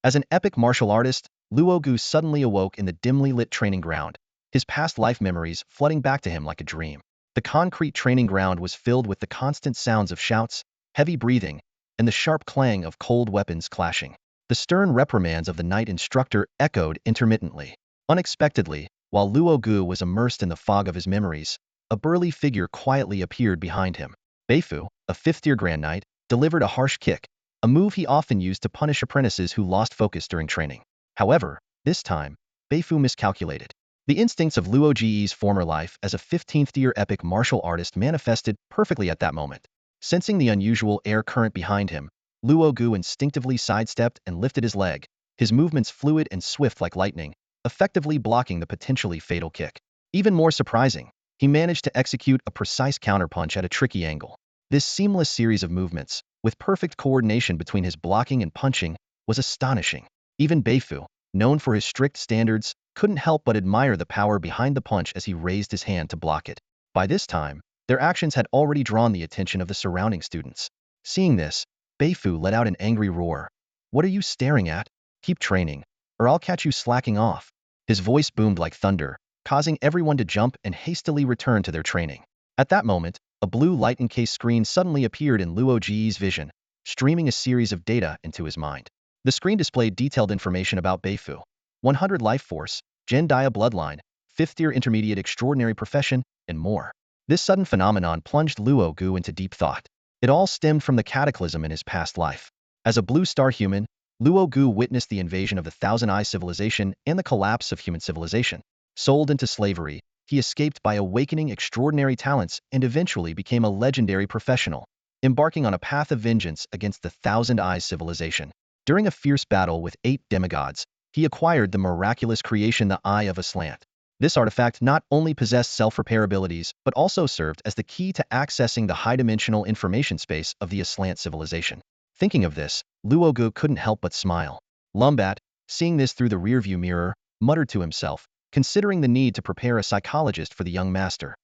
As an epic martial artist, Luo Gu suddenly awoke in the dimly lit training ground, his past life memories flooding back to him like a dream. The concrete training ground was filled with the constant sounds of shouts, heavy breathing, and the sharp clang of cold weapons clashing. The stern reprimands of the night instructor echoed intermittently. Unexpectedly, while Luo Gu was immersed in the fog of his memories, a burly figure quietly appeared behind him. Beifu, a fifth-year Grand Knight, delivered a harsh kick, a move he often used to punish apprentices who lost focus during training. However, this time, Beifu miscalculated. The instincts of Luo Ji's former life as a 15th-year epic martial artist manifested perfectly at that moment. Sensing the unusual air current behind him, Luo Gu instinctively sidestepped and lifted his leg, his movements fluid and swift like lightning, effectively blocking the potentially fatal kick. Even more surprising, he managed to execute a precise counterpunch at a tricky angle. This seamless series of movements, with perfect coordination between his blocking and punching, was astonishing. Even Beifu, known for his strict standards, couldn't help but admire the power behind the punch as he raised his hand to block it. By this time, their actions had already drawn the attention of the surrounding students. Seeing this, Beifu let out an angry roar. "What are you staring at? Keep training, or I'll catch you slacking off." His voice boomed like thunder, causing everyone to jump and hastily return to their training. At that moment, a blue light-encased screen suddenly appeared in Luo Ji's vision, streaming a series of data into his mind. The screen displayed detailed information about Beifu: 100 life force, Gen Dia bloodline, 5th-year intermediate extraordinary profession, and more. This sudden phenomenon plunged Luo Gu into deep thought. It all stemmed from the cataclysm in his past life. As a blue star human, Luo Gu witnessed the invasion of the Thousand Eyes civilization and the collapse of human civilization. Sold into slavery, he escaped by awakening extraordinary talents and eventually became a legendary professional, embarking on a path of vengeance against the Thousand Eyes civilization. During a fierce battle with 8 demigods, he acquired the miraculous creation the Eye of Aslant. This artifact not only possessed self-repair abilities, but also served as the key to accessing the high-dimensional information space of the Aslant civilization. Thinking of this, Luo Gu couldn't help but smile. Lumbat, seeing this through the rearview mirror, muttered to himself, considering the need to prepare a psychologist for the young master.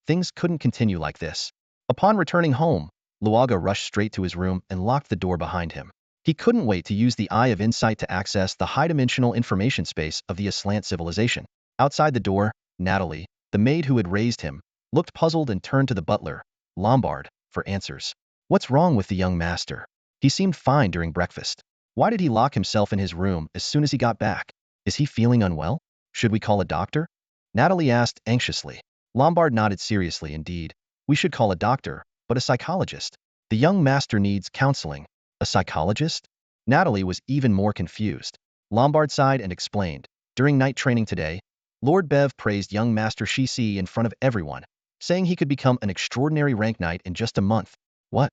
Things couldn't continue like this. Upon returning home, Luaga rushed straight to his room and locked the door behind him. He couldn't wait to use the Eye of Insight to access the high-dimensional information space of the Aslant civilization. Outside the door, Natalie, the maid who had raised him, looked puzzled and turned to the butler, Lombard, for answers. What's wrong with the young master? He seemed fine during breakfast. Why did he lock himself in his room as soon as he got back? Is he feeling unwell? Should we call a doctor? Natalie asked anxiously. Lombard nodded seriously. Indeed, we should call a doctor, but a psychologist. The young master needs counseling. A psychologist? Natalie was even more confused. Lombard sighed and explained. During night training today, Lord Bev praised young Master Shisi in front of everyone, saying he could become an extraordinary rank knight in just a month. What?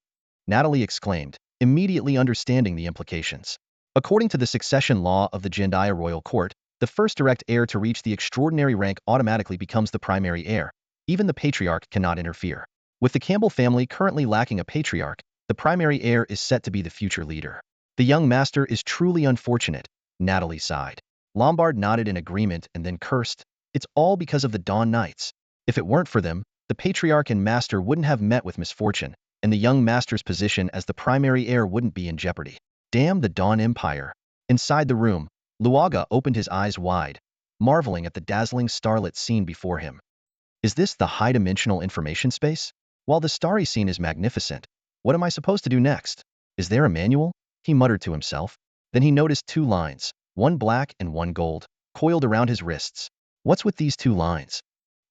Natalie exclaimed, immediately understanding the implications. According to the succession law of the Gendia royal court, the first direct heir to reach the extraordinary rank automatically becomes the primary heir. Even the patriarch cannot interfere. With the Campbell family currently lacking a patriarch, the primary heir is set to be the future leader. The young master is truly unfortunate, Natalie sighed. Lombard nodded in agreement and then cursed. It's all because of the Dawn Knights. If it weren't for them, the patriarch and master wouldn't have met with misfortune, and the young master's position as the primary heir wouldn't be in jeopardy. Damn the Dawn Empire. Inside the room, Luaga opened his eyes wide, marveling at the dazzling starlit scene before him. Is this the high-dimensional information space? While the starry scene is magnificent, what am I supposed to do next? Is there a manual? He muttered to himself. Then he noticed 2 lines, one black and one gold, coiled around his wrists. What's with these 2 lines?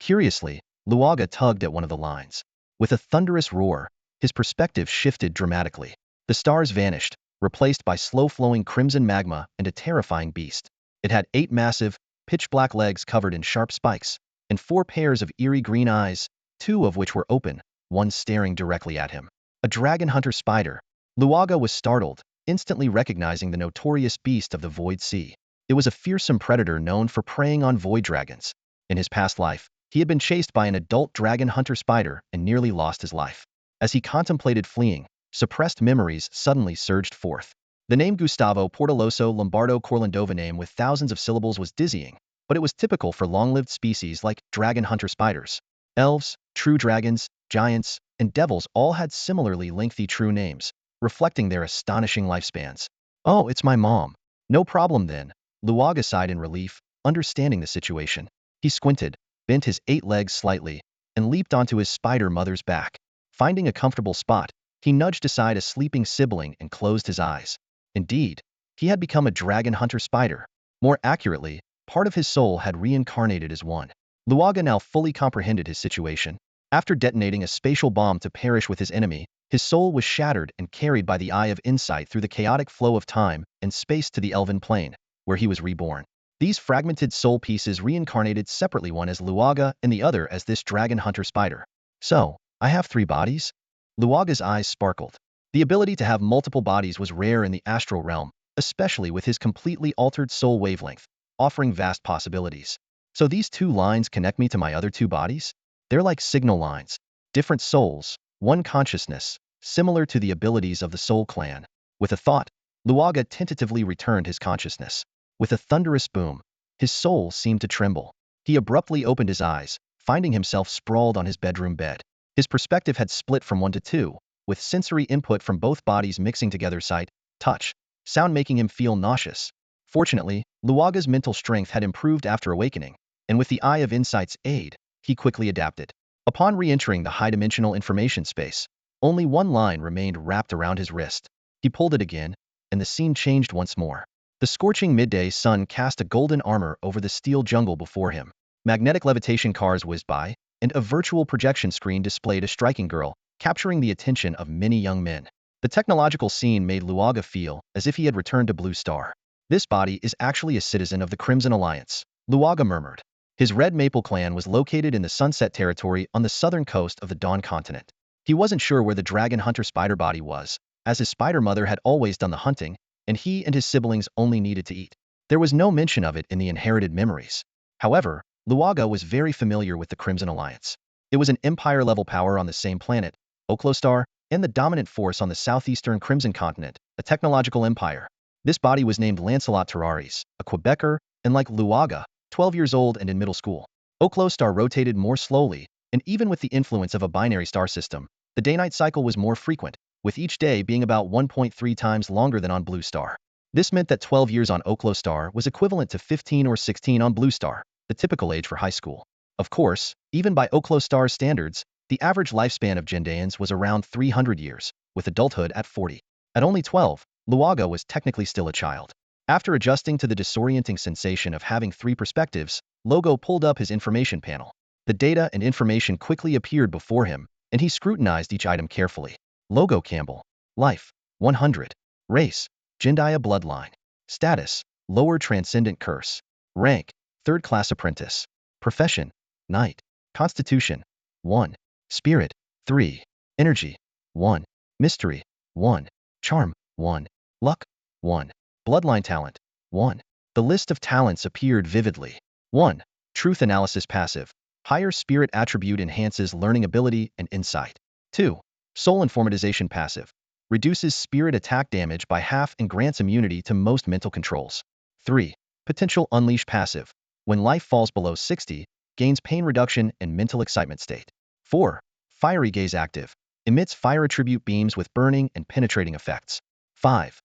Curiously, Luaga tugged at one of the lines. With a thunderous roar, his perspective shifted dramatically. The stars vanished, replaced by slow-flowing crimson magma and a terrifying beast. It had 8 massive, pitch-black legs covered in sharp spikes, and 4 pairs of eerie green eyes, 2 of which were open, one staring directly at him. A dragon hunter spider. Luaga was startled, instantly recognizing the notorious beast of the Void Sea. It was a fearsome predator known for preying on void dragons. In his past life, he had been chased by an adult dragon hunter spider and nearly lost his life. As he contemplated fleeing, suppressed memories suddenly surged forth. The name Gustavo Portoloso Lombardo Corlandova, name with thousands of syllables, was dizzying, but it was typical for long-lived species like dragon hunter spiders. Elves, true dragons, giants, and devils all had similarly lengthy true names, reflecting their astonishing lifespans. Oh, it's my mom. No problem then. Luaga sighed in relief, understanding the situation. He squinted, bent his 8 legs slightly, and leaped onto his spider mother's back. Finding a comfortable spot, he nudged aside a sleeping sibling and closed his eyes. Indeed, he had become a dragon hunter spider. More accurately, part of his soul had reincarnated as one. Luaga now fully comprehended his situation. After detonating a spatial bomb to perish with his enemy, his soul was shattered and carried by the eye of insight through the chaotic flow of time and space to the elven plane, where he was reborn. These fragmented soul pieces reincarnated separately, one as Luaga and the other as this dragon hunter spider. So, I have 3 bodies? Luaga's eyes sparkled. The ability to have multiple bodies was rare in the astral realm, especially with his completely altered soul wavelength, offering vast possibilities. So these 2 lines connect me to my other 2 bodies? They're like signal lines. Different souls, one consciousness, similar to the abilities of the Soul Clan. With a thought, Luaga tentatively returned his consciousness. With a thunderous boom, his soul seemed to tremble. He abruptly opened his eyes, finding himself sprawled on his bedroom bed. His perspective had split from 1 to 2, with sensory input from both bodies mixing together, sight, touch, sound, making him feel nauseous. Fortunately, Luaga's mental strength had improved after awakening, and with the Eye of Insight's aid, he quickly adapted. Upon re-entering the high-dimensional information space, only 1 line remained wrapped around his wrist. He pulled it again, and the scene changed once more. The scorching midday sun cast a golden armor over the steel jungle before him. Magnetic levitation cars whizzed by, and a virtual projection screen displayed a striking girl, capturing the attention of many young men. The technological scene made Luaga feel as if he had returned to Blue Star. This body is actually a citizen of the Crimson Alliance, Luaga murmured. His Red Maple clan was located in the Sunset Territory on the southern coast of the Dawn continent. He wasn't sure where the dragon hunter spider body was, as his spider mother had always done the hunting, and he and his siblings only needed to eat. There was no mention of it in the inherited memories. However, Luaga was very familiar with the Crimson Alliance. It was an empire-level power on the same planet, Oklostar, and the dominant force on the southeastern Crimson continent, a technological empire. This body was named Lancelot Terraris, a Quebecer, and like Luaga, 12 years old and in middle school. Oklostar rotated more slowly, and even with the influence of a binary star system, the day-night cycle was more frequent, with each day being about 1.3 times longer than on Blue Star. This meant that 12 years on Oklostar was equivalent to 15 or 16 on Blue Star, the typical age for high school. Of course, even by Oklostar's standards, the average lifespan of Gendeans was around 300 years, with adulthood at 40. At only 12, Luaga was technically still a child. After adjusting to the disorienting sensation of having 3 perspectives, Logo pulled up his information panel. The data and information quickly appeared before him, and he scrutinized each item carefully. Logo Campbell. Life, 100. Race, Gendia bloodline. Status, lower transcendent curse. Rank, 3rd class apprentice. Profession, knight. Constitution, 1. Spirit, 3. Energy, 1. Mystery, 1. Charm, 1. Luck, 1. Bloodline talent, 1. The list of talents appeared vividly. 1. Truth analysis passive. Higher spirit attribute enhances learning ability and insight. 2. Soul informatization passive. Reduces spirit attack damage by half and grants immunity to most mental controls. 3. Potential unleash passive. When life falls below 60, gains pain reduction and mental excitement state. 4. Fiery gaze active. Emits fire attribute beams with burning and penetrating effects. 5.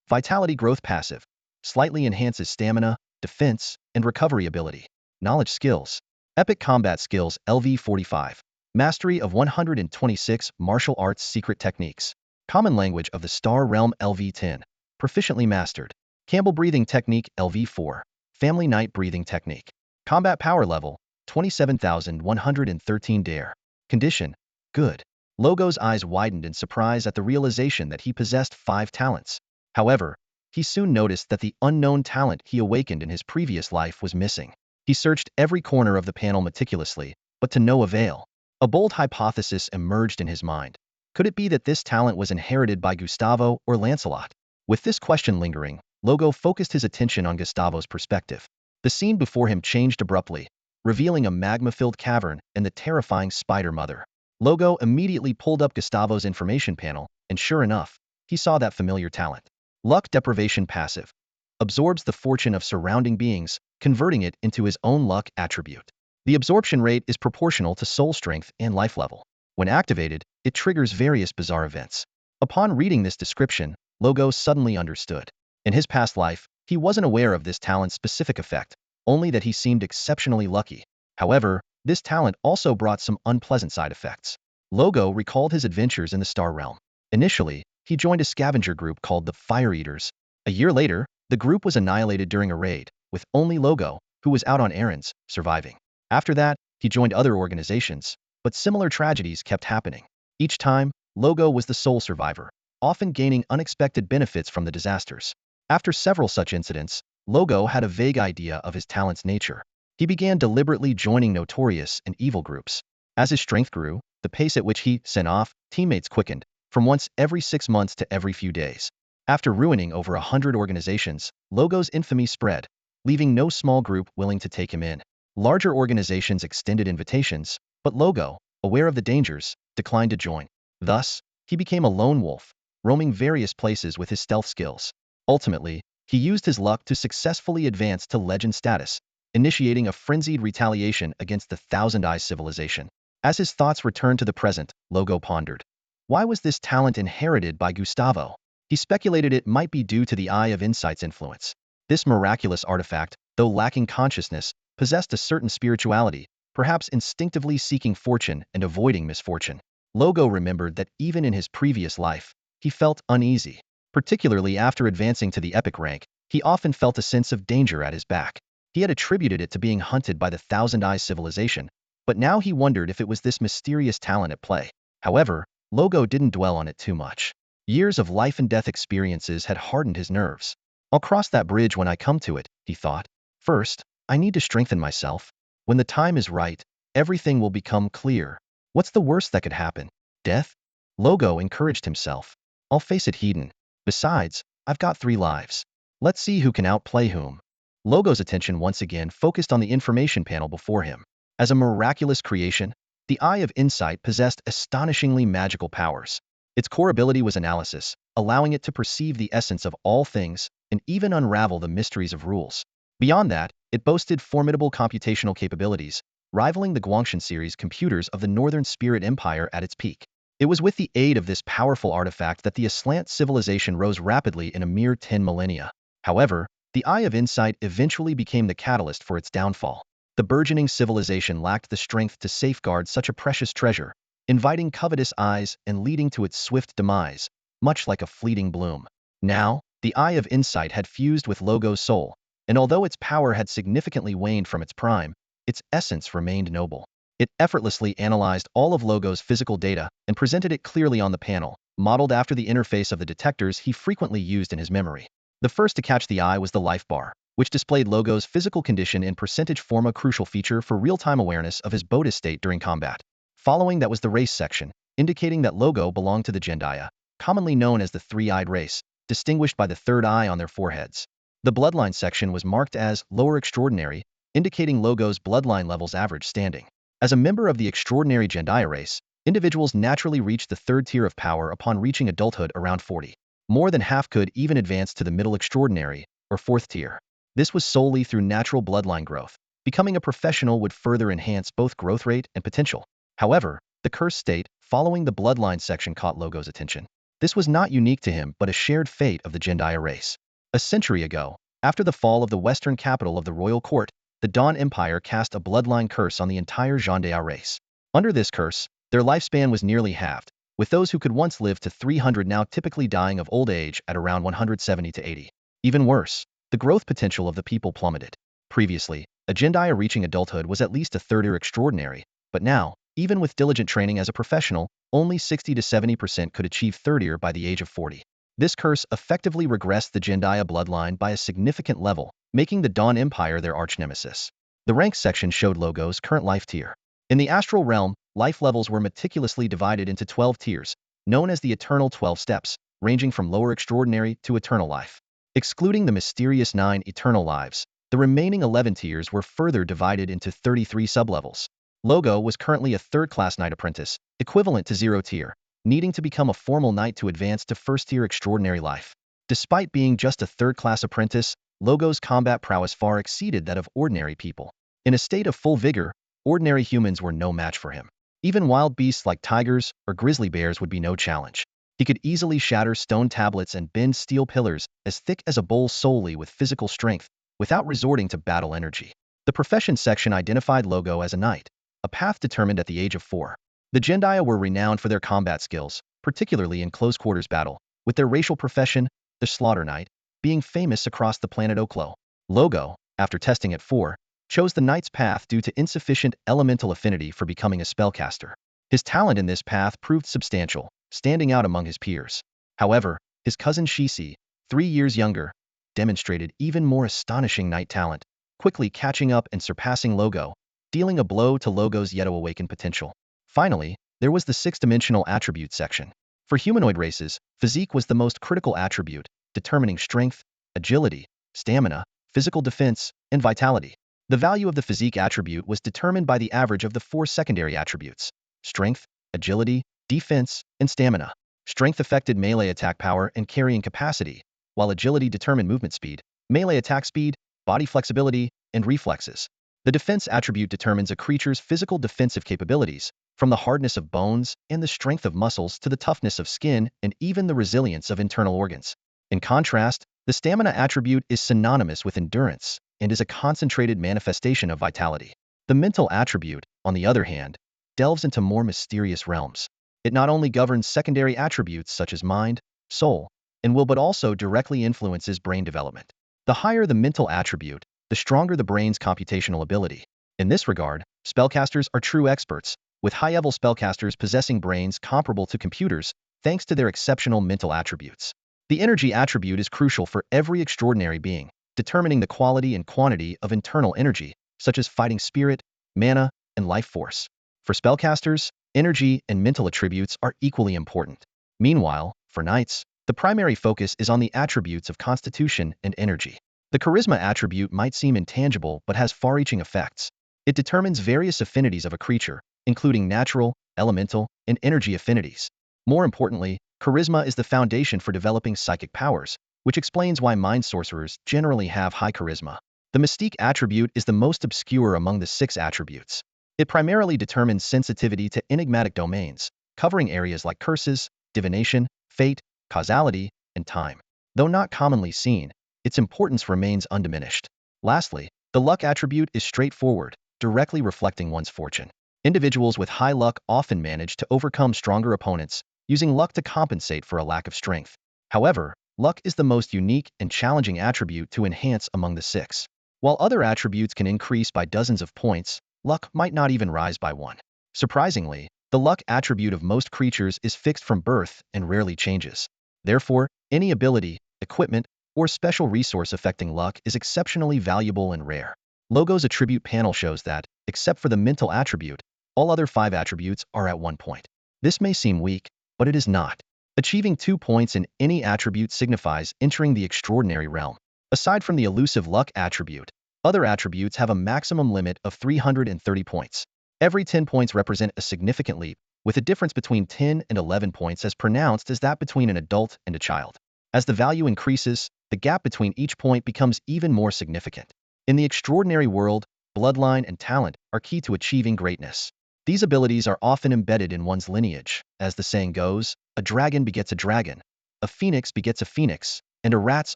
Vitality growth passive. Slightly enhances stamina, defense, and recovery ability. Knowledge skills. Epic combat skills LV45. Mastery of 126 martial arts secret techniques. Common language of the Star Realm LV10. Proficiently mastered. Campbell breathing technique LV4. Family night breathing technique. Combat power level 27,113 dare. Condition, good. Logo's eyes widened in surprise at the realization that he possessed 5 talents. However, he soon noticed that the unknown talent he awakened in his previous life was missing. He searched every corner of the panel meticulously, but to no avail. A bold hypothesis emerged in his mind. Could it be that this talent was inherited by Gustavo or Lancelot? With this question lingering, Logo focused his attention on Gustavo's perspective. The scene before him changed abruptly, revealing a magma-filled cavern and the terrifying spider mother. Logo immediately pulled up Gustavo's information panel, and sure enough, he saw that familiar talent. Luck deprivation passive. Absorbs the fortune of surrounding beings, converting it into his own luck attribute. The absorption rate is proportional to soul strength and life level. When activated, it triggers various bizarre events. Upon reading this description, Logo suddenly understood. In his past life, He wasn't aware of this talent's specific effect, only that he seemed exceptionally lucky. However, this talent also brought some unpleasant side effects. Logo recalled his adventures in the Star Realm. Initially, he joined a scavenger group called the Fire Eaters. A year later, the group was annihilated during a raid, with only Logo, who was out on errands, surviving. After that, he joined other organizations, but similar tragedies kept happening. Each time, Logo was the sole survivor, often gaining unexpected benefits from the disasters. After several such incidents, Logo had a vague idea of his talent's nature. He began deliberately joining notorious and evil groups. As his strength grew, the pace at which he sent off teammates quickened, from once every 6 months to every few days. After ruining over 100 organizations, Logo's infamy spread, leaving no small group willing to take him in. Larger organizations extended invitations, but Logo, aware of the dangers, declined to join. Thus, he became a lone wolf, roaming various places with his stealth skills. Ultimately, he used his luck to successfully advance to legend status, initiating a frenzied retaliation against the Thousand Eyes civilization. As his thoughts returned to the present, Logo pondered. Why was this talent inherited by Gustavo? He speculated it might be due to the Eye of Insight's influence. This miraculous artifact, though lacking consciousness, possessed a certain spirituality, perhaps instinctively seeking fortune and avoiding misfortune. Logo remembered that even in his previous life, he felt uneasy. Particularly after advancing to the epic rank, he often felt a sense of danger at his back. He had attributed it to being hunted by the Thousand Eyes civilization, but now he wondered if it was this mysterious talent at play. However, Logo didn't dwell on it too much. Years of life and death experiences had hardened his nerves. I'll cross that bridge when I come to it, he thought. First, I need to strengthen myself. When the time is right, everything will become clear. What's the worst that could happen? Death? Logo encouraged himself. I'll face it heathen. Besides, I've got 3 lives. Let's see who can outplay whom. Logo's attention once again focused on the information panel before him. As a miraculous creation, the Eye of Insight possessed astonishingly magical powers. Its core ability was analysis, allowing it to perceive the essence of all things and even unravel the mysteries of rules. Beyond that, it boasted formidable computational capabilities, rivaling the Guangshan series computers of the Northern Spirit Empire at its peak. It was with the aid of this powerful artifact that the Aslant civilization rose rapidly in a mere 10 millennia. However, the Eye of Insight eventually became the catalyst for its downfall. The burgeoning civilization lacked the strength to safeguard such a precious treasure, inviting covetous eyes and leading to its swift demise, much like a fleeting bloom. Now, the Eye of Insight had fused with Logo's soul, and although its power had significantly waned from its prime, its essence remained noble. It effortlessly analyzed all of Logo's physical data and presented it clearly on the panel, modeled after the interface of the detectors he frequently used in his memory. The first to catch the eye was the life bar, which displayed Logo's physical condition in percentage form, a crucial feature for real-time awareness of his Bodhi state during combat. Following that was the race section, indicating that Logo belonged to the Jendaya, commonly known as the three-eyed race, distinguished by the third eye on their foreheads. The bloodline section was marked as lower extraordinary, indicating Logo's bloodline level's average standing. As a member of the extraordinary Jendaya race, individuals naturally reach the third tier of power upon reaching adulthood around 40. More than half could even advance to the middle extraordinary, or fourth tier. This was solely through natural bloodline growth. Becoming a professional would further enhance both growth rate and potential. However, the cursed state, following the bloodline section, caught Logo's attention. This was not unique to him but a shared fate of the Jendaya race. A century ago, after the fall of the western capital of the royal court, the Dawn Empire cast a bloodline curse on the entire Jendaya race. Under this curse, their lifespan was nearly halved, with those who could once live to 300 now typically dying of old age at around 170 to 80. Even worse, the growth potential of the people plummeted. Previously, a Jendaya reaching adulthood was at least a third-tier extraordinary, but now, even with diligent training as a professional, only 60 to 70% could achieve third-tier by the age of 40. This curse effectively regressed the Jendaya bloodline by a significant level, making the Dawn Empire their arch-nemesis. The ranks section showed Logo's current life tier. In the astral realm, life levels were meticulously divided into 12 tiers, known as the Eternal 12 Steps, ranging from lower extraordinary to eternal life. Excluding the mysterious 9 eternal lives, the remaining 11 tiers were further divided into 33 sublevels. Logo was currently a third-class knight apprentice, equivalent to 0 tier, needing to become a formal knight to advance to first-tier extraordinary life. Despite being just a third-class apprentice, Logo's combat prowess far exceeded that of ordinary people. In a state of full vigor, ordinary humans were no match for him. Even wild beasts like tigers or grizzly bears would be no challenge. He could easily shatter stone tablets and bend steel pillars as thick as a bowl solely with physical strength, without resorting to battle energy. The profession section identified Logo as a knight, a path determined at the age of 4. The Gendia were renowned for their combat skills, particularly in close-quarters battle, with their racial profession, the Slaughter Knight, being famous across the planet Oklo. Logo, after testing at 4, chose the knight's path due to insufficient elemental affinity for becoming a spellcaster. His talent in this path proved substantial, standing out among his peers. However, his cousin Shisi, 3 years younger, demonstrated even more astonishing knight talent, quickly catching up and surpassing Logo, dealing a blow to Logo's yet-awakened potential. Finally, there was the 6-dimensional attribute section. For humanoid races, physique was the most critical attribute, determining strength, agility, stamina, physical defense, and vitality. The value of the physique attribute was determined by the average of the 4 secondary attributes: strength, agility, defense, and stamina. Strength affected melee attack power and carrying capacity, while agility determined movement speed, melee attack speed, body flexibility, and reflexes. The defense attribute determines a creature's physical defensive capabilities, from the hardness of bones and the strength of muscles to the toughness of skin and even the resilience of internal organs. In contrast, the stamina attribute is synonymous with endurance and is a concentrated manifestation of vitality. The mental attribute, on the other hand, delves into more mysterious realms. It not only governs secondary attributes such as mind, soul, and will, but also directly influences brain development. The higher the mental attribute, the stronger the brain's computational ability. In this regard, spellcasters are true experts, with high-level spellcasters possessing brains comparable to computers thanks to their exceptional mental attributes. The energy attribute is crucial for every extraordinary being, determining the quality and quantity of internal energy, such as fighting spirit, mana, and life force. For spellcasters, energy and mental attributes are equally important. Meanwhile, for knights, the primary focus is on the attributes of constitution and energy. The charisma attribute might seem intangible but has far-reaching effects. It determines various affinities of a creature, including natural, elemental, and energy affinities. More importantly, charisma is the foundation for developing psychic powers, which explains why mind sorcerers generally have high charisma. The mystique attribute is the most obscure among the 6 attributes. It primarily determines sensitivity to enigmatic domains, covering areas like curses, divination, fate, causality, and time. Though not commonly seen, its importance remains undiminished. Lastly, the luck attribute is straightforward, directly reflecting one's fortune. Individuals with high luck often manage to overcome stronger opponents, using luck to compensate for a lack of strength. However, luck is the most unique and challenging attribute to enhance among the 6. While other attributes can increase by dozens of points, luck might not even rise by 1. Surprisingly, the luck attribute of most creatures is fixed from birth and rarely changes. Therefore, any ability, equipment, or special resource affecting luck is exceptionally valuable and rare. Logo's attribute panel shows that, except for the mental attribute, all other 5 attributes are at 1 point. This may seem weak, but it is not. Achieving 2 points in any attribute signifies entering the extraordinary realm. Aside from the elusive luck attribute, other attributes have a maximum limit of 330 points. Every 10 points represent a significant leap, with a difference between 10 and 11 points as pronounced as that between an adult and a child. As the value increases, the gap between each point becomes even more significant. In the extraordinary world, bloodline and talent are key to achieving greatness. These abilities are often embedded in one's lineage. As the saying goes, a dragon begets a dragon, a phoenix begets a phoenix, and a rat's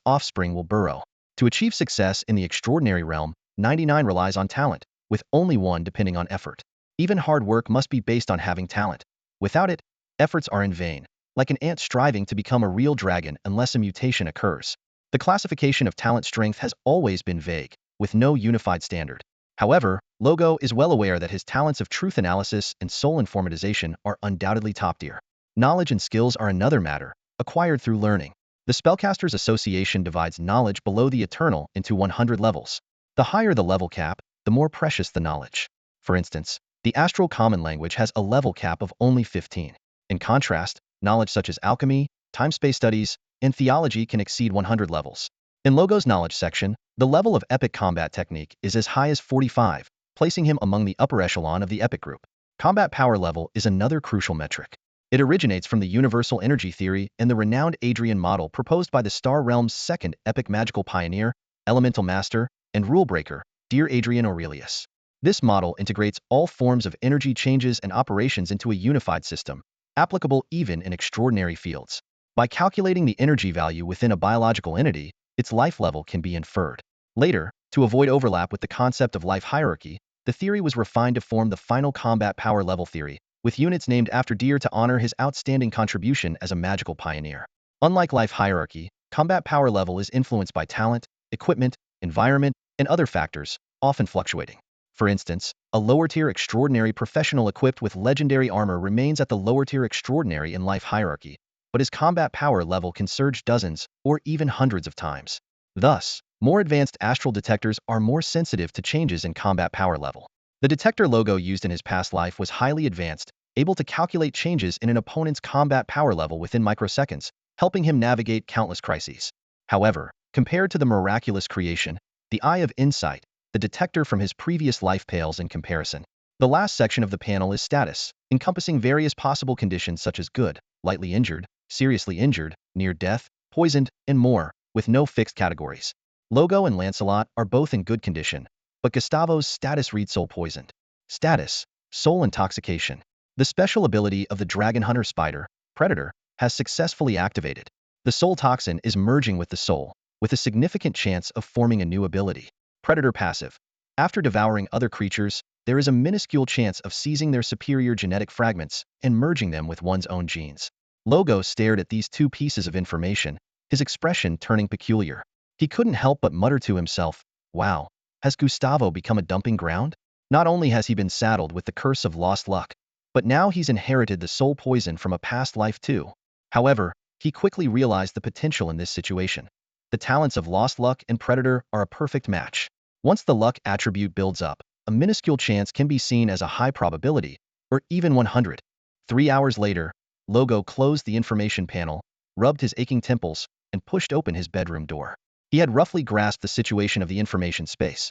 offspring will burrow. To achieve success in the extraordinary realm, 99 relies on talent, with only 1 depending on effort. Even hard work must be based on having talent. Without it, efforts are in vain, like an ant striving to become a real dragon unless a mutation occurs. The classification of talent strength has always been vague, with no unified standard. However, Logo is well aware that his talents of truth analysis and soul informatization are undoubtedly top tier. Knowledge and skills are another matter, acquired through learning. The Spellcasters Association divides knowledge below the eternal into 100 levels. The higher the level cap, the more precious the knowledge. For instance, the Astral Common Language has a level cap of only 15. In contrast, knowledge such as alchemy, time-space studies, and theology can exceed 100 levels. In Logo's knowledge section, the level of epic combat technique is as high as 45, placing him among the upper echelon of the epic group. Combat power level is another crucial metric. It originates from the universal energy theory and the renowned Adrian model proposed by the Star Realm's second epic magical pioneer, elemental master, and rule breaker, Dear Adrian Aurelius. This model integrates all forms of energy changes and operations into a unified system, applicable even in extraordinary fields. By calculating the energy value within a biological entity, its life level can be inferred. Later, to avoid overlap with the concept of life hierarchy, the theory was refined to form the final combat power level theory, with units named after Deer to honor his outstanding contribution as a magical pioneer. Unlike life hierarchy, combat power level is influenced by talent, equipment, environment, and other factors, often fluctuating. For instance, a lower-tier extraordinary professional equipped with legendary armor remains at the lower-tier extraordinary in life hierarchy, but his combat power level can surge dozens or even hundreds of times. Thus, more advanced astral detectors are more sensitive to changes in combat power level. The detector logo used in his past life was highly advanced, able to calculate changes in an opponent's combat power level within microseconds, helping him navigate countless crises. However, compared to the miraculous creation, the Eye of Insight, the detector from his previous life pales in comparison. The last section of the panel is status, encompassing various possible conditions such as good, lightly injured, seriously injured, near death, poisoned, and more, with no fixed categories. Logo and Lancelot are both in good condition, but Gustavo's status reads soul poisoned. Status, soul intoxication. The special ability of the dragon hunter spider, Predator, has successfully activated. The soul toxin is merging with the soul, with a significant chance of forming a new ability. Predator passive. After devouring other creatures, there is a minuscule chance of seizing their superior genetic fragments and merging them with one's own genes. Logo stared at these two pieces of information, his expression turning peculiar. He couldn't help but mutter to himself, "Wow, has Gustavo become a dumping ground? Not only has he been saddled with the curse of lost luck, but now he's inherited the soul poison from a past life too." However, he quickly realized the potential in this situation. The talents of Lost Luck and Predator are a perfect match. Once the luck attribute builds up, a minuscule chance can be seen as a high probability, or even 100. 3 hours later, Logo closed the information panel, rubbed his aching temples, and pushed open his bedroom door. He had roughly grasped the situation of the information space.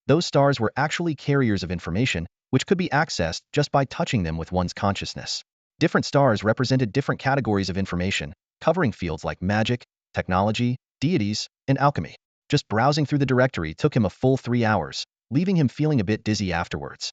Those stars were actually carriers of information, which could be accessed just by touching them with one's consciousness. Different stars represented different categories of information, covering fields like magic, technology, deities, and alchemy. Just browsing through the directory took him a full 3 hours, leaving him feeling a bit dizzy afterwards.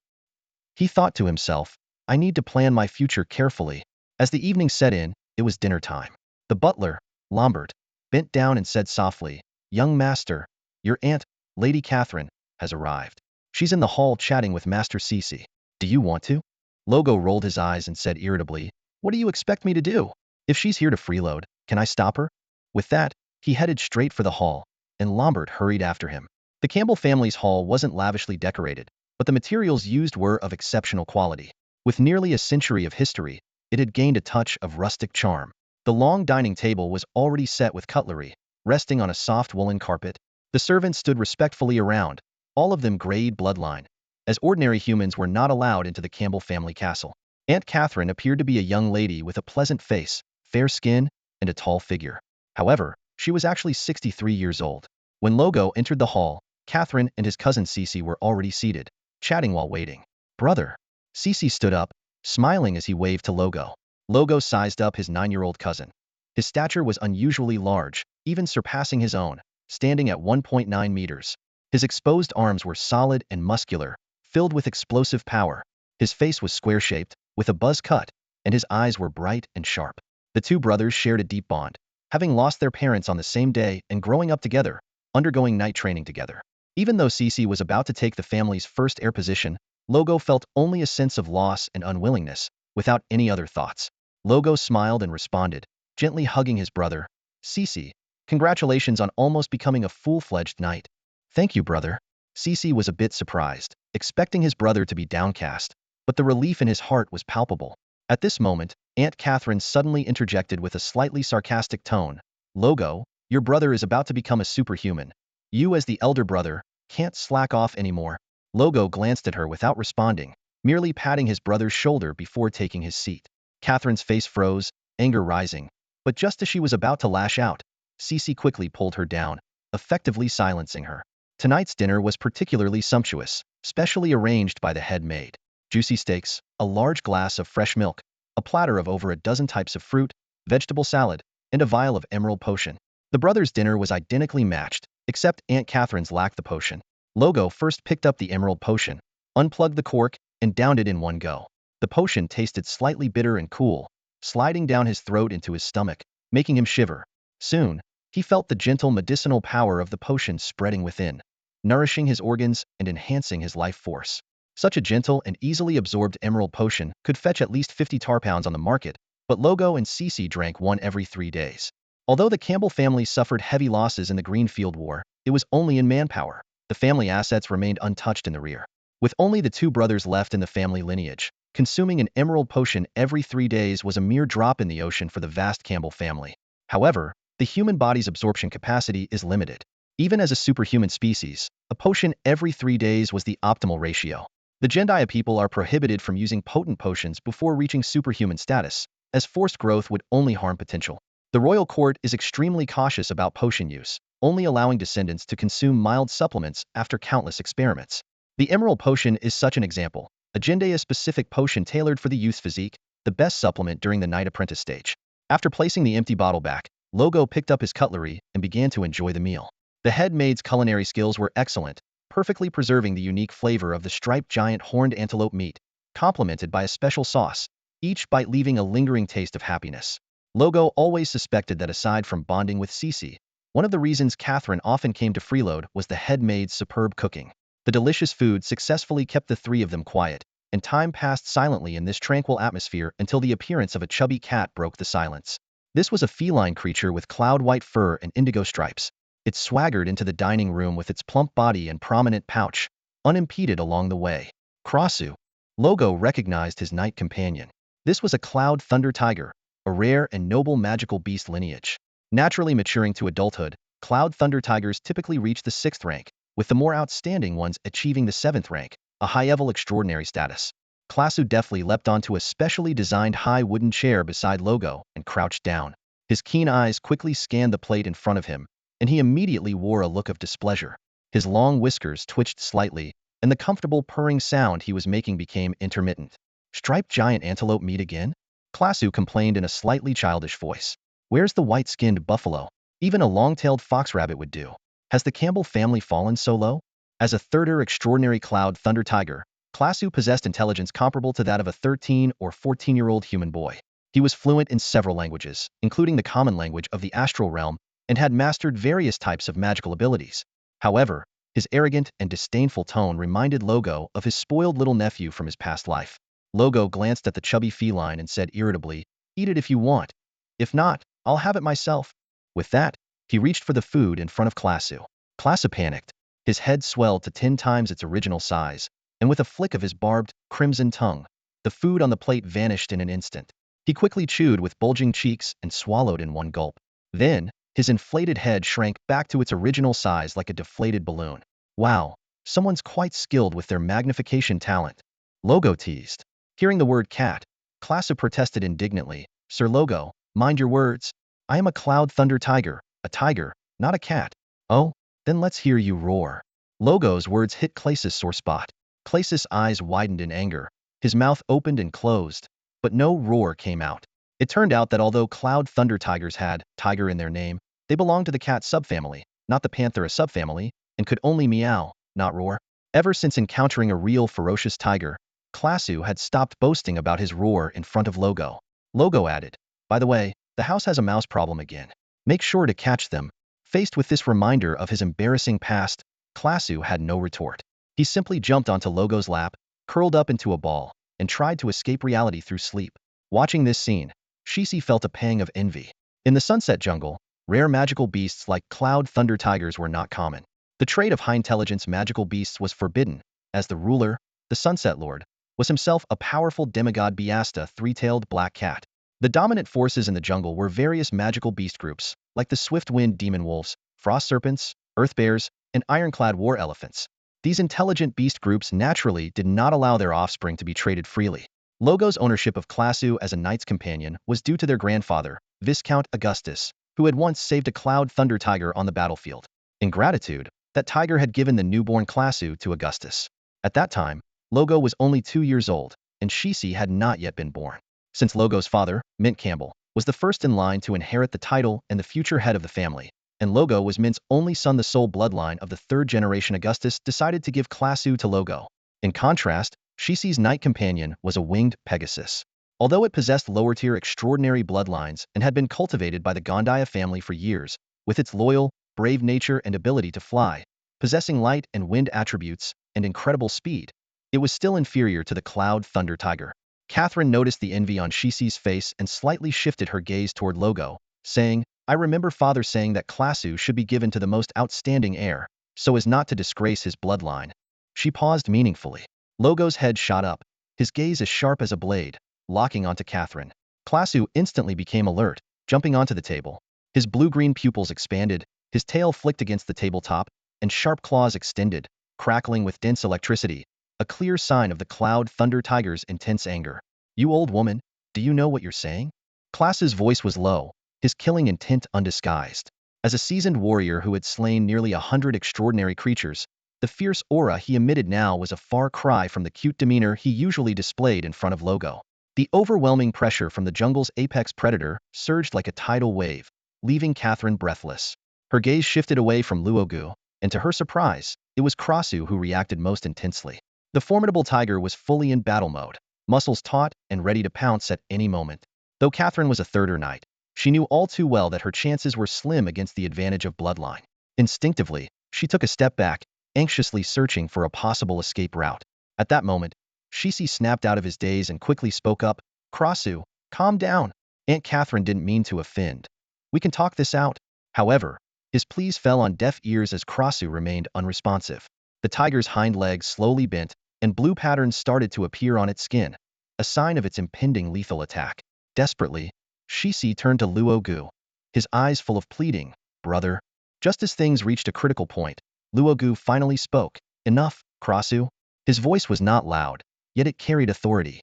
He thought to himself, "I need to plan my future carefully." As the evening set in, it was dinner time. The butler, Lombard, bent down and said softly, "Young master, your aunt, Lady Catherine, has arrived. She's in the hall chatting with Master Cece. Do you want to?" Logo rolled his eyes and said irritably, "What do you expect me to do? If she's here to freeload, can I stop her?" With that, he headed straight for the hall, and Lombard hurried after him. The Campbell family's hall wasn't lavishly decorated, but the materials used were of exceptional quality. With nearly a century of history, it had gained a touch of rustic charm. The long dining table was already set with cutlery, resting on a soft woolen carpet. The servants stood respectfully around, all of them grade bloodline, as ordinary humans were not allowed into the Campbell family castle. Aunt Catherine appeared to be a young lady with a pleasant face, fair skin, and a tall figure. However, she was actually 63 years old. When Logo entered the hall, Catherine and his cousin Cece were already seated, chatting while waiting. "Brother." Cece stood up, smiling as he waved to Logo. Logo sized up his 9-year-old cousin. His stature was unusually large, even surpassing his own, standing at 1.9 meters. His exposed arms were solid and muscular, filled with explosive power. His face was square-shaped, with a buzz cut, and his eyes were bright and sharp. The two brothers shared a deep bond, having lost their parents on the same day and growing up together, undergoing night training together. Even though Cece was about to take the family's first heir position, Logo felt only a sense of loss and unwillingness, without any other thoughts. Logo smiled and responded, gently hugging his brother. "Cece, congratulations on almost becoming a full-fledged knight." "Thank you, brother." Cece was a bit surprised, expecting his brother to be downcast, but the relief in his heart was palpable. At this moment, Aunt Catherine suddenly interjected with a slightly sarcastic tone, "Logo, your brother is about to become a superhuman. You, as the elder brother, can't slack off anymore." Logo glanced at her without responding, merely patting his brother's shoulder before taking his seat. Catherine's face froze, anger rising, but just as she was about to lash out, Cece quickly pulled her down, effectively silencing her. Tonight's dinner was particularly sumptuous, specially arranged by the head maid. Juicy steaks, a large glass of fresh milk, a platter of over a dozen types of fruit, vegetable salad, and a vial of emerald potion. The brothers' dinner was identically matched, except Aunt Catherine's lacked the potion. Logo first picked up the emerald potion, unplugged the cork, and downed it in one go. The potion tasted slightly bitter and cool, sliding down his throat into his stomach, making him shiver. Soon, he felt the gentle medicinal power of the potion spreading within, nourishing his organs and enhancing his life force. Such a gentle and easily absorbed emerald potion could fetch at least 50 tar pounds on the market, but Logo and Cece drank one every 3 days. Although the Campbell family suffered heavy losses in the Greenfield War, it was only in manpower. The family assets remained untouched in the rear. With only the two brothers left in the family lineage, consuming an emerald potion every 3 days was a mere drop in the ocean for the vast Campbell family. However, the human body's absorption capacity is limited. Even as a superhuman species, a potion every 3 days was the optimal ratio. The Jendaya people are prohibited from using potent potions before reaching superhuman status, as forced growth would only harm potential. The royal court is extremely cautious about potion use, only allowing descendants to consume mild supplements after countless experiments. The emerald potion is such an example, a Jendaya-specific potion tailored for the youth's physique, the best supplement during the knight apprentice stage. After placing the empty bottle back, Logo picked up his cutlery and began to enjoy the meal. The head maid's culinary skills were excellent, perfectly preserving the unique flavor of the striped giant horned antelope meat, complemented by a special sauce, each bite leaving a lingering taste of happiness. Logo always suspected that aside from bonding with Cece, one of the reasons Catherine often came to freeload was the head maid's superb cooking. The delicious food successfully kept the three of them quiet, and time passed silently in this tranquil atmosphere until the appearance of a chubby cat broke the silence. This was a feline creature with cloud-white fur and indigo stripes. It swaggered into the dining room with its plump body and prominent pouch, unimpeded along the way. Krasu. Logo recognized his knight companion. This was a cloud thunder tiger, a rare and noble magical beast lineage. Naturally maturing to adulthood, cloud thunder tigers typically reach the 6th rank, with the more outstanding ones achieving the 7th rank, a high-level extraordinary status. Klasu deftly leapt onto a specially designed high wooden chair beside Logo and crouched down. His keen eyes quickly scanned the plate in front of him, and he immediately wore a look of displeasure. His long whiskers twitched slightly, and the comfortable purring sound he was making became intermittent. Striped giant antelope meat again? Klasu complained in a slightly childish voice. Where's the white-skinned buffalo? Even a long-tailed fox rabbit would do. Has the Campbell family fallen so low? As a thirder extraordinary cloud thunder tiger, Klasu possessed intelligence comparable to that of a 13 or 14-year-old human boy. He was fluent in several languages, including the common language of the astral realm, and had mastered various types of magical abilities. However, his arrogant and disdainful tone reminded Logo of his spoiled little nephew from his past life. Logo glanced at the chubby feline and said irritably, "Eat it if you want. If not, I'll have it myself." With that, he reached for the food in front of Klasu. Klasu panicked. His head swelled to 10 times its original size, and with a flick of his barbed, crimson tongue, the food on the plate vanished in an instant. He quickly chewed with bulging cheeks and swallowed in one gulp. Then, his inflated head shrank back to its original size like a deflated balloon. Wow, someone's quite skilled with their magnification talent. Logo teased. Hearing the word cat, Klasu protested indignantly. Sir Logo, mind your words. I am a cloud thunder tiger, a tiger, not a cat. Oh, then let's hear you roar. Logo's words hit Klasus' sore spot. Klasus' eyes widened in anger. His mouth opened and closed, but no roar came out. It turned out that although cloud thunder tigers had tiger in their name, they belonged to the cat subfamily, not the panthera subfamily, and could only meow, not roar. Ever since encountering a real ferocious tiger, Klasu had stopped boasting about his roar in front of Logo. Logo added, "By the way, the house has a mouse problem again. Make sure to catch them." Faced with this reminder of his embarrassing past, Klasu had no retort. He simply jumped onto Logo's lap, curled up into a ball, and tried to escape reality through sleep. Watching this scene, Shishi felt a pang of envy. In the Sunset Jungle, rare magical beasts like cloud thunder tigers were not common. The trait of high-intelligence magical beasts was forbidden, as the ruler, the Sunset Lord, was himself a powerful demigod Biasta three-tailed black cat. The dominant forces in the jungle were various magical beast groups, like the swift-wind demon wolves, frost serpents, earth bears, and ironclad war elephants. These intelligent beast groups naturally did not allow their offspring to be traded freely. Logo's ownership of Klasu as a knight's companion was due to their grandfather, Viscount Augustus, who had once saved a cloud thunder tiger on the battlefield. In gratitude, that tiger had given the newborn Klasu to Augustus. At that time, Logo was only 2 years old, and Shishi had not yet been born. Since Logo's father, Mint Campbell, was the first in line to inherit the title and the future head of the family, and Logo was Mint's only son, the sole bloodline of the third-generation Augustus decided to give Klasu to Logo. In contrast, Shishi's knight companion was a winged Pegasus. Although it possessed lower-tier extraordinary bloodlines and had been cultivated by the Gondaya family for years, with its loyal, brave nature and ability to fly, possessing light and wind attributes and incredible speed, it was still inferior to the Cloud Thunder Tiger. Catherine noticed the envy on Shisi's face and slightly shifted her gaze toward Logo, saying, I remember father saying that Klasu should be given to the most outstanding heir, so as not to disgrace his bloodline. She paused meaningfully. Logo's head shot up, his gaze as sharp as a blade, locking onto Catherine. Klasu instantly became alert, jumping onto the table. His blue-green pupils expanded, his tail flicked against the tabletop, and sharp claws extended, crackling with dense electricity, a clear sign of the Cloud Thunder Tiger's intense anger. You old woman, do you know what you're saying? Klasu's voice was low, his killing intent undisguised. As a seasoned warrior who had slain nearly 100 extraordinary creatures, the fierce aura he emitted now was a far cry from the cute demeanor he usually displayed in front of Logo. The overwhelming pressure from the jungle's apex predator surged like a tidal wave, leaving Catherine breathless. Her gaze shifted away from Luogu, and to her surprise, it was Krasu who reacted most intensely. The formidable tiger was fully in battle mode, muscles taut and ready to pounce at any moment. Though Catherine was a third knight, she knew all too well that her chances were slim against the advantage of bloodline. Instinctively, she took a step back, anxiously searching for a possible escape route. At that moment, Shisi snapped out of his daze and quickly spoke up, Krasu, calm down. Aunt Catherine didn't mean to offend. We can talk this out. However, his pleas fell on deaf ears as Krasu remained unresponsive. The tiger's hind legs slowly bent, and blue patterns started to appear on its skin, a sign of its impending lethal attack. Desperately, Shisi turned to Luogu, his eyes full of pleading, brother. Just as things reached a critical point, Luogu finally spoke. Enough, Krasu. His voice was not loud, yet it carried authority.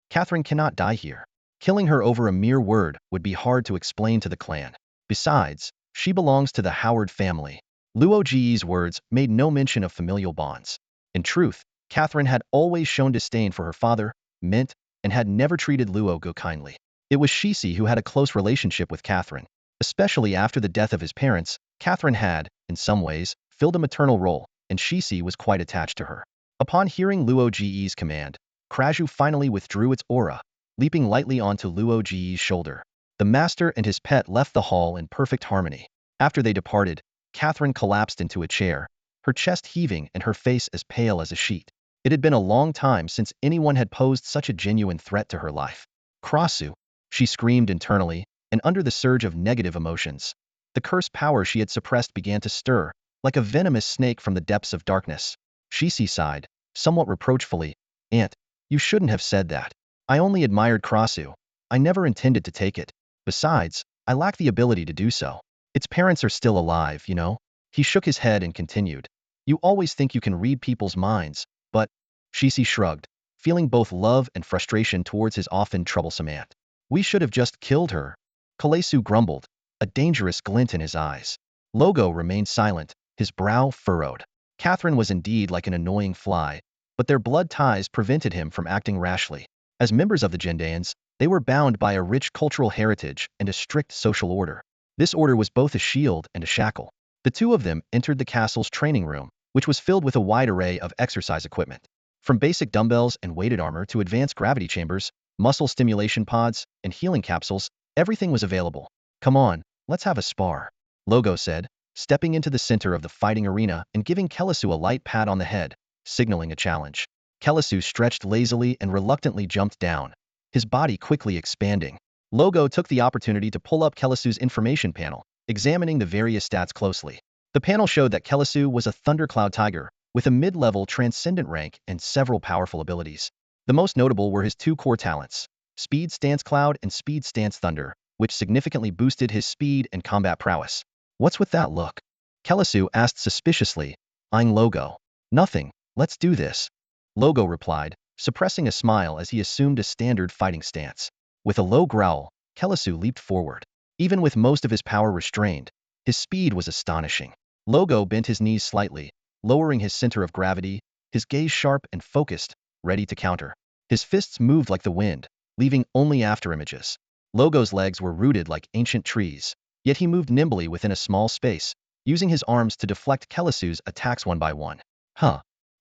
Catherine cannot die here. Killing her over a mere word would be hard to explain to the clan. Besides, she belongs to the Howard family. Luogu's words made no mention of familial bonds. In truth, Catherine had always shown disdain for her father, Mint, and had never treated Luogu kindly. It was Shisi who had a close relationship with Catherine. Especially after the death of his parents, Catherine had, in some ways, filled a maternal role, and Shisi was quite attached to her. Upon hearing Luogu's command, Kraju finally withdrew its aura, leaping lightly onto Luogu's shoulder. The master and his pet left the hall in perfect harmony. After they departed, Catherine collapsed into a chair, her chest heaving and her face as pale as a sheet. It had been a long time since anyone had posed such a genuine threat to her life. Krasu, she screamed internally, and under the surge of negative emotions, the cursed power she had suppressed began to stir, like a venomous snake from the depths of darkness. Shisi sighed, somewhat reproachfully, Aunt, you shouldn't have said that. I only admired Krasu. I never intended to take it. Besides, I lack the ability to do so. Its parents are still alive, you know? He shook his head and continued. You always think you can read people's minds, but... Shisi shrugged, feeling both love and frustration towards his often troublesome aunt. We should have just killed her. Kalesu grumbled, a dangerous glint in his eyes. Logo remained silent, his brow furrowed. Catherine was indeed like an annoying fly, but their blood ties prevented him from acting rashly. As members of the Gendaeans, they were bound by a rich cultural heritage and a strict social order. This order was both a shield and a shackle. The two of them entered the castle's training room, which was filled with a wide array of exercise equipment. From basic dumbbells and weighted armor to advanced gravity chambers, muscle stimulation pods, and healing capsules, everything was available. Come on, let's have a spar, Logo said, stepping into the center of the fighting arena and giving Kelesu a light pat on the head, signaling a challenge. Kelesu stretched lazily and reluctantly jumped down, his body quickly expanding. Logo took the opportunity to pull up Kelesu's information panel, examining the various stats closely. The panel showed that Kelesu was a Thundercloud Tiger, with a mid-level Transcendent rank and several powerful abilities. The most notable were his two core talents, Speed Stance Cloud and Speed Stance Thunder, which significantly boosted his speed and combat prowess. What's with that look? Kelesu asked suspiciously, eyeing Logo. Nothing, let's do this. Logo replied, suppressing a smile as he assumed a standard fighting stance. With a low growl, Kelesu leaped forward. Even with most of his power restrained, his speed was astonishing. Logo bent his knees slightly, lowering his center of gravity, his gaze sharp and focused, ready to counter. His fists moved like the wind, leaving only afterimages. Logo's legs were rooted like ancient trees, yet he moved nimbly within a small space, using his arms to deflect Kelesu's attacks one by one.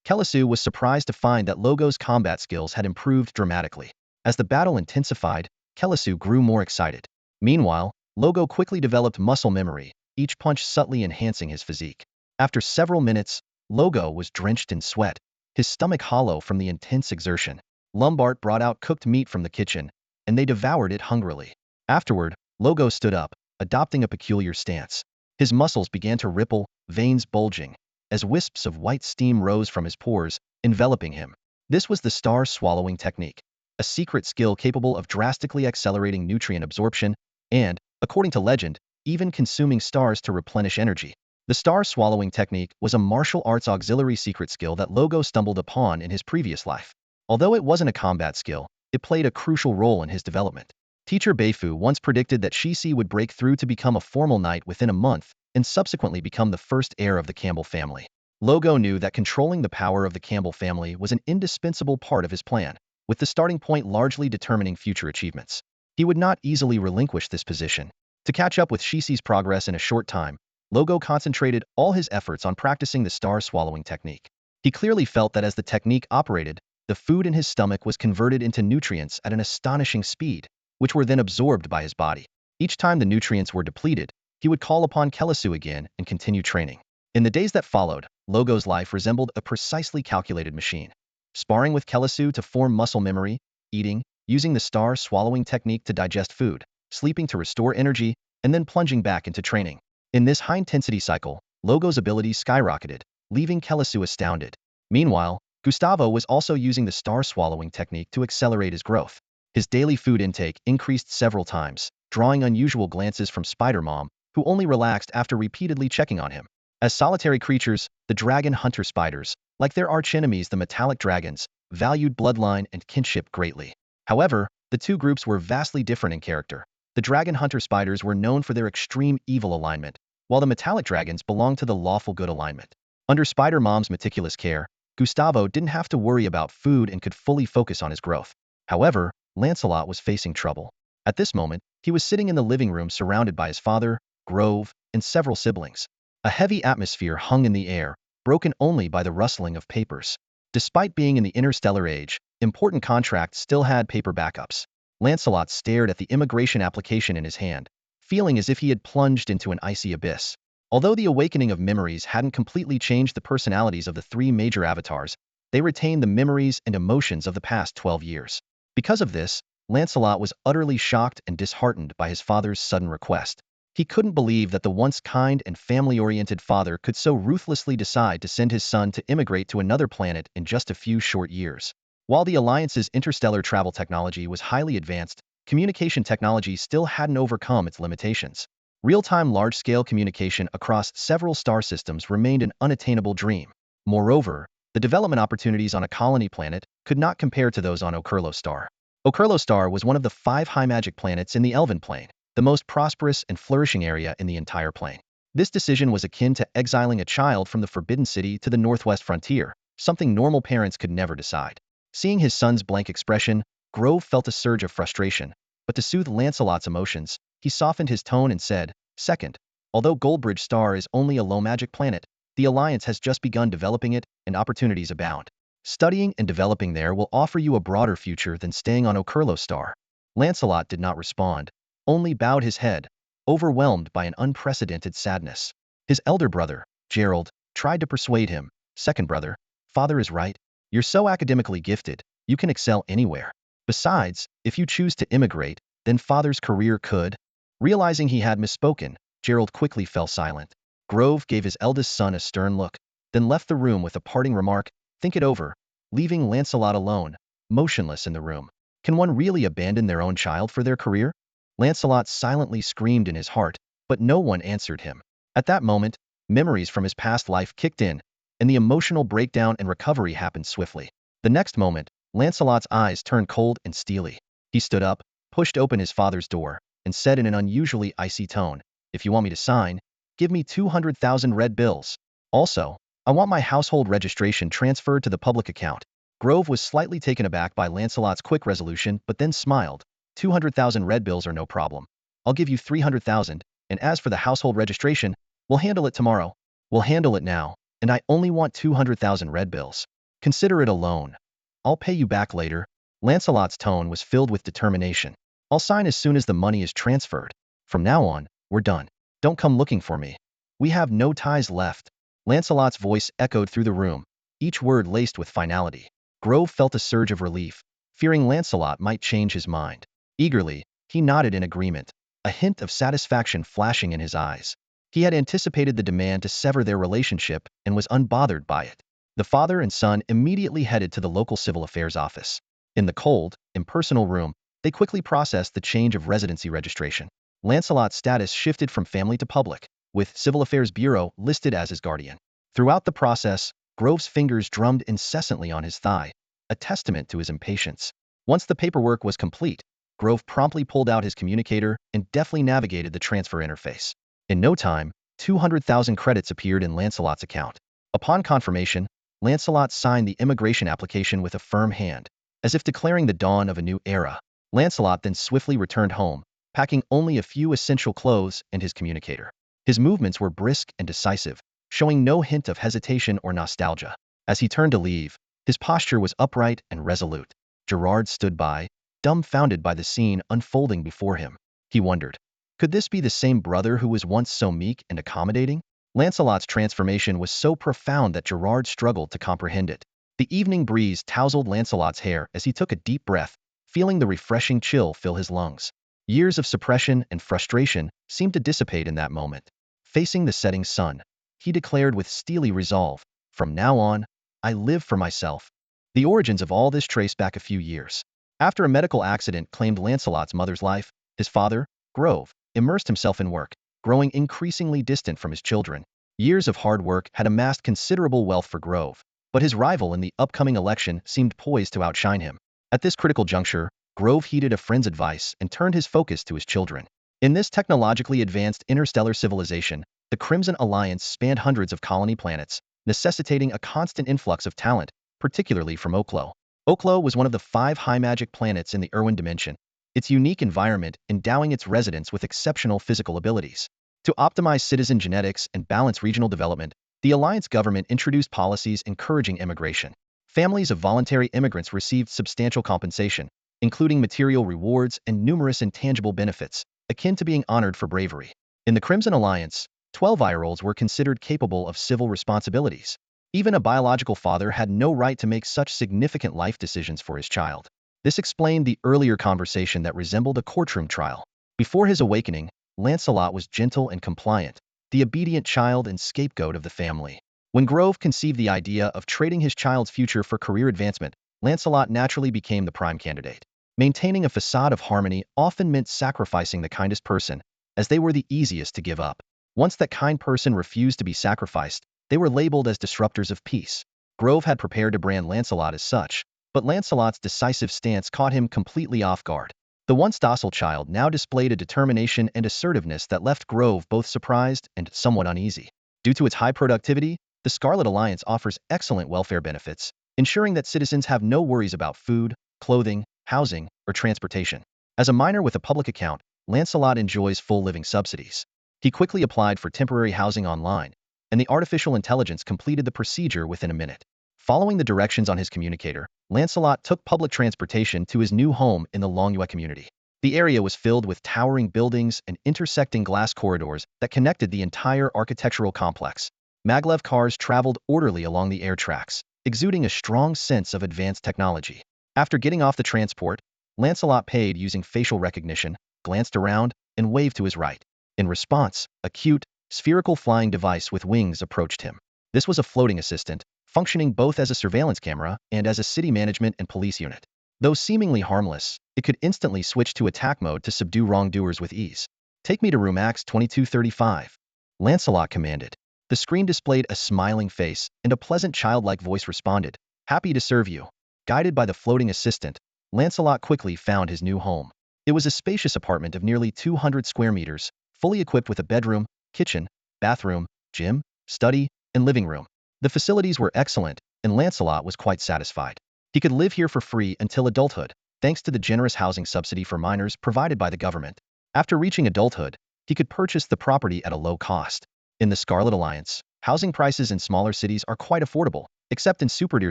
Kelesu was surprised to find that Logo's combat skills had improved dramatically. As the battle intensified, Kelasu grew more excited. Meanwhile, Logo quickly developed muscle memory, each punch subtly enhancing his physique. After several minutes, Logo was drenched in sweat, his stomach hollow from the intense exertion. Lombard brought out cooked meat from the kitchen, and they devoured it hungrily. Afterward, Logo stood up, adopting a peculiar stance. His muscles began to ripple, veins bulging, as wisps of white steam rose from his pores, enveloping him. This was the star swallowing technique, a secret skill capable of drastically accelerating nutrient absorption and, according to legend, even consuming stars to replenish energy. The star swallowing technique was a martial arts auxiliary secret skill that Logo stumbled upon in his previous life. Although it wasn't a combat skill, it played a crucial role in his development. Teacher Beifu once predicted that Shisi would break through to become a formal knight within a month and subsequently become the first heir of the Campbell family. Logo knew that controlling the power of the Campbell family was an indispensable part of his plan, with the starting point largely determining future achievements. He would not easily relinquish this position. To catch up with Shisi's progress in a short time, Logo concentrated all his efforts on practicing the star swallowing technique. He clearly felt that as the technique operated, the food in his stomach was converted into nutrients at an astonishing speed, which were then absorbed by his body. Each time the nutrients were depleted, he would call upon Kelasu again and continue training. In the days that followed, Logo's life resembled a precisely calculated machine. Sparring with Kelasu to form muscle memory, eating, using the star swallowing technique to digest food, sleeping to restore energy, and then plunging back into training. In this high-intensity cycle, Logo's abilities skyrocketed, leaving Kelasu astounded. Meanwhile, Gustavo was also using the star swallowing technique to accelerate his growth. His daily food intake increased several times, drawing unusual glances from Spider-Mom, who only relaxed after repeatedly checking on him. As solitary creatures, the dragon hunter spiders, like their archenemies the metallic dragons, valued bloodline and kinship greatly. However, the two groups were vastly different in character. The dragon hunter spiders were known for their extreme evil alignment, while the metallic dragons belonged to the lawful good alignment. Under Spider-Mom's meticulous care, Gustavo didn't have to worry about food and could fully focus on his growth. However, Lancelot was facing trouble. At this moment, he was sitting in the living room surrounded by his father, Grove, and several siblings. A heavy atmosphere hung in the air, broken only by the rustling of papers. Despite being in the interstellar age, important contracts still had paper backups. Lancelot stared at the immigration application in his hand, feeling as if he had plunged into an icy abyss. Although the awakening of memories hadn't completely changed the personalities of the three major avatars, they retained the memories and emotions of the past 12 years. Because of this, Lancelot was utterly shocked and disheartened by his father's sudden request. He couldn't believe that the once kind and family-oriented father could so ruthlessly decide to send his son to immigrate to another planet in just a few short years. While the Alliance's interstellar travel technology was highly advanced, communication technology still hadn't overcome its limitations. Real-time large-scale communication across several star systems remained an unattainable dream. Moreover, the development opportunities on a colony planet could not compare to those on Okerlo Star. Okerlo Star was one of the 5 high magic planets in the Elven Plane, the most prosperous and flourishing area in the entire plane. This decision was akin to exiling a child from the Forbidden City to the northwest frontier, something normal parents could never decide. Seeing his son's blank expression, Grove felt a surge of frustration, but to soothe Lancelot's emotions, he softened his tone and said, "Second, although Goldbridge Star is only a low magic planet, the Alliance has just begun developing it, and opportunities abound. Studying and developing there will offer you a broader future than staying on Okerlo Star." Lancelot did not respond, only bowed his head, overwhelmed by an unprecedented sadness. His elder brother, Gerald, tried to persuade him, "Second brother, father is right. You're so academically gifted, you can excel anywhere. Besides, if you choose to immigrate, then father's career could." Realizing he had misspoken, Gerald quickly fell silent. Grove gave his eldest son a stern look, then left the room with a parting remark, "Think it over," leaving Lancelot alone, motionless in the room. Can one really abandon their own child for their career? Lancelot silently screamed in his heart, but no one answered him. At that moment, memories from his past life kicked in, and the emotional breakdown and recovery happened swiftly. The next moment, Lancelot's eyes turned cold and steely. He stood up, pushed open his father's door, and said in an unusually icy tone, "If you want me to sign, give me 200,000 red bills. Also, I want my household registration transferred to the public account." Grove was slightly taken aback by Lancelot's quick resolution, but then smiled. 200,000 red bills are no problem. I'll give you 300,000, and as for the household registration, we'll handle it tomorrow. We'll handle it now, and I only want 200,000 red bills. Consider it a loan. I'll pay you back later. Lancelot's tone was filled with determination. I'll sign as soon as the money is transferred. From now on, we're done. Don't come looking for me. We have no ties left. Lancelot's voice echoed through the room, each word laced with finality. Grove felt a surge of relief, fearing Lancelot might change his mind. Eagerly, he nodded in agreement, a hint of satisfaction flashing in his eyes. He had anticipated the demand to sever their relationship and was unbothered by it. The father and son immediately headed to the local civil affairs office. In the cold, impersonal room, they quickly processed the change of residency registration. Lancelot's status shifted from family to public, with Civil Affairs Bureau listed as his guardian. Throughout the process, Grove's fingers drummed incessantly on his thigh, a testament to his impatience. Once the paperwork was complete, Grove promptly pulled out his communicator and deftly navigated the transfer interface. In no time, 200,000 credits appeared in Lancelot's account. Upon confirmation, Lancelot signed the immigration application with a firm hand, as if declaring the dawn of a new era. Lancelot then swiftly returned home, packing only a few essential clothes and his communicator. His movements were brisk and decisive, showing no hint of hesitation or nostalgia. As he turned to leave, his posture was upright and resolute. Gerard stood by, dumbfounded by the scene unfolding before him. He wondered, could this be the same brother who was once so meek and accommodating? Lancelot's transformation was so profound that Gerard struggled to comprehend it. The evening breeze tousled Lancelot's hair as he took a deep breath, feeling the refreshing chill fill his lungs. Years of suppression and frustration seemed to dissipate in that moment. Facing the setting sun, he declared with steely resolve, "From now on, I live for myself." The origins of all this trace back a few years. After a medical accident claimed Lancelot's mother's life, his father, Grove, immersed himself in work, growing increasingly distant from his children. Years of hard work had amassed considerable wealth for Grove, but his rival in the upcoming election seemed poised to outshine him. At this critical juncture, Grove heeded a friend's advice and turned his focus to his children. In this technologically advanced interstellar civilization, the Crimson Alliance spanned hundreds of colony planets, necessitating a constant influx of talent, particularly from Oklo. Oklo was one of the 5 high magic planets in the Irwin dimension, its unique environment endowing its residents with exceptional physical abilities. To optimize citizen genetics and balance regional development, the Alliance government introduced policies encouraging immigration. Families of voluntary immigrants received substantial compensation, including material rewards and numerous intangible benefits, akin to being honored for bravery. In the Crimson Alliance, 12-year-olds were considered capable of civil responsibilities. Even a biological father had no right to make such significant life decisions for his child. This explained the earlier conversation that resembled a courtroom trial. Before his awakening, Lancelot was gentle and compliant, the obedient child and scapegoat of the family. When Grove conceived the idea of trading his child's future for career advancement, Lancelot naturally became the prime candidate. Maintaining a facade of harmony often meant sacrificing the kindest person, as they were the easiest to give up. Once that kind person refused to be sacrificed, they were labeled as disruptors of peace. Grove had prepared to brand Lancelot as such, but Lancelot's decisive stance caught him completely off guard. The once docile child now displayed a determination and assertiveness that left Grove both surprised and somewhat uneasy. Due to its high productivity, the Scarlet Alliance offers excellent welfare benefits, ensuring that citizens have no worries about food, clothing, housing, or transportation. As a minor with a public account, Lancelot enjoys full living subsidies. He quickly applied for temporary housing online, and the artificial intelligence completed the procedure within a minute. Following the directions on his communicator, Lancelot took public transportation to his new home in the Longyue community. The area was filled with towering buildings and intersecting glass corridors that connected the entire architectural complex. Maglev cars traveled orderly along the air tracks, exuding a strong sense of advanced technology. After getting off the transport, Lancelot paid using facial recognition, glanced around, and waved to his right. In response, a cute, spherical flying device with wings approached him. This was a floating assistant, functioning both as a surveillance camera and as a city management and police unit. Though seemingly harmless, it could instantly switch to attack mode to subdue wrongdoers with ease. "Take me to room Ax 2235. Lancelot commanded. The screen displayed a smiling face, and a pleasant childlike voice responded, "Happy to serve you." Guided by the floating assistant, Lancelot quickly found his new home. It was a spacious apartment of nearly 200 square meters, fully equipped with a bedroom, kitchen, bathroom, gym, study, and living room. The facilities were excellent, and Lancelot was quite satisfied. He could live here for free until adulthood, thanks to the generous housing subsidy for minors provided by the government. After reaching adulthood, he could purchase the property at a low cost. In the Scarlet Alliance, housing prices in smaller cities are quite affordable, except in super-tier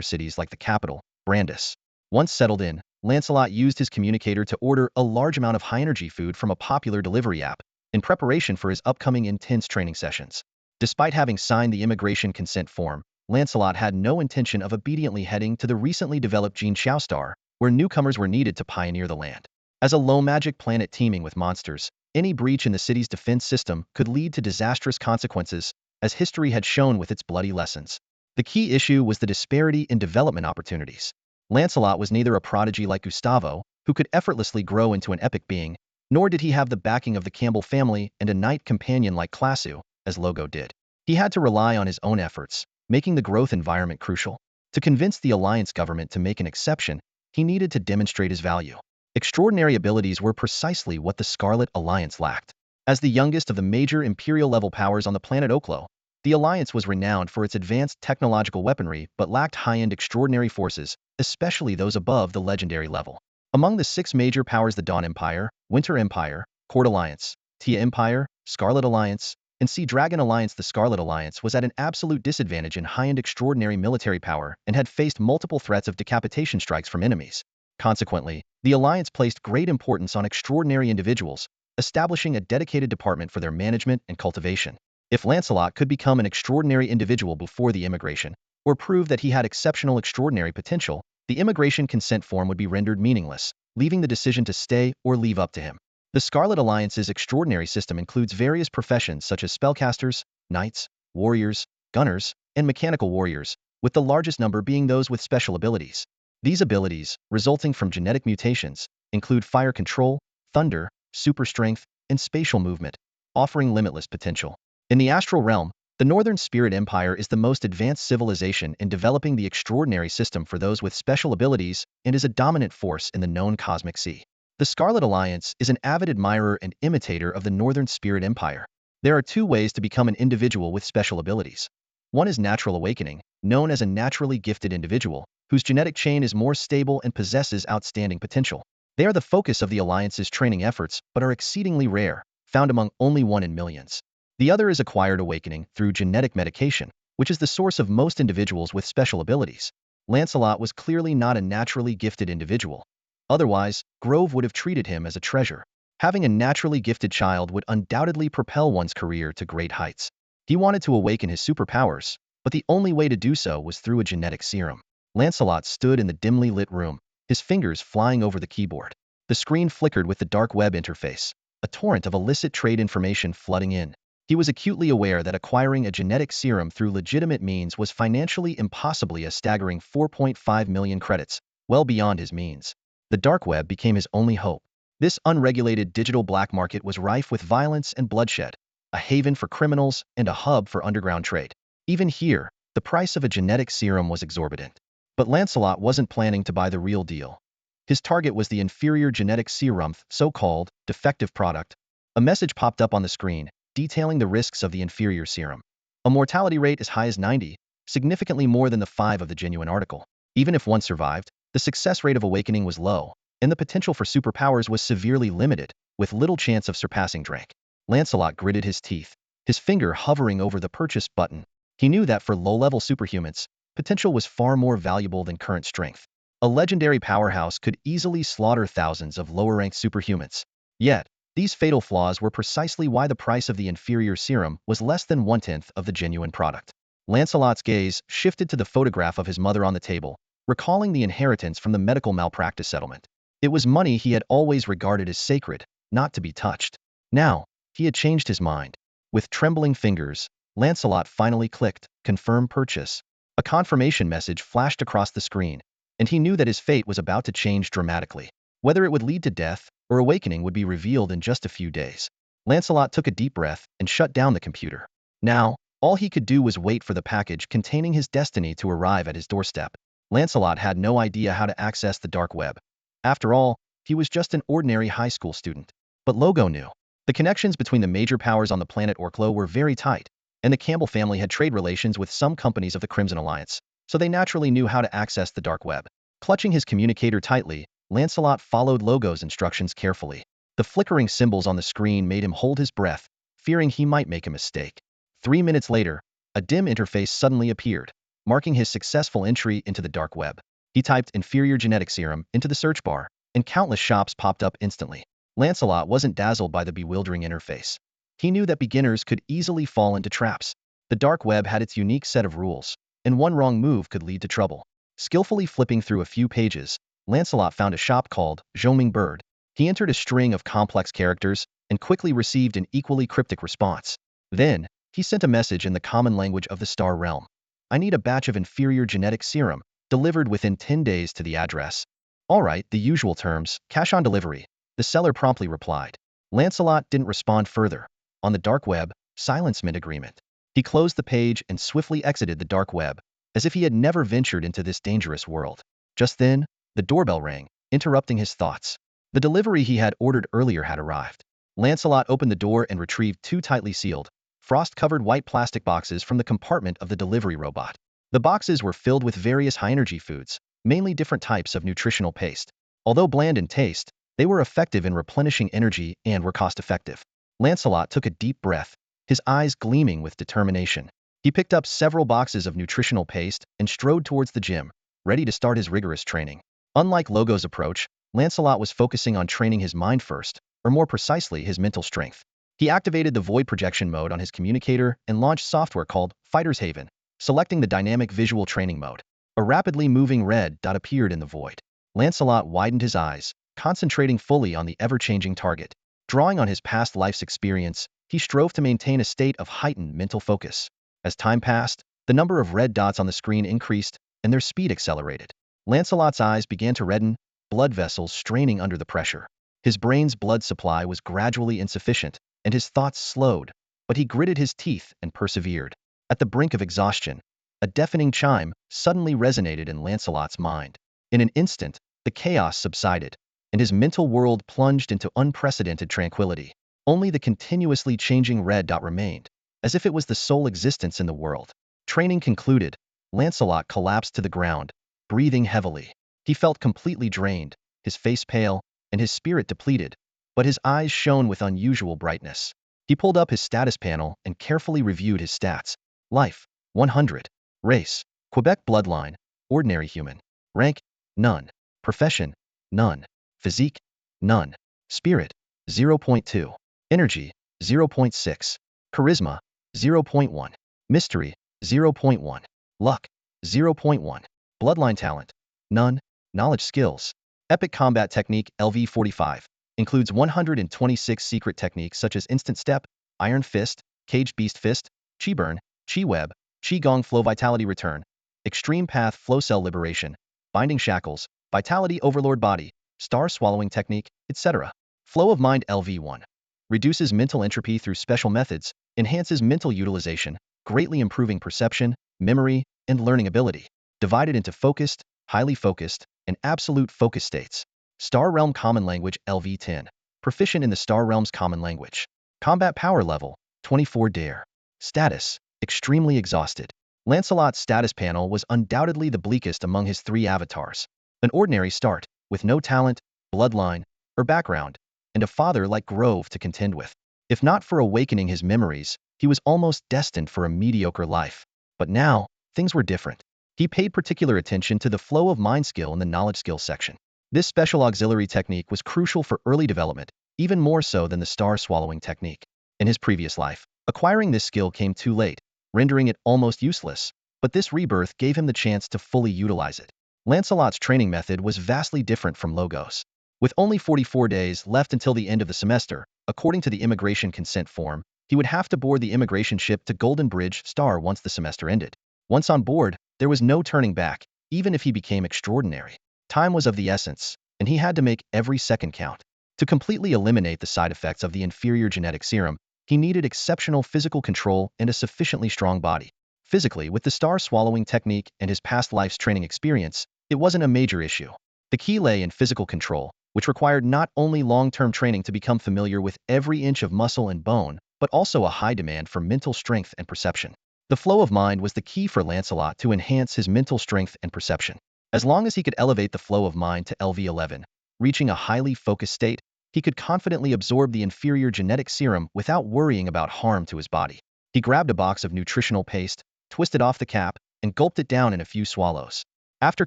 cities like the capital, Brandis. Once settled in, Lancelot used his communicator to order a large amount of high-energy food from a popular delivery app in preparation for his upcoming intense training sessions. Despite having signed the immigration consent form, Lancelot had no intention of obediently heading to the recently developed Jin Xiao star, where newcomers were needed to pioneer the land. As a low-magic planet teeming with monsters, any breach in the city's defense system could lead to disastrous consequences, as history had shown with its bloody lessons. The key issue was the disparity in development opportunities. Lancelot was neither a prodigy like Gustavo, who could effortlessly grow into an epic being, nor did he have the backing of the Campbell family and a knight companion like Classu, as Logo did. He had to rely on his own efforts, making the growth environment crucial. To convince the Alliance government to make an exception, he needed to demonstrate his value. Extraordinary abilities were precisely what the Scarlet Alliance lacked. As the youngest of the major Imperial-level powers on the planet Oklo, the Alliance was renowned for its advanced technological weaponry but lacked high-end extraordinary forces, especially those above the legendary level. Among the 6 major powers, the Dawn Empire, Winter Empire, Court Alliance, Tia Empire, Scarlet Alliance, and Sea Dragon Alliance, the Scarlet Alliance was at an absolute disadvantage in high-end extraordinary military power and had faced multiple threats of decapitation strikes from enemies. Consequently, the Alliance placed great importance on extraordinary individuals, establishing a dedicated department for their management and cultivation. If Lancelot could become an extraordinary individual before the immigration, or prove that he had exceptional extraordinary potential, the immigration consent form would be rendered meaningless, leaving the decision to stay or leave up to him. The Scarlet Alliance's extraordinary system includes various professions such as spellcasters, knights, warriors, gunners, and mechanical warriors, with the largest number being those with special abilities. These abilities, resulting from genetic mutations, include fire control, thunder, super strength, and spatial movement, offering limitless potential. In the astral realm, the Northern Spirit Empire is the most advanced civilization in developing the extraordinary system for those with special abilities and is a dominant force in the known cosmic sea. The Scarlet Alliance is an avid admirer and imitator of the Northern Spirit Empire. There are 2 ways to become an individual with special abilities. One is natural awakening, known as a naturally gifted individual, whose genetic chain is more stable and possesses outstanding potential. They are the focus of the Alliance's training efforts but are exceedingly rare, found among only 1 in millions. The other is acquired awakening through genetic medication, which is the source of most individuals with special abilities. Lancelot was clearly not a naturally gifted individual. Otherwise, Grove would have treated him as a treasure. Having a naturally gifted child would undoubtedly propel one's career to great heights. He wanted to awaken his superpowers, but the only way to do so was through a genetic serum. Lancelot stood in the dimly lit room, his fingers flying over the keyboard. The screen flickered with the dark web interface, a torrent of illicit trade information flooding in. He was acutely aware that acquiring a genetic serum through legitimate means was financially impossibly a staggering 4.5 million credits, well beyond his means. The dark web became his only hope. This unregulated digital black market was rife with violence and bloodshed, a haven for criminals and a hub for underground trade. Even here, the price of a genetic serum was exorbitant. But Lancelot wasn't planning to buy the real deal. His target was the inferior genetic serum, so-called defective product. A message popped up on the screen, detailing the risks of the inferior serum. A mortality rate as high as 90, significantly more than the 5 of the genuine article. Even if one survived, the success rate of awakening was low, and the potential for superpowers was severely limited, with little chance of surpassing Drake. Lancelot gritted his teeth, his finger hovering over the purchase button. He knew that for low-level superhumans, potential was far more valuable than current strength. A legendary powerhouse could easily slaughter thousands of lower-ranked superhumans. Yet, these fatal flaws were precisely why the price of the inferior serum was less than 1/10 of the genuine product. Lancelot's gaze shifted to the photograph of his mother on the table, recalling the inheritance from the medical malpractice settlement. It was money he had always regarded as sacred, not to be touched. Now, he had changed his mind. With trembling fingers, Lancelot finally clicked, "Confirm purchase." A confirmation message flashed across the screen, and he knew that his fate was about to change dramatically. Whether it would lead to death or awakening would be revealed in just a few days. Lancelot took a deep breath and shut down the computer. Now, all he could do was wait for the package containing his destiny to arrive at his doorstep. Lancelot had no idea how to access the dark web. After all, he was just an ordinary high school student. But Logo knew. The connections between the major powers on the planet Orklo were very tight, and the Campbell family had trade relations with some companies of the Crimson Alliance, so they naturally knew how to access the dark web. Clutching his communicator tightly, Lancelot followed Logo's instructions carefully. The flickering symbols on the screen made him hold his breath, fearing he might make a mistake. 3 minutes later, a dim interface suddenly appeared, marking his successful entry into the dark web. He typed inferior genetic serum into the search bar, and countless shops popped up instantly. Lancelot wasn't dazzled by the bewildering interface. He knew that beginners could easily fall into traps. The dark web had its unique set of rules, and one wrong move could lead to trouble. Skillfully flipping through a few pages, Lancelot found a shop called Zhoming Bird. He entered a string of complex characters and quickly received an equally cryptic response. Then, he sent a message in the common language of the Star Realm. I need a batch of inferior genetic serum, delivered within 10 days to the address. All right, the usual terms, cash on delivery. The seller promptly replied. Lancelot didn't respond further. On the dark web, silence meant agreement. He closed the page and swiftly exited the dark web, as if he had never ventured into this dangerous world. Just then, the doorbell rang, interrupting his thoughts. The delivery he had ordered earlier had arrived. Lancelot opened the door and retrieved two tightly sealed, frost-covered white plastic boxes from the compartment of the delivery robot. The boxes were filled with various high-energy foods, mainly different types of nutritional paste. Although bland in taste, they were effective in replenishing energy and were cost-effective. Lancelot took a deep breath, his eyes gleaming with determination. He picked up several boxes of nutritional paste and strode towards the gym, ready to start his rigorous training. Unlike Logo's approach, Lancelot was focusing on training his mind first, or more precisely, his mental strength. He activated the void projection mode on his communicator and launched software called Fighter's Haven, selecting the dynamic visual training mode. A rapidly moving red dot appeared in the void. Lancelot widened his eyes, concentrating fully on the ever-changing target. Drawing on his past life's experience, he strove to maintain a state of heightened mental focus. As time passed, the number of red dots on the screen increased, and their speed accelerated. Lancelot's eyes began to redden, blood vessels straining under the pressure. His brain's blood supply was gradually insufficient, and his thoughts slowed, but he gritted his teeth and persevered. At the brink of exhaustion, a deafening chime suddenly resonated in Lancelot's mind. In an instant, the chaos subsided, and his mental world plunged into unprecedented tranquility. Only the continuously changing red dot remained, as if it was the sole existence in the world. Training concluded, Lancelot collapsed to the ground, breathing heavily. He felt completely drained, his face pale, and his spirit depleted, but his eyes shone with unusual brightness. He pulled up his status panel and carefully reviewed his stats. Life, 100. Race, Quebec bloodline, ordinary human. Rank, none. Profession, none. Physique, none. Spirit, 0.2. Energy, 0.6. Charisma, 0.1. Mystery, 0.1. Luck, 0.1. Bloodline talent, none. Knowledge skills. Epic combat technique LV45. Includes 126 secret techniques such as Instant Step, Iron Fist, Caged Beast Fist, Chi Burn, Chi Web, Chi Gong Flow Vitality Return, Extreme Path Flow Cell Liberation, Binding Shackles, Vitality Overlord Body, Star Swallowing Technique, etc. Flow of Mind LV1. Reduces mental entropy through special methods, enhances mental utilization, greatly improving perception, memory, and learning ability. Divided into focused, highly focused, and absolute focus states. Star Realm Common Language LV10. Proficient in the Star Realm's Common Language. Combat Power Level, 24 Dare. Status, extremely exhausted. Lancelot's status panel was undoubtedly the bleakest among his three avatars. An ordinary start, with no talent, bloodline, or background, and a father like Grove to contend with. If not for awakening his memories, he was almost destined for a mediocre life. But now, things were different. He paid particular attention to the flow of mind skill in the knowledge skill section. This special auxiliary technique was crucial for early development, even more so than the star swallowing technique. In his previous life, acquiring this skill came too late, rendering it almost useless, but this rebirth gave him the chance to fully utilize it. Lancelot's training method was vastly different from Logos. With only 44 days left until the end of the semester, according to the immigration consent form, he would have to board the immigration ship to Golden Bridge Star once the semester ended. Once on board, there was no turning back, even if he became extraordinary. Time was of the essence, and he had to make every second count. To completely eliminate the side effects of the inferior genetic serum, he needed exceptional physical control and a sufficiently strong body. Physically, with the star swallowing technique and his past life's training experience, it wasn't a major issue. The key lay in physical control, which required not only long-term training to become familiar with every inch of muscle and bone, but also a high demand for mental strength and perception. The flow of mind was the key for Lancelot to enhance his mental strength and perception. As long as he could elevate the flow of mind to LV11, reaching a highly focused state, he could confidently absorb the inferior genetic serum without worrying about harm to his body. He grabbed a box of nutritional paste, twisted off the cap, and gulped it down in a few swallows. After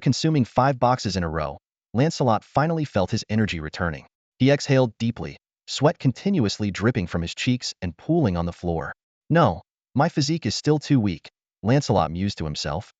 consuming 5 boxes in a row, Lancelot finally felt his energy returning. He exhaled deeply, sweat continuously dripping from his cheeks and pooling on the floor. No, my physique is still too weak, Lancelot mused to himself.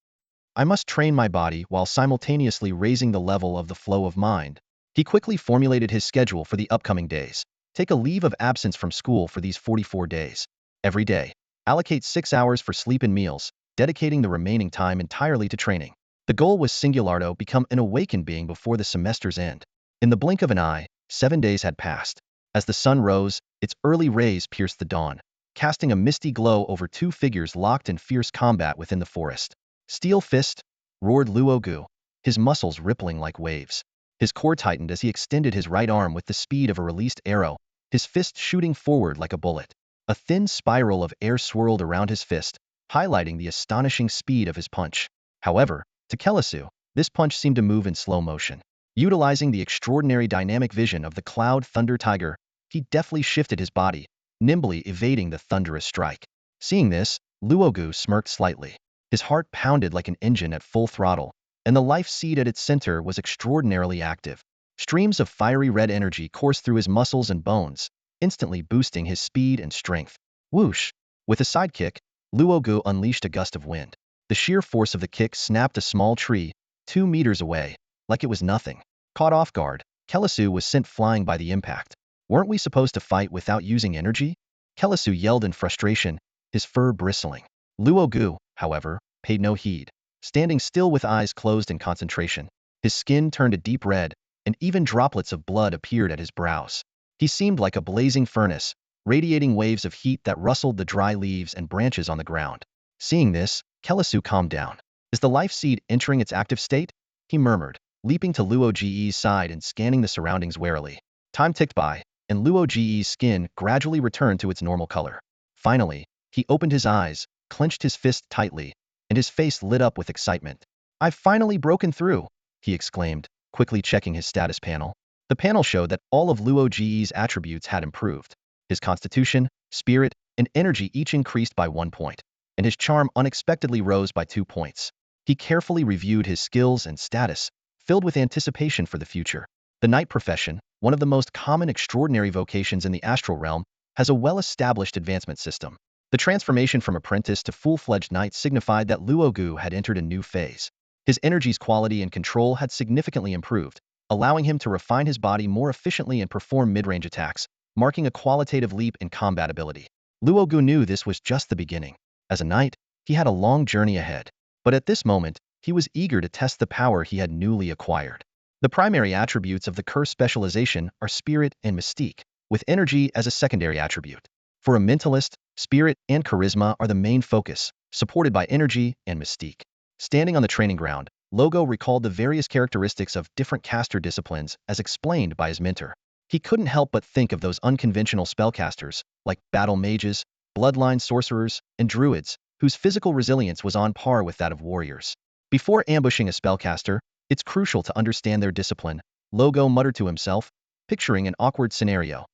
I must train my body while simultaneously raising the level of the flow of mind. He quickly formulated his schedule for the upcoming days. Take a leave of absence from school for these 44 days. Every day, allocate 6 hours for sleep and meals, dedicating the remaining time entirely to training. The goal was Singulardo become an awakened being before the semester's end. In the blink of an eye, 7 days had passed. As the sun rose, its early rays pierced the dawn, casting a misty glow over two figures locked in fierce combat within the forest. Steel fist, roared Luogu, his muscles rippling like waves. His core tightened as he extended his right arm with the speed of a released arrow, his fist shooting forward like a bullet. A thin spiral of air swirled around his fist, highlighting the astonishing speed of his punch. However, to Kelasu, this punch seemed to move in slow motion. Utilizing the extraordinary dynamic vision of the Cloud Thunder Tiger, he deftly shifted his body, nimbly evading the thunderous strike. Seeing this, Luogu smirked slightly. His heart pounded like an engine at full throttle, and the life seed at its center was extraordinarily active. Streams of fiery red energy coursed through his muscles and bones, instantly boosting his speed and strength. Whoosh! With a sidekick, Luogu unleashed a gust of wind. The sheer force of the kick snapped a small tree, 2 meters away, like it was nothing. Caught off guard, Kelasu was sent flying by the impact. Weren't we supposed to fight without using energy? Kelasu yelled in frustration, his fur bristling. Luogu, however, paid no heed. Standing still with eyes closed in concentration, his skin turned a deep red, and even droplets of blood appeared at his brows. He seemed like a blazing furnace, radiating waves of heat that rustled the dry leaves and branches on the ground. Seeing this, Kelasu calmed down. Is the life seed entering its active state? He murmured, leaping to Luo Ge's side and scanning the surroundings warily. Time ticked by, and Luo Ge's skin gradually returned to its normal color. Finally, he opened his eyes, clenched his fist tightly, and his face lit up with excitement. I've finally broken through, he exclaimed, quickly checking his status panel. The panel showed that all of Luo Ge's attributes had improved. His constitution, spirit, and energy each increased by 1 point, and his charm unexpectedly rose by 2 points. He carefully reviewed his skills and status, filled with anticipation for the future. The knight profession, one of the most common extraordinary vocations in the astral realm, has a well-established advancement system. The transformation from apprentice to full-fledged knight signified that Luogu had entered a new phase. His energy's quality and control had significantly improved, allowing him to refine his body more efficiently and perform mid-range attacks, marking a qualitative leap in combat ability. Luogu knew this was just the beginning. As a knight, he had a long journey ahead. But at this moment, he was eager to test the power he had newly acquired. The primary attributes of the curse specialization are spirit and mystique, with energy as a secondary attribute. For a mentalist, spirit and charisma are the main focus, supported by energy and mystique. Standing on the training ground, Logo recalled the various characteristics of different caster disciplines as explained by his mentor. He couldn't help but think of those unconventional spellcasters, like battle mages, bloodline sorcerers, and druids, whose physical resilience was on par with that of warriors. Before ambushing a spellcaster, it's crucial to understand their discipline, Logo muttered to himself, picturing an awkward scenario.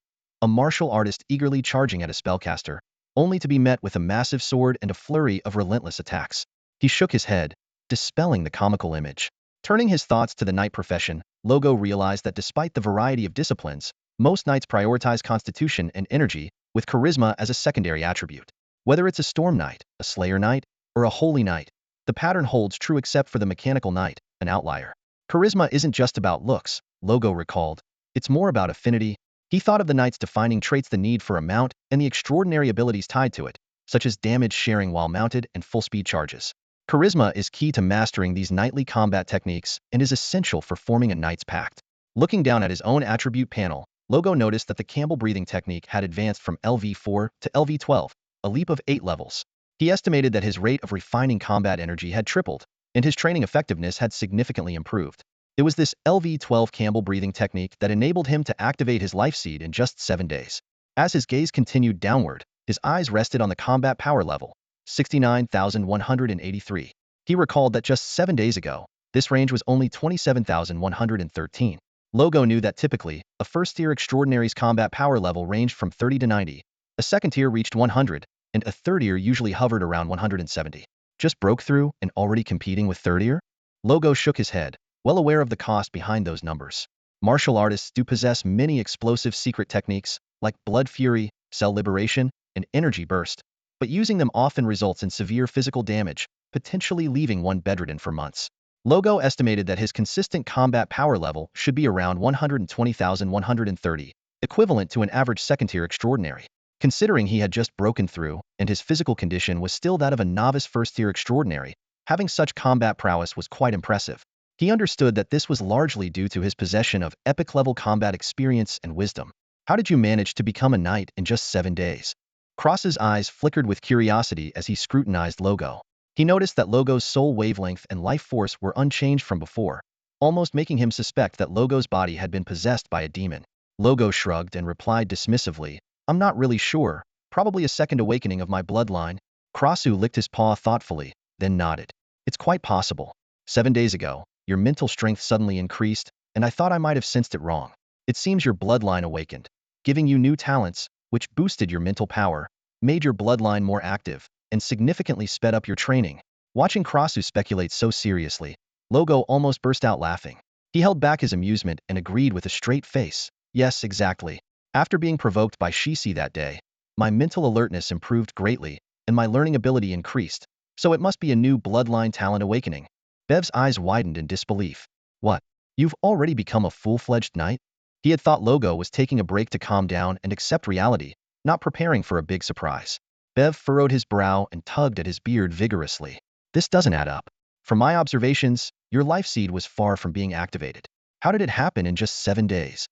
A martial artist eagerly charging at a spellcaster, only to be met with a massive sword and a flurry of relentless attacks. He shook his head, dispelling the comical image. Turning his thoughts to the knight profession, Logo realized that despite the variety of disciplines, most knights prioritize constitution and energy, with charisma as a secondary attribute. Whether it's a storm knight, a slayer knight, or a holy knight, the pattern holds true except for the mechanical knight, an outlier. Charisma isn't just about looks, Logo recalled. It's more about affinity. He thought of the knight's defining traits, the need for a mount, and the extraordinary abilities tied to it, such as damage sharing while mounted and full-speed charges. Charisma is key to mastering these knightly combat techniques and is essential for forming a knight's pact. Looking down at his own attribute panel, Logo noticed that the Campbell breathing technique had advanced from LV4 to LV12, a leap of 8 levels. He estimated that his rate of refining combat energy had tripled, and his training effectiveness had significantly improved. It was this LV12 Campbell breathing technique that enabled him to activate his life seed in just 7 days. As his gaze continued downward, his eyes rested on the combat power level, 69,183. He recalled that just 7 days ago, this range was only 27,113. Logo knew that typically, a first-tier extraordinary's combat power level ranged from 30 to 90, a second tier reached 100, and a third tier usually hovered around 170. Just broke through and already competing with third tier? Logo shook his head, well aware of the cost behind those numbers. Martial artists do possess many explosive secret techniques, like blood fury, cell liberation, and energy burst, but using them often results in severe physical damage, potentially leaving one bedridden for months. Logo estimated that his consistent combat power level should be around 120,130, equivalent to an average second-tier extraordinary. Considering he had just broken through, and his physical condition was still that of a novice first-tier extraordinary, having such combat prowess was quite impressive. He understood that this was largely due to his possession of epic-level combat experience and wisdom. How did you manage to become a knight in just 7 days? Cross's eyes flickered with curiosity as he scrutinized Logo. He noticed that Logo's soul wavelength and life force were unchanged from before, almost making him suspect that Logo's body had been possessed by a demon. Logo shrugged and replied dismissively, I'm not really sure, probably a second awakening of my bloodline. Crossu licked his paw thoughtfully, then nodded. It's quite possible. 7 days ago, your mental strength suddenly increased, and I thought I might have sensed it wrong. It seems your bloodline awakened, giving you new talents, which boosted your mental power, made your bloodline more active, and significantly sped up your training. Watching Crossu speculate so seriously, Logo almost burst out laughing. He held back his amusement and agreed with a straight face. Yes, exactly. After being provoked by Shishi that day, my mental alertness improved greatly, and my learning ability increased, so it must be a new bloodline talent awakening. Bev's eyes widened in disbelief. What? You've already become a full-fledged knight? He had thought Logo was taking a break to calm down and accept reality, not preparing for a big surprise. Bev furrowed his brow and tugged at his beard vigorously. This doesn't add up. From my observations, your life seed was far from being activated. How did it happen in just 7 days?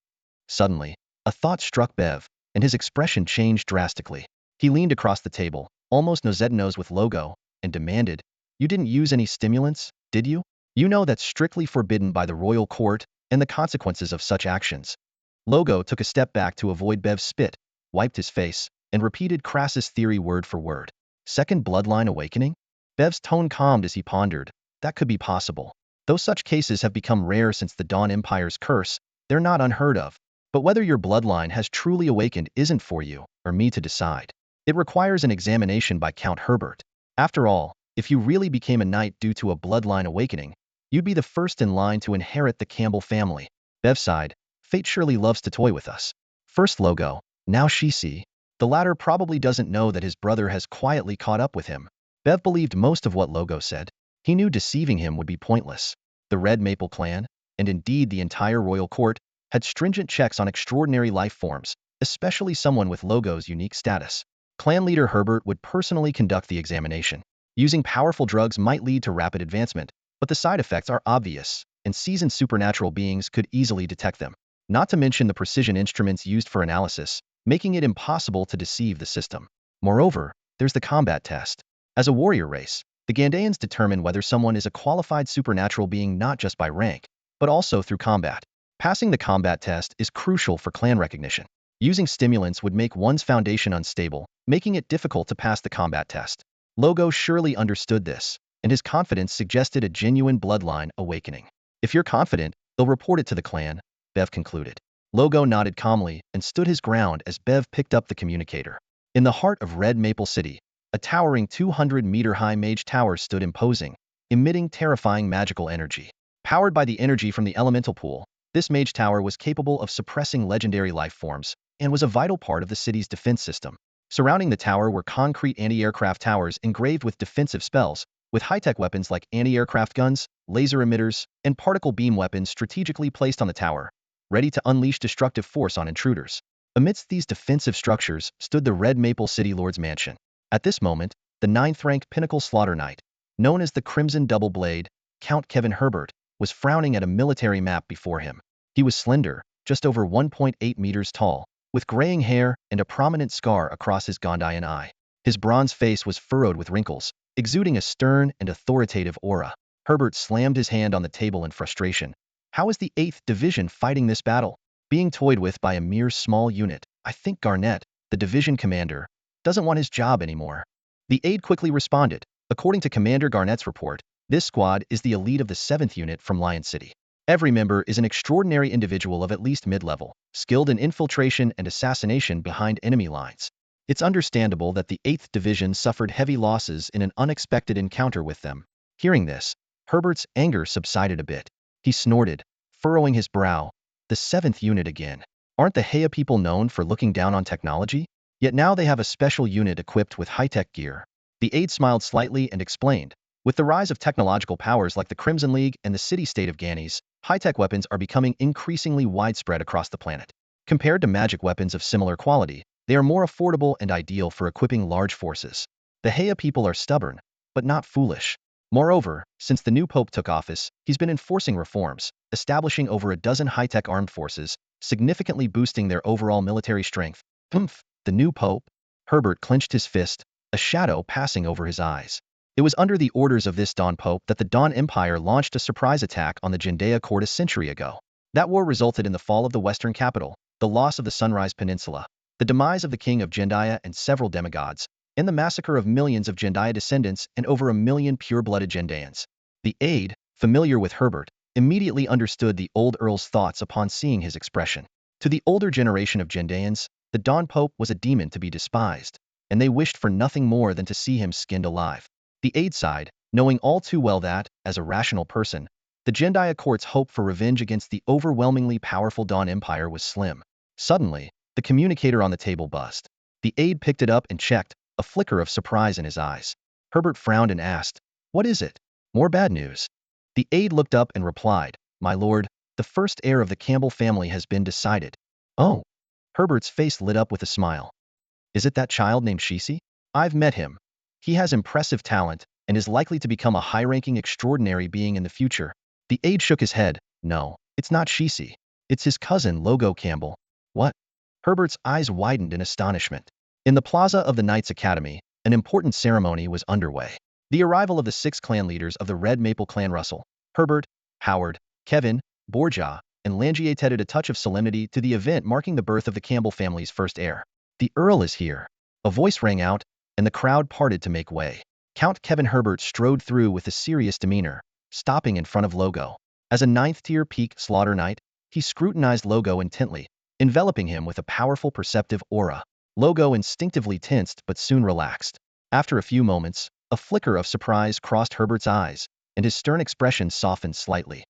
Suddenly, a thought struck Bev, and his expression changed drastically. He leaned across the table, almost nose-to-nose with Logo, and demanded, You didn't use any stimulants, did you? You know that's strictly forbidden by the royal court and the consequences of such actions. Logo took a step back to avoid Bev's spit, wiped his face, and repeated Crassus' theory word for word. Second bloodline awakening? Bev's tone calmed as he pondered. That could be possible. Though such cases have become rare since the Dawn Empire's curse, they're not unheard of. But whether your bloodline has truly awakened isn't for you or me to decide. It requires an examination by Count Herbert. After all, if you really became a knight due to a bloodline awakening, you'd be the first in line to inherit the Campbell family. Bev sighed. Fate surely loves to toy with us. First Logo, now Shishi. The latter probably doesn't know that his brother has quietly caught up with him. Bev believed most of what Logo said. He knew deceiving him would be pointless. The Red Maple clan, and indeed the entire royal court, had stringent checks on extraordinary life forms, especially someone with Logo's unique status. Clan leader Herbert would personally conduct the examination. Using powerful drugs might lead to rapid advancement, but the side effects are obvious, and seasoned supernatural beings could easily detect them. Not to mention the precision instruments used for analysis, making it impossible to deceive the system. Moreover, there's the combat test. As a warrior race, the Gandayans determine whether someone is a qualified supernatural being not just by rank, but also through combat. Passing the combat test is crucial for clan recognition. Using stimulants would make one's foundation unstable, making it difficult to pass the combat test. Logo surely understood this, and his confidence suggested a genuine bloodline awakening. If you're confident, they'll report it to the clan, Bev concluded. Logo nodded calmly and stood his ground as Bev picked up the communicator. In the heart of Red Maple City, a towering 200-meter-high mage tower stood imposing, emitting terrifying magical energy. Powered by the energy from the elemental pool, this mage tower was capable of suppressing legendary life forms and was a vital part of the city's defense system. Surrounding the tower were concrete anti-aircraft towers engraved with defensive spells, with high-tech weapons like anti-aircraft guns, laser emitters, and particle beam weapons strategically placed on the tower, ready to unleash destructive force on intruders. Amidst these defensive structures stood the Red Maple City Lord's Mansion. At this moment, the 9th-ranked Pinnacle Slaughter Knight, known as the Crimson Double Blade, Count Kevin Herbert, was frowning at a military map before him. He was slender, just over 1.8 meters tall, with graying hair and a prominent scar across his Gondian eye. His bronze face was furrowed with wrinkles, exuding a stern and authoritative aura. Herbert slammed his hand on the table in frustration. How is the 8th Division fighting this battle? Being toyed with by a mere small unit. I think Garnett, the division commander, doesn't want his job anymore. The aide quickly responded. According to Commander Garnett's report, this squad is the elite of the 7th unit from Lion City. Every member is an extraordinary individual of at least mid-level, skilled in infiltration and assassination behind enemy lines. It's understandable that the 8th Division suffered heavy losses in an unexpected encounter with them. Hearing this, Herbert's anger subsided a bit. He snorted, furrowing his brow. The 7th unit again. Aren't the Heya people known for looking down on technology? Yet now they have a special unit equipped with high-tech gear. The aide smiled slightly and explained, with the rise of technological powers like the Crimson League and the city-state of Ganes, high-tech weapons are becoming increasingly widespread across the planet. Compared to magic weapons of similar quality, they are more affordable and ideal for equipping large forces. The Heya people are stubborn, but not foolish. Moreover, since the new pope took office, he's been enforcing reforms, establishing over a dozen high-tech armed forces, significantly boosting their overall military strength. Humph, the new pope? Herbert clenched his fist, a shadow passing over his eyes. It was under the orders of this Dawn Pope that the Dawn Empire launched a surprise attack on the Jendaya court a century ago. That war resulted in the fall of the western capital, the loss of the Sunrise Peninsula, the demise of the king of Jendaya and several demigods, and the massacre of millions of Jendaya descendants and over 1 million pure-blooded Jendayans. The aide, familiar with Herbert, immediately understood the old earl's thoughts upon seeing his expression. To the older generation of Jendayans, the Dawn Pope was a demon to be despised, and they wished for nothing more than to see him skinned alive. The aide sighed, knowing all too well that, as a rational person, the Jendaya court's hope for revenge against the overwhelmingly powerful Dawn Empire was slim. Suddenly, the communicator on the table buzzed. The aide picked it up and checked, a flicker of surprise in his eyes. Herbert frowned and asked, "What is it? More bad news?" The aide looked up and replied, "My lord, the first heir of the Campbell family has been decided." "Oh." Herbert's face lit up with a smile. "Is it that child named Shisi? I've met him. He has impressive talent, and is likely to become a high-ranking extraordinary being in the future." The aide shook his head. "No, it's not Shisi. It's his cousin, Logo Campbell." "What?" Herbert's eyes widened in astonishment. In the plaza of the Knights Academy, an important ceremony was underway. The arrival of the 6 clan leaders of the Red Maple clan Russell, Herbert, Howard, Kevin, Borja, and Langier added a touch of solemnity to the event marking the birth of the Campbell family's first heir. "The Earl is here." A voice rang out, and the crowd parted to make way. Count Kevin Herbert strode through with a serious demeanor, stopping in front of Logo. As a 9th-tier peak slaughter knight, he scrutinized Logo intently, enveloping him with a powerful perceptive aura. Logo instinctively tensed but soon relaxed. After a few moments, a flicker of surprise crossed Herbert's eyes, and his stern expression softened slightly.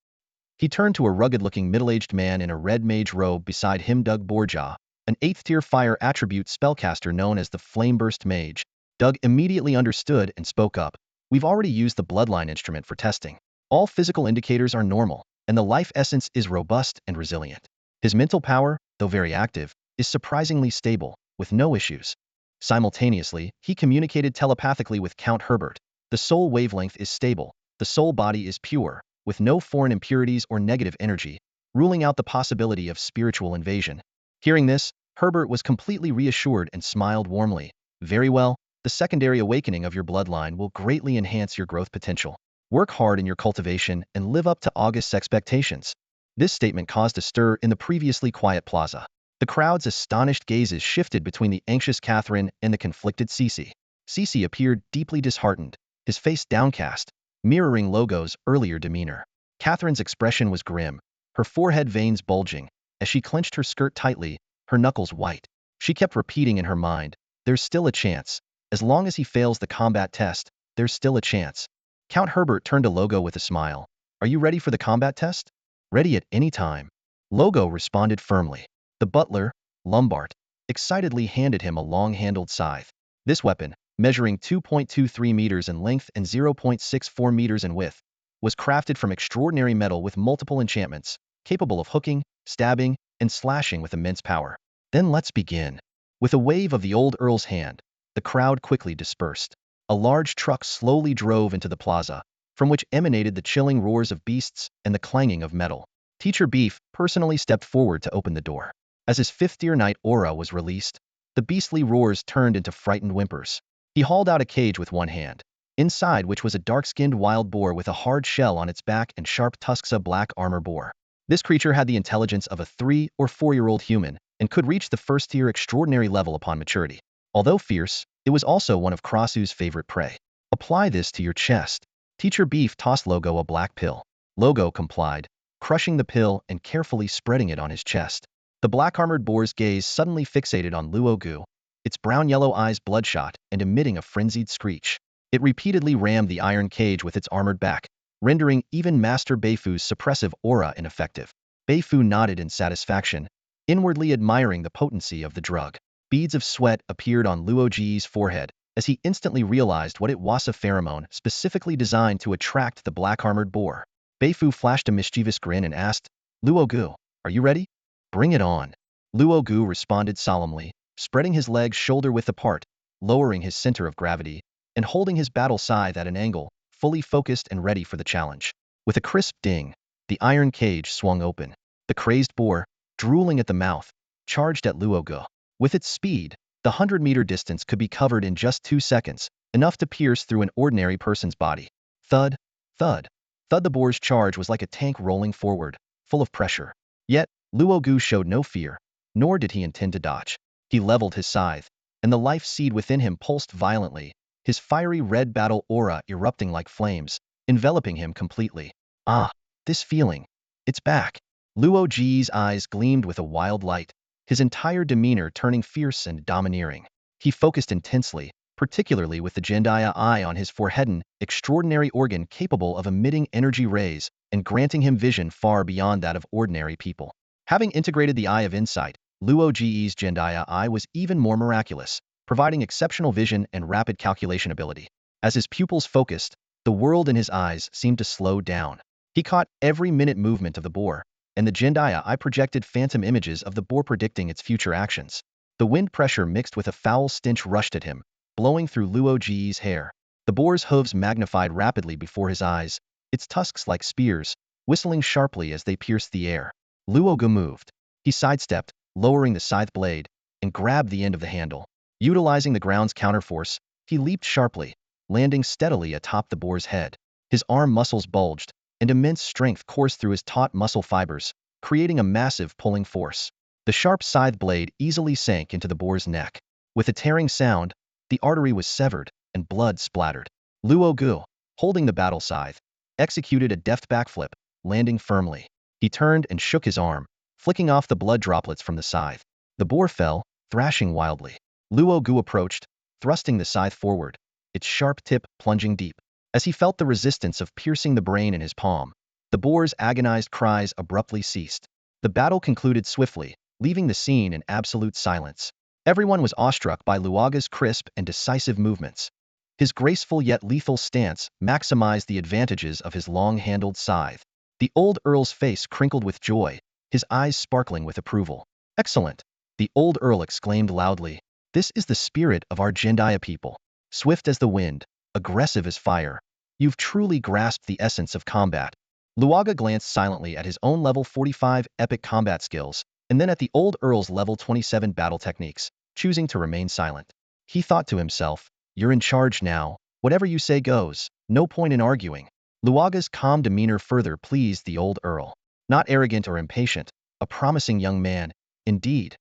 He turned to a rugged-looking middle-aged man in a red mage robe beside him. Doug Borja, an 8th-tier fire attribute spellcaster known as the Flameburst Mage. Doug immediately understood and spoke up. "We've already used the bloodline instrument for testing. All physical indicators are normal, and the life essence is robust and resilient. His mental power, though very active, is surprisingly stable, with no issues." Simultaneously, he communicated telepathically with Count Herbert. "The soul wavelength is stable, the soul body is pure, with no foreign impurities or negative energy, ruling out the possibility of spiritual invasion." Hearing this, Herbert was completely reassured and smiled warmly. "Very well, the secondary awakening of your bloodline will greatly enhance your growth potential. Work hard in your cultivation and live up to August's expectations." This statement caused a stir in the previously quiet plaza. The crowd's astonished gazes shifted between the anxious Catherine and the conflicted Cece. Cece appeared deeply disheartened, his face downcast, mirroring Logo's earlier demeanor. Catherine's expression was grim, her forehead veins bulging, as she clenched her skirt tightly, her knuckles white. She kept repeating in her mind, "There's still a chance. As long as he fails the combat test, there's still a chance." Count Herbert turned to Logo with a smile. "Are you ready for the combat test?" "Ready at any time." Logo responded firmly. The butler, Lombard, excitedly handed him a long-handled scythe. This weapon, measuring 2.23 meters in length and 0.64 meters in width, was crafted from extraordinary metal with multiple enchantments, capable of hooking, stabbing, and slashing with immense power. "Then let's begin." With a wave of the old earl's hand, the crowd quickly dispersed. A large truck slowly drove into the plaza, from which emanated the chilling roars of beasts and the clanging of metal. Teacher Beef personally stepped forward to open the door. As his 5th-tier knight aura was released, the beastly roars turned into frightened whimpers. He hauled out a cage with one hand, inside which was a dark-skinned wild boar with a hard shell on its back and sharp tusks. A black armor boar. This creature had the intelligence of a 3- or 4-year-old human and could reach the 1st-tier extraordinary level upon maturity. Although fierce, it was also one of Krasu's favorite prey. "Apply this to your chest." Teacher Beef tossed Logo a black pill. Logo complied, crushing the pill and carefully spreading it on his chest. The black-armored boar's gaze suddenly fixated on Luogu, its brown-yellow eyes bloodshot and emitting a frenzied screech. It repeatedly rammed the iron cage with its armored back, rendering even Master Beifu's suppressive aura ineffective. Beifu nodded in satisfaction, inwardly admiring the potency of the drug. Beads of sweat appeared on Luo Ji's forehead as he instantly realized what it was, a pheromone specifically designed to attract the black-armored boar. Beifu flashed a mischievous grin and asked, Luo Gu, are you ready? Bring it on. Luo Gu responded solemnly, spreading his legs shoulder-width apart, lowering his center of gravity, and holding his battle scythe at an angle, fully focused and ready for the challenge. With a crisp ding, the iron cage swung open. The crazed boar, drooling at the mouth, charged at Luo Gu. With its speed, the 100-meter distance could be covered in just 2 seconds, enough to pierce through an ordinary person's body. Thud, thud, thud. The boar's charge was like a tank rolling forward, full of pressure. Yet, Luo Gu showed no fear, nor did he intend to dodge. He leveled his scythe, and the life seed within him pulsed violently, his fiery red battle aura erupting like flames, enveloping him completely. Ah, this feeling. It's back. Luo Ji's eyes gleamed with a wild light, his entire demeanor turning fierce and domineering. He focused intensely, particularly with the Jendaya eye on his forehead, an extraordinary organ capable of emitting energy rays and granting him vision far beyond that of ordinary people. Having integrated the Eye of Insight, Luo Ji's Jendaya eye was even more miraculous, providing exceptional vision and rapid calculation ability. As his pupils focused, the world in his eyes seemed to slow down. He caught every minute movement of the boar, and the Jendaya eye projected phantom images of the boar predicting its future actions. The wind pressure mixed with a foul stench rushed at him, blowing through Luo Ji's hair. The boar's hooves magnified rapidly before his eyes, its tusks like spears, whistling sharply as they pierced the air. Luo Gu moved. He sidestepped, lowering the scythe blade, and grabbed the end of the handle. Utilizing the ground's counterforce, he leaped sharply, landing steadily atop the boar's head. His arm muscles bulged, and immense strength coursed through his taut muscle fibers, creating a massive pulling force. The sharp scythe blade easily sank into the boar's neck. With a tearing sound, the artery was severed, and blood splattered. Luo Gu, holding the battle scythe, executed a deft backflip, landing firmly. He turned and shook his arm, flicking off the blood droplets from the scythe. The boar fell, thrashing wildly. Luo Gu approached, thrusting the scythe forward, its sharp tip plunging deep. As he felt the resistance of piercing the brain in his palm, the boar's agonized cries abruptly ceased. The battle concluded swiftly, leaving the scene in absolute silence. Everyone was awestruck by Luaga's crisp and decisive movements. His graceful yet lethal stance maximized the advantages of his long-handled scythe. The old earl's face crinkled with joy, his eyes sparkling with approval. Excellent! The old earl exclaimed loudly. This is the spirit of our Jendaya people. Swift as the wind, aggressive as fire. You've truly grasped the essence of combat. Luaga glanced silently at his own level 45 epic combat skills, and then at the old earl's level 27 battle techniques, choosing to remain silent. He thought to himself, you're in charge now, whatever you say goes, no point in arguing. Luaga's calm demeanor further pleased the old earl. Not arrogant or impatient, a promising young man, indeed.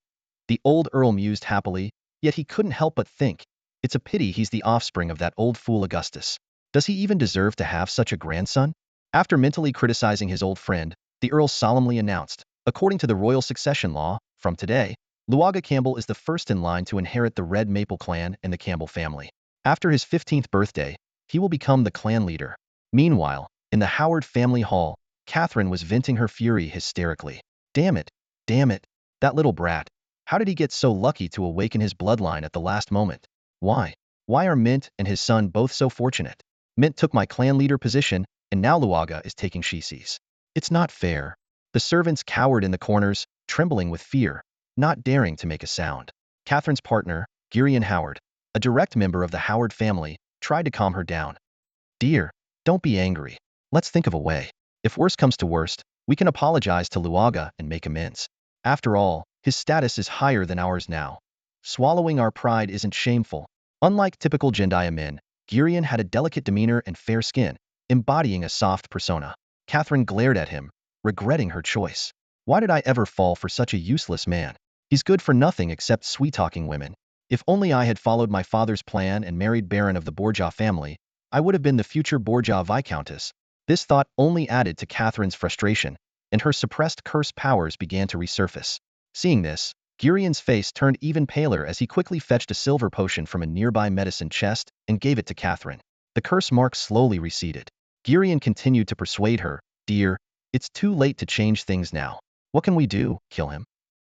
The old earl mused happily, yet he couldn't help but think, it's a pity he's the offspring of that old fool Augustus. Does he even deserve to have such a grandson? After mentally criticizing his old friend, the earl solemnly announced, according to the royal succession law, from today, Luaga Campbell is the first in line to inherit the Red Maple clan and the Campbell family. After his 15th birthday, he will become the clan leader. Meanwhile, in the Howard family hall, Catherine was venting her fury hysterically. Damn it, that little brat. How did he get so lucky to awaken his bloodline at the last moment? Why? Why are Mint and his son both so fortunate? Mint took my clan leader position, and now Luaga is taking Shisi's. It's not fair. The servants cowered in the corners, trembling with fear, not daring to make a sound. Catherine's partner, Girion Howard, a direct member of the Howard family, tried to calm her down. Dear, don't be angry. Let's think of a way. If worst comes to worst, we can apologize to Luaga and make amends. After all, his status is higher than ours now. Swallowing our pride isn't shameful. Unlike typical Jendaya men, Girion had a delicate demeanor and fair skin, embodying a soft persona. Catherine glared at him, regretting her choice. Why did I ever fall for such a useless man? He's good for nothing except sweet-talking women. If only I had followed my father's plan and married Baron of the Borgia family, I would have been the future Borgia Viscountess. This thought only added to Catherine's frustration, and her suppressed curse powers began to resurface. Seeing this, Girion's face turned even paler as he quickly fetched a silver potion from a nearby medicine chest and gave it to Catherine. The curse mark slowly receded. Girion continued to persuade her, "Dear, it's too late to change things now. What can we do? Kill him?"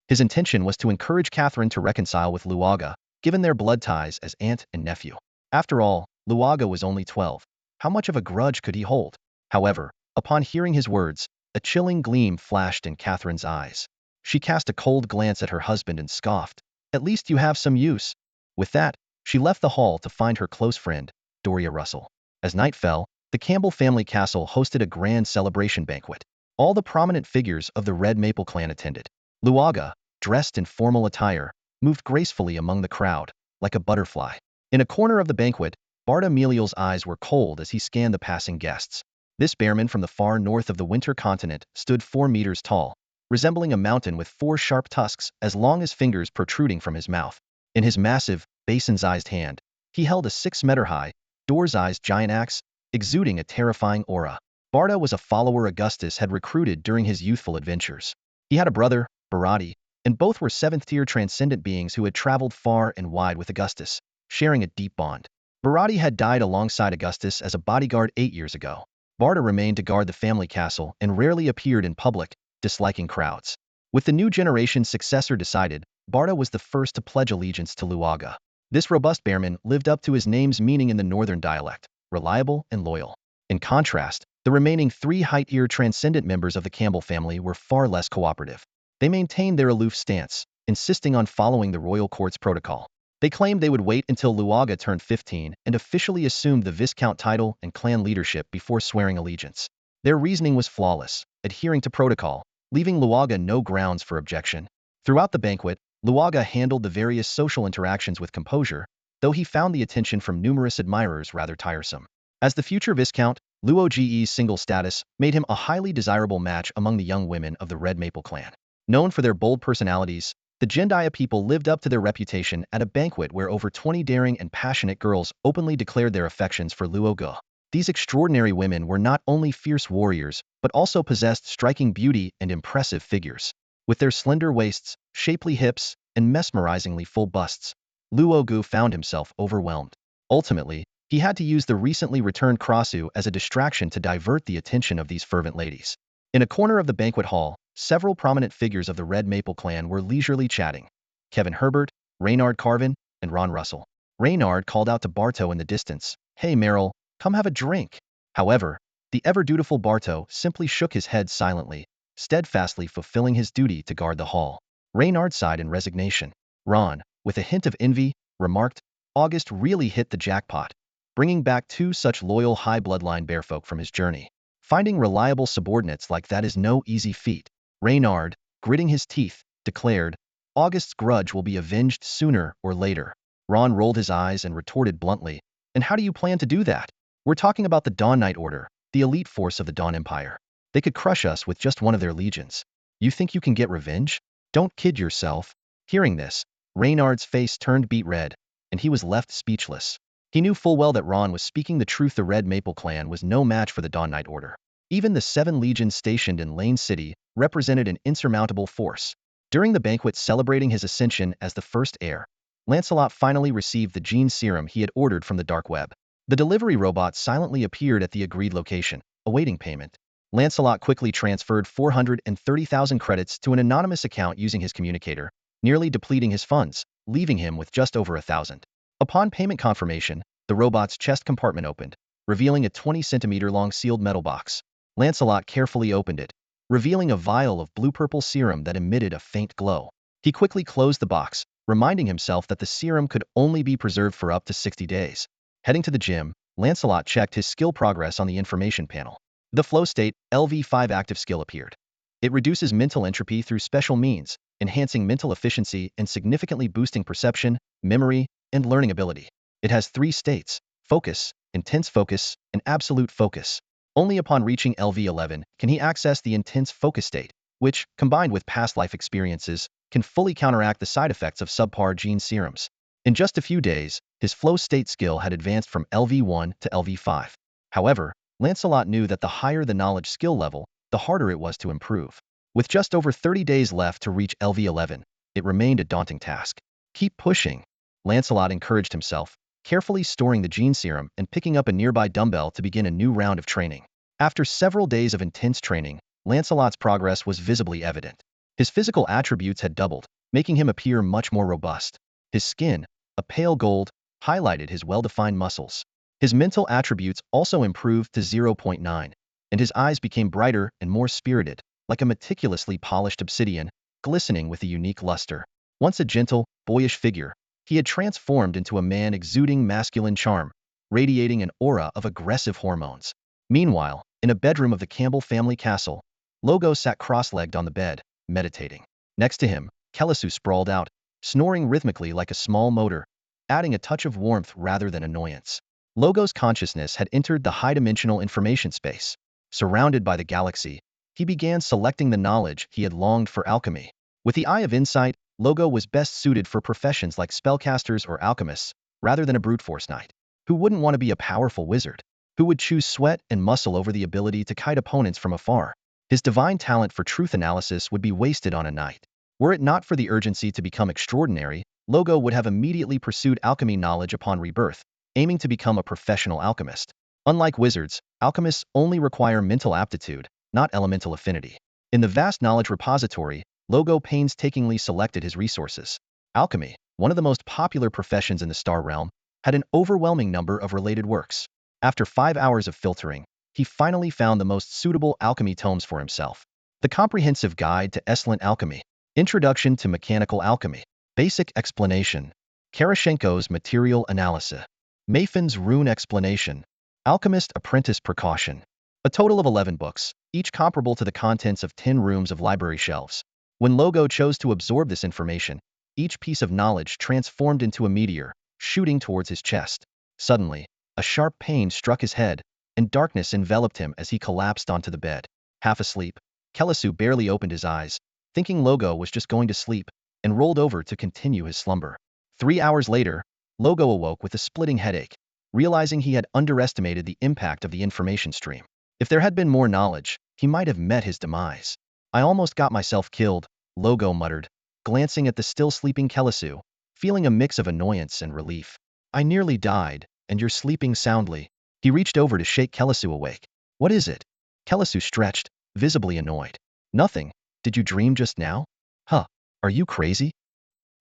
His intention was to encourage Catherine to reconcile with Luaga, given their blood ties as aunt and nephew. After all, Luaga was only 12. How much of a grudge could he hold? However, upon hearing his words, a chilling gleam flashed in Catherine's eyes. She cast a cold glance at her husband and scoffed. "At least you have some use." With that, she left the hall to find her close friend, Doria Russell. As night fell, the Campbell family castle hosted a grand celebration banquet. All the prominent figures of the Red Maple clan attended. Luaga, dressed in formal attire, moved gracefully among the crowd, like a butterfly. In a corner of the banquet, Bartolomew's eyes were cold as he scanned the passing guests. This bearman from the far north of the winter continent stood 4 meters tall, resembling a mountain with 4 sharp tusks as long as fingers protruding from his mouth. In his massive, basin-sized hand, he held a 6-meter-high, door-sized giant axe, exuding a terrifying aura. Barda was a follower Augustus had recruited during his youthful adventures. He had a brother, Barati, and both were 7th-tier transcendent beings who had traveled far and wide with Augustus, sharing a deep bond. Barati had died alongside Augustus as a bodyguard 8 years ago. Barda remained to guard the family castle and rarely appeared in public, disliking crowds. With the new generation's successor decided, Barda was the first to pledge allegiance to Luaga. This robust bearman lived up to his name's meaning in the northern dialect, reliable and loyal. In contrast, the remaining 3 high-tier transcendent members of the Campbell family were far less cooperative. They maintained their aloof stance, insisting on following the royal court's protocol. They claimed they would wait until Luaga turned 15 and officially assumed the Viscount title and clan leadership before swearing allegiance. Their reasoning was flawless, adhering to protocol, leaving Luaga no grounds for objection. Throughout the banquet, Luaga handled the various social interactions with composure, though he found the attention from numerous admirers rather tiresome. As the future Viscount, Luoge's single status made him a highly desirable match among the young women of the Red Maple clan. Known for their bold personalities, the Gendaya people lived up to their reputation at a banquet where over 20 daring and passionate girls openly declared their affections for Luoga. These extraordinary women were not only fierce warriors, but also possessed striking beauty and impressive figures. With their slender waists, shapely hips, and mesmerizingly full busts, Luogu found himself overwhelmed. Ultimately, he had to use the recently returned Krasu as a distraction to divert the attention of these fervent ladies. In a corner of the banquet hall, several prominent figures of the Red Maple clan were leisurely chatting. Kevin Herbert, Reynard Carvin, and Ron Russell. Reynard called out to Barto in the distance, "Hey Meryl, come have a drink." However, the ever-dutiful Barto simply shook his head silently, steadfastly fulfilling his duty to guard the hall. Reynard sighed in resignation. Ron, with a hint of envy, remarked, "August really hit the jackpot, bringing back 2 such loyal high-bloodline bearfolk from his journey. Finding reliable subordinates like that is no easy feat." Reynard, gritting his teeth, declared, "August's grudge will be avenged sooner or later." Ron rolled his eyes and retorted bluntly, "And how do you plan to do that? We're talking about the Dawn Knight Order, the elite force of the Dawn Empire. They could crush us with just one of their legions. You think you can get revenge? Don't kid yourself." Hearing this, Reynard's face turned beet red, and he was left speechless. He knew full well that Ron was speaking the truth. The Red Maple clan was no match for the Dawn Knight Order. Even the 7 legions stationed in Lane City represented an insurmountable force. During the banquet celebrating his ascension as the first heir, Lancelot finally received the gene serum he had ordered from the dark web. The delivery robot silently appeared at the agreed location, awaiting payment. Lancelot quickly transferred 430,000 credits to an anonymous account using his communicator, nearly depleting his funds, leaving him with just over 1,000. Upon payment confirmation, the robot's chest compartment opened, revealing a 20-centimeter-long sealed metal box. Lancelot carefully opened it, revealing a vial of blue-purple serum that emitted a faint glow. He quickly closed the box, reminding himself that the serum could only be preserved for up to 60 days. Heading to the gym, Lancelot checked his skill progress on the information panel. The flow state LV5 active skill appeared. It reduces mental entropy through special means, enhancing mental efficiency and significantly boosting perception, memory, and learning ability. It has 3 states: focus, intense focus, and absolute focus. Only upon reaching LV11 can he access the intense focus state, which, combined with past life experiences, can fully counteract the side effects of subpar gene serums. In just a few days, his flow state skill had advanced from LV1 to LV5. However, Lancelot knew that the higher the knowledge skill level, the harder it was to improve. With just over 30 days left to reach LV11, it remained a daunting task. "Keep pushing," Lancelot encouraged himself, carefully storing the gene serum and picking up a nearby dumbbell to begin a new round of training. After several days of intense training, Lancelot's progress was visibly evident. His physical attributes had doubled, making him appear much more robust. His skin, a pale gold, highlighted his well-defined muscles. His mental attributes also improved to zero point 0.9, and his eyes became brighter and more spirited, like a meticulously polished obsidian, glistening with a unique luster. Once a gentle, boyish figure, he had transformed into a man exuding masculine charm, radiating an aura of aggressive hormones. Meanwhile, in a bedroom of the Campbell family castle, Logo sat cross-legged on the bed, meditating. Next to him, Kellisu sprawled out, snoring rhythmically like a small motor, adding a touch of warmth rather than annoyance. Logo's consciousness had entered the high-dimensional information space. Surrounded by the galaxy, he began selecting the knowledge he had longed for: alchemy. With the eye of insight, Logo was best suited for professions like spellcasters or alchemists, rather than a brute force knight. Who wouldn't want to be a powerful wizard? Who would choose sweat and muscle over the ability to kite opponents from afar? His divine talent for truth analysis would be wasted on a knight. Were it not for the urgency to become extraordinary, Logo would have immediately pursued alchemy knowledge upon rebirth, aiming to become a professional alchemist. Unlike wizards, alchemists only require mental aptitude, not elemental affinity. In the vast knowledge repository, Logo painstakingly selected his resources. Alchemy, one of the most popular professions in the Star Realm, had an overwhelming number of related works. After 5 hours of filtering, he finally found the most suitable alchemy tomes for himself. The Comprehensive Guide to Excellent Alchemy, Introduction to Mechanical Alchemy, Basic Explanation, Karashenko's Material Analysis, Mafin's Rune Explanation, Alchemist Apprentice Precaution. A total of 11 books, each comparable to the contents of 10 rooms of library shelves. When Logo chose to absorb this information, each piece of knowledge transformed into a meteor, shooting towards his chest. Suddenly, a sharp pain struck his head, and darkness enveloped him as he collapsed onto the bed. Half asleep, Kellisu barely opened his eyes, thinking Logo was just going to sleep, and rolled over to continue his slumber. 3 hours later, Logo awoke with a splitting headache, realizing he had underestimated the impact of the information stream. If there had been more knowledge, he might have met his demise. I almost got myself killed, Logo muttered, glancing at the still sleeping Kellisu, feeling a mix of annoyance and relief. I nearly died, and you're sleeping soundly. He reached over to shake Kellisu awake. What is it? Kellisu stretched, visibly annoyed. Nothing. Did you dream just now? Huh. Are you crazy?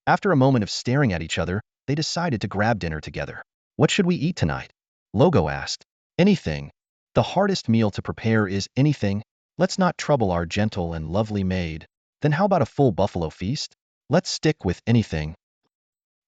After a moment of staring at each other, they decided to grab dinner together. What should we eat tonight? Logo asked. Anything. The hardest meal to prepare is anything. Let's not trouble our gentle and lovely maid. Then how about a full buffalo feast? Let's stick with anything.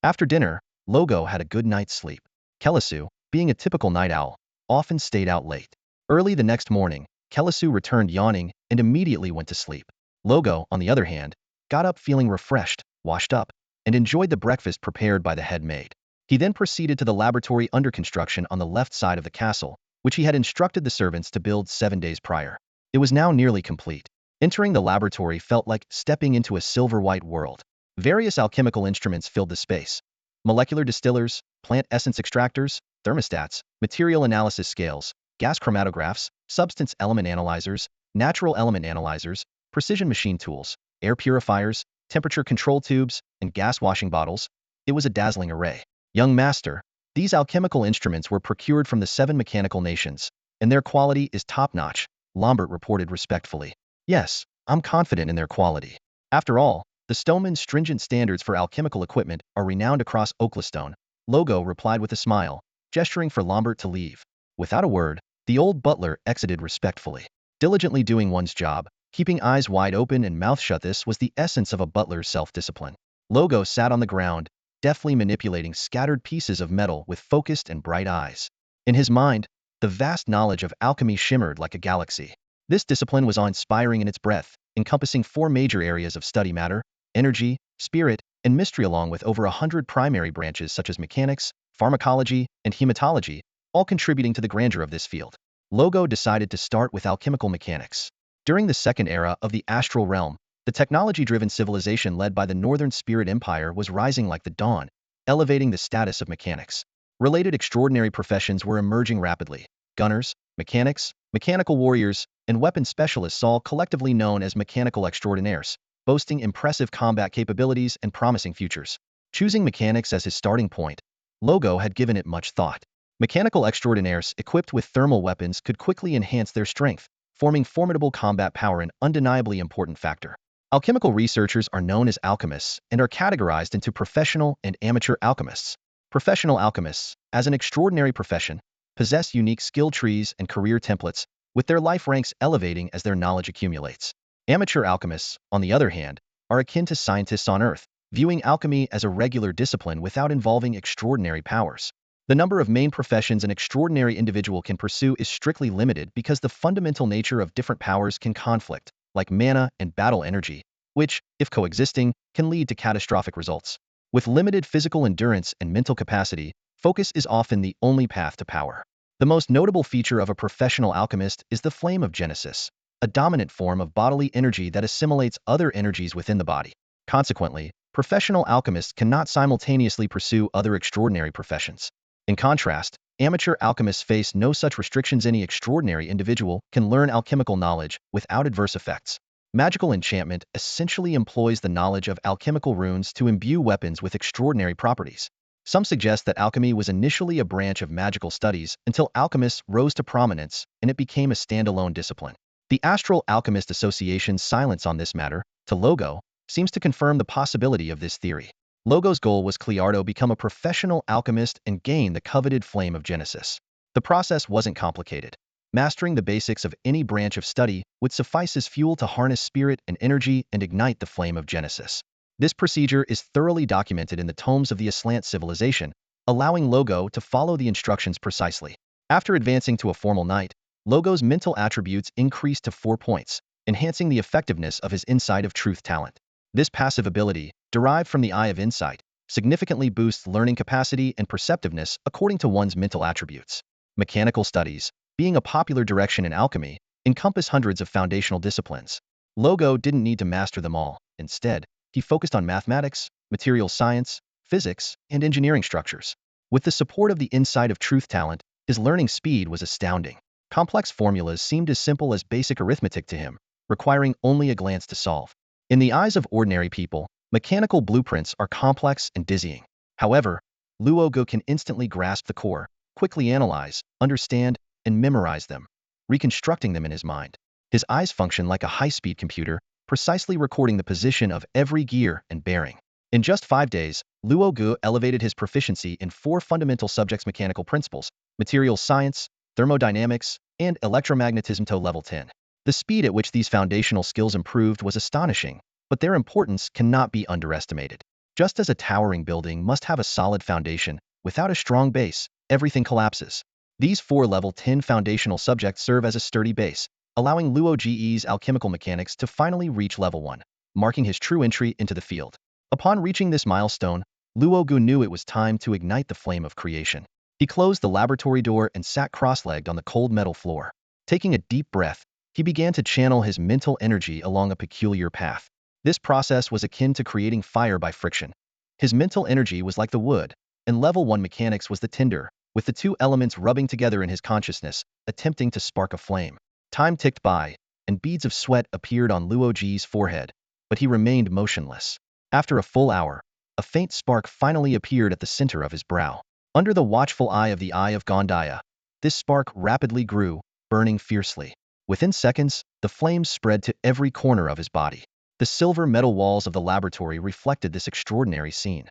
After dinner, Logo had a good night's sleep. Kellisu, being a typical night owl, often stayed out late. Early the next morning, Kellisu returned yawning and immediately went to sleep. Logo, on the other hand, got up feeling refreshed, washed up, and enjoyed the breakfast prepared by the head maid. He then proceeded to the laboratory under construction on the left side of the castle, which he had instructed the servants to build 7 days prior. It was now nearly complete. Entering the laboratory felt like stepping into a silver-white world. Various alchemical instruments filled the space. Molecular distillers, plant essence extractors, thermostats, material analysis scales, gas chromatographs, substance element analyzers, natural element analyzers, precision machine tools, air purifiers, temperature control tubes, and gas washing bottles. It was a dazzling array. Young master, these alchemical instruments were procured from the 7 mechanical nations, and their quality is top-notch, Lambert reported respectfully. Yes, I'm confident in their quality. After all, the Stoneman's stringent standards for alchemical equipment are renowned across Oaklestone, Logo replied with a smile, gesturing for Lambert to leave. Without a word, the old butler exited respectfully. Diligently doing one's job, keeping eyes wide open and mouth shut, this was the essence of a butler's self-discipline. Logo sat on the ground, deftly manipulating scattered pieces of metal with focused and bright eyes. In his mind, the vast knowledge of alchemy shimmered like a galaxy. This discipline was awe-inspiring in its breadth, encompassing 4 major areas of study: matter, energy, spirit, and mystery, along with over 100 primary branches such as mechanics, pharmacology, and hematology, all contributing to the grandeur of this field. Logo decided to start with alchemical mechanics. During the second era of the astral realm, the technology-driven civilization led by the Northern Spirit Empire was rising like the dawn, elevating the status of mechanics. Related extraordinary professions were emerging rapidly. Gunners, mechanics, mechanical warriors, and weapon specialists, all collectively known as mechanical extraordinaires, boasting impressive combat capabilities and promising futures. Choosing mechanics as his starting point, Logo had given it much thought. Mechanical extraordinaires equipped with thermal weapons could quickly enhance their strength, forming formidable combat power, an undeniably important factor. Alchemical researchers are known as alchemists and are categorized into professional and amateur alchemists. Professional alchemists, as an extraordinary profession, possess unique skill trees and career templates, with their life ranks elevating as their knowledge accumulates. Amateur alchemists, on the other hand, are akin to scientists on Earth, viewing alchemy as a regular discipline without involving extraordinary powers. The number of main professions an extraordinary individual can pursue is strictly limited because the fundamental nature of different powers can conflict, like mana and battle energy, which, if coexisting, can lead to catastrophic results. With limited physical endurance and mental capacity, focus is often the only path to power. The most notable feature of a professional alchemist is the flame of Genesis, a dominant form of bodily energy that assimilates other energies within the body. Consequently, professional alchemists cannot simultaneously pursue other extraordinary professions. In contrast, amateur alchemists face no such restrictions. Any extraordinary individual can learn alchemical knowledge without adverse effects. Magical enchantment essentially employs the knowledge of alchemical runes to imbue weapons with extraordinary properties. Some suggest that alchemy was initially a branch of magical studies until alchemists rose to prominence and it became a standalone discipline. The Astral Alchemist Association's silence on this matter, to Logo, seems to confirm the possibility of this theory. Logo's goal was Cleardo become a professional alchemist and gain the coveted flame of Genesis. The process wasn't complicated. Mastering the basics of any branch of study would suffice as fuel to harness spirit and energy and ignite the flame of Genesis. This procedure is thoroughly documented in the tomes of the Aslant civilization, allowing Logo to follow the instructions precisely. After advancing to a formal knight, Logo's mental attributes increased to 4 points, enhancing the effectiveness of his Insight of Truth talent. This passive ability, derived from the Eye of Insight, significantly boosts learning capacity and perceptiveness according to one's mental attributes. Mechanical studies, being a popular direction in alchemy, encompass hundreds of foundational disciplines. Logo didn't need to master them all. Instead, he focused on mathematics, material science, physics, and engineering structures. With the support of the Insight of Truth talent, his learning speed was astounding. Complex formulas seemed as simple as basic arithmetic to him, requiring only a glance to solve. In the eyes of ordinary people, mechanical blueprints are complex and dizzying. However, Luogo can instantly grasp the core, quickly analyze, understand, and memorize them, reconstructing them in his mind. His eyes function like a high-speed computer, precisely recording the position of every gear and bearing. In just 5 days, Luogo elevated his proficiency in 4 fundamental subjects: mechanical principles, materials science, thermodynamics, and electromagnetism to level 10. The speed at which these foundational skills improved was astonishing, but their importance cannot be underestimated. Just as a towering building must have a solid foundation, without a strong base, everything collapses. These 4 level 10 foundational subjects serve as a sturdy base, allowing Luoge's alchemical mechanics to finally reach level 1, marking his true entry into the field. Upon reaching this milestone, Luogu knew it was time to ignite the flame of creation. He closed the laboratory door and sat cross-legged on the cold metal floor. Taking a deep breath, he began to channel his mental energy along a peculiar path. This process was akin to creating fire by friction. His mental energy was like the wood, and level 1 mechanics was the tinder, with the 2 elements rubbing together in his consciousness, attempting to spark a flame. Time ticked by, and beads of sweat appeared on Luoji's forehead, but he remained motionless. After a full hour, a faint spark finally appeared at the center of his brow. Under the watchful eye of the Eye of Gondaya, this spark rapidly grew, burning fiercely. Within seconds, the flames spread to every corner of his body. The silver metal walls of the laboratory reflected this extraordinary scene.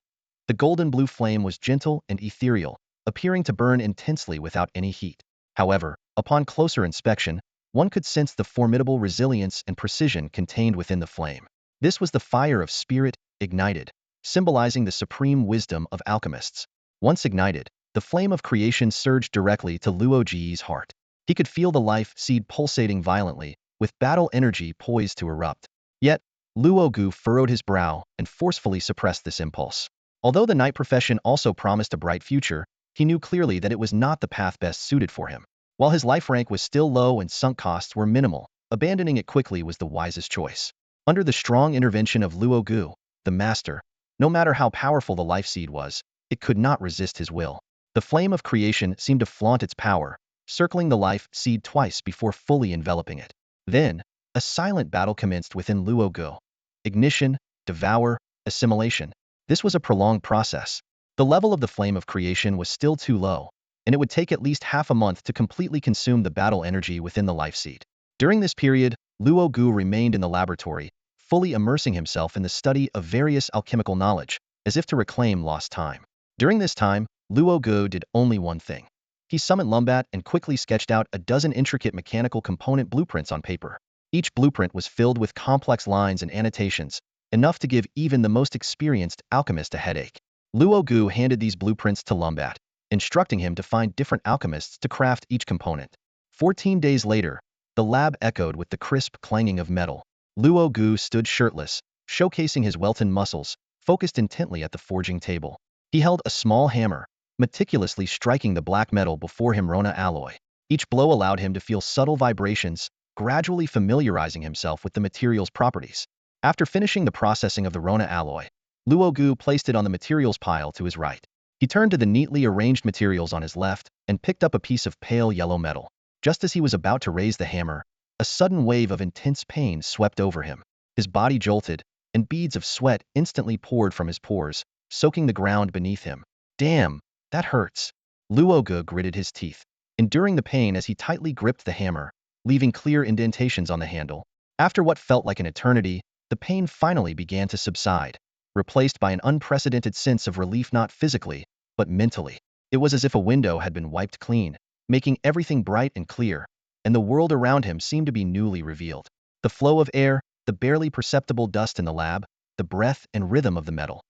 The golden blue flame was gentle and ethereal, appearing to burn intensely without any heat. However, upon closer inspection, one could sense the formidable resilience and precision contained within the flame. This was the fire of spirit, ignited, symbolizing the supreme wisdom of alchemists. Once ignited, the flame of creation surged directly to Luoji's heart. He could feel the life seed pulsating violently, with battle energy poised to erupt. Yet, Luogu furrowed his brow and forcefully suppressed this impulse. Although the knight profession also promised a bright future, he knew clearly that it was not the path best suited for him. While his life rank was still low and sunk costs were minimal, abandoning it quickly was the wisest choice. Under the strong intervention of Luogu, the master, no matter how powerful the life seed was, it could not resist his will. The flame of creation seemed to flaunt its power, circling the life seed twice before fully enveloping it. Then, a silent battle commenced within Luogu. Ignition, devour, assimilation. This was a prolonged process. The level of the flame of creation was still too low, and it would take at least half a month to completely consume the battle energy within the life seed. During this period, Luo Gu remained in the laboratory, fully immersing himself in the study of various alchemical knowledge, as if to reclaim lost time. During this time, Luo Gu did only one thing. He summoned Lumbat and quickly sketched out a dozen intricate mechanical component blueprints on paper. Each blueprint was filled with complex lines and annotations, enough to give even the most experienced alchemist a headache. Luo Gu handed these blueprints to Lumbat, instructing him to find different alchemists to craft each component. 14 days later, the lab echoed with the crisp clanging of metal. Luo Gu stood shirtless, showcasing his welted muscles, focused intently at the forging table. He held a small hammer, meticulously striking the black metal before him Rona alloy. Each blow allowed him to feel subtle vibrations, gradually familiarizing himself with the material's properties. After finishing the processing of the Rona alloy, Luo Gu placed it on the materials pile to his right. He turned to the neatly arranged materials on his left and picked up a piece of pale yellow metal. Just as he was about to raise the hammer, a sudden wave of intense pain swept over him. His body jolted, and beads of sweat instantly poured from his pores, soaking the ground beneath him. Damn, that hurts. Luo Gu gritted his teeth, enduring the pain as he tightly gripped the hammer, leaving clear indentations on the handle. After what felt like an eternity, the pain finally began to subside, replaced by an unprecedented sense of relief not physically, but mentally. It was as if a window had been wiped clean, making everything bright and clear, and the world around him seemed to be newly revealed. The flow of air, the barely perceptible dust in the lab, the breath and rhythm of the metal.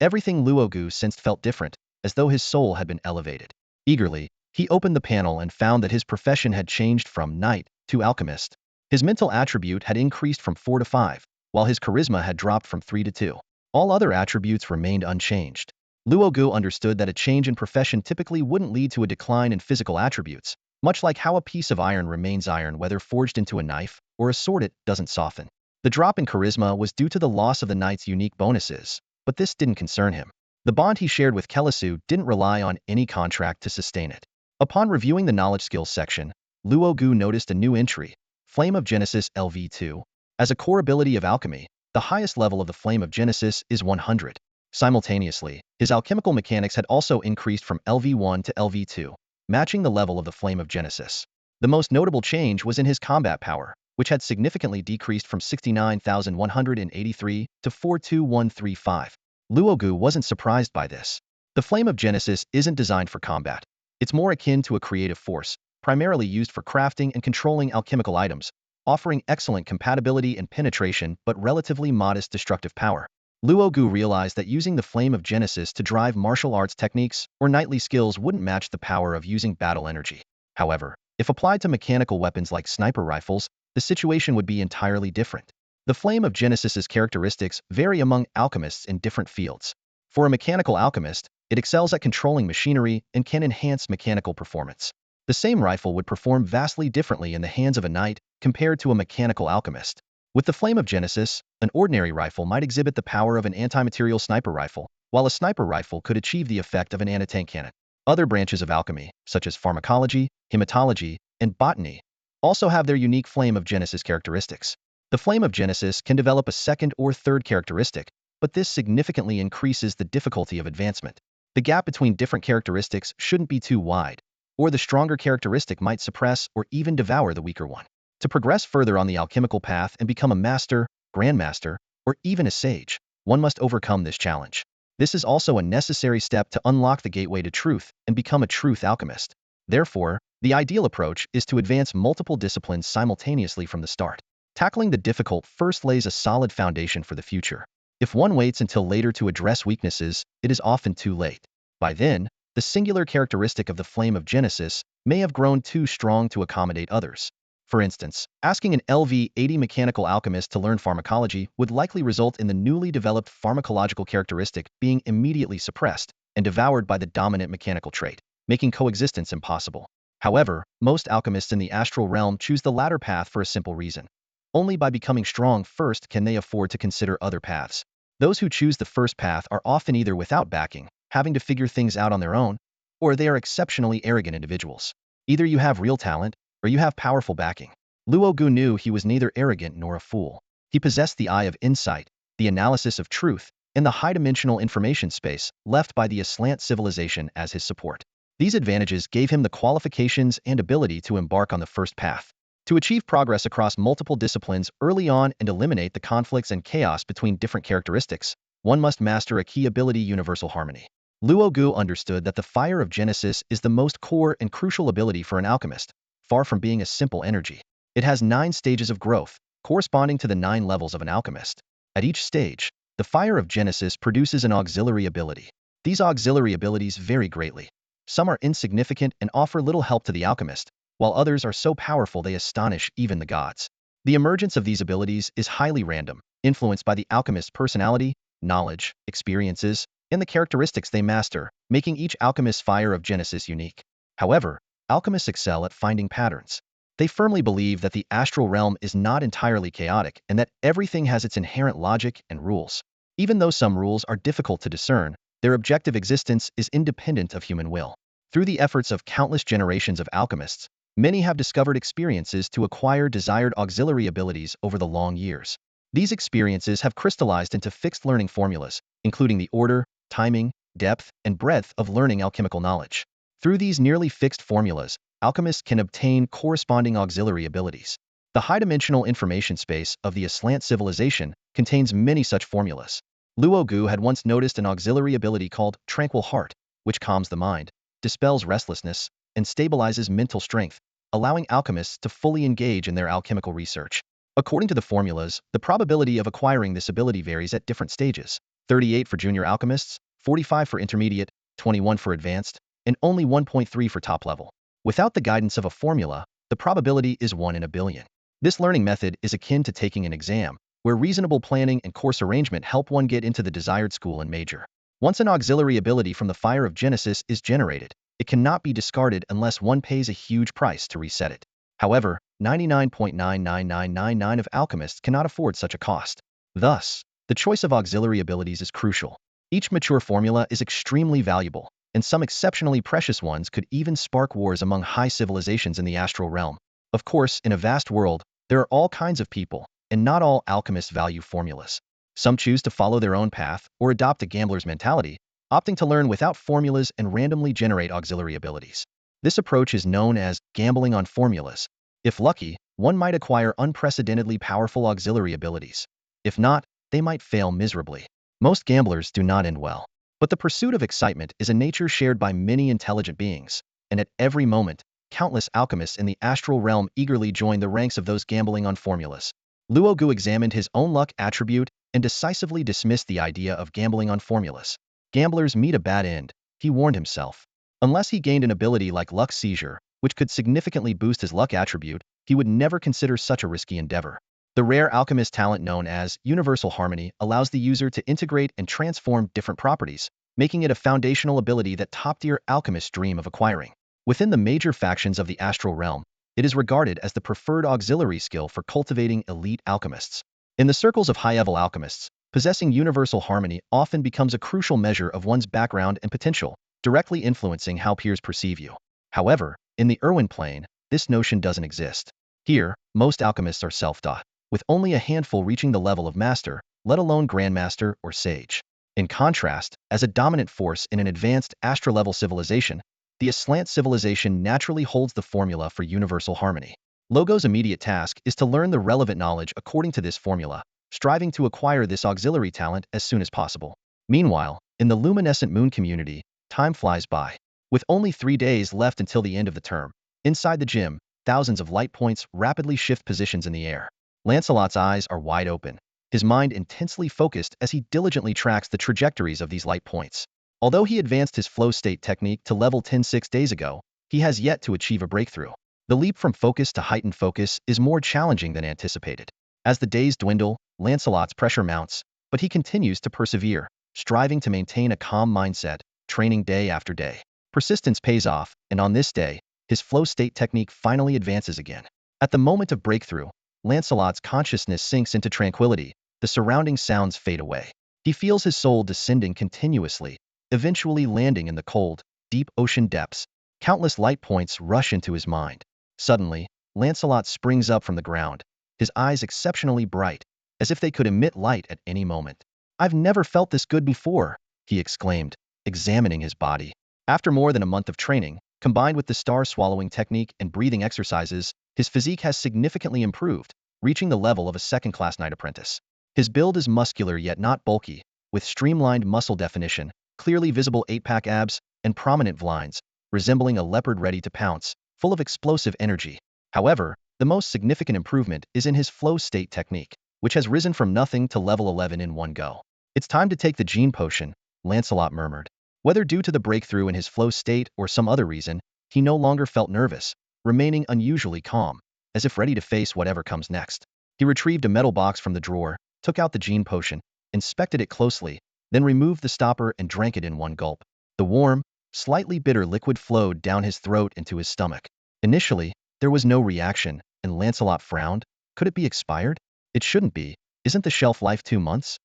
Everything Luo Gu sensed felt different, as though his soul had been elevated. Eagerly, he opened the panel and found that his profession had changed from knight to alchemist. His mental attribute had increased from 4 to 5, while his charisma had dropped from 3 to 2. All other attributes remained unchanged. Luo Gu understood that a change in profession typically wouldn't lead to a decline in physical attributes, much like how a piece of iron remains iron whether forged into a knife or a sword, it doesn't soften. The drop in charisma was due to the loss of the knight's unique bonuses, but this didn't concern him. The bond he shared with Kelasu didn't rely on any contract to sustain it. Upon reviewing the knowledge skills section, Luo Gu noticed a new entry, Flame of Genesis LV2. As a core ability of alchemy, the highest level of the Flame of Genesis is 100. Simultaneously, his alchemical mechanics had also increased from LV1 to LV2, matching the level of the Flame of Genesis. The most notable change was in his combat power, which had significantly decreased from 69,183 to 42135. Luo Gu wasn't surprised by this. The Flame of Genesis isn't designed for combat. It's more akin to a creative force, primarily used for crafting and controlling alchemical items, offering excellent compatibility and penetration but relatively modest destructive power. Luo Gu realized that using the Flame of Genesis to drive martial arts techniques or knightly skills wouldn't match the power of using battle energy. However, if applied to mechanical weapons like sniper rifles, the situation would be entirely different. The Flame of Genesis's characteristics vary among alchemists in different fields. For a mechanical alchemist, it excels at controlling machinery and can enhance mechanical performance. The same rifle would perform vastly differently in the hands of a knight compared to a mechanical alchemist. With the Flame of Genesis, an ordinary rifle might exhibit the power of an anti-material sniper rifle, while a sniper rifle could achieve the effect of an anti-tank cannon. Other branches of alchemy, such as pharmacology, hematology, and botany, also have their unique Flame of Genesis characteristics. The Flame of Genesis can develop a second or third characteristic, but this significantly increases the difficulty of advancement. The gap between different characteristics shouldn't be too wide, or the stronger characteristic might suppress or even devour the weaker one. To progress further on the alchemical path and become a master, grandmaster, or even a sage, one must overcome this challenge. This is also a necessary step to unlock the gateway to truth and become a truth alchemist. Therefore, the ideal approach is to advance multiple disciplines simultaneously from the start. Tackling the difficult first lays a solid foundation for the future. If one waits until later to address weaknesses, it is often too late. By then, the singular characteristic of the Flame of Genesis may have grown too strong to accommodate others. For instance, asking an LV80 mechanical alchemist to learn pharmacology would likely result in the newly developed pharmacological characteristic being immediately suppressed and devoured by the dominant mechanical trait, making coexistence impossible. However, most alchemists in the astral realm choose the latter path for a simple reason. Only by becoming strong first can they afford to consider other paths. Those who choose the first path are often either without backing, having to figure things out on their own, or they are exceptionally arrogant individuals. Either you have real talent, or you have powerful backing. Luo Gu knew he was neither arrogant nor a fool. He possessed the eye of insight, the analysis of truth, and the high-dimensional information space left by the Aslant civilization as his support. These advantages gave him the qualifications and ability to embark on the first path. To achieve progress across multiple disciplines early on and eliminate the conflicts and chaos between different characteristics, one must master a key ability: universal harmony. Luo Gu understood that the fire of Genesis is the most core and crucial ability for an alchemist, far from being a simple energy. It has 9 stages of growth, corresponding to the 9 levels of an alchemist. At each stage, the fire of Genesis produces an auxiliary ability. These auxiliary abilities vary greatly. Some are insignificant and offer little help to the alchemist, while others are so powerful they astonish even the gods. The emergence of these abilities is highly random, influenced by the alchemist's personality, knowledge, experiences, and the characteristics they master, making each alchemist's fire of Genesis unique. However, alchemists excel at finding patterns. They firmly believe that the astral realm is not entirely chaotic and that everything has its inherent logic and rules. Even though some rules are difficult to discern, their objective existence is independent of human will. Through the efforts of countless generations of alchemists, many have discovered experiences to acquire desired auxiliary abilities over the long years. These experiences have crystallized into fixed learning formulas, including the order, timing, depth, and breadth of learning alchemical knowledge. Through these nearly fixed formulas, alchemists can obtain corresponding auxiliary abilities. The high-dimensional information space of the Aslant civilization contains many such formulas. Luo Gu had once noticed an auxiliary ability called Tranquil Heart, which calms the mind, dispels restlessness, and stabilizes mental strength, allowing alchemists to fully engage in their alchemical research. According to the formulas, the probability of acquiring this ability varies at different stages: 38 for junior alchemists, 45 for intermediate, 21 for advanced, and only 1.3 for top level. Without the guidance of a formula, the probability is 1 in a billion. This learning method is akin to taking an exam, where reasonable planning and course arrangement help one get into the desired school and major. Once an auxiliary ability from the fire of Genesis is generated, it cannot be discarded unless one pays a huge price to reset it. However, 99.99999 of alchemists cannot afford such a cost. Thus, the choice of auxiliary abilities is crucial. Each mature formula is extremely valuable, and some exceptionally precious ones could even spark wars among high civilizations in the astral realm. Of course, in a vast world, there are all kinds of people, and not all alchemists value formulas. Some choose to follow their own path or adopt a gambler's mentality, opting to learn without formulas and randomly generate auxiliary abilities. This approach is known as gambling on formulas. If lucky, one might acquire unprecedentedly powerful auxiliary abilities. If not, they might fail miserably. Most gamblers do not end well. But the pursuit of excitement is a nature shared by many intelligent beings, and at every moment, countless alchemists in the astral realm eagerly join the ranks of those gambling on formulas. Luo Gu examined his own luck attribute and decisively dismissed the idea of gambling on formulas. Gamblers meet a bad end, he warned himself. Unless he gained an ability like Luck Seizure, which could significantly boost his luck attribute, he would never consider such a risky endeavor. The rare alchemist talent known as universal harmony allows the user to integrate and transform different properties, making it a foundational ability that top-tier alchemists dream of acquiring. Within the major factions of the astral realm, it is regarded as the preferred auxiliary skill for cultivating elite alchemists. In the circles of high-level alchemists, possessing universal harmony often becomes a crucial measure of one's background and potential, directly influencing how peers perceive you. However, in the Irwin plane, this notion doesn't exist. Here, most alchemists are self-taught, with only a handful reaching the level of master, let alone grandmaster or sage. In contrast, as a dominant force in an advanced astral-level civilization, the Aslant civilization naturally holds the formula for universal harmony. Logo's immediate task is to learn the relevant knowledge according to this formula, striving to acquire this auxiliary talent as soon as possible. Meanwhile, in the luminescent moon community, time flies by. With only 3 days left until the end of the term, inside the gym, thousands of light points rapidly shift positions in the air. Lancelot's eyes are wide open, his mind intensely focused as he diligently tracks the trajectories of these light points. Although he advanced his flow state technique to level 10 6 days ago, he has yet to achieve a breakthrough. The leap from focus to heightened focus is more challenging than anticipated. As the days dwindle, Lancelot's pressure mounts, but he continues to persevere, striving to maintain a calm mindset, training day after day. Persistence pays off, and on this day, his flow state technique finally advances again. At the moment of breakthrough, Lancelot's consciousness sinks into tranquility, the surrounding sounds fade away. He feels his soul descending continuously, eventually landing in the cold, deep ocean depths. Countless light points rush into his mind. Suddenly, Lancelot springs up from the ground, his eyes exceptionally bright, as if they could emit light at any moment. "I've never felt this good before," he exclaimed, examining his body. After more than a month of training, combined with the star swallowing technique and breathing exercises, his physique has significantly improved, reaching the level of a second-class knight apprentice. His build is muscular yet not bulky, with streamlined muscle definition, clearly visible 8-pack abs, and prominent lines, resembling a leopard ready to pounce, full of explosive energy. However, the most significant improvement is in his flow state technique, which has risen from nothing to level 11 in one go. "It's time to take the gene potion," Lancelot murmured. Whether due to the breakthrough in his flow state or some other reason, he no longer felt nervous, remaining unusually calm, as if ready to face whatever comes next. He retrieved a metal box from the drawer, took out the gene potion, inspected it closely, then removed the stopper and drank it in one gulp. The warm, slightly bitter liquid flowed down his throat into his stomach. Initially, there was no reaction, and Lancelot frowned. Could it be expired? It shouldn't be. Isn't the shelf life 2 months?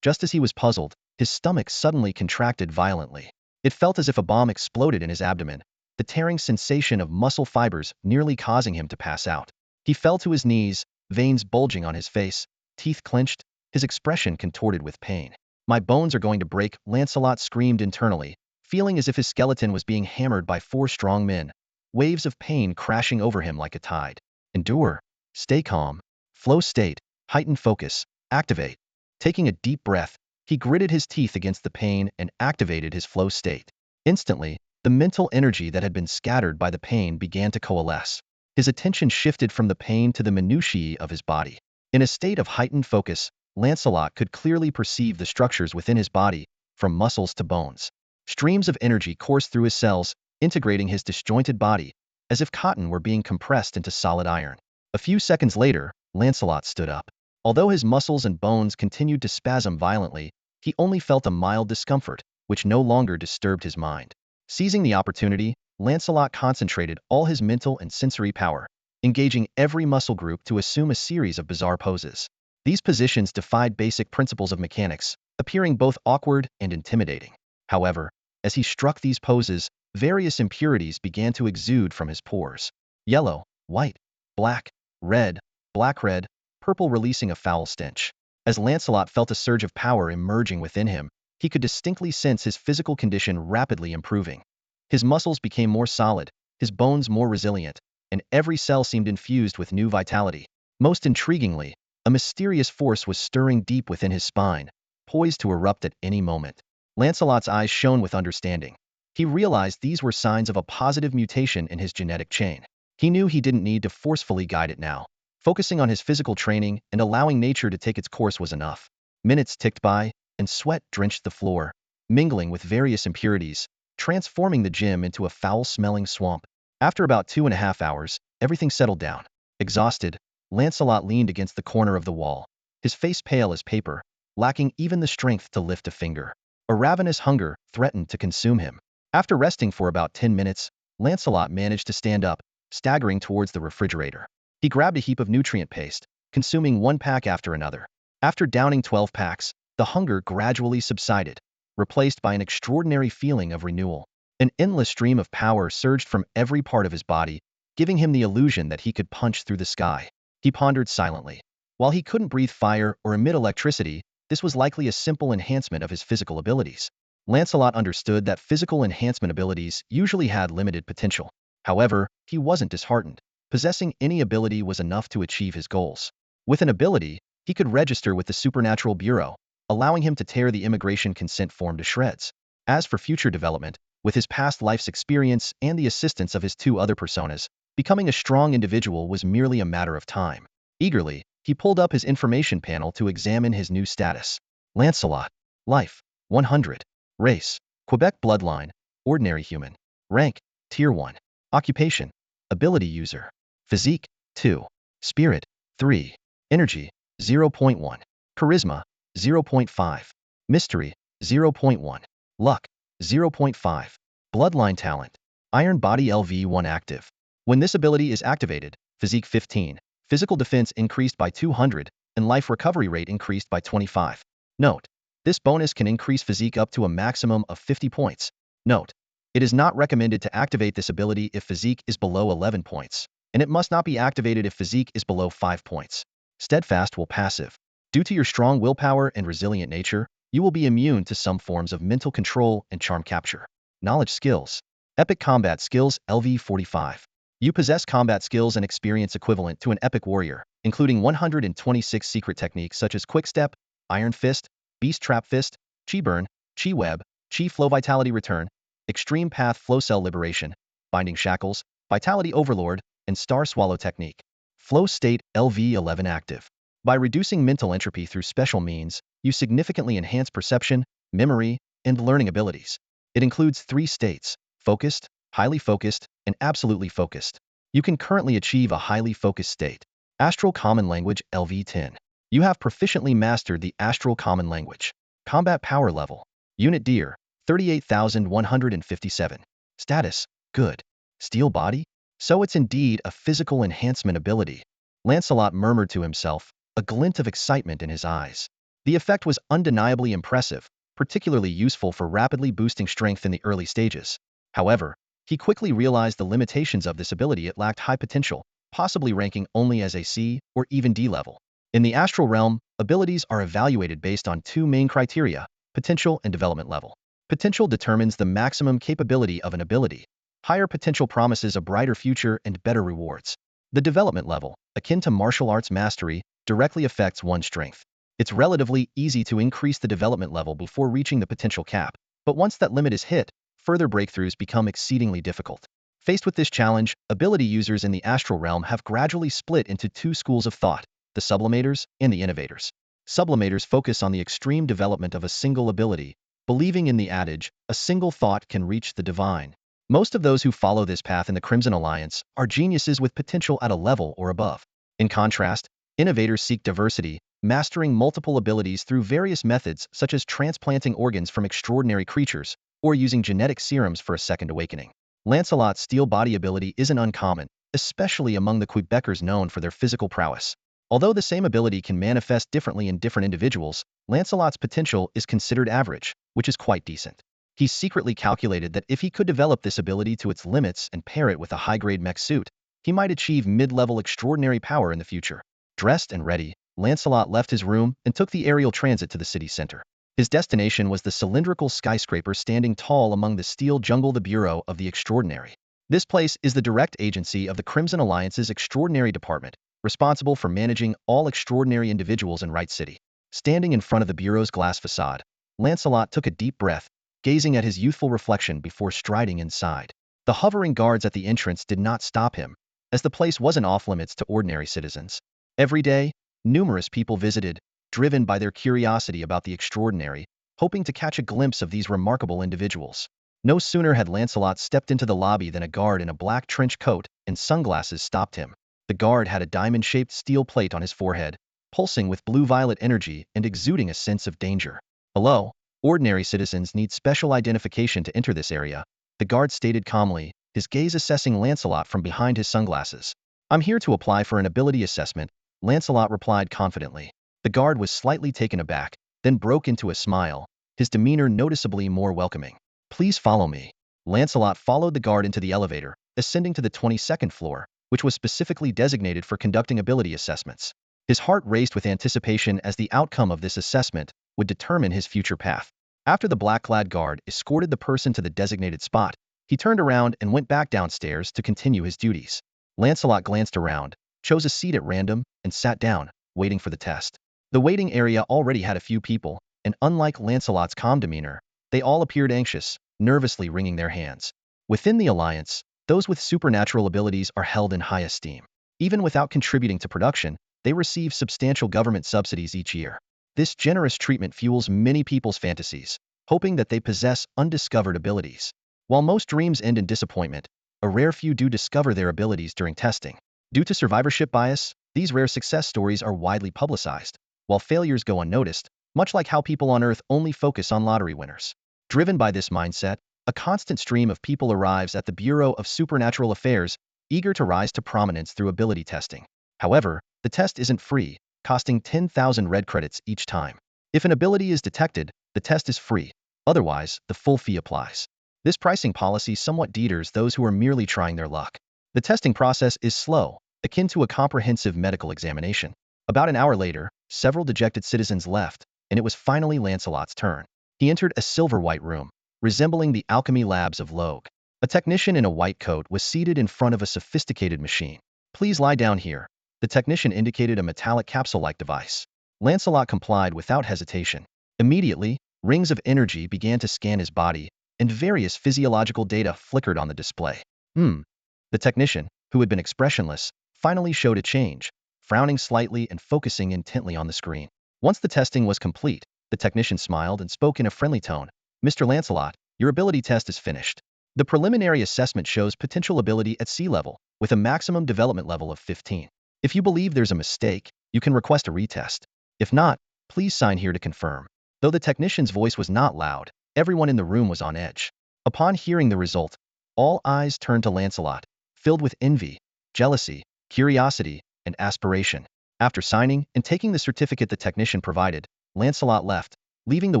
Just as he was puzzled, his stomach suddenly contracted violently. It felt as if a bomb exploded in his abdomen, the tearing sensation of muscle fibers nearly causing him to pass out. He fell to his knees, veins bulging on his face, teeth clenched, his expression contorted with pain. "My bones are going to break," Lancelot screamed internally, feeling as if his skeleton was being hammered by 4 strong men, waves of pain crashing over him like a tide. Endure. Stay calm. Flow state. Heightened focus. Activate. Taking a deep breath, he gritted his teeth against the pain and activated his flow state. Instantly, the mental energy that had been scattered by the pain began to coalesce. His attention shifted from the pain to the minutiae of his body. In a state of heightened focus, Lancelot could clearly perceive the structures within his body, from muscles to bones. Streams of energy coursed through his cells, integrating his disjointed body, as if cotton were being compressed into solid iron. A few seconds later, Lancelot stood up. Although his muscles and bones continued to spasm violently, he only felt a mild discomfort, which no longer disturbed his mind. Seizing the opportunity, Lancelot concentrated all his mental and sensory power, engaging every muscle group to assume a series of bizarre poses. These positions defied basic principles of mechanics, appearing both awkward and intimidating. However, as he struck these poses, various impurities began to exude from his pores. Yellow, white, black, red, black-red, purple, releasing a foul stench. As Lancelot felt a surge of power emerging within him, he could distinctly sense his physical condition rapidly improving. His muscles became more solid, his bones more resilient, and every cell seemed infused with new vitality. Most intriguingly, a mysterious force was stirring deep within his spine, poised to erupt at any moment. Lancelot's eyes shone with understanding. He realized these were signs of a positive mutation in his genetic chain. He knew he didn't need to forcefully guide it now. Focusing on his physical training and allowing nature to take its course was enough. Minutes ticked by, and sweat drenched the floor, mingling with various impurities, transforming the gym into a foul-smelling swamp. After about 2.5 hours, everything settled down. Exhausted, Lancelot leaned against the corner of the wall, his face pale as paper, lacking even the strength to lift a finger. A ravenous hunger threatened to consume him. After resting for about 10 minutes, Lancelot managed to stand up, staggering towards the refrigerator. He grabbed a heap of nutrient paste, consuming 1 pack after another. After downing 12 packs, the hunger gradually subsided, replaced by an extraordinary feeling of renewal. An endless stream of power surged from every part of his body, giving him the illusion that he could punch through the sky. He pondered silently. While he couldn't breathe fire or emit electricity, this was likely a simple enhancement of his physical abilities. Lancelot understood that physical enhancement abilities usually had limited potential. However, he wasn't disheartened. Possessing any ability was enough to achieve his goals. With an ability, he could register with the Supernatural Bureau, allowing him to tear the immigration consent form to shreds. As for future development, with his past life's experience and the assistance of his 2 other personas, becoming a strong individual was merely a matter of time. Eagerly, he pulled up his information panel to examine his new status. Lancelot. Life. 100. Race. Quebec bloodline. Ordinary human. Rank. Tier 1. Occupation. Ability user. Physique. 2. Spirit. 3. Energy. 0.1. Charisma. 0.5. Mystery. 0.1. Luck. 0.5. Bloodline talent. Iron Body LV1 active. When this ability is activated, Physique 15. Physical defense increased by 200, and life recovery rate increased by 25. Note: this bonus can increase Physique up to a maximum of 50 points. Note: it is not recommended to activate this ability if Physique is below 11 points, and it must not be activated if Physique is below 5 points. Steadfast will passive. Due to your strong willpower and resilient nature, you will be immune to some forms of mental control and charm capture. Knowledge skills. Epic combat skills LV45. You possess combat skills and experience equivalent to an epic warrior, including 126 secret techniques such as Quick Step, Iron Fist, Beast Trap Fist, Chi Burn, Chi Web, Chi Flow Vitality Return, Extreme Path Flow Cell Liberation, Binding Shackles, Vitality Overlord, and Star Swallow Technique. Flow State LV11 active. By reducing mental entropy through special means, you significantly enhance perception, memory, and learning abilities. It includes 3 states: focused, highly focused, and absolutely focused. You can currently achieve a highly focused state. Astral Common Language LV10. You have proficiently mastered the Astral Common Language. Combat Power Level. Unit Deer, 38,157. Status, good. Steel Body? So it's indeed a physical enhancement ability. Lancelot murmured to himself, a glint of excitement in his eyes. The effect was undeniably impressive, particularly useful for rapidly boosting strength in the early stages. However, he quickly realized the limitations of this ability. It lacked high potential, possibly ranking only as a C or even D level. In the astral realm, abilities are evaluated based on 2 main criteria: potential and development level. Potential determines the maximum capability of an ability. Higher potential promises a brighter future and better rewards. The development level, akin to martial arts mastery, directly affects one's strength. It's relatively easy to increase the development level before reaching the potential cap, but once that limit is hit, further breakthroughs become exceedingly difficult. Faced with this challenge, ability users in the astral realm have gradually split into 2 schools of thought: the sublimators and the innovators. Sublimators focus on the extreme development of a single ability, believing in the adage, a single thought can reach the divine. Most of those who follow this path in the Crimson Alliance are geniuses with potential at a level or above. In contrast, innovators seek diversity, mastering multiple abilities through various methods such as transplanting organs from extraordinary creatures or using genetic serums for a second awakening. Lancelot's steel body ability isn't uncommon, especially among the Quebecers known for their physical prowess. Although the same ability can manifest differently in different individuals, Lancelot's potential is considered average, which is quite decent. He's secretly calculated that if he could develop this ability to its limits and pair it with a high-grade mech suit, he might achieve mid-level extraordinary power in the future. Dressed and ready, Lancelot left his room and took the aerial transit to the city center. His destination was the cylindrical skyscraper standing tall among the steel jungle, the Bureau of the Extraordinary. This place is the direct agency of the Crimson Alliance's Extraordinary Department, responsible for managing all extraordinary individuals in Right City. Standing in front of the Bureau's glass facade, Lancelot took a deep breath, gazing at his youthful reflection before striding inside. The hovering guards at the entrance did not stop him, as the place wasn't off-limits to ordinary citizens. Every day, numerous people visited, driven by their curiosity about the extraordinary, hoping to catch a glimpse of these remarkable individuals. No sooner had Lancelot stepped into the lobby than a guard in a black trench coat and sunglasses stopped him. The guard had a diamond-shaped steel plate on his forehead, pulsing with blue-violet energy and exuding a sense of danger. Hello, ordinary citizens need special identification to enter this area, the guard stated calmly, his gaze assessing Lancelot from behind his sunglasses. I'm here to apply for an ability assessment, Lancelot replied confidently. The guard was slightly taken aback, then broke into a smile, his demeanor noticeably more welcoming. Please follow me. Lancelot followed the guard into the elevator, ascending to the 22nd floor, which was specifically designated for conducting ability assessments. His heart raced with anticipation as the outcome of this assessment would determine his future path. After the black-clad guard escorted the person to the designated spot, he turned around and went back downstairs to continue his duties. Lancelot glanced around, chose a seat at random, and sat down, waiting for the test. The waiting area already had a few people, and unlike Lancelot's calm demeanor, they all appeared anxious, nervously wringing their hands. Within the Alliance, those with supernatural abilities are held in high esteem. Even without contributing to production, they receive substantial government subsidies each year. This generous treatment fuels many people's fantasies, hoping that they possess undiscovered abilities. While most dreams end in disappointment, a rare few do discover their abilities during testing. Due to survivorship bias, these rare success stories are widely publicized, while failures go unnoticed, much like how people on Earth only focus on lottery winners. Driven by this mindset, a constant stream of people arrives at the Bureau of Supernatural Affairs, eager to rise to prominence through ability testing. However, the test isn't free, costing 10,000 red credits each time. If an ability is detected, the test is free. Otherwise, the full fee applies. This pricing policy somewhat deters those who are merely trying their luck. The testing process is slow, akin to a comprehensive medical examination. About an hour later, several dejected citizens left, and it was finally Lancelot's turn. He entered a silver-white room, resembling the alchemy labs of Logue. A technician in a white coat was seated in front of a sophisticated machine. Please lie down here. The technician indicated a metallic capsule-like device. Lancelot complied without hesitation. Immediately, rings of energy began to scan his body, and various physiological data flickered on the display. The technician, who had been expressionless, finally showed a change, frowning slightly and focusing intently on the screen. Once the testing was complete, the technician smiled and spoke in a friendly tone. Mr. Lancelot, your ability test is finished. The preliminary assessment shows potential ability at sea level, with a maximum development level of 15. If you believe there's a mistake, you can request a retest. If not, please sign here to confirm. Though the technician's voice was not loud, everyone in the room was on edge. Upon hearing the result, all eyes turned to Lancelot, filled with envy, jealousy, curiosity, and aspiration. After signing and taking the certificate the technician provided, Lancelot left, leaving the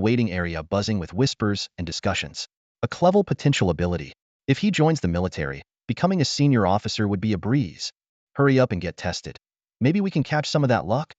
waiting area buzzing with whispers and discussions. A clever potential ability. If he joins the military, becoming a senior officer would be a breeze. Hurry up and get tested. Maybe we can catch some of that luck?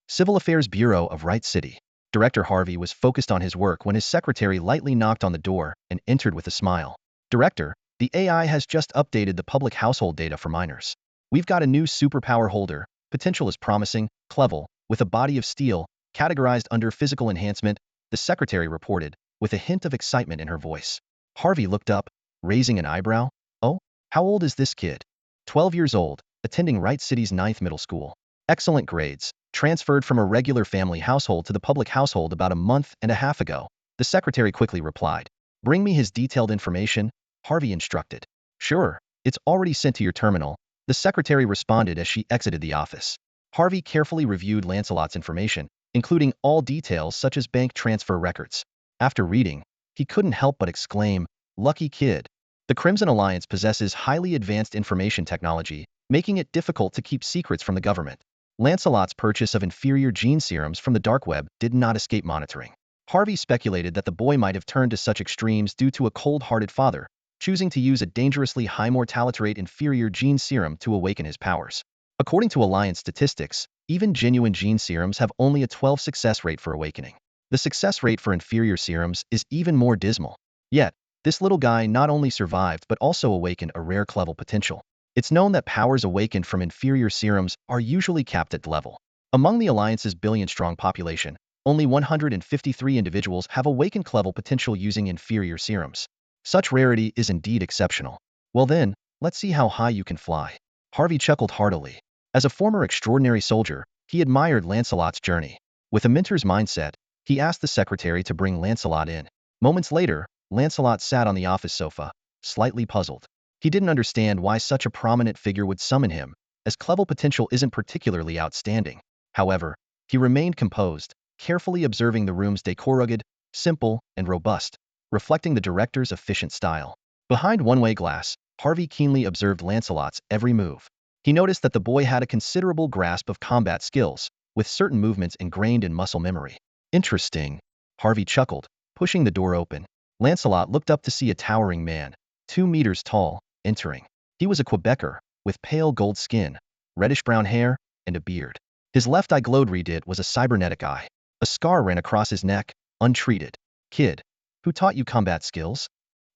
Civil Affairs Bureau of Wright City. Director Harvey was focused on his work when his secretary lightly knocked on the door and entered with a smile. Director, the AI has just updated the public household data for minors. We've got a new superpower holder. Potential is promising, clever, with a body of steel, categorized under physical enhancement, the secretary reported, with a hint of excitement in her voice. Harvey looked up, raising an eyebrow. Oh, how old is this kid? 12 years old, attending Wright City's 9th middle school. Excellent grades, transferred from a regular family household to the public household about a month and a half ago. The secretary quickly replied. Bring me his detailed information, Harvey instructed. Sure, it's already sent to your terminal, the secretary responded as she exited the office. Harvey carefully reviewed Lancelot's information, including all details such as bank transfer records. After reading, he couldn't help but exclaim, lucky kid. The Crimson Alliance possesses highly advanced information technology, making it difficult to keep secrets from the government. Lancelot's purchase of inferior gene serums from the dark web did not escape monitoring. Harvey speculated that the boy might have turned to such extremes due to a cold-hearted father, choosing to use a dangerously high mortality rate inferior gene serum to awaken his powers. According to Alliance statistics, even genuine gene serums have only a 12 success rate for awakening. The success rate for inferior serums is even more dismal. Yet, this little guy not only survived but also awakened a rare clever potential. It's known that powers awakened from inferior serums are usually capped at level. Among the Alliance's billion-strong population, only 153 individuals have awakened clever potential using inferior serums. Such rarity is indeed exceptional. Well then, let's see how high you can fly. Harvey chuckled heartily. As a former extraordinary soldier, he admired Lancelot's journey. With a mentor's mindset, he asked the secretary to bring Lancelot in. Moments later, Lancelot sat on the office sofa, slightly puzzled. He didn't understand why such a prominent figure would summon him, as clever potential isn't particularly outstanding. However, he remained composed, carefully observing the room's decor rugged, simple, and robust, reflecting the director's efficient style. Behind one-way glass, Harvey keenly observed Lancelot's every move. He noticed that the boy had a considerable grasp of combat skills, with certain movements ingrained in muscle memory. Interesting, Harvey chuckled, pushing the door open. Lancelot looked up to see a towering man, 2 meters tall, entering. He was a Quebecer, with pale gold skin, reddish-brown hair, and a beard. His left eye glowed. It was a cybernetic eye. A scar ran across his neck, untreated. Kid, who taught you combat skills?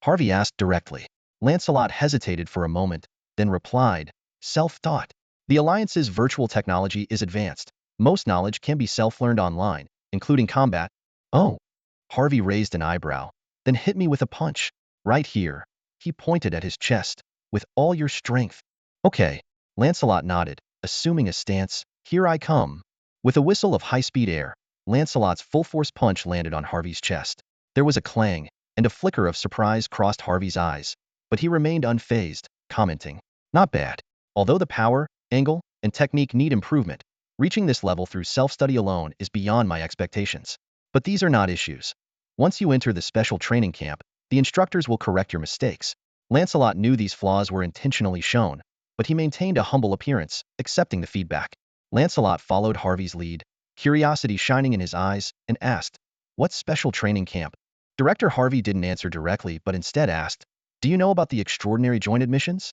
Harvey asked directly. Lancelot hesitated for a moment, then replied, self-taught. The Alliance's virtual technology is advanced. Most knowledge can be self-learned online, including combat. Oh. Harvey raised an eyebrow, then hit me with a punch. Right here. He pointed at his chest. With all your strength. Okay. Lancelot nodded, assuming a stance. Here I come. With a whistle of high-speed air, Lancelot's full-force punch landed on Harvey's chest. There was a clang, and a flicker of surprise crossed Harvey's eyes, but he remained unfazed, commenting, not bad. Although the power, angle, and technique need improvement, reaching this level through self-study alone is beyond my expectations. But these are not issues. Once you enter the special training camp, the instructors will correct your mistakes. Lancelot knew these flaws were intentionally shown, but he maintained a humble appearance, accepting the feedback. Lancelot followed Harvey's lead, curiosity shining in his eyes, and asked, what special training camp? Director Harvey didn't answer directly but instead asked, do you know about the extraordinary joint admissions?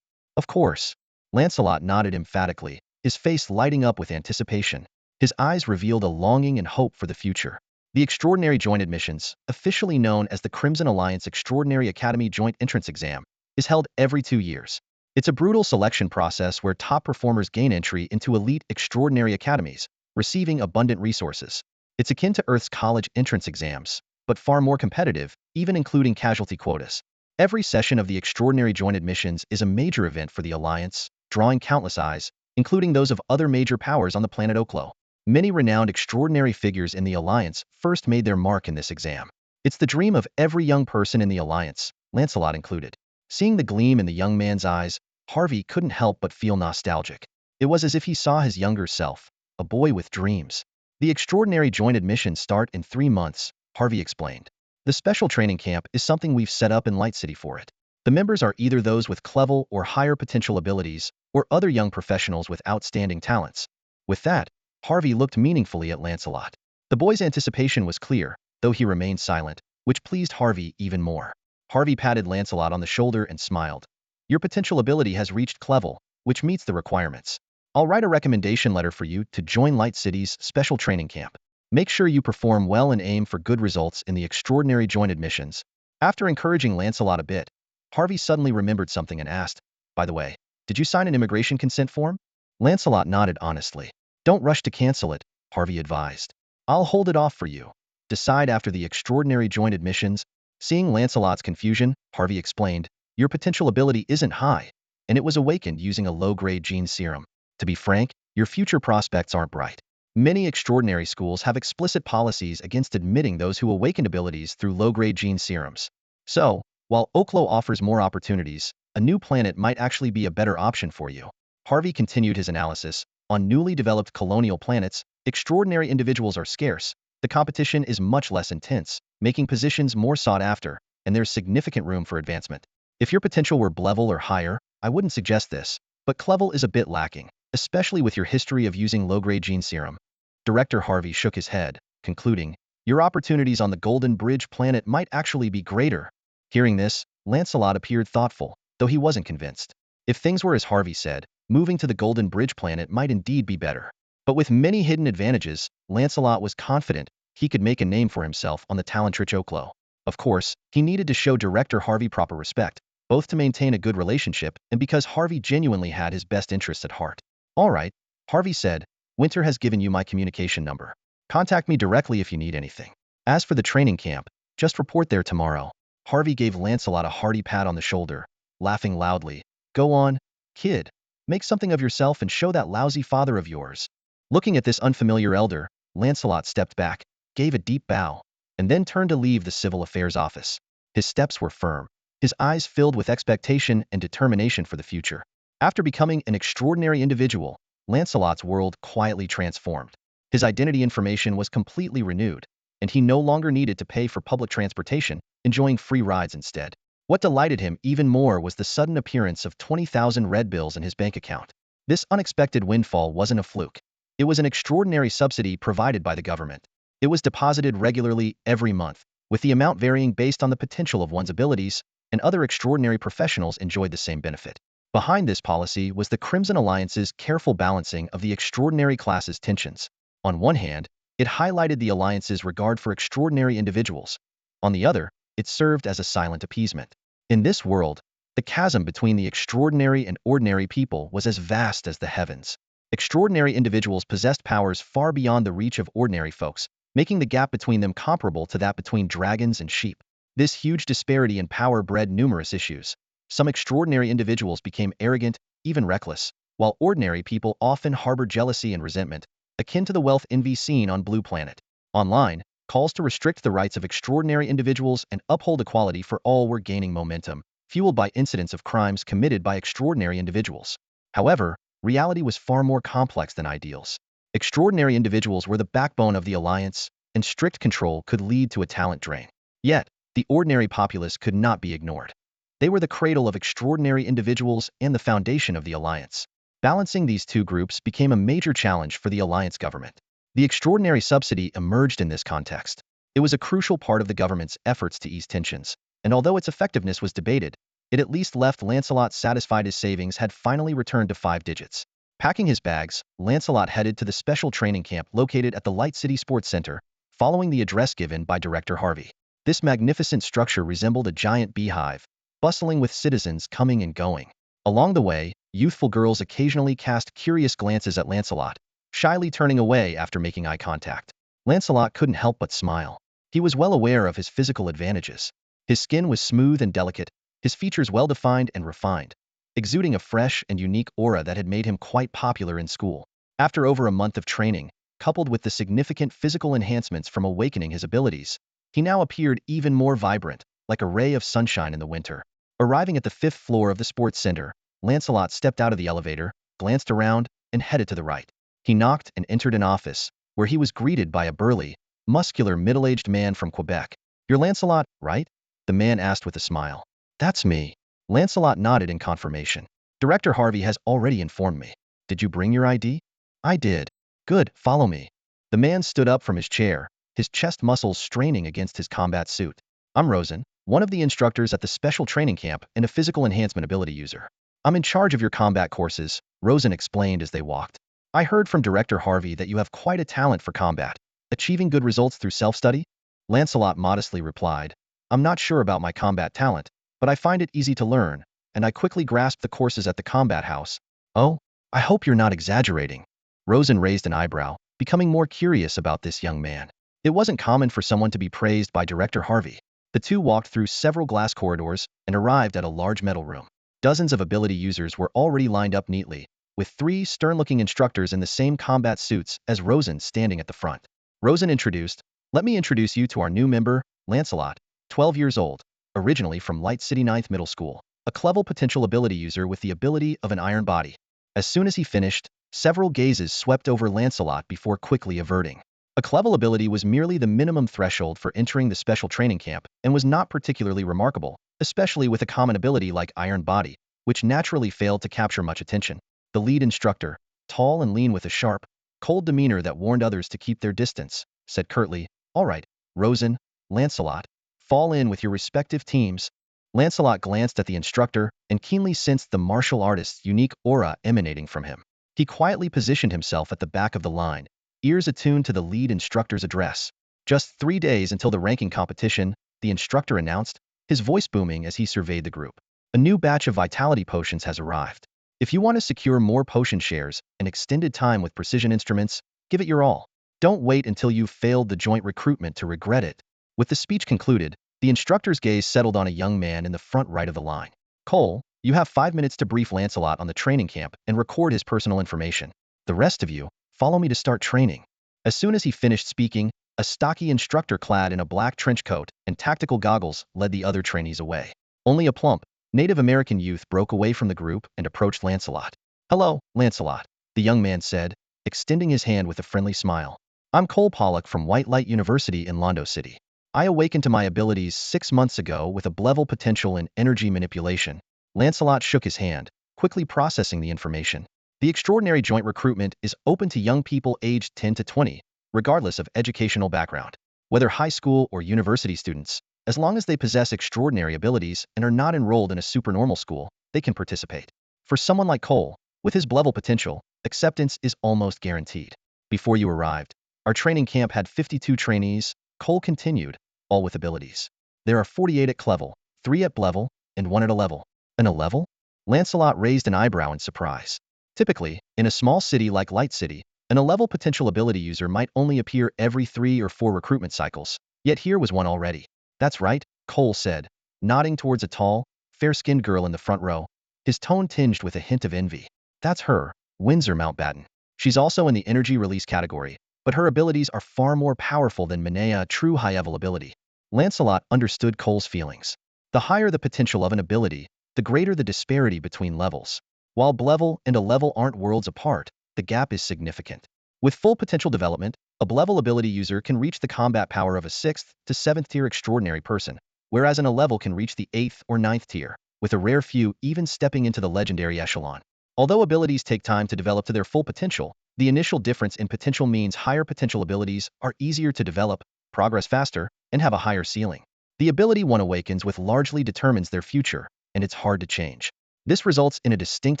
Of course. Lancelot nodded emphatically, his face lighting up with anticipation. His eyes revealed a longing and hope for the future. The Extraordinary Joint Admissions, officially known as the Crimson Alliance Extraordinary Academy Joint Entrance Exam, is held every 2 years. It's a brutal selection process where top performers gain entry into elite extraordinary academies, receiving abundant resources. It's akin to Earth's college entrance exams, but far more competitive, even including casualty quotas. Every session of the Extraordinary Joint Admissions is a major event for the Alliance, drawing countless eyes, including those of other major powers on the planet Oklo. Many renowned extraordinary figures in the Alliance first made their mark in this exam. It's the dream of every young person in the Alliance, Lancelot included. Seeing the gleam in the young man's eyes, Harvey couldn't help but feel nostalgic. It was as if he saw his younger self, a boy with dreams. The Extraordinary Joint Admissions start in 3 months, Harvey explained. The special training camp is something we've set up in Light City for it. The members are either those with clever or higher potential abilities, or other young professionals with outstanding talents. With that, Harvey looked meaningfully at Lancelot. The boy's anticipation was clear, though he remained silent, which pleased Harvey even more. Harvey patted Lancelot on the shoulder and smiled. Your potential ability has reached Clevel, which meets the requirements. I'll write a recommendation letter for you to join Light City's special training camp. Make sure you perform well and aim for good results in the Extraordinary Joint Admissions. After encouraging Lancelot a bit, Harvey suddenly remembered something and asked, by the way, did you sign an immigration consent form? Lancelot nodded honestly. Don't rush to cancel it, Harvey advised. I'll hold it off for you. Decide after the Extraordinary Joint Admissions. Seeing Lancelot's confusion, Harvey explained, your potential ability isn't high, and it was awakened using a low-grade gene serum. To be frank, your future prospects aren't bright. Many extraordinary schools have explicit policies against admitting those who awakened abilities through low-grade gene serums. So, while Oklo offers more opportunities, a new planet might actually be a better option for you. Harvey continued his analysis. On newly developed colonial planets, extraordinary individuals are scarce. The competition is much less intense, making positions more sought after, and there's significant room for advancement. If your potential were Blevel or higher, I wouldn't suggest this, but Clevel is a bit lacking, especially with your history of using low-grade gene serum. Director Harvey shook his head, concluding, your opportunities on the Golden Bridge planet might actually be greater. Hearing this, Lancelot appeared thoughtful, though he wasn't convinced. If things were as Harvey said, moving to the Golden Bridge planet might indeed be better. But with many hidden advantages, Lancelot was confident he could make a name for himself on the talent-rich Oklo. Of course, he needed to show Director Harvey proper respect, both to maintain a good relationship and because Harvey genuinely had his best interests at heart. All right, Harvey said, Winter has given you my communication number. Contact me directly if you need anything. As for the training camp, just report there tomorrow. Harvey gave Lancelot a hearty pat on the shoulder, laughing loudly. Go on, kid. Make something of yourself and show that lousy father of yours. Looking at this unfamiliar elder, Lancelot stepped back, gave a deep bow, and then turned to leave the civil affairs office. His steps were firm, his eyes filled with expectation and determination for the future. After becoming an extraordinary individual, Lancelot's world quietly transformed. His identity information was completely renewed, and he no longer needed to pay for public transportation, enjoying free rides instead. What delighted him even more was the sudden appearance of 20,000 red bills in his bank account. This unexpected windfall wasn't a fluke. It was an extraordinary subsidy provided by the government. It was deposited regularly every month, with the amount varying based on the potential of one's abilities, and other extraordinary professionals enjoyed the same benefit. Behind this policy was the Crimson Alliance's careful balancing of the extraordinary class's tensions. On one hand, it highlighted the Alliance's regard for extraordinary individuals. On the other, it served as a silent appeasement. In this world, the chasm between the extraordinary and ordinary people was as vast as the heavens. Extraordinary individuals possessed powers far beyond the reach of ordinary folks, making the gap between them comparable to that between dragons and sheep. This huge disparity in power bred numerous issues. Some extraordinary individuals became arrogant, even reckless, while ordinary people often harbored jealousy and resentment, akin to the wealth envy seen on Blue Planet. Online, calls to restrict the rights of extraordinary individuals and uphold equality for all were gaining momentum, fueled by incidents of crimes committed by extraordinary individuals. However, reality was far more complex than ideals. Extraordinary individuals were the backbone of the Alliance, and strict control could lead to a talent drain. Yet, the ordinary populace could not be ignored. They were the cradle of extraordinary individuals and the foundation of the Alliance. Balancing these two groups became a major challenge for the Alliance government. The extraordinary subsidy emerged in this context. It was a crucial part of the government's efforts to ease tensions, and although its effectiveness was debated, it at least left Lancelot satisfied his savings had finally returned to 5 digits. Packing his bags, Lancelot headed to the special training camp located at the Light City Sports Center, following the address given by Director Harvey. This magnificent structure resembled a giant beehive, bustling with citizens coming and going. Along the way, youthful girls occasionally cast curious glances at Lancelot, shyly turning away after making eye contact. Lancelot couldn't help but smile. He was well aware of his physical advantages. His skin was smooth and delicate, his features well-defined and refined, exuding a fresh and unique aura that had made him quite popular in school. After over a month of training, coupled with the significant physical enhancements from awakening his abilities, he now appeared even more vibrant, like a ray of sunshine in the winter. Arriving at the 5th floor of the sports center, Lancelot stepped out of the elevator, glanced around, and headed to the right. He knocked and entered an office, where he was greeted by a burly, muscular middle-aged man from Quebec. "You're Lancelot, right?" the man asked with a smile. "That's me." Lancelot nodded in confirmation. "Director Harvey has already informed me. Did you bring your ID?" "I did." "Good, follow me." The man stood up from his chair, his chest muscles straining against his combat suit. "I'm Rosen, one of the instructors at the special training camp and a physical enhancement ability user. I'm in charge of your combat courses," Rosen explained as they walked. "I heard from Director Harvey that you have quite a talent for combat, achieving good results through self-study?" Lancelot modestly replied, "I'm not sure about my combat talent, but I find it easy to learn, and I quickly grasped the courses at the combat house." "Oh, I hope you're not exaggerating." Rosen raised an eyebrow, becoming more curious about this young man. It wasn't common for someone to be praised by Director Harvey. The two walked through several glass corridors and arrived at a large metal room. Dozens of ability users were already lined up neatly, with 3 stern-looking instructors in the same combat suits as Rosen standing at the front. Rosen introduced, "Let me introduce you to our new member, Lancelot, 12 years old, originally from Light City 9th Middle School, a clever potential ability user with the ability of an iron body." As soon as he finished, several gazes swept over Lancelot before quickly averting. A clever ability was merely the minimum threshold for entering the special training camp and was not particularly remarkable, especially with a common ability like Iron Body, which naturally failed to capture much attention. The lead instructor, tall and lean with a sharp, cold demeanor that warned others to keep their distance, said curtly, "All right, Rosen, Lancelot, fall in with your respective teams." Lancelot glanced at the instructor and keenly sensed the martial artist's unique aura emanating from him. He quietly positioned himself at the back of the line, ears attuned to the lead instructor's address. "Just 3 days until the ranking competition," the instructor announced, his voice booming as he surveyed the group. "A new batch of vitality potions has arrived. If you want to secure more potion shares and extended time with precision instruments, give it your all. Don't wait until you've failed the joint recruitment to regret it." With the speech concluded, the instructor's gaze settled on a young man in the front right of the line. "Cole, you have 5 minutes to brief Lancelot on the training camp and record his personal information. The rest of you, follow me to start training." As soon as he finished speaking, a stocky instructor clad in a black trench coat and tactical goggles led the other trainees away. Only a plump, Native American youth broke away from the group and approached Lancelot. "Hello, Lancelot," the young man said, extending his hand with a friendly smile. "I'm Cole Pollock from White Light University in Londo City. I awakened to my abilities 6 months ago with a level potential in energy manipulation." Lancelot shook his hand, quickly processing the information. "The extraordinary joint recruitment is open to young people aged 10 to 20, regardless of educational background. Whether high school or university students, as long as they possess extraordinary abilities and are not enrolled in a supernormal school, they can participate. For someone like Cole, with his level potential, acceptance is almost guaranteed." "Before you arrived, our training camp had 52 trainees," Cole continued, "all with abilities. There are 48 at Clevel, 3 at Blevel, and 1 at a level." "An a level?" Lancelot raised an eyebrow in surprise. Typically, in a small city like Light City, an A-level potential ability user might only appear every 3 or 4 recruitment cycles, yet here was one already. "That's right," Cole said, nodding towards a tall, fair-skinned girl in the front row, his tone tinged with a hint of envy. "That's her, Windsor Mountbatten. She's also in the energy release category, but her abilities are far more powerful than Minea, a true high-level ability." Lancelot understood Cole's feelings. The higher the potential of an ability, the greater the disparity between levels. While Blevel and a level aren't worlds apart, the gap is significant. With full potential development, a Blevel ability user can reach the combat power of a 6th to 7th tier extraordinary person, whereas an A-level can reach the 8th or 9th tier, with a rare few even stepping into the legendary echelon. Although abilities take time to develop to their full potential, the initial difference in potential means higher potential abilities are easier to develop, progress faster, and have a higher ceiling. The ability one awakens with largely determines their future, and it's hard to change. This results in a distinct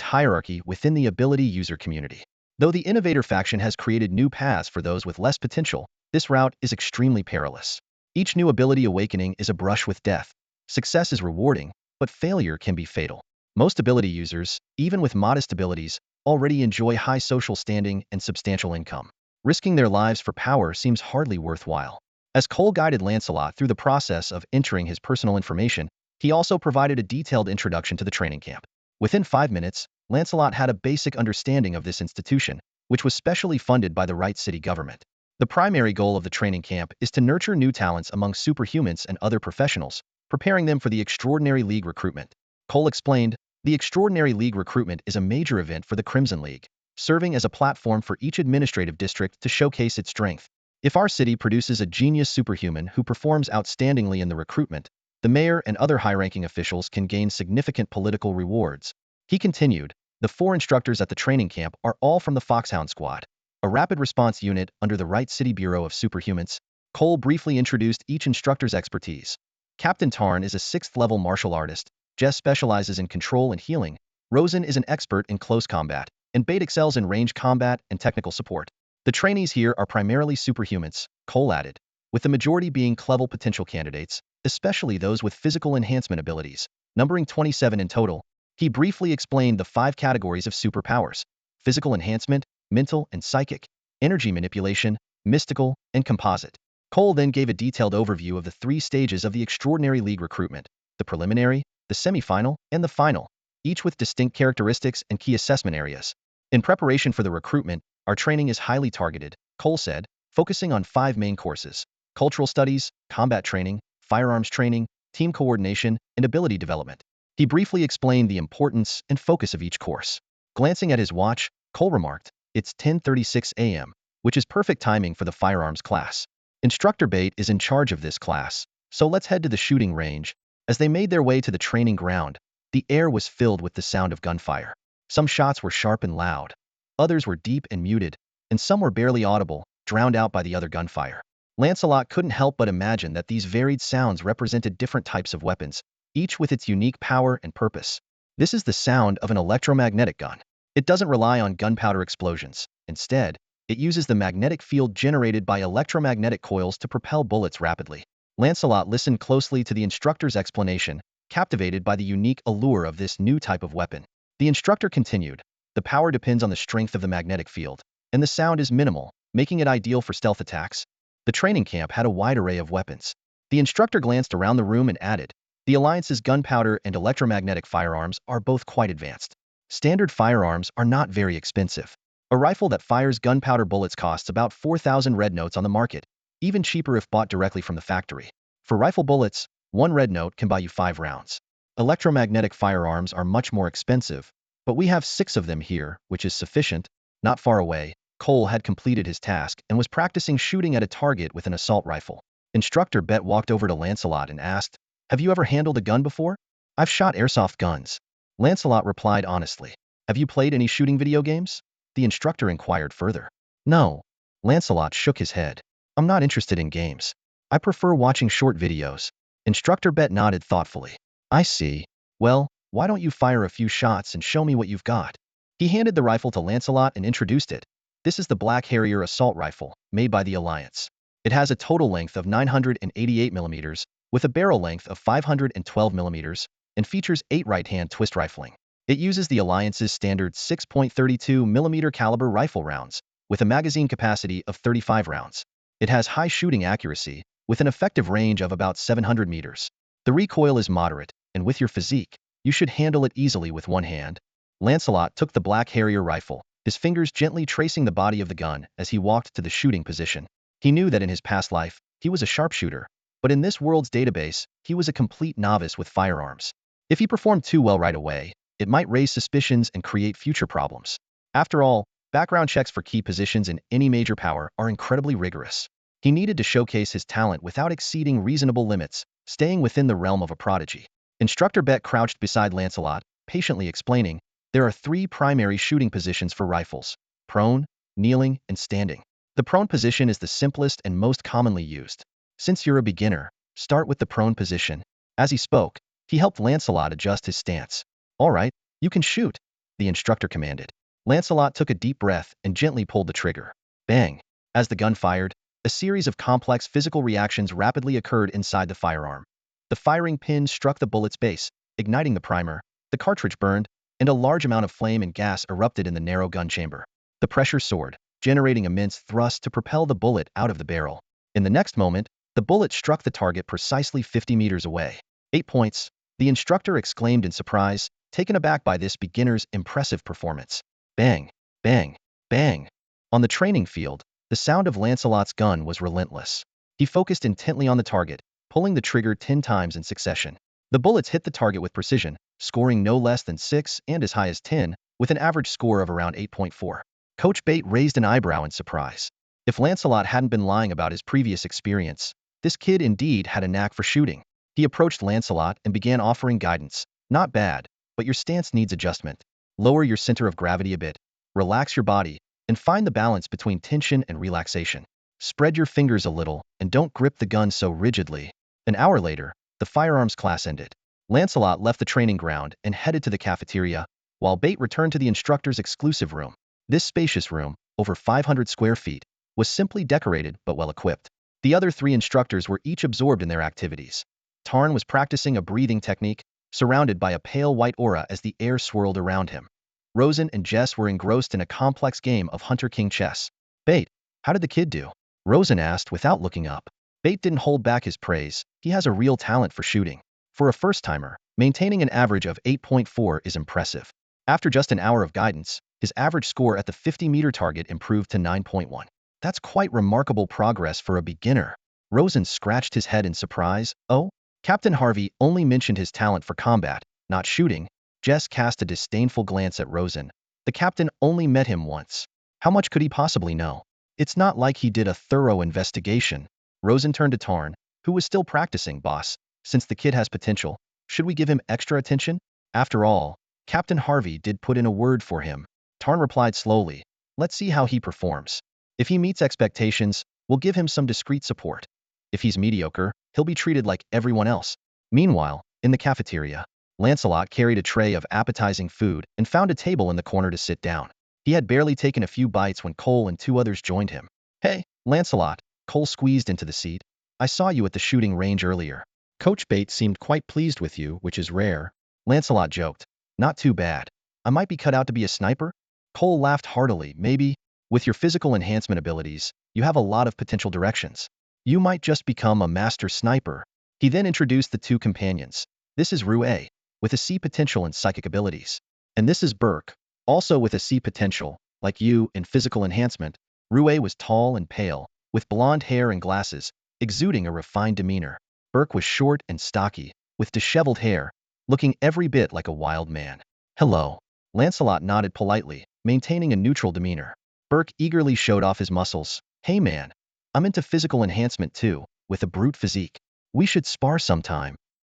hierarchy within the ability user community. Though the Innovator faction has created new paths for those with less potential, This route is extremely perilous. Each new ability awakening is a brush with death. Success is rewarding, but failure can be fatal. Most ability users, even with modest abilities, already enjoy high social standing and substantial income. Risking their lives for power seems hardly worthwhile. As Cole guided Lancelot through the process of entering his personal information, he also provided a detailed introduction to the training camp. Within 5 minutes, Lancelot had a basic understanding of this institution, which was specially funded by the right city government. The primary goal of the training camp is to nurture new talents among superhumans and other professionals, preparing them for the Extraordinary League recruitment. Cole explained, the Extraordinary League recruitment is a major event for the Crimson League, serving as a platform for each administrative district to showcase its strength. If our city produces a genius superhuman who performs outstandingly in the recruitment, the mayor and other high-ranking officials can gain significant political rewards. He continued, the 4 instructors at the training camp are all from the Foxhound Squad, a rapid response unit under the Right City Bureau of Superhumans. Cole briefly introduced each instructor's expertise. Captain Tarn is a 6th-level martial artist. Jess specializes in control and healing. Rosen is an expert in close combat, and Bate excels in range combat and technical support. The trainees here are primarily superhumans, Cole added, with the majority being level potential candidates, especially those with physical enhancement abilities, numbering 27 in total. He briefly explained the 5 categories of superpowers: physical enhancement, mental and psychic, energy manipulation, mystical, and composite. Cole then gave a detailed overview of the 3 stages of the Extraordinary League recruitment: the preliminary, the semi-final, and the final, each with distinct characteristics and key assessment areas. In preparation for the recruitment, our training is highly targeted, Cole said, focusing on 5 main courses: cultural studies, combat training, firearms training, team coordination, and ability development. He briefly explained the importance and focus of each course. Glancing at his watch, Cole remarked, it's 10:36 a.m., which is perfect timing for the firearms class. Instructor Bate is in charge of this class, so let's head to the shooting range. As they made their way to the training ground, the air was filled with the sound of gunfire. Some shots were sharp and loud. Others were deep and muted, and some were barely audible, drowned out by the other gunfire. Lancelot couldn't help but imagine that these varied sounds represented different types of weapons, each with its unique power and purpose. This is the sound of an electromagnetic gun. It doesn't rely on gunpowder explosions. Instead, it uses the magnetic field generated by electromagnetic coils to propel bullets rapidly. Lancelot listened closely to the instructor's explanation, captivated by the unique allure of this new type of weapon. The instructor continued, the power depends on the strength of the magnetic field, and the sound is minimal, making it ideal for stealth attacks. The training camp had a wide array of weapons. The instructor glanced around the room and added, the Alliance's gunpowder and electromagnetic firearms are both quite advanced. Standard firearms are not very expensive. A rifle that fires gunpowder bullets costs about 4,000 red notes on the market, even cheaper if bought directly from the factory. For rifle bullets, 1 red note can buy you 5 rounds. Electromagnetic firearms are much more expensive, but we have 6 of them here, which is sufficient. Not far away, Cole had completed his task and was practicing shooting at a target with an assault rifle. Instructor Bet walked over to Lancelot and asked, have you ever handled a gun before? I've shot airsoft guns. Lancelot replied honestly. Have you played any shooting video games? The instructor inquired further. No. Lancelot shook his head. I'm not interested in games. I prefer watching short videos. Instructor Bet nodded thoughtfully. I see. Well, why don't you fire a few shots and show me what you've got? He handed the rifle to Lancelot and introduced it. This is the Black Harrier assault rifle, made by the Alliance. It has a total length of 988 millimeters, with a barrel length of 512 millimeters, and features 8 right-hand twist rifling. It uses the Alliance's standard 6.32 millimeter caliber rifle rounds, with a magazine capacity of 35 rounds. It has high shooting accuracy, with an effective range of about 700 meters. The recoil is moderate, and with your physique, you should handle it easily with one hand. Lancelot took the Black Harrier rifle, his fingers gently tracing the body of the gun as he walked to the shooting position. He knew that in his past life, he was a sharpshooter, but in this world's database, he was a complete novice with firearms. If he performed too well right away, it might raise suspicions and create future problems. After all, background checks for key positions in any major power are incredibly rigorous. He needed to showcase his talent without exceeding reasonable limits, staying within the realm of a prodigy. Instructor Bet crouched beside Lancelot, patiently explaining, there are 3 primary shooting positions for rifles: prone, kneeling, and standing. The prone position is the simplest and most commonly used. Since you're a beginner, start with the prone position. As he spoke, he helped Lancelot adjust his stance. All right, you can shoot, the instructor commanded. Lancelot took a deep breath and gently pulled the trigger. Bang! As the gun fired, A series of complex physical reactions rapidly occurred inside the firearm. The firing pin struck the bullet's base, igniting the primer, the cartridge burned, and a large amount of flame and gas erupted in the narrow gun chamber. The pressure soared, generating immense thrust to propel the bullet out of the barrel. In the next moment, the bullet struck the target precisely 50 meters away. 8 points, the instructor exclaimed in surprise, taken aback by this beginner's impressive performance. Bang, bang, bang. On the training field, the sound of Lancelot's gun was relentless. He focused intently on the target, pulling the trigger 10 times in succession. The bullets hit the target with precision, scoring no less than 6 and as high as 10, with an average score of around 8.4. Coach Bate raised an eyebrow in surprise. If Lancelot hadn't been lying about his previous experience, this kid indeed had a knack for shooting. He approached Lancelot and began offering guidance. Not bad, but your stance needs adjustment. Lower your center of gravity a bit, relax your body, and find the balance between tension and relaxation. Spread your fingers a little, and don't grip the gun so rigidly. An hour later, the firearms class ended. Lancelot left the training ground and headed to the cafeteria, while Bate returned to the instructor's exclusive room. This spacious room, over 500 square feet, was simply decorated but well equipped. The other 3 instructors were each absorbed in their activities. Tarn was practicing a breathing technique, surrounded by a pale white aura as the air swirled around him. Rosen and Jess were engrossed in a complex game of Hunter-King chess. Bate, how did the kid do? Rosen asked without looking up. Bate didn't hold back his praise. He has a real talent for shooting. For a first-timer, maintaining an average of 8.4 is impressive. After just an hour of guidance, his average score at the 50-meter target improved to 9.1. That's quite remarkable progress for a beginner. Rosen scratched his head in surprise. Oh? Captain Harvey only mentioned his talent for combat, not shooting. Jess cast a disdainful glance at Rosen. The captain only met him once. How much could he possibly know? It's not like he did a thorough investigation. Rosen turned to Tarn, who was still practicing. Boss, since the kid has potential, should we give him extra attention? After all, Captain Harvey did put in a word for him. Tarn replied slowly, let's see how he performs. If he meets expectations, we'll give him some discreet support. If he's mediocre, he'll be treated like everyone else. Meanwhile, in the cafeteria, Lancelot carried a tray of appetizing food and found a table in the corner to sit down. He had barely taken a few bites when Cole and 2 others joined him. Hey, Lancelot, Cole squeezed into the seat. I saw you at the shooting range earlier. Coach Bate seemed quite pleased with you, which is rare. Lancelot joked. Not too bad. I might be cut out to be a sniper? Cole laughed heartily. Maybe. With your physical enhancement abilities, you have a lot of potential directions. You might just become a master sniper. He then introduced the 2 companions. This is Rue, with a C potential and psychic abilities. And this is Burke, also with a C potential, like you, in physical enhancement. Rue was tall and pale, with blonde hair and glasses, exuding a refined demeanor. Burke was short and stocky, with disheveled hair, looking every bit like a wild man. Hello. Lancelot nodded politely, maintaining a neutral demeanor. Burke eagerly showed off his muscles. Hey man, I'm into physical enhancement too, with a brute physique. We should spar sometime.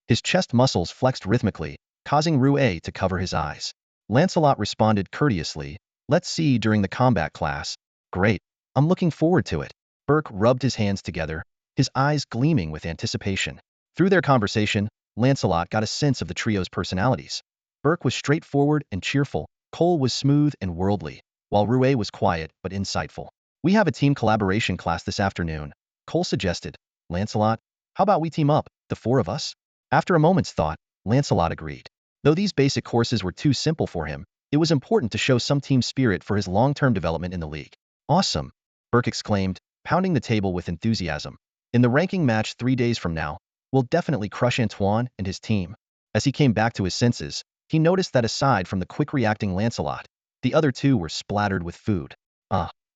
His chest muscles flexed rhythmically, causing Rue to cover his eyes. Lancelot responded courteously, let's see during the combat class. Great, I'm looking forward to it. Burke rubbed his hands together, his eyes gleaming with anticipation. Through their conversation, Lancelot got a sense of the trio's personalities. Burke was straightforward and cheerful, Cole was smooth and worldly, while Rue was quiet but insightful. We have a team collaboration class this afternoon, Cole suggested. Lancelot, how about we team up, the 4 of us? After a moment's thought, Lancelot agreed. Though these basic courses were too simple for him, it was important to show some team spirit for his long-term development in the league. Awesome, Burke exclaimed, pounding the table with enthusiasm. In the ranking match 3 days from now, we'll definitely crush Antoine and his team. As he came back to his senses, he noticed that aside from the quick-reacting Lancelot, the other 2 were splattered with food.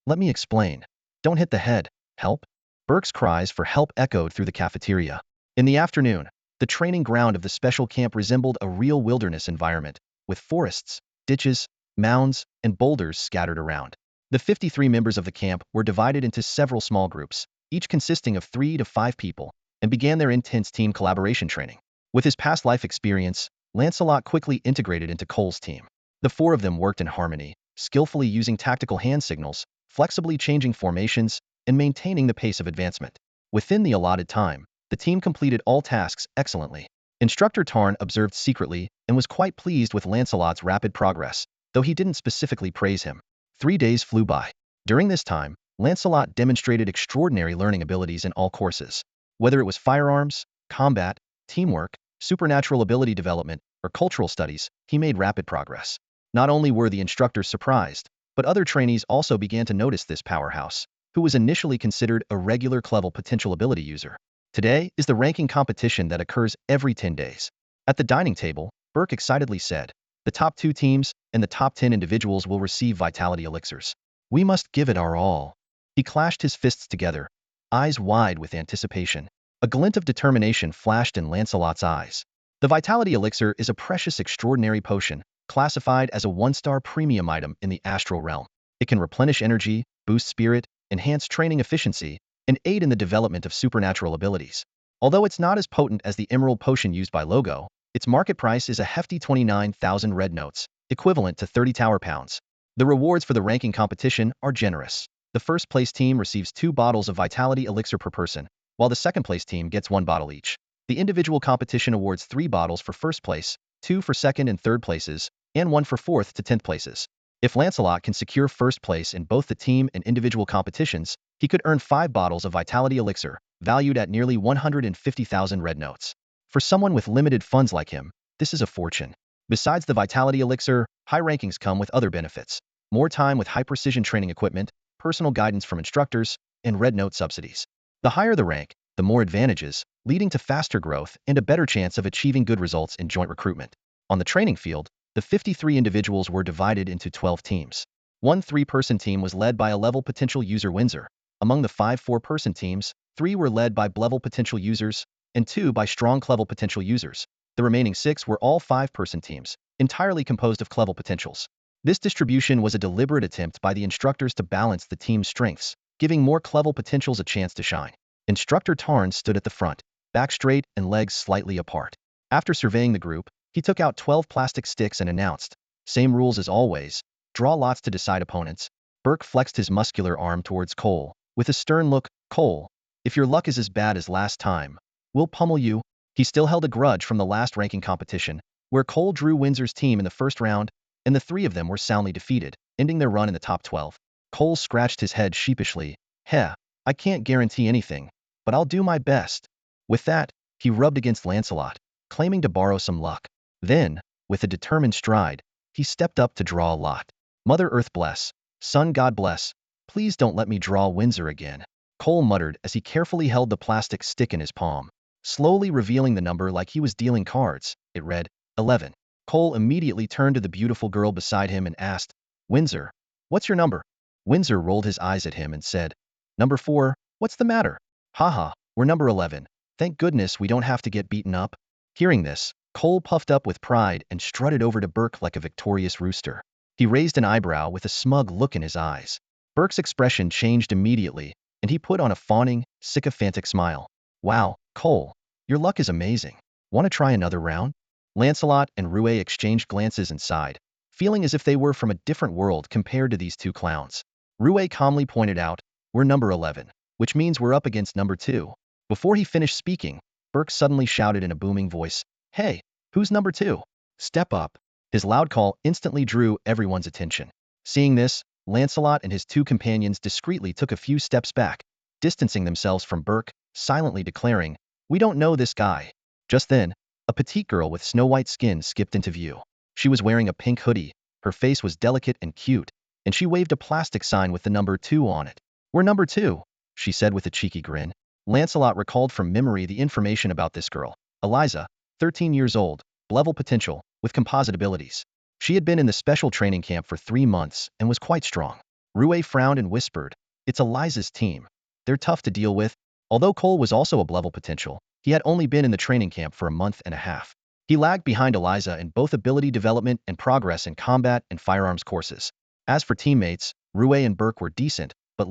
Let me explain. Don't hit the head. Help? Burke's cries for help echoed through the cafeteria. In the afternoon, the training ground of the special camp resembled a real wilderness environment, with forests, ditches, mounds, and boulders scattered around. The 53 members of the camp were divided into several small groups, each consisting of 3 to 5 people, and began their intense team collaboration training. With his past life experience, Lancelot quickly integrated into Cole's team. The 4 of them worked in harmony, skillfully using tactical hand signals, flexibly changing formations, and maintaining the pace of advancement. Within the allotted time, the team completed all tasks excellently. Instructor Tarn observed secretly and was quite pleased with Lancelot's rapid progress, though he didn't specifically praise him. 3 days flew by. During this time, Lancelot demonstrated extraordinary learning abilities in all courses. Whether it was firearms, combat, teamwork, supernatural ability development, or cultural studies, he made rapid progress. Not only were the instructors surprised, but other trainees also began to notice this powerhouse, who was initially considered a regular level potential ability user. Today is the ranking competition that occurs every 10 days. At the dining table, Burke excitedly said, "The top 2 teams and the top 10 individuals will receive vitality elixirs. We must give it our all." He clashed his fists together, eyes wide with anticipation. A glint of determination flashed in Lancelot's eyes. The vitality elixir is a precious extraordinary potion, classified as a 1-star premium item in the astral realm. It can replenish energy, boost spirit, enhance training efficiency, and aid in the development of supernatural abilities. Although it's not as potent as the emerald potion used by Logo, its market price is a hefty 29,000 red notes, equivalent to 30 tower pounds. The rewards for the ranking competition are generous. The first place team receives 2 bottles of vitality elixir per person, while the second place team gets 1 bottle each. The individual competition awards 3 bottles for first place, 2 for second and third places, and 1 for fourth to 10th places. If Lancelot can secure first place in both the team and individual competitions, he could earn 5 bottles of vitality elixir, valued at nearly 150,000 red notes. For someone with limited funds like him, this is a fortune. Besides the vitality elixir, high rankings come with other benefits. More time with high-precision training equipment, personal guidance from instructors, and red note subsidies. The higher the rank, the more advantages, leading to faster growth and a better chance of achieving good results in joint recruitment. On the training field, the 53 individuals were divided into 12 teams. One 3-person team was led by a level potential user Windsor. Among the 5 4-person teams, 3 were led by level potential users, and 2 by strong level potential users. The remaining 6 were all 5-person teams, entirely composed of level potentials. This distribution was a deliberate attempt by the instructors to balance the team's strengths, giving more level potentials a chance to shine. Instructor Tarn stood at the front, back straight and legs slightly apart. After surveying the group, he took out 12 plastic sticks and announced, "Same rules as always. Draw lots to decide opponents." Burke flexed his muscular arm towards Cole, with a stern look. "Cole, if your luck is as bad as last time, we'll pummel you." He still held a grudge from the last ranking competition, where Cole drew Windsor's team in the first round, and the 3 of them were soundly defeated, ending their run in the top 12. Cole scratched his head sheepishly. "Heh, I can't guarantee anything, but I'll do my best." With that, he rubbed against Lancelot, claiming to borrow some luck. Then, with a determined stride, he stepped up to draw a lot. "Mother Earth bless, Sun God bless, please don't let me draw Windsor again," Cole muttered as he carefully held the plastic stick in his palm. Slowly revealing the number like he was dealing cards, it read, 11. Cole immediately turned to the beautiful girl beside him and asked, "Windsor, what's your number?" Windsor rolled his eyes at him and said, "Number 4, what's the matter?" "Haha, we're number 11. Thank goodness we don't have to get beaten up." Hearing this, Cole puffed up with pride and strutted over to Burke like a victorious rooster. He raised an eyebrow with a smug look in his eyes. Burke's expression changed immediately, and he put on a fawning, sycophantic smile. "Wow, Cole, your luck is amazing. Want to try another round?" Lancelot and Rouet exchanged glances and sighed, feeling as if they were from a different world compared to these 2 clowns. Rouet calmly pointed out, "We're number 11, which means we're up against number 2. Before he finished speaking, Burke suddenly shouted in a booming voice, "Hey, who's number 2? Step up." His loud call instantly drew everyone's attention. Seeing this, Lancelot and his 2 companions discreetly took a few steps back, distancing themselves from Burke, silently declaring, "We don't know this guy." Just then, a petite girl with snow-white skin skipped into view. She was wearing a pink hoodie, her face was delicate and cute, and she waved a plastic sign with the number 2 on it. "We're number 2, she said with a cheeky grin. Lancelot recalled from memory the information about this girl, Eliza, 13 years old, level potential, with composite abilities. She had been in the special training camp for 3 months and was quite strong. Rouet frowned and whispered, "It's Eliza's team. They're tough to deal with." Although Cole was also a level potential, he had only been in the training camp for a month and a half. He lagged behind Eliza in both ability development and progress in combat and firearms courses. As for teammates, Rouet and Burke were decent, but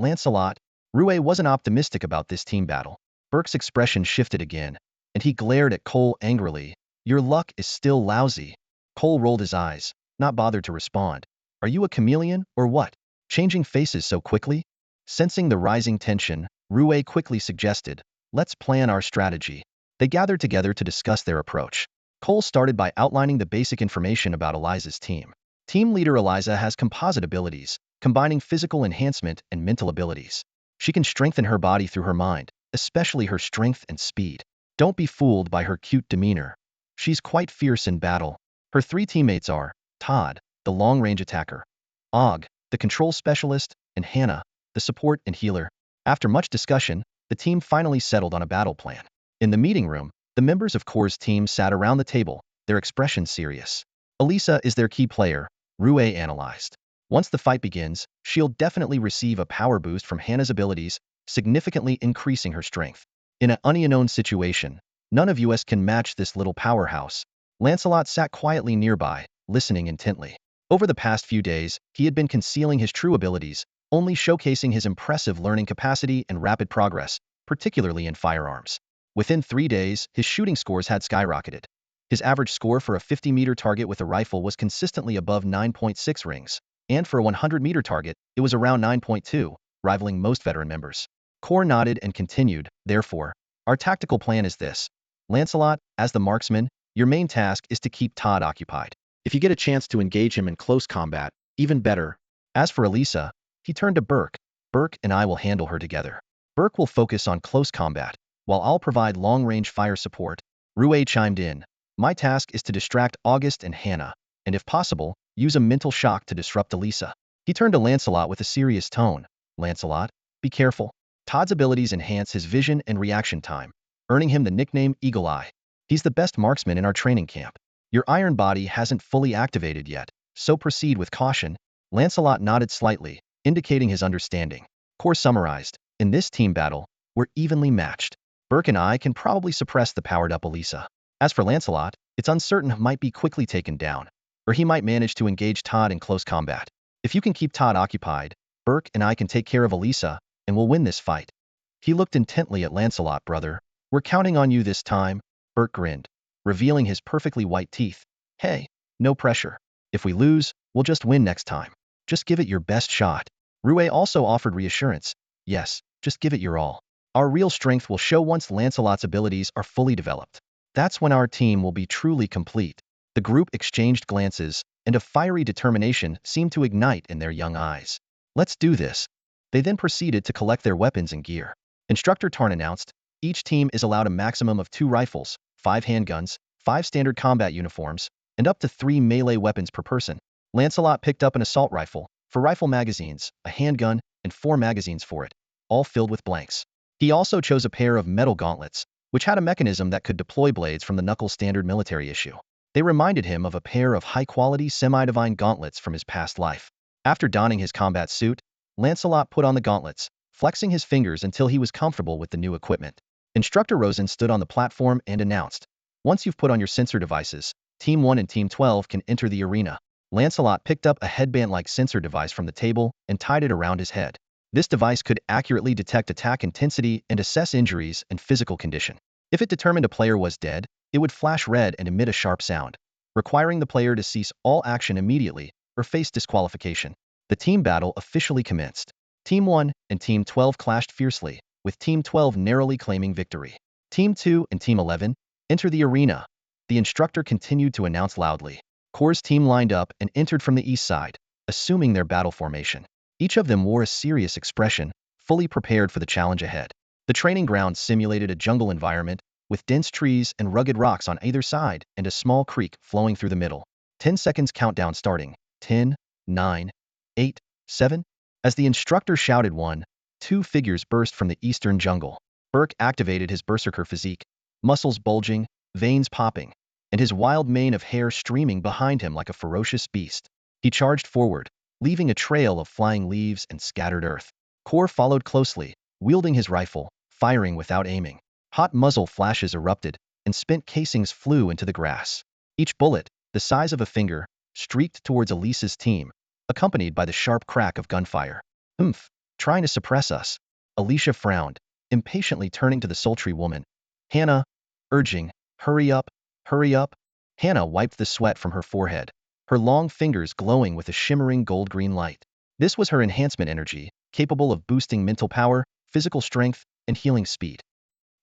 Rouet wasn't optimistic about this team battle. Burke's expression shifted again, and he glared at Cole angrily. "Your luck is still lousy." Cole rolled his eyes, not bothered to respond. "Are you a chameleon, or what? Changing faces so quickly?" Sensing the rising tension, Rouet quickly suggested, "Let's plan our strategy." They gathered together to discuss their approach. Cole started by outlining the basic information about Eliza's team. Team leader Eliza has composite abilities, combining physical enhancement and mental abilities. She can strengthen her body through her mind, especially her strength and speed. Don't be fooled by her cute demeanor. She's quite fierce in battle. Her three teammates are Todd, the long-range attacker, Og, the control specialist, and Hannah, the support and healer. After much discussion, the team finally settled on a battle plan. In the meeting room, the members of Core's team sat around the table, their expressions serious. Elisa is their key player, Rue analyzed. Once the fight begins, she'll definitely receive a power boost from Hannah's abilities, significantly increasing her strength. In an unknown situation, none of us can match this little powerhouse. Lancelot sat quietly nearby, listening intently. Over the past few days, he had been concealing his true abilities, only showcasing his impressive learning capacity and rapid progress, particularly in firearms. Within 3 days, his shooting scores had skyrocketed. His average score for a 50-meter target with a rifle was consistently above 9.6 rings, and for a 100-meter target, it was around 9.2, rivaling most veteran members. Core nodded and continued, therefore, our tactical plan is this. Lancelot, as the marksman, your main task is to keep Todd occupied. If you get a chance to engage him in close combat, even better. As for Elisa, he turned to Burke. Burke and I will handle her together. Burke will focus on close combat, while I'll provide long-range fire support. Rue chimed in. My task is to distract August and Hannah, and if possible, use a mental shock to disrupt Elisa. He turned to Lancelot with a serious tone. Lancelot, be careful. Todd's abilities enhance his vision and reaction time, earning him the nickname Eagle Eye. He's the best marksman in our training camp. Your iron body hasn't fully activated yet, so proceed with caution. Lancelot nodded slightly, indicating his understanding. Core summarized, in this team battle, we're evenly matched. Burke and I can probably suppress the powered-up Elisa. As for Lancelot, it's uncertain might be quickly taken down, or he might manage to engage Todd in close combat. If you can keep Todd occupied, Burke and I can take care of Elisa, and we'll win this fight. He looked intently at Lancelot, brother. We're counting on you this time. Burke grinned, revealing his perfectly white teeth. Hey, no pressure. If we lose, we'll just win next time. Just give it your best shot. Rue also offered reassurance. Yes, just give it your all. Our real strength will show once Lancelot's abilities are fully developed. That's when our team will be truly complete. The group exchanged glances, and a fiery determination seemed to ignite in their young eyes. Let's do this. They then proceeded to collect their weapons and gear. Instructor Tarn announced, each team is allowed a maximum of 2 rifles, 5 handguns, 5 standard combat uniforms, and up to 3 melee weapons per person. Lancelot picked up an assault rifle, 4 rifle magazines, a handgun, and 4 magazines for it, all filled with blanks. He also chose a pair of metal gauntlets, which had a mechanism that could deploy blades from the knuckle standard military issue. They reminded him of a pair of high-quality semi-divine gauntlets from his past life. After donning his combat suit, Lancelot put on the gauntlets, flexing his fingers until he was comfortable with the new equipment. Instructor Rosen stood on the platform and announced, once you've put on your sensor devices, Team 1 and Team 12 can enter the arena. Lancelot picked up a headband-like sensor device from the table and tied it around his head. This device could accurately detect attack intensity and assess injuries and physical condition. If it determined a player was dead, it would flash red and emit a sharp sound, requiring the player to cease all action immediately or face disqualification. The team battle officially commenced. Team 1 and Team 12 clashed fiercely, with Team 12 narrowly claiming victory. Team 2 and Team 11 enter the arena. The instructor continued to announce loudly. Core's team lined up and entered from the east side, assuming their battle formation. Each of them wore a serious expression, fully prepared for the challenge ahead. The training ground simulated a jungle environment, with dense trees and rugged rocks on either side and a small creek flowing through the middle. 10 seconds countdown starting. 10, 9, 8, 7. As the instructor shouted 1, 2 figures burst from the eastern jungle. Burke activated his berserker physique, muscles bulging, veins popping, and his wild mane of hair streaming behind him like a ferocious beast. He charged forward, leaving a trail of flying leaves and scattered earth. Core followed closely, wielding his rifle, firing without aiming. Hot muzzle flashes erupted, and spent casings flew into the grass. Each bullet, the size of a finger, streaked towards Elisa's team, accompanied by the sharp crack of gunfire. Trying to suppress us. Alicia frowned, impatiently turning to the sultry woman. Hannah, urging, hurry up, hurry up. Hannah wiped the sweat from her forehead, her long fingers glowing with a shimmering gold-green light. This was her enhancement energy, capable of boosting mental power, physical strength, and healing speed.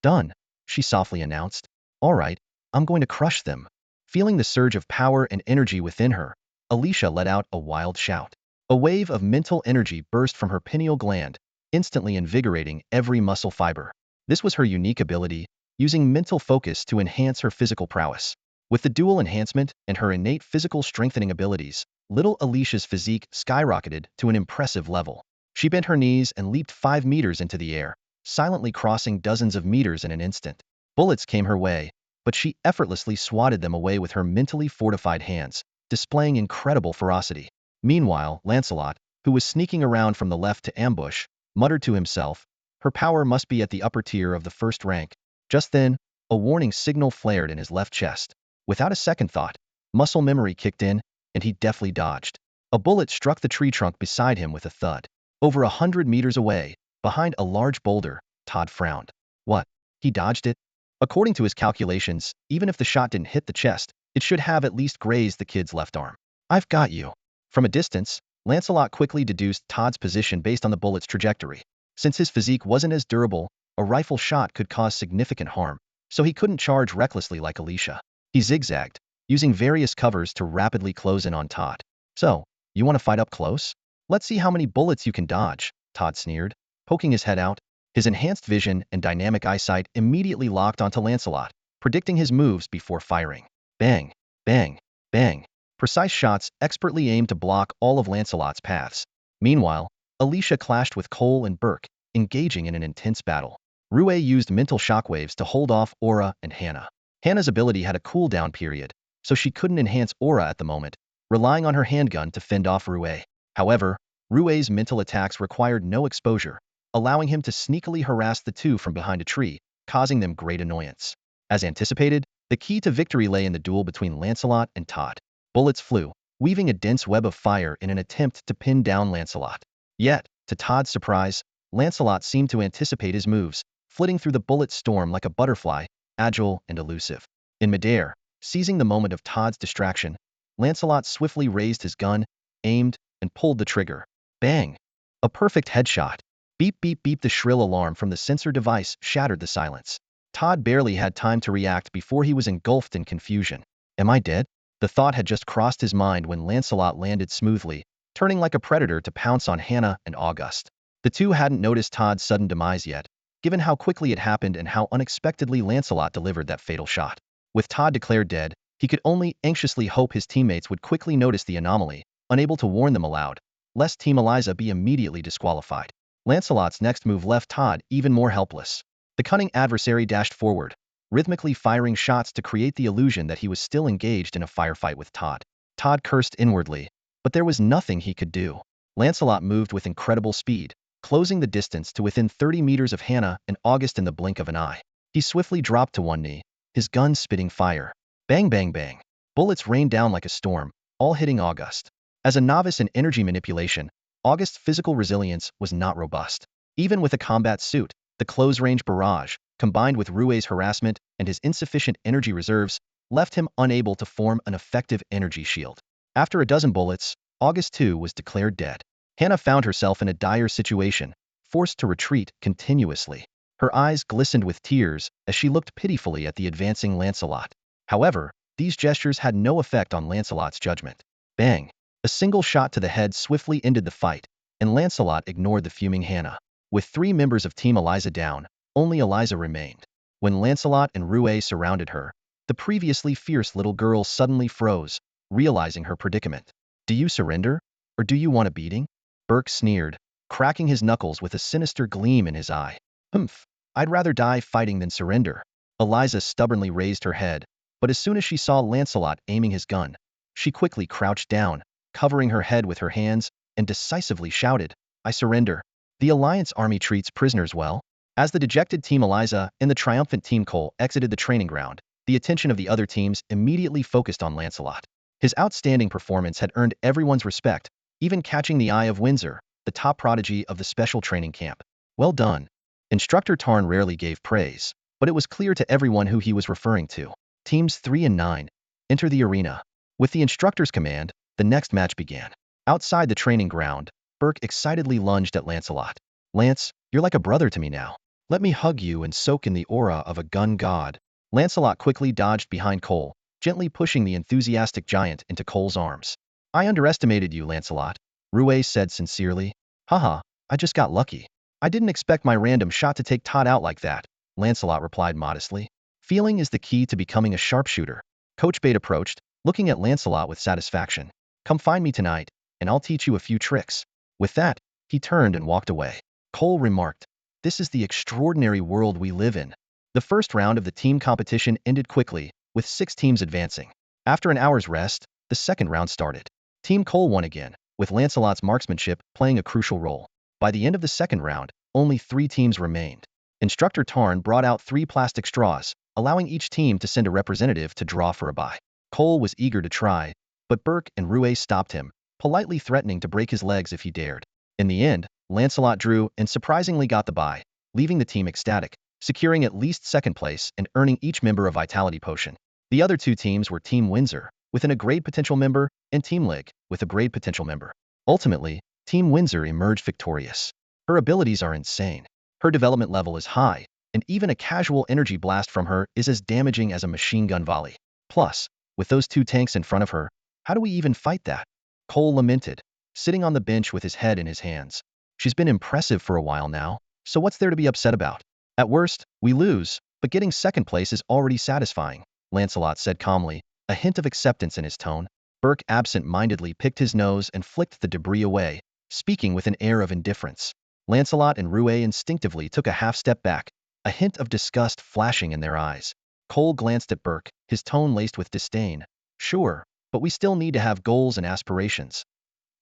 Done, she softly announced. All right, I'm going to crush them. Feeling the surge of power and energy within her, Alicia let out a wild shout. A wave of mental energy burst from her pineal gland, instantly invigorating every muscle fiber. This was her unique ability, using mental focus to enhance her physical prowess. With the dual enhancement and her innate physical strengthening abilities, little Alicia's physique skyrocketed to an impressive level. She bent her knees and leaped 5 meters into the air, silently crossing dozens of meters in an instant. Bullets came her way, but she effortlessly swatted them away with her mentally fortified hands, displaying incredible ferocity. Meanwhile, Lancelot, who was sneaking around from the left to ambush, muttered to himself, her power must be at the upper tier of the first rank. Just then, a warning signal flared in his left chest. Without a second thought, muscle memory kicked in, and he deftly dodged. A bullet struck the tree trunk beside him with a thud. Over 100 meters away, behind a large boulder, Todd frowned. What? He dodged it? According to his calculations, even if the shot didn't hit the chest, it should have at least grazed the kid's left arm. I've got you. From a distance, Lancelot quickly deduced Todd's position based on the bullet's trajectory. Since his physique wasn't as durable, a rifle shot could cause significant harm, so he couldn't charge recklessly like Alicia. He zigzagged, using various covers to rapidly close in on Todd. So, you want to fight up close? Let's see how many bullets you can dodge, Todd sneered, poking his head out. His enhanced vision and dynamic eyesight immediately locked onto Lancelot, predicting his moves before firing. Bang, bang, bang. Precise shots expertly aimed to block all of Lancelot's paths. Meanwhile, Alicia clashed with Cole and Burke, engaging in an intense battle. Rue used mental shockwaves to hold off Aura and Hannah. Hannah's ability had a cooldown period, so she couldn't enhance Aura at the moment, relying on her handgun to fend off Rue. However, Rue's mental attacks required no exposure, allowing him to sneakily harass the two from behind a tree, causing them great annoyance. As anticipated, the key to victory lay in the duel between Lancelot and Todd. Bullets flew, weaving a dense web of fire in an attempt to pin down Lancelot. Yet, to Todd's surprise, Lancelot seemed to anticipate his moves, flitting through the bullet storm like a butterfly, agile and elusive. In midair, seizing the moment of Todd's distraction, Lancelot swiftly raised his gun, aimed, and pulled the trigger. Bang! A perfect headshot. Beep beep beep, the shrill alarm from the sensor device shattered the silence. Todd barely had time to react before he was engulfed in confusion. Am I dead? The thought had just crossed his mind when Lancelot landed smoothly, turning like a predator to pounce on Hannah and August. The two hadn't noticed Todd's sudden demise yet, given how quickly it happened and how unexpectedly Lancelot delivered that fatal shot. With Todd declared dead, he could only anxiously hope his teammates would quickly notice the anomaly, unable to warn them aloud, lest Team Eliza be immediately disqualified. Lancelot's next move left Todd even more helpless. The cunning adversary dashed forward, rhythmically firing shots to create the illusion that he was still engaged in a firefight with Todd. Todd cursed inwardly, but there was nothing he could do. Lancelot moved with incredible speed, closing the distance to within 30 meters of Hannah and August in the blink of an eye. He swiftly dropped to one knee, his gun spitting fire. Bang bang bang. Bullets rained down like a storm, all hitting August. As a novice in energy manipulation, August's physical resilience was not robust. Even with a combat suit, the close-range barrage, combined with Rue's harassment and his insufficient energy reserves, left him unable to form an effective energy shield. After a dozen bullets, August too was declared dead. Hannah found herself in a dire situation, forced to retreat continuously. Her eyes glistened with tears as she looked pitifully at the advancing Lancelot. However, these gestures had no effect on Lancelot's judgment. Bang! A single shot to the head swiftly ended the fight, and Lancelot ignored the fuming Hannah. With 3 members of Team Eliza down, only Eliza remained. When Lancelot and Rue surrounded her, the previously fierce little girl suddenly froze, realizing her predicament. Do you surrender? Or do you want a beating? Burke sneered, cracking his knuckles with a sinister gleam in his eye. Humph, I'd rather die fighting than surrender. Eliza stubbornly raised her head, but as soon as she saw Lancelot aiming his gun, she quickly crouched down, covering her head with her hands, and decisively shouted, I surrender. The Alliance army treats prisoners well. As the dejected Team Eliza and the triumphant Team Cole exited the training ground, the attention of the other teams immediately focused on Lancelot. His outstanding performance had earned everyone's respect, even catching the eye of Windsor, the top prodigy of the special training camp. Well done. Instructor Tarn rarely gave praise, but it was clear to everyone who he was referring to. Teams 3 and 9 enter the arena. With the instructor's command, the next match began. Outside the training ground, Burke excitedly lunged at Lancelot. Lance, you're like a brother to me now. Let me hug you and soak in the aura of a gun god. Lancelot quickly dodged behind Cole, gently pushing the enthusiastic giant into Cole's arms. I underestimated you, Lancelot. Rue said sincerely. Haha, I just got lucky. I didn't expect my random shot to take Todd out like that, Lancelot replied modestly. Feeling is the key to becoming a sharpshooter. Coach Bate approached, looking at Lancelot with satisfaction. Come find me tonight, and I'll teach you a few tricks. With that, he turned and walked away. Cole remarked, this is the extraordinary world we live in. The first round of the team competition ended quickly, with 6 teams advancing. After an hour's rest, the second round started. Team Cole won again, with Lancelot's marksmanship playing a crucial role. By the end of the second round, only 3 teams remained. Instructor Tarn brought out 3 plastic straws, allowing each team to send a representative to draw for a bye. Cole was eager to try, but Burke and Rue stopped him, politely threatening to break his legs if he dared. In the end, Lancelot drew and surprisingly got the bye, leaving the team ecstatic, securing at least second place and earning each member a vitality potion. The other 2 teams were Team Windsor, with an upgrade potential member, and Team Lig, with upgrade potential member. Ultimately, Team Windsor emerged victorious. Her abilities are insane. Her development level is high, and even a casual energy blast from her is as damaging as a machine gun volley. Plus, with those 2 tanks in front of her, how do we even fight that? Cole lamented, sitting on the bench with his head in his hands. She's been impressive for a while now, so what's there to be upset about? At worst, we lose, but getting second place is already satisfying, Lancelot said calmly, a hint of acceptance in his tone. Burke absent-mindedly picked his nose and flicked the debris away, speaking with an air of indifference. Lancelot and Rue instinctively took a half-step back, a hint of disgust flashing in their eyes. Cole glanced at Burke, his tone laced with disdain. Sure, but we still need to have goals and aspirations.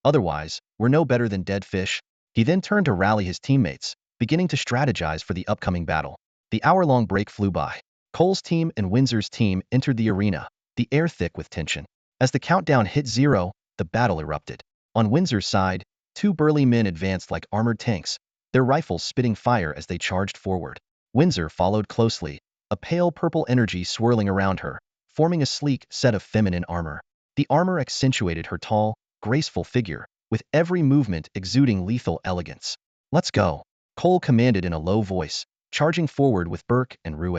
Otherwise, we're no better than dead fish. He then turned to rally his teammates, beginning to strategize for the upcoming battle. The hour-long break flew by. Cole's team and Windsor's team entered the arena, the air thick with tension. As the countdown hit 0, the battle erupted. On Windsor's side, 2 burly men advanced like armored tanks, their rifles spitting fire as they charged forward. Windsor followed closely, a pale purple energy swirling around her, forming a sleek set of feminine armor. The armor accentuated her tall, graceful figure, with every movement exuding lethal elegance. Let's go, Cole commanded in a low voice, charging forward with Burke and Rue.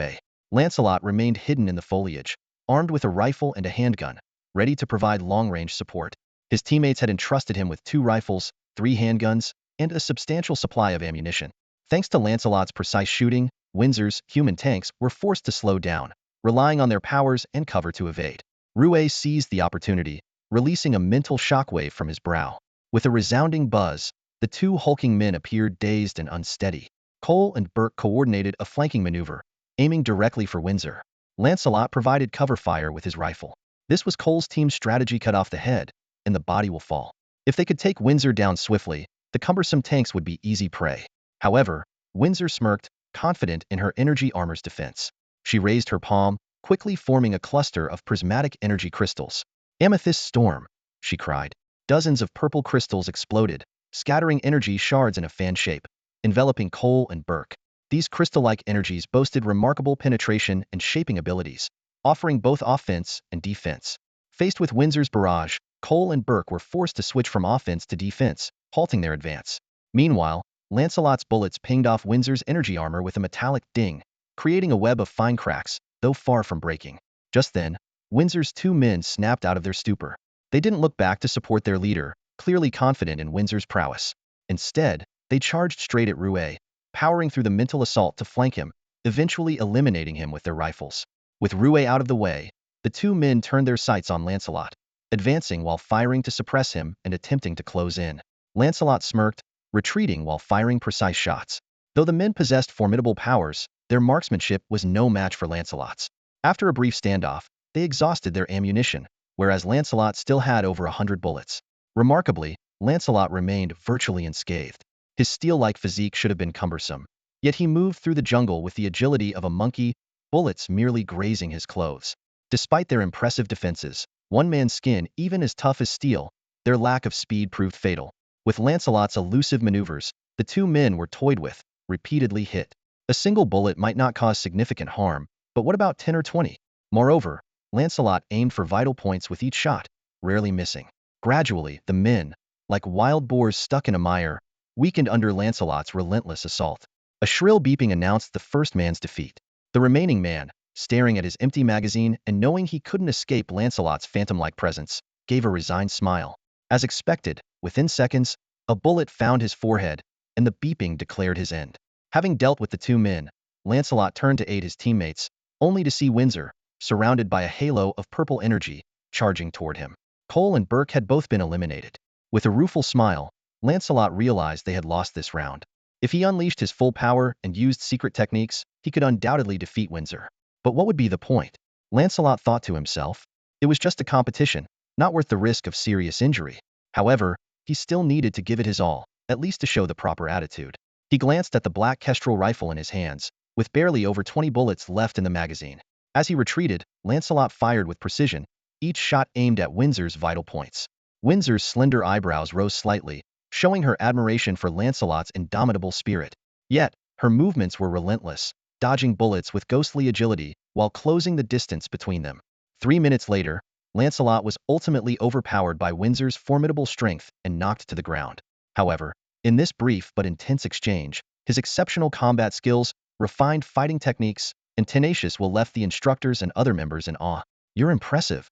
Lancelot remained hidden in the foliage, armed with a rifle and a handgun, ready to provide long-range support. His teammates had entrusted him with 2 rifles, 3 handguns, and a substantial supply of ammunition. Thanks to Lancelot's precise shooting, Windsor's human tanks were forced to slow down, relying on their powers and cover to evade. Rue seized the opportunity, releasing a mental shockwave from his brow. With a resounding buzz, the 2 hulking men appeared dazed and unsteady. Cole and Burke coordinated a flanking maneuver, aiming directly for Windsor. Lancelot provided cover fire with his rifle. This was Cole's team's strategy: cut off the head, and the body will fall. If they could take Windsor down swiftly, the cumbersome tanks would be easy prey. However, Windsor smirked, confident in her energy armor's defense. She raised her palm, quickly forming a cluster of prismatic energy crystals. Amethyst storm, she cried. Dozens of purple crystals exploded, scattering energy shards in a fan shape, enveloping Cole and Burke. These crystal-like energies boasted remarkable penetration and shaping abilities, offering both offense and defense. Faced with Windsor's barrage, Cole and Burke were forced to switch from offense to defense, halting their advance. Meanwhile, Lancelot's bullets pinged off Windsor's energy armor with a metallic ding, creating a web of fine cracks, though far from breaking. Just then, Windsor's 2 men snapped out of their stupor. They didn't look back to support their leader, clearly confident in Windsor's prowess. Instead, they charged straight at Rue, powering through the mental assault to flank him, eventually eliminating him with their rifles. With Rue out of the way, the 2 men turned their sights on Lancelot, advancing while firing to suppress him and attempting to close in. Lancelot smirked, retreating while firing precise shots. Though the men possessed formidable powers, their marksmanship was no match for Lancelot's. After a brief standoff, they exhausted their ammunition, whereas Lancelot still had over 100 bullets. Remarkably, Lancelot remained virtually unscathed. His steel-like physique should have been cumbersome, yet he moved through the jungle with the agility of a monkey, bullets merely grazing his clothes. Despite their impressive defenses, one man's skin even as tough as steel, their lack of speed proved fatal. With Lancelot's elusive maneuvers, the 2 men were toyed with, repeatedly hit. A single bullet might not cause significant harm, but what about 10 or 20? Moreover, Lancelot aimed for vital points with each shot, rarely missing. Gradually, the men, like wild boars stuck in a mire, weakened under Lancelot's relentless assault. A shrill beeping announced the first man's defeat. The remaining man, staring at his empty magazine and knowing he couldn't escape Lancelot's phantom-like presence, gave a resigned smile. As expected, within seconds, a bullet found his forehead, and the beeping declared his end. Having dealt with the two men, Lancelot turned to aid his teammates, only to see Windsor, surrounded by a halo of purple energy, charging toward him. Cole and Burke had both been eliminated. With a rueful smile, Lancelot realized they had lost this round. If he unleashed his full power and used secret techniques, he could undoubtedly defeat Windsor. But what would be the point? Lancelot thought to himself. It was just a competition, not worth the risk of serious injury. However, he still needed to give it his all, at least to show the proper attitude. He glanced at the black kestrel rifle in his hands, with barely over 20 bullets left in the magazine. As he retreated, Lancelot fired with precision, each shot aimed at Windsor's vital points. Windsor's slender eyebrows rose slightly, showing her admiration for Lancelot's indomitable spirit. Yet, her movements were relentless, dodging bullets with ghostly agility while closing the distance between them. 3 minutes later, Lancelot was ultimately overpowered by Windsor's formidable strength and knocked to the ground. However, in this brief but intense exchange, his exceptional combat skills, refined fighting techniques, and tenacious will left the instructors and other members in awe. "You're impressive."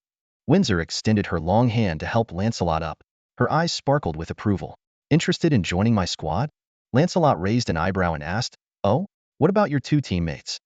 Windsor extended her long hand to help Lancelot up. Her eyes sparkled with approval. "Interested in joining my squad?" Lancelot raised an eyebrow and asked. "Oh? What about your two teammates?"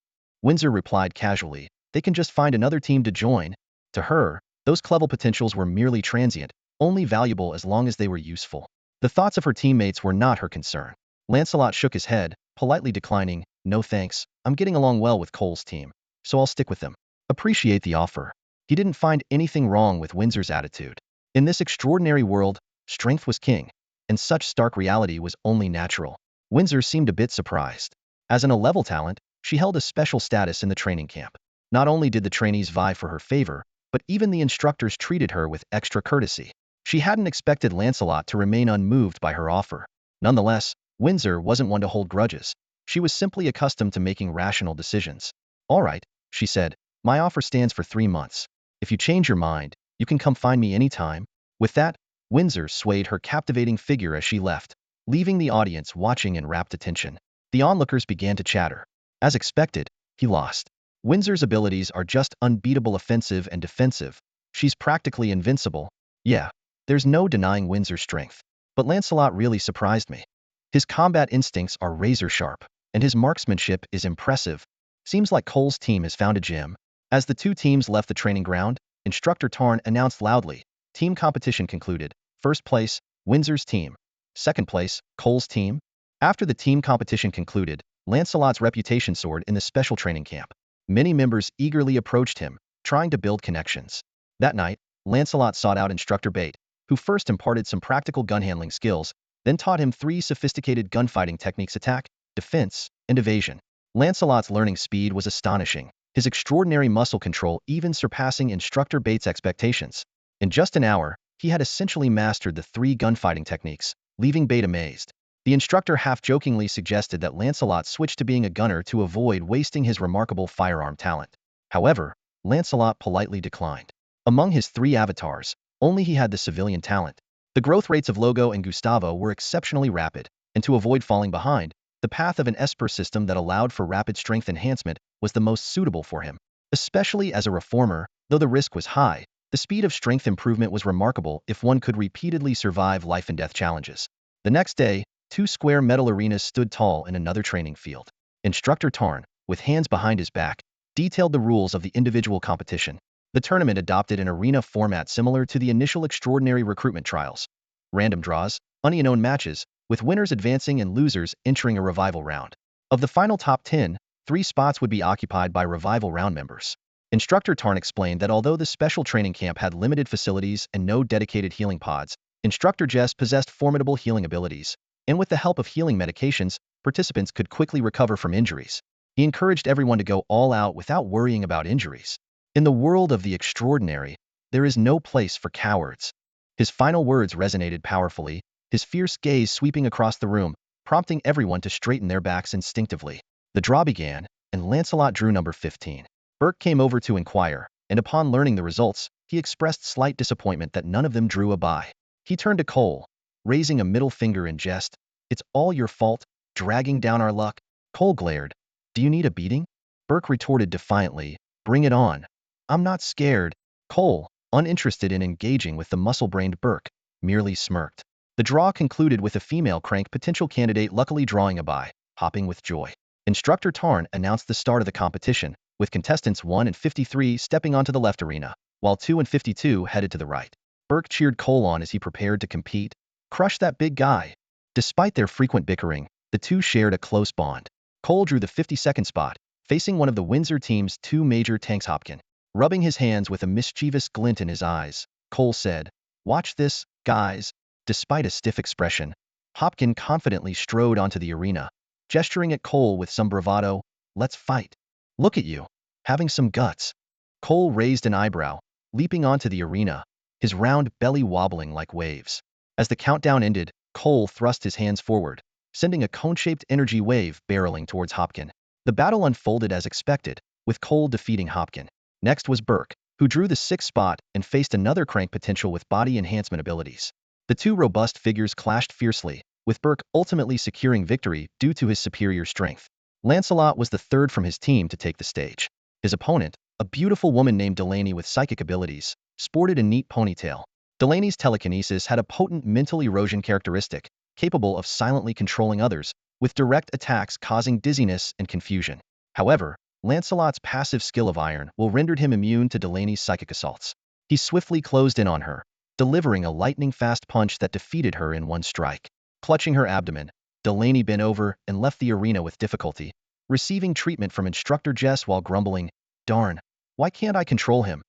Windsor replied casually. "They can just find another team to join." To her, those clever potentials were merely transient, only valuable as long as they were useful. The thoughts of her teammates were not her concern. Lancelot shook his head, politely declining. "No thanks, I'm getting along well with Cole's team, so I'll stick with them." Appreciate the offer. He didn't find anything wrong with Windsor's attitude. In this extraordinary world, strength was king, and such stark reality was only natural. Windsor seemed a bit surprised. As an A-level talent, she held a special status in the training camp. Not only did the trainees vie for her favor, but even the instructors treated her with extra courtesy. She hadn't expected Lancelot to remain unmoved by her offer. Nonetheless, Windsor wasn't one to hold grudges. She was simply accustomed to making rational decisions. "All right," she said, "my offer stands for 3 months. If you change your mind, you can come find me anytime." With that, Windsor swayed her captivating figure as she left, leaving the audience watching in rapt attention. The onlookers began to chatter. As expected, he lost. Windsor's abilities are just unbeatable offensive and defensive. She's practically invincible. Yeah, there's no denying Windsor's strength. But Lancelot really surprised me. His combat instincts are razor-sharp, and his marksmanship is impressive. Seems like Cole's team has found a gem. As the two teams left the training ground, Instructor Tarn announced loudly, "Team competition concluded. First place, Windsor's team. Second place, Cole's team." After the team competition concluded, Lancelot's reputation soared in the special training camp. Many members eagerly approached him, trying to build connections. That night, Lancelot sought out Instructor Bate, who first imparted some practical gun handling skills, then taught him 3 sophisticated gunfighting techniques: attack, defense, and evasion. Lancelot's learning speed was astonishing, his extraordinary muscle control even surpassing Instructor Bate's expectations. In just an hour, he had essentially mastered the 3 gunfighting techniques, leaving Bate amazed. The instructor half-jokingly suggested that Lancelot switch to being a gunner to avoid wasting his remarkable firearm talent. However, Lancelot politely declined. Among his 3 avatars, only he had the civilian talent. The growth rates of Logo and Gustavo were exceptionally rapid, and to avoid falling behind, the path of an Esper system that allowed for rapid strength enhancement was the most suitable for him. Especially as a reformer, though the risk was high, the speed of strength improvement was remarkable if one could repeatedly survive life-and-death challenges. The next day, 2 square metal arenas stood tall in another training field. Instructor Tarn, with hands behind his back, detailed the rules of the individual competition. The tournament adopted an arena format similar to the initial extraordinary recruitment trials. Random draws, unknown matches, with winners advancing and losers entering a revival round. Of the final top 10, 3 spots would be occupied by revival round members. Instructor Tarn explained that although the special training camp had limited facilities and no dedicated healing pods, Instructor Jess possessed formidable healing abilities, and with the help of healing medications, participants could quickly recover from injuries. He encouraged everyone to go all out without worrying about injuries. In the world of the extraordinary, there is no place for cowards. His final words resonated powerfully, his fierce gaze sweeping across the room, prompting everyone to straighten their backs instinctively. The draw began, and Lancelot drew number 15. Burke came over to inquire, and upon learning the results, he expressed slight disappointment that none of them drew a bye. He turned to Cole, raising a middle finger in jest. "It's all your fault, dragging down our luck." Cole glared. "Do you need a beating?" Burke retorted defiantly. "Bring it on. I'm not scared." Cole, uninterested in engaging with the muscle-brained Burke, merely smirked. The draw concluded with a female crank potential candidate luckily drawing a bye, hopping with joy. Instructor Tarn announced the start of the competition, with contestants 1 and 53 stepping onto the left arena, while 2 and 52 headed to the right. Burke cheered Cole on as he prepared to compete. Crush that big guy. Despite their frequent bickering, the two shared a close bond. Cole drew the 52nd spot, facing one of the Windsor team's two major tanks. Hopkin. Rubbing his hands with a mischievous glint in his eyes, Cole said, "Watch this, guys." Despite a stiff expression, Hopkin confidently strode onto the arena, gesturing at Cole with some bravado. "Let's fight. Look at you, having some guts." Cole raised an eyebrow, leaping onto the arena, his round belly wobbling like waves. As the countdown ended, Cole thrust his hands forward, sending a cone-shaped energy wave barreling towards Hopkin. The battle unfolded as expected, with Cole defeating Hopkin. Next was Burke, who drew the 6th spot and faced another crank potential with body enhancement abilities. The two robust figures clashed fiercely, with Burke ultimately securing victory due to his superior strength. Lancelot was the third from his team to take the stage. His opponent, a beautiful woman named Delaney with psychic abilities, sported a neat ponytail. Delaney's telekinesis had a potent mental erosion characteristic, capable of silently controlling others, with direct attacks causing dizziness and confusion. However, Lancelot's passive skill of iron will rendered him immune to Delaney's psychic assaults. He swiftly closed in on her, delivering a lightning-fast punch that defeated her in one strike. Clutching her abdomen, Delaney bent over and left the arena with difficulty, receiving treatment from Instructor Jess while grumbling, "Darn, why can't I control him?"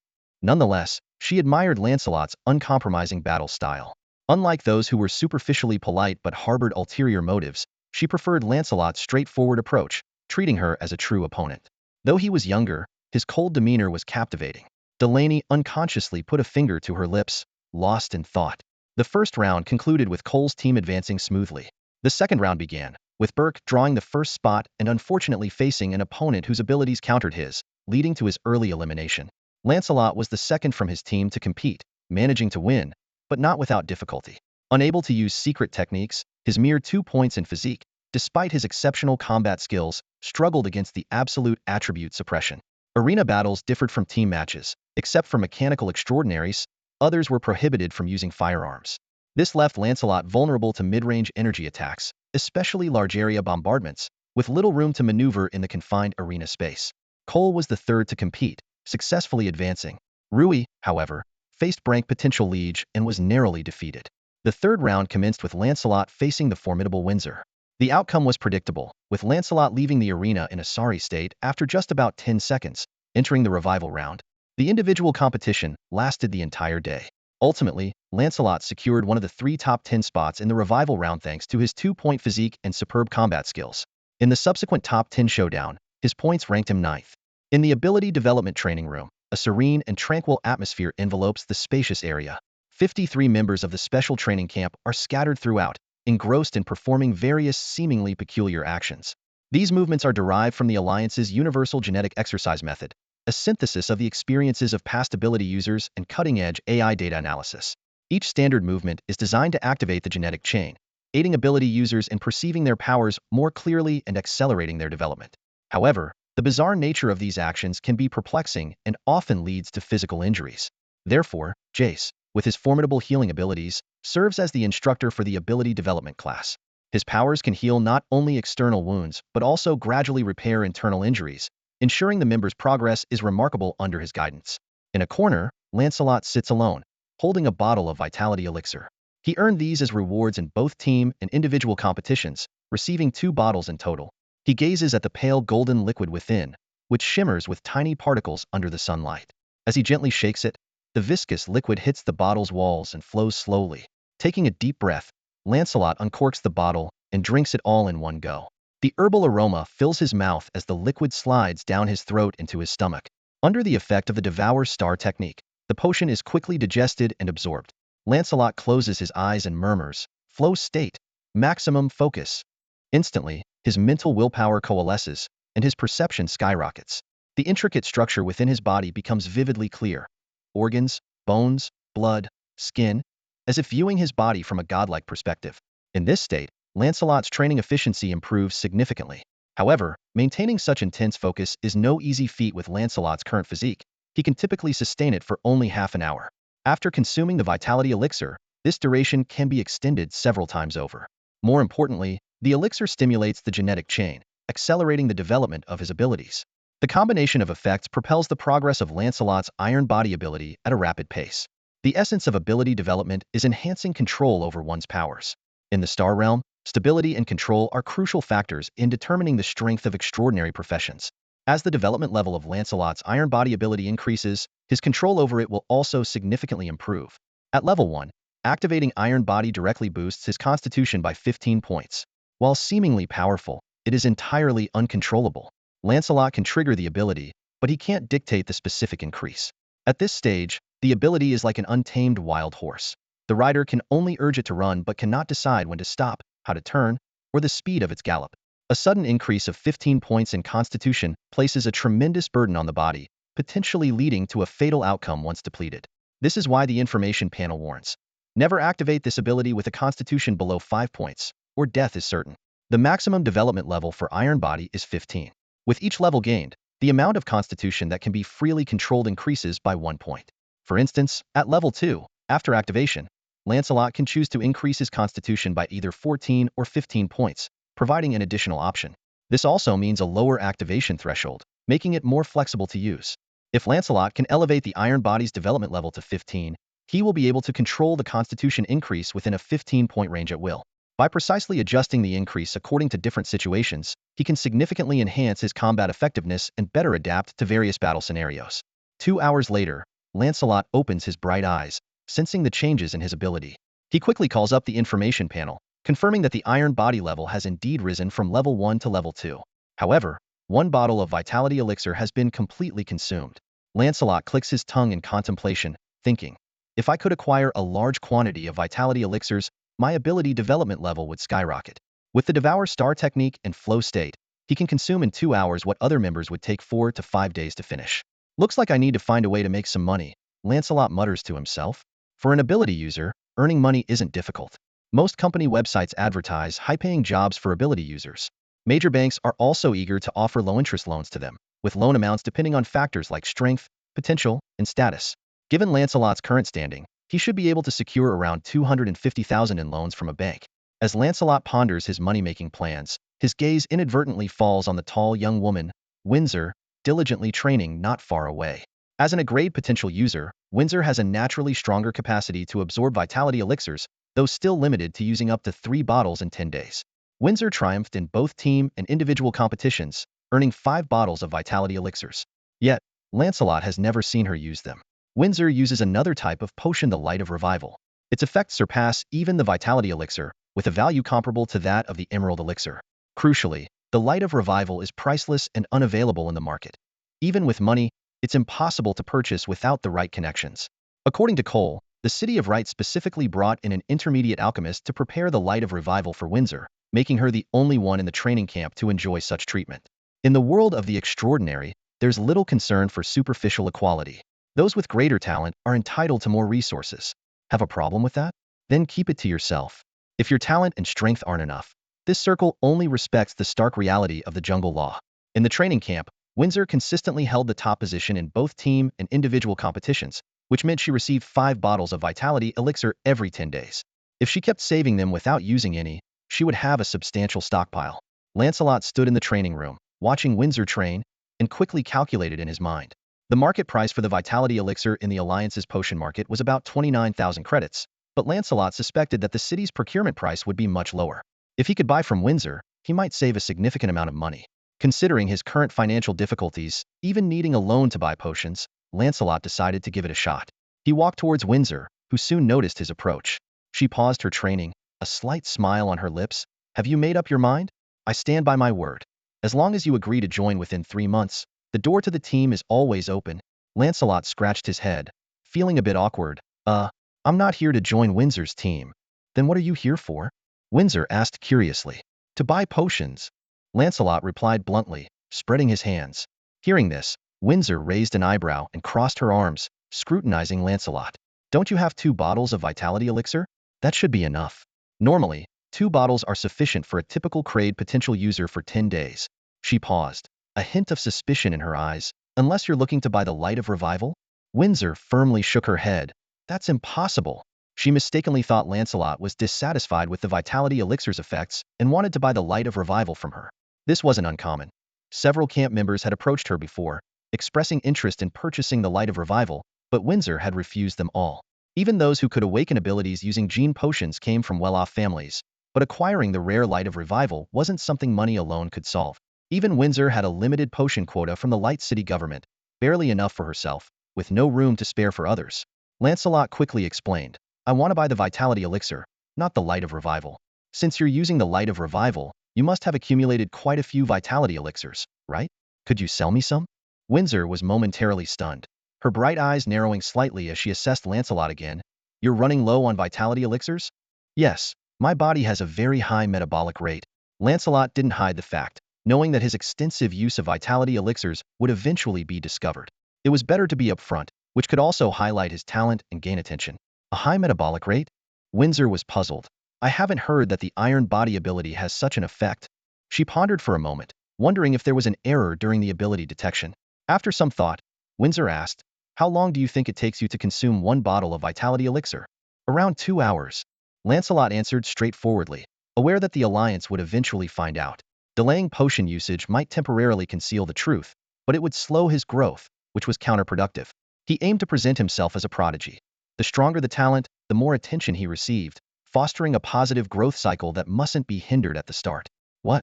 Nonetheless, she admired Lancelot's uncompromising battle style. Unlike those who were superficially polite but harbored ulterior motives, she preferred Lancelot's straightforward approach, treating her as a true opponent. Though he was younger, his cold demeanor was captivating. Delaney unconsciously put a finger to her lips, lost in thought. The first round concluded with Cole's team advancing smoothly. The second round began, with Burke drawing the first spot and unfortunately facing an opponent whose abilities countered his, leading to his early elimination. Lancelot was the second from his team to compete, managing to win, but not without difficulty. Unable to use secret techniques, his mere 2 points in physique, despite his exceptional combat skills, struggled against the absolute attribute suppression. Arena battles differed from team matches. Except for mechanical extraordinaries, others were prohibited from using firearms. This left Lancelot vulnerable to mid-range energy attacks, especially large area bombardments, with little room to maneuver in the confined arena space. Cole was the third to compete, successfully advancing. Rui, however, faced Brank potential Liege and was narrowly defeated. The third round commenced with Lancelot facing the formidable Windsor. The outcome was predictable, with Lancelot leaving the arena in a sorry state after just about 10 seconds, entering the revival round. The individual competition lasted the entire day. Ultimately, Lancelot secured one of the 3 top 10 spots in the revival round thanks to his 2-point physique and superb combat skills. In the subsequent top 10 showdown, his points ranked him 9th. In the ability development training room, a serene and tranquil atmosphere envelopes the spacious area. 53 members of the special training camp are scattered throughout, engrossed in performing various seemingly peculiar actions. These movements are derived from the Alliance's Universal Genetic Exercise Method, a synthesis of the experiences of past ability users and cutting-edge AI data analysis. Each standard movement is designed to activate the genetic chain, aiding ability users in perceiving their powers more clearly and accelerating their development. However, the bizarre nature of these actions can be perplexing and often leads to physical injuries. Therefore, Jace, with his formidable healing abilities, serves as the instructor for the ability development class. His powers can heal not only external wounds but also gradually repair internal injuries, ensuring the member's progress is remarkable under his guidance. In a corner, Lancelot sits alone, holding a bottle of vitality elixir. He earned these as rewards in both team and individual competitions, receiving 2 bottles in total. He gazes at the pale golden liquid within, which shimmers with tiny particles under the sunlight. As he gently shakes it, the viscous liquid hits the bottle's walls and flows slowly. Taking a deep breath, Lancelot uncorks the bottle and drinks it all in one go. The herbal aroma fills his mouth as the liquid slides down his throat into his stomach. Under the effect of the Devour Star technique, the potion is quickly digested and absorbed. Lancelot closes his eyes and murmurs, "Flow state, maximum focus." Instantly, his mental willpower coalesces, and his perception skyrockets. The intricate structure within his body becomes vividly clear. Organs, bones, blood, skin, as if viewing his body from a godlike perspective. In this state, Lancelot's training efficiency improves significantly. However, maintaining such intense focus is no easy feat with Lancelot's current physique. He can typically sustain it for only half an hour. After consuming the vitality elixir, This duration can be extended several times over. More importantly, the elixir stimulates the genetic chain, accelerating the development of his abilities. The combination of effects propels the progress of Lancelot's iron body ability at a rapid pace. The essence of ability development is enhancing control over one's powers. In the star realm, stability and control are crucial factors in determining the strength of extraordinary professions. As the development level of Lancelot's iron body ability increases, his control over it will also significantly improve. At level 1, activating iron body directly boosts his constitution by 15 points. While seemingly powerful, it is entirely uncontrollable. Lancelot can trigger the ability, but he can't dictate the specific increase. At this stage, the ability is like an untamed wild horse. The rider can only urge it to run but cannot decide when to stop, how to turn, or the speed of its gallop. A sudden increase of 15 points in constitution places a tremendous burden on the body, potentially leading to a fatal outcome once depleted. This is why the information panel warns. Never activate this ability with a constitution below 5 points, or death is certain. The maximum development level for Iron Body is 15. With each level gained, the amount of constitution that can be freely controlled increases by 1 point. For instance, at level 2, after activation, Lancelot can choose to increase his constitution by either 14 or 15 points, providing an additional option. This also means a lower activation threshold, making it more flexible to use. If Lancelot can elevate the Iron Body's development level to 15, he will be able to control the constitution increase within a 15-point range at will. By precisely adjusting the increase according to different situations, he can significantly enhance his combat effectiveness and better adapt to various battle scenarios. 2 hours later, Lancelot opens his bright eyes, sensing the changes in his ability. He quickly calls up the information panel, confirming that the iron body level has indeed risen from level 1 to level 2. However, 1 bottle of vitality elixir has been completely consumed. Lancelot clicks his tongue in contemplation, thinking, if I could acquire a large quantity of vitality elixirs, my ability development level would skyrocket. With the Devour Star technique and flow state, he can consume in 2 hours what other members would take 4 to 5 days to finish. Looks like I need to find a way to make some money, Lancelot mutters to himself. For an ability user, earning money isn't difficult. Most company websites advertise high-paying jobs for ability users. Major banks are also eager to offer low-interest loans to them, with loan amounts depending on factors like strength, potential, and status. Given Lancelot's current standing, he should be able to secure around $250,000 in loans from a bank. As Lancelot ponders his money-making plans, his gaze inadvertently falls on the tall young woman, Windsor, diligently training not far away. As an A-grade potential user, Windsor has a naturally stronger capacity to absorb vitality elixirs, though still limited to using up to 3 bottles in 10 days. Windsor triumphed in both team and individual competitions, earning 5 bottles of vitality elixirs. Yet, Lancelot has never seen her use them. Windsor uses another type of potion, the Light of Revival. Its effects surpass even the vitality elixir, with a value comparable to that of the Emerald elixir. Crucially, the Light of Revival is priceless and unavailable in the market. Even with money, it's impossible to purchase without the right connections. According to Cole, the City of Right specifically brought in an intermediate alchemist to prepare the Light of Revival for Windsor, making her the only one in the training camp to enjoy such treatment. In the world of the extraordinary, there's little concern for superficial equality. Those with greater talent are entitled to more resources. Have a problem with that? Then keep it to yourself. If your talent and strength aren't enough, this circle only respects the stark reality of the jungle law. In the training camp, Windsor consistently held the top position in both team and individual competitions, which meant she received 5 bottles of vitality elixir every 10 days. If she kept saving them without using any, she would have a substantial stockpile. Lancelot stood in the training room, watching Windsor train, and quickly calculated in his mind. The market price for the vitality elixir in the Alliance's potion market was about 29,000 credits, but Lancelot suspected that the city's procurement price would be much lower. If he could buy from Windsor, he might save a significant amount of money. Considering his current financial difficulties, even needing a loan to buy potions, Lancelot decided to give it a shot. He walked towards Windsor, who soon noticed his approach. She paused her training, a slight smile on her lips. Have you made up your mind? I stand by my word. As long as you agree to join within 3 months, the door to the team is always open. Lancelot scratched his head, feeling a bit awkward. I'm not here to join Windsor's team. Then what are you here for? Windsor asked curiously. To buy potions. Lancelot replied bluntly, spreading his hands. Hearing this, Windsor raised an eyebrow and crossed her arms, scrutinizing Lancelot. Don't you have 2 bottles of vitality elixir? That should be enough. Normally, 2 bottles are sufficient for a typical Kraid potential user for 10 days. She paused, a hint of suspicion in her eyes. Unless you're looking to buy the Light of Revival? Windsor firmly shook her head. That's impossible. She mistakenly thought Lancelot was dissatisfied with the vitality elixir's effects and wanted to buy the light of revival from her. This wasn't uncommon. Several camp members had approached her before, expressing interest in purchasing the light of revival, but Windsor had refused them all. Even those who could awaken abilities using gene potions came from well-off families, but acquiring the rare light of revival wasn't something money alone could solve. Even Windsor had a limited potion quota from the Light City government, barely enough for herself, with no room to spare for others. Lancelot quickly explained, I want to buy the vitality elixir, not the light of revival. Since you're using the light of revival, you must have accumulated quite a few vitality elixirs, right? Could you sell me some? Windsor was momentarily stunned, her bright eyes narrowing slightly as she assessed Lancelot again. You're running low on vitality elixirs? Yes, my body has a very high metabolic rate. Lancelot didn't hide the fact, knowing that his extensive use of vitality elixirs would eventually be discovered. It was better to be upfront, which could also highlight his talent and gain attention. A high metabolic rate? Windsor was puzzled. I haven't heard that the iron body ability has such an effect. She pondered for a moment, wondering if there was an error during the ability detection. After some thought, Windsor asked, how long do you think it takes you to consume one bottle of vitality elixir? Around 2 hours. Lancelot answered straightforwardly, aware that the Alliance would eventually find out. Delaying potion usage might temporarily conceal the truth, but it would slow his growth, which was counterproductive. He aimed to present himself as a prodigy. The stronger the talent, the more attention he received, fostering a positive growth cycle that mustn't be hindered at the start. What?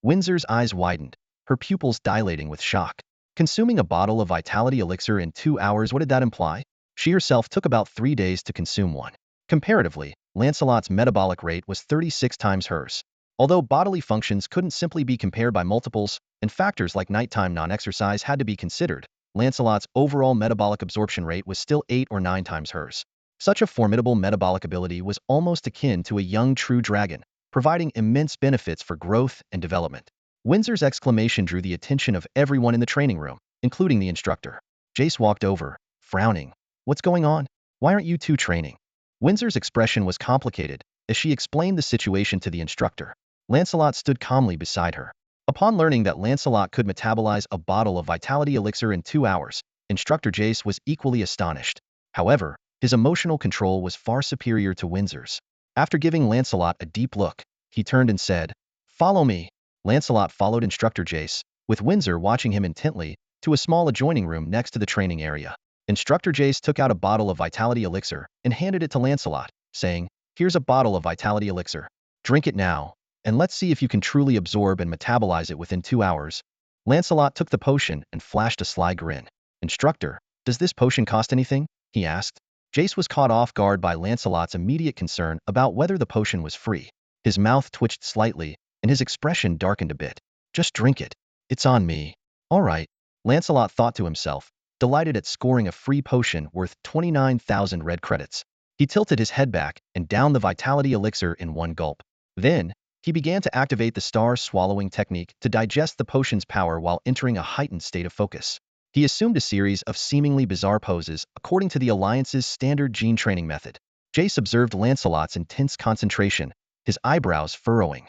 Windsor's eyes widened, her pupils dilating with shock. Consuming a bottle of vitality elixir in 2 hours, what did that imply? She herself took about 3 days to consume one. Comparatively, Lancelot's metabolic rate was 36 times hers. Although bodily functions couldn't simply be compared by multiples, and factors like nighttime non-exercise had to be considered, Lancelot's overall metabolic absorption rate was still 8 or 9 times hers. Such a formidable metabolic ability was almost akin to a young true dragon, providing immense benefits for growth and development. Windsor's exclamation drew the attention of everyone in the training room, including the instructor. Jace walked over, frowning. What's going on? Why aren't you two training? Windsor's expression was complicated as she explained the situation to the instructor. Lancelot stood calmly beside her. Upon learning that Lancelot could metabolize a bottle of vitality elixir in 2 hours, Instructor Jace was equally astonished. However, his emotional control was far superior to Windsor's. After giving Lancelot a deep look, he turned and said, "Follow me." Lancelot followed Instructor Jace, with Windsor watching him intently, to a small adjoining room next to the training area. Instructor Jace took out a bottle of vitality elixir and handed it to Lancelot, saying, "Here's a bottle of vitality elixir. Drink it now, and let's see if you can truly absorb and metabolize it within 2 hours." Lancelot took the potion and flashed a sly grin. "Instructor, does this potion cost anything?" he asked. Jace was caught off guard by Lancelot's immediate concern about whether the potion was free. His mouth twitched slightly, and his expression darkened a bit. "Just drink it. It's on me." "All right," Lancelot thought to himself, delighted at scoring a free potion worth 29,000 red credits. He tilted his head back and downed the vitality elixir in one gulp. Then, he began to activate the star-swallowing technique to digest the potion's power while entering a heightened state of focus. He assumed a series of seemingly bizarre poses according to the Alliance's standard gene training method. Jace observed Lancelot's intense concentration, his eyebrows furrowing.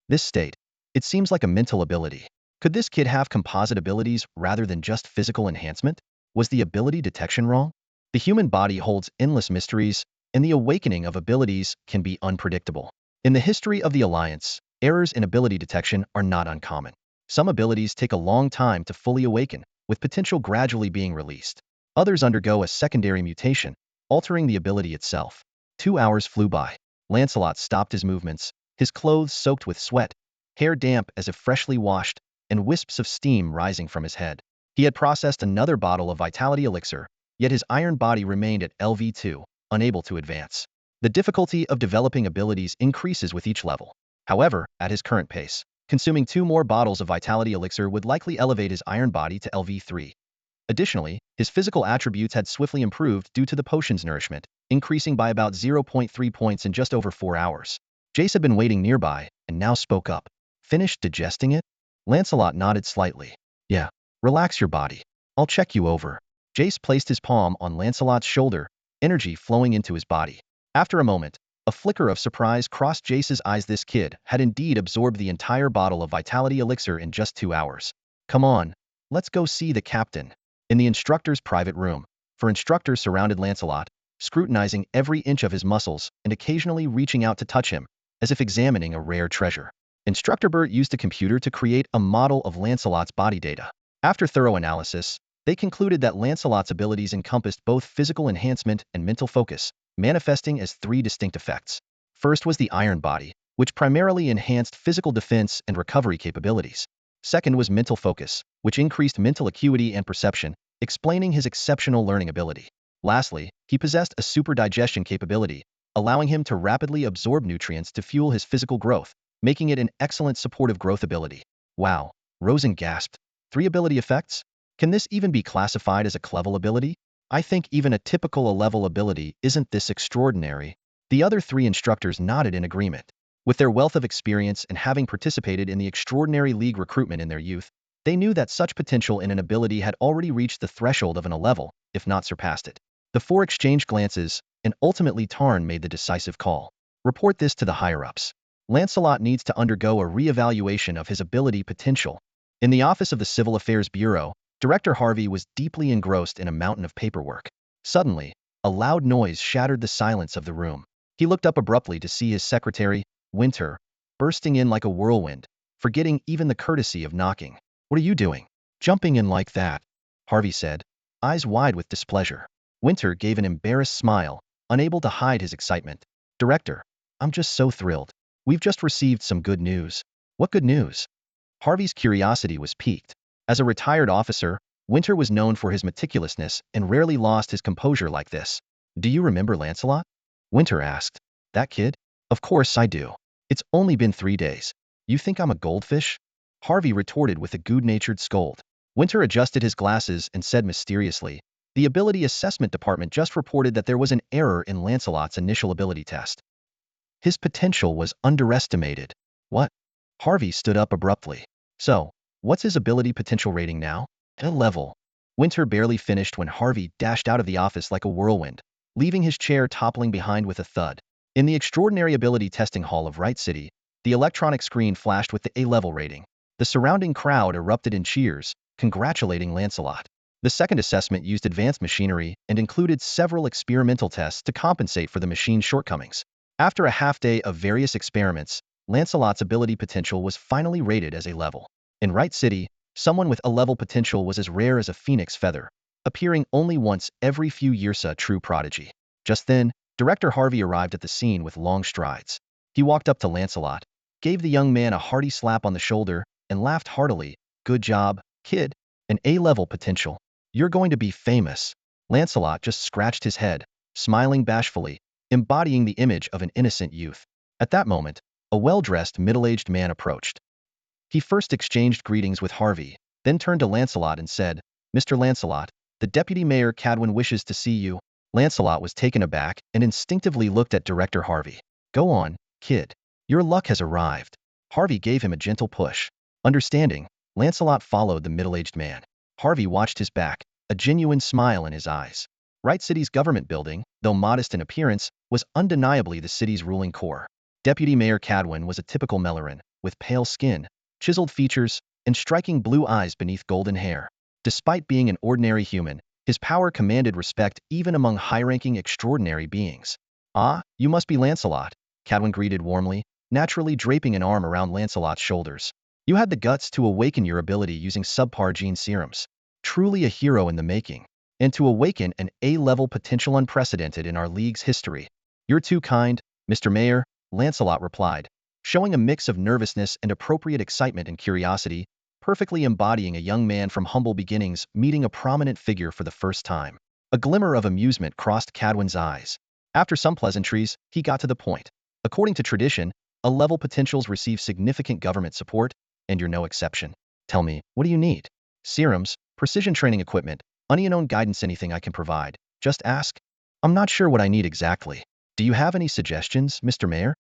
This state. It seems like a mental ability. Could this kid have composite abilities rather than just physical enhancement? Was the ability detection wrong? The human body holds endless mysteries, and the awakening of abilities can be unpredictable. In the history of the Alliance, errors in ability detection are not uncommon. Some abilities take a long time to fully awaken, with potential gradually being released. Others undergo a secondary mutation, altering the ability itself. 2 hours flew by. Lancelot stopped his movements, his clothes soaked with sweat, hair damp as if freshly washed, and wisps of steam rising from his head. He had processed another bottle of vitality elixir, yet his iron body remained at LV2, unable to advance. The difficulty of developing abilities increases with each level. However, at his current pace, consuming 2 more bottles of vitality elixir would likely elevate his iron body to LV3. Additionally, his physical attributes had swiftly improved due to the potion's nourishment, increasing by about 0.3 points in just over 4 hours. Jace had been waiting nearby, and now spoke up. "Finished digesting it?" Lancelot nodded slightly. "Yeah. Relax your body. I'll check you over." Jace placed his palm on Lancelot's shoulder, energy flowing into his body. After a moment, a flicker of surprise crossed Jace's eyes. This kid had indeed absorbed the entire bottle of vitality elixir in just 2 hours. "Come on, let's go see the captain." In the instructor's private room, 4 instructors surrounded Lancelot, scrutinizing every inch of his muscles and occasionally reaching out to touch him, as if examining a rare treasure. Instructor Bert used a computer to create a model of Lancelot's body data. After thorough analysis, they concluded that Lancelot's abilities encompassed both physical enhancement and mental focus, manifesting as three distinct effects. First was the Iron Body, which primarily enhanced physical defense and recovery capabilities. Second was mental focus, which increased mental acuity and perception, explaining his exceptional learning ability. Lastly, he possessed a super digestion capability, allowing him to rapidly absorb nutrients to fuel his physical growth, making it an excellent supportive growth ability. Wow, Rosen gasped. 3 ability effects? Can this even be classified as a clever ability? I think even a typical A-level ability isn't this extraordinary. The other 3 instructors nodded in agreement. With their wealth of experience and having participated in the Extraordinary League recruitment in their youth, they knew that such potential in an ability had already reached the threshold of an A-level, if not surpassed it. The 4 exchanged glances, and ultimately Tarn made the decisive call. Report this to the higher-ups. Lancelot needs to undergo a re-evaluation of his ability potential. In the office of the Civil Affairs Bureau, Director Harvey was deeply engrossed in a mountain of paperwork. Suddenly, a loud noise shattered the silence of the room. He looked up abruptly to see his secretary, Winter, bursting in like a whirlwind, forgetting even the courtesy of knocking. "What are you doing? Jumping in like that?" Harvey said, eyes wide with displeasure. Winter gave an embarrassed smile, unable to hide his excitement. "Director, I'm just so thrilled. We've just received some good news." "What good news?" Harvey's curiosity was piqued. As a retired officer, Winter was known for his meticulousness and rarely lost his composure like this. "Do you remember Lancelot?" Winter asked. "That kid? Of course I do. It's only been 3 days. You think I'm a goldfish?" Harvey retorted with a good-natured scold. Winter adjusted his glasses and said mysteriously, "The Ability Assessment Department just reported that there was an error in Lancelot's initial ability test. His potential was underestimated." "What?" Harvey stood up abruptly. "So, what's his ability potential rating now?" "A level." Winter barely finished when Harvey dashed out of the office like a whirlwind, leaving his chair toppling behind with a thud. In the Extraordinary Ability Testing Hall of Wright City, the electronic screen flashed with the A-level rating. The surrounding crowd erupted in cheers, congratulating Lancelot. The second assessment used advanced machinery and included several experimental tests to compensate for the machine's shortcomings. After a half-day of various experiments, Lancelot's ability potential was finally rated as A-level. In Wright City, someone with A-level potential was as rare as a phoenix feather, appearing only once every few years. A true prodigy. Just then, Director Harvey arrived at the scene with long strides. He walked up to Lancelot, gave the young man a hearty slap on the shoulder, and laughed heartily. "Good job, kid. An A-level potential. You're going to be famous." Lancelot just scratched his head, smiling bashfully, embodying the image of an innocent youth. At that moment, a well-dressed middle-aged man approached. He first exchanged greetings with Harvey, then turned to Lancelot and said, "Mr. Lancelot, the Deputy Mayor Cadwin wishes to see you." Lancelot was taken aback and instinctively looked at Director Harvey. "Go on, kid. Your luck has arrived." Harvey gave him a gentle push. Understanding, Lancelot followed the middle-aged man. Harvey watched his back, a genuine smile in his eyes. Wright City's government building, though modest in appearance, was undeniably the city's ruling core. Deputy Mayor Cadwin was a typical Melloran, with pale skin, chiseled features, and striking blue eyes beneath golden hair. Despite being an ordinary human, his power commanded respect even among high-ranking extraordinary beings. "Ah, you must be Lancelot," Cadwin greeted warmly, naturally draping an arm around Lancelot's shoulders. "You had the guts to awaken your ability using subpar gene serums. Truly a hero in the making. And to awaken an A-level potential unprecedented in our league's history. You're too kind, Mr. Mayor," Lancelot replied, showing a mix of nervousness and appropriate excitement and curiosity, perfectly embodying a young man from humble beginnings meeting a prominent figure for the first time. A glimmer of amusement crossed Cadwin's eyes. After some pleasantries, he got to the point. "According to tradition, A-level potentials receive significant government support, and you're no exception. Tell me, what do you need?" "Serums, precision training equipment, unknown guidance, anything I can provide. Just ask." "I'm not sure what I need exactly. Do you have any suggestions, Mr. Mayor?"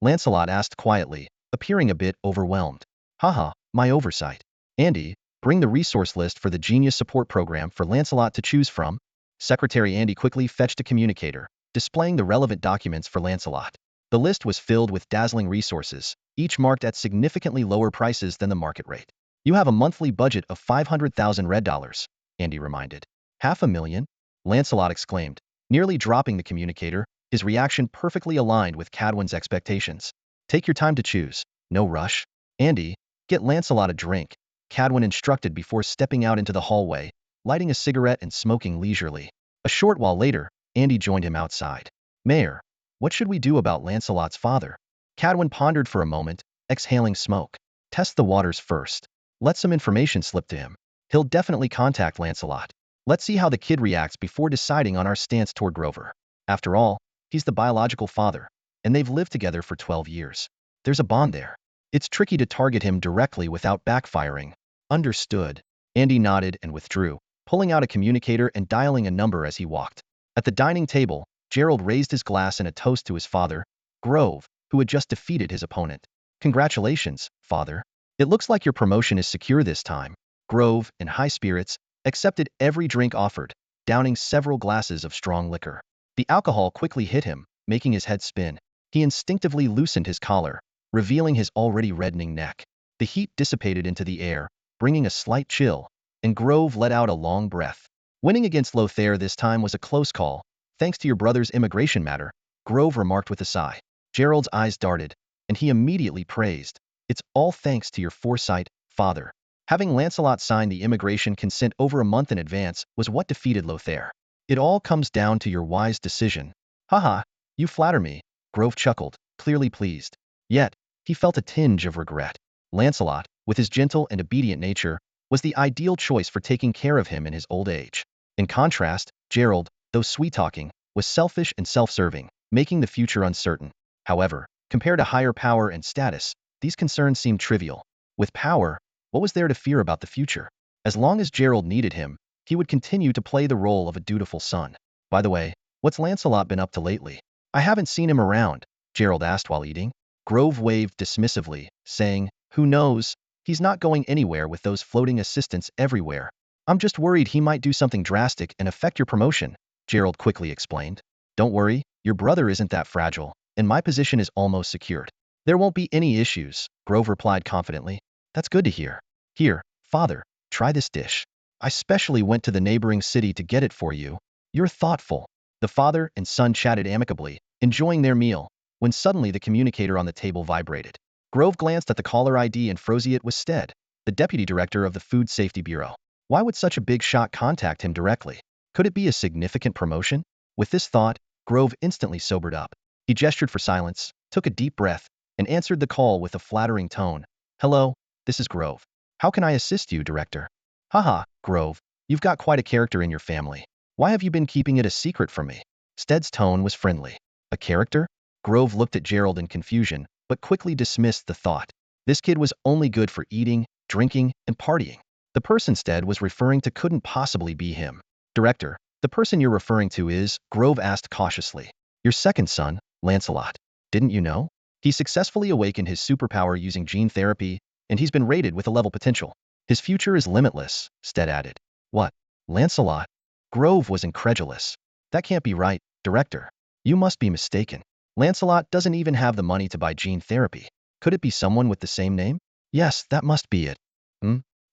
Lancelot asked quietly, appearing a bit overwhelmed. "Haha, my oversight. Andy, bring the resource list for the Genius Support Program for Lancelot to choose from." Secretary Andy quickly fetched a communicator, displaying the relevant documents for Lancelot. The list was filled with dazzling resources, each marked at significantly lower prices than the market rate. "You have a monthly budget of 500,000 red dollars, Andy reminded. "500,000? Lancelot exclaimed. Nearly dropping the communicator, his reaction perfectly aligned with Cadwin's expectations. Take your time to choose. No rush. Andy, get Lancelot a drink, Cadwin instructed before stepping out into the hallway, lighting a cigarette and smoking leisurely. A short while later, Andy joined him outside. Mayor, what should we do about Lancelot's father? Cadwin pondered for a moment, exhaling smoke. Test the waters first. Let some information slip to him. He'll definitely contact Lancelot. Let's see how the kid reacts before deciding on our stance toward Grover. After all, he's the biological father, and they've lived together for 12 years. There's a bond there. It's tricky to target him directly without backfiring. Understood. Andy nodded and withdrew, pulling out a communicator and dialing a number as he walked. At the dining table, Gerald raised his glass in a toast to his father, Grove, who had just defeated his opponent. Congratulations, father. It looks like your promotion is secure this time. Grove, in high spirits, accepted every drink offered, downing several glasses of strong liquor. The alcohol quickly hit him, making his head spin. He instinctively loosened his collar, revealing his already reddening neck. The heat dissipated into the air, bringing a slight chill, and Grove let out a long breath. Winning against Lothair this time was a close call, thanks to your brother's immigration matter, Grove remarked with a sigh. Gerald's eyes darted, and he immediately praised. It's all thanks to your foresight, father. Having Lancelot sign the immigration consent over a month in advance was what defeated Lothair. It all comes down to your wise decision. Haha, you flatter me, Grove chuckled, clearly pleased. Yet, he felt a tinge of regret. Lancelot, with his gentle and obedient nature, was the ideal choice for taking care of him in his old age. In contrast, Gerald, though sweet-talking, was selfish and self-serving, making the future uncertain. However, compared to higher power and status, these concerns seemed trivial. With power, what was there to fear about the future? As long as Gerald needed him, he would continue to play the role of a dutiful son. By the way, what's Lancelot been up to lately? I haven't seen him around, Gerald asked while eating. Grove waved dismissively, saying, who knows? He's not going anywhere with those floating assistants everywhere. I'm just worried he might do something drastic and affect your promotion, Gerald quickly explained. Don't worry, your brother isn't that fragile, and my position is almost secured. There won't be any issues, Grove replied confidently. That's good to hear. Here, father, try this dish. I specially went to the neighboring city to get it for you. You're thoughtful. The father and son chatted amicably, enjoying their meal, when suddenly the communicator on the table vibrated. Grove glanced at the caller ID and froze. It was Stead, the deputy director of the Food Safety Bureau. Why would such a big shot contact him directly? Could it be a significant promotion? With this thought, Grove instantly sobered up. He gestured for silence, took a deep breath, and answered the call with a flattering tone. Hello, this is Grove. How can I assist you, Director? Haha, Grove, you've got quite a character in your family. Why have you been keeping it a secret from me? Stead's tone was friendly. A character? Grove looked at Gerald in confusion, but quickly dismissed the thought. This kid was only good for eating, drinking, and partying. The person Stead was referring to couldn't possibly be him. Director, the person you're referring to is, Grove asked cautiously. Your second son, Lancelot. Didn't you know? He successfully awakened his superpower using gene therapy, and he's been rated with a level potential. His future is limitless, Stead added. What? Lancelot? Grove was incredulous. That can't be right, Director. You must be mistaken. Lancelot doesn't even have the money to buy gene therapy. Could it be someone with the same name? Yes, that must be it.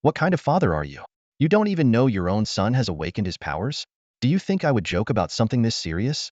What kind of father are you? You don't even know your own son has awakened his powers? Do you think I would joke about something this serious?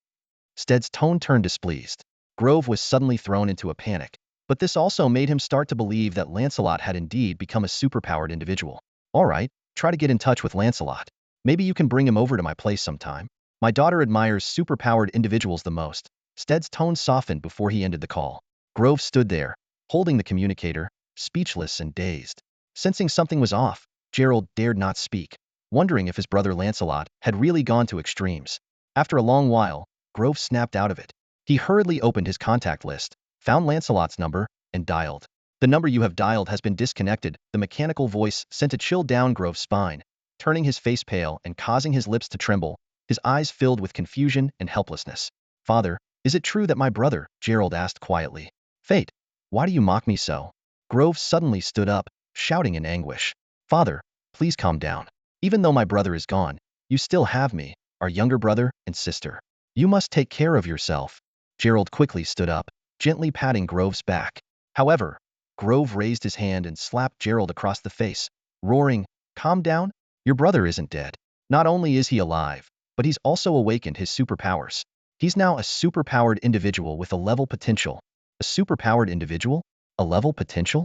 Stead's tone turned displeased. Grove was suddenly thrown into a panic, but this also made him start to believe that Lancelot had indeed become a superpowered individual. All right, try to get in touch with Lancelot. Maybe you can bring him over to my place sometime. My daughter admires superpowered individuals the most. Stead's tone softened before he ended the call. Grove stood there, holding the communicator, speechless and dazed. Sensing something was off, Gerald dared not speak, wondering if his brother Lancelot had really gone to extremes. After a long while, Grove snapped out of it. He hurriedly opened his contact list, found Lancelot's number, and dialed. The number you have dialed has been disconnected. The mechanical voice sent a chill down Grove's spine, turning his face pale and causing his lips to tremble, his eyes filled with confusion and helplessness. Father, is it true that my brother, Gerald asked quietly. Fate, why do you mock me so? Grove suddenly stood up, shouting in anguish. Father, please calm down. Even though my brother is gone, you still have me, our younger brother and sister. You must take care of yourself. Gerald quickly stood up, gently patting Grove's back. However, Grove raised his hand and slapped Gerald across the face, roaring, calm down? Your brother isn't dead. Not only is he alive, but he's also awakened his superpowers. He's now a superpowered individual with a level potential. A superpowered individual? A level potential?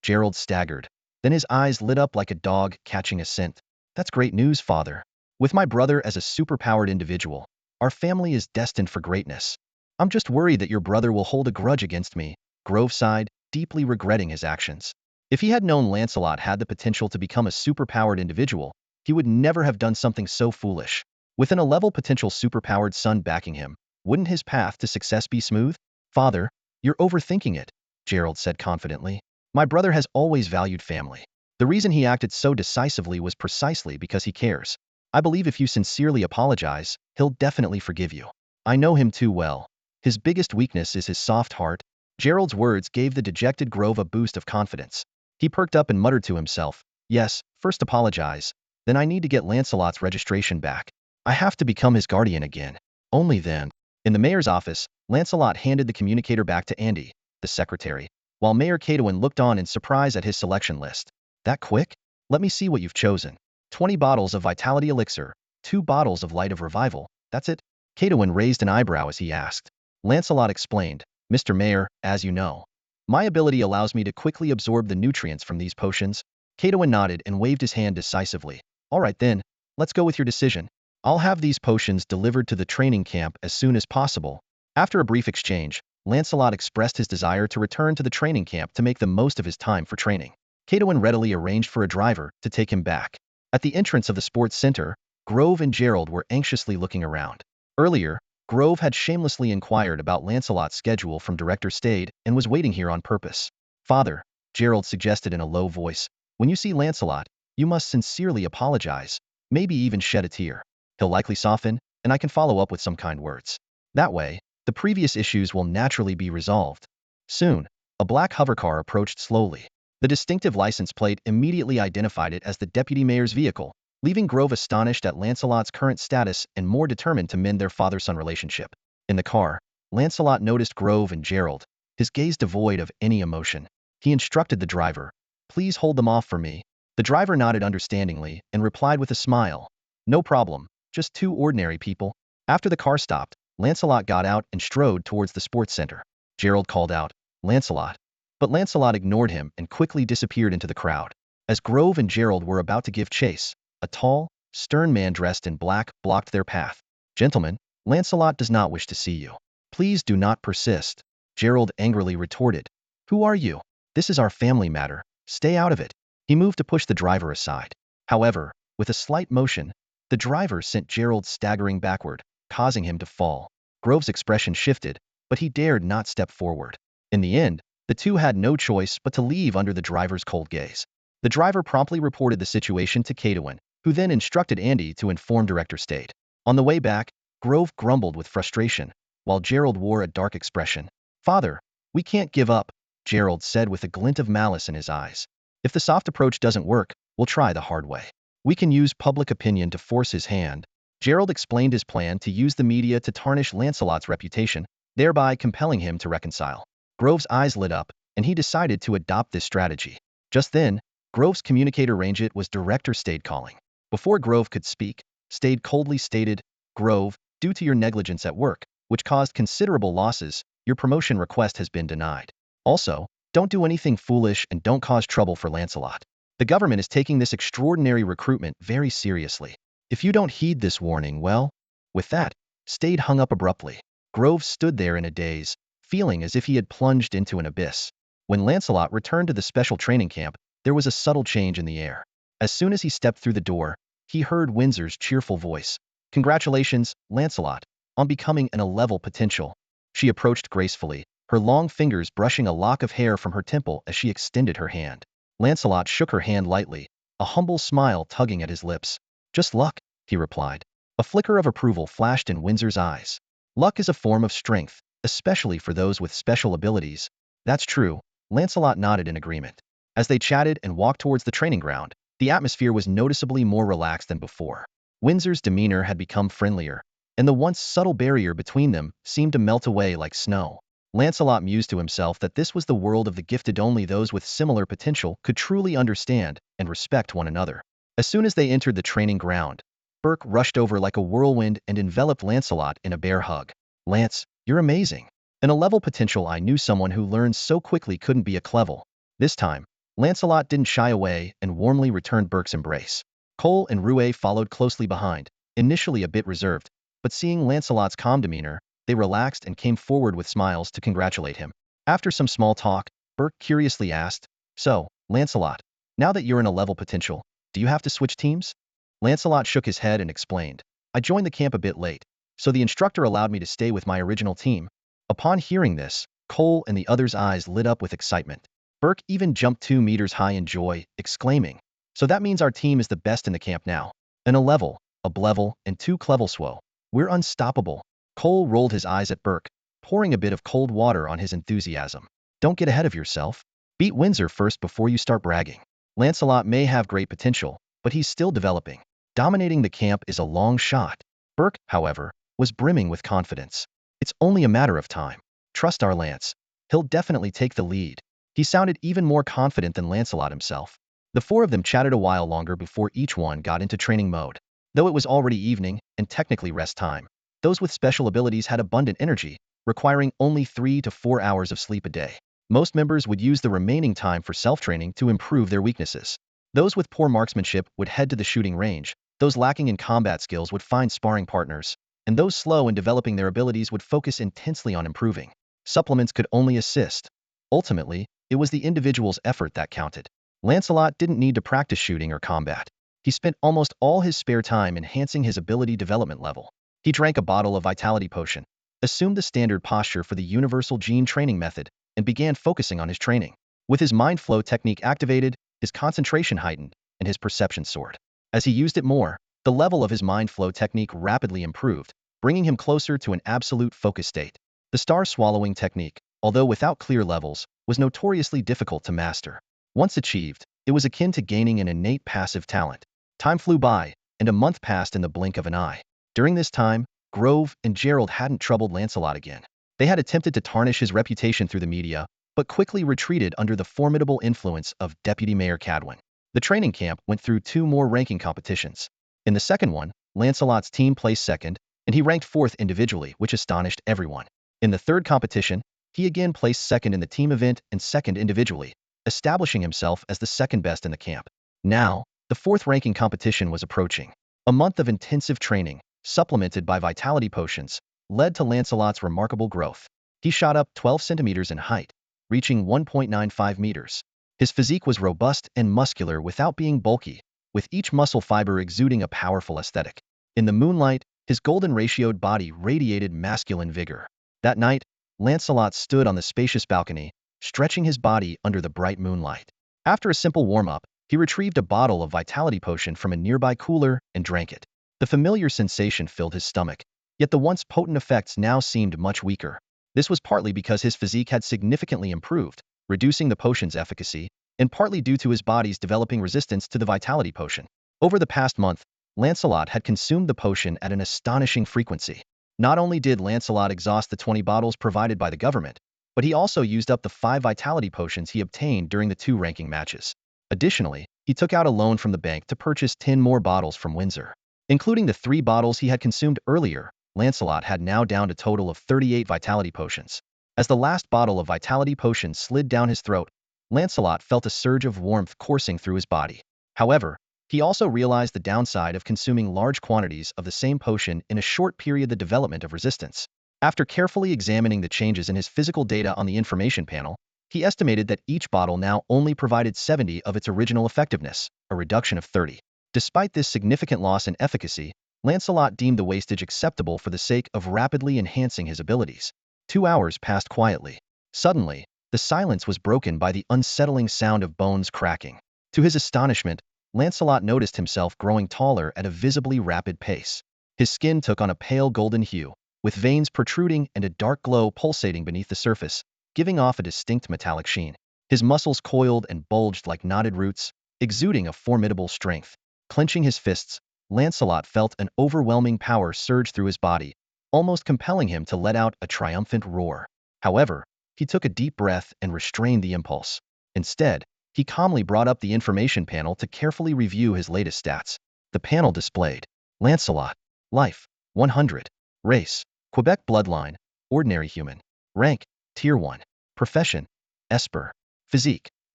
Gerald staggered. Then his eyes lit up like a dog catching a scent. That's great news, father. With my brother as a superpowered individual, our family is destined for greatness. I'm just worried that your brother will hold a grudge against me, Grove sighed, deeply regretting his actions. If he had known Lancelot had the potential to become a superpowered individual, he would never have done something so foolish. With an 11 potential superpowered son backing him, wouldn't his path to success be smooth? Father, you're overthinking it, Gerald said confidently. My brother has always valued family. The reason he acted so decisively was precisely because he cares. I believe if you sincerely apologize, he'll definitely forgive you. I know him too well. His biggest weakness is his soft heart. Gerald's words gave the dejected Grove a boost of confidence. He perked up and muttered to himself, yes, first apologize, then I need to get Lancelot's registration back. I have to become his guardian again. Only then. In the mayor's office, Lancelot handed the communicator back to Andy, the secretary, while Mayor Cadwin looked on in surprise at his selection list. That quick? Let me see what you've chosen. 20 bottles of Vitality Elixir, 2 bottles of Light of Revival, that's it? Cadwin raised an eyebrow as he asked. Lancelot explained, Mr. Mayor, as you know, my ability allows me to quickly absorb the nutrients from these potions. Cadwin nodded and waved his hand decisively. All right then, let's go with your decision. I'll have these potions delivered to the training camp as soon as possible. After a brief exchange, Lancelot expressed his desire to return to the training camp to make the most of his time for training. Cadwin readily arranged for a driver to take him back. At the entrance of the sports center, Grove and Gerald were anxiously looking around. Earlier, Grove had shamelessly inquired about Lancelot's schedule from Director Stade and was waiting here on purpose. Father, Gerald suggested in a low voice, when you see Lancelot, you must sincerely apologize, maybe even shed a tear. He'll likely soften, and I can follow up with some kind words. That way, the previous issues will naturally be resolved. Soon, a black hovercar approached slowly. The distinctive license plate immediately identified it as the deputy mayor's vehicle, leaving Grove astonished at Lancelot's current status and more determined to mend their father-son relationship. In the car, Lancelot noticed Grove and Gerald, his gaze devoid of any emotion. He instructed the driver, please hold them off for me. The driver nodded understandingly and replied with a smile, no problem, just 2 ordinary people. After the car stopped, Lancelot got out and strode towards the sports center. Gerald called out, Lancelot. But Lancelot ignored him and quickly disappeared into the crowd. As Grove and Gerald were about to give chase, a tall, stern man dressed in black blocked their path. Gentlemen, Lancelot does not wish to see you. Please do not persist, Gerald angrily retorted. Who are you? This is our family matter. Stay out of it. He moved to push the driver aside. However, with a slight motion, the driver sent Gerald staggering backward, causing him to fall. Grove's expression shifted, but he dared not step forward. In the end, the two had no choice but to leave under the driver's cold gaze. The driver promptly reported the situation to Cadwin, who then instructed Andy to inform Director Stade. On the way back, Grove grumbled with frustration, while Gerald wore a dark expression. Father, we can't give up, Gerald said with a glint of malice in his eyes. If the soft approach doesn't work, we'll try the hard way. We can use public opinion to force his hand. Gerald explained his plan to use the media to tarnish Lancelot's reputation, thereby compelling him to reconcile. Grove's eyes lit up, and he decided to adopt this strategy. Just then, Grove's communicator ranged was Director Stade calling. Before Grove could speak, Stade coldly stated, Grove, due to your negligence at work, which caused considerable losses, your promotion request has been denied. Also, don't do anything foolish and don't cause trouble for Lancelot. The government is taking this extraordinary recruitment very seriously. If you don't heed this warning, well, with that, Stade hung up abruptly. Grove stood there in a daze, feeling as if he had plunged into an abyss. When Lancelot returned to the special training camp, there was a subtle change in the air. As soon as he stepped through the door, he heard Windsor's cheerful voice. Congratulations, Lancelot, on becoming an 11 potential. She approached gracefully, her long fingers brushing a lock of hair from her temple as she extended her hand. Lancelot shook her hand lightly, a humble smile tugging at his lips. Just luck, he replied. A flicker of approval flashed in Windsor's eyes. Luck is a form of strength, especially for those with special abilities. That's true, Lancelot nodded in agreement. As they chatted and walked towards the training ground, the atmosphere was noticeably more relaxed than before. Windsor's demeanor had become friendlier, and the once subtle barrier between them seemed to melt away like snow. Lancelot mused to himself that this was the world of the gifted. Only those with similar potential could truly understand and respect one another. As soon as they entered the training ground, Burke rushed over like a whirlwind and enveloped Lancelot in a bear hug. "Lance, you're amazing. In a level potential, I knew someone who learns so quickly couldn't be a clevel." This time, Lancelot didn't shy away and warmly returned Burke's embrace. Cole and Rouet followed closely behind, initially a bit reserved, but seeing Lancelot's calm demeanor, they relaxed and came forward with smiles to congratulate him. After some small talk, Burke curiously asked, "So, Lancelot, now that you're in a level potential, do you have to switch teams?" Lancelot shook his head and explained, "I joined the camp a bit late, so the instructor allowed me to stay with my original team." Upon hearing this, Cole and the others' eyes lit up with excitement. Burke even jumped 2 meters high in joy, exclaiming, "So that means our team is the best in the camp now. In a level, a blevel, and 2 clevelswo. We're unstoppable." Cole rolled his eyes at Burke, pouring a bit of cold water on his enthusiasm. "Don't get ahead of yourself. Beat Windsor first before you start bragging. Lancelot may have great potential, but he's still developing. Dominating the camp is a long shot." Burke, however, was brimming with confidence. "It's only a matter of time. Trust our Lance. He'll definitely take the lead." He sounded even more confident than Lancelot himself. The four of them chatted a while longer before each one got into training mode. Though it was already evening, and technically rest time, those with special abilities had abundant energy, requiring only 3 to 4 hours of sleep a day. Most members would use the remaining time for self-training to improve their weaknesses. Those with poor marksmanship would head to the shooting range, those lacking in combat skills would find sparring partners, and those slow in developing their abilities would focus intensely on improving. Supplements could only assist. Ultimately, it was the individual's effort that counted. Lancelot didn't need to practice shooting or combat. He spent almost all his spare time enhancing his ability development level. He drank a bottle of vitality potion, assumed the standard posture for the universal gene training method, and began focusing on his training. With his mind flow technique activated, his concentration heightened, and his perception soared. As he used it more, the level of his mind flow technique rapidly improved, bringing him closer to an absolute focus state. The star swallowing technique, although without clear levels, was notoriously difficult to master. Once achieved, it was akin to gaining an innate passive talent. Time flew by, and a month passed in the blink of an eye. During this time, Grove and Gerald hadn't troubled Lancelot again. They had attempted to tarnish his reputation through the media, but quickly retreated under the formidable influence of Deputy Mayor Cadwin. The training camp went through 2 more ranking competitions. In the second one, Lancelot's team placed second, and he ranked fourth individually, which astonished everyone. In the third competition, he again placed second in the team event and second individually, establishing himself as the second best in the camp. Now, the fourth ranking competition was approaching. A month of intensive training, supplemented by vitality potions, led to Lancelot's remarkable growth. He shot up 12 centimeters in height, reaching 1.95 meters. His physique was robust and muscular without being bulky, with each muscle fiber exuding a powerful aesthetic. In the moonlight, his golden ratioed body radiated masculine vigor. That night, Lancelot stood on the spacious balcony, stretching his body under the bright moonlight. After a simple warm-up, he retrieved a bottle of vitality potion from a nearby cooler and drank it. The familiar sensation filled his stomach, yet the once potent effects now seemed much weaker. This was partly because his physique had significantly improved, reducing the potion's efficacy, and partly due to his body's developing resistance to the vitality potion. Over the past month, Lancelot had consumed the potion at an astonishing frequency. Not only did Lancelot exhaust the 20 bottles provided by the government, but he also used up the 5 vitality potions he obtained during the 2 ranking matches. Additionally, he took out a loan from the bank to purchase 10 more bottles from Windsor. Including the 3 bottles he had consumed earlier, Lancelot had now downed a total of 38 vitality potions. As the last bottle of vitality potion slid down his throat, Lancelot felt a surge of warmth coursing through his body. However, he also realized the downside of consuming large quantities of the same potion in a short period: the development of resistance. After carefully examining the changes in his physical data on the information panel, he estimated that each bottle now only provided 70 of its original effectiveness, a reduction of 30. Despite this significant loss in efficacy, Lancelot deemed the wastage acceptable for the sake of rapidly enhancing his abilities. 2 hours passed quietly. Suddenly, the silence was broken by the unsettling sound of bones cracking. To his astonishment, Lancelot noticed himself growing taller at a visibly rapid pace. His skin took on a pale golden hue, with veins protruding and a dark glow pulsating beneath the surface, giving off a distinct metallic sheen. His muscles coiled and bulged like knotted roots, exuding a formidable strength. Clenching his fists, Lancelot felt an overwhelming power surge through his body, almost compelling him to let out a triumphant roar. However, he took a deep breath and restrained the impulse. Instead, he calmly brought up the information panel to carefully review his latest stats. The panel displayed Lancelot. Life, 100. Race, Quebec bloodline, ordinary human. Rank, Tier 1. Profession, Esper. Physique,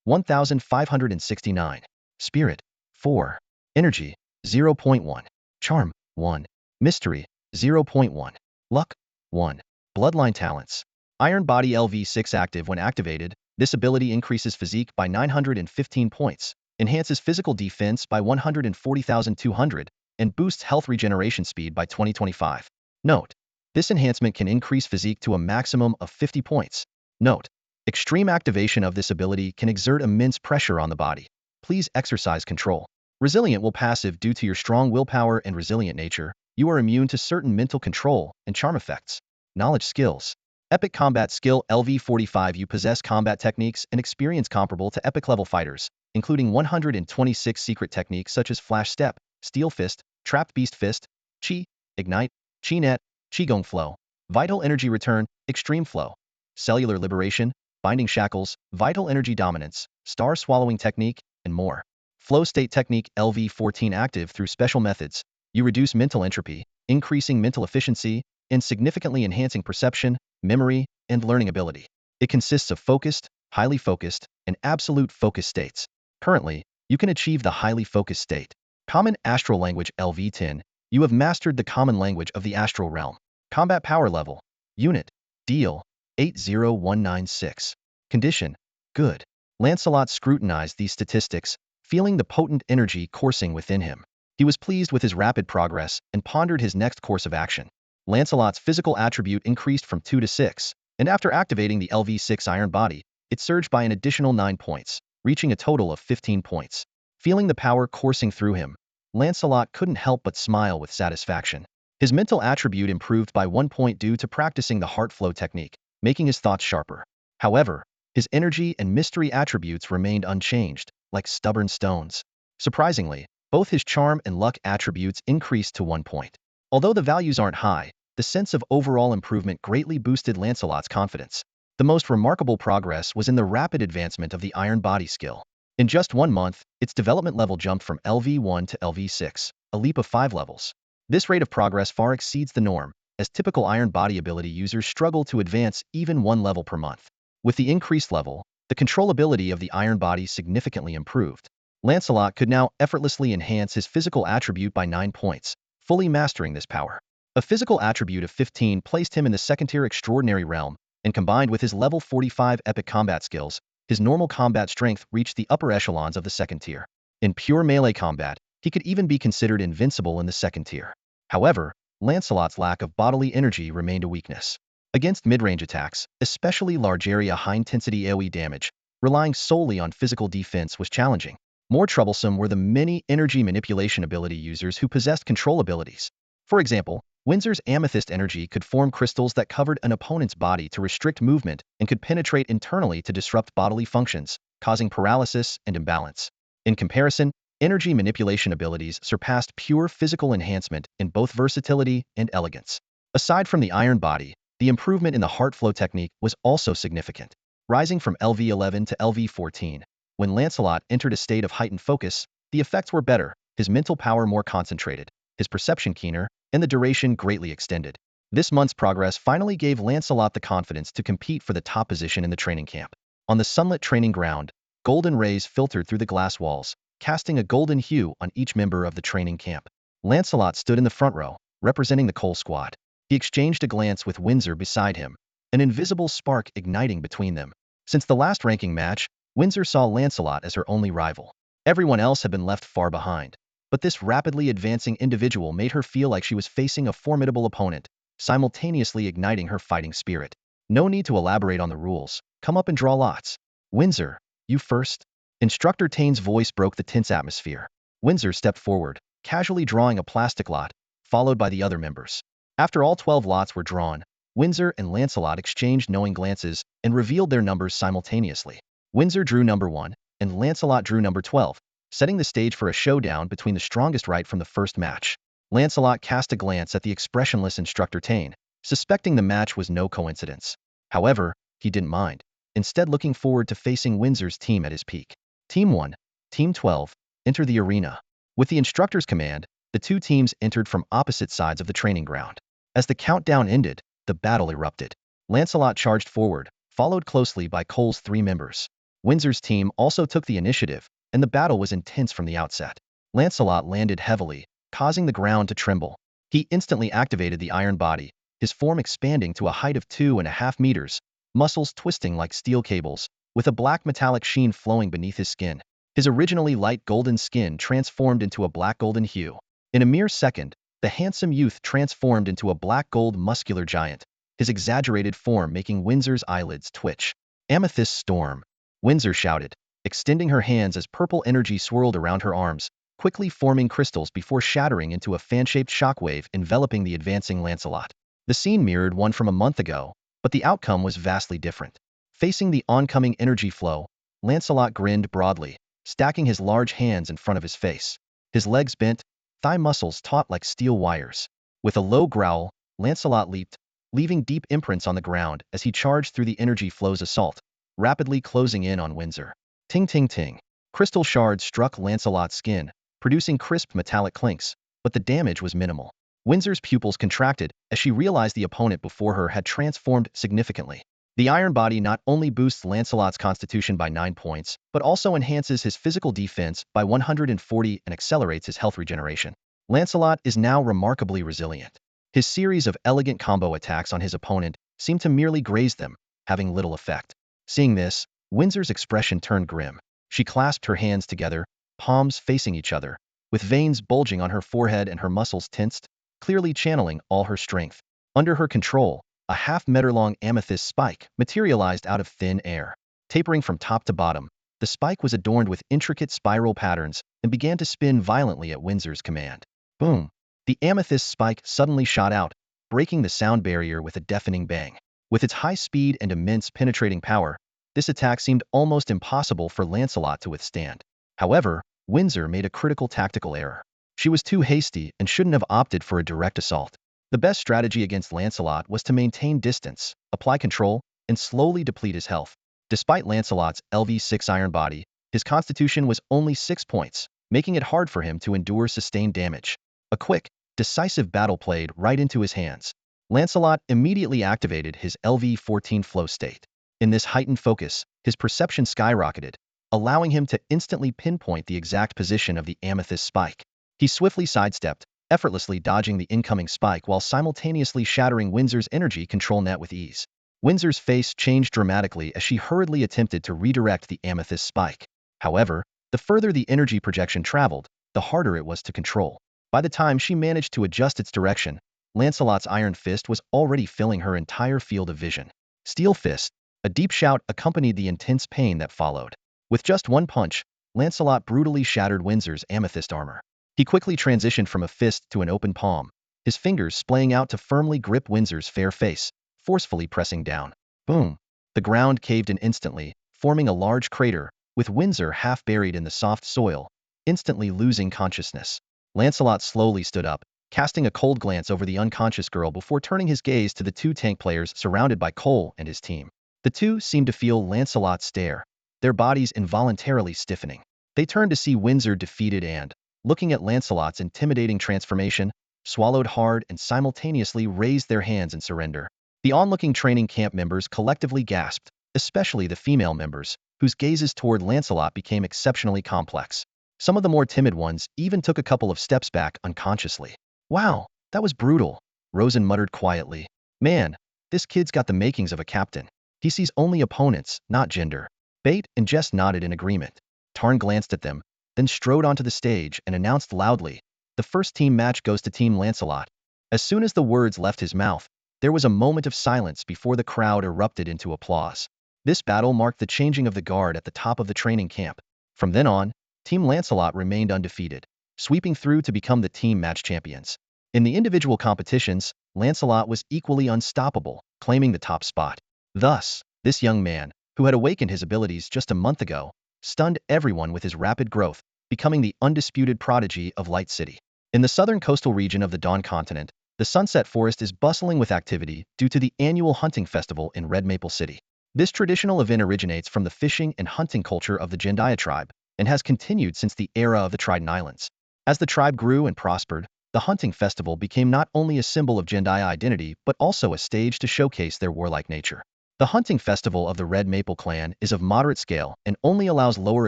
1569. Spirit, 4. Energy, 0.1. Charm, 1. Mystery, 0.1. Luck, 1. Bloodline talents. Iron Body LV6 active. When activated, this ability increases physique by 915 points, enhances physical defense by 140,200, and boosts health regeneration speed by 2025. Note: this enhancement can increase physique to a maximum of 50 points. Note: extreme activation of this ability can exert immense pressure on the body. Please exercise control. Resilient will passive. Due to your strong willpower and resilient nature, you are immune to certain mental control and charm effects. Knowledge skills. Epic combat skill LV45. You possess combat techniques and experience comparable to epic level fighters, including 126 secret techniques such as Flash Step, Steel Fist, Trapped Beast Fist, Chi, Ignite, Chi Net, Qigong Flow, Vital Energy Return, Extreme Flow, Cellular Liberation, Binding Shackles, Vital Energy Dominance, Star Swallowing Technique, and more. Flow State Technique LV14 active. Through special methods, you reduce mental entropy, increasing mental efficiency, and significantly enhancing perception, memory, and learning ability. It consists of focused, highly focused, and absolute focus states. Currently, you can achieve the highly focused state. Common Astral Language LV10. You have mastered the common language of the astral realm. Combat power level. Unit. Deal. 80196. Condition. Good. Lancelot scrutinized these statistics, feeling the potent energy coursing within him. He was pleased with his rapid progress and pondered his next course of action. Lancelot's physical attribute increased from 2 to 6, and after activating the LV6 Iron Body, it surged by an additional 9 points, reaching a total of 15 points. Feeling the power coursing through him, Lancelot couldn't help but smile with satisfaction. His mental attribute improved by 1 point due to practicing the heart flow technique, making his thoughts sharper. However, his energy and mystery attributes remained unchanged, like stubborn stones. Surprisingly, both his charm and luck attributes increased to 1 point. Although the values aren't high, the sense of overall improvement greatly boosted Lancelot's confidence. The most remarkable progress was in the rapid advancement of the Iron Body skill. In just 1 month, its development level jumped from LV1 to LV6, a leap of 5 levels. This rate of progress far exceeds the norm, as typical Iron Body ability users struggle to advance even 1 level per month. With the increased level, the controllability of the Iron Body significantly improved. Lancelot could now effortlessly enhance his physical attribute by 9 points, fully mastering this power. A physical attribute of 15 placed him in the second-tier extraordinary realm, and combined with his level 45 epic combat skills, his normal combat strength reached the upper echelons of the second tier. In pure melee combat, he could even be considered invincible in the second tier. However, Lancelot's lack of bodily energy remained a weakness. Against mid-range attacks, especially large-area high-intensity AoE damage, relying solely on physical defense was challenging. More troublesome were the many energy manipulation ability users who possessed control abilities. For example, Windsor's Amethyst energy could form crystals that covered an opponent's body to restrict movement and could penetrate internally to disrupt bodily functions, causing paralysis and imbalance. In comparison, energy manipulation abilities surpassed pure physical enhancement in both versatility and elegance. Aside from the Iron Body, the improvement in the heart flow technique was also significant, rising from LV11 to LV14. When Lancelot entered a state of heightened focus, the effects were better, his mental power more concentrated, his perception keener, and the duration greatly extended. This month's progress finally gave Lancelot the confidence to compete for the top position in the training camp. On the sunlit training ground, golden rays filtered through the glass walls, casting a golden hue on each member of the training camp. Lancelot stood in the front row, representing the Cole squad. He exchanged a glance with Windsor beside him, an invisible spark igniting between them. Since the last ranking match, Windsor saw Lancelot as her only rival. Everyone else had been left far behind. But this rapidly advancing individual made her feel like she was facing a formidable opponent, simultaneously igniting her fighting spirit. No need to elaborate on the rules. Come up and draw lots. Windsor, you first. Instructor Tane's voice broke the tense atmosphere. Windsor stepped forward, casually drawing a plastic lot, followed by the other members. After all 12 lots were drawn, Windsor and Lancelot exchanged knowing glances and revealed their numbers simultaneously. Windsor drew number 1, and Lancelot drew number 12, setting the stage for a showdown between the strongest right from the first match. Lancelot cast a glance at the expressionless Instructor Tane, suspecting the match was no coincidence. However, he didn't mind, instead looking forward to facing Windsor's team at his peak. Team 1, Team 12, enter the arena. With the instructor's command, The two teams entered from opposite sides of the training ground. As the countdown ended, the battle erupted. Lancelot charged forward, followed closely by Cole's three members. Windsor's team also took the initiative, and the battle was intense from the outset. Lancelot landed heavily, causing the ground to tremble. He instantly activated the iron body, his form expanding to a height of 2.5 meters, muscles twisting like steel cables, with a black metallic sheen flowing beneath his skin. His originally light golden skin transformed into a black golden hue. In a mere second, the handsome youth transformed into a black-gold muscular giant, his exaggerated form making Windsor's eyelids twitch. Amethyst storm, Windsor shouted, extending her hands as purple energy swirled around her arms, quickly forming crystals before shattering into a fan-shaped shockwave enveloping the advancing Lancelot. The scene mirrored one from a month ago, but the outcome was vastly different. Facing the oncoming energy flow, Lancelot grinned broadly, stacking his large hands in front of his face. His legs bent, thigh muscles taut like steel wires. With a low growl, Lancelot leaped, leaving deep imprints on the ground as he charged through the energy flow's assault, rapidly closing in on Windsor. Ting ting ting. Crystal shards struck Lancelot's skin, producing crisp metallic clinks, but the damage was minimal. Windsor's pupils contracted as she realized the opponent before her had transformed significantly. The iron body not only boosts Lancelot's constitution by 9 points, but also enhances his physical defense by 140 and accelerates his health regeneration. Lancelot is now remarkably resilient. His series of elegant combo attacks on his opponent seemed to merely graze them, having little effect. Seeing this, Windsor's expression turned grim. She clasped her hands together, palms facing each other, with veins bulging on her forehead and her muscles tensed, clearly channeling all her strength. Under her control, a half-meter-long amethyst spike materialized out of thin air. Tapering from top to bottom, the spike was adorned with intricate spiral patterns and began to spin violently at Windsor's command. Boom! The amethyst spike suddenly shot out, breaking the sound barrier with a deafening bang. With its high speed and immense penetrating power, this attack seemed almost impossible for Lancelot to withstand. However, Windsor made a critical tactical error. She was too hasty and shouldn't have opted for a direct assault. The best strategy against Lancelot was to maintain distance, apply control, and slowly deplete his health. Despite Lancelot's LV6 iron body, his constitution was only 6 points, making it hard for him to endure sustained damage. A quick, decisive battle played right into his hands. Lancelot immediately activated his LV14 flow state. In this heightened focus, his perception skyrocketed, allowing him to instantly pinpoint the exact position of the amethyst spike. He swiftly sidestepped, effortlessly dodging the incoming spike while simultaneously shattering Windsor's energy control net with ease. Windsor's face changed dramatically as she hurriedly attempted to redirect the amethyst spike. However, the further the energy projection traveled, the harder it was to control. By the time she managed to adjust its direction, Lancelot's iron fist was already filling her entire field of vision. Steel fist! A deep shout accompanied the intense pain that followed. With just one punch, Lancelot brutally shattered Windsor's amethyst armor. He quickly transitioned from a fist to an open palm, his fingers splaying out to firmly grip Windsor's fair face, forcefully pressing down. Boom! The ground caved in instantly, forming a large crater, with Windsor half buried in the soft soil, instantly losing consciousness. Lancelot slowly stood up, casting a cold glance over the unconscious girl before turning his gaze to the two tank players surrounded by Cole and his team. The two seemed to feel Lancelot's stare, their bodies involuntarily stiffening. They turned to see Windsor defeated and, looking at Lancelot's intimidating transformation, swallowed hard and simultaneously raised their hands in surrender. The onlooking training camp members collectively gasped, especially the female members, whose gazes toward Lancelot became exceptionally complex. Some of the more timid ones even took a couple of steps back unconsciously. Wow, that was brutal, Rosen muttered quietly. Man, this kid's got the makings of a captain. He sees only opponents, not gender. Bate and Jess nodded in agreement. Tarn glanced at them, then strode onto the stage and announced loudly, "The first team match goes to Team Lancelot." As soon as the words left his mouth, there was a moment of silence before the crowd erupted into applause. This battle marked the changing of the guard at the top of the training camp. From then on, Team Lancelot remained undefeated, sweeping through to become the team match champions. In the individual competitions, Lancelot was equally unstoppable, claiming the top spot. Thus, this young man, who had awakened his abilities just a month ago, stunned everyone with his rapid growth, becoming the undisputed prodigy of Light City. In the southern coastal region of the Dawn Continent, the Sunset Forest is bustling with activity due to the annual hunting festival in Red Maple City. This traditional event originates from the fishing and hunting culture of the Jendaya tribe, and has continued since the era of the Trident Islands. As the tribe grew and prospered, the hunting festival became not only a symbol of Jendai identity but also a stage to showcase their warlike nature. The hunting festival of the Red Maple clan is of moderate scale and only allows lower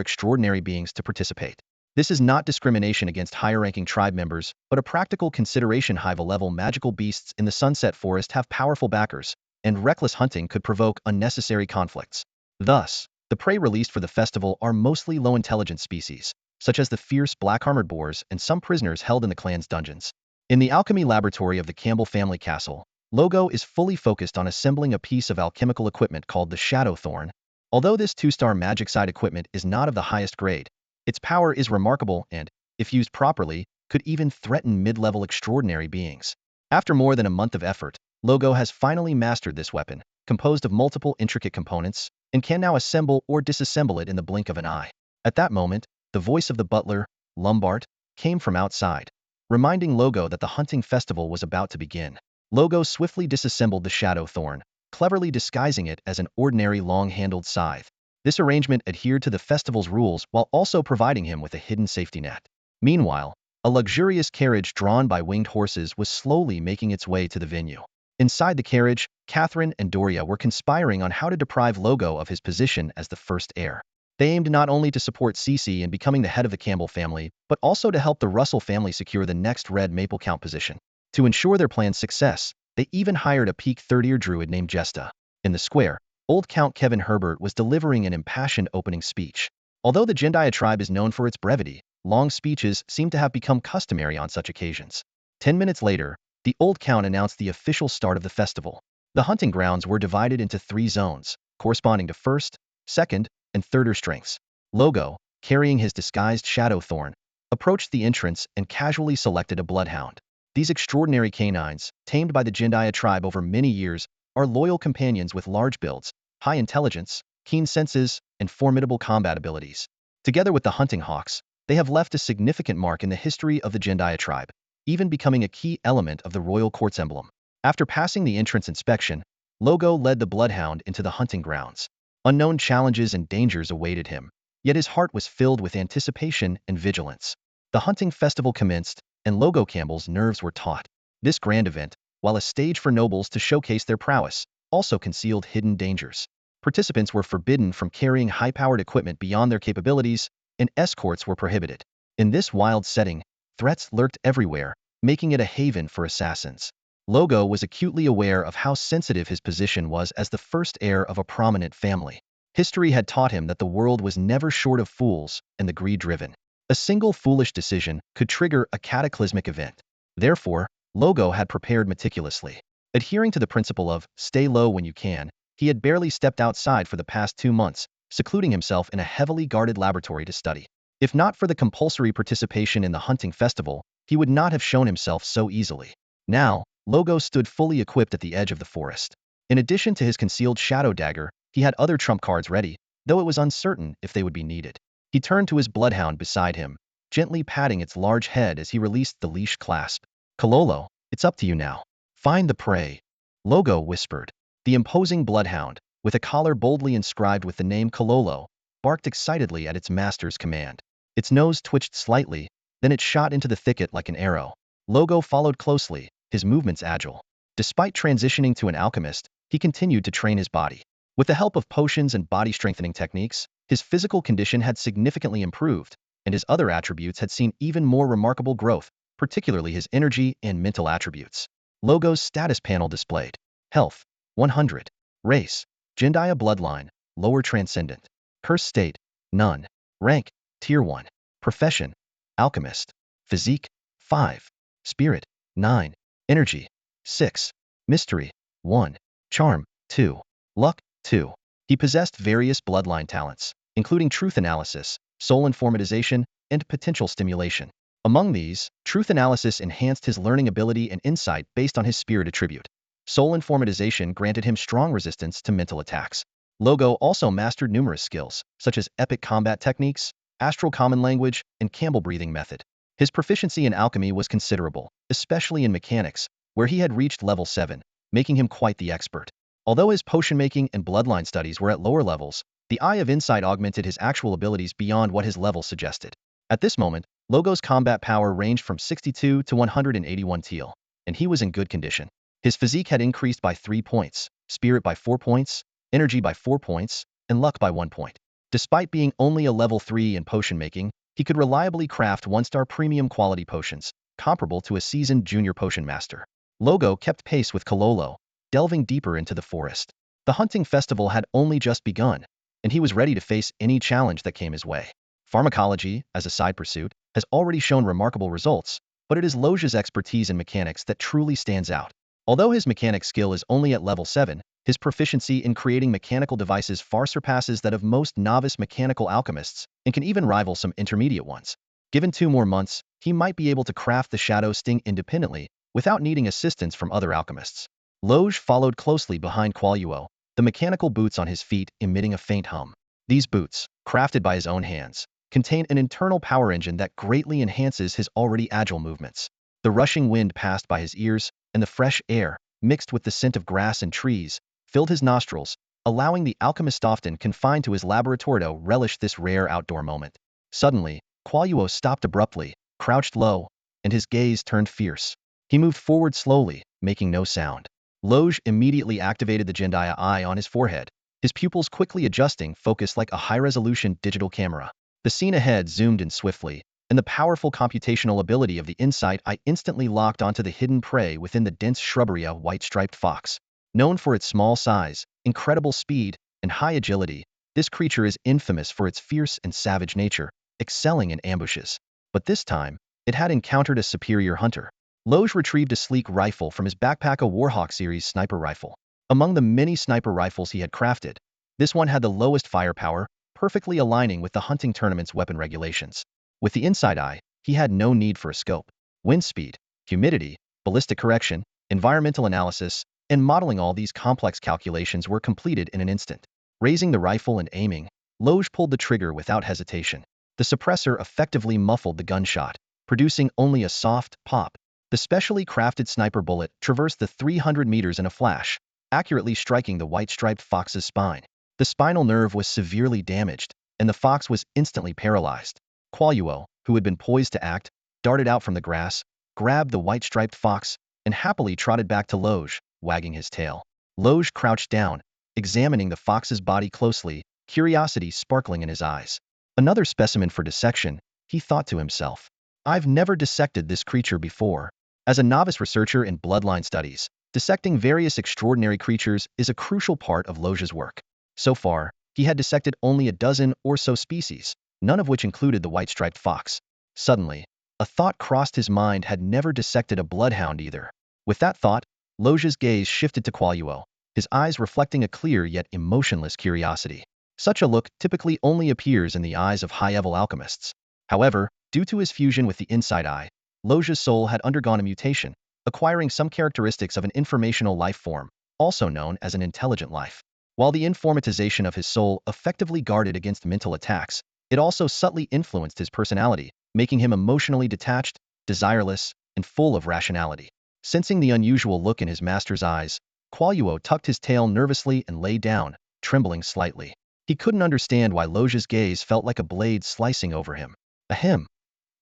extraordinary beings to participate. This is not discrimination against higher-ranking tribe members, but a practical consideration. High-level magical beasts in the Sunset Forest have powerful backers, and reckless hunting could provoke unnecessary conflicts. Thus, the prey released for the festival are mostly low-intelligence species, such as the fierce black-armored boars and some prisoners held in the clan's dungeons. In the alchemy laboratory of the Campbell family castle, Logo is fully focused on assembling a piece of alchemical equipment called the Shadow Thorn. Although this two-star magic side equipment is not of the highest grade, its power is remarkable and, if used properly, could even threaten mid-level extraordinary beings. After more than a month of effort, Logo has finally mastered this weapon, composed of multiple intricate components, and can now assemble or disassemble it in the blink of an eye. At that moment, the voice of the butler, Lombard, came from outside, reminding Logo that the hunting festival was about to begin. Logo swiftly disassembled the Shadow Thorn, cleverly disguising it as an ordinary long-handled scythe. This arrangement adhered to the festival's rules while also providing him with a hidden safety net. Meanwhile, a luxurious carriage drawn by winged horses was slowly making its way to the venue. Inside the carriage, Catherine and Doria were conspiring on how to deprive Logo of his position as the first heir. They aimed not only to support Cece in becoming the head of the Campbell family, but also to help the Russell family secure the next Red Maple Count position. To ensure their plan's success, they even hired a peak third-year druid named Jesta. In the square, old Count Kevin Herbert was delivering an impassioned opening speech. Although the Jendaya tribe is known for its brevity, long speeches seem to have become customary on such occasions. 10 minutes later, the old Count announced the official start of the festival. The hunting grounds were divided into 3 zones, corresponding to first, second, and third-year strengths. Logo, carrying his disguised Shadow Thorn, approached the entrance and casually selected a bloodhound. These extraordinary canines, tamed by the Jendaya tribe over many years, are loyal companions with large builds, high intelligence, keen senses, and formidable combat abilities. Together with the hunting hawks, they have left a significant mark in the history of the Jendaya tribe, even becoming a key element of the royal court's emblem. After passing the entrance inspection, Logo led the bloodhound into the hunting grounds. Unknown challenges and dangers awaited him, yet his heart was filled with anticipation and vigilance. The hunting festival commenced, and Logo Campbell's nerves were taut. This grand event, while a stage for nobles to showcase their prowess, also concealed hidden dangers. Participants were forbidden from carrying high-powered equipment beyond their capabilities, and escorts were prohibited. In this wild setting, threats lurked everywhere, making it a haven for assassins. Logo was acutely aware of how sensitive his position was as the first heir of a prominent family. History had taught him that the world was never short of fools and the greed-driven. A single foolish decision could trigger a cataclysmic event. Therefore, Logo had prepared meticulously. Adhering to the principle of stay low when you can, he had barely stepped outside for the past 2 months, secluding himself in a heavily guarded laboratory to study. If not for the compulsory participation in the hunting festival, he would not have shown himself so easily. Now, Logo stood fully equipped at the edge of the forest. In addition to his concealed shadow dagger, he had other trump cards ready, though it was uncertain if they would be needed. He turned to his bloodhound beside him, gently patting its large head as he released the leash clasp. Kololo, it's up to you now. Find the prey. Logo whispered. The imposing bloodhound, with a collar boldly inscribed with the name Kololo, barked excitedly at its master's command. Its nose twitched slightly, then it shot into the thicket like an arrow. Logo followed closely, his movements agile. Despite transitioning to an alchemist, he continued to train his body. With the help of potions and body-strengthening techniques, his physical condition had significantly improved, and his other attributes had seen even more remarkable growth, particularly his energy and mental attributes. Logo's status panel displayed. Health, 100. Race, Jendaya bloodline, lower transcendent. Curse state, none. Rank, tier 1. Profession, alchemist. Physique, 5. Spirit, 9. Energy, 6. Mystery, 1. Charm, 2. Luck, 2. He possessed various bloodline talents, including truth analysis, soul informatization, and potential stimulation. Among these, truth analysis enhanced his learning ability and insight based on his spirit attribute. Soul informatization granted him strong resistance to mental attacks. Logo also mastered numerous skills, such as epic combat techniques, astral common language, and Campbell breathing method. His proficiency in alchemy was considerable, especially in mechanics, where he had reached level 7, making him quite the expert. Although his potion-making and bloodline studies were at lower levels, the Eye of Insight augmented his actual abilities beyond what his level suggested. At this moment, Logo's combat power ranged from 62 to 181 TL, and he was in good condition. His physique had increased by 3 points, spirit by 4 points, energy by 4 points, and luck by 1 point. Despite being only a level 3 in potion making, he could reliably craft 1-star premium quality potions, comparable to a seasoned junior potion master. Logo kept pace with Kololo, delving deeper into the forest. The hunting festival had only just begun, and he was ready to face any challenge that came his way. Pharmacology, as a side pursuit, has already shown remarkable results, but it is Loge's expertise in mechanics that truly stands out. Although his mechanic skill is only at level 7, his proficiency in creating mechanical devices far surpasses that of most novice mechanical alchemists and can even rival some intermediate ones. Given 2 more months, he might be able to craft the Shadow Sting independently without needing assistance from other alchemists. Loge followed closely behind Qualuo, the mechanical boots on his feet emitting a faint hum. These boots, crafted by his own hands, contain an internal power engine that greatly enhances his already agile movements. The rushing wind passed by his ears, and the fresh air, mixed with the scent of grass and trees, filled his nostrils, allowing the alchemist often confined to his laboratory to relish this rare outdoor moment. Suddenly, Qualuo stopped abruptly, crouched low, and his gaze turned fierce. He moved forward slowly, making no sound. Loge immediately activated the Jendaya eye on his forehead, his pupils quickly adjusting focus like a high-resolution digital camera. The scene ahead zoomed in swiftly, and the powerful computational ability of the insight eye instantly locked onto the hidden prey within the dense shrubbery. A white-striped fox. Known for its small size, incredible speed, and high agility, this creature is infamous for its fierce and savage nature, excelling in ambushes. But this time, it had encountered a superior hunter. Loge retrieved a sleek rifle from his backpack, a Warhawk series sniper rifle. Among the many sniper rifles he had crafted, this one had the lowest firepower, perfectly aligning with the hunting tournament's weapon regulations. With the inside eye, he had no need for a scope. Wind speed, humidity, ballistic correction, environmental analysis, and modeling, all these complex calculations were completed in an instant. Raising the rifle and aiming, Loge pulled the trigger without hesitation. The suppressor effectively muffled the gunshot, producing only a soft pop. The specially crafted sniper bullet traversed the 300 meters in a flash, accurately striking the white-striped fox's spine. The spinal nerve was severely damaged, and the fox was instantly paralyzed. Qualuo, who had been poised to act, darted out from the grass, grabbed the white-striped fox, and happily trotted back to Loge, wagging his tail. Loge crouched down, examining the fox's body closely, curiosity sparkling in his eyes. Another specimen for dissection, he thought to himself. I've never dissected this creature before. As a novice researcher in bloodline studies, dissecting various extraordinary creatures is a crucial part of Loge's work. So far, he had dissected only a dozen or so species, none of which included the white-striped fox. Suddenly, a thought crossed his mind: had never dissected a bloodhound either. With that thought, Loge's gaze shifted to Qualuo, his eyes reflecting a clear yet emotionless curiosity. Such a look typically only appears in the eyes of high-level alchemists. However, due to his fusion with the inside eye, Loge's soul had undergone a mutation, acquiring some characteristics of an informational life form, also known as an intelligent life. While the informatization of his soul effectively guarded against mental attacks, it also subtly influenced his personality, making him emotionally detached, desireless, and full of rationality. Sensing the unusual look in his master's eyes, Qualuo tucked his tail nervously and lay down, trembling slightly. He couldn't understand why Loge's gaze felt like a blade slicing over him. Ahem.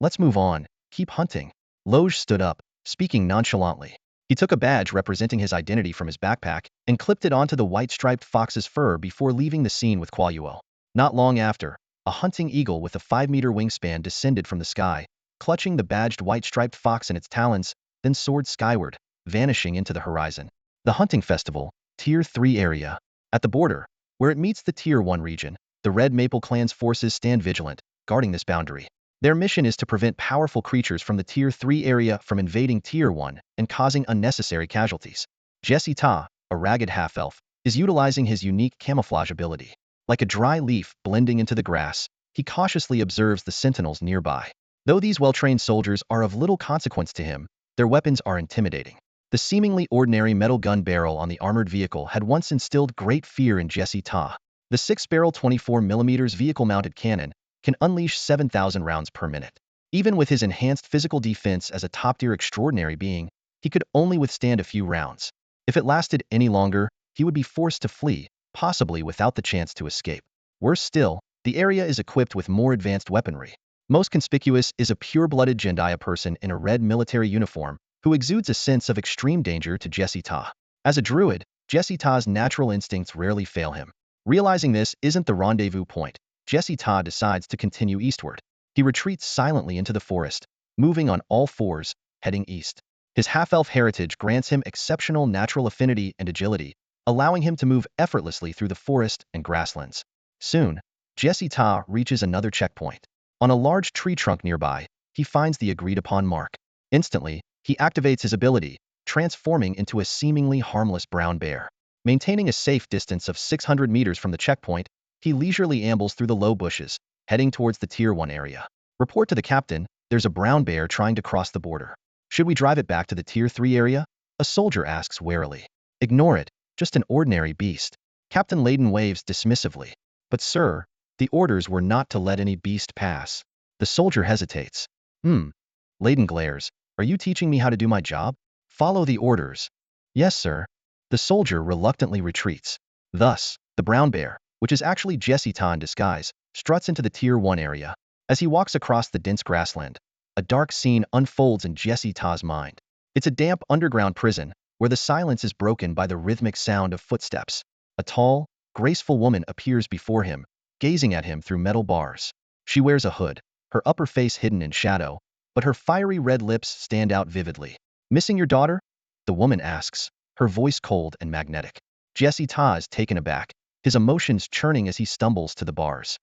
Let's move on, keep hunting. Loge stood up, speaking nonchalantly. He took a badge representing his identity from his backpack and clipped it onto the white-striped fox's fur before leaving the scene with Qualuo. Not long after, a hunting eagle with a 5-meter wingspan descended from the sky, clutching the badged white-striped fox in its talons, then soared skyward, vanishing into the horizon. The hunting festival, Tier 3 area. At the border, where it meets the Tier 1 region, the Red Maple Clan's forces stand vigilant, guarding this boundary. Their mission is to prevent powerful creatures from the Tier 3 area from invading Tier 1 and causing unnecessary casualties. Jesse Ta, a ragged half-elf, is utilizing his unique camouflage ability. Like a dry leaf blending into the grass, he cautiously observes the sentinels nearby. Though these well-trained soldiers are of little consequence to him, their weapons are intimidating. The seemingly ordinary metal gun barrel on the armored vehicle had once instilled great fear in Jesse Ta. The 6-barrel 24mm vehicle-mounted cannon can unleash 7,000 rounds per minute. Even with his enhanced physical defense as a top-tier extraordinary being, he could only withstand a few rounds. If it lasted any longer, he would be forced to flee, possibly without the chance to escape. Worse still, the area is equipped with more advanced weaponry. Most conspicuous is a pure-blooded Jendaya person in a red military uniform who exudes a sense of extreme danger to Jesse Ta. As a druid, Jesse Ta's natural instincts rarely fail him. Realizing this isn't the rendezvous point, Jesse Ta decides to continue eastward. He retreats silently into the forest, moving on all fours, heading east. His half-elf heritage grants him exceptional natural affinity and agility, allowing him to move effortlessly through the forest and grasslands. Soon, Jesse Ta reaches another checkpoint. On a large tree trunk nearby, he finds the agreed-upon mark. Instantly, he activates his ability, transforming into a seemingly harmless brown bear. Maintaining a safe distance of 600 meters from the checkpoint, he leisurely ambles through the low bushes, heading towards the Tier 1 area. Report to the captain, there's a brown bear trying to cross the border. Should we drive it back to the Tier 3 area? A soldier asks warily. Ignore it, just an ordinary beast. Captain Layden waves dismissively. But sir, the orders were not to let any beast pass. The soldier hesitates. Layden glares. Are you teaching me how to do my job? Follow the orders. Yes, sir. The soldier reluctantly retreats. Thus, the brown bear, which is actually Jesse Ta in disguise, struts into the Tier 1 area. As he walks across the dense grassland, a dark scene unfolds in Jesse Ta's mind. It's a damp underground prison, where the silence is broken by the rhythmic sound of footsteps. A tall, graceful woman appears before him, gazing at him through metal bars. She wears a hood, her upper face hidden in shadow, but her fiery red lips stand out vividly. Missing your daughter? The woman asks, her voice cold and magnetic. Jesse Ta is taken aback, his emotions churning as he stumbles to the bars.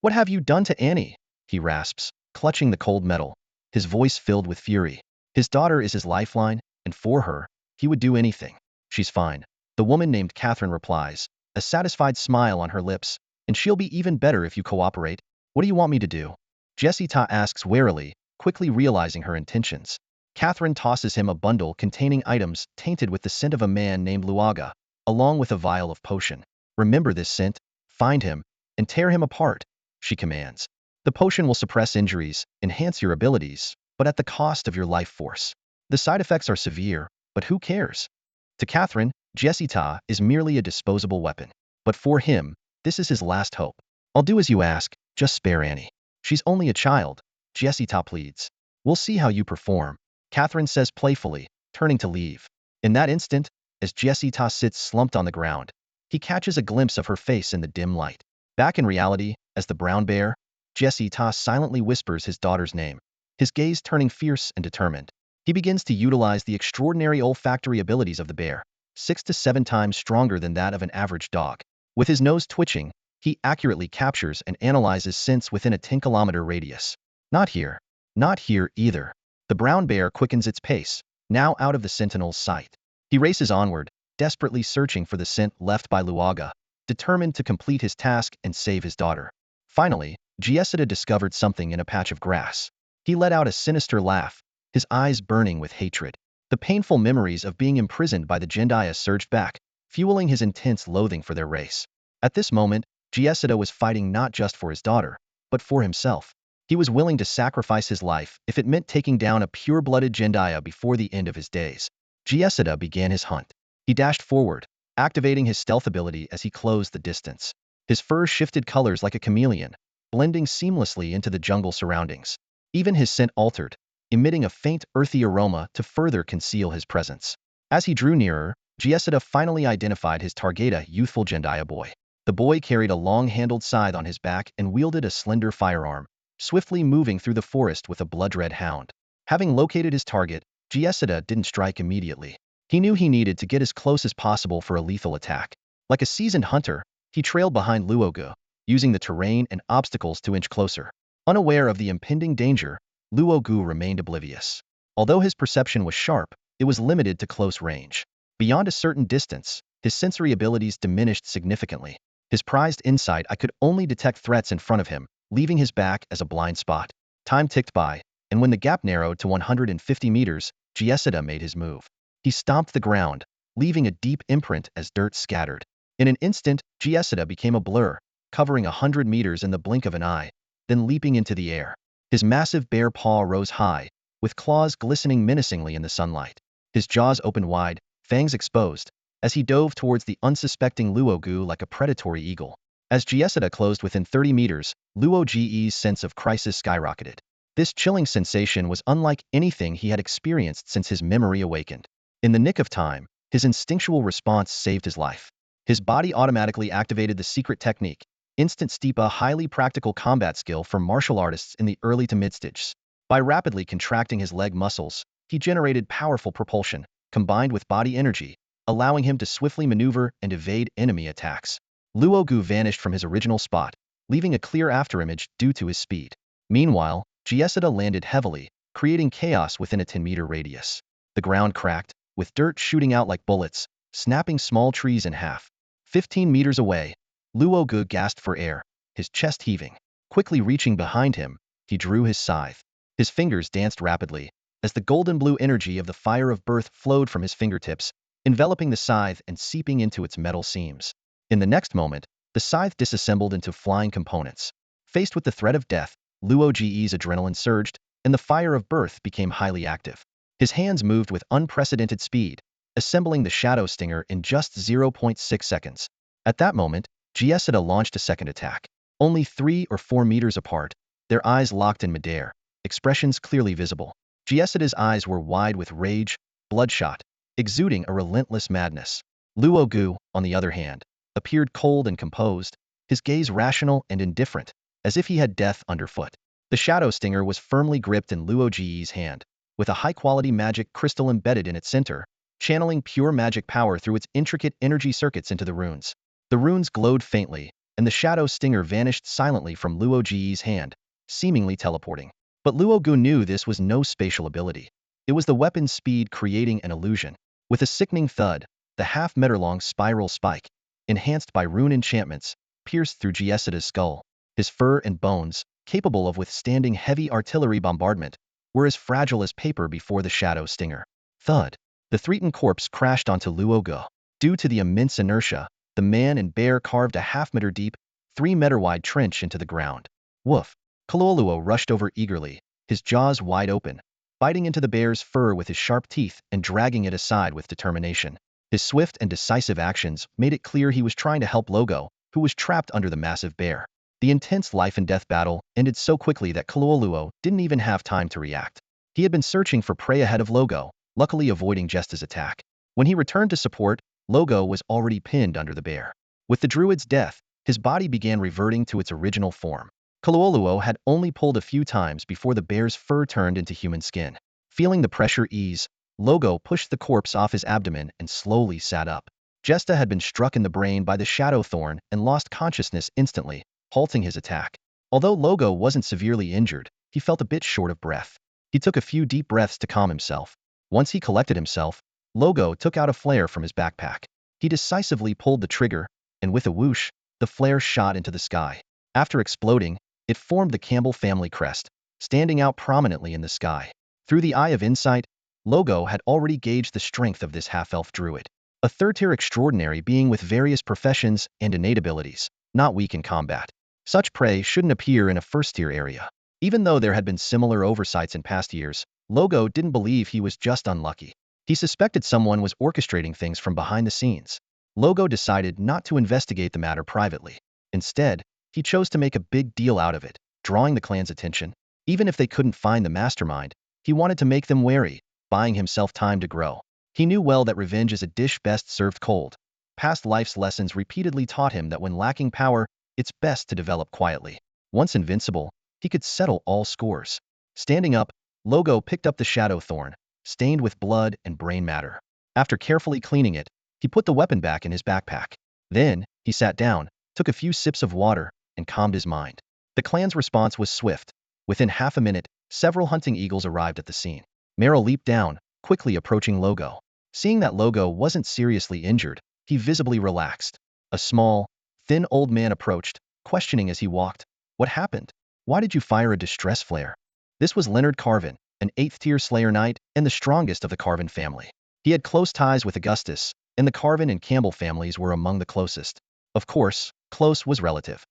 What have you done to Annie? He rasps, clutching the cold metal, his voice filled with fury. His daughter is his lifeline, and for her, he would do anything. She's fine. The woman named Catherine replies, a satisfied smile on her lips, and she'll be even better if you cooperate. What do you want me to do? Jesse Ta asks warily, quickly realizing her intentions. Catherine tosses him a bundle containing items tainted with the scent of a man named Luaga, along with a vial of potion. Remember this scent, find him, and tear him apart, she commands. The potion will suppress injuries, enhance your abilities, but at the cost of your life force. The side effects are severe, but who cares? To Catherine, Jesse Ta is merely a disposable weapon. But for him, this is his last hope. I'll do as you ask, just spare Annie. She's only a child, Jesse Ta pleads. We'll see how you perform, Catherine says playfully, turning to leave. In that instant, as Jesse Ta sits slumped on the ground, he catches a glimpse of her face in the dim light. Back in reality, as the brown bear, Jesse Ta silently whispers his daughter's name, his gaze turning fierce and determined. He begins to utilize the extraordinary olfactory abilities of the bear, 6 to 7 times stronger than that of an average dog. With his nose twitching, he accurately captures and analyzes scents within a 10-kilometer radius. Not here. Not here either. The brown bear quickens its pace, now out of the sentinel's sight. He races onward, desperately searching for the scent left by Luaga, determined to complete his task and save his daughter. Finally, Giesida discovered something in a patch of grass. He let out a sinister laugh, his eyes burning with hatred. The painful memories of being imprisoned by the Jendaya surged back, fueling his intense loathing for their race. At this moment, Giesida was fighting not just for his daughter, but for himself. He was willing to sacrifice his life if it meant taking down a pure-blooded Jendaya before the end of his days. Giesida began his hunt. He dashed forward, activating his stealth ability as he closed the distance. His fur shifted colors like a chameleon, blending seamlessly into the jungle surroundings. Even his scent altered, emitting a faint earthy aroma to further conceal his presence. As he drew nearer, Giesida finally identified his target, a youthful Jendaya boy. The boy carried a long-handled scythe on his back and wielded a slender firearm, swiftly moving through the forest with a blood-red hound. Having located his target, Giesida didn't strike immediately. He knew he needed to get as close as possible for a lethal attack. Like a seasoned hunter, he trailed behind Luogu, using the terrain and obstacles to inch closer. Unaware of the impending danger, Luogu remained oblivious. Although his perception was sharp, it was limited to close range. Beyond a certain distance, his sensory abilities diminished significantly. His prized insight could only detect threats in front of him, leaving his back as a blind spot. Time ticked by, and when the gap narrowed to 150 meters, Giesida made his move. He stomped the ground, leaving a deep imprint as dirt scattered. In an instant, Giesida became a blur, covering 100 meters in the blink of an eye, then leaping into the air. His massive bare paw rose high, with claws glistening menacingly in the sunlight. His jaws opened wide, fangs exposed, as he dove towards the unsuspecting Luogu like a predatory eagle. As Giesada closed within 30 meters, Luo Ge's sense of crisis skyrocketed. This chilling sensation was unlike anything he had experienced since his memory awakened. In the nick of time, his instinctual response saved his life. His body automatically activated the secret technique, Instant Steep, a highly practical combat skill for martial artists in the early to mid-stages. By rapidly contracting his leg muscles, he generated powerful propulsion, combined with body energy, allowing him to swiftly maneuver and evade enemy attacks. Luo Gu vanished from his original spot, leaving a clear afterimage due to his speed. Meanwhile, Giesada landed heavily, creating chaos within a 10-meter radius. The ground cracked, with dirt shooting out like bullets, snapping small trees in half. 15 meters away, Luo Gu gasped for air, his chest heaving. Quickly reaching behind him, he drew his scythe. His fingers danced rapidly, as the golden blue energy of the fire of birth flowed from his fingertips, enveloping the scythe and seeping into its metal seams. In the next moment, the scythe disassembled into flying components. Faced with the threat of death, Luo Ge's adrenaline surged, and the fire of birth became highly active. His hands moved with unprecedented speed, assembling the Shadow Stinger in just 0.6 seconds. At that moment, Giesada launched a second attack. Only 3 or 4 meters apart, their eyes locked in midair, expressions clearly visible. Giesada's eyes were wide with rage, bloodshot, exuding a relentless madness. Luo Gu, on the other hand, appeared cold and composed, his gaze rational and indifferent, as if he had death underfoot. The Shadow Stinger was firmly gripped in Luo Ge's hand, with a high-quality magic crystal embedded in its center, channeling pure magic power through its intricate energy circuits into the runes. The runes glowed faintly, and the Shadow Stinger vanished silently from Luo Ge's hand, seemingly teleporting. But Luo Gu knew this was no spatial ability. It was the weapon's speed creating an illusion. With a sickening thud, the half-meter-long spiral spike, enhanced by rune enchantments, pierced through Giesada's skull. His fur and bones, capable of withstanding heavy artillery bombardment, were as fragile as paper before the Shadow Stinger. Thud. The threatened corpse crashed onto Luo Gu. Due to the immense inertia, the man and bear carved a half-meter deep, 3-meter wide trench into the ground. Woof. Kaloluo rushed over eagerly, his jaws wide open, biting into the bear's fur with his sharp teeth and dragging it aside with determination. His swift and decisive actions made it clear he was trying to help Logo, who was trapped under the massive bear. The intense life-and-death battle ended so quickly that Kaloluo didn't even have time to react. He had been searching for prey ahead of Logo, luckily avoiding Jesta's attack. When he returned to support, Logo was already pinned under the bear. With the druid's death, his body began reverting to its original form. Kaloluo had only pulled a few times before the bear's fur turned into human skin. Feeling the pressure ease, Logo pushed the corpse off his abdomen and slowly sat up. Jesta had been struck in the brain by the Shadow Thorn and lost consciousness instantly, halting his attack. Although Logo wasn't severely injured, he felt a bit short of breath. He took a few deep breaths to calm himself. Once he collected himself, Logo took out a flare from his backpack. He decisively pulled the trigger, and with a whoosh, the flare shot into the sky. After exploding, it formed the Campbell family crest, standing out prominently in the sky. Through the eye of insight, Logo had already gauged the strength of this half-elf druid. A third-tier extraordinary being with various professions and innate abilities, not weak in combat. Such prey shouldn't appear in a first-tier area. Even though there had been similar oversights in past years, Logo didn't believe he was just unlucky. He suspected someone was orchestrating things from behind the scenes. Logo decided not to investigate the matter privately. Instead, he chose to make a big deal out of it, drawing the clan's attention. Even if they couldn't find the mastermind, he wanted to make them wary, buying himself time to grow. He knew well that revenge is a dish best served cold. Past life's lessons repeatedly taught him that when lacking power, it's best to develop quietly. Once invincible, he could settle all scores. Standing up, Logo picked up the Shadow Thorn, stained with blood and brain matter. After carefully cleaning it, he put the weapon back in his backpack. Then, he sat down, took a few sips of water, and calmed his mind. The clan's response was swift. Within half a minute, several hunting eagles arrived at the scene. Meryl leaped down, quickly approaching Logo. Seeing that Logo wasn't seriously injured, he visibly relaxed. A small, thin old man approached, questioning as he walked. What happened? Why did you fire a distress flare? This was Leonard Carvin, an 8th-tier Slayer Knight and the strongest of the Carvin family. He had close ties with Augustus, and the Carvin and Campbell families were among the closest. Of course, close was relative.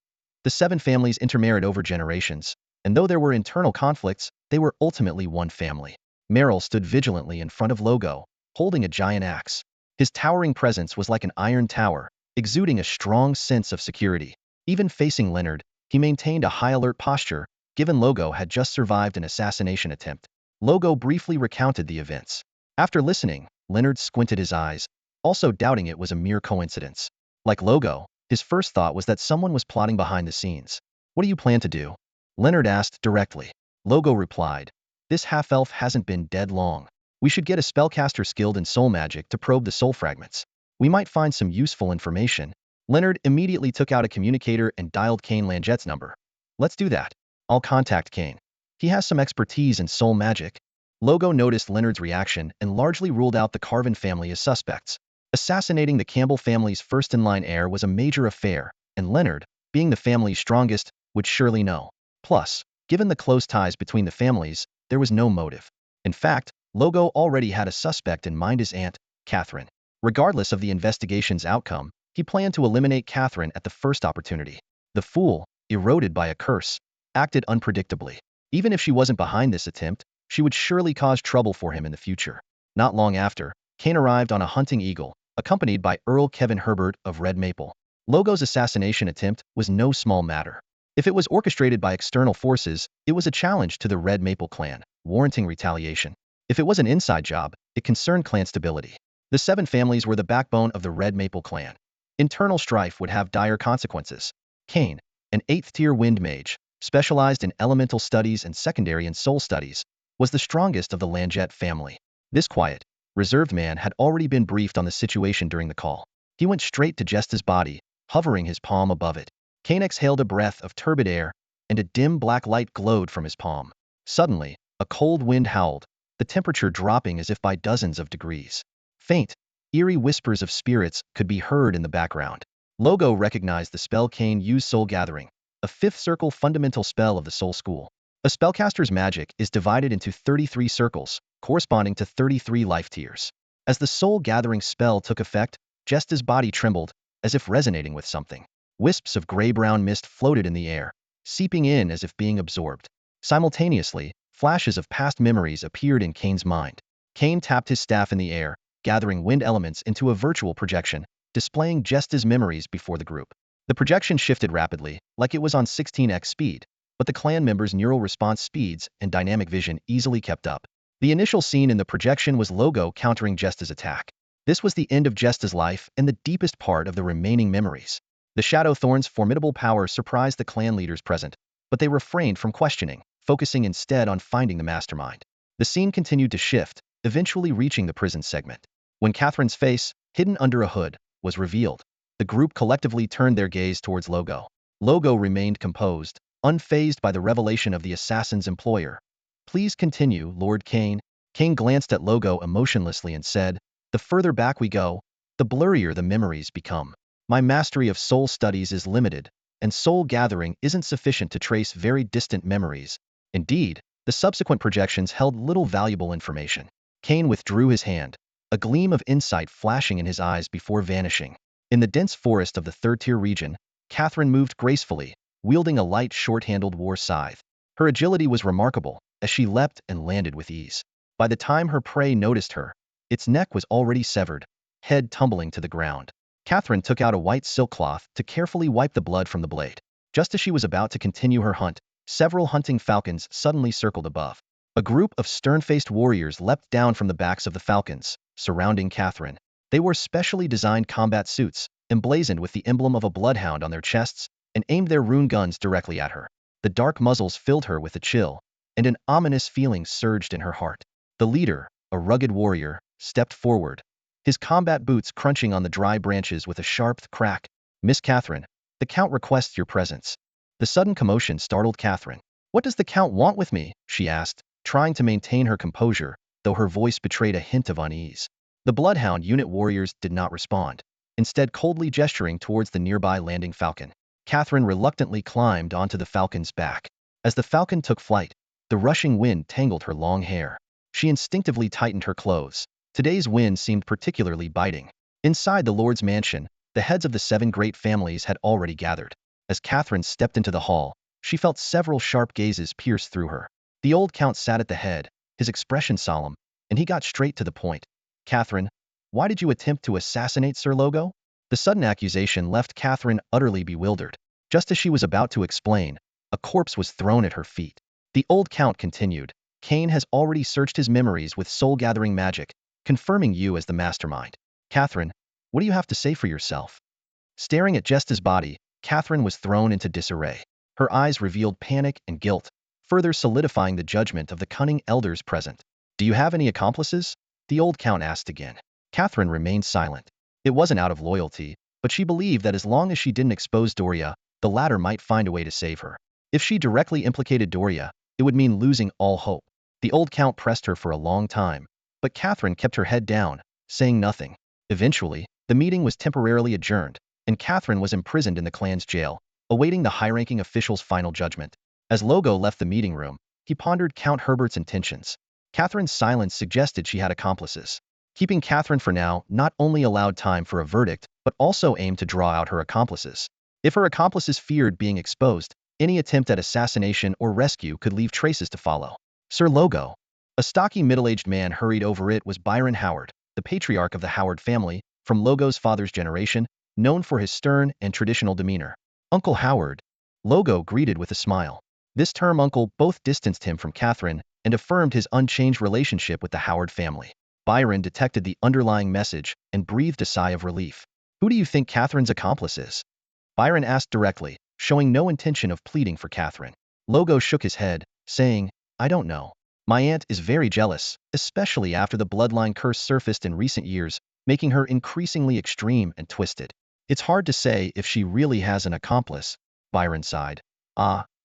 The 7 families intermarried over generations, and though there were internal conflicts, they were ultimately one family. Meryl stood vigilantly in front of Logo, holding a giant axe. His towering presence was like an iron tower, exuding a strong sense of security. Even facing Leonard, he maintained a high-alert posture, given Logo had just survived an assassination attempt. Logo briefly recounted the events. After listening, Leonard squinted his eyes, also doubting it was a mere coincidence. Like Logo, his first thought was that someone was plotting behind the scenes. What do you plan to do? Leonard asked directly. Logo replied, this half-elf hasn't been dead long. We should get a spellcaster skilled in soul magic to probe the soul fragments. We might find some useful information. Leonard immediately took out a communicator and dialed Kane Langet's number. Let's do that. I'll contact Kane. He has some expertise in soul magic. Logo noticed Leonard's reaction and largely ruled out the Carvin family as suspects. Assassinating the Campbell family's first-in-line heir was a major affair, and Leonard, being the family's strongest, would surely know. Plus, given the close ties between the families, there was no motive. In fact, Logo already had a suspect in mind: his aunt, Catherine. Regardless of the investigation's outcome, he planned to eliminate Catherine at the first opportunity. The fool, eroded by a curse, acted unpredictably. Even if she wasn't behind this attempt, she would surely cause trouble for him in the future. Not long after, Kane arrived on a hunting eagle, accompanied by Earl Kevin Herbert of Red Maple. Logo's assassination attempt was no small matter. If it was orchestrated by external forces, it was a challenge to the Red Maple clan, warranting retaliation. If it was an inside job, it concerned clan stability. The 7 families were the backbone of the Red Maple clan. Internal strife would have dire consequences. Kane, an 8th-tier wind mage, specialized in elemental studies and secondary in soul studies, was the strongest of the Langet family. This quiet, reserved man had already been briefed on the situation during the call. He went straight to Jesta's body, hovering his palm above it. Kane exhaled a breath of turbid air, and a dim black light glowed from his palm. Suddenly, a cold wind howled, the temperature dropping as if by dozens of degrees. Faint, eerie whispers of spirits could be heard in the background. Logo recognized the spell Kane used: Soul Gathering, a 5th circle fundamental spell of the Soul School. A spellcaster's magic is divided into 33 circles, corresponding to 33 life tiers. As the Soul Gathering spell took effect, Jesta's body trembled, as if resonating with something. Wisps of gray-brown mist floated in the air, seeping in as if being absorbed. Simultaneously, flashes of past memories appeared in Kane's mind. Kane tapped his staff in the air, gathering wind elements into a virtual projection, displaying Jesta's memories before the group. The projection shifted rapidly, like it was on 16x speed, but the clan members' neural response speeds and dynamic vision easily kept up. The initial scene in the projection was Logo countering Jesta's attack. This was the end of Jesta's life and the deepest part of the remaining memories. The Shadow Thorn's formidable power surprised the clan leaders present, but they refrained from questioning, focusing instead on finding the mastermind. The scene continued to shift, eventually reaching the prison segment. When Catherine's face, hidden under a hood, was revealed, the group collectively turned their gaze towards Logo. Logo remained composed, unfazed by the revelation of the assassin's employer. Please continue, Lord Kane. Kane glanced at Logo emotionlessly and said, the further back we go, the blurrier the memories become. My mastery of soul studies is limited, and soul gathering isn't sufficient to trace very distant memories. Indeed, the subsequent projections held little valuable information. Kane withdrew his hand, a gleam of insight flashing in his eyes before vanishing. In the dense forest of the 3rd-tier region, Catherine moved gracefully, wielding a light short-handled war scythe. Her agility was remarkable, as she leapt and landed with ease. By the time her prey noticed her, its neck was already severed, head tumbling to the ground. Catherine took out a white silk cloth to carefully wipe the blood from the blade. Just as she was about to continue her hunt, several hunting falcons suddenly circled above. A group of stern-faced warriors leapt down from the backs of the falcons, surrounding Catherine. They wore specially designed combat suits, emblazoned with the emblem of a bloodhound on their chests, and aimed their rune guns directly at her. The dark muzzles filled her with a chill, and an ominous feeling surged in her heart. The leader, a rugged warrior, stepped forward, his combat boots crunching on the dry branches with a sharp crack. Miss Catherine, the Count requests your presence. The sudden commotion startled Catherine. What does the Count want with me? She asked, trying to maintain her composure, though her voice betrayed a hint of unease. The Bloodhound unit warriors did not respond, instead coldly gesturing towards the nearby landing falcon. Catherine reluctantly climbed onto the falcon's back. As the falcon took flight, the rushing wind tangled her long hair. She instinctively tightened her clothes. Today's wind seemed particularly biting. Inside the Lord's mansion, the heads of the 7 great families had already gathered. As Catherine stepped into the hall, she felt several sharp gazes pierce through her. The old Count sat at the head, his expression solemn, and he got straight to the point. Catherine, why did you attempt to assassinate Sir Logo? The sudden accusation left Catherine utterly bewildered. Just as she was about to explain, a corpse was thrown at her feet. The old count continued. Cain has already searched his memories with soul-gathering magic, confirming you as the mastermind. Catherine, what do you have to say for yourself? Staring at Jesta's body, Catherine was thrown into disarray. Her eyes revealed panic and guilt, further solidifying the judgment of the cunning elders present. Do you have any accomplices? The old count asked again. Catherine remained silent. It wasn't out of loyalty, but she believed that as long as she didn't expose Doria, the latter might find a way to save her. If she directly implicated Doria, it would mean losing all hope. The old count pressed her for a long time, but Catherine kept her head down, saying nothing. Eventually, the meeting was temporarily adjourned, and Catherine was imprisoned in the clan's jail, awaiting the high-ranking official's final judgment. As Logo left the meeting room, he pondered Count Herbert's intentions. Catherine's silence suggested she had accomplices. Keeping Catherine for now not only allowed time for a verdict, but also aimed to draw out her accomplices. If her accomplices feared being exposed, any attempt at assassination or rescue could leave traces to follow. Sir Logo. A stocky middle-aged man hurried over. It was Byron Howard, the patriarch of the Howard family, from Logo's father's generation, known for his stern and traditional demeanor. Uncle Howard. Logo greeted with a smile. This term uncle both distanced him from Catherine and affirmed his unchanged relationship with the Howard family. Byron detected the underlying message and breathed a sigh of relief. Who do you think Catherine's accomplice is? Byron asked directly, showing no intention of pleading for Catherine. Logo shook his head, saying, I don't know. My aunt is very jealous, especially after the bloodline curse surfaced in recent years, making her increasingly extreme and twisted. It's hard to say if she really has an accomplice, Byron sighed.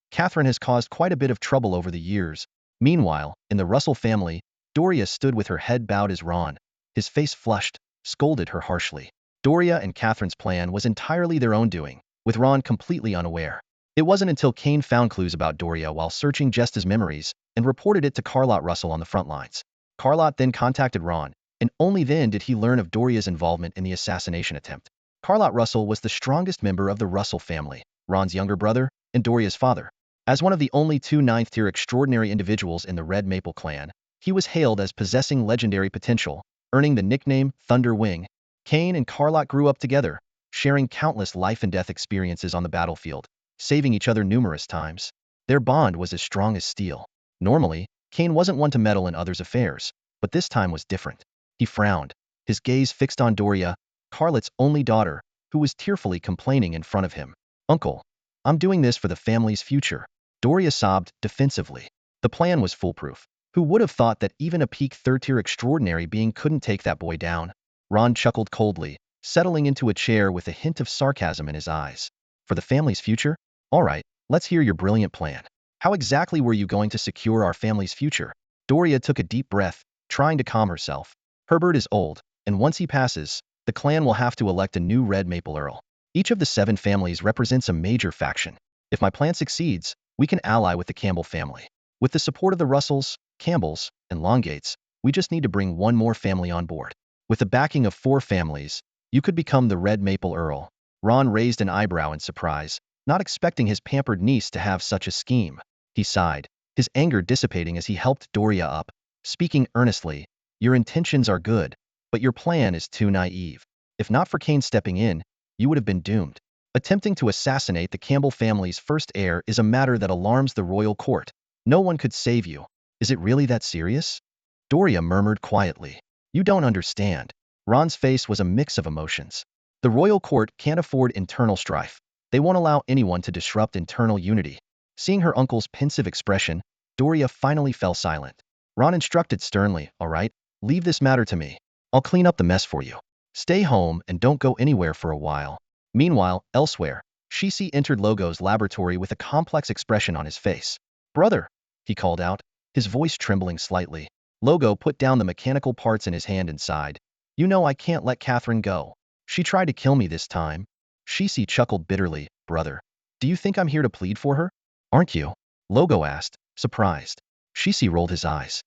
Catherine has caused quite a bit of trouble over the years. Meanwhile, in the Russell family, Doria stood with her head bowed as Ron, his face flushed, scolded her harshly. Doria and Catherine's plan was entirely their own doing, with Ron completely unaware. It wasn't until Cain found clues about Doria while searching Jesta's memories and reported it to Carlotte Russell on the front lines. Carlotte then contacted Ron, and only then did he learn of Doria's involvement in the assassination attempt. Carlotte Russell was the strongest member of the Russell family, Ron's younger brother, and Doria's father. As one of the only two ninth-tier extraordinary individuals in the Red Maple clan, he was hailed as possessing legendary potential, earning the nickname Thunder Wing. Cain and Carlotte grew up together, sharing countless life-and-death experiences on the battlefield, saving each other numerous times. Their bond was as strong as steel. Normally, Cain wasn't one to meddle in others' affairs, but this time was different. He frowned, his gaze fixed on Doria, Carlotte's only daughter, who was tearfully complaining in front of him. Uncle, I'm doing this for the family's future. Doria sobbed defensively. The plan was foolproof. Who would have thought that even a peak third-tier extraordinary being couldn't take that boy down? Ron chuckled coldly, settling into a chair with a hint of sarcasm in his eyes. For the family's future? All right, let's hear your brilliant plan. How exactly were you going to secure our family's future? Doria took a deep breath, trying to calm herself. Herbert is old, and once he passes, the clan will have to elect a new Red Maple Earl. Each of the 7 families represents a major faction. If my plan succeeds, we can ally with the Campbell family. With the support of the Russells, Campbells, and Longgates, we just need to bring one more family on board. With the backing of 4 families, you could become the Red Maple Earl. Ron raised an eyebrow in surprise, not expecting his pampered niece to have such a scheme. He sighed, his anger dissipating as he helped Doria up, speaking earnestly, your intentions are good, but your plan is too naive. If not for Cain stepping in, you would have been doomed. Attempting to assassinate the Campbell family's first heir is a matter that alarms the royal court. No one could save you. Is it really that serious? Doria murmured quietly. You don't understand. Ron's face was a mix of emotions. The royal court can't afford internal strife. They won't allow anyone to disrupt internal unity. Seeing her uncle's pensive expression, Doria finally fell silent. Ron instructed sternly, all right, leave this matter to me. I'll clean up the mess for you. Stay home and don't go anywhere for a while. Meanwhile, elsewhere, Shishi entered Logo's laboratory with a complex expression on his face. Brother, he called out, his voice trembling slightly. Logo put down the mechanical parts in his hand and sighed. You know I can't let Catherine go. She tried to kill me this time. Shishi chuckled bitterly. Brother, do you think I'm here to plead for her? Aren't you? Logo asked, surprised. Shishi rolled his eyes.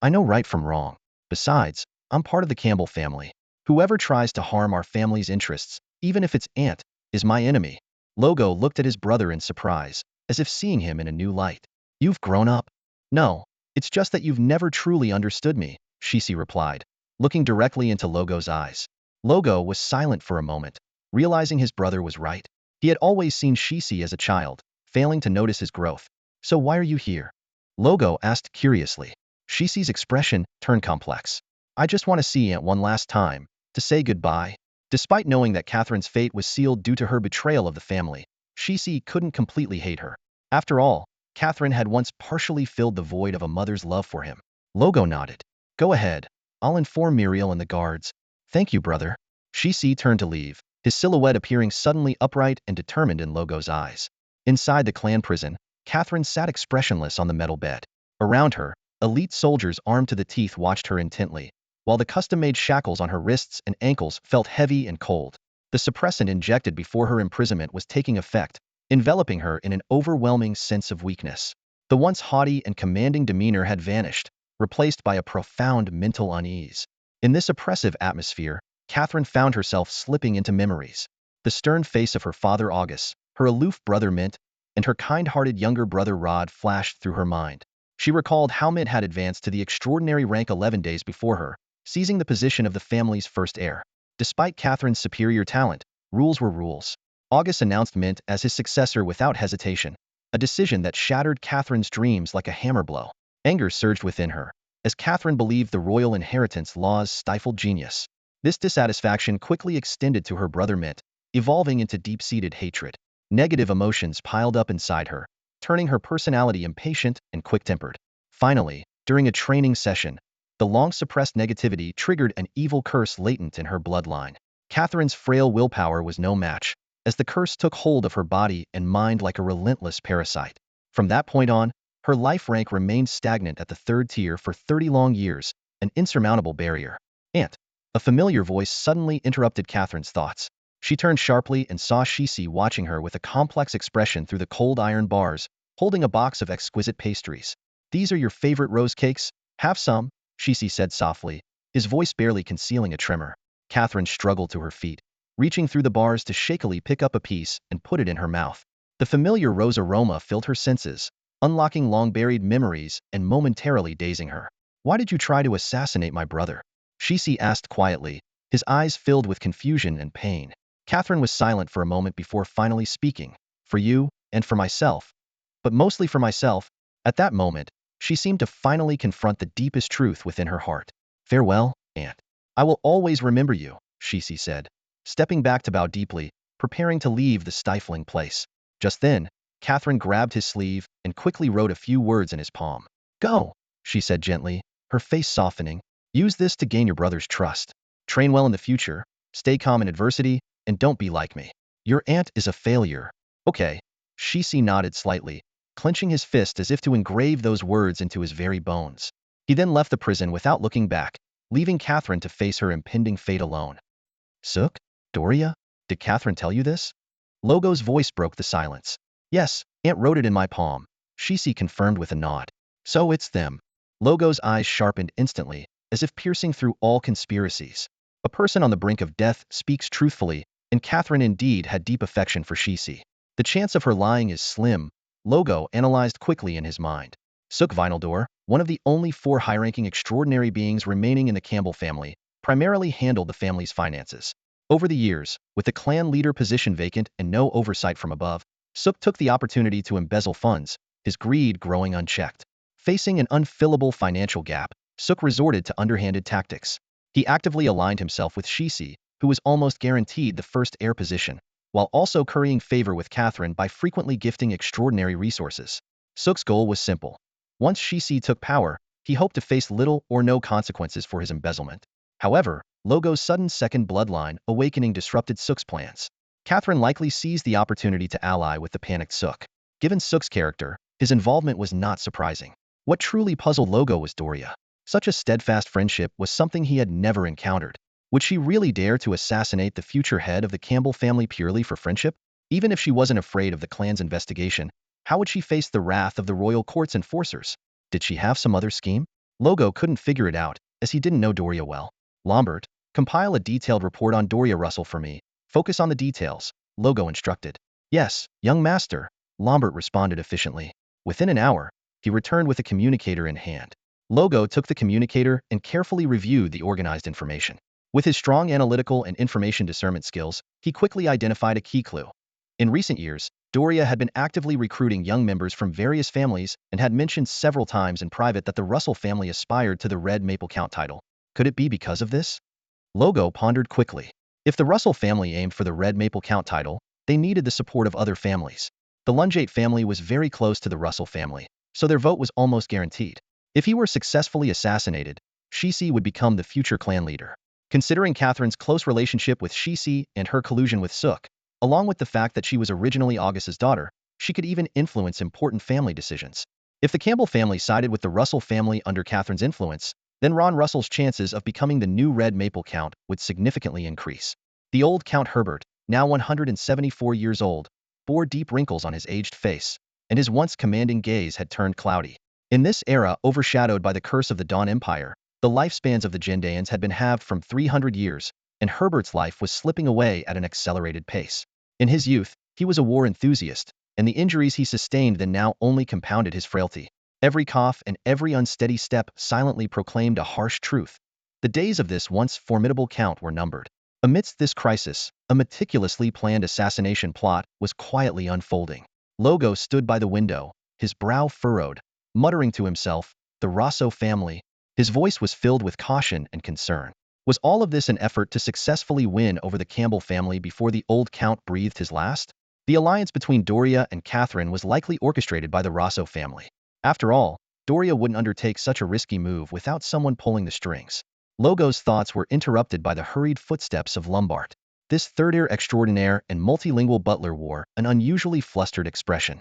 I know right from wrong. Besides, I'm part of the Campbell family. Whoever tries to harm our family's interests, even if it's aunt, is my enemy. Logo looked at his brother in surprise, as if seeing him in a new light. You've grown up. No, it's just that you've never truly understood me, Shishi replied, looking directly into Logo's eyes. Logo was silent for a moment, realizing his brother was right. He had always seen Shishi as a child, failing to notice his growth. So why are you here? Logo asked curiously. Shishi's expression turned complex. I just want to see Aunt one last time, to say goodbye. Despite knowing that Catherine's fate was sealed due to her betrayal of the family, Shishi couldn't completely hate her. After all, Catherine had once partially filled the void of a mother's love for him. Logo nodded. Go ahead. I'll inform Muriel and the guards. Thank you, brother. Shishi turned to leave, his silhouette appearing suddenly upright and determined in Logo's eyes. Inside the clan prison, Catherine sat expressionless on the metal bed. Around her, elite soldiers armed to the teeth watched her intently, while the custom-made shackles on her wrists and ankles felt heavy and cold. The suppressant injected before her imprisonment was taking effect, enveloping her in an overwhelming sense of weakness. The once haughty and commanding demeanor had vanished, replaced by a profound mental unease. In this oppressive atmosphere, Catherine found herself slipping into memories. The stern face of her father August, her aloof brother Mint, and her kind-hearted younger brother Rod flashed through her mind. She recalled how Mint had advanced to the extraordinary rank 11 days before her, seizing the position of the family's first heir. Despite Catherine's superior talent, rules were rules. August announced Mint as his successor without hesitation, a decision that shattered Catherine's dreams like a hammer blow. Anger surged within her, as Catherine believed the royal inheritance laws stifled genius. This dissatisfaction quickly extended to her brother Mint, evolving into deep-seated hatred. Negative emotions piled up inside her, turning her personality impatient and quick-tempered. Finally, during a training session, the long-suppressed negativity triggered an evil curse latent in her bloodline. Catherine's frail willpower was no match, as the curse took hold of her body and mind like a relentless parasite. From that point on, her life rank remained stagnant at the third tier for 30 long years, an insurmountable barrier. Aunt. A familiar voice suddenly interrupted Catherine's thoughts. She turned sharply and saw Shishi watching her with a complex expression through the cold iron bars, holding a box of exquisite pastries. These are your favorite rose cakes? Have some, Shishi said softly, his voice barely concealing a tremor. Catherine struggled to her feet, reaching through the bars to shakily pick up a piece and put it in her mouth. The familiar rose aroma filled her senses, unlocking long-buried memories and momentarily dazing her. Why did you try to assassinate my brother? Shishi asked quietly, his eyes filled with confusion and pain. Catherine was silent for a moment before finally speaking. For you, and for myself. But mostly for myself. At that moment, she seemed to finally confront the deepest truth within her heart. Farewell, Aunt. I will always remember you, Shishi said, stepping back to bow deeply, preparing to leave the stifling place. Just then, Catherine grabbed his sleeve and quickly wrote a few words in his palm. Go, she said gently, her face softening. Use this to gain your brother's trust. Train well in the future, stay calm in adversity, and don't be like me. Your aunt is a failure. Okay. Shishi nodded slightly, clenching his fist as if to engrave those words into his very bones. He then left the prison without looking back, leaving Catherine to face her impending fate alone. Sook? Doria? Did Catherine tell you this? Logo's voice broke the silence. Yes, Aunt wrote it in my palm. Shishi confirmed with a nod. So it's them. Logo's eyes sharpened instantly, as if piercing through all conspiracies. A person on the brink of death speaks truthfully, and Catherine indeed had deep affection for Shishi. The chance of her lying is slim, Logo analyzed quickly in his mind. Sook Vinaldor, one of the only 4 high-ranking extraordinary beings remaining in the Campbell family, primarily handled the family's finances. Over the years, with the clan leader position vacant and no oversight from above, Sook took the opportunity to embezzle funds, his greed growing unchecked. Facing an unfillable financial gap, Sook resorted to underhanded tactics. He actively aligned himself with Shishi, who was almost guaranteed the first heir position, while also currying favor with Catherine by frequently gifting extraordinary resources. Sook's goal was simple. Once Shishi took power, he hoped to face little or no consequences for his embezzlement. However, Logo's sudden second bloodline awakening disrupted Sook's plans. Catherine likely seized the opportunity to ally with the panicked Sook. Given Sook's character, his involvement was not surprising. What truly puzzled Logo was Doria. Such a steadfast friendship was something he had never encountered. Would she really dare to assassinate the future head of the Campbell family purely for friendship? Even if she wasn't afraid of the clan's investigation, how would she face the wrath of the royal court's enforcers? Did she have some other scheme? Logo couldn't figure it out, as he didn't know Doria well. Lambert, compile a detailed report on Doria Russell for me. Focus on the details, Logo instructed. Yes, young master, Lambert responded efficiently. Within an hour, he returned with a communicator in hand. Logo took the communicator and carefully reviewed the organized information. With his strong analytical and information discernment skills, he quickly identified a key clue. In recent years, Doria had been actively recruiting young members from various families and had mentioned several times in private that the Russell family aspired to the Red Maple Count title. Could it be because of this? Logo pondered quickly. If the Russell family aimed for the Red Maple Count title, they needed the support of other families. The Lungate family was very close to the Russell family, so their vote was almost guaranteed. If he were successfully assassinated, Shisi would become the future clan leader. Considering Catherine's close relationship with Shisi and her collusion with Suk, along with the fact that she was originally August's daughter, she could even influence important family decisions. If the Campbell family sided with the Russell family under Catherine's influence, then Ron Russell's chances of becoming the new Red Maple Count would significantly increase. The old Count Herbert, now 174 years old, bore deep wrinkles on his aged face, and his once commanding gaze had turned cloudy. In this era overshadowed by the curse of the Dawn Empire, the lifespans of the Gendaeans had been halved from 300 years, and Herbert's life was slipping away at an accelerated pace. In his youth, he was a war enthusiast, and the injuries he sustained then now only compounded his frailty. Every cough and every unsteady step silently proclaimed a harsh truth. The days of this once formidable count were numbered. Amidst this crisis, a meticulously planned assassination plot was quietly unfolding. Logo stood by the window, his brow furrowed, muttering to himself, "The Rosso family." His voice was filled with caution and concern. Was all of this an effort to successfully win over the Campbell family before the old count breathed his last? The alliance between Doria and Catherine was likely orchestrated by the Rosso family. After all, Doria wouldn't undertake such a risky move without someone pulling the strings. Logo's thoughts were interrupted by the hurried footsteps of Lombard. This third-heir extraordinaire and multilingual butler wore an unusually flustered expression.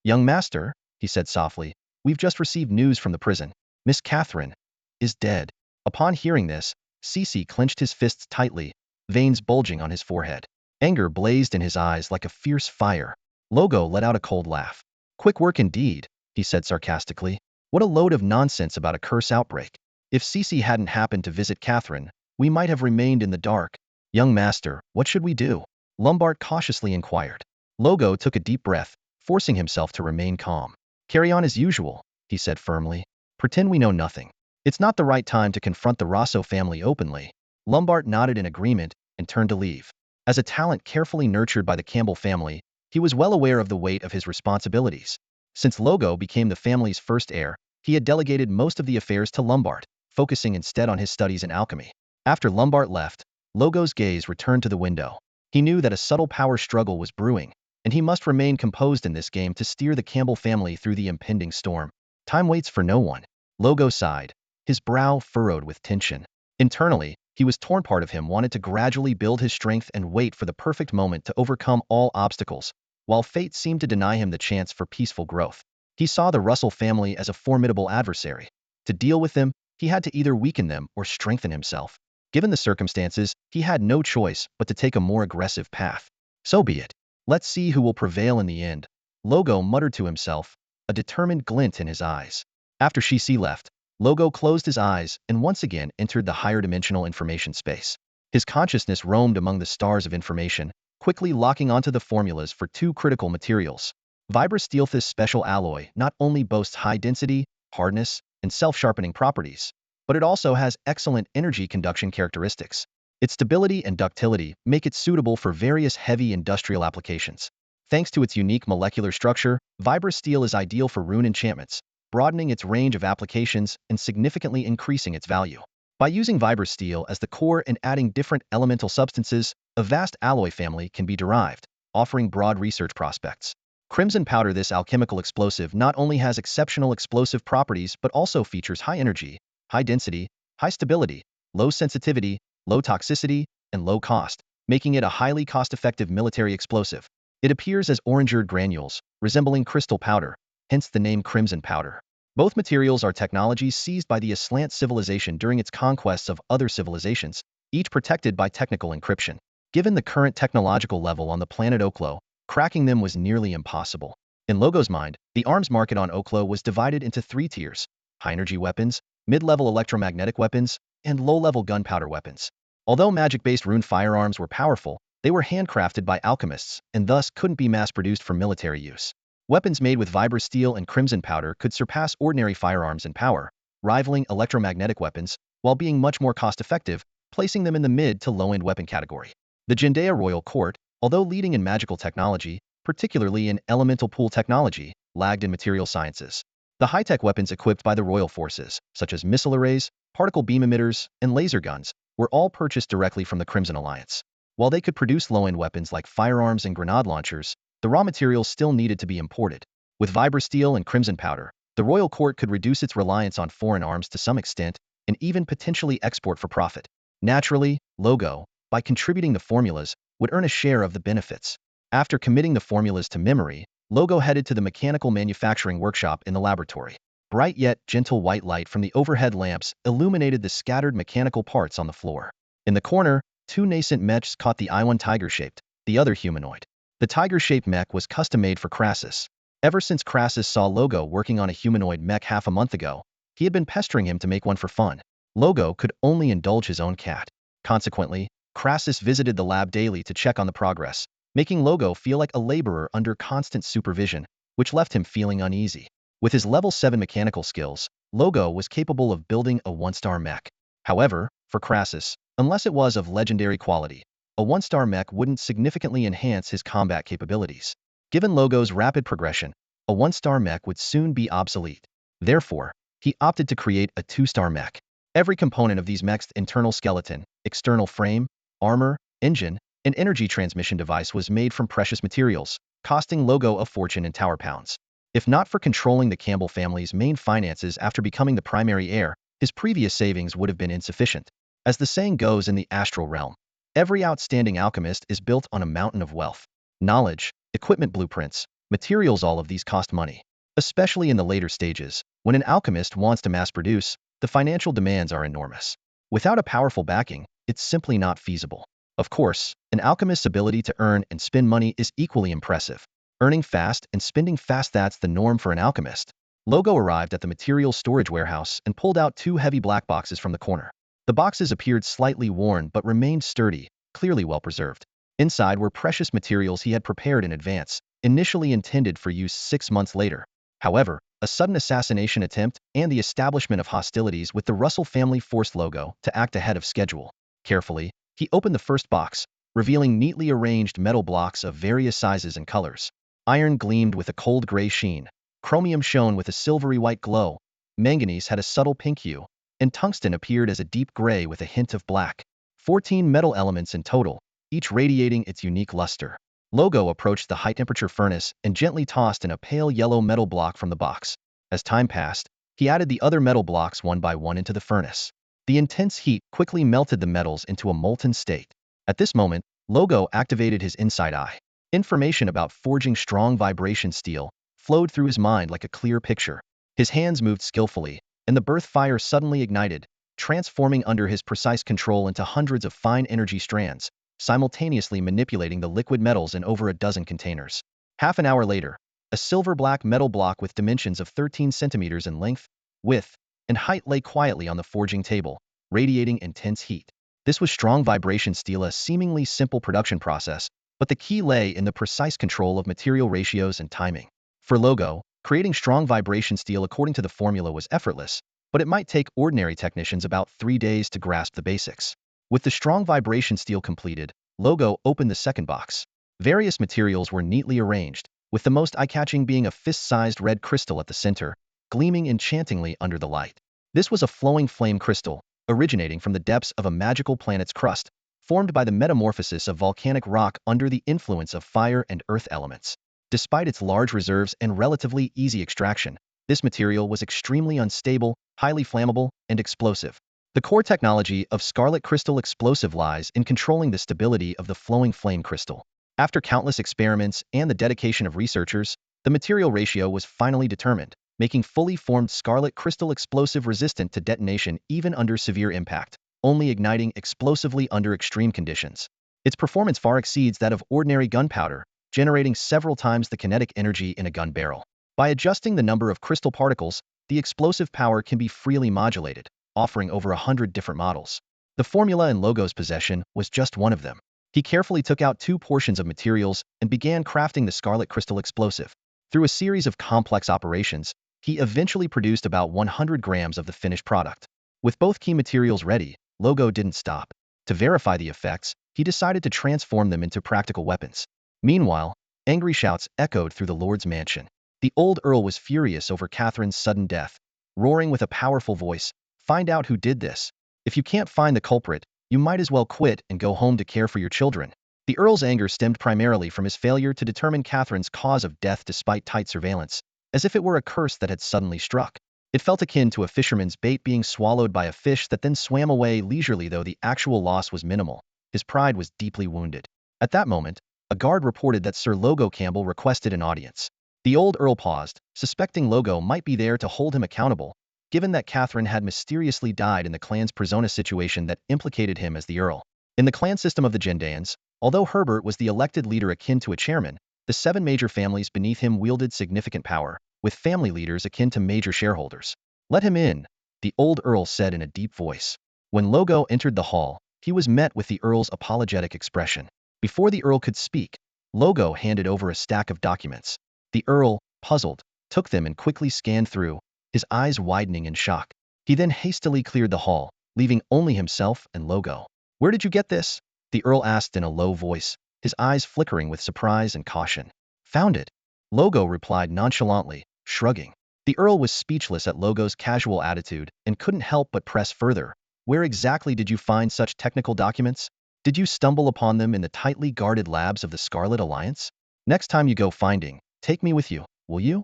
"Young master," he said softly, "we've just received news from the prison. Miss Catherine is dead." Upon hearing this, Cece clenched his fists tightly, veins bulging on his forehead. Anger blazed in his eyes like a fierce fire. Logo let out a cold laugh. "Quick work indeed," he said sarcastically. "What a load of nonsense about a curse outbreak. If Cece hadn't happened to visit Catherine, we might have remained in the dark." "Young master, what should we do?" Lombard cautiously inquired. Logo took a deep breath, forcing himself to remain calm. "Carry on as usual," he said firmly. "Pretend we know nothing. It's not the right time to confront the Rosso family openly." Lombard nodded in agreement and turned to leave. As a talent carefully nurtured by the Campbell family, he was well aware of the weight of his responsibilities. Since Logo became the family's first heir, he had delegated most of the affairs to Lombard, focusing instead on his studies in alchemy. After Lombard left, Logo's gaze returned to the window. He knew that a subtle power struggle was brewing, and he must remain composed in this game to steer the Campbell family through the impending storm. Time waits for no one. Logo sighed, his brow furrowed with tension. Internally, he was torn. Part of him wanted to gradually build his strength and wait for the perfect moment to overcome all obstacles, while fate seemed to deny him the chance for peaceful growth. He saw the Russell family as a formidable adversary. To deal with them, he had to either weaken them or strengthen himself. Given the circumstances, he had no choice but to take a more aggressive path. So be it. Let's see who will prevail in the end. Logo muttered to himself, a determined glint in his eyes. After Shisi left, Logo closed his eyes and once again entered the higher dimensional information space. His consciousness roamed among the stars of information, quickly locking onto the formulas for two critical materials. Vibrasteel. This special alloy not only boasts high density, hardness, and self-sharpening properties, but it also has excellent energy conduction characteristics. Its stability and ductility make it suitable for various heavy industrial applications. Thanks to its unique molecular structure, Vibrasteel is ideal for rune enchantments, broadening its range of applications and significantly increasing its value. By using Vibrasteel as the core and adding different elemental substances, a vast alloy family can be derived, offering broad research prospects. Crimson powder. This alchemical explosive not only has exceptional explosive properties but also features high energy, high density, high stability, low sensitivity, low toxicity, and low cost, making it a highly cost-effective military explosive. It appears as orange-red granules, resembling crystal powder, hence the name Crimson Powder. Both materials are technologies seized by the Aslant civilization during its conquests of other civilizations, each protected by technical encryption. Given the current technological level on the planet Oklo, cracking them was nearly impossible. In Logo's mind, the arms market on Oklo was divided into three tiers: high-energy weapons, mid-level electromagnetic weapons, and low-level gunpowder weapons. Although magic-based rune firearms were powerful, they were handcrafted by alchemists and thus couldn't be mass-produced for military use. Weapons made with Vibrasteel and Crimson Powder could surpass ordinary firearms in power, rivaling electromagnetic weapons, while being much more cost-effective, placing them in the mid to low-end weapon category. The Jendaya Royal Court, Although leading in magical technology, particularly in elemental pool technology, lagged in material sciences. The high-tech weapons equipped by the royal forces, such as missile arrays, particle beam emitters, and laser guns, were all purchased directly from the Crimson Alliance. While they could produce low-end weapons like firearms and grenade launchers, the raw materials still needed to be imported. With vibrasteel and crimson powder, the royal court could reduce its reliance on foreign arms to some extent and even potentially export for profit. Naturally, Logo, by contributing the formulas, would earn a share of the benefits. After committing the formulas to memory, Logo headed to the mechanical manufacturing workshop in the laboratory. Bright yet gentle white light from the overhead lamps illuminated the scattered mechanical parts on the floor. In the corner, two nascent mechs caught the eye, one tiger-shaped, the other humanoid. The tiger-shaped mech was custom-made for Crassus. Ever since Crassus saw Logo working on a humanoid mech half a month ago, he had been pestering him to make one for fun. Logo could only indulge his own cat. Consequently, Crassus visited the lab daily to check on the progress, making Logo feel like a laborer under constant supervision, which left him feeling uneasy. With his level 7 mechanical skills, Logo was capable of building a 1-star mech. However, for Crassus, unless it was of legendary quality, a 1-star mech wouldn't significantly enhance his combat capabilities. Given Logo's rapid progression, a 1-star mech would soon be obsolete. Therefore, he opted to create a 2-star mech. Every component of these mechs' internal skeleton, external frame, armor, engine, and energy transmission device was made from precious materials, costing Logo a fortune in tower pounds. If not for controlling the Campbell family's main finances after becoming the primary heir, his previous savings would have been insufficient. As the saying goes in the astral realm, every outstanding alchemist is built on a mountain of wealth. Knowledge, equipment blueprints, materials, all of these cost money. Especially in the later stages, when an alchemist wants to mass produce, the financial demands are enormous. Without a powerful backing, it's simply not feasible. Of course, an alchemist's ability to earn and spend money is equally impressive. Earning fast and spending fast, that's the norm for an alchemist. Logo arrived at the materials storage warehouse and pulled out 2 heavy black boxes from the corner. The boxes appeared slightly worn but remained sturdy, clearly well preserved. Inside were precious materials he had prepared in advance, initially intended for use 6 months later. However, a sudden assassination attempt and the establishment of hostilities with the Russell family forced Logo to act ahead of schedule. Carefully, he opened the first box, revealing neatly arranged metal blocks of various sizes and colors. Iron gleamed with a cold gray sheen, chromium shone with a silvery white glow, manganese had a subtle pink hue, and tungsten appeared as a deep gray with a hint of black. 14 metal elements in total, each radiating its unique luster. Logo approached the high-temperature furnace and gently tossed in a pale yellow metal block from the box. As time passed, he added the other metal blocks one by one into the furnace. The intense heat quickly melted the metals into a molten state. At this moment, Logo activated his inside eye. Information about forging strong vibration steel flowed through his mind like a clear picture. His hands moved skillfully, and the birth fire suddenly ignited, transforming under his precise control into hundreds of fine energy strands, simultaneously manipulating the liquid metals in over a dozen containers. Half an hour later, a silver-black metal block with dimensions of 13 centimeters in length, width, and height lay quietly on the forging table, radiating intense heat. This was strong vibration steel, a seemingly simple production process, but the key lay in the precise control of material ratios and timing. For Logo, creating strong vibration steel according to the formula was effortless, but it might take ordinary technicians about 3 days to grasp the basics. With the strong vibration steel completed, Logo opened the second box. Various materials were neatly arranged, with the most eye-catching being a fist-sized red crystal at the center, gleaming enchantingly under the light. This was a flowing flame crystal, originating from the depths of a magical planet's crust, formed by the metamorphosis of volcanic rock under the influence of fire and earth elements. Despite its large reserves and relatively easy extraction, this material was extremely unstable, highly flammable, and explosive. The core technology of Scarlet Crystal Explosive lies in controlling the stability of the flowing flame crystal. After countless experiments and the dedication of researchers, the material ratio was finally determined, making fully formed Scarlet Crystal Explosive resistant to detonation even under severe impact, only igniting explosively under extreme conditions. Its performance far exceeds that of ordinary gunpowder, generating several times the kinetic energy in a gun barrel. By adjusting the number of crystal particles, the explosive power can be freely modulated, offering over 100 different models. The formula in Logo's possession was just one of them. He carefully took out 2 portions of materials and began crafting the Scarlet Crystal Explosive. Through a series of complex operations, he eventually produced about 100 grams of the finished product. With both key materials ready, Logo didn't stop. To verify the effects, he decided to transform them into practical weapons. Meanwhile, angry shouts echoed through the Lord's mansion. The old Earl was furious over Catherine's sudden death, roaring with a powerful voice, "Find out who did this. If you can't find the culprit, you might as well quit and go home to care for your children." The Earl's anger stemmed primarily from his failure to determine Catherine's cause of death despite tight surveillance, as if it were a curse that had suddenly struck. It felt akin to a fisherman's bait being swallowed by a fish that then swam away leisurely, though the actual loss was minimal. His pride was deeply wounded. At that moment, a guard reported that Sir Logo Campbell requested an audience. The old Earl paused, suspecting Logo might be there to hold him accountable, given that Catherine had mysteriously died in the clan's Persona situation that implicated him as the Earl. In the clan system of the Gendaeans, although Herbert was the elected leader akin to a chairman, the 7 major families beneath him wielded significant power, with family leaders akin to major shareholders. "Let him in," the old Earl said in a deep voice. When Logo entered the hall, he was met with the Earl's apologetic expression. Before the Earl could speak, Logo handed over a stack of documents. The Earl, puzzled, took them and quickly scanned through, his eyes widening in shock. He then hastily cleared the hall, leaving only himself and Logo. "Where did you get this?" the Earl asked in a low voice, his eyes flickering with surprise and caution. "Found it," Logo replied nonchalantly, shrugging. The Earl was speechless at Logo's casual attitude and couldn't help but press further. "Where exactly did you find such technical documents? Did you stumble upon them in the tightly guarded labs of the Scarlet Alliance? Next time you go finding, take me with you, will you?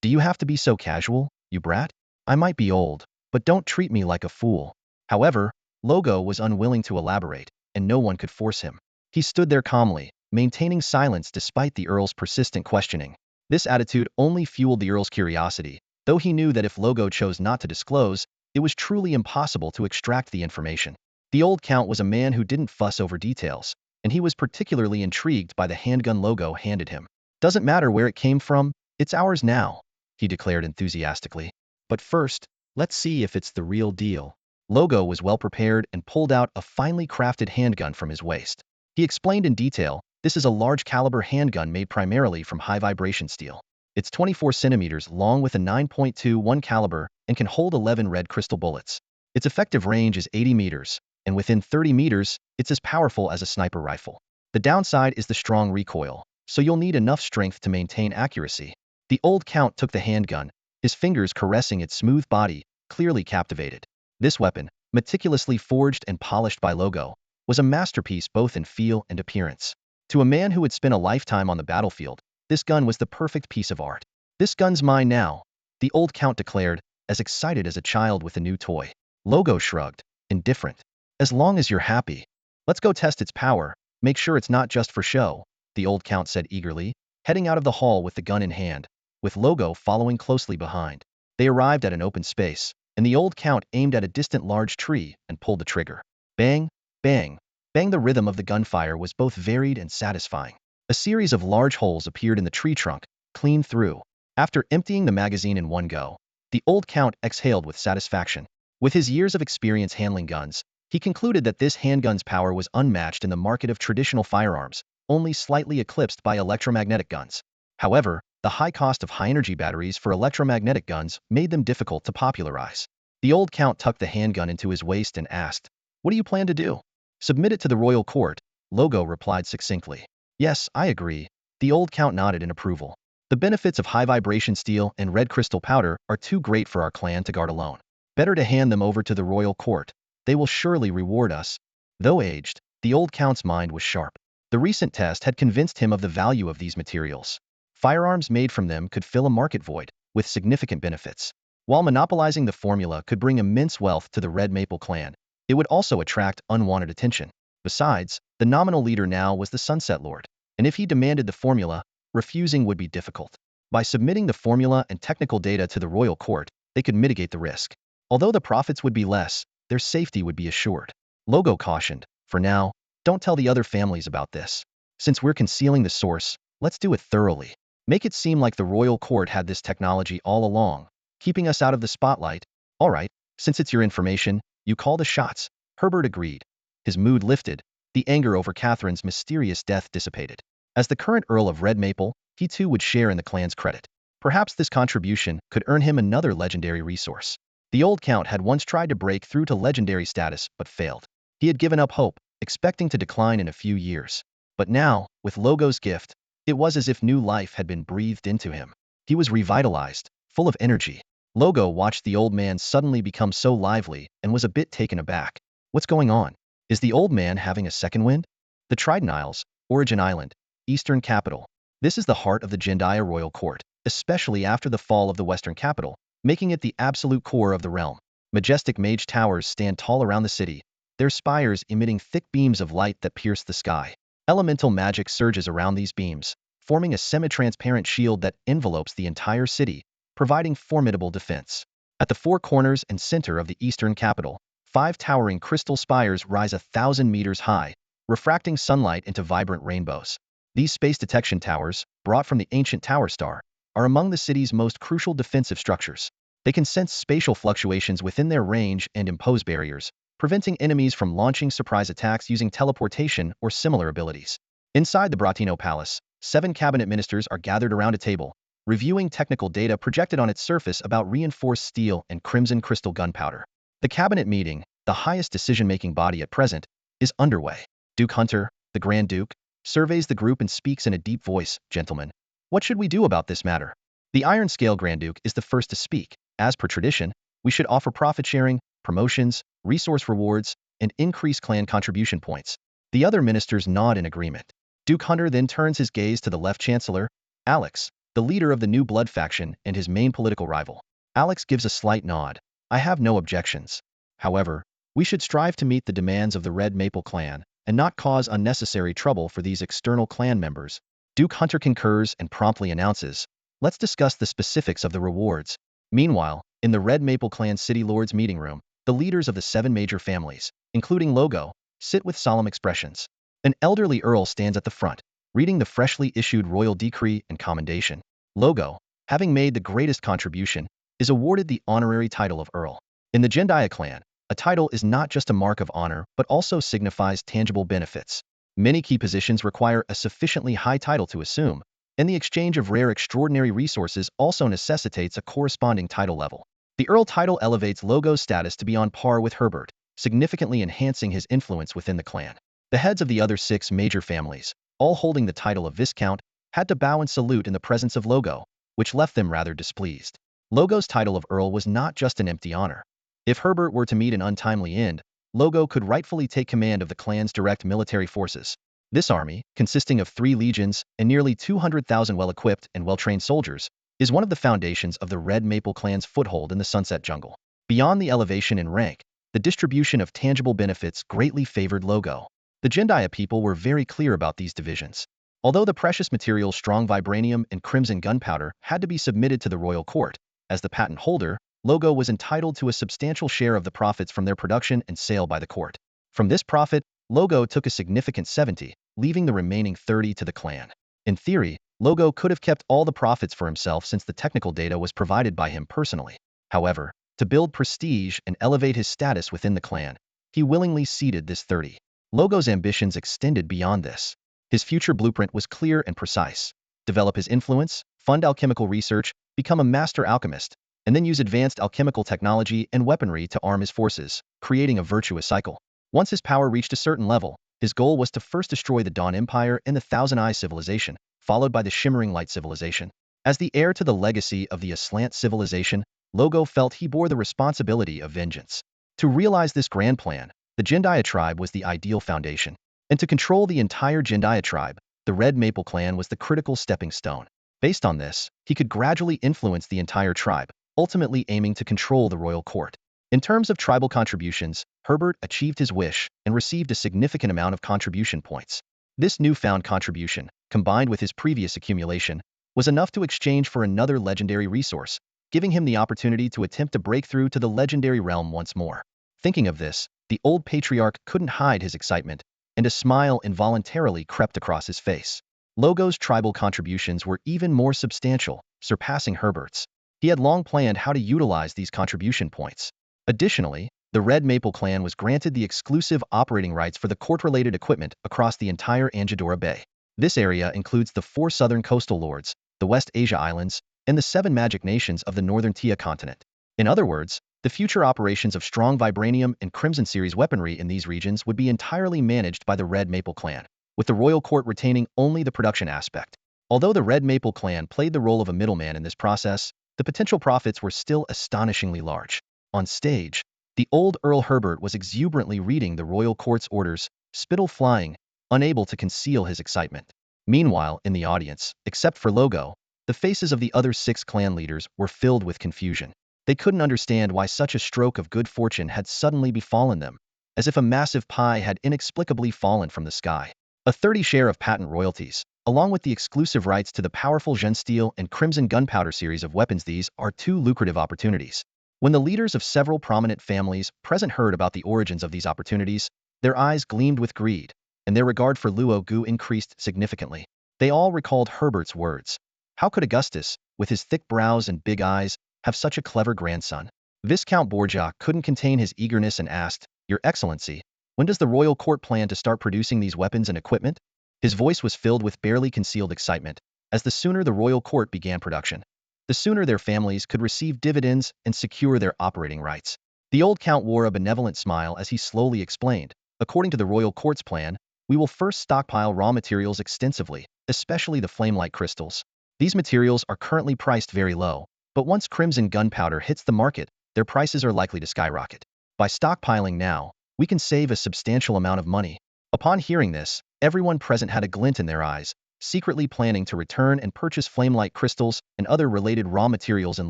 Do you have to be so casual, you brat? I might be old, but don't treat me like a fool." However, Logo was unwilling to elaborate, and no one could force him. He stood there calmly, maintaining silence despite the Earl's persistent questioning. This attitude only fueled the Earl's curiosity, though he knew that if Logo chose not to disclose, it was truly impossible to extract the information. The old Count was a man who didn't fuss over details, and he was particularly intrigued by the handgun Logo handed him. "Doesn't matter where it came from, it's ours now," he declared enthusiastically. "But first, let's see if it's the real deal." Logo was well prepared and pulled out a finely crafted handgun from his waist. He explained in detail, "This is a large caliber handgun made primarily from high vibration steel. It's 24 centimeters long with a 9.21 caliber and can hold 11 red crystal bullets. Its effective range is 80 meters, and within 30 meters, it's as powerful as a sniper rifle. The downside is the strong recoil, so you'll need enough strength to maintain accuracy." The old Count took the handgun, his fingers caressing its smooth body, clearly captivated. This weapon, meticulously forged and polished by Logo, was a masterpiece both in feel and appearance. To a man who had spent a lifetime on the battlefield, this gun was the perfect piece of art. "This gun's mine now," the old Count declared, as excited as a child with a new toy. Logo shrugged, indifferent. "As long as you're happy. Let's go test its power, make sure it's not just for show," the old Count said eagerly, heading out of the hall with the gun in hand, with Logo following closely behind. They arrived at an open space, and the old Count aimed at a distant large tree and pulled the trigger. Bang, bang, bang. The rhythm of the gunfire was both varied and satisfying. A series of large holes appeared in the tree trunk, clean through. After emptying the magazine in one go, the old Count exhaled with satisfaction. With his years of experience handling guns, he concluded that this handgun's power was unmatched in the market of traditional firearms, only slightly eclipsed by electromagnetic guns. However, the high cost of high-energy batteries for electromagnetic guns made them difficult to popularize. The old Count tucked the handgun into his waist and asked, "What do you plan to do?" "Submit it to the royal court," Logo replied succinctly. "Yes, I agree." The old Count nodded in approval. "The benefits of high-vibration steel and red crystal powder are too great for our clan to guard alone. Better to hand them over to the royal court. They will surely reward us." Though aged, the old Count's mind was sharp. The recent test had convinced him of the value of these materials. Firearms made from them could fill a market void, with significant benefits. While monopolizing the formula could bring immense wealth to the Red Maple clan, it would also attract unwanted attention. Besides, the nominal leader now was the Sunset Lord, and if he demanded the formula, refusing would be difficult. By submitting the formula and technical data to the royal court, they could mitigate the risk. Although the profits would be less, their safety would be assured. Logo cautioned, "For now, don't tell the other families about this. Since we're concealing the source, let's do it thoroughly. Make it seem like the royal court had this technology all along, keeping us out of the spotlight." "All right, since it's your information, you call the shots," Herbert agreed. His mood lifted, the anger over Catherine's mysterious death dissipated. As the current Earl of Red Maple, he too would share in the clan's credit. Perhaps this contribution could earn him another legendary resource. The old Count had once tried to break through to legendary status but failed. He had given up hope, expecting to decline in a few years. But now, with Logo's gift, it was as if new life had been breathed into him. He was revitalized, full of energy. Logo watched the old man suddenly become so lively and was a bit taken aback. What's going on? Is the old man having a second wind? The Trident Isles, Origin Island, Eastern Capital. This is the heart of the Jendaya royal court, especially after the fall of the Western capital, making it the absolute core of the realm. Majestic mage towers stand tall around the city, their spires emitting thick beams of light that pierce the sky. Elemental magic surges around these beams, forming a semi-transparent shield that envelopes the entire city, providing formidable defense. At the four corners and center of the eastern capital, 5 towering crystal spires rise 1,000 meters high, refracting sunlight into vibrant rainbows. These space detection towers, brought from the ancient Tower Star, are among the city's most crucial defensive structures. They can sense spatial fluctuations within their range and impose barriers, preventing enemies from launching surprise attacks using teleportation or similar abilities. Inside the Bratino Palace, 7 cabinet ministers are gathered around a table, reviewing technical data projected on its surface about reinforced steel and crimson crystal gunpowder. The cabinet meeting, the highest decision-making body at present, is underway. Duke Hunter, the Grand Duke, surveys the group and speaks in a deep voice. Gentlemen, what should we do about this matter? The Iron Scale Grand Duke is the first to speak. As per tradition, we should offer profit sharing, promotions, resource rewards, and increase clan contribution points. The other ministers nod in agreement. Duke Hunter then turns his gaze to the left chancellor, Alex, the leader of the New Blood faction and his main political rival. Alex gives a slight nod. I have no objections. However, we should strive to meet the demands of the Red Maple clan and not cause unnecessary trouble for these external clan members. Duke Hunter concurs and promptly announces, let's discuss the specifics of the rewards. Meanwhile, in the Red Maple clan City Lords meeting room, the leaders of the 7 major families, including Logo, sit with solemn expressions. An elderly earl stands at the front, reading the freshly issued royal decree and commendation. Logo, having made the greatest contribution, is awarded the honorary title of Earl. In the Jendaya clan, a title is not just a mark of honor but also signifies tangible benefits. Many key positions require a sufficiently high title to assume, and the exchange of rare extraordinary resources also necessitates a corresponding title level. The Earl title elevates Logo's status to be on par with Herbert, significantly enhancing his influence within the clan. The heads of the other 6 major families, all holding the title of Viscount, had to bow and salute in the presence of Logo, which left them rather displeased. Logo's title of Earl was not just an empty honor. If Herbert were to meet an untimely end, Logo could rightfully take command of the clan's direct military forces. This army, consisting of 3 legions and nearly 200,000 well-equipped and well-trained soldiers, is one of the foundations of the Red Maple clan's foothold in the Sunset Jungle. Beyond the elevation in rank, the distribution of tangible benefits greatly favored Logo. The Jendaya people were very clear about these divisions. Although the precious materials strong vibranium and crimson gunpowder had to be submitted to the royal court, as the patent holder, Logo was entitled to a substantial share of the profits from their production and sale by the court. From this profit, Logo took a significant 70, leaving the remaining 30 to the clan. In theory, Logo could have kept all the profits for himself since the technical data was provided by him personally. However, to build prestige and elevate his status within the clan, he willingly ceded this 30. Logo's ambitions extended beyond this. His future blueprint was clear and precise. Develop his influence, fund alchemical research, become a master alchemist, and then use advanced alchemical technology and weaponry to arm his forces, creating a virtuous cycle. Once his power reached a certain level, his goal was to first destroy the Dawn Empire and the Thousand Eye civilization, followed by the Shimmering Light civilization. As the heir to the legacy of the Aslant civilization, Logo felt he bore the responsibility of vengeance. To realize this grand plan, the Jendaya tribe was the ideal foundation. And to control the entire Jendaya tribe, the Red Maple clan was the critical stepping stone. Based on this, he could gradually influence the entire tribe, ultimately aiming to control the royal court. In terms of tribal contributions, Herbert achieved his wish and received a significant amount of contribution points. This newfound contribution, combined with his previous accumulation, was enough to exchange for another legendary resource, giving him the opportunity to attempt to break through to the legendary realm once more. Thinking of this, the old patriarch couldn't hide his excitement, and a smile involuntarily crept across his face. Logo's tribal contributions were even more substantial, surpassing Herbert's. He had long planned how to utilize these contribution points. Additionally, the Red Maple clan was granted the exclusive operating rights for the court-related equipment across the entire Anjadora Bay. This area includes the 4 southern coastal lords, the West Asia Islands, and the 7 magic nations of the northern Tia continent. In other words, The future operations of strong Vibranium and Crimson Series weaponry in these regions would be entirely managed by the Red Maple clan, with the royal court retaining only the production aspect. Although the Red Maple clan played the role of a middleman in this process, the potential profits were still astonishingly large. On stage, the old Earl Herbert was exuberantly reading the royal court's orders, spittle flying, unable to conceal his excitement. Meanwhile, in the audience, except for Logo, the faces of the other 6 clan leaders were filled with confusion. They couldn't understand why such a stroke of good fortune had suddenly befallen them, as if a massive pie had inexplicably fallen from the sky. A 30 share of patent royalties, along with the exclusive rights to the powerful Gensteel and Crimson Gunpowder series of weapons. These are 2 lucrative opportunities. When the leaders of several prominent families present heard about the origins of these opportunities, their eyes gleamed with greed, and their regard for Luo Gu increased significantly. They all recalled Herbert's words. How could Augustus, with his thick brows and big eyes, have such a clever grandson? Viscount Borgia couldn't contain his eagerness and asked, Your Excellency, when does the royal court plan to start producing these weapons and equipment? His voice was filled with barely concealed excitement, as the sooner the royal court began production, the sooner their families could receive dividends and secure their operating rights. The old count wore a benevolent smile as he slowly explained, According to the royal court's plan, we will first stockpile raw materials extensively, especially the flame-like crystals. These materials are currently priced very low, but once Crimson Gunpowder hits the market, their prices are likely to skyrocket. By stockpiling now, we can save a substantial amount of money. Upon hearing this, everyone present had a glint in their eyes, secretly planning to return and purchase flame-like crystals and other related raw materials in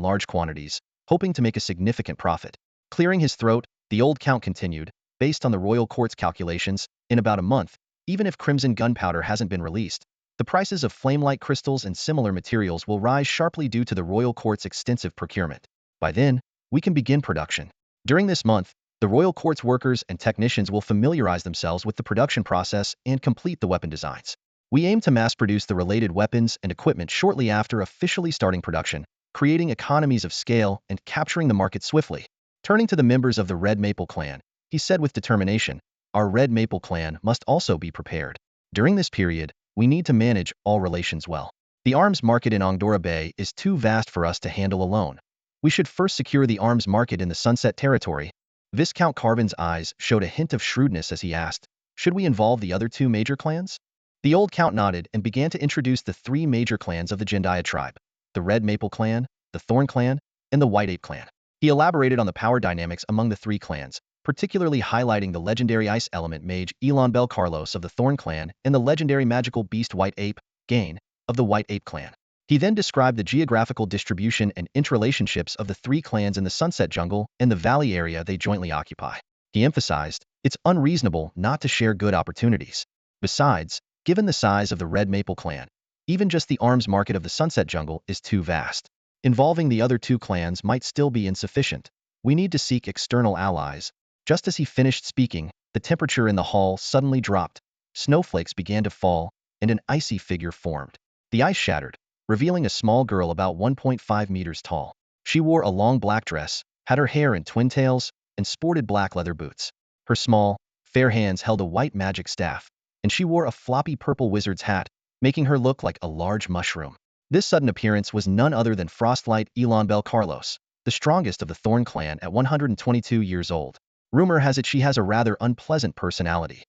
large quantities, hoping to make a significant profit. Clearing his throat, the old count continued, Based on the royal court's calculations, in about a month, even if Crimson Gunpowder hasn't been released, the prices of flame-like crystals and similar materials will rise sharply due to the royal court's extensive procurement. By then, we can begin production. During this month, the royal court's workers and technicians will familiarize themselves with the production process and complete the weapon designs. We aim to mass-produce the related weapons and equipment shortly after officially starting production, creating economies of scale and capturing the market swiftly. Turning to the members of the Red Maple clan, he said with determination, Our Red Maple clan must also be prepared. During this period, we need to manage all relations well. The arms market in Ongdora Bay is too vast for us to handle alone. We should first secure the arms market in the Sunset Territory. Viscount Carvin's eyes showed a hint of shrewdness as he asked, Should we involve the other 2 major clans? The old count nodded and began to introduce the 3 major clans of the Jendaya tribe, the Red Maple clan, the Thorn clan, and the White Ape clan. He elaborated on the power dynamics among the 3 clans, particularly highlighting the legendary ice element mage Elon Bell Carlos of the Thorn clan and the legendary magical beast White Ape, Gain, of the White Ape clan. He then described the geographical distribution and interrelationships of the 3 clans in the Sunset Jungle and the valley area they jointly occupy. He emphasized, it's unreasonable not to share good opportunities. Besides, given the size of the Red Maple clan, even just the arms market of the Sunset Jungle is too vast. Involving the other 2 clans might still be insufficient. We need to seek external allies. Just as he finished speaking, the temperature in the hall suddenly dropped. Snowflakes began to fall, and an icy figure formed. The ice shattered, revealing a small girl about 1.5 meters tall. She wore a long black dress, had her hair in twin tails, and sported black leather boots. Her small, fair hands held a white magic staff, and she wore a floppy purple wizard's hat, making her look like a large mushroom. This sudden appearance was none other than Frostlight Elon Bell Carlos, the strongest of the Thorn clan at 122 years old. Rumor has it she has a rather unpleasant personality.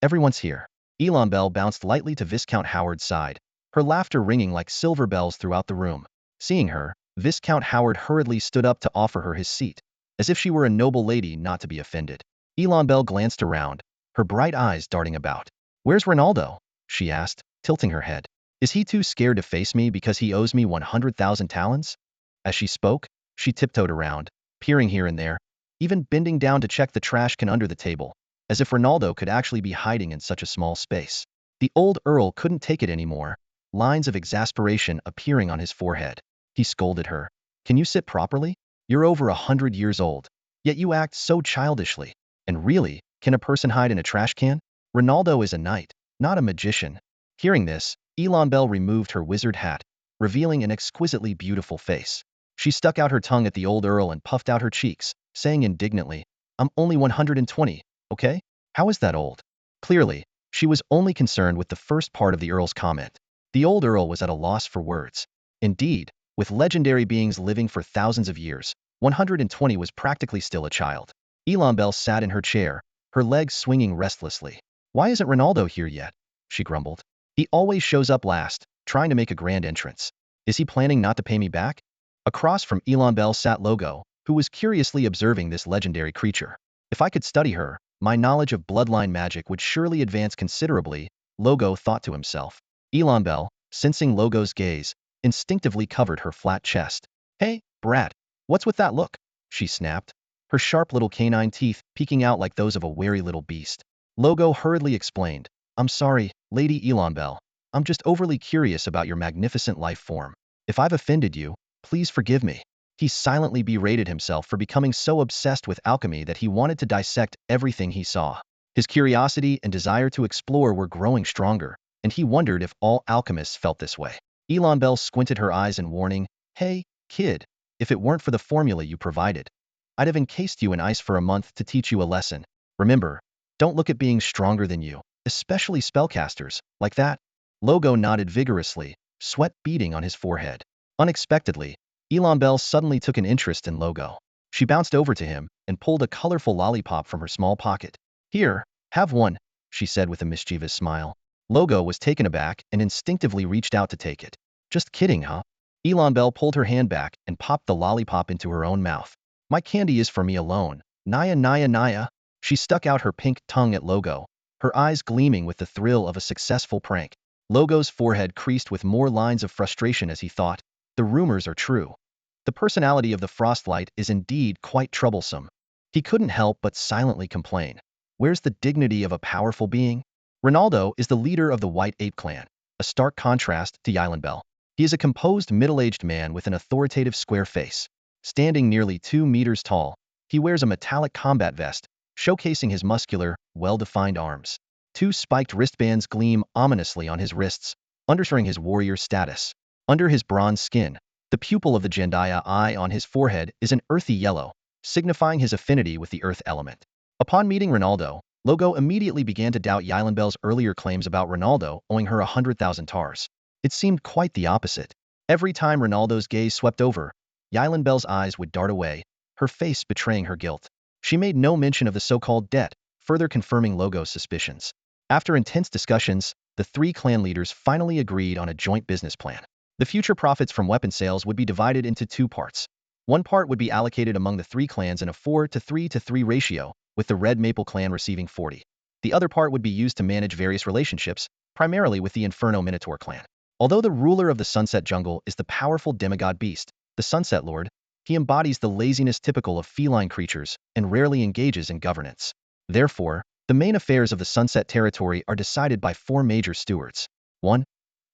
Everyone's here. Elon Bell bounced lightly to Viscount Howard's side, her laughter ringing like silver bells throughout the room. Seeing her, Viscount Howard hurriedly stood up to offer her his seat, as if she were a noble lady not to be offended. Elon Bell glanced around, her bright eyes darting about. Where's Ronaldo? She asked, tilting her head. Is he too scared to face me because he owes me 100,000 talents? As she spoke, she tiptoed around, peering here and there, even bending down to check the trash can under the table, as if Ronaldo could actually be hiding in such a small space. The old Earl couldn't take it anymore, lines of exasperation appearing on his forehead. He scolded her. Can you sit properly? You're over 100 years old, yet you act so childishly. And really, can a person hide in a trash can? Ronaldo is a knight, not a magician. Hearing this, Elon Bell removed her wizard hat, revealing an exquisitely beautiful face. She stuck out her tongue at the old Earl and puffed out her cheeks, saying indignantly, I'm only 120, okay? How is that old? Clearly, she was only concerned with the first part of the Earl's comment. The old Earl was at a loss for words. Indeed, with legendary beings living for thousands of years, 120 was practically still a child. Elanbel sat in her chair, her legs swinging restlessly. Why isn't Ronaldo here yet? She grumbled. He always shows up last, trying to make a grand entrance. Is he planning not to pay me back? Across from Elanbel sat Logo, who was curiously observing this legendary creature. If I could study her, my knowledge of bloodline magic would surely advance considerably, Logo thought to himself. Elanbel, sensing Logo's gaze, instinctively covered her flat chest. Hey, brat, what's with that look? She snapped, her sharp little canine teeth peeking out like those of a wary little beast. Logo hurriedly explained, I'm sorry, Lady Elanbel. I'm just overly curious about your magnificent life form. If I've offended you, please forgive me. He silently berated himself for becoming so obsessed with alchemy that he wanted to dissect everything he saw. His curiosity and desire to explore were growing stronger, and he wondered if all alchemists felt this way. Elanbel squinted her eyes in warning. Hey, kid, if it weren't for the formula you provided, I'd have encased you in ice for a month to teach you a lesson. Remember, don't look at being stronger than you, especially spellcasters, like that. Logo nodded vigorously, sweat beading on his forehead. Unexpectedly, Elanbel suddenly took an interest in Logo. She bounced over to him and pulled a colorful lollipop from her small pocket. Here, have one, she said with a mischievous smile. Logo was taken aback and instinctively reached out to take it. Just kidding, huh? Elanbel pulled her hand back and popped the lollipop into her own mouth. My candy is for me alone. Naya, Naya, Naya. She stuck out her pink tongue at Logo, her eyes gleaming with the thrill of a successful prank. Logo's forehead creased with more lines of frustration as he thought, the rumors are true. The personality of the Frostlight is indeed quite troublesome. He couldn't help but silently complain. Where's the dignity of a powerful being? Ronaldo is the leader of the White Ape clan, a stark contrast to Elanbel. He is a composed middle-aged man with an authoritative square face. Standing nearly 2 meters tall, he wears a metallic combat vest, showcasing his muscular, well-defined arms. 2 spiked wristbands gleam ominously on his wrists, underscoring his warrior status. Under his bronze skin, the pupil of the Jendaya eye on his forehead is an earthy yellow, signifying his affinity with the earth element. Upon meeting Ronaldo, Logo immediately began to doubt Elanbel's earlier claims about Ronaldo owing her 100,000 tars. It seemed quite the opposite. Every time Ronaldo's gaze swept over, Elanbel's eyes would dart away, her face betraying her guilt. She made no mention of the so-called debt, further confirming Logo's suspicions. After intense discussions, the 3 clan leaders finally agreed on a joint business plan. The future profits from weapon sales would be divided into 2 parts. One part would be allocated among the 3 clans in a 4:3:3 ratio, with the Red Maple clan receiving 40. The other part would be used to manage various relationships, primarily with the Inferno Minotaur clan. Although the ruler of the Sunset Jungle is the powerful demigod beast, the Sunset Lord, he embodies the laziness typical of feline creatures and rarely engages in governance. Therefore, the main affairs of the Sunset Territory are decided by 4 major stewards. 1.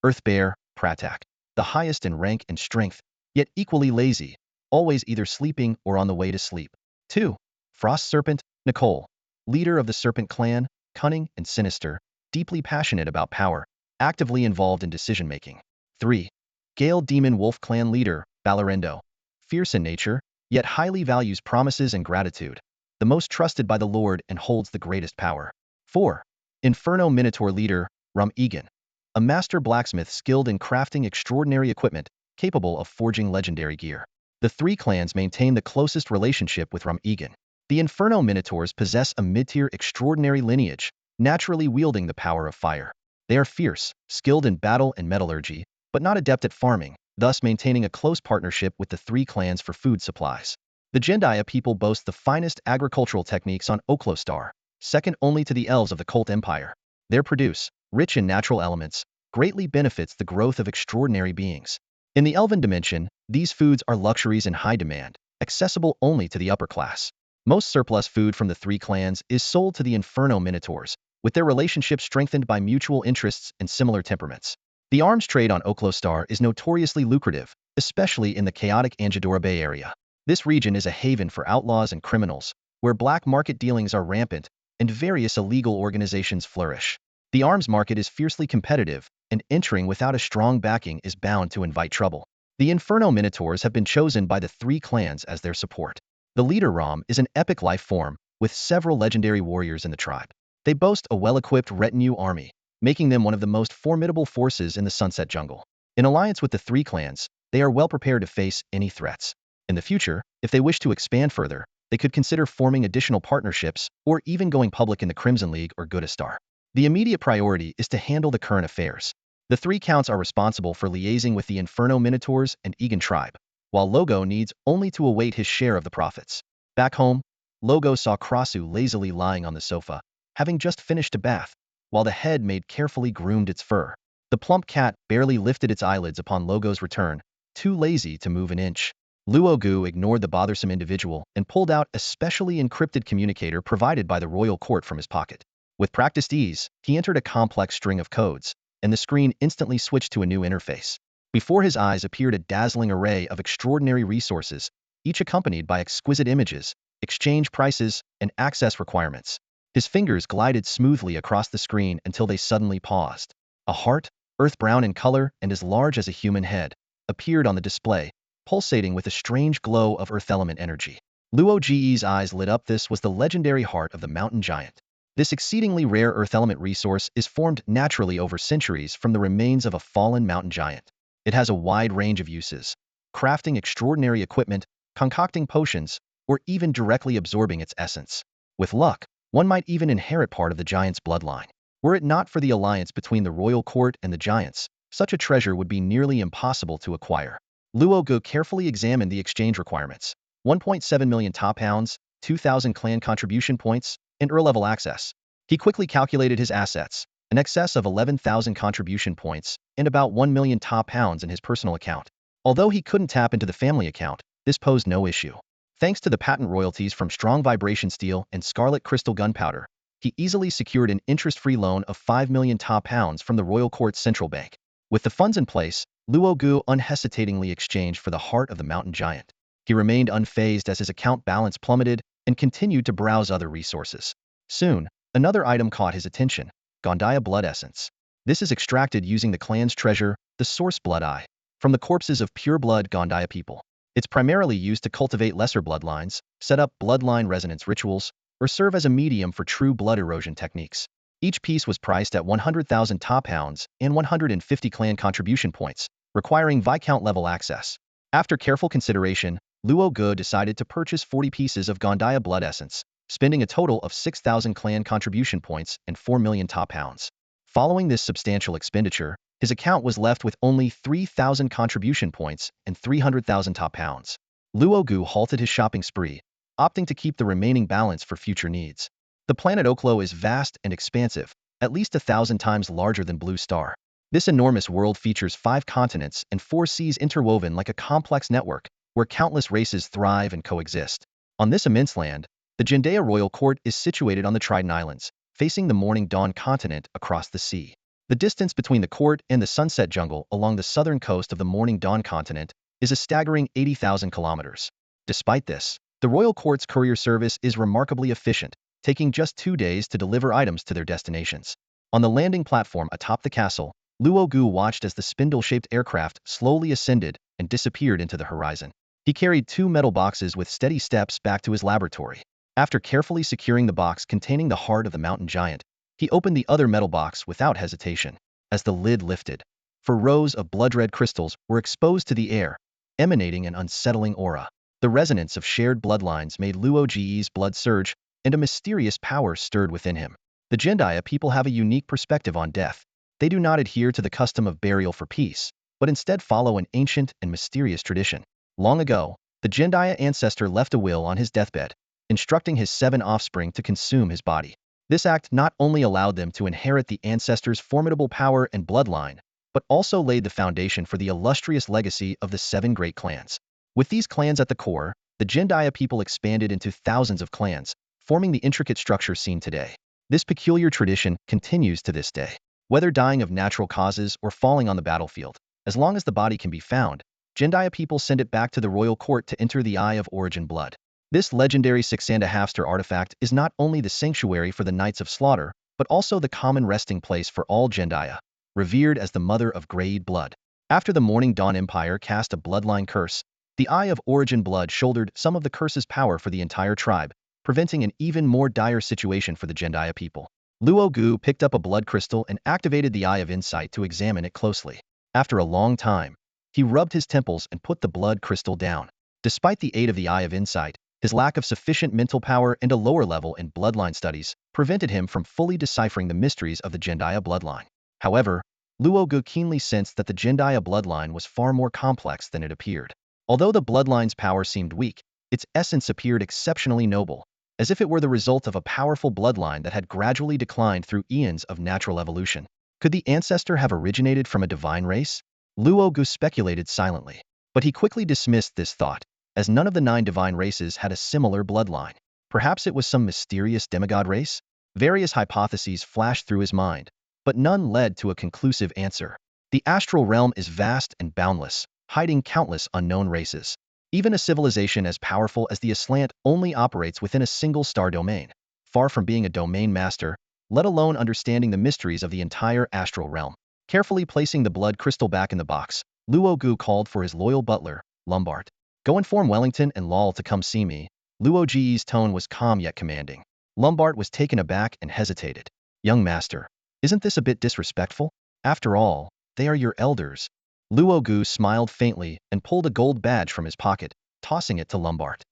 Earth Bear, Pratak, the highest in rank and strength, yet equally lazy, always either sleeping or on the way to sleep. 2. Frost Serpent, Nicole, leader of the Serpent clan, cunning and sinister, deeply passionate about power, actively involved in decision-making. 3. Gale Demon Wolf clan leader, Balarendo, fierce in nature, yet highly values promises and gratitude, the most trusted by the Lord and holds the greatest power. 4. Inferno Minotaur leader, Rum Egan, a master blacksmith skilled in crafting extraordinary equipment, capable of forging legendary gear. The 3 clans maintain the closest relationship with Rum Egan. The Inferno Minotaurs possess a mid-tier extraordinary lineage, naturally wielding the power of fire. They are fierce, skilled in battle and metallurgy, but not adept at farming, thus maintaining a close partnership with the 3 clans for food supplies. The Jendaya people boast the finest agricultural techniques on Oklostar, second only to the elves of the Colt Empire. Their produce, rich in natural elements, greatly benefits the growth of extraordinary beings. In the elven dimension, these foods are luxuries in high demand, accessible only to the upper class. Most surplus food from the 3 clans is sold to the Inferno Minotaurs, with their relationship strengthened by mutual interests and similar temperaments. The arms trade on Oklostar is notoriously lucrative, especially in the chaotic Anjadora Bay area. This region is a haven for outlaws and criminals, where black market dealings are rampant and various illegal organizations flourish. The arms market is fiercely competitive, and entering without a strong backing is bound to invite trouble. The Inferno Minotaurs have been chosen by the 3 clans as their support. The leader Rom is an epic life form, with several legendary warriors in the tribe. They boast a well-equipped retinue army, making them one of the most formidable forces in the Sunset Jungle. In alliance with the 3 clans, they are well prepared to face any threats. In the future, if they wish to expand further, they could consider forming additional partnerships or even going public in the Crimson League or Goodastar. The immediate priority is to handle the current affairs. The three counts are responsible for liaising with the Inferno Minotaurs and Egan tribe, while Logo needs only to await his share of the profits. Back home, Logo saw Krasu lazily lying on the sofa, having just finished a bath, while the head maid carefully groomed its fur. The plump cat barely lifted its eyelids upon Logo's return, too lazy to move an inch. Luogu ignored the bothersome individual and pulled out a specially encrypted communicator provided by the royal court from his pocket. With practiced ease, he entered a complex string of codes, and the screen instantly switched to a new interface. Before his eyes appeared a dazzling array of extraordinary resources, each accompanied by exquisite images, exchange prices, and access requirements. His fingers glided smoothly across the screen until they suddenly paused. A heart, earth brown in color and as large as a human head, appeared on the display, pulsating with a strange glow of earth element energy. Luo Ge's eyes lit up. This was the legendary heart of the mountain giant. This exceedingly rare earth element resource is formed naturally over centuries from the remains of a fallen mountain giant. It has a wide range of uses: crafting extraordinary equipment, concocting potions, or even directly absorbing its essence. With luck, one might even inherit part of the giant's bloodline. Were it not for the alliance between the royal court and the giants, such a treasure would be nearly impossible to acquire. Luo Gu carefully examined the exchange requirements: 1.7 million top pounds, 2,000 clan contribution points, and level access. He quickly calculated his assets: an excess of 11,000 contribution points and about 1 million top pounds in his personal account. Although he couldn't tap into the family account, this posed no issue. Thanks to the patent royalties from strong vibration steel and scarlet crystal gunpowder, he easily secured an interest-free loan of 5 million top pounds from the Royal Court's central bank. With the funds in place, Luo Gu unhesitatingly exchanged for the heart of the mountain giant. He remained unfazed as his account balance plummeted and continued to browse other resources. Soon, another item caught his attention: Gondaya blood essence. This is extracted using the clan's treasure, the source blood eye, from the corpses of pure-blood Gondaya people. It's primarily used to cultivate lesser bloodlines, set up bloodline resonance rituals, or serve as a medium for true blood erosion techniques. Each piece was priced at 100,000 top pounds and 150 clan contribution points, requiring Viscount level access. After careful consideration, Luo Gu decided to purchase 40 pieces of Gondaya blood essence, spending a total of 6,000 clan contribution points and 4 million top pounds. Following this substantial expenditure, his account was left with only 3,000 contribution points and 300,000 top pounds. Luo Gu halted his shopping spree, opting to keep the remaining balance for future needs. The planet Oklo is vast and expansive, at least 1,000 times larger than Blue Star. This enormous world features 5 continents and 4 seas interwoven like a complex network, where countless races thrive and coexist. On this immense land, the Jendaya Royal Court is situated on the Trident Islands, facing the Morning Dawn continent across the sea. The distance between the court and the Sunset Jungle along the southern coast of the Morning Dawn continent is a staggering 80,000 kilometers. Despite this, the Royal Court's courier service is remarkably efficient, taking just 2 days to deliver items to their destinations. On the landing platform atop the castle, Luo Gu watched as the spindle-shaped aircraft slowly ascended and disappeared into the horizon. He carried 2 metal boxes with steady steps back to his laboratory. After carefully securing the box containing the heart of the mountain giant, he opened the other metal box without hesitation. As the lid lifted, 4 rows of blood-red crystals were exposed to the air, emanating an unsettling aura. The resonance of shared bloodlines made Luo Ge's blood surge, and a mysterious power stirred within him. The Jendaya people have a unique perspective on death. They do not adhere to the custom of burial for peace, but instead follow an ancient and mysterious tradition. Long ago, the Jendaya ancestor left a will on his deathbed, instructing his 7 offspring to consume his body. This act not only allowed them to inherit the ancestor's formidable power and bloodline, but also laid the foundation for the illustrious legacy of the 7 great clans. With these clans at the core, the Jendaya people expanded into thousands of clans, forming the intricate structure seen today. This peculiar tradition continues to this day. Whether dying of natural causes or falling on the battlefield, as long as the body can be found, Jendaya people send it back to the royal court to enter the Eye of Origin blood. This legendary 6.5-star artifact is not only the sanctuary for the Knights of Slaughter, but also the common resting place for all Jendaya, revered as the mother of grayed blood. After the Morning Dawn Empire cast a bloodline curse, the Eye of Origin blood shouldered some of the curse's power for the entire tribe, preventing an even more dire situation for the Jendaya people. Luo Gu picked up a blood crystal and activated the Eye of Insight to examine it closely. After a long time, he rubbed his temples and put the blood crystal down. Despite the aid of the Eye of Insight, his lack of sufficient mental power and a lower level in bloodline studies prevented him from fully deciphering the mysteries of the Jendaya bloodline. However, Luogu keenly sensed that the Jendaya bloodline was far more complex than it appeared. Although the bloodline's power seemed weak, its essence appeared exceptionally noble, as if it were the result of a powerful bloodline that had gradually declined through eons of natural evolution. Could the ancestor have originated from a divine race? Luogu speculated silently, but he quickly dismissed this thought, as none of the 9 divine races had a similar bloodline. Perhaps it was some mysterious demigod race? Various hypotheses flashed through his mind, but none led to a conclusive answer. The astral realm is vast and boundless, hiding countless unknown races. Even a civilization as powerful as the Aslant only operates within a single star domain, far from being a domain master, let alone understanding the mysteries of the entire astral realm. Carefully placing the blood crystal back in the box, Luogu called for his loyal butler, Lombard. Go inform Wellington and Lal to come see me. Luo Ji's tone was calm yet commanding. Lombard was taken aback and hesitated. Young master, isn't this a bit disrespectful? After all, they are your elders. Luogu smiled faintly and pulled a gold badge from his pocket, tossing it to Lombard.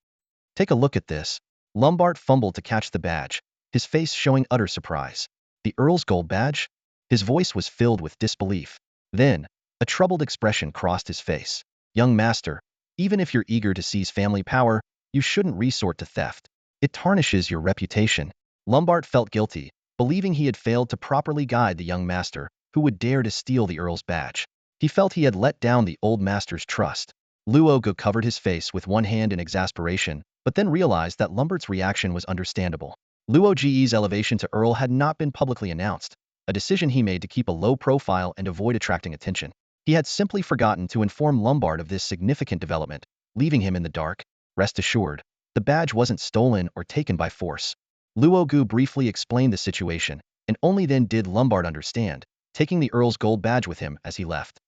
Take a look at this. Lombard fumbled to catch the badge, his face showing utter surprise. The Earl's gold badge? His voice was filled with disbelief. Then, a troubled expression crossed his face. Young master, even if you're eager to seize family power, you shouldn't resort to theft. It tarnishes your reputation. Lombard felt guilty, believing he had failed to properly guide the young master, who would dare to steal the Earl's badge. He felt he had let down the old master's trust. Luogu covered his face with one hand in exasperation, but then realized that Lombard's reaction was understandable. Luo Ji's elevation to Earl had not been publicly announced, a decision he made to keep a low profile and avoid attracting attention. He had simply forgotten to inform Lombard of this significant development, leaving him in the dark. Rest assured, the badge wasn't stolen or taken by force. Luogu briefly explained the situation, and only then did Lombard understand, taking the Earl's gold badge with him as he left.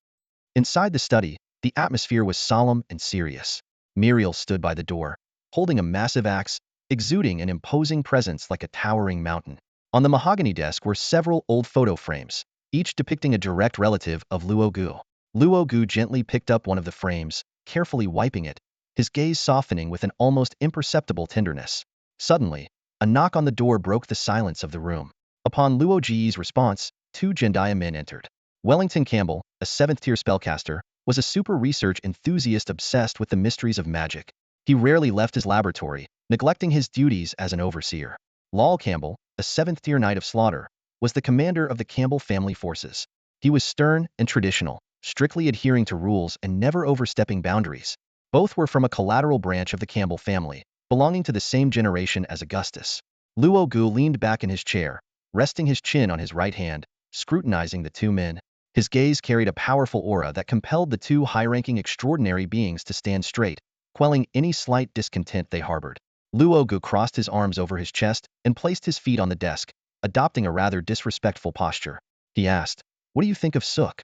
Inside the study, the atmosphere was solemn and serious. Muriel stood by the door, holding a massive axe, exuding an imposing presence like a towering mountain. On the mahogany desk were several old photo frames, each depicting a direct relative of Luogu. Luogu gently picked up one of the frames, carefully wiping it, his gaze softening with an almost imperceptible tenderness. Suddenly, a knock on the door broke the silence of the room. Upon Luo Ji's response, 2 Jendaya men entered. Wellington Campbell, a 7th-tier spellcaster, was a super research enthusiast obsessed with the mysteries of magic. He rarely left his laboratory, neglecting his duties as an overseer. Lal Campbell, a 7th-tier knight of slaughter, was the commander of the Campbell family forces. He was stern and traditional, strictly adhering to rules and never overstepping boundaries. Both were from a collateral branch of the Campbell family, belonging to the same generation as Augustus. Luogu leaned back in his chair, resting his chin on his right hand, scrutinizing the 2 men. His gaze carried a powerful aura that compelled the 2 high-ranking extraordinary beings to stand straight, quelling any slight discontent they harbored. Luogu crossed his arms over his chest and placed his feet on the desk, adopting a rather disrespectful posture. He asked, "What do you think of Suk?"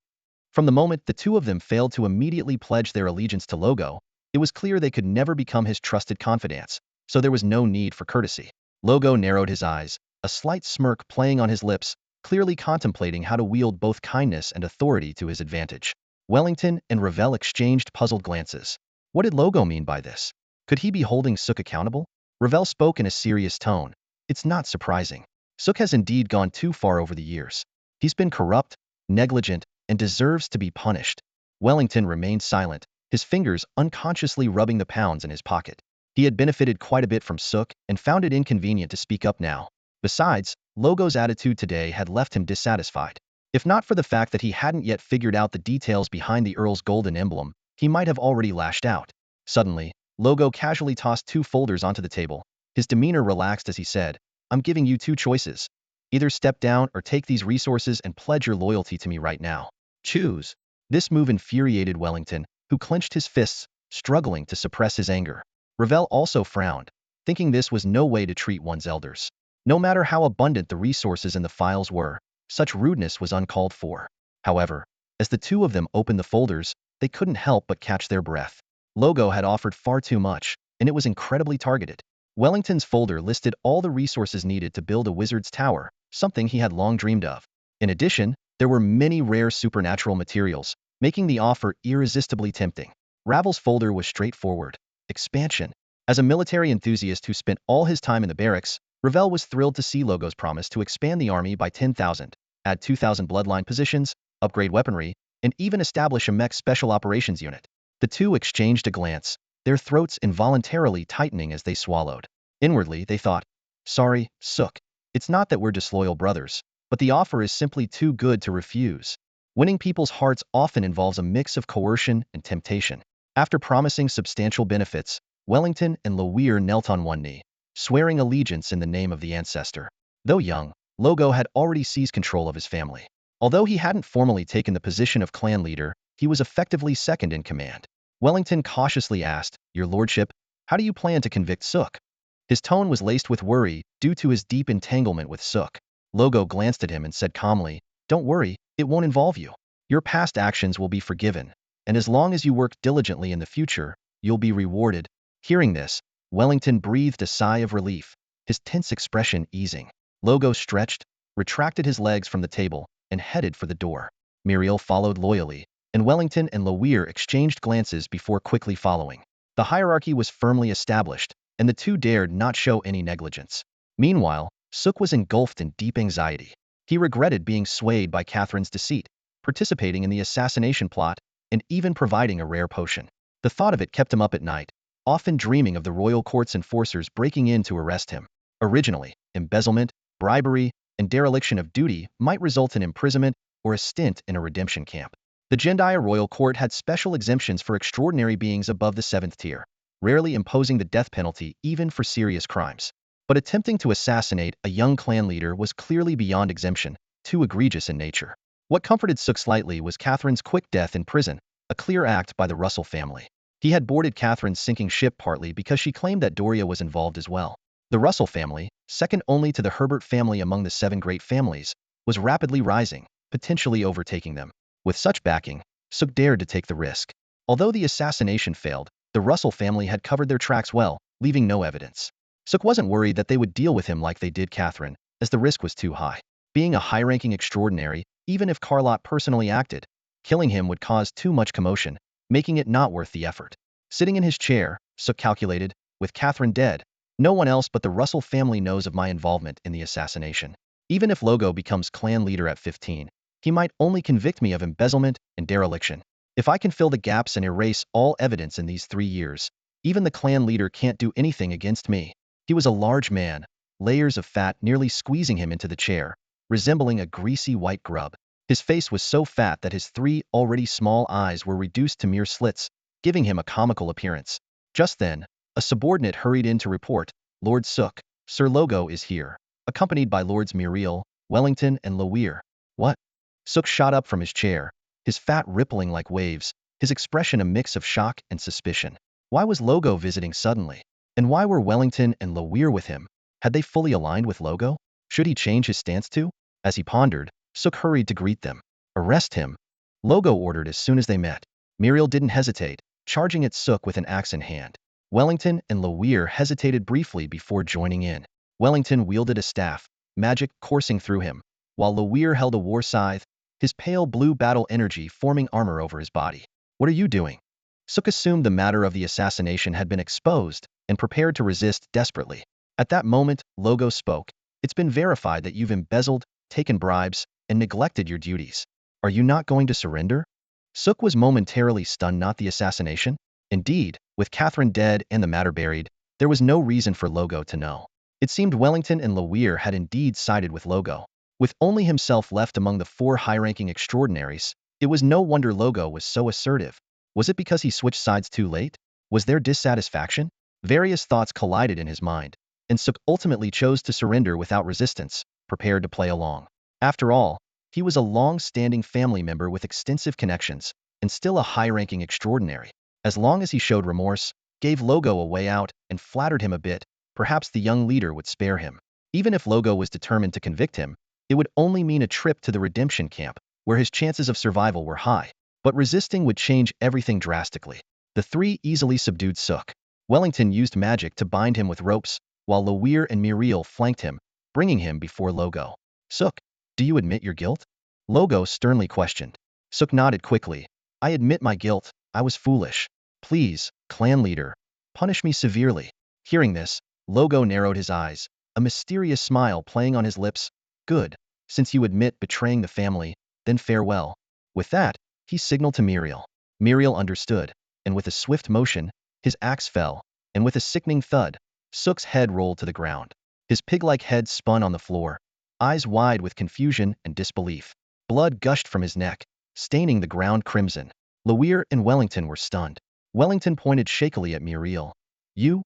From the moment the 2 of them failed to immediately pledge their allegiance to Logo, it was clear they could never become his trusted confidants, so there was no need for courtesy. Logo narrowed his eyes, a slight smirk playing on his lips, clearly contemplating how to wield both kindness and authority to his advantage. Wellington and Ravel exchanged puzzled glances. What did Logo mean by this? Could he be holding Suk accountable? Ravel spoke in a serious tone. It's not surprising. Suk has indeed gone too far over the years. He's been corrupt, negligent, and deserves to be punished. Wellington remained silent, his fingers unconsciously rubbing the pounds in his pocket. He had benefited quite a bit from Suk and found it inconvenient to speak up now. Besides, Logo's attitude today had left him dissatisfied. If not for the fact that he hadn't yet figured out the details behind the Earl's golden emblem, he might have already lashed out. Suddenly, Logo casually tossed 2 folders onto the table. His demeanor relaxed as he said, "I'm giving you 2 choices. Either step down or take these resources and pledge your loyalty to me right now. Choose." This move infuriated Wellington, who clenched his fists, struggling to suppress his anger. Ravel also frowned, thinking this was no way to treat one's elders. No matter how abundant the resources in the files were, such rudeness was uncalled for. However, as the 2 of them opened the folders, they couldn't help but catch their breath. Logo had offered far too much, and it was incredibly targeted. Wellington's folder listed all the resources needed to build a wizard's tower, something he had long dreamed of. In addition, there were many rare supernatural materials, making the offer irresistibly tempting. Ravel's folder was straightforward. expansion. As a military enthusiast who spent all his time in the barracks, Ravel was thrilled to see Logo's promise to expand the army by 10,000, add 2,000 bloodline positions, upgrade weaponry, and even establish a mech special operations unit. The two exchanged a glance, their throats involuntarily tightening as they swallowed. Inwardly, they thought, "Sorry, Sook. It's not that we're disloyal brothers, but the offer is simply too good to refuse." Winning people's hearts often involves a mix of coercion and temptation. After promising substantial benefits, Wellington and Lawir knelt on one knee, swearing allegiance in the name of the ancestor. Though young, Logo had already seized control of his family. Although he hadn't formally taken the position of clan leader, he was effectively second in command. Wellington cautiously asked, "Your lordship, how do you plan to convict Sook?" His tone was laced with worry due to his deep entanglement with Sook. Logo glanced at him and said calmly, "Don't worry, it won't involve you. Your past actions will be forgiven, and as long as you work diligently in the future, you'll be rewarded." Hearing this, Wellington breathed a sigh of relief, his tense expression easing. Logo stretched, retracted his legs from the table, and headed for the door. Muriel followed loyally, and Wellington and Lawir exchanged glances before quickly following. The hierarchy was firmly established, and the two dared not show any negligence. Meanwhile, Sook was engulfed in deep anxiety. He regretted being swayed by Catherine's deceit, participating in the assassination plot, and even providing a rare potion. The thought of it kept him up at night, often dreaming of the royal court's enforcers breaking in to arrest him. Originally, embezzlement, bribery, and dereliction of duty might result in imprisonment or a stint in a redemption camp. The Jendaya royal court had special exemptions for extraordinary beings above the 7th tier, rarely imposing the death penalty even for serious crimes. But attempting to assassinate a young clan leader was clearly beyond exemption, too egregious in nature. What comforted Sook slightly was Catherine's quick death in prison, a clear act by the Russell family. He had boarded Catherine's sinking ship partly because she claimed that Doria was involved as well. The Russell family, second only to the Herbert family among the 7 great families, was rapidly rising, potentially overtaking them. With such backing, Sook dared to take the risk. Although the assassination failed, the Russell family had covered their tracks well, leaving no evidence. Sook wasn't worried that they would deal with him like they did Catherine, as the risk was too high. Being a high-ranking extraordinary, even if Carlot personally acted, killing him would cause too much commotion, making it not worth the effort. Sitting in his chair, Sook calculated, with Catherine dead, no one else but the Russell family knows of my involvement in the assassination. Even if Logo becomes clan leader at 15, he might only convict me of embezzlement and dereliction. If I can fill the gaps and erase all evidence in these 3 years, even the clan leader can't do anything against me. He was a large man, layers of fat nearly squeezing him into the chair, resembling a greasy white grub. His face was so fat that his 3 already small eyes were reduced to mere slits, giving him a comical appearance. Just then, a subordinate hurried in to report, "Lord Sook, Sir Logo is here," accompanied by Lords Muriel, Wellington, and Lawir. "What?" Sook shot up from his chair, his fat rippling like waves, his expression a mix of shock and suspicion. Why was Logo visiting suddenly? And why were Wellington and Lawir with him? Had they fully aligned with Logo? Should he change his stance too? As he pondered, Sook hurried to greet them. "Arrest him," Logo ordered as soon as they met. Muriel didn't hesitate, charging at Sook with an axe in hand. Wellington and Lawir hesitated briefly before joining in. Wellington wielded a staff, magic coursing through him, while Lawir held a war scythe, his pale blue battle energy forming armor over his body. "What are you doing?" Sook assumed the matter of the assassination had been exposed and prepared to resist desperately. At that moment, Logo spoke. "It's been verified that you've embezzled, taken bribes, and neglected your duties. Are you not going to surrender?" Sook was momentarily stunned. Not the assassination? Indeed, with Catherine dead and the matter buried, there was no reason for Logo to know. It seemed Wellington and Lawir had indeed sided with Logo. With only himself left among the 4 high-ranking extraordinaries, it was no wonder Logo was so assertive. Was it because he switched sides too late? Was there dissatisfaction? Various thoughts collided in his mind, and Sook ultimately chose to surrender without resistance, prepared to play along. After all, he was a long-standing family member with extensive connections, and still a high-ranking extraordinary. As long as he showed remorse, gave Logo a way out, and flattered him a bit, perhaps the young leader would spare him. Even if Logo was determined to convict him, it would only mean a trip to the redemption camp, where his chances of survival were high. But resisting would change everything drastically. The 3 easily subdued Sook. Wellington used magic to bind him with ropes, while Lawir and Muriel flanked him, bringing him before Logo. "Sook, do you admit your guilt?" Logo sternly questioned. Sook nodded quickly. "I admit my guilt. I was foolish. Please, clan leader, Punish me severely. Hearing this, Logo narrowed his eyes, a mysterious smile playing on his lips. Good. Since you admit betraying the family, then farewell. With that, he signaled to Muriel. Muriel understood, and with a swift motion, his axe fell, and with a sickening thud, Sook's head rolled to the ground. His pig-like head spun on the floor, eyes wide with confusion and disbelief. Blood gushed from his neck, staining the ground crimson. Lawyer and Wellington were stunned. Wellington pointed shakily at Muriel. You?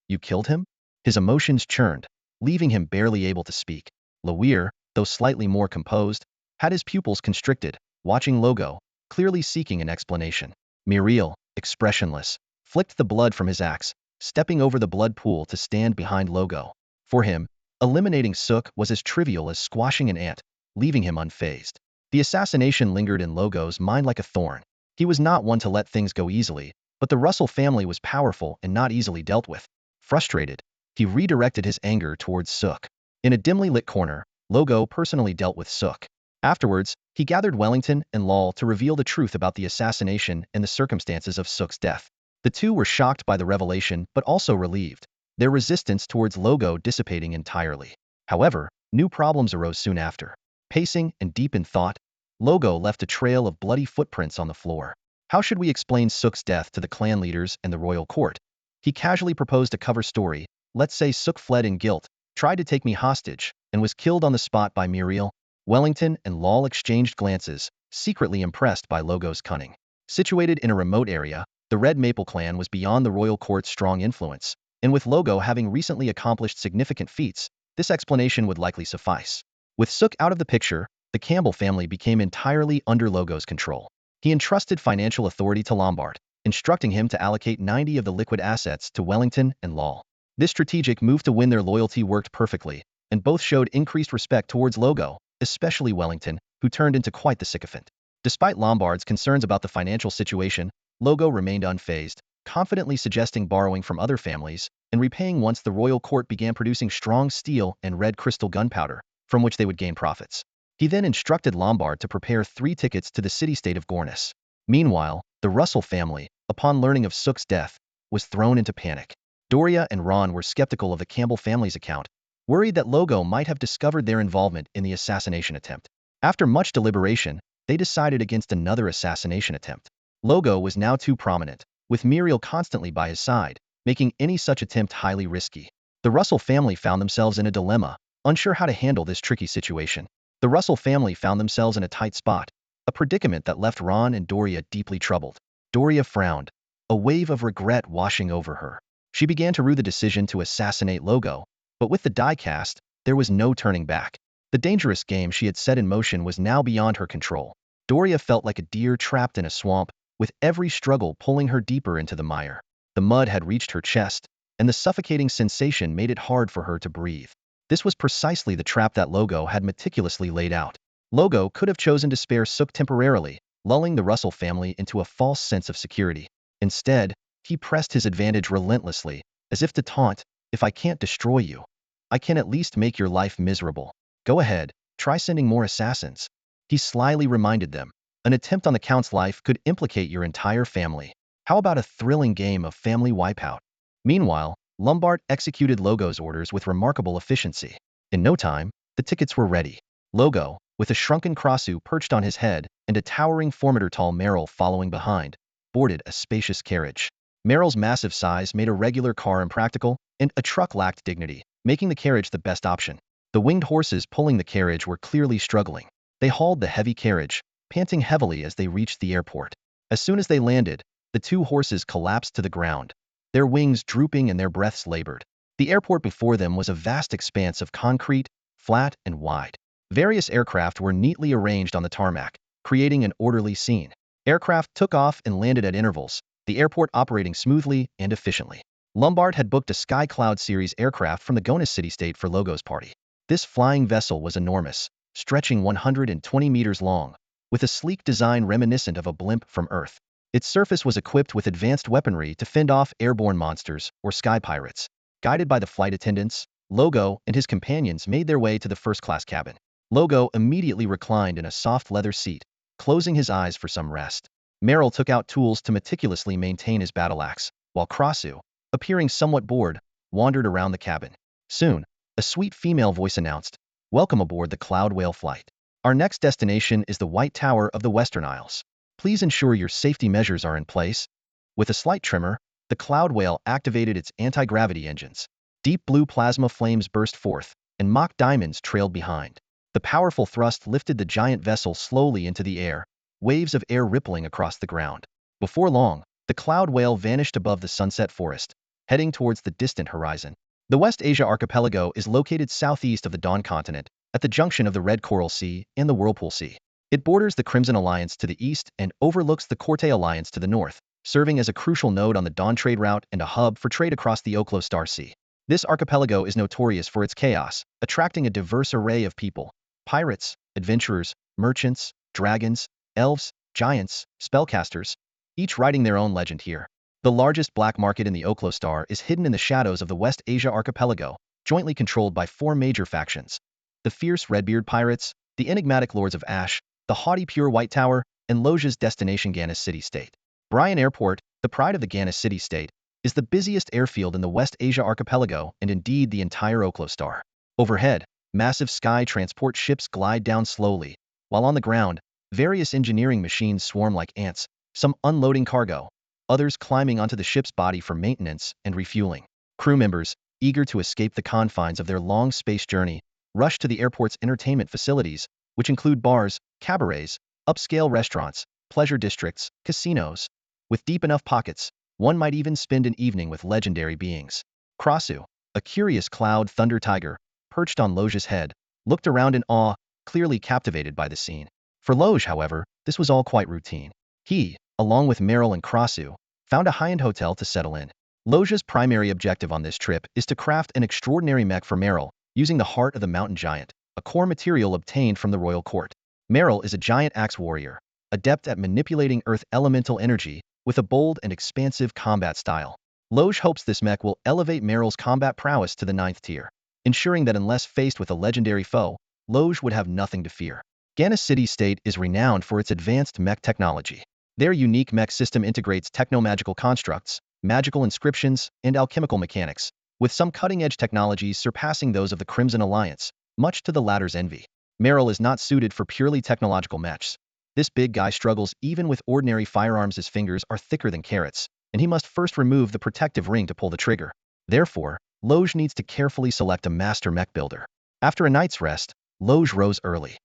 You killed him? His emotions churned, leaving him barely able to speak. Lawyer, though slightly more composed, had his pupils constricted, watching Logo, clearly seeking an explanation. Muriel, expressionless, flicked the blood from his axe, stepping over the blood pool to stand behind Logo. For him, eliminating Sook was as trivial as squashing an ant, leaving him unfazed. The assassination lingered in Logo's mind like a thorn. He was not one to let things go easily, but the Russell family was powerful and not easily dealt with. Frustrated, he redirected his anger towards Sook. In a dimly lit corner, Logo personally dealt with Sook. Afterwards, he gathered Wellington and Lal to reveal the truth about the assassination and the circumstances of Sook's death. The two were shocked by the revelation but also relieved, their resistance towards Logo dissipating entirely. However, new problems arose soon after. Pacing and deep in thought, Logo left a trail of bloody footprints on the floor. How should we explain Sook's death to the clan leaders and the royal court? He casually proposed a cover story. Let's say Sook fled in guilt, tried to take me hostage, and was killed on the spot by Muriel. Wellington and Lal exchanged glances, secretly impressed by Logo's cunning. Situated in a remote area, the Red Maple clan was beyond the royal court's strong influence, and with Logo having recently accomplished significant feats, this explanation would likely suffice. With Sook out of the picture, the Campbell family became entirely under Logo's control. He entrusted financial authority to Lombard, instructing him to allocate 90 of the liquid assets to Wellington and Lal. This strategic move to win their loyalty worked perfectly, and both showed increased respect towards Logo, especially Wellington, who turned into quite the sycophant. Despite Lombard's concerns about the financial situation, Logo remained unfazed, confidently suggesting borrowing from other families and repaying once the royal court began producing strong steel and red crystal gunpowder, from which they would gain profits. He then instructed Lombard to prepare 3 tickets to the city-state of Gornis. Meanwhile, the Russell family, upon learning of Sook's death, was thrown into panic. Doria and Ron were skeptical of the Campbell family's account, worried that Logo might have discovered their involvement in the assassination attempt. After much deliberation, they decided against another assassination attempt. Logo was now too prominent, with Muriel constantly by his side, making any such attempt highly risky. The Russell family found themselves in a dilemma, unsure how to handle this tricky situation. The Russell family found themselves in a tight spot, a predicament that left Ron and Doria deeply troubled. Doria frowned, a wave of regret washing over her. She began to rue the decision to assassinate Logo, but with the die cast, there was no turning back. The dangerous game she had set in motion was now beyond her control. Doria felt like a deer trapped in a swamp, with every struggle pulling her deeper into the mire. The mud had reached her chest, and the suffocating sensation made it hard for her to breathe. This was precisely the trap that Logo had meticulously laid out. Logo could have chosen to spare Sook temporarily, lulling the Russell family into a false sense of security. Instead, he pressed his advantage relentlessly, as if to taunt, if I can't destroy you, I can at least make your life miserable. Go ahead, try sending more assassins. He slyly reminded them, an attempt on the Count's life could implicate your entire family. How about a thrilling game of family wipeout? Meanwhile, Lombard executed Logo's orders with remarkable efficiency. In no time, the tickets were ready. Logo, with a shrunken Crossu perched on his head and a towering formator-tall Merrill following behind, boarded a spacious carriage. Merrill's massive size made a regular car impractical, and a truck lacked dignity, making the carriage the best option. The winged horses pulling the carriage were clearly struggling. They hauled the heavy carriage, panting heavily as they reached the airport. As soon as they landed, the 2 horses collapsed to the ground, their wings drooping and their breaths labored. The airport before them was a vast expanse of concrete, flat and wide. Various aircraft were neatly arranged on the tarmac, creating an orderly scene. Aircraft took off and landed at intervals, the airport operating smoothly and efficiently. Lombard had booked a Sky Cloud series aircraft from the Gonis city-state for Logo's party. This flying vessel was enormous, stretching 120 meters long, with a sleek design reminiscent of a blimp from Earth. Its surface was equipped with advanced weaponry to fend off airborne monsters or sky pirates. Guided by the flight attendants, Logo and his companions made their way to the first-class cabin. Logo immediately reclined in a soft leather seat, closing his eyes for some rest. Merrill took out tools to meticulously maintain his battle axe, while Crossu, appearing somewhat bored, wandered around the cabin. Soon, a sweet female voice announced, "Welcome aboard the Cloud Whale flight. Our next destination is the White Tower of the Western Isles. Please ensure your safety measures are in place." With a slight tremor, the Cloud Whale activated its anti-gravity engines. Deep blue plasma flames burst forth, and mock diamonds trailed behind. The powerful thrust lifted the giant vessel slowly into the air, waves of air rippling across the ground. Before long, the Cloud Whale vanished above the sunset forest, heading towards the distant horizon. The West Asia archipelago is located southeast of the Dawn continent, at the junction of the Red Coral Sea and the Whirlpool Sea. It borders the Crimson Alliance to the east and overlooks the Corte Alliance to the north, serving as a crucial node on the Dawn trade route and a hub for trade across the Oklo Star Sea. This archipelago is notorious for its chaos, attracting a diverse array of people: pirates, adventurers, merchants, dragons, elves, giants, spellcasters, each writing their own legend here. The largest black market in the Oklo Star is hidden in the shadows of the West Asia archipelago, jointly controlled by four major factions: the fierce Redbeard pirates, the enigmatic Lords of Ash, the haughty Pure White Tower, and Loja's destination Ganis City-State. Bryan Airport, the pride of the Ganis City-State, is the busiest airfield in the West Asia archipelago and indeed the entire Oklo Star. Overhead, massive sky transport ships glide down slowly, while on the ground, various engineering machines swarm like ants, some unloading cargo, others climbing onto the ship's body for maintenance and refueling. Crew members, eager to escape the confines of their long space journey, rush to the airport's entertainment facilities, which include bars, cabarets, upscale restaurants, pleasure districts, casinos. With deep enough pockets, one might even spend an evening with legendary beings. Krasu, a curious cloud thunder tiger, perched on Loja's head, looked around in awe, clearly captivated by the scene. For Loj, however, this was all quite routine. He, along with Meryl and Krasu, found a high-end hotel to settle in. Loja's primary objective on this trip is to craft an extraordinary mech for Meryl, using the heart of the mountain giant, a core material obtained from the royal court. Meryl is a giant axe warrior, adept at manipulating earth elemental energy, with a bold and expansive combat style. Loj hopes this mech will elevate Meryl's combat prowess to the 9th tier, ensuring that unless faced with a legendary foe, Loj would have nothing to fear. Ganis City-State is renowned for its advanced mech technology. Their unique mech system integrates techno-magical constructs, magical inscriptions, and alchemical mechanics, with some cutting-edge technologies surpassing those of the Crimson Alliance, much to the latter's envy. Meryl is not suited for purely technological mechs. This big guy struggles even with ordinary firearms. His fingers are thicker than carrots, and he must first remove the protective ring to pull the trigger. Therefore, Loj needs to carefully select a master mech builder. After a night's rest, Loj rose early.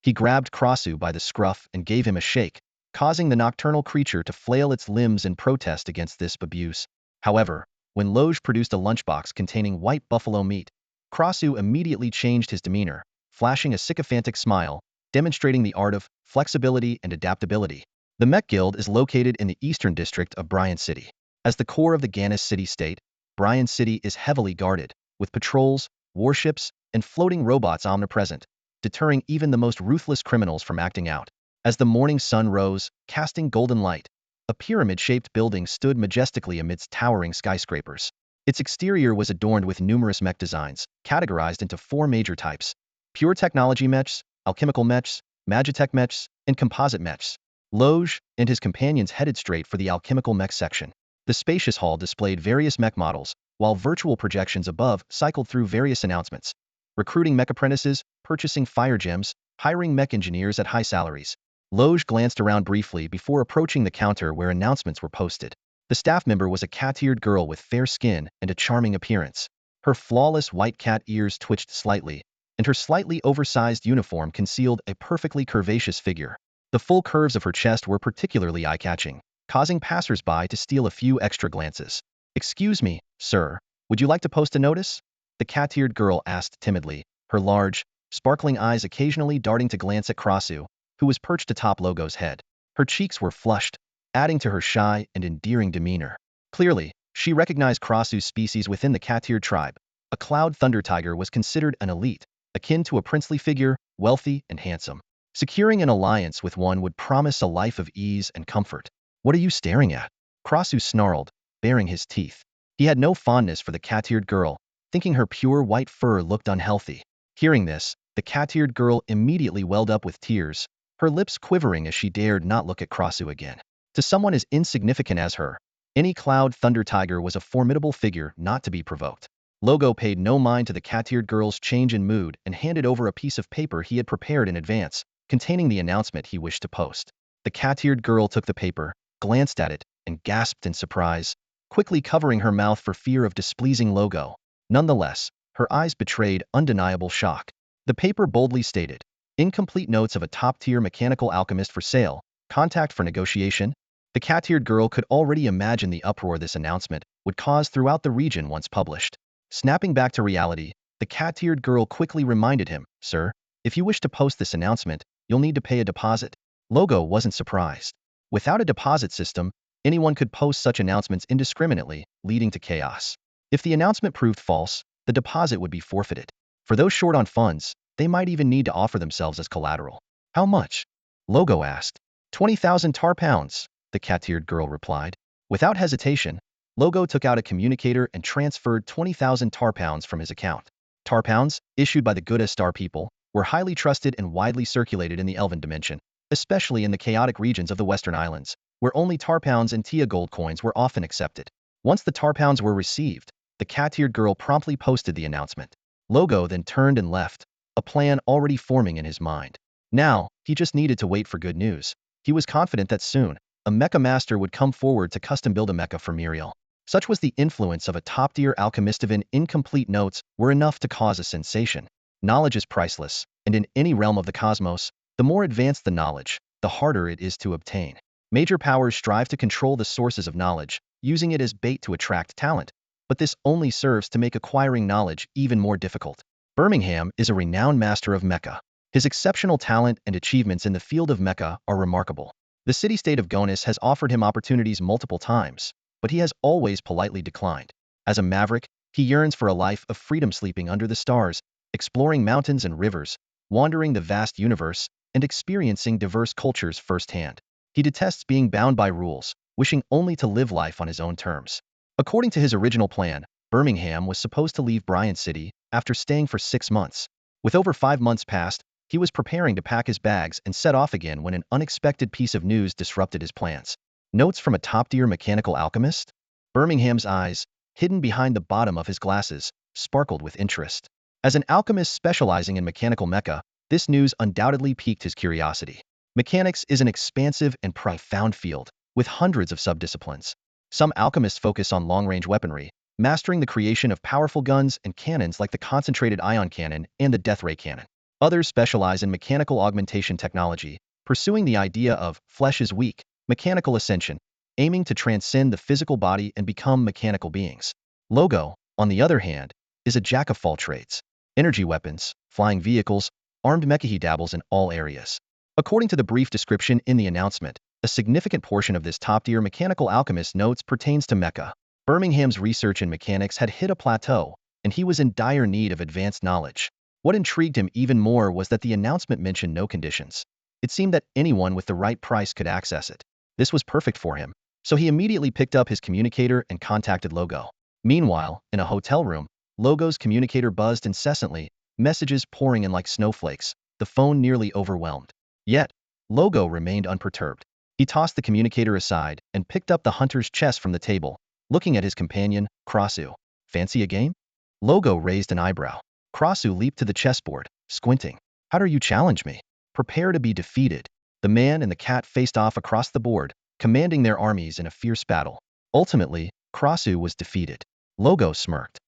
He grabbed Krasu by the scruff and gave him a shake, causing the nocturnal creature to flail its limbs in protest against this abuse. However, when Loj produced a lunchbox containing white buffalo meat, Krasu immediately changed his demeanor, flashing a sycophantic smile, demonstrating the art of flexibility and adaptability. The Mech Guild is located in the eastern district of Bryan City. As the core of the Ganis City-State, Bryan City is heavily guarded, with patrols, warships, and floating robots omnipresent, deterring even the most ruthless criminals from acting out. As the morning sun rose, casting golden light, a pyramid-shaped building stood majestically amidst towering skyscrapers. Its exterior was adorned with numerous mech designs, categorized into four major types: pure technology mechs, alchemical mechs, magitech mechs, and composite mechs. Loj and his companions headed straight for the alchemical mech section. The spacious hall displayed various mech models, while virtual projections above cycled through various announcements: recruiting mech apprentices, purchasing fire gems, hiring mech engineers at high salaries. Loj glanced around briefly before approaching the counter where announcements were posted. The staff member was a cat-eared girl with fair skin and a charming appearance. Her flawless white cat ears twitched slightly, and her slightly oversized uniform concealed a perfectly curvaceous figure. The full curves of her chest were particularly eye-catching, causing passers-by to steal a few extra glances. "Excuse me, sir, would you like to post a notice?" the cat-eared girl asked timidly, her large, sparkling eyes occasionally darting to glance at Krasu, who was perched atop Logo's head. Her cheeks were flushed, adding to her shy and endearing demeanor. Clearly, she recognized Krasu's species within the cat-eared tribe. A cloud thunder tiger was considered an elite, akin to a princely figure, wealthy and handsome. Securing an alliance with one would promise a life of ease and comfort. "What are you staring at?" Krasu snarled, baring his teeth. He had no fondness for the cat-eared girl, thinking her pure white fur looked unhealthy. Hearing this, the cat-eared girl immediately welled up with tears, her lips quivering as she dared not look at Krasu again. To someone as insignificant as her, Any Cloud Thunder Tiger was a formidable figure not to be provoked. Logo paid no mind to the cat-eared girl's change in mood and handed over a piece of paper he had prepared in advance, containing the announcement he wished to post. The cat-eared girl took the paper, glanced at it, and gasped in surprise, quickly covering her mouth for fear of displeasing Logo. Nonetheless, her eyes betrayed undeniable shock. The paper boldly stated, "Incomplete notes of a top-tier mechanical alchemist for sale, contact for negotiation." The cat-eared girl could already imagine the uproar this announcement would cause throughout the region once published. Snapping back to reality, the cat-eared girl quickly reminded him, "Sir, if you wish to post this announcement, you'll need to pay a deposit." Logo wasn't surprised. Without a deposit system, anyone could post such announcements indiscriminately, leading to chaos. If the announcement proved false, the deposit would be forfeited. For those short on funds, they might even need to offer themselves as collateral. "How much?" Logo asked. 20,000 tar pounds, the cat-eared girl replied. Without hesitation, Logo took out a communicator and transferred 20,000 tar pounds from his account. Tar pounds, issued by the good star people, were highly trusted and widely circulated in the Elven dimension, especially in the chaotic regions of the Western Islands, where only tar pounds and Tia gold coins were often accepted. Once the tar pounds were received, the cat-eared girl promptly posted the announcement. Logo then turned and left, a plan already forming in his mind. Now, he just needed to wait for good news. He was confident that soon, a mecha master would come forward to custom-build a mecha for Muriel. Such was the influence of a top-tier alchemist. Even incomplete notes were enough to cause a sensation. Knowledge is priceless, and in any realm of the cosmos, the more advanced the knowledge, the harder it is to obtain. Major powers strive to control the sources of knowledge, using it as bait to attract talent, but this only serves to make acquiring knowledge even more difficult. Birmingham is a renowned master of mecha. His exceptional talent and achievements in the field of mecha are remarkable. The city-state of Gonis has offered him opportunities multiple times, but he has always politely declined. As a maverick, he yearns for a life of freedom, sleeping under the stars, exploring mountains and rivers, wandering the vast universe, and experiencing diverse cultures firsthand. He detests being bound by rules, wishing only to live life on his own terms. According to his original plan, Birmingham was supposed to leave Bryant City after staying for 6 months. With over 5 months past, he was preparing to pack his bags and set off again when an unexpected piece of news disrupted his plans. Notes from a top-tier mechanical alchemist? Birmingham's eyes, hidden behind the bottom of his glasses, sparkled with interest. As an alchemist specializing in mechanical mecha, this news undoubtedly piqued his curiosity. Mechanics is an expansive and profound field, with hundreds of subdisciplines. Some alchemists focus on long-range weaponry, mastering the creation of powerful guns and cannons like the concentrated ion cannon and the death ray cannon. Others specialize in mechanical augmentation technology, pursuing the idea of flesh is weak, mechanical ascension, aiming to transcend the physical body and become mechanical beings. Logo, on the other hand, is a jack of all trades. Energy weapons, flying vehicles, armed mecha. He dabbles in all areas. According to the brief description in the announcement, a significant portion of this top-tier mechanical alchemist notes pertains to mecha. Birmingham's research in mechanics had hit a plateau, and he was in dire need of advanced knowledge. What intrigued him even more was that the announcement mentioned no conditions. It seemed that anyone with the right price could access it. This was perfect for him, so he immediately picked up his communicator and contacted Logo. Meanwhile, in a hotel room, Logo's communicator buzzed incessantly, messages pouring in like snowflakes, the phone nearly overwhelmed. Yet, Logo remained unperturbed. He tossed the communicator aside and picked up the hunter's chest from the table, looking at his companion, Krasu. "Fancy a game?" Logo raised an eyebrow. Krasu leaped to the chessboard, squinting. "How dare you challenge me? Prepare to be defeated." The man and the cat faced off across the board, commanding their armies in a fierce battle. Ultimately, Krasu was defeated. Logo smirked.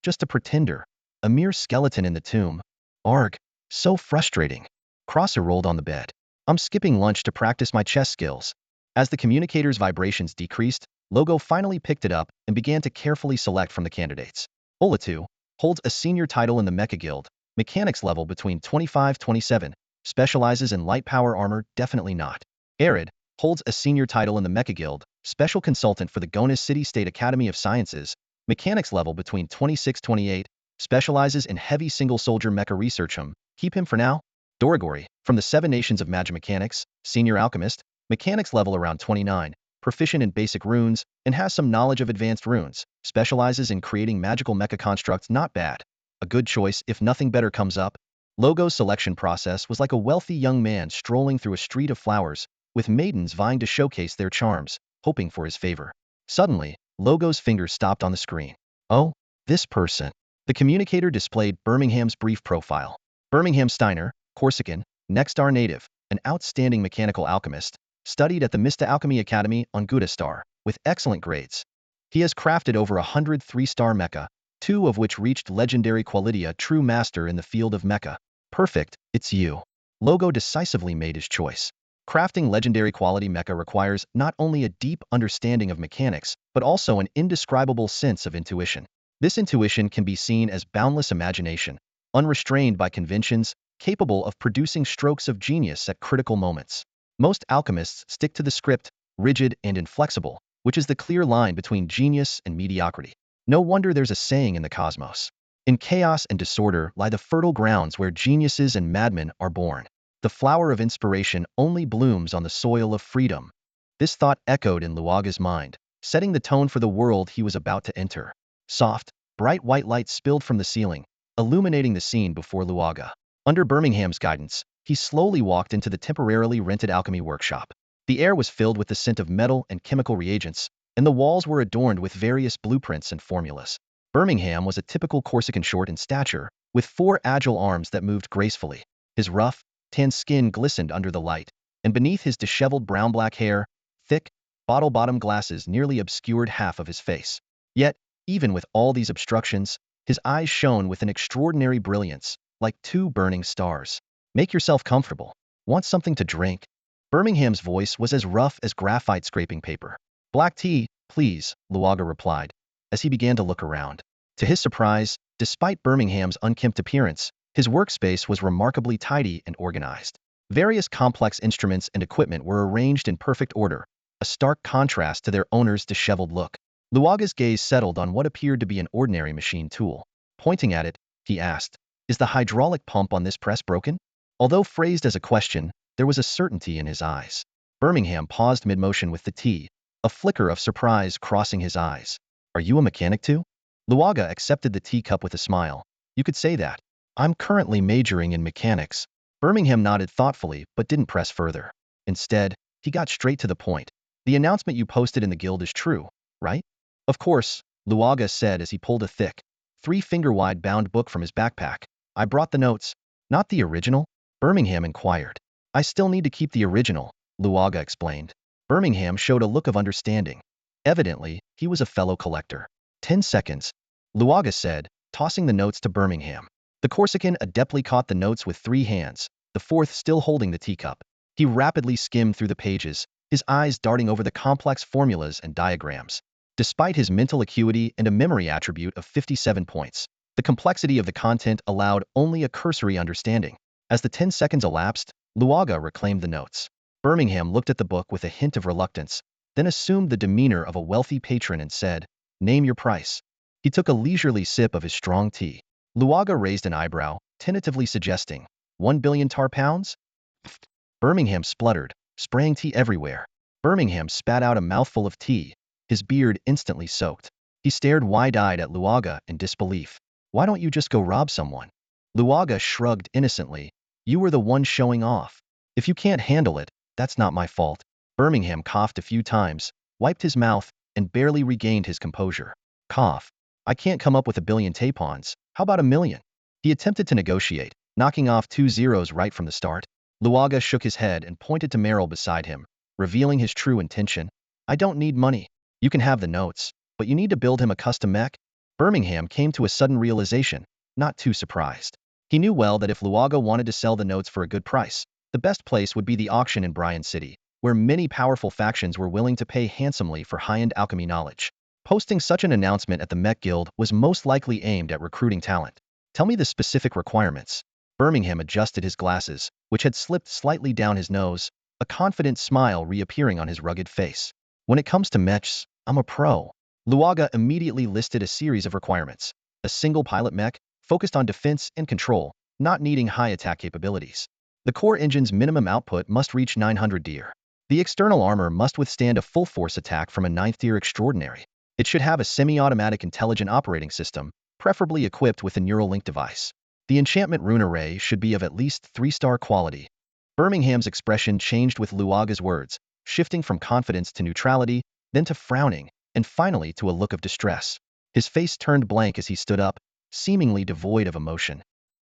Just a pretender. A mere skeleton in the tomb. Arg. So frustrating. Krasu rolled on the bed. "I'm skipping lunch to practice my chess skills." As the communicator's vibrations decreased, Logo finally picked it up and began to carefully select from the candidates. Olatu holds a senior title in the Mecha Guild, mechanics level between 25-27, specializes in light power armor, definitely not. Arid holds a senior title in the Mecha Guild, special consultant for the Gonis City State Academy of Sciences, mechanics level between 26-28, specializes in heavy single soldier mecha research. Keep him for now. Doragori, from the 7 Nations of Mechanics, senior alchemist, mechanics level around 29, proficient in basic runes, and has some knowledge of advanced runes, specializes in creating magical mecha constructs. Not bad. A good choice if nothing better comes up. Logo's selection process was like a wealthy young man strolling through a street of flowers, with maidens vying to showcase their charms, hoping for his favor. Suddenly, Logo's finger stopped on the screen. Oh, this person. The communicator displayed Birmingham's brief profile. Birmingham Steiner, Corsican, Nextar native, an outstanding mechanical alchemist, studied at the Mista Alchemy Academy on Gudastar, with excellent grades. He has crafted over 100 three-star mecha, 2 of which reached legendary quality, a true master in the field of mecha. Perfect, it's you. Logo decisively made his choice. Crafting legendary quality mecha requires not only a deep understanding of mechanics, but also an indescribable sense of intuition. This intuition can be seen as boundless imagination, unrestrained by conventions, capable of producing strokes of genius at critical moments. Most alchemists stick to the script, rigid and inflexible, which is the clear line between genius and mediocrity. No wonder there's a saying in the cosmos. In chaos and disorder lie the fertile grounds where geniuses and madmen are born. The flower of inspiration only blooms on the soil of freedom. This thought echoed in Luaga's mind, setting the tone for the world he was about to enter. Soft, bright white light spilled from the ceiling, illuminating the scene before Luaga. Under Birmingham's guidance, he slowly walked into the temporarily rented alchemy workshop. The air was filled with the scent of metal and chemical reagents, and the walls were adorned with various blueprints and formulas. Birmingham was a typical Corsican, short in stature, with 4 agile arms that moved gracefully. His rough, tan skin glistened under the light, and beneath his disheveled brown-black hair, thick, bottle-bottom glasses nearly obscured half of his face. Yet, even with all these obstructions, his eyes shone with an extraordinary brilliance, like 2 burning stars. Make yourself comfortable. Want something to drink? Birmingham's voice was as rough as graphite scraping paper. Black tea, please, Luaga replied, as he began to look around. To his surprise, despite Birmingham's unkempt appearance, his workspace was remarkably tidy and organized. Various complex instruments and equipment were arranged in perfect order, a stark contrast to their owner's disheveled look. Luaga's gaze settled on what appeared to be an ordinary machine tool. Pointing at it, he asked, "Is the hydraulic pump on this press broken?" Although phrased as a question, there was a certainty in his eyes. Birmingham paused mid-motion with the tea, a flicker of surprise crossing his eyes. "Are you a mechanic too?" Luaga accepted the teacup with a smile. "You could say that. I'm currently majoring in mechanics." Birmingham nodded thoughtfully but didn't press further. Instead, he got straight to the point. "The announcement you posted in the guild is true, right?" "Of course," Luaga said as he pulled a thick, 3-finger-wide bound book from his backpack. "I brought the notes." "Not the original?" Birmingham inquired. "I still need to keep the original," Luaga explained. Birmingham showed a look of understanding. Evidently, he was a fellow collector. 10 seconds, Luaga said, tossing the notes to Birmingham. The Corsican adeptly caught the notes with 3 hands, the 4th still holding the teacup. He rapidly skimmed through the pages, his eyes darting over the complex formulas and diagrams. Despite his mental acuity and a memory attribute of 57 points, the complexity of the content allowed only a cursory understanding. As the 10 seconds elapsed, Luaga reclaimed the notes. Birmingham looked at the book with a hint of reluctance, then assumed the demeanor of a wealthy patron and said, "Name your price." He took a leisurely sip of his strong tea. Luaga raised an eyebrow, tentatively suggesting, 1 billion tar pounds? Birmingham spluttered, spraying tea everywhere. Birmingham spat out a mouthful of tea, his beard instantly soaked. He stared wide-eyed at Luaga in disbelief. "Why don't you just go rob someone?" Luaga shrugged innocently. "You were the one showing off. If you can't handle it, that's not my fault." Birmingham coughed a few times, wiped his mouth, and barely regained his composure. "Cough. I can't come up with 1 billion tapons. How about 1 million? He attempted to negotiate, knocking off 2 zeros right from the start. Luaga shook his head and pointed to Merrill beside him, revealing his true intention. "I don't need money. You can have the notes, but you need to build him a custom mech." Birmingham came to a sudden realization, not too surprised. He knew well that if Luaga wanted to sell the notes for a good price, the best place would be the auction in Bryan City, where many powerful factions were willing to pay handsomely for high-end alchemy knowledge. Posting such an announcement at the Mech Guild was most likely aimed at recruiting talent. "Tell me the specific requirements." Birmingham adjusted his glasses, which had slipped slightly down his nose, a confident smile reappearing on his rugged face. "When it comes to mechs, I'm a pro." Luaga immediately listed a series of requirements. A single pilot mech, focused on defense and control, not needing high attack capabilities. The core engine's minimum output must reach 900 dir. The external armor must withstand a full force attack from a 9th tier extraordinary. It should have a semi-automatic intelligent operating system, preferably equipped with a neural link device. The enchantment rune array should be of at least 3-star quality. Birmingham's expression changed with Luaga's words, shifting from confidence to neutrality, then to frowning. and finally to a look of distress. His face turned blank as he stood up, seemingly devoid of emotion.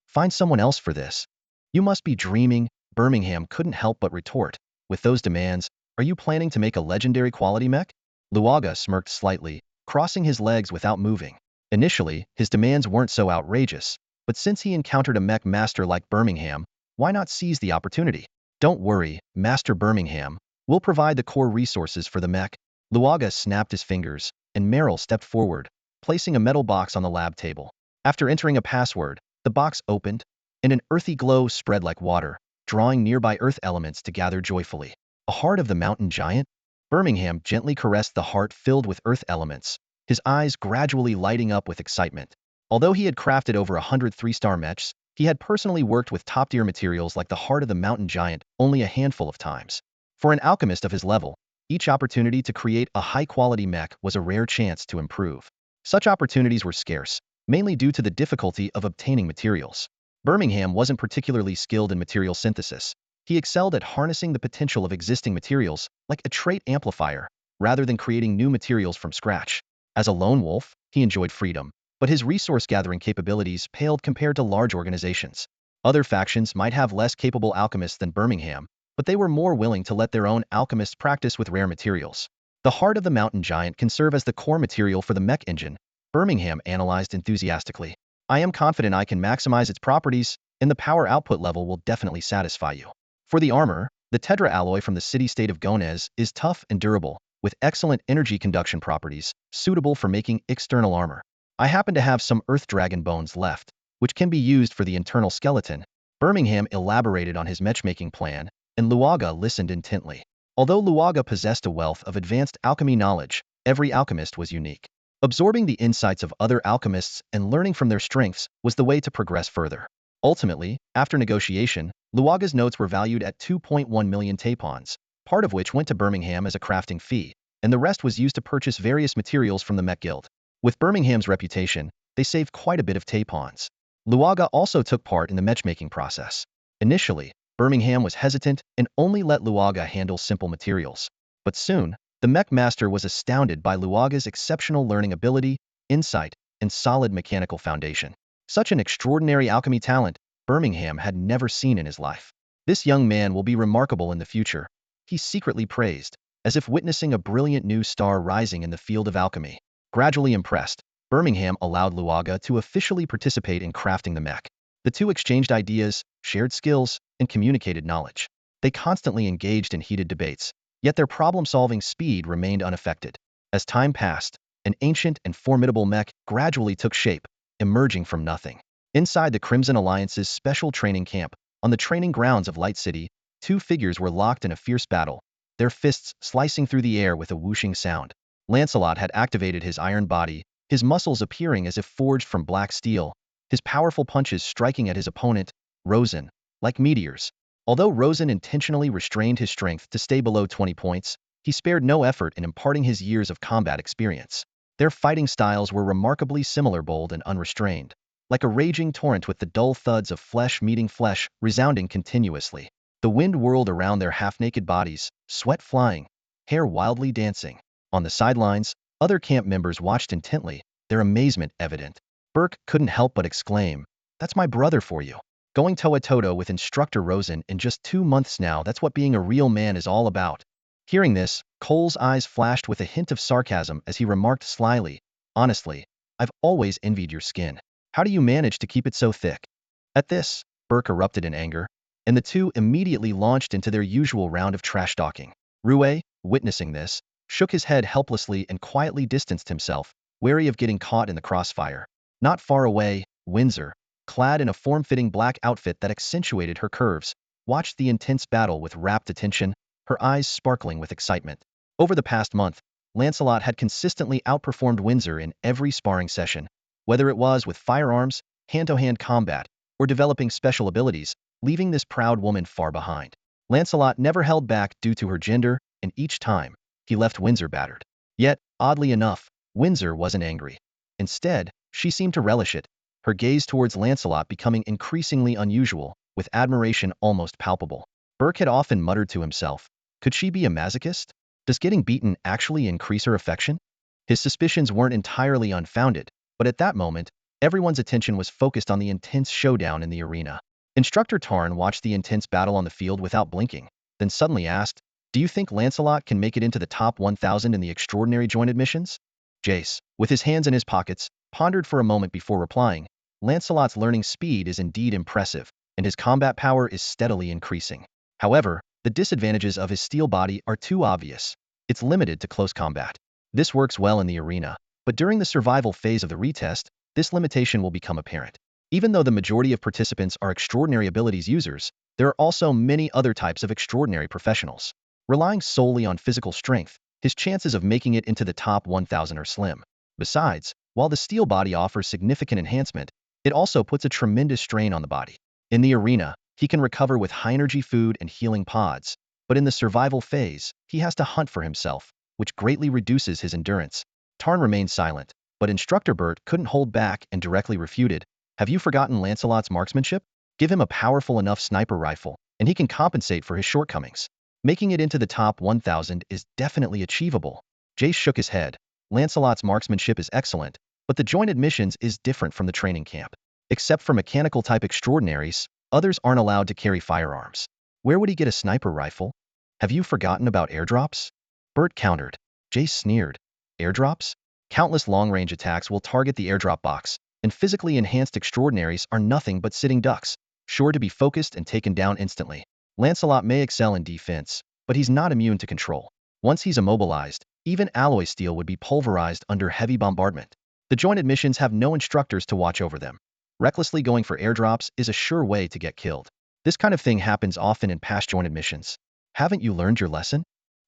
Find someone else for this. You must be dreaming, Birmingham couldn't help but retort. With those demands, are you planning to make a legendary quality mech? Luaga smirked slightly, crossing his legs without moving. Initially, his demands weren't so outrageous, but since he encountered a mech master like Birmingham, why not seize the opportunity? Don't worry, Master Birmingham. We'll provide the core resources for the mech. Luaga snapped his fingers, and Merrill stepped forward, placing a metal box on the lab table. After entering a password, the box opened, and an earthy glow spread like water, drawing nearby earth elements to gather joyfully. A heart of the mountain giant? Birmingham gently caressed the heart filled with earth elements, his eyes gradually lighting up with excitement. Although he had crafted over 100 three-star mechs, he had personally worked with top-tier materials like the heart of the mountain giant only a handful of times. For an alchemist of his level, each opportunity to create a high-quality mech was a rare chance to improve. Such opportunities were scarce, mainly due to the difficulty of obtaining materials. Birmingham wasn't particularly skilled in material synthesis. He excelled at harnessing the potential of existing materials, like a trait amplifier, rather than creating new materials from scratch. As a lone wolf, he enjoyed freedom, but his resource-gathering capabilities paled compared to large organizations. Other factions might have less capable alchemists than Birmingham, but they were more willing to let their own alchemists practice with rare materials. The heart of the mountain giant can serve as the core material for the mech engine, Birmingham analyzed enthusiastically. I am confident I can maximize its properties, and the power output level will definitely satisfy you. For the armor, the Tedra alloy from the city-state of Gonez is tough and durable, with excellent energy conduction properties, suitable for making external armor. I happen to have some Earth Dragon bones left, which can be used for the internal skeleton. Birmingham elaborated on his matchmaking plan, and Luaga listened intently. Although Luaga possessed a wealth of advanced alchemy knowledge, every alchemist was unique. Absorbing the insights of other alchemists and learning from their strengths was the way to progress further. Ultimately, after negotiation, Luaga's notes were valued at 2.1 million tapons, part of which went to Birmingham as a crafting fee, and the rest was used to purchase various materials from the Mech Guild. With Birmingham's reputation, they saved quite a bit of tapons. Luaga also took part in the matchmaking process. Initially, Birmingham was hesitant and only let Luaga handle simple materials. But soon, the mech master was astounded by Luaga's exceptional learning ability, insight, and solid mechanical foundation. Such an extraordinary alchemy talent, Birmingham had never seen in his life. This young man will be remarkable in the future, he secretly praised, as if witnessing a brilliant new star rising in the field of alchemy. Gradually impressed, Birmingham allowed Luaga to officially participate in crafting the mech. The two exchanged ideas, shared skills, and communicated knowledge. They constantly engaged in heated debates, yet their problem-solving speed remained unaffected. As time passed, an ancient and formidable mech gradually took shape, emerging from nothing. Inside the Crimson Alliance's special training camp, on the training grounds of Light City, two figures were locked in a fierce battle, their fists slicing through the air with a whooshing sound. Lancelot had activated his iron body, his muscles appearing as if forged from black steel, his powerful punches striking at his opponent, Rosen, like meteors. Although Rosen intentionally restrained his strength to stay below 20 points, he spared no effort in imparting his years of combat experience. Their fighting styles were remarkably similar, bold and unrestrained, like a raging torrent with the dull thuds of flesh meeting flesh resounding continuously. The wind whirled around their half-naked bodies, sweat flying, hair wildly dancing. On the sidelines, other camp members watched intently, their amazement evident. Burke couldn't help but exclaim, "That's my brother for you. Going toe-to-toe with Instructor Rosen in just 2 months now, that's what being a real man is all about." Hearing this, Cole's eyes flashed with a hint of sarcasm as he remarked slyly, "Honestly, I've always envied your skin. How do you manage to keep it so thick?" At this, Burke erupted in anger, and the two immediately launched into their usual round of trash-talking. Rouet, witnessing this, shook his head helplessly and quietly distanced himself, wary of getting caught in the crossfire. Not far away, Windsor, clad in a form-fitting black outfit that accentuated her curves, watched the intense battle with rapt attention, her eyes sparkling with excitement. Over the past month, Lancelot had consistently outperformed Windsor in every sparring session, whether it was with firearms, hand-to-hand combat, or developing special abilities, leaving this proud woman far behind. Lancelot never held back due to her gender, and each time, he left Windsor battered. Yet, oddly enough, Windsor wasn't angry. Instead, she seemed to relish it, her gaze towards Lancelot becoming increasingly unusual, with admiration almost palpable. Burke had often muttered to himself, could she be a masochist? Does getting beaten actually increase her affection? His suspicions weren't entirely unfounded, but at that moment, everyone's attention was focused on the intense showdown in the arena. Instructor Tarn watched the intense battle on the field without blinking, then suddenly asked, "Do you think Lancelot can make it into the top 1,000 in the extraordinary joint admissions?" Jace, with his hands in his pockets, pondered for a moment before replying, "Lancelot's learning speed is indeed impressive, and his combat power is steadily increasing. However, the disadvantages of his steel body are too obvious. It's limited to close combat. This works well in the arena, but during the survival phase of the retest, this limitation will become apparent. Even though the majority of participants are extraordinary abilities users, there are also many other types of extraordinary professionals. Relying solely on physical strength, his chances of making it into the top 1,000 are slim. Besides, while the steel body offers significant enhancement, it also puts a tremendous strain on the body. In the arena, he can recover with high-energy food and healing pods, but in the survival phase, he has to hunt for himself, which greatly reduces his endurance." Tarn remained silent, but Instructor Bert couldn't hold back and directly refuted, "Have you forgotten Lancelot's marksmanship? Give him a powerful enough sniper rifle, and he can compensate for his shortcomings. Making it into the top 1,000 is definitely achievable." Jace shook his head. "Lancelot's marksmanship is excellent, but the joint admissions is different from the training camp. Except for mechanical-type extraordinaries, others aren't allowed to carry firearms. Where would he get a sniper rifle? Have you forgotten about airdrops?" Bert countered. Jace sneered. "Airdrops? Countless long-range attacks will target the airdrop box, and physically enhanced extraordinaries are nothing but sitting ducks, sure to be focused and taken down instantly. Lancelot may excel in defense, but he's not immune to control. Once he's immobilized, even alloy steel would be pulverized under heavy bombardment. The joint admissions have no instructors to watch over them. Recklessly going for airdrops is a sure way to get killed. This kind of thing happens often in past joint admissions. Haven't you learned your lesson?"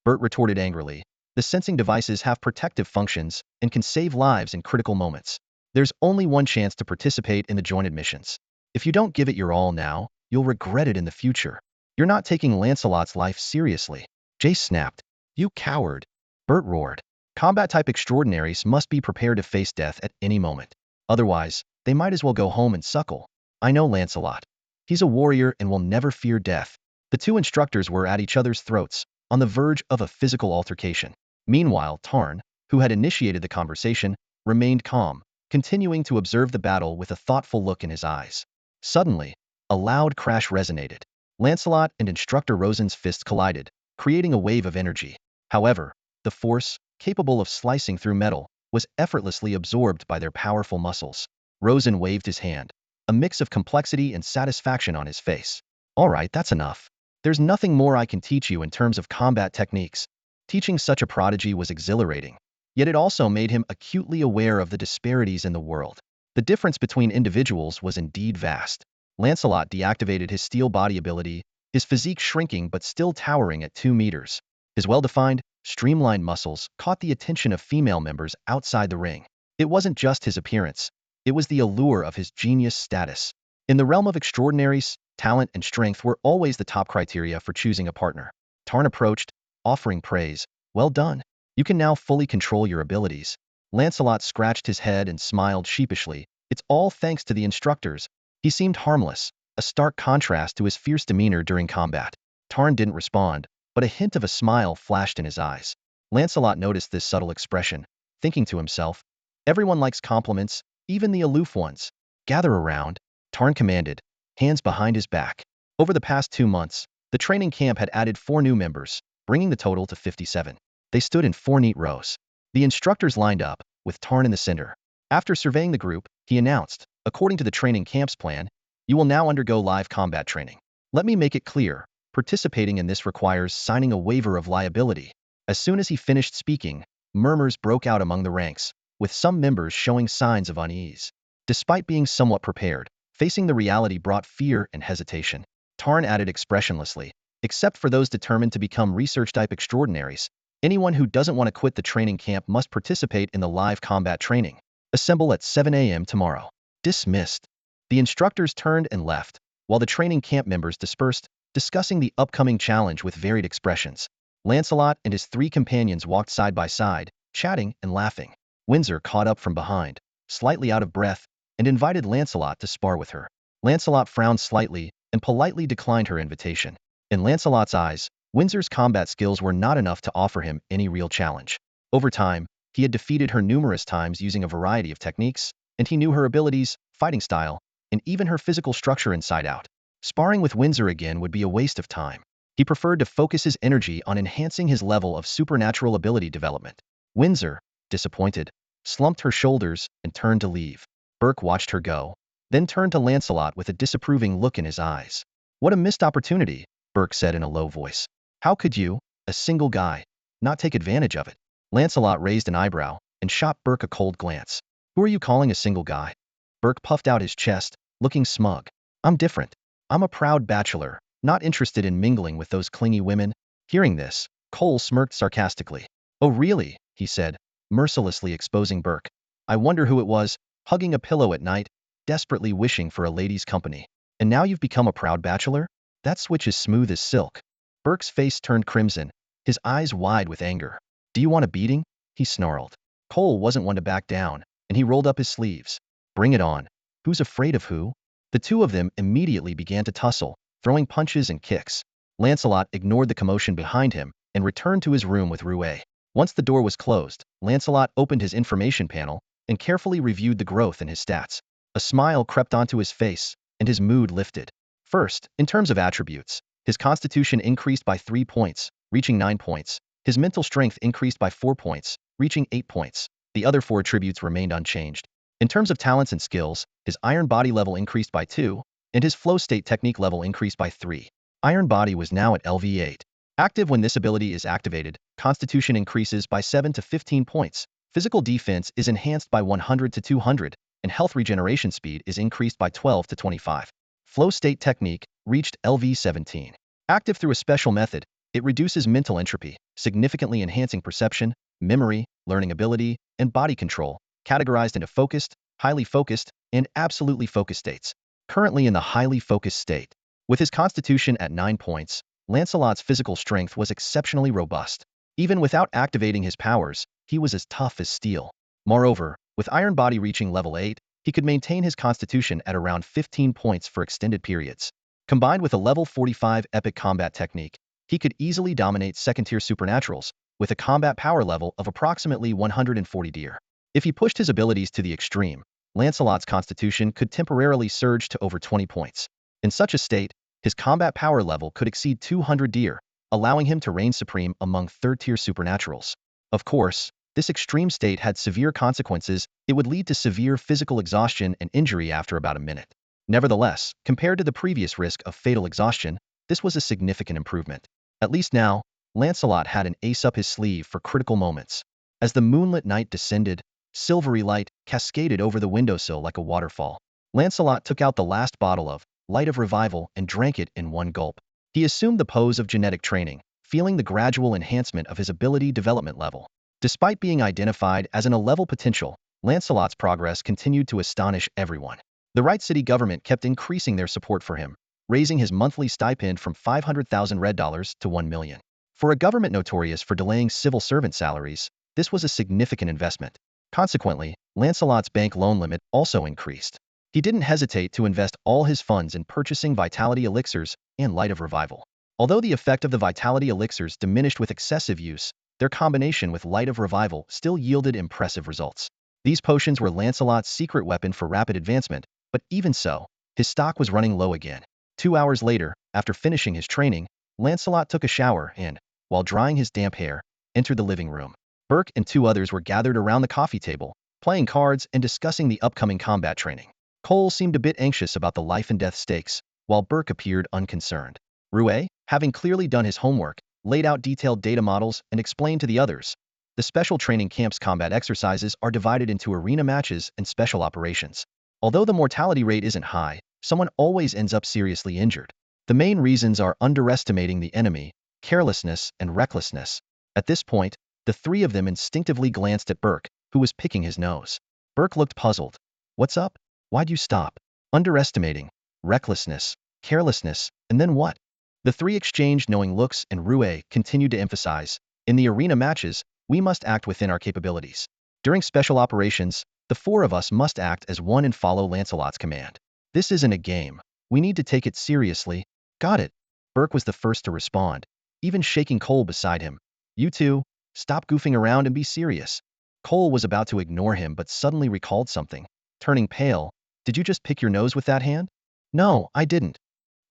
Bert retorted angrily. "The sensing devices have protective functions and can save lives in critical moments. There's only one chance to participate in the joint admissions. If you don't give it your all now, you'll regret it in the future. You're not taking Lancelot's life seriously." Jace snapped. "You coward!" Bert roared. "Combat-type extraordinaries must be prepared to face death at any moment. Otherwise, they might as well go home and suckle. I know Lancelot. He's a warrior and will never fear death." The two instructors were at each other's throats, on the verge of a physical altercation. Meanwhile, Tarn, who had initiated the conversation, remained calm, continuing to observe the battle with a thoughtful look in his eyes. Suddenly, a loud crash resonated. Lancelot and Instructor Rosen's fists collided, creating a wave of energy. However, the force, capable of slicing through metal, was effortlessly absorbed by their powerful muscles. Rosen waved his hand, a mix of complexity and satisfaction on his face. "All right, that's enough. There's nothing more I can teach you in terms of combat techniques." Teaching such a prodigy was exhilarating, yet it also made him acutely aware of the disparities in the world. The difference between individuals was indeed vast. Lancelot deactivated his steel body ability, his physique shrinking but still towering at 2 meters. His well-defined, streamlined muscles caught the attention of female members outside the ring. It wasn't just his appearance, it was the allure of his genius status. In the realm of extraordinaries, talent and strength were always the top criteria for choosing a partner. Tarn approached, offering praise. "Well done. You can now fully control your abilities." Lancelot scratched his head and smiled sheepishly. "It's all thanks to the instructors." He seemed harmless, a stark contrast to his fierce demeanor during combat. Tarn didn't respond, but a hint of a smile flashed in his eyes. Lancelot noticed this subtle expression, thinking to himself, "Everyone likes compliments, even the aloof ones." "Gather around," Tarn commanded, hands behind his back. Over the past 2 months, the training camp had added 4 new members, bringing the total to 57. They stood in 4 neat rows. The instructors lined up, with Tarn in the center. After surveying the group, he announced, "According to the training camp's plan, you will now undergo live combat training. Let me make it clear, participating in this requires signing a waiver of liability." As soon as he finished speaking, murmurs broke out among the ranks, with some members showing signs of unease. Despite being somewhat prepared, facing the reality brought fear and hesitation. Tarn added expressionlessly, "Except for those determined to become research-type extraordinaries, anyone who doesn't want to quit the training camp must participate in the live combat training. Assemble at 7 a.m. tomorrow." Dismissed. The instructors turned and left, while the training camp members dispersed, discussing the upcoming challenge with varied expressions. Lancelot and his 3 companions walked side by side, chatting and laughing. Windsor caught up from behind, slightly out of breath, and invited Lancelot to spar with her. Lancelot frowned slightly and politely declined her invitation. In Lancelot's eyes, Windsor's combat skills were not enough to offer him any real challenge. Over time, He had defeated her numerous times using a variety of techniques, and he knew her abilities, fighting style, and even her physical structure inside out. Sparring with Windsor again would be a waste of time. He preferred to focus his energy on enhancing his level of supernatural ability development. Windsor, disappointed, slumped her shoulders and turned to leave. Burke watched her go, then turned to Lancelot with a disapproving look in his eyes. What a missed opportunity, Burke said in a low voice. How could you, a single guy, not take advantage of it? Lancelot raised an eyebrow and shot Burke a cold glance. Who are you calling a single guy? Burke puffed out his chest, looking smug. I'm different. I'm a proud bachelor, not interested in mingling with those clingy women. Hearing this, Cole smirked sarcastically. Oh really, he said, mercilessly exposing Burke. I wonder who it was, hugging a pillow at night, desperately wishing for a lady's company. And now you've become a proud bachelor? That switch is smooth as silk. Burke's face turned crimson, his eyes wide with anger. Do you want a beating? He snarled. Cole wasn't one to back down, and he rolled up his sleeves. Bring it on. Who's afraid of who? The two of them immediately began to tussle, throwing punches and kicks. Lancelot ignored the commotion behind him and returned to his room with Rouet. Once the door was closed, Lancelot opened his information panel and carefully reviewed the growth in his stats. A smile crept onto his face, and his mood lifted. First, in terms of attributes, his constitution increased by 3 points, reaching 9 points. His mental strength increased by 4 points, reaching 8 points. The other 4 attributes remained unchanged. In terms of talents and skills, his Iron Body level increased by 2, and his Flow State Technique level increased by 3. Iron Body was now at LV8. Active when this ability is activated, Constitution increases by 7 to 15 points, Physical Defense is enhanced by 100 to 200, and Health Regeneration Speed is increased by 12 to 25. Flow State Technique reached LV17. Active through a special method, it reduces mental entropy, significantly enhancing perception, memory, learning ability, and body control, categorized into focused, highly focused, and absolutely focused states. Currently in the highly focused state. With his constitution at 9 points, Lancelot's physical strength was exceptionally robust. Even without activating his powers, he was as tough as steel. Moreover, with Iron Body reaching level 8, he could maintain his constitution at around 15 points for extended periods. Combined with a level 45 epic combat technique, he could easily dominate second-tier supernaturals, with a combat power level of approximately 140 deer. If he pushed his abilities to the extreme, Lancelot's constitution could temporarily surge to over 20 points. In such a state, his combat power level could exceed 200 deer, allowing him to reign supreme among third-tier supernaturals. Of course, this extreme state had severe consequences. It would lead to severe physical exhaustion and injury after about a minute. Nevertheless, compared to the previous risk of fatal exhaustion, this was a significant improvement. At least now, Lancelot had an ace up his sleeve for critical moments. As the moonlit night descended, silvery light cascaded over the windowsill like a waterfall. Lancelot took out the last bottle of Light of Revival and drank it in one gulp. He assumed the pose of genetic training, feeling the gradual enhancement of his ability development level. Despite being identified as an A-level potential, Lancelot's progress continued to astonish everyone. The Right City government kept increasing their support for him, raising his monthly stipend from 500,000 red dollars to 1 million. For a government notorious for delaying civil servant salaries, this was a significant investment. Consequently, Lancelot's bank loan limit also increased. He didn't hesitate to invest all his funds in purchasing vitality elixirs and Light of Revival. Although the effect of the vitality elixirs diminished with excessive use, their combination with Light of Revival still yielded impressive results. These potions were Lancelot's secret weapon for rapid advancement, but even so, his stock was running low again. 2 hours later, after finishing his training, Lancelot took a shower and, while drying his damp hair, entered the living room. Burke and 2 others were gathered around the coffee table, playing cards and discussing the upcoming combat training. Cole seemed a bit anxious about the life and death stakes, while Burke appeared unconcerned. Rouet, having clearly done his homework, laid out detailed data models and explained to the others. The special training camp's combat exercises are divided into arena matches and special operations. Although the mortality rate isn't high, someone always ends up seriously injured. The main reasons are underestimating the enemy, carelessness, and recklessness. At this point, the 3 of them instinctively glanced at Burke, who was picking his nose. Burke looked puzzled. What's up? Why'd you stop? Underestimating, recklessness, carelessness, and then what? The 3 exchanged knowing looks, and Rouet continued to emphasize, in the arena matches, we must act within our capabilities. During special operations, the 4 of us must act as one and follow Lancelot's command. This isn't a game. We need to take it seriously. Got it. Burke was the first to respond, even shaking Cole beside him. You two, stop goofing around and be serious. Cole was about to ignore him but suddenly recalled something. Turning pale, did you just pick your nose with that hand? No, I didn't.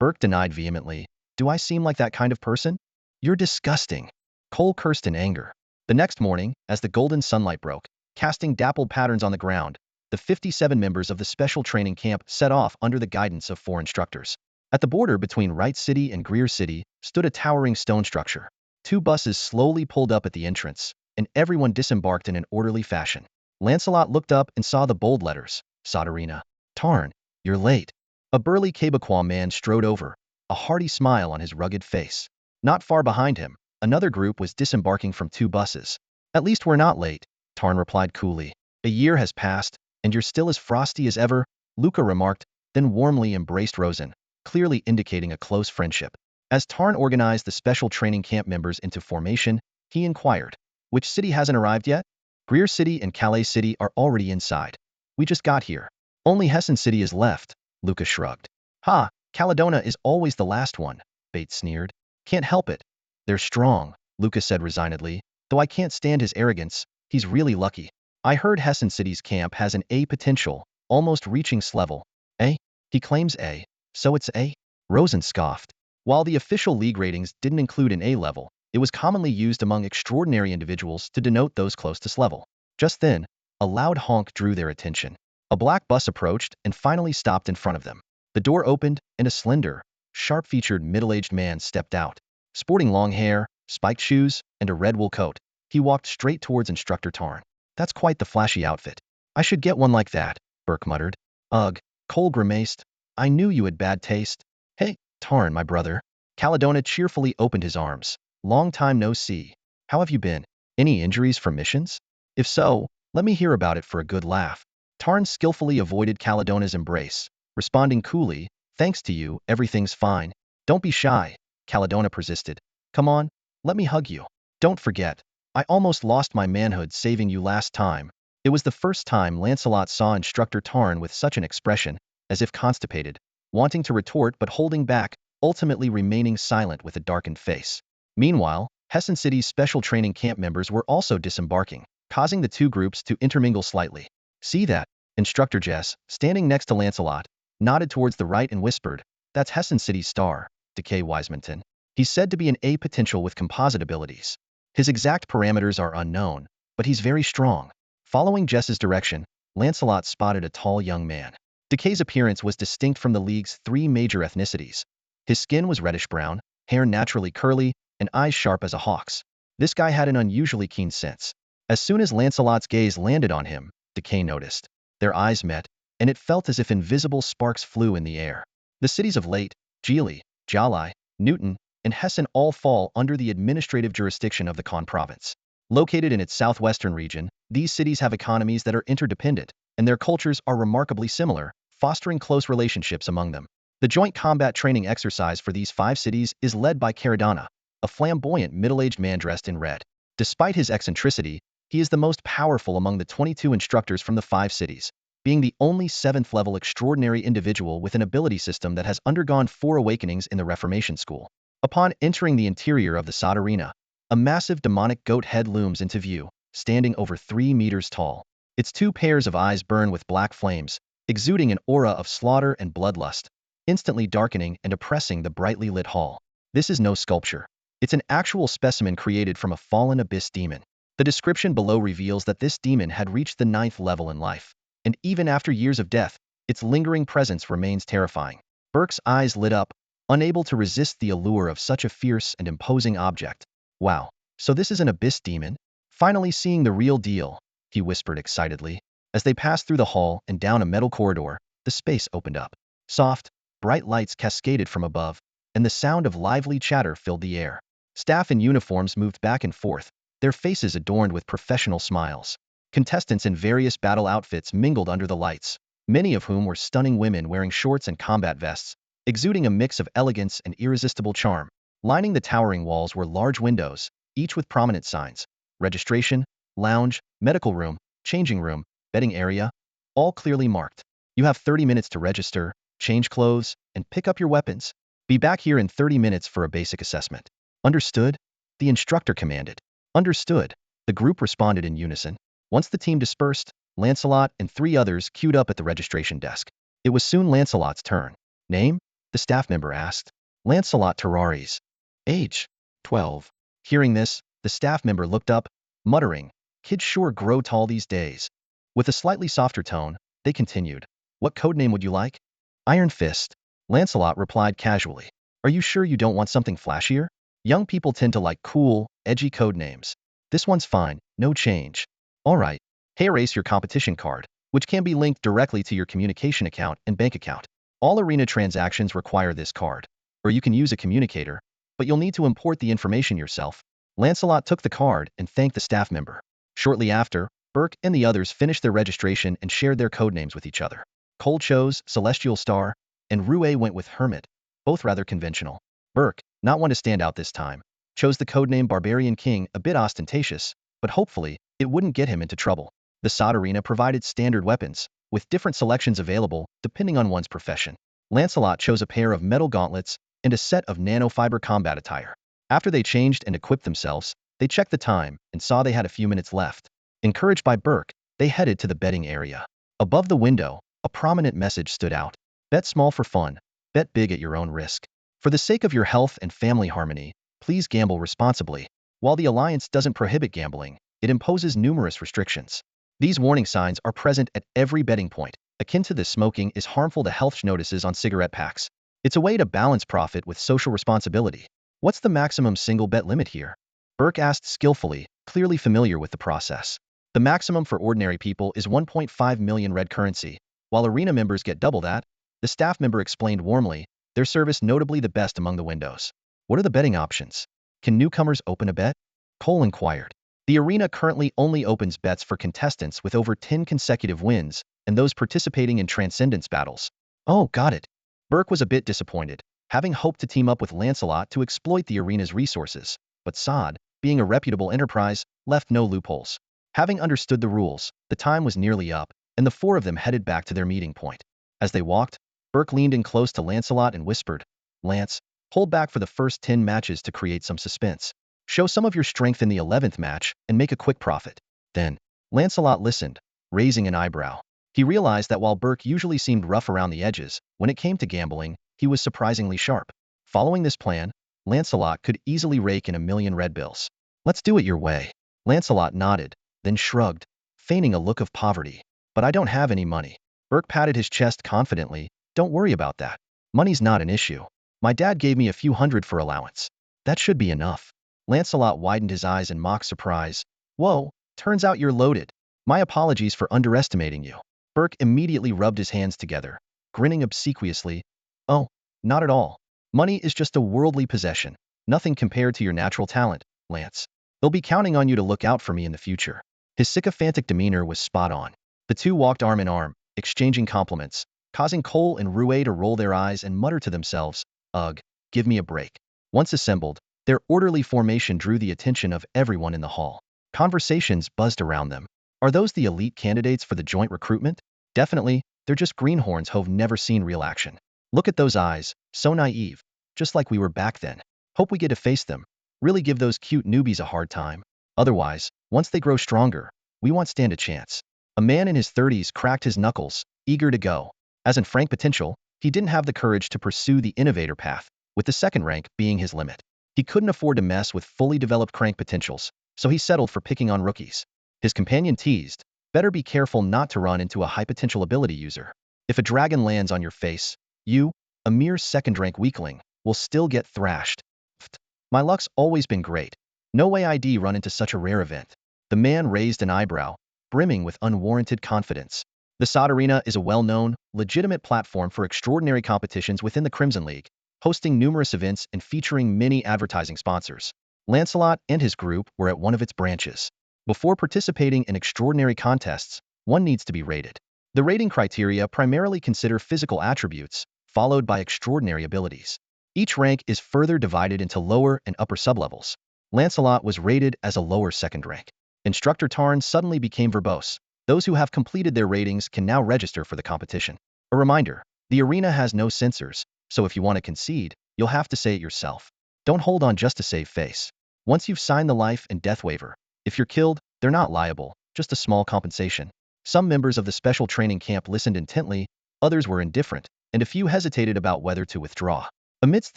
Burke denied vehemently. Do I seem like that kind of person? You're disgusting. Cole cursed in anger. The next morning, as the golden sunlight broke, casting dappled patterns on the ground, the 57 members of the special training camp set off under the guidance of 4 instructors. At the border between Wright City and Greer City stood a towering stone structure. 2 buses slowly pulled up at the entrance, and everyone disembarked in an orderly fashion. Lancelot looked up and saw the bold letters, Sodarina. Tarn, you're late. A burly Quebecois man strode over, a hearty smile on his rugged face. Not far behind him, another group was disembarking from 2 buses. At least we're not late, Tarn replied coolly. A year has passed, and you're still as frosty as ever, Luca remarked, then warmly embraced Rosen, clearly indicating a close friendship. As Tarn organized the special training camp members into formation, he inquired, which city hasn't arrived yet? Greer City and Calais City are already inside. We just got here. Only Hessen City is left, Luca shrugged. Ha, Caledona is always the last one, Bates sneered. Can't help it. They're strong, Luca said resignedly, though I can't stand his arrogance. He's really lucky. I heard Hessen City's camp has an A potential, almost reaching S level. A? He claims A. So it's A? Rosen scoffed. While the official league ratings didn't include an A level, it was commonly used among extraordinary individuals to denote those close to S level. Just then, a loud honk drew their attention. A black bus approached and finally stopped in front of them. The door opened, and a slender, sharp-featured middle-aged man stepped out. Sporting long hair, spiked shoes, and a red wool coat, he walked straight towards Instructor Tarn. That's quite the flashy outfit. I should get one like that, Burke muttered. Ugh, Cole grimaced. I knew you had bad taste. Hey, Tarn, my brother. Caledona cheerfully opened his arms. Long time no see. How have you been? Any injuries from missions? If so, let me hear about it for a good laugh. Tarn skillfully avoided Caledona's embrace, responding coolly, thanks to you, everything's fine. Don't be shy, Caledona persisted. Come on, let me hug you. Don't forget, I almost lost my manhood saving you last time. It was the first time Lancelot saw Instructor Tarn with such an expression, as if constipated, wanting to retort but holding back, ultimately remaining silent with a darkened face. Meanwhile, Hessen City's special training camp members were also disembarking, causing the 2 groups to intermingle slightly. See that? Instructor Jess, standing next to Lancelot, nodded towards the right and whispered, that's Hessen City's star, Decay Wisemanton. He's said to be an A potential with composite abilities. His exact parameters are unknown, but he's very strong. Following Jess's direction, Lancelot spotted a tall young man. Decay's appearance was distinct from the League's 3 major ethnicities. His skin was reddish-brown, hair naturally curly, and eyes sharp as a hawk's. This guy had an unusually keen sense. As soon as Lancelot's gaze landed on him, Decay noticed. Their eyes met, and it felt as if invisible sparks flew in the air. The cities of Leyte, Gili, Jalai, Newton, and Hessen all fall under the administrative jurisdiction of the Caen province. Located in its southwestern region, these cities have economies that are interdependent, and their cultures are remarkably similar, fostering close relationships among them. The joint combat training exercise for these 5 cities is led by Caradonna, a flamboyant middle-aged man dressed in red. Despite his eccentricity, he is the most powerful among the 22 instructors from the 5 cities, being the only 7th-level extraordinary individual with an ability system that has undergone 4 awakenings in the Reformation School. Upon entering the interior of the Sodarina, a massive demonic goat head looms into view, standing over 3 meters tall. Its 2 pairs of eyes burn with black flames, exuding an aura of slaughter and bloodlust, instantly darkening and oppressing the brightly lit hall. This is no sculpture. It's an actual specimen created from a fallen abyss demon. The description below reveals that this demon had reached the 9th level in life, and even after years of death, its lingering presence remains terrifying. Burke's eyes lit up, unable to resist the allure of such a fierce and imposing object. Wow, so this is an abyss demon? Finally seeing the real deal, he whispered excitedly. As they passed through the hall and down a metal corridor, the space opened up. Soft, bright lights cascaded from above, and the sound of lively chatter filled the air. Staff in uniforms moved back and forth, their faces adorned with professional smiles. Contestants in various battle outfits mingled under the lights, many of whom were stunning women wearing shorts and combat vests, exuding a mix of elegance and irresistible charm. Lining the towering walls were large windows, each with prominent signs: registration, lounge, medical room, changing room, bedding area, all clearly marked. You have 30 minutes to register, change clothes, and pick up your weapons. Be back here in 30 minutes for a basic assessment. Understood? The instructor commanded. Understood. The group responded in unison. Once the team dispersed, Lancelot and 3 others queued up at the registration desk. It was soon Lancelot's turn. Name? The staff member asked. Lancelot Terraries. Age? 12. Hearing this, the staff member looked up, muttering, "Kids sure grow tall these days." With a slightly softer tone, they continued. "What codename would you like?" Iron Fist. Lancelot replied casually. "Are you sure you don't want something flashier? Young people tend to like cool, edgy codenames. This one's fine, no change." Alright, hey, erase your competition card, which can be linked directly to your communication account and bank account. All arena transactions require this card. Or you can use a communicator, but you'll need to import the information yourself. Lancelot took the card and thanked the staff member. Shortly after, Burke and the others finished their registration and shared their codenames with each other. Cole chose Celestial Star, and Rue went with Hermit, both rather conventional. Burke, not one to stand out this time, chose the codename Barbarian King, a bit ostentatious, but hopefully, it wouldn't get him into trouble. The SOD arena provided standard weapons, with different selections available depending on one's profession. Lancelot chose a pair of metal gauntlets and a set of nanofiber combat attire. After they changed and equipped themselves, they checked the time and saw they had a few minutes left. Encouraged by Burke, they headed to the betting area. Above the window, a prominent message stood out. Bet small for fun, bet big at your own risk. For the sake of your health and family harmony, please gamble responsibly. While the Alliance doesn't prohibit gambling, it imposes numerous restrictions. These warning signs are present at every betting point. Akin to this, smoking is harmful to health notices on cigarette packs. It's a way to balance profit with social responsibility. What's the maximum single bet limit here? Burke asked skillfully, clearly familiar with the process. The maximum for ordinary people is 1.5 million red currency, while arena members get double that. The staff member explained warmly, their service notably the best among the windows. What are the betting options? Can newcomers open a bet? Cole inquired. The arena currently only opens bets for contestants with over 10 consecutive wins and those participating in transcendence battles. Oh, got it. Burke was a bit disappointed, having hoped to team up with Lancelot to exploit the arena's resources, but SOD, being a reputable enterprise, left no loopholes. Having understood the rules, the time was nearly up, and the 4 of them headed back to their meeting point. As they walked, Burke leaned in close to Lancelot and whispered, "Lance, hold back for the first 10 matches to create some suspense. Show some of your strength in the 11th match and make a quick profit." Then, Lancelot listened, raising an eyebrow. He realized that while Burke usually seemed rough around the edges, when it came to gambling, he was surprisingly sharp. Following this plan, Lancelot could easily rake in 1,000,000 red bills. "Let's do it your way." Lancelot nodded, then shrugged, feigning a look of poverty. "But I don't have any money." Burke patted his chest confidently. "Don't worry about that. Money's not an issue. My dad gave me a few hundred for allowance. That should be enough." Lancelot widened his eyes in mock surprise. "Whoa, turns out you're loaded. My apologies for underestimating you." Burke immediately rubbed his hands together, grinning obsequiously. "Oh, not at all. Money is just a worldly possession, nothing compared to your natural talent, Lance. They'll be counting on you to look out for me in the future." His sycophantic demeanor was spot on. The two walked arm in arm, exchanging compliments, causing Cole and Rue to roll their eyes and mutter to themselves, "Ugh, give me a break." Once assembled, their orderly formation drew the attention of everyone in the hall. Conversations buzzed around them. Are those the elite candidates for the joint recruitment? Definitely, they're just greenhorns who've never seen real action. Look at those eyes, so naive, just like we were back then. Hope we get to face them. Really give those cute newbies a hard time. Otherwise, once they grow stronger, we won't stand a chance. A man in his 30s cracked his knuckles, eager to go. As in frank potential, he didn't have the courage to pursue the innovator path, with the second rank being his limit. He couldn't afford to mess with fully developed crank potentials, so he settled for picking on rookies. His companion teased, "Better be careful not to run into a high potential ability user. If a dragon lands on your face, you, a mere second-rank weakling, will still get thrashed." Pfft, my luck's always been great. No way I'd run into such a rare event. The man raised an eyebrow, brimming with unwarranted confidence. The SOD Arena is a well-known, legitimate platform for extraordinary competitions within the Crimson League, hosting numerous events and featuring many advertising sponsors. Lancelot and his group were at one of its branches. Before participating in extraordinary contests, one needs to be rated. The rating criteria primarily consider physical attributes, followed by extraordinary abilities. Each rank is further divided into lower and upper sublevels. Lancelot was rated as a lower second rank. Instructor Tarn suddenly became verbose. Those who have completed their ratings can now register for the competition. A reminder, the arena has no censors, so if you want to concede, you'll have to say it yourself. Don't hold on just to save face. Once you've signed the life and death waiver, if you're killed, they're not liable, just a small compensation. Some members of the special training camp listened intently, others were indifferent, and a few hesitated about whether to withdraw. Amidst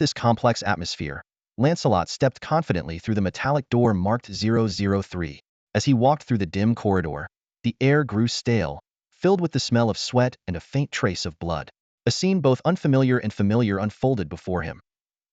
this complex atmosphere, Lancelot stepped confidently through the metallic door marked 003. As he walked through the dim corridor, the air grew stale, filled with the smell of sweat and a faint trace of blood. A scene both unfamiliar and familiar unfolded before him.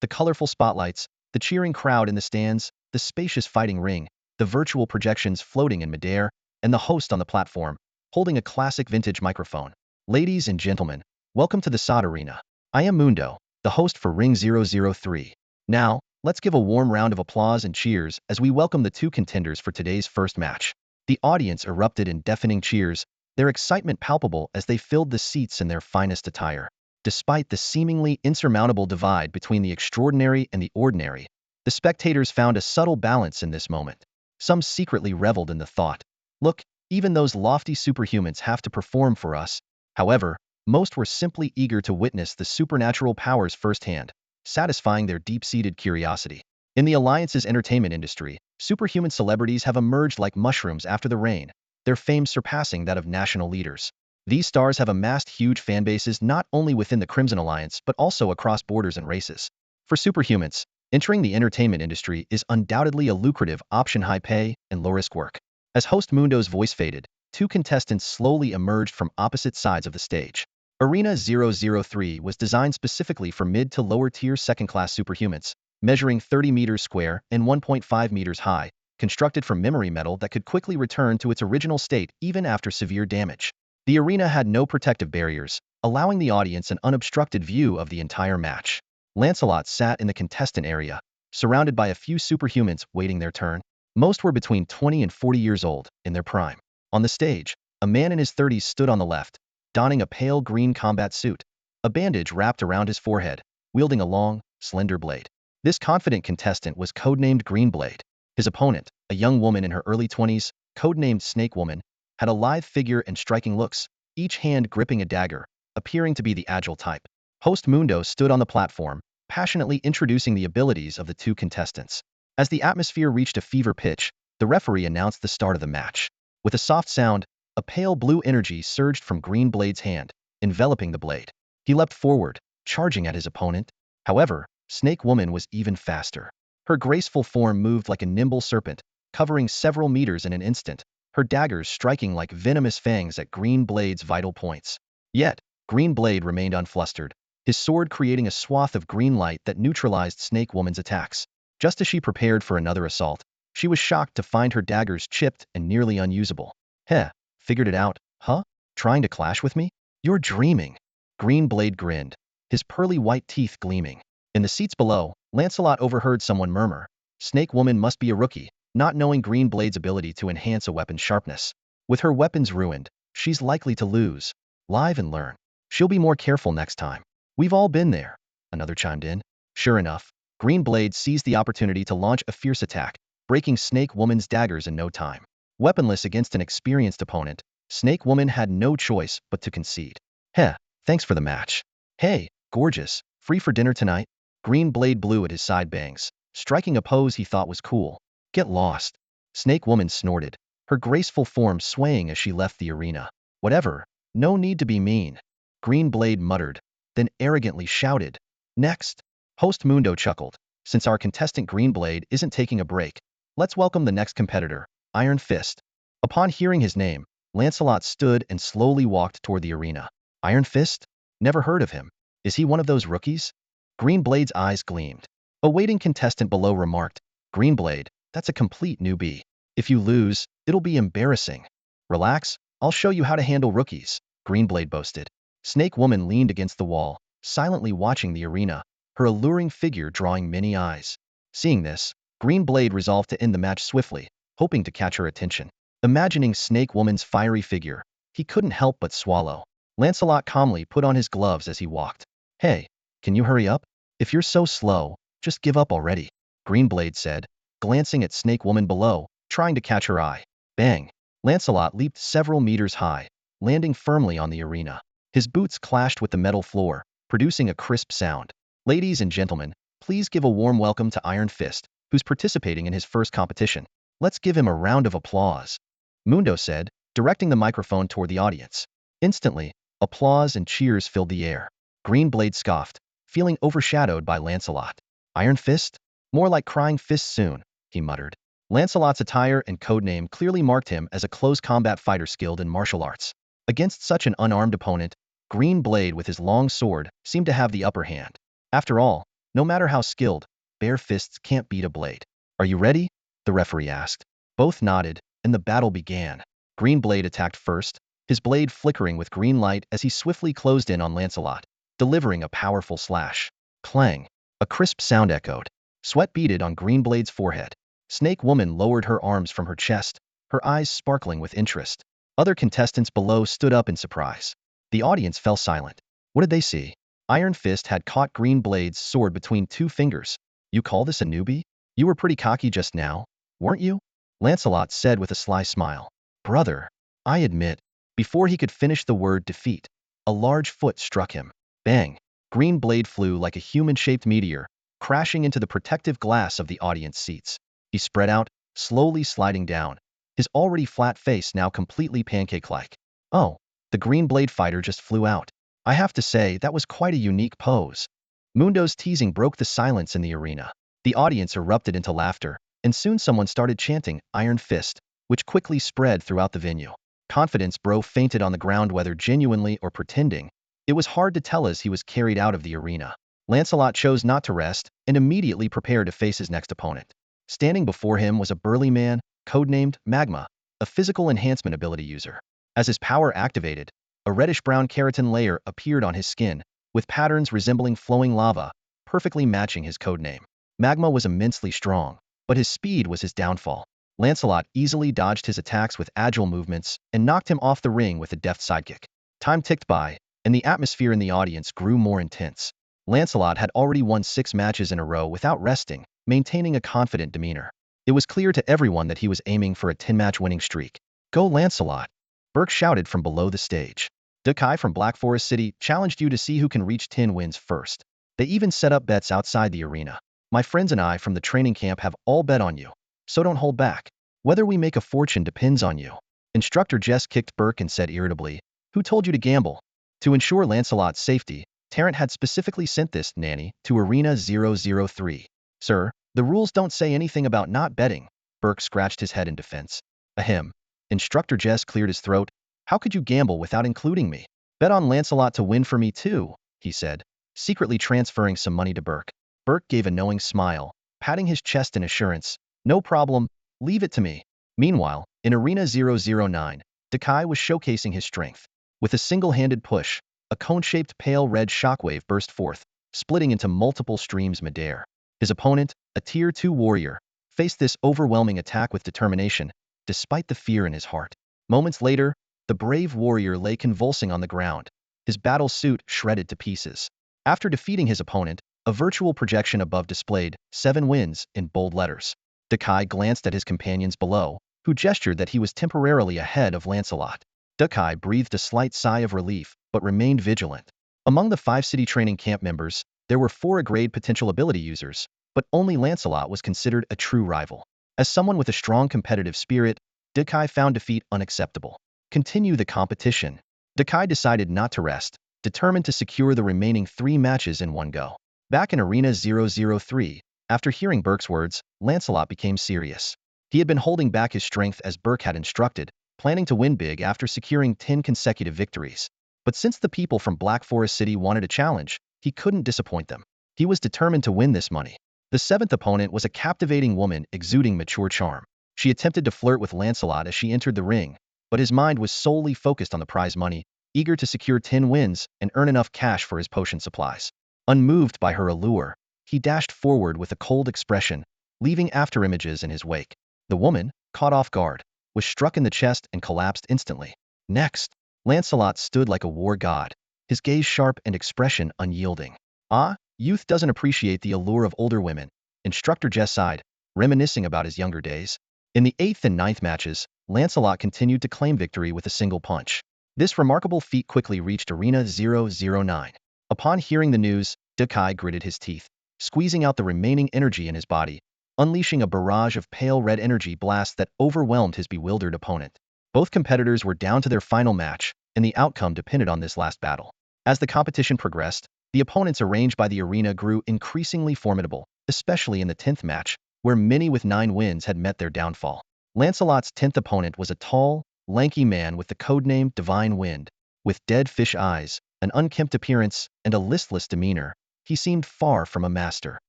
The colorful spotlights, the cheering crowd in the stands, the spacious fighting ring, the virtual projections floating in midair, and the host on the platform, holding a classic vintage microphone. Ladies and gentlemen, welcome to the SOD Arena. I am Mundo, the host for Ring 003. Now, let's give a warm round of applause and cheers as we welcome the two contenders for today's first match. The audience erupted in deafening cheers, their excitement palpable as they filled the seats in their finest attire. Despite the seemingly insurmountable divide between the extraordinary and the ordinary, the spectators found a subtle balance in this moment. Some secretly reveled in the thought, look, even those lofty superhumans have to perform for us. However, most were simply eager to witness the supernatural powers firsthand, satisfying their deep-seated curiosity. In the Alliance's entertainment industry, superhuman celebrities have emerged like mushrooms after the rain, their fame surpassing that of national leaders. These stars have amassed huge fan bases not only within the Crimson Alliance but also across borders and races. For superhumans, entering the entertainment industry is undoubtedly a lucrative option, high pay and low-risk work. As host Mundo's voice faded, two contestants slowly emerged from opposite sides of the stage. Arena 003 was designed specifically for mid to lower tier second-class superhumans, measuring 30 meters square and 1.5 meters high, constructed from memory metal that could quickly return to its original state even after severe damage. The arena had no protective barriers, allowing the audience an unobstructed view of the entire match. Lancelot sat in the contestant area, surrounded by a few superhumans waiting their turn. Most were between 20 and 40 years old, in their prime. On the stage, a man in his 30s stood on the left, donning a pale green combat suit, a bandage wrapped around his forehead, wielding a long, slender blade. This confident contestant was codenamed Greenblade. His opponent, a young woman in her early 20s, codenamed Snake Woman, had a lithe figure and striking looks, each hand gripping a dagger, appearing to be the agile type. Host Mundo stood on the platform, passionately introducing the abilities of the two contestants. As the atmosphere reached a fever pitch, the referee announced the start of the match. With a soft sound, a pale blue energy surged from Greenblade's hand, enveloping the blade. He leapt forward, charging at his opponent. However, Snake Woman was even faster. Her graceful form moved like a nimble serpent, covering several meters in an instant, her daggers striking like venomous fangs at Greenblade's vital points. Yet, Greenblade remained unflustered, his sword creating a swath of green light that neutralized Snake Woman's attacks. Just as she prepared for another assault, she was shocked to find her daggers chipped and nearly unusable. Heh, figured it out, huh? Trying to clash with me? You're dreaming. Greenblade grinned, his pearly white teeth gleaming. In the seats below, Lancelot overheard someone murmur, Snake Woman must be a rookie, not knowing Greenblade's ability to enhance a weapon's sharpness. With her weapons ruined, she's likely to lose. Live and learn. She'll be more careful next time. We've all been there, another chimed in. Sure enough, Greenblade seized the opportunity to launch a fierce attack, breaking Snake Woman's daggers in no time. Weaponless against an experienced opponent, Snake Woman had no choice but to concede. Heh, thanks for the match. Hey, gorgeous, free for dinner tonight? Greenblade blew at his side bangs, striking a pose he thought was cool. Get lost. Snake Woman snorted, her graceful form swaying as she left the arena. Whatever, no need to be mean. Greenblade muttered, then arrogantly shouted. Next. Host Mundo chuckled. Since our contestant Greenblade isn't taking a break, let's welcome the next competitor, Iron Fist. Upon hearing his name, Lancelot stood and slowly walked toward the arena. Iron Fist? Never heard of him. Is he one of those rookies? Greenblade's eyes gleamed. A waiting contestant below remarked, Greenblade, that's a complete newbie. If you lose, it'll be embarrassing. Relax, I'll show you how to handle rookies, Greenblade boasted. Snake Woman leaned against the wall, silently watching the arena, her alluring figure drawing many eyes. Seeing this, Greenblade resolved to end the match swiftly, hoping to catch her attention. Imagining Snake Woman's fiery figure, he couldn't help but swallow. Lancelot calmly put on his gloves as he walked. Hey, can you hurry up? If you're so slow, just give up already, Greenblade said, glancing at Snake Woman below, trying to catch her eye. Bang! Lancelot leaped several meters high, landing firmly on the arena. His boots clashed with the metal floor, producing a crisp sound. Ladies and gentlemen, please give a warm welcome to Iron Fist, who's participating in his first competition. Let's give him a round of applause. Mundo said, directing the microphone toward the audience. Instantly, applause and cheers filled the air. Green Blade scoffed, feeling overshadowed by Lancelot. Iron Fist? More like crying fist soon, he muttered. Lancelot's attire and codename clearly marked him as a close combat fighter skilled in martial arts. Against such an unarmed opponent, Green Blade with his long sword seemed to have the upper hand. After all, no matter how skilled, bare fists can't beat a blade. Are you ready? The referee asked. Both nodded, and the battle began. Green Blade attacked first, his blade flickering with green light as he swiftly closed in on Lancelot, delivering a powerful slash. Clang! A crisp sound echoed. Sweat beaded on Green Blade's forehead. Snake Woman lowered her arms from her chest, her eyes sparkling with interest. Other contestants below stood up in surprise. The audience fell silent. What did they see? Iron Fist had caught Green Blade's sword between two fingers. You call this a newbie? You were pretty cocky just now, weren't you? Lancelot said with a sly smile. Brother, I admit. Before he could finish the word defeat, a large foot struck him. Bang! Green Blade flew like a human-shaped meteor, crashing into the protective glass of the audience seats. He spread out, slowly sliding down, his already flat face now completely pancake-like. Oh, the Green Blade fighter just flew out. I have to say, that was quite a unique pose. Mundo's teasing broke the silence in the arena. The audience erupted into laughter, and soon someone started chanting Iron Fist, which quickly spread throughout the venue. Confidence Bro fainted on the ground, whether genuinely or pretending. It was hard to tell as he was carried out of the arena. Lancelot chose not to rest and immediately prepared to face his next opponent. Standing before him was a burly man, codenamed Magma, a physical enhancement ability user. As his power activated, a reddish-brown keratin layer appeared on his skin, with patterns resembling flowing lava, perfectly matching his codename. Magma was immensely strong, but his speed was his downfall. Lancelot easily dodged his attacks with agile movements and knocked him off the ring with a deft sidekick. Time ticked by, and the atmosphere in the audience grew more intense. Lancelot had already won 6 matches in a row without resting, maintaining a confident demeanor. It was clear to everyone that he was aiming for a 10-match winning streak. Go Lancelot! Burke shouted from below the stage. Dukai from Black Forest City challenged you to see who can reach 10 wins first. They even set up bets outside the arena. My friends and I from the training camp have all bet on you, so don't hold back. Whether we make a fortune depends on you. Instructor Jess kicked Burke and said irritably, Who told you to gamble? To ensure Lancelot's safety, Tarrant had specifically sent this nanny to Arena 003. Sir, the rules don't say anything about not betting. Burke scratched his head in defense. Ahem. Instructor Jess cleared his throat. How could you gamble without including me? Bet on Lancelot to win for me too, he said, secretly transferring some money to Burke. Burke gave a knowing smile, patting his chest in assurance. No problem, leave it to me. Meanwhile, in Arena 009, Dukai was showcasing his strength. With a single-handed push, a cone-shaped pale red shockwave burst forth, splitting into multiple streams midair. His opponent, a Tier 2 warrior, faced this overwhelming attack with determination, despite the fear in his heart. Moments later, the brave warrior lay convulsing on the ground, his battle suit shredded to pieces. After defeating his opponent, a virtual projection above displayed 7 wins in bold letters. Dukai glanced at his companions below, who gestured that he was temporarily ahead of Lancelot. Dukai breathed a slight sigh of relief, but remained vigilant. Among the 5 city training camp members, there were 4 grade potential ability users, but only Lancelot was considered a true rival. As someone with a strong competitive spirit, Dukai found defeat unacceptable. Continue the competition. Dukai decided not to rest, determined to secure the remaining 3 matches in one go. Back in Arena 003, after hearing Burke's words, Lancelot became serious. He had been holding back his strength as Burke had instructed, planning to win big after securing 10 consecutive victories. But since the people from Black Forest City wanted a challenge, he couldn't disappoint them. He was determined to win this money. The 7th opponent was a captivating woman exuding mature charm. She attempted to flirt with Lancelot as she entered the ring, but his mind was solely focused on the prize money, eager to secure 10 wins and earn enough cash for his potion supplies. Unmoved by her allure, he dashed forward with a cold expression, leaving afterimages in his wake. The woman, caught off guard, was struck in the chest and collapsed instantly. Next, Lancelot stood like a war god, his gaze sharp and expression unyielding. Ah, youth doesn't appreciate the allure of older women, Instructor Jess sighed, reminiscing about his younger days. In the 8th and 9th matches, Lancelot continued to claim victory with a single punch. This remarkable feat quickly reached Arena 009. Upon hearing the news, Dukai gritted his teeth, squeezing out the remaining energy in his body, unleashing a barrage of pale red energy blasts that overwhelmed his bewildered opponent. Both competitors were down to their final match, and the outcome depended on this last battle. As the competition progressed, the opponents arranged by the arena grew increasingly formidable, especially in the 10th match, where many with 9 wins had met their downfall. Lancelot's 10th opponent was a tall, lanky man with the codename Divine Wind. With dead fish eyes, an unkempt appearance, and a listless demeanor, he seemed far from a master.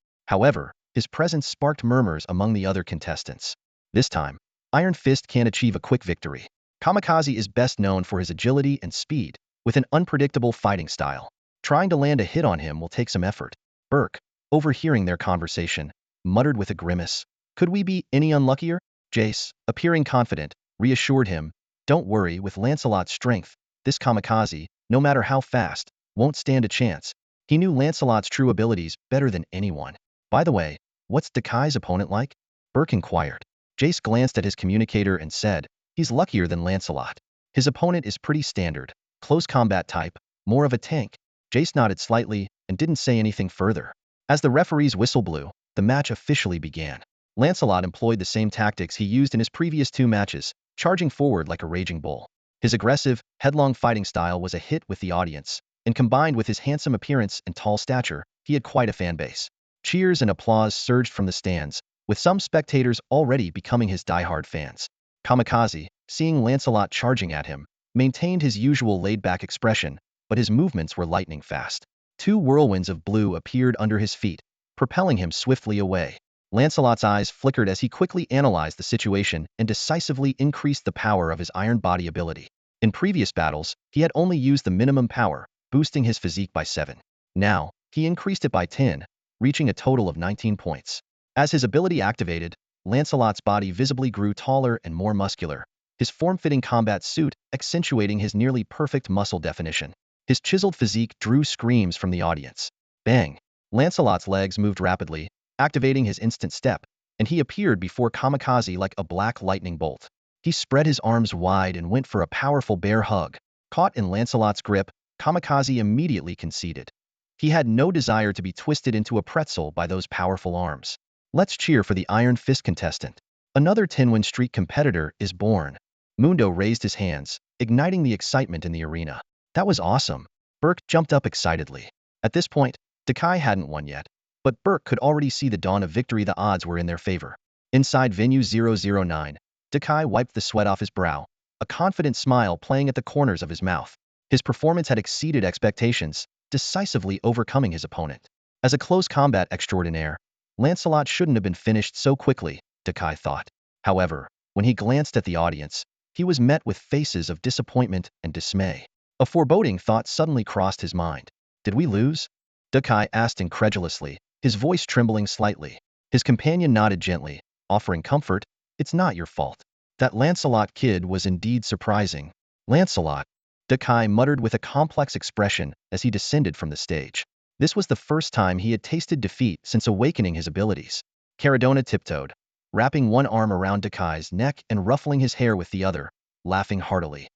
However, his presence sparked murmurs among the other contestants. This time, Iron Fist can't achieve a quick victory. Kamikaze is best known for his agility and speed, with an unpredictable fighting style. Trying to land a hit on him will take some effort. Burke, overhearing their conversation, muttered with a grimace. Could we be any unluckier? Jace, appearing confident, reassured him. Don't worry, with Lancelot's strength, this Kamikaze, no matter how fast, won't stand a chance. He knew Lancelot's true abilities better than anyone. By the way, what's Dakai's opponent like? Burke inquired. Jace glanced at his communicator and said, he's luckier than Lancelot. His opponent is pretty standard, close combat type, more of a tank. Jace nodded slightly and didn't say anything further. As the referee's whistle blew, the match officially began. Lancelot employed the same tactics he used in his previous 2 matches, charging forward like a raging bull. His aggressive, headlong fighting style was a hit with the audience, and combined with his handsome appearance and tall stature, he had quite a fan base. Cheers and applause surged from the stands, with some spectators already becoming his diehard fans. Kamikaze, seeing Lancelot charging at him, maintained his usual laid-back expression, but his movements were lightning fast. 2 whirlwinds of blue appeared under his feet, propelling him swiftly away. Lancelot's eyes flickered as he quickly analyzed the situation and decisively increased the power of his iron body ability. In previous battles, he had only used the minimum power, boosting his physique by 7. Now, he increased it by 10, reaching a total of 19 points. As his ability activated, Lancelot's body visibly grew taller and more muscular, his form-fitting combat suit accentuating his nearly perfect muscle definition. His chiseled physique drew screams from the audience. Bang! Lancelot's legs moved rapidly, activating his instant step, and he appeared before Kamikaze like a black lightning bolt. He spread his arms wide and went for a powerful bear hug. Caught in Lancelot's grip, Kamikaze immediately conceded. He had no desire to be twisted into a pretzel by those powerful arms. Let's cheer for the Iron Fist contestant. Another 10-win streak competitor is born. Mundo raised his hands, igniting the excitement in the arena. That was awesome. Burke jumped up excitedly. At this point, Dakai hadn't won yet, but Burke could already see the dawn of victory. The odds were in their favor. Inside venue 009, Dakai wiped the sweat off his brow, a confident smile playing at the corners of his mouth. His performance had exceeded expectations, decisively overcoming his opponent. As a close combat extraordinaire, Lancelot shouldn't have been finished so quickly, Dakai thought. However, when he glanced at the audience, he was met with faces of disappointment and dismay. A foreboding thought suddenly crossed his mind. Did we lose? Dakai asked incredulously, his voice trembling slightly. His companion nodded gently, offering comfort. It's not your fault. That Lancelot kid was indeed surprising. Lancelot, Dakai muttered with a complex expression as he descended from the stage. This was the first time he had tasted defeat since awakening his abilities. Caradonna tiptoed, wrapping one arm around Dakai's neck and ruffling his hair with the other, laughing heartily.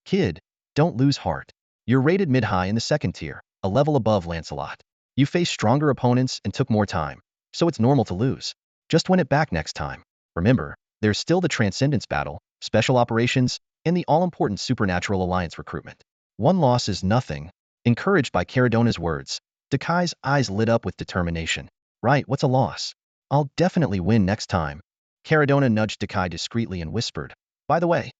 Kid, don't lose heart. You're rated mid-high in the 2nd tier, a level above Lancelot. You faced stronger opponents and took more time, so it's normal to lose. Just win it back next time. Remember, there's still the Transcendence battle, special operations, and the all-important Supernatural Alliance recruitment. One loss is nothing. Encouraged by Caradonna's words, Dakai's eyes lit up with determination. Right, what's a loss? I'll definitely win next time. Caradonna nudged Dakai discreetly and whispered, by the way,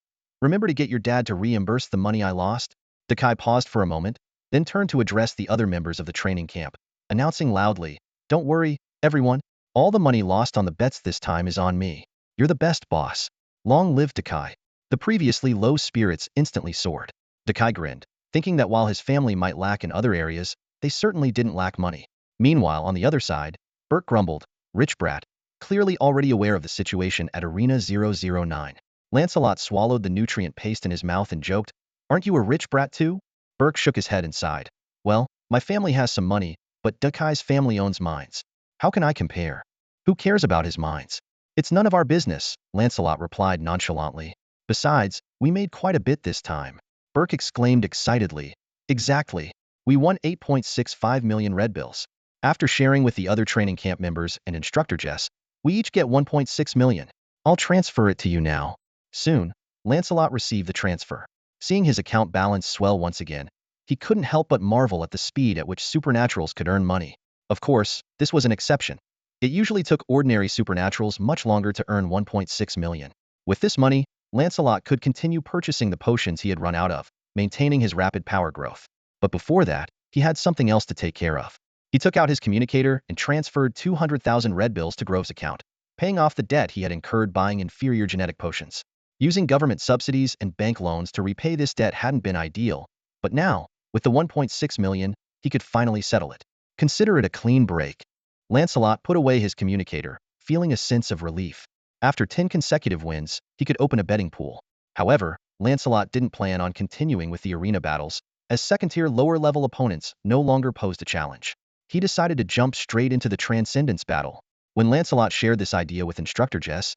remember to get your dad to reimburse the money I lost? Dakai paused for a moment, then turned to address the other members of the training camp, announcing loudly, don't worry, everyone, all the money lost on the bets this time is on me. You're the best, boss. Long live Dakai. The previously low spirits instantly soared. Dakai grinned, thinking that while his family might lack in other areas, they certainly didn't lack money. Meanwhile, on the other side, Burke grumbled, rich brat, clearly already aware of the situation at Arena 009. Lancelot swallowed the nutrient paste in his mouth and joked, aren't you a rich brat too? Burke shook his head and sighed. Well, my family has some money, but Dakai's family owns mines. How can I compare? Who cares about his mines? It's none of our business, Lancelot replied nonchalantly. Besides, we made quite a bit this time. Burke exclaimed excitedly. Exactly. We won 8.65 million red bills. After sharing with the other training camp members and instructor Jess, we each get 1.6 million. I'll transfer it to you now. Soon. Lancelot received the transfer. Seeing his account balance swell once again, he couldn't help but marvel at the speed at which supernaturals could earn money. Of course, this was an exception. It usually took ordinary supernaturals much longer to earn 1.6 million. With this money, Lancelot could continue purchasing the potions he had run out of, maintaining his rapid power growth. But before that, he had something else to take care of. He took out his communicator and transferred 200,000 red bills to Grove's account, paying off the debt he had incurred buying inferior genetic potions. Using government subsidies and bank loans to repay this debt hadn't been ideal, but now, with the 1.6 million, he could finally settle it. Consider it a clean break. Lancelot put away his communicator, feeling a sense of relief. After 10 consecutive wins, he could open a betting pool. However, Lancelot didn't plan on continuing with the arena battles, as second-tier lower-level opponents no longer posed a challenge. He decided to jump straight into the Transcendence battle. When Lancelot shared this idea with instructor Jess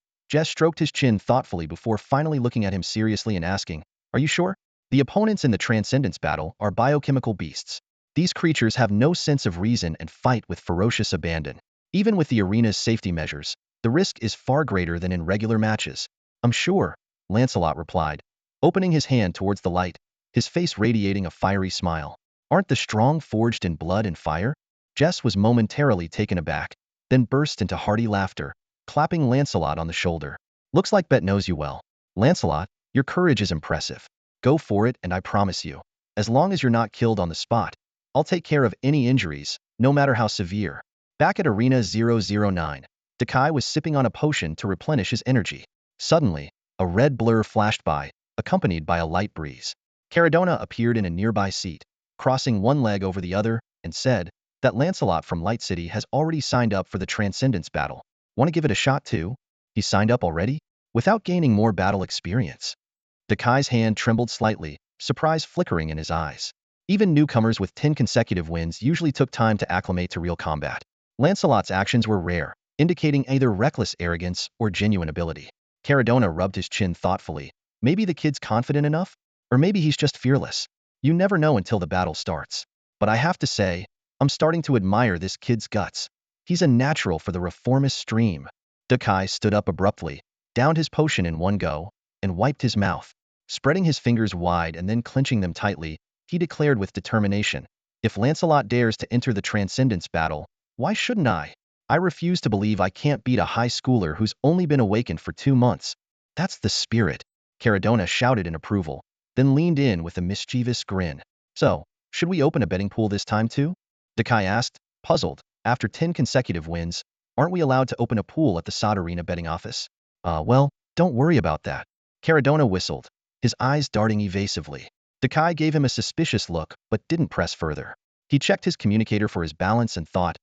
stroked his chin thoughtfully before finally looking at him seriously and asking, "Are you sure?" The opponents in the Transcendence battle are biochemical beasts. These creatures have no sense of reason and fight with ferocious abandon. Even with the arena's safety measures, the risk is far greater than in regular matches. "I'm sure," Lancelot replied, opening his hand towards the light, his face radiating a fiery smile. "Aren't the strong forged in blood and fire?" Jess was momentarily taken aback, then burst into hearty laughter, clapping Lancelot on the shoulder. "Looks like Bet knows you well. Lancelot, your courage is impressive. Go for it, and I promise you, as long as you're not killed on the spot, I'll take care of any injuries, no matter how severe." Back at Arena 009, Dakai was sipping on a potion to replenish his energy. Suddenly, a red blur flashed by, accompanied by a light breeze. Caradona appeared in a nearby seat, crossing one leg over the other, and said that Lancelot from Light City has already signed up for the Transcendence battle. "Want to give it a shot too?" "He signed up already? Without gaining more battle experience?" Dakai's hand trembled slightly, surprise flickering in his eyes. Even newcomers with 10 consecutive wins usually took time to acclimate to real combat. Lancelot's actions were rare, indicating either reckless arrogance or genuine ability. Caradona rubbed his chin thoughtfully. Maybe the kid's confident enough? Or maybe he's just fearless. You never know until the battle starts. But I have to say, I'm starting to admire this kid's guts. He's a natural for the reformist stream. Dakai stood up abruptly, downed his potion in one go, and wiped his mouth. Spreading his fingers wide and then clenching them tightly, he declared with determination, "If Lancelot dares to enter the Transcendence battle, why shouldn't I? I refuse to believe I can't beat a high schooler who's only been awakened for 2 months." "That's the spirit," Caradona shouted in approval, then leaned in with a mischievous grin. "So, should we open a betting pool this time too?" Dakai asked, puzzled. "After 10 consecutive wins, aren't we allowed to open a pool at the Sod Arena betting office?" Well, don't worry about that." Caradona whistled, his eyes darting evasively. Dakai gave him a suspicious look, but didn't press further. He checked his communicator for his balance and thought,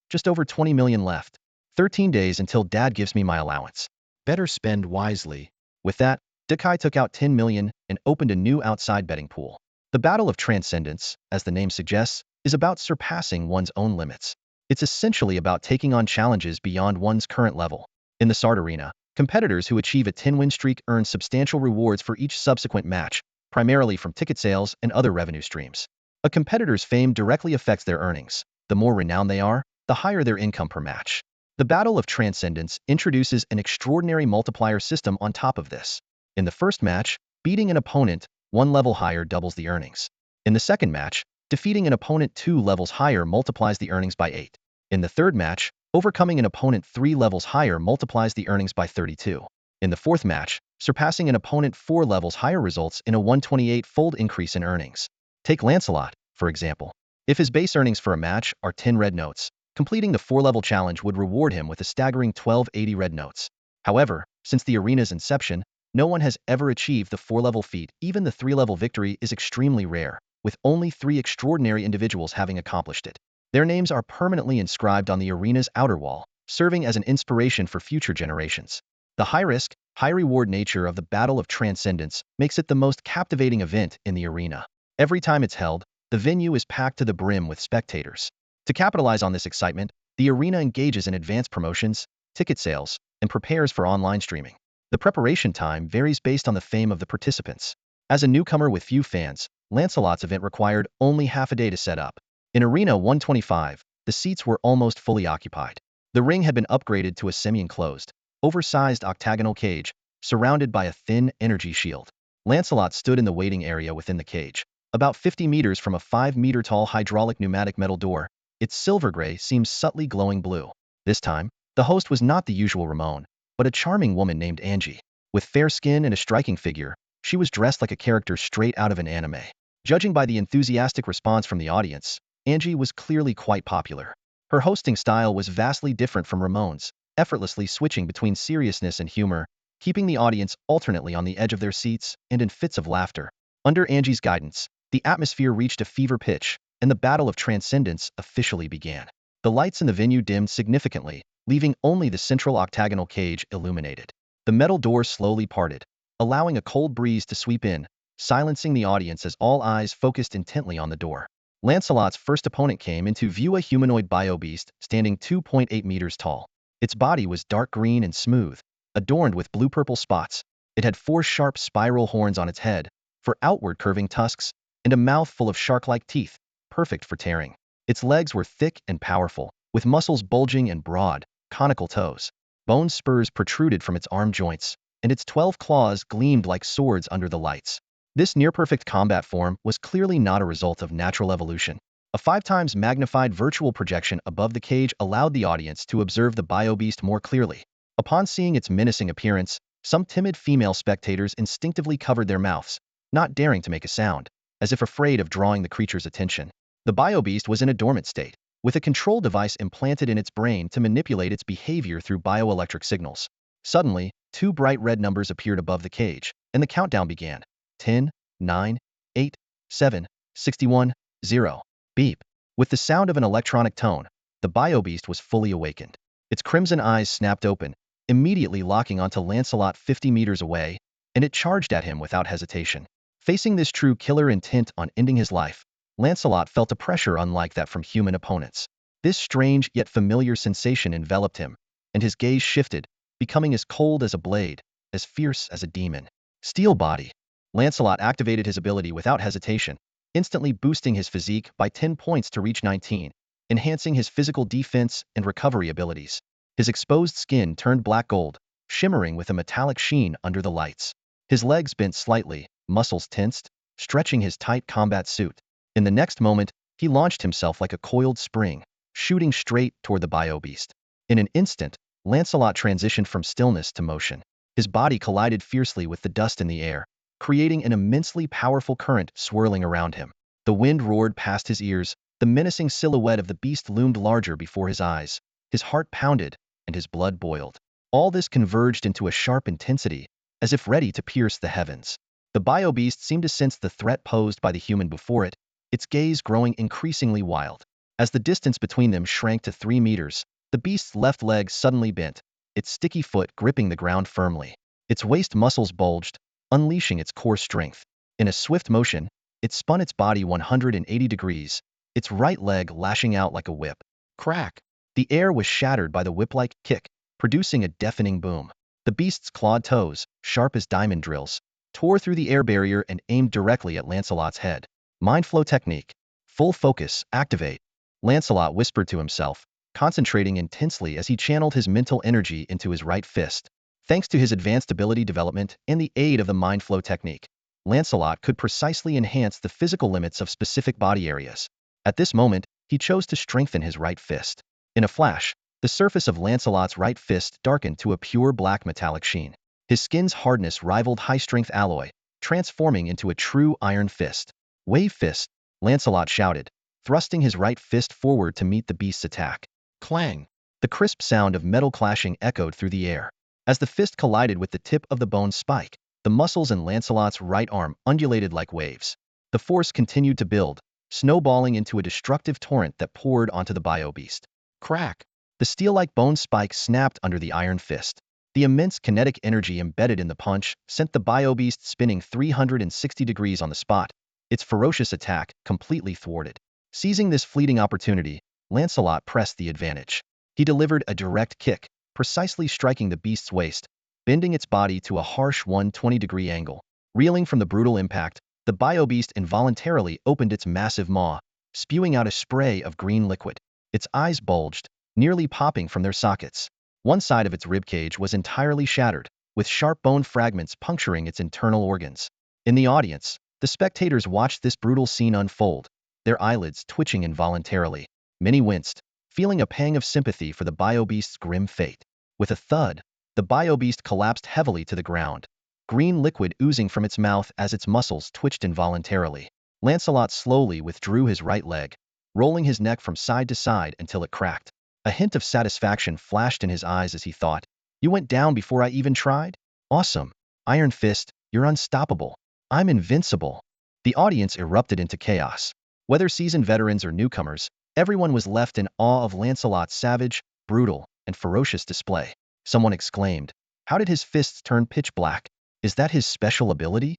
just over 20 million left. 13 days until Dad gives me my allowance. Better spend wisely." With that, Dakai took out 10 million and opened a new outside betting pool. The Battle of Transcendence, as the name suggests, is about surpassing one's own limits. It's essentially about taking on challenges beyond one's current level. In the Sard Arena, competitors who achieve a 10-win streak earn substantial rewards for each subsequent match, primarily from ticket sales and other revenue streams. A competitor's fame directly affects their earnings. The more renowned they are, the higher their income per match. The Battle of Transcendence introduces an extraordinary multiplier system on top of this. In the first match, beating an opponent 1 level higher doubles the earnings. In the second match, defeating an opponent 2 levels higher multiplies the earnings by 8. In the third match, overcoming an opponent 3 levels higher multiplies the earnings by 32. In the fourth match, surpassing an opponent 4 levels higher results in a 128-fold increase in earnings. Take Lancelot, for example. If his base earnings for a match are 10 red notes, completing the 4-level challenge would reward him with a staggering 1280 red notes. However, since the arena's inception, no one has ever achieved the 4-level feat. Even the 3-level victory is extremely rare, with only 3 extraordinary individuals having accomplished it. Their names are permanently inscribed on the arena's outer wall, serving as an inspiration for future generations. The high-risk, high-reward nature of the Battle of Transcendence makes it the most captivating event in the arena. Every time it's held, the venue is packed to the brim with spectators. To capitalize on this excitement, the arena engages in advanced promotions, ticket sales, and prepares for online streaming. The preparation time varies based on the fame of the participants. As a newcomer with few fans, Lancelot's event required only half a day to set up. In Arena 125, the seats were almost fully occupied. The ring had been upgraded to a semi-enclosed, oversized octagonal cage, surrounded by a thin energy shield. Lancelot stood in the waiting area within the cage, about 50 meters from a 5-meter-tall hydraulic pneumatic metal door. Its silver gray seemed subtly glowing blue. This time, the host was not the usual Ramon, but a charming woman named Angie. With fair skin and a striking figure, she was dressed like a character straight out of an anime. Judging by the enthusiastic response from the audience, Angie was clearly quite popular. Her hosting style was vastly different from Ramon's, effortlessly switching between seriousness and humor, keeping the audience alternately on the edge of their seats and in fits of laughter. Under Angie's guidance, the atmosphere reached a fever pitch, and the battle of transcendence officially began. The lights in the venue dimmed significantly, leaving only the central octagonal cage illuminated. The metal door slowly parted, allowing a cold breeze to sweep in, silencing the audience as all eyes focused intently on the door. Lancelot's first opponent came into view, a humanoid bio-beast standing 2.8 meters tall. Its body was dark green and smooth, adorned with blue-purple spots. It had 4 sharp spiral horns on its head, for outward curving tusks, and a mouth full of shark-like teeth, perfect for tearing. Its legs were thick and powerful, with muscles bulging and broad, conical toes. Bone spurs protruded from its arm joints, and its 12 claws gleamed like swords under the lights. This near-perfect combat form was clearly not a result of natural evolution. A 5 times magnified virtual projection above the cage allowed the audience to observe the bio-beast more clearly. Upon seeing its menacing appearance, some timid female spectators instinctively covered their mouths, not daring to make a sound, as if afraid of drawing the creature's attention. The bio-beast was in a dormant state, with a control device implanted in its brain to manipulate its behavior through bioelectric signals. Suddenly, 2 bright red numbers appeared above the cage, and the countdown began. 10, 9, 8, 7, 61, 0. Beep. With the sound of an electronic tone, the bio-beast was fully awakened. Its crimson eyes snapped open, immediately locking onto Lancelot 50 meters away, and it charged at him without hesitation. Facing this true killer intent on ending his life, Lancelot felt a pressure unlike that from human opponents. This strange yet familiar sensation enveloped him, and his gaze shifted, becoming as cold as a blade, as fierce as a demon. Steel body. Lancelot activated his ability without hesitation, instantly boosting his physique by 10 points to reach 19, enhancing his physical defense and recovery abilities. His exposed skin turned black gold, shimmering with a metallic sheen under the lights. His legs bent slightly, muscles tensed, stretching his tight combat suit. In the next moment, he launched himself like a coiled spring, shooting straight toward the bio-beast. In an instant, Lancelot transitioned from stillness to motion. His body collided fiercely with the dust in the air, creating an immensely powerful current swirling around him. The wind roared past his ears, the menacing silhouette of the beast loomed larger before his eyes. His heart pounded, and his blood boiled. All this converged into a sharp intensity, as if ready to pierce the heavens. The bio-beast seemed to sense the threat posed by the human before it, its gaze growing increasingly wild. As the distance between them shrank to 3 meters, the beast's left leg suddenly bent, its sticky foot gripping the ground firmly. Its waist muscles bulged, unleashing its core strength. In a swift motion, it spun its body 180 degrees, its right leg lashing out like a whip. Crack! The air was shattered by the whip-like kick, producing a deafening boom. The beast's clawed toes, sharp as diamond drills, tore through the air barrier and aimed directly at Lancelot's head. Mind flow technique. Full focus, activate. Lancelot whispered to himself, concentrating intensely as he channeled his mental energy into his right fist. Thanks to his advanced ability development and the aid of the mind flow technique, Lancelot could precisely enhance the physical limits of specific body areas. At this moment, he chose to strengthen his right fist. In a flash, the surface of Lancelot's right fist darkened to a pure black metallic sheen. His skin's hardness rivaled high-strength alloy, transforming into a true iron fist. Wave fist, Lancelot shouted, thrusting his right fist forward to meet the beast's attack. Clang! The crisp sound of metal clashing echoed through the air. As the fist collided with the tip of the bone spike, the muscles in Lancelot's right arm undulated like waves. The force continued to build, snowballing into a destructive torrent that poured onto the bio-beast. Crack! The steel-like bone spike snapped under the iron fist. The immense kinetic energy embedded in the punch sent the bio-beast spinning 360 degrees on the spot, its ferocious attack completely thwarted. Seizing this fleeting opportunity, Lancelot pressed the advantage. He delivered a direct kick, precisely striking the beast's waist, bending its body to a harsh 120-degree angle. Reeling from the brutal impact, the bio-beast involuntarily opened its massive maw, spewing out a spray of green liquid. Its eyes bulged, nearly popping from their sockets. One side of its ribcage was entirely shattered, with sharp bone fragments puncturing its internal organs. In the audience, the spectators watched this brutal scene unfold, their eyelids twitching involuntarily. Many winced, feeling a pang of sympathy for the biobeast's grim fate. With a thud, the biobeast collapsed heavily to the ground, green liquid oozing from its mouth as its muscles twitched involuntarily. Lancelot slowly withdrew his right leg, rolling his neck from side to side until it cracked. A hint of satisfaction flashed in his eyes as he thought, "You went down before I even tried? Awesome. Iron Fist, you're unstoppable. I'm invincible." The audience erupted into chaos. Whether seasoned veterans or newcomers, everyone was left in awe of Lancelot's savage, brutal, and ferocious display. Someone exclaimed, "How did his fists turn pitch black? Is that his special ability?"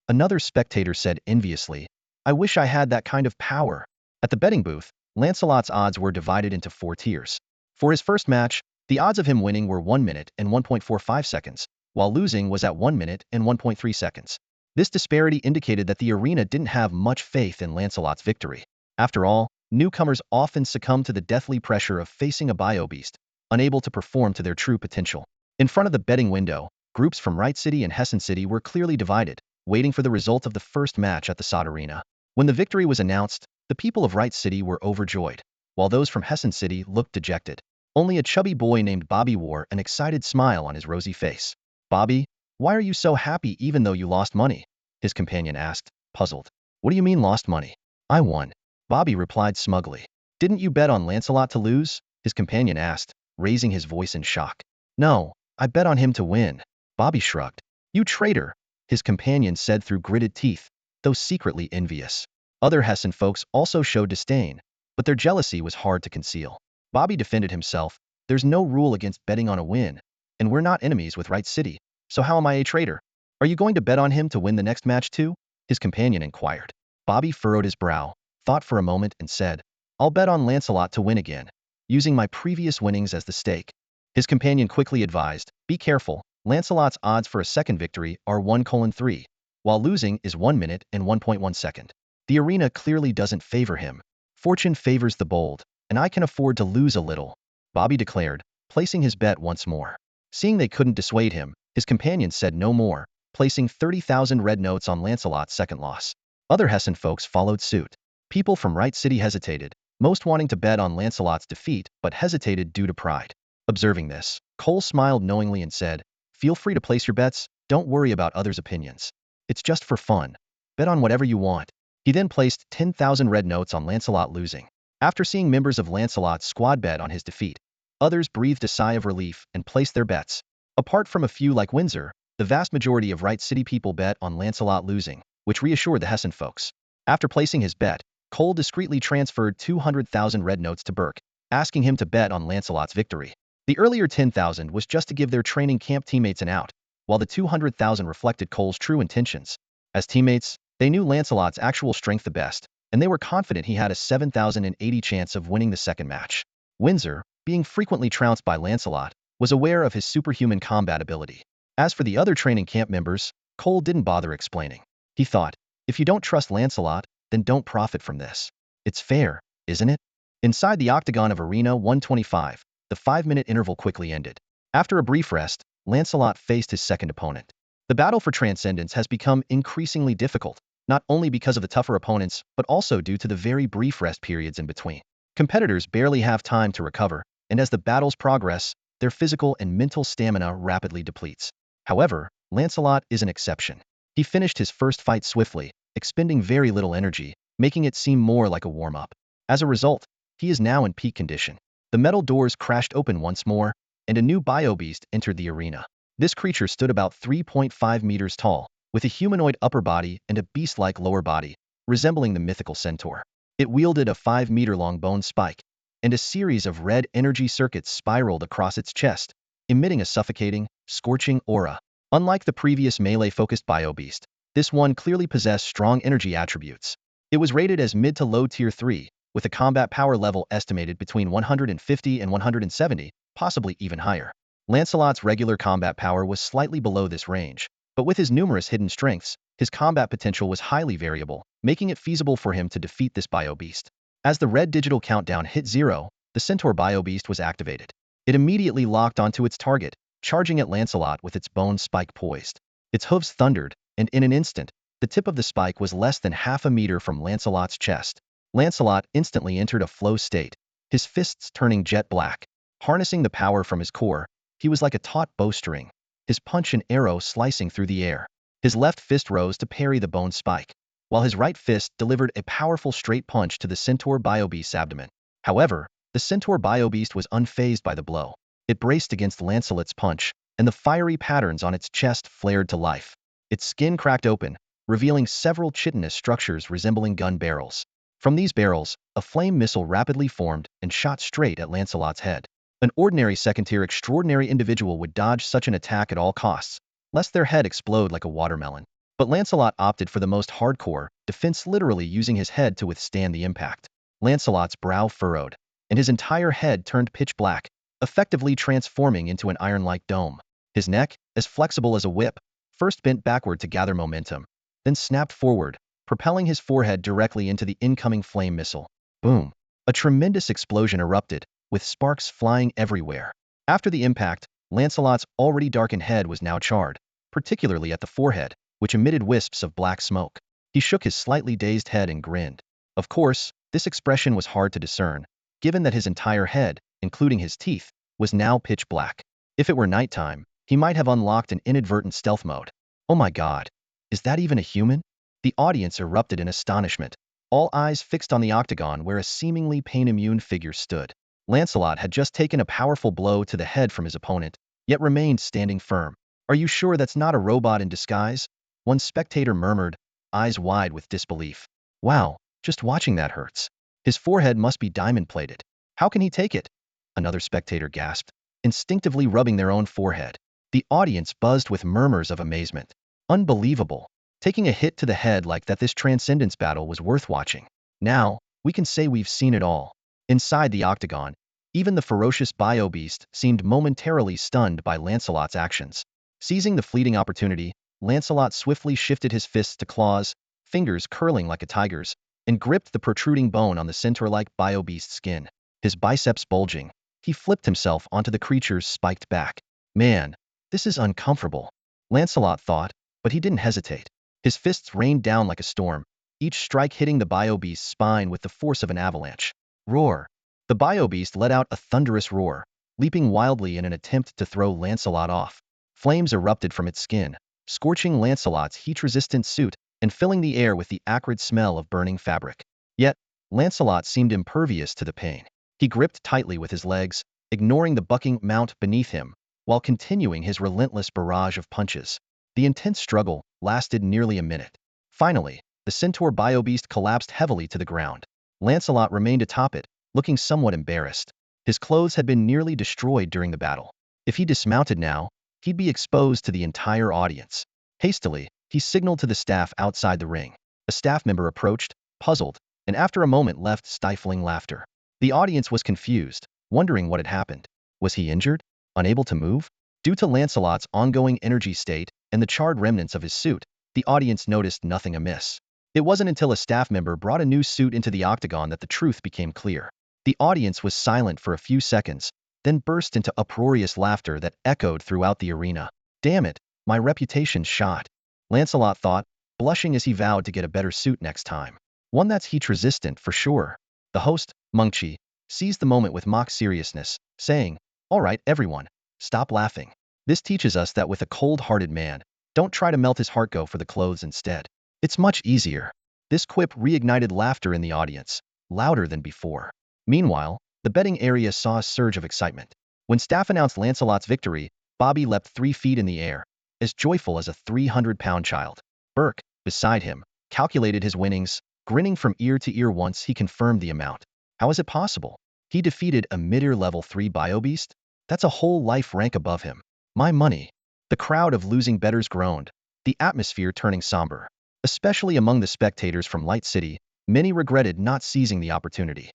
Another spectator said enviously, "I wish I had that kind of power." At the betting booth, Lancelot's odds were divided into 4 tiers. For his first match, the odds of him winning were 1 minute and 1.45 seconds, while losing was at 1 minute and 1.3 seconds. This disparity indicated that the arena didn't have much faith in Lancelot's victory. After all, newcomers often succumb to the deathly pressure of facing a biobeast, unable to perform to their true potential. In front of the betting window, groups from Wright City and Hessen City were clearly divided, waiting for the result of the first match at the Sod Arena. When the victory was announced, the people of Wright City were overjoyed, while those from Hessen City looked dejected. Only a chubby boy named Bobby wore an excited smile on his rosy face. "Bobby, why are you so happy even though you lost money?" his companion asked, puzzled. "What do you mean lost money? I won," Bobby replied smugly. "Didn't you bet on Lancelot to lose?" his companion asked, raising his voice in shock. "No, I bet on him to win." Bobby shrugged. "You traitor," his companion said through gritted teeth, though secretly envious. Other Hessen folks also showed disdain, but their jealousy was hard to conceal. Bobby defended himself. "There's no rule against betting on a win, and we're not enemies with Wright City, so how am I a traitor?" "Are you going to bet on him to win the next match too?" his companion inquired. Bobby furrowed his brow, thought for a moment and said, "I'll bet on Lancelot to win again, using my previous winnings as the stake." His companion quickly advised, "Be careful, Lancelot's odds for a second victory are 1:3, while losing is 1 minute and 1.1 second. The arena clearly doesn't favor him. Fortune favors the bold, and I can afford to lose a little," Bobby declared, placing his bet once more. Seeing they couldn't dissuade him, his companion said no more, placing 30,000 red notes on Lancelot's second loss. Other Hessen folks followed suit. People from Wright City hesitated, most wanting to bet on Lancelot's defeat but hesitated due to pride. Observing this, Cole smiled knowingly and said, "Feel free to place your bets, don't worry about others' opinions. It's just for fun. Bet on whatever you want." He then placed 10,000 red notes on Lancelot losing. After seeing members of Lancelot's squad bet on his defeat, others breathed a sigh of relief and placed their bets. Apart from a few like Windsor, the vast majority of Wright City people bet on Lancelot losing, which reassured the Hessen folks. After placing his bet, Cole discreetly transferred 200,000 red notes to Burke, asking him to bet on Lancelot's victory. The earlier 10,000 was just to give their training camp teammates an out, while the 200,000 reflected Cole's true intentions. As teammates, they knew Lancelot's actual strength the best, and they were confident he had a 7,080 chance of winning the second match. Windsor, being frequently trounced by Lancelot, was aware of his superhuman combat ability. As for the other training camp members, Cole didn't bother explaining. He thought, if you don't trust Lancelot, then don't profit from this. It's fair, isn't it? Inside the octagon of Arena 125, the 5-minute interval quickly ended. After a brief rest, Lancelot faced his second opponent. The battle for transcendence has become increasingly difficult, not only because of the tougher opponents, but also due to the very brief rest periods in between. Competitors barely have time to recover, and as the battles progress, their physical and mental stamina rapidly depletes. However, Lancelot is an exception. He finished his first fight swiftly, expending very little energy, making it seem more like a warm-up. As a result, he is now in peak condition. The metal doors crashed open once more, and a new biobeast entered the arena. This creature stood about 3.5 meters tall, with a humanoid upper body and a beast-like lower body, resembling the mythical centaur. It wielded a 5-meter-long bone spike, and a series of red energy circuits spiraled across its chest, emitting a suffocating, scorching aura. Unlike the previous melee-focused biobeast, this one clearly possessed strong energy attributes. It was rated as mid to low tier 3, with a combat power level estimated between 150 and 170, possibly even higher. Lancelot's regular combat power was slightly below this range, but with his numerous hidden strengths, his combat potential was highly variable, making it feasible for him to defeat this biobeast. As the red digital countdown hit 0, the Centaur biobeast was activated. It immediately locked onto its target, charging at Lancelot with its bone spike poised. Its hooves thundered, and in an instant, the tip of the spike was less than half a meter from Lancelot's chest. Lancelot instantly entered a flow state, his fists turning jet black. Harnessing the power from his core, he was like a taut bowstring, his punch an arrow slicing through the air. His left fist rose to parry the bone spike, while his right fist delivered a powerful straight punch to the centaur biobeast's abdomen. However, the centaur biobeast was unfazed by the blow. It braced against Lancelot's punch, and the fiery patterns on its chest flared to life. Its skin cracked open, revealing several chitinous structures resembling gun barrels. From these barrels, a flame missile rapidly formed and shot straight at Lancelot's head. An ordinary second-tier extraordinary individual would dodge such an attack at all costs, lest their head explode like a watermelon. But Lancelot opted for the most hardcore defense, literally using his head to withstand the impact. Lancelot's brow furrowed, and his entire head turned pitch black, effectively transforming into an iron-like dome. His neck, as flexible as a whip, first bent backward to gather momentum, then snapped forward, propelling his forehead directly into the incoming flame missile. Boom! A tremendous explosion erupted, with sparks flying everywhere. After the impact, Lancelot's already darkened head was now charred, particularly at the forehead, which emitted wisps of black smoke. He shook his slightly dazed head and grinned. Of course, this expression was hard to discern, given that his entire head, including his teeth, was now pitch black. If it were nighttime, he might have unlocked an inadvertent stealth mode. Oh my god, is that even a human? The audience erupted in astonishment, all eyes fixed on the octagon where a seemingly pain-immune figure stood. Lancelot had just taken a powerful blow to the head from his opponent, yet remained standing firm. Are you sure that's not a robot in disguise? One spectator murmured, eyes wide with disbelief. Wow, just watching that hurts. His forehead must be diamond-plated. How can he take it? Another spectator gasped, instinctively rubbing their own forehead. The audience buzzed with murmurs of amazement. Unbelievable. Taking a hit to the head like that, this transcendence battle was worth watching. Now, we can say we've seen it all. Inside the octagon, even the ferocious biobeast seemed momentarily stunned by Lancelot's actions. Seizing the fleeting opportunity, Lancelot swiftly shifted his fists to claws, fingers curling like a tiger's, and gripped the protruding bone on the centaur-like biobeast's skin. His biceps bulging, he flipped himself onto the creature's spiked back. Man, this is uncomfortable, Lancelot thought, but he didn't hesitate. His fists rained down like a storm, each strike hitting the biobeast's spine with the force of an avalanche. Roar! The biobeast let out a thunderous roar, leaping wildly in an attempt to throw Lancelot off. Flames erupted from its skin, scorching Lancelot's heat-resistant suit and filling the air with the acrid smell of burning fabric. Yet, Lancelot seemed impervious to the pain. He gripped tightly with his legs, ignoring the bucking mount beneath him, while continuing his relentless barrage of punches. The intense struggle lasted nearly a minute. Finally, the centaur biobeast collapsed heavily to the ground. Lancelot remained atop it, looking somewhat embarrassed. His clothes had been nearly destroyed during the battle. If he dismounted now, he'd be exposed to the entire audience. Hastily, he signaled to the staff outside the ring. A staff member approached, puzzled, and after a moment left stifling laughter. The audience was confused, wondering what had happened. Was he injured? Unable to move? Due to Lancelot's ongoing energy state and the charred remnants of his suit, the audience noticed nothing amiss. It wasn't until a staff member brought a new suit into the octagon that the truth became clear. The audience was silent for a few seconds, then burst into uproarious laughter that echoed throughout the arena. Damn it, my reputation's shot, Lancelot thought, blushing as he vowed to get a better suit next time. One that's heat-resistant for sure. The host, Mengchi, seized the moment with mock seriousness, saying, "All right, everyone, stop laughing. This teaches us that with a cold-hearted man, don't try to melt his heart, go for the clothes instead. It's much easier." This quip reignited laughter in the audience, louder than before. Meanwhile, the betting area saw a surge of excitement. When staff announced Lancelot's victory, Bobby leapt 3 feet in the air, as joyful as a 300-pound child. Burke, beside him, calculated his winnings, grinning from ear to ear once he confirmed the amount. How is it possible? He defeated a mid-tier level 3 biobeast? That's a whole life rank above him. My money. The crowd of losing bettors groaned, the atmosphere turning somber. Especially among the spectators from Light City, many regretted not seizing the opportunity.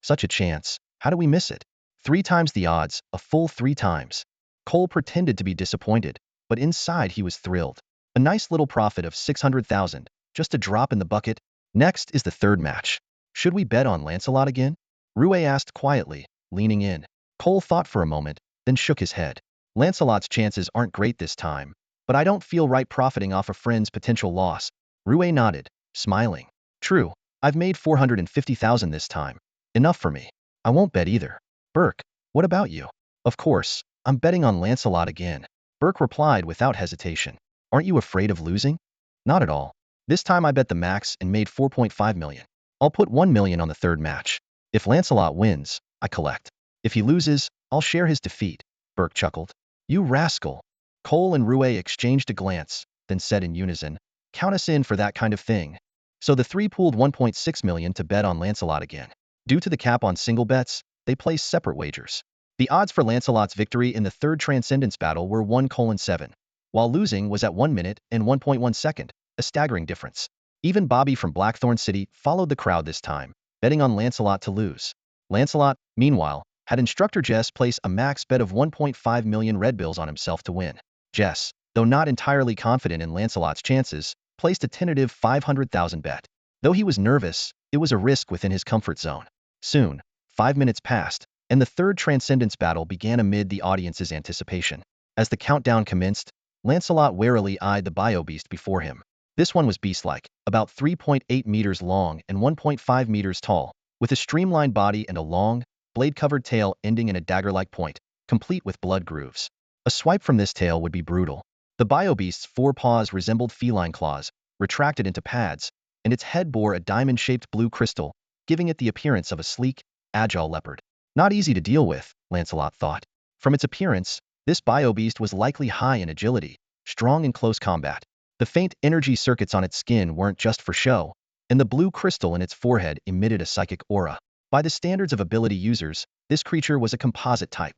Such a chance, how do we miss it? 3 times the odds, a full 3 times. Cole pretended to be disappointed, but inside he was thrilled. A nice little profit of 600,000, just a drop in the bucket. Next is the third match. Should we bet on Lancelot again? Rue asked quietly, leaning in. Cole thought for a moment, then shook his head. Lancelot's chances aren't great this time, but I don't feel right profiting off a friend's potential loss. Rouet nodded, smiling. True, I've made 450,000 this time. Enough for me. I won't bet either. Burke, what about you? Of course, I'm betting on Lancelot again. Burke replied without hesitation. Aren't you afraid of losing? Not at all. This time I bet the max and made 4.5 million. I'll put 1 million on the third match. If Lancelot wins, I collect. If he loses, I'll share his defeat. Burke chuckled. You rascal. Cole and Rouet exchanged a glance, then said in unison, count us in for that kind of thing. So the three pooled 1.6 million to bet on Lancelot again. Due to the cap on single bets, they placed separate wagers. The odds for Lancelot's victory in the third Transcendence battle were 1:7, while losing was at 1 minute and 1.1 second, a staggering difference. Even Bobby from Blackthorn City followed the crowd this time, betting on Lancelot to lose. Lancelot, meanwhile, had instructor Jess place a max bet of 1.5 million red bills on himself to win. Jess, though not entirely confident in Lancelot's chances, placed a tentative 500,000 bet. Though he was nervous, it was a risk within his comfort zone. Soon, 5 minutes passed, and the third Transcendence battle began amid the audience's anticipation. As the countdown commenced, Lancelot warily eyed the bio-beast before him. This one was beast-like, about 3.8 meters long and 1.5 meters tall, with a streamlined body and a long, blade-covered tail ending in a dagger-like point, complete with blood grooves. A swipe from this tail would be brutal. The bio-beast's four paws resembled feline claws, retracted into pads, and its head bore a diamond-shaped blue crystal, giving it the appearance of a sleek, agile leopard. Not easy to deal with, Lancelot thought. From its appearance, this bio-beast was likely high in agility, strong in close combat. The faint energy circuits on its skin weren't just for show, and the blue crystal in its forehead emitted a psychic aura. By the standards of ability users, this creature was a composite type.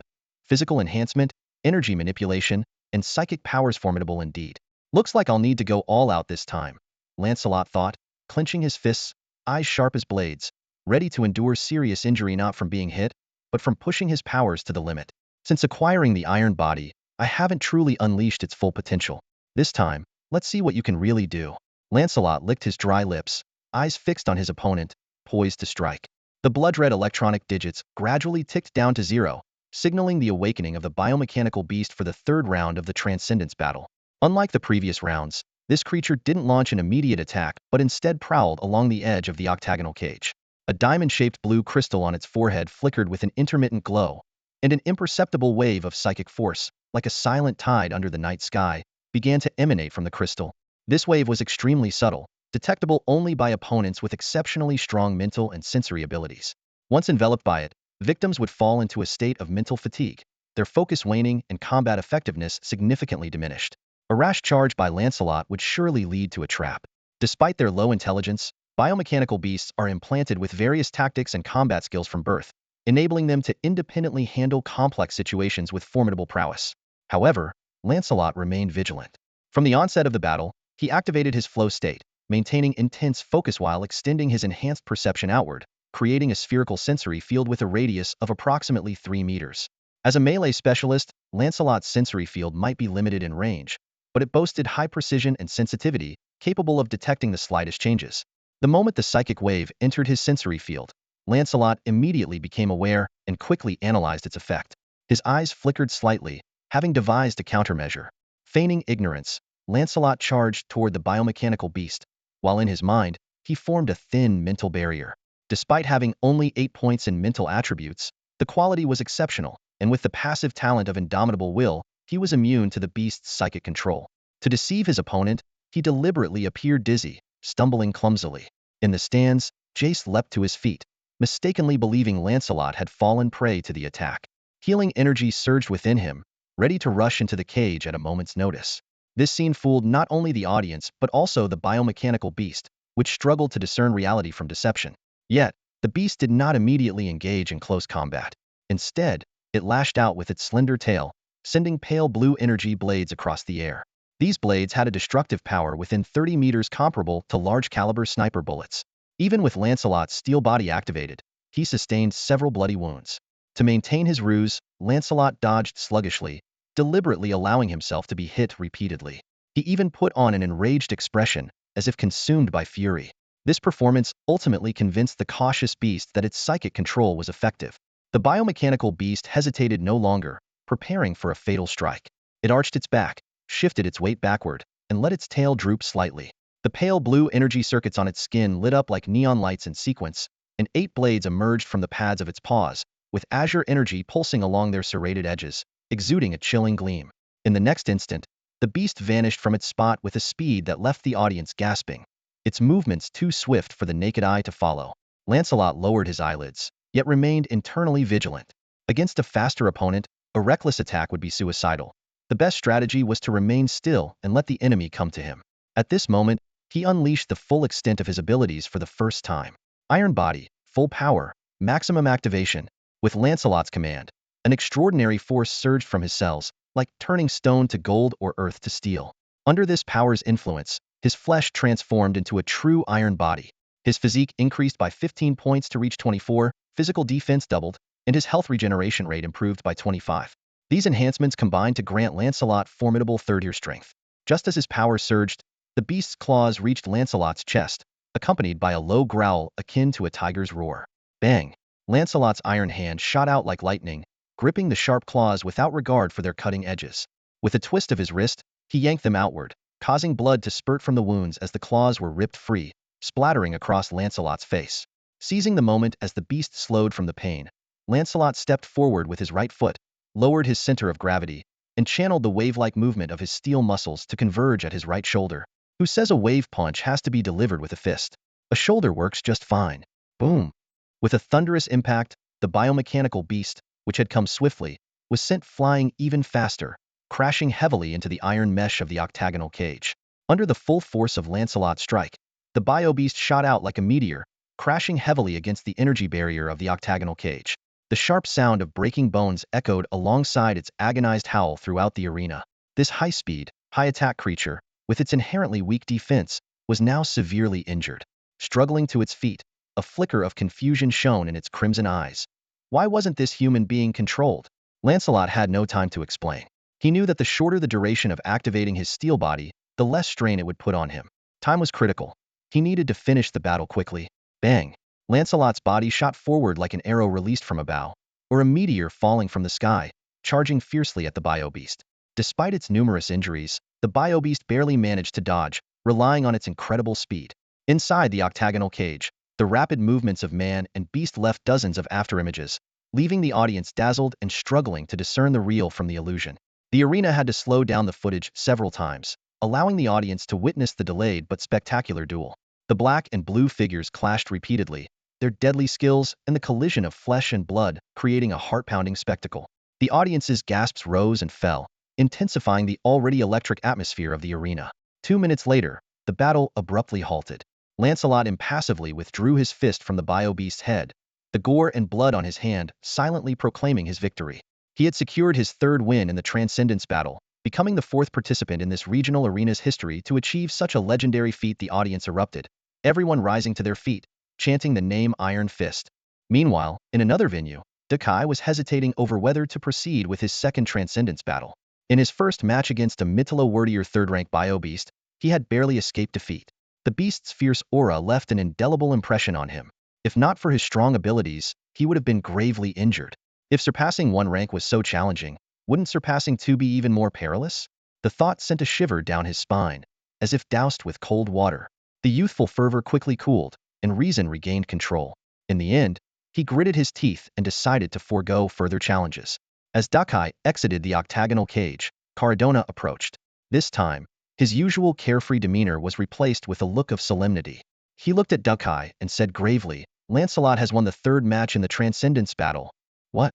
Physical enhancement, energy manipulation, and psychic powers formidable indeed. Looks like I'll need to go all out this time, Lancelot thought, clenching his fists, eyes sharp as blades, ready to endure serious injury not from being hit, but from pushing his powers to the limit. Since acquiring the iron body, I haven't truly unleashed its full potential. This time, let's see what you can really do. Lancelot licked his dry lips, eyes fixed on his opponent, poised to strike. The blood-red electronic digits gradually ticked down to 0, signaling the awakening of the biomechanical beast for the third round of the Transcendence battle. Unlike the previous rounds, this creature didn't launch an immediate attack but instead prowled along the edge of the octagonal cage. A diamond-shaped blue crystal on its forehead flickered with an intermittent glow, and an imperceptible wave of psychic force, like a silent tide under the night sky, began to emanate from the crystal. This wave was extremely subtle, detectable only by opponents with exceptionally strong mental and sensory abilities. Once enveloped by it, victims would fall into a state of mental fatigue, their focus waning and combat effectiveness significantly diminished. A rash charge by Lancelot would surely lead to a trap. Despite their low intelligence, biomechanical beasts are implanted with various tactics and combat skills from birth, enabling them to independently handle complex situations with formidable prowess. However, Lancelot remained vigilant. From the onset of the battle, he activated his flow state, maintaining intense focus while extending his enhanced perception outward, creating a spherical sensory field with a radius of approximately 3 meters. As a melee specialist, Lancelot's sensory field might be limited in range, but it boasted high precision and sensitivity, capable of detecting the slightest changes. The moment the psychic wave entered his sensory field, Lancelot immediately became aware and quickly analyzed its effect. His eyes flickered slightly, having devised a countermeasure. Feigning ignorance, Lancelot charged toward the biomechanical beast, while in his mind, he formed a thin mental barrier. Despite having only 8 points in mental attributes, the quality was exceptional, and with the passive talent of indomitable will, he was immune to the beast's psychic control. To deceive his opponent, he deliberately appeared dizzy, stumbling clumsily. In the stands, Jace leapt to his feet, mistakenly believing Lancelot had fallen prey to the attack. Healing energy surged within him, ready to rush into the cage at a moment's notice. This scene fooled not only the audience but also the biomechanical beast, which struggled to discern reality from deception. Yet, the beast did not immediately engage in close combat. Instead, it lashed out with its slender tail, sending pale blue energy blades across the air. These blades had a destructive power within 30 meters comparable to large-caliber sniper bullets. Even with Lancelot's steel body activated, he sustained several bloody wounds. To maintain his ruse, Lancelot dodged sluggishly, deliberately allowing himself to be hit repeatedly. He even put on an enraged expression, as if consumed by fury. This performance ultimately convinced the cautious beast that its psychic control was effective. The biomechanical beast hesitated no longer, preparing for a fatal strike. It arched its back, shifted its weight backward, and let its tail droop slightly. The pale blue energy circuits on its skin lit up like neon lights in sequence, and 8 blades emerged from the pads of its paws, with azure energy pulsing along their serrated edges, exuding a chilling gleam. In the next instant, the beast vanished from its spot with a speed that left the audience gasping, its movements too swift for the naked eye to follow. Lancelot lowered his eyelids, yet remained internally vigilant. Against a faster opponent, a reckless attack would be suicidal. The best strategy was to remain still and let the enemy come to him. At this moment, he unleashed the full extent of his abilities for the first time. Iron Body, full power, maximum activation. With Lancelot's command, an extraordinary force surged from his cells, like turning stone to gold or earth to steel. Under this power's influence, his flesh transformed into a true iron body. His physique increased by 15 points to reach 24, physical defense doubled, and his health regeneration rate improved by 25. These enhancements combined to grant Lancelot formidable third-year strength. Just as his power surged, the beast's claws reached Lancelot's chest, accompanied by a low growl akin to a tiger's roar. Bang! Lancelot's iron hand shot out like lightning, gripping the sharp claws without regard for their cutting edges. With a twist of his wrist, he yanked them outward, causing blood to spurt from the wounds as the claws were ripped free, splattering across Lancelot's face. Seizing the moment as the beast slowed from the pain, Lancelot stepped forward with his right foot, lowered his center of gravity, and channeled the wave-like movement of his steel muscles to converge at his right shoulder. Who says a wave punch has to be delivered with a fist? A shoulder works just fine. Boom! With a thunderous impact, the biomechanical beast, which had come swiftly, was sent flying even faster, crashing heavily into the iron mesh of the octagonal cage. Under the full force of Lancelot's strike, the biobeast shot out like a meteor, crashing heavily against the energy barrier of the octagonal cage. The sharp sound of breaking bones echoed alongside its agonized howl throughout the arena. This high-speed, high-attack creature, with its inherently weak defense, was now severely injured. Struggling to its feet, a flicker of confusion shone in its crimson eyes. Why wasn't this human being controlled? Lancelot had no time to explain. He knew that the shorter the duration of activating his steel body, the less strain it would put on him. Time was critical. He needed to finish the battle quickly. Bang! Lancelot's body shot forward like an arrow released from a bow, or a meteor falling from the sky, charging fiercely at the biobeast. Despite its numerous injuries, the biobeast barely managed to dodge, relying on its incredible speed. Inside the octagonal cage, the rapid movements of man and beast left dozens of afterimages, leaving the audience dazzled and struggling to discern the real from the illusion. The arena had to slow down the footage several times, allowing the audience to witness the delayed but spectacular duel. The black and blue figures clashed repeatedly, their deadly skills and the collision of flesh and blood creating a heart-pounding spectacle. The audience's gasps rose and fell, intensifying the already electric atmosphere of the arena. 2 minutes later, the battle abruptly halted. Lancelot impassively withdrew his fist from the biobeast's head, the gore and blood on his hand silently proclaiming his victory. He had secured his third win in the Transcendence battle, becoming the fourth participant in this regional arena's history to achieve such a legendary feat. The audience erupted, everyone rising to their feet, chanting the name Iron Fist. Meanwhile, in another venue, Dakai was hesitating over whether to proceed with his second Transcendence battle. In his first match against a Mytilo-wordier third-rank biobeast, he had barely escaped defeat. The beast's fierce aura left an indelible impression on him. If not for his strong abilities, he would have been gravely injured. If surpassing one rank was so challenging, wouldn't surpassing two be even more perilous? The thought sent a shiver down his spine, as if doused with cold water. The youthful fervor quickly cooled, and reason regained control. In the end, he gritted his teeth and decided to forego further challenges. As Dakai exited the octagonal cage, Caradona approached. This time, his usual carefree demeanor was replaced with a look of solemnity. He looked at Dakai and said gravely, "Lancelot has won the third match in the Transcendence battle." What?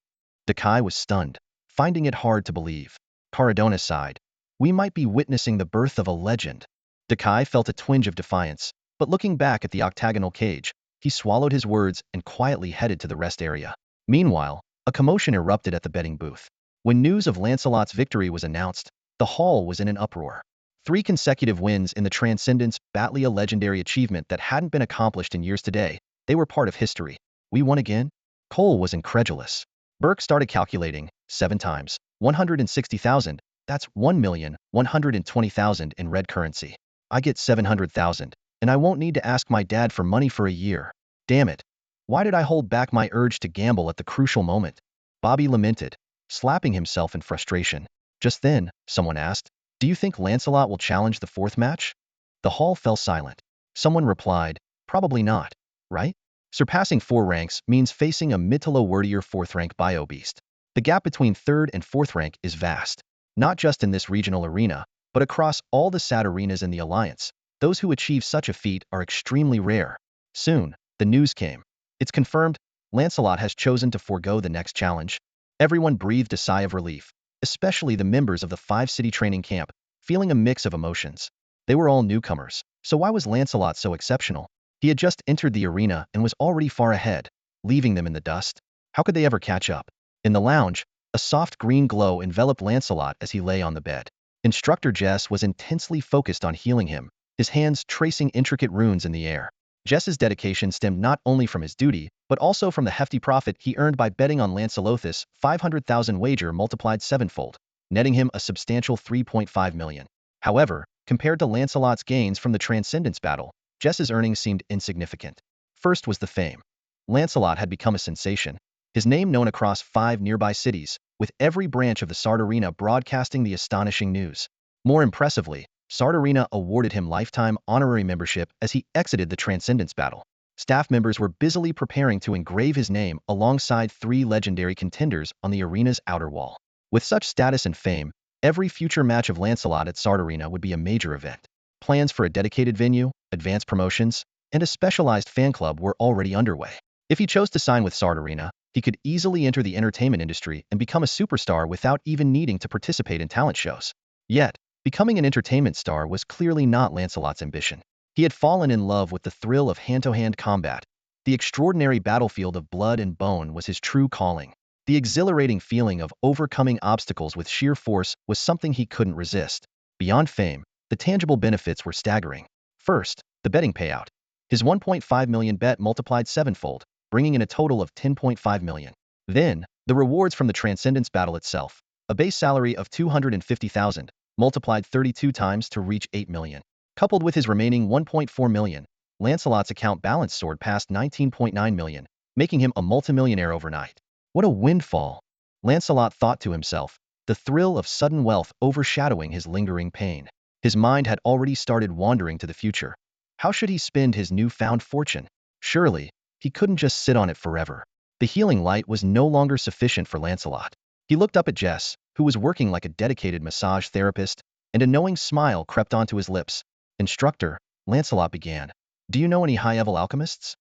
Dakai was stunned, finding it hard to believe. Caradona sighed. "We might be witnessing the birth of a legend." Dakai felt a twinge of defiance, but looking back at the octagonal cage, he swallowed his words and quietly headed to the rest area. Meanwhile, a commotion erupted at the betting booth. When news of Lancelot's victory was announced, the hall was in an uproar. 3 consecutive wins in the Transcendence battle, a legendary achievement that hadn't been accomplished in years today. They were part of history. We won again? Cole was incredulous. Burke started calculating. 7 times 160,000. That's 1,120,000 in red currency. I get 700,000, and I won't need to ask my dad for money for a year. Damn it. Why did I hold back my urge to gamble at the crucial moment? Bobby lamented. slapping himself in frustration. Just then, someone asked, "Do you think Lancelot will challenge the fourth match?" The hall fell silent. Someone replied, "Probably not, right? Surpassing 4 ranks means facing a mid to low wordier 4th-rank bio beast. The gap between 3rd and 4th rank is vast, not just in this regional arena, but across all the SAT arenas in the Alliance. Those who achieve such a feat are extremely rare." Soon, the news came. "It's confirmed, Lancelot has chosen to forego the next challenge." Everyone breathed a sigh of relief, especially the members of the 5-city training camp, feeling a mix of emotions. They were all newcomers, so why was Lancelot so exceptional? He had just entered the arena and was already far ahead, leaving them in the dust. How could they ever catch up? In the lounge, a soft green glow enveloped Lancelot as he lay on the bed. Instructor Jess was intensely focused on healing him, his hands tracing intricate runes in the air. Jess's dedication stemmed not only from his duty, but also from the hefty profit he earned by betting on Lancelothus' 500,000 wager multiplied sevenfold, netting him a substantial 3.5 million. However, compared to Lancelot's gains from the Transcendence battle, Jess's earnings seemed insignificant. First was the fame. Lancelot had become a sensation, his name known across 5 nearby cities, with every branch of the SARD Arena broadcasting the astonishing news. More impressively, SARD Arena awarded him lifetime honorary membership as he exited the Transcendence battle. Staff members were busily preparing to engrave his name alongside 3 legendary contenders on the arena's outer wall. With such status and fame, every future match of Lancelot at SARD Arena would be a major event. Plans for a dedicated venue, advanced promotions, and a specialized fan club were already underway. If he chose to sign with SARD Arena, he could easily enter the entertainment industry and become a superstar without even needing to participate in talent shows. Yet, becoming an entertainment star was clearly not Lancelot's ambition. He had fallen in love with the thrill of hand-to-hand combat. The extraordinary battlefield of blood and bone was his true calling. The exhilarating feeling of overcoming obstacles with sheer force was something he couldn't resist. Beyond fame, the tangible benefits were staggering. First, the betting payout. His 1.5 million bet multiplied sevenfold, bringing in a total of 10.5 million. Then, the rewards from the Transcendence battle itself. A base salary of 250,000, multiplied 32 times to reach 8 million. Coupled with his remaining 1.4 million, Lancelot's account balance soared past 19.9 million, making him a multimillionaire overnight. What a windfall! Lancelot thought to himself, the thrill of sudden wealth overshadowing his lingering pain. His mind had already started wandering to the future. How should he spend his newfound fortune? Surely, he couldn't just sit on it forever. The healing light was no longer sufficient for Lancelot. He looked up at Jess, who was working like a dedicated massage therapist, and a knowing smile crept onto his lips. "Instructor," Lancelot began, "do you know any high-level alchemists?"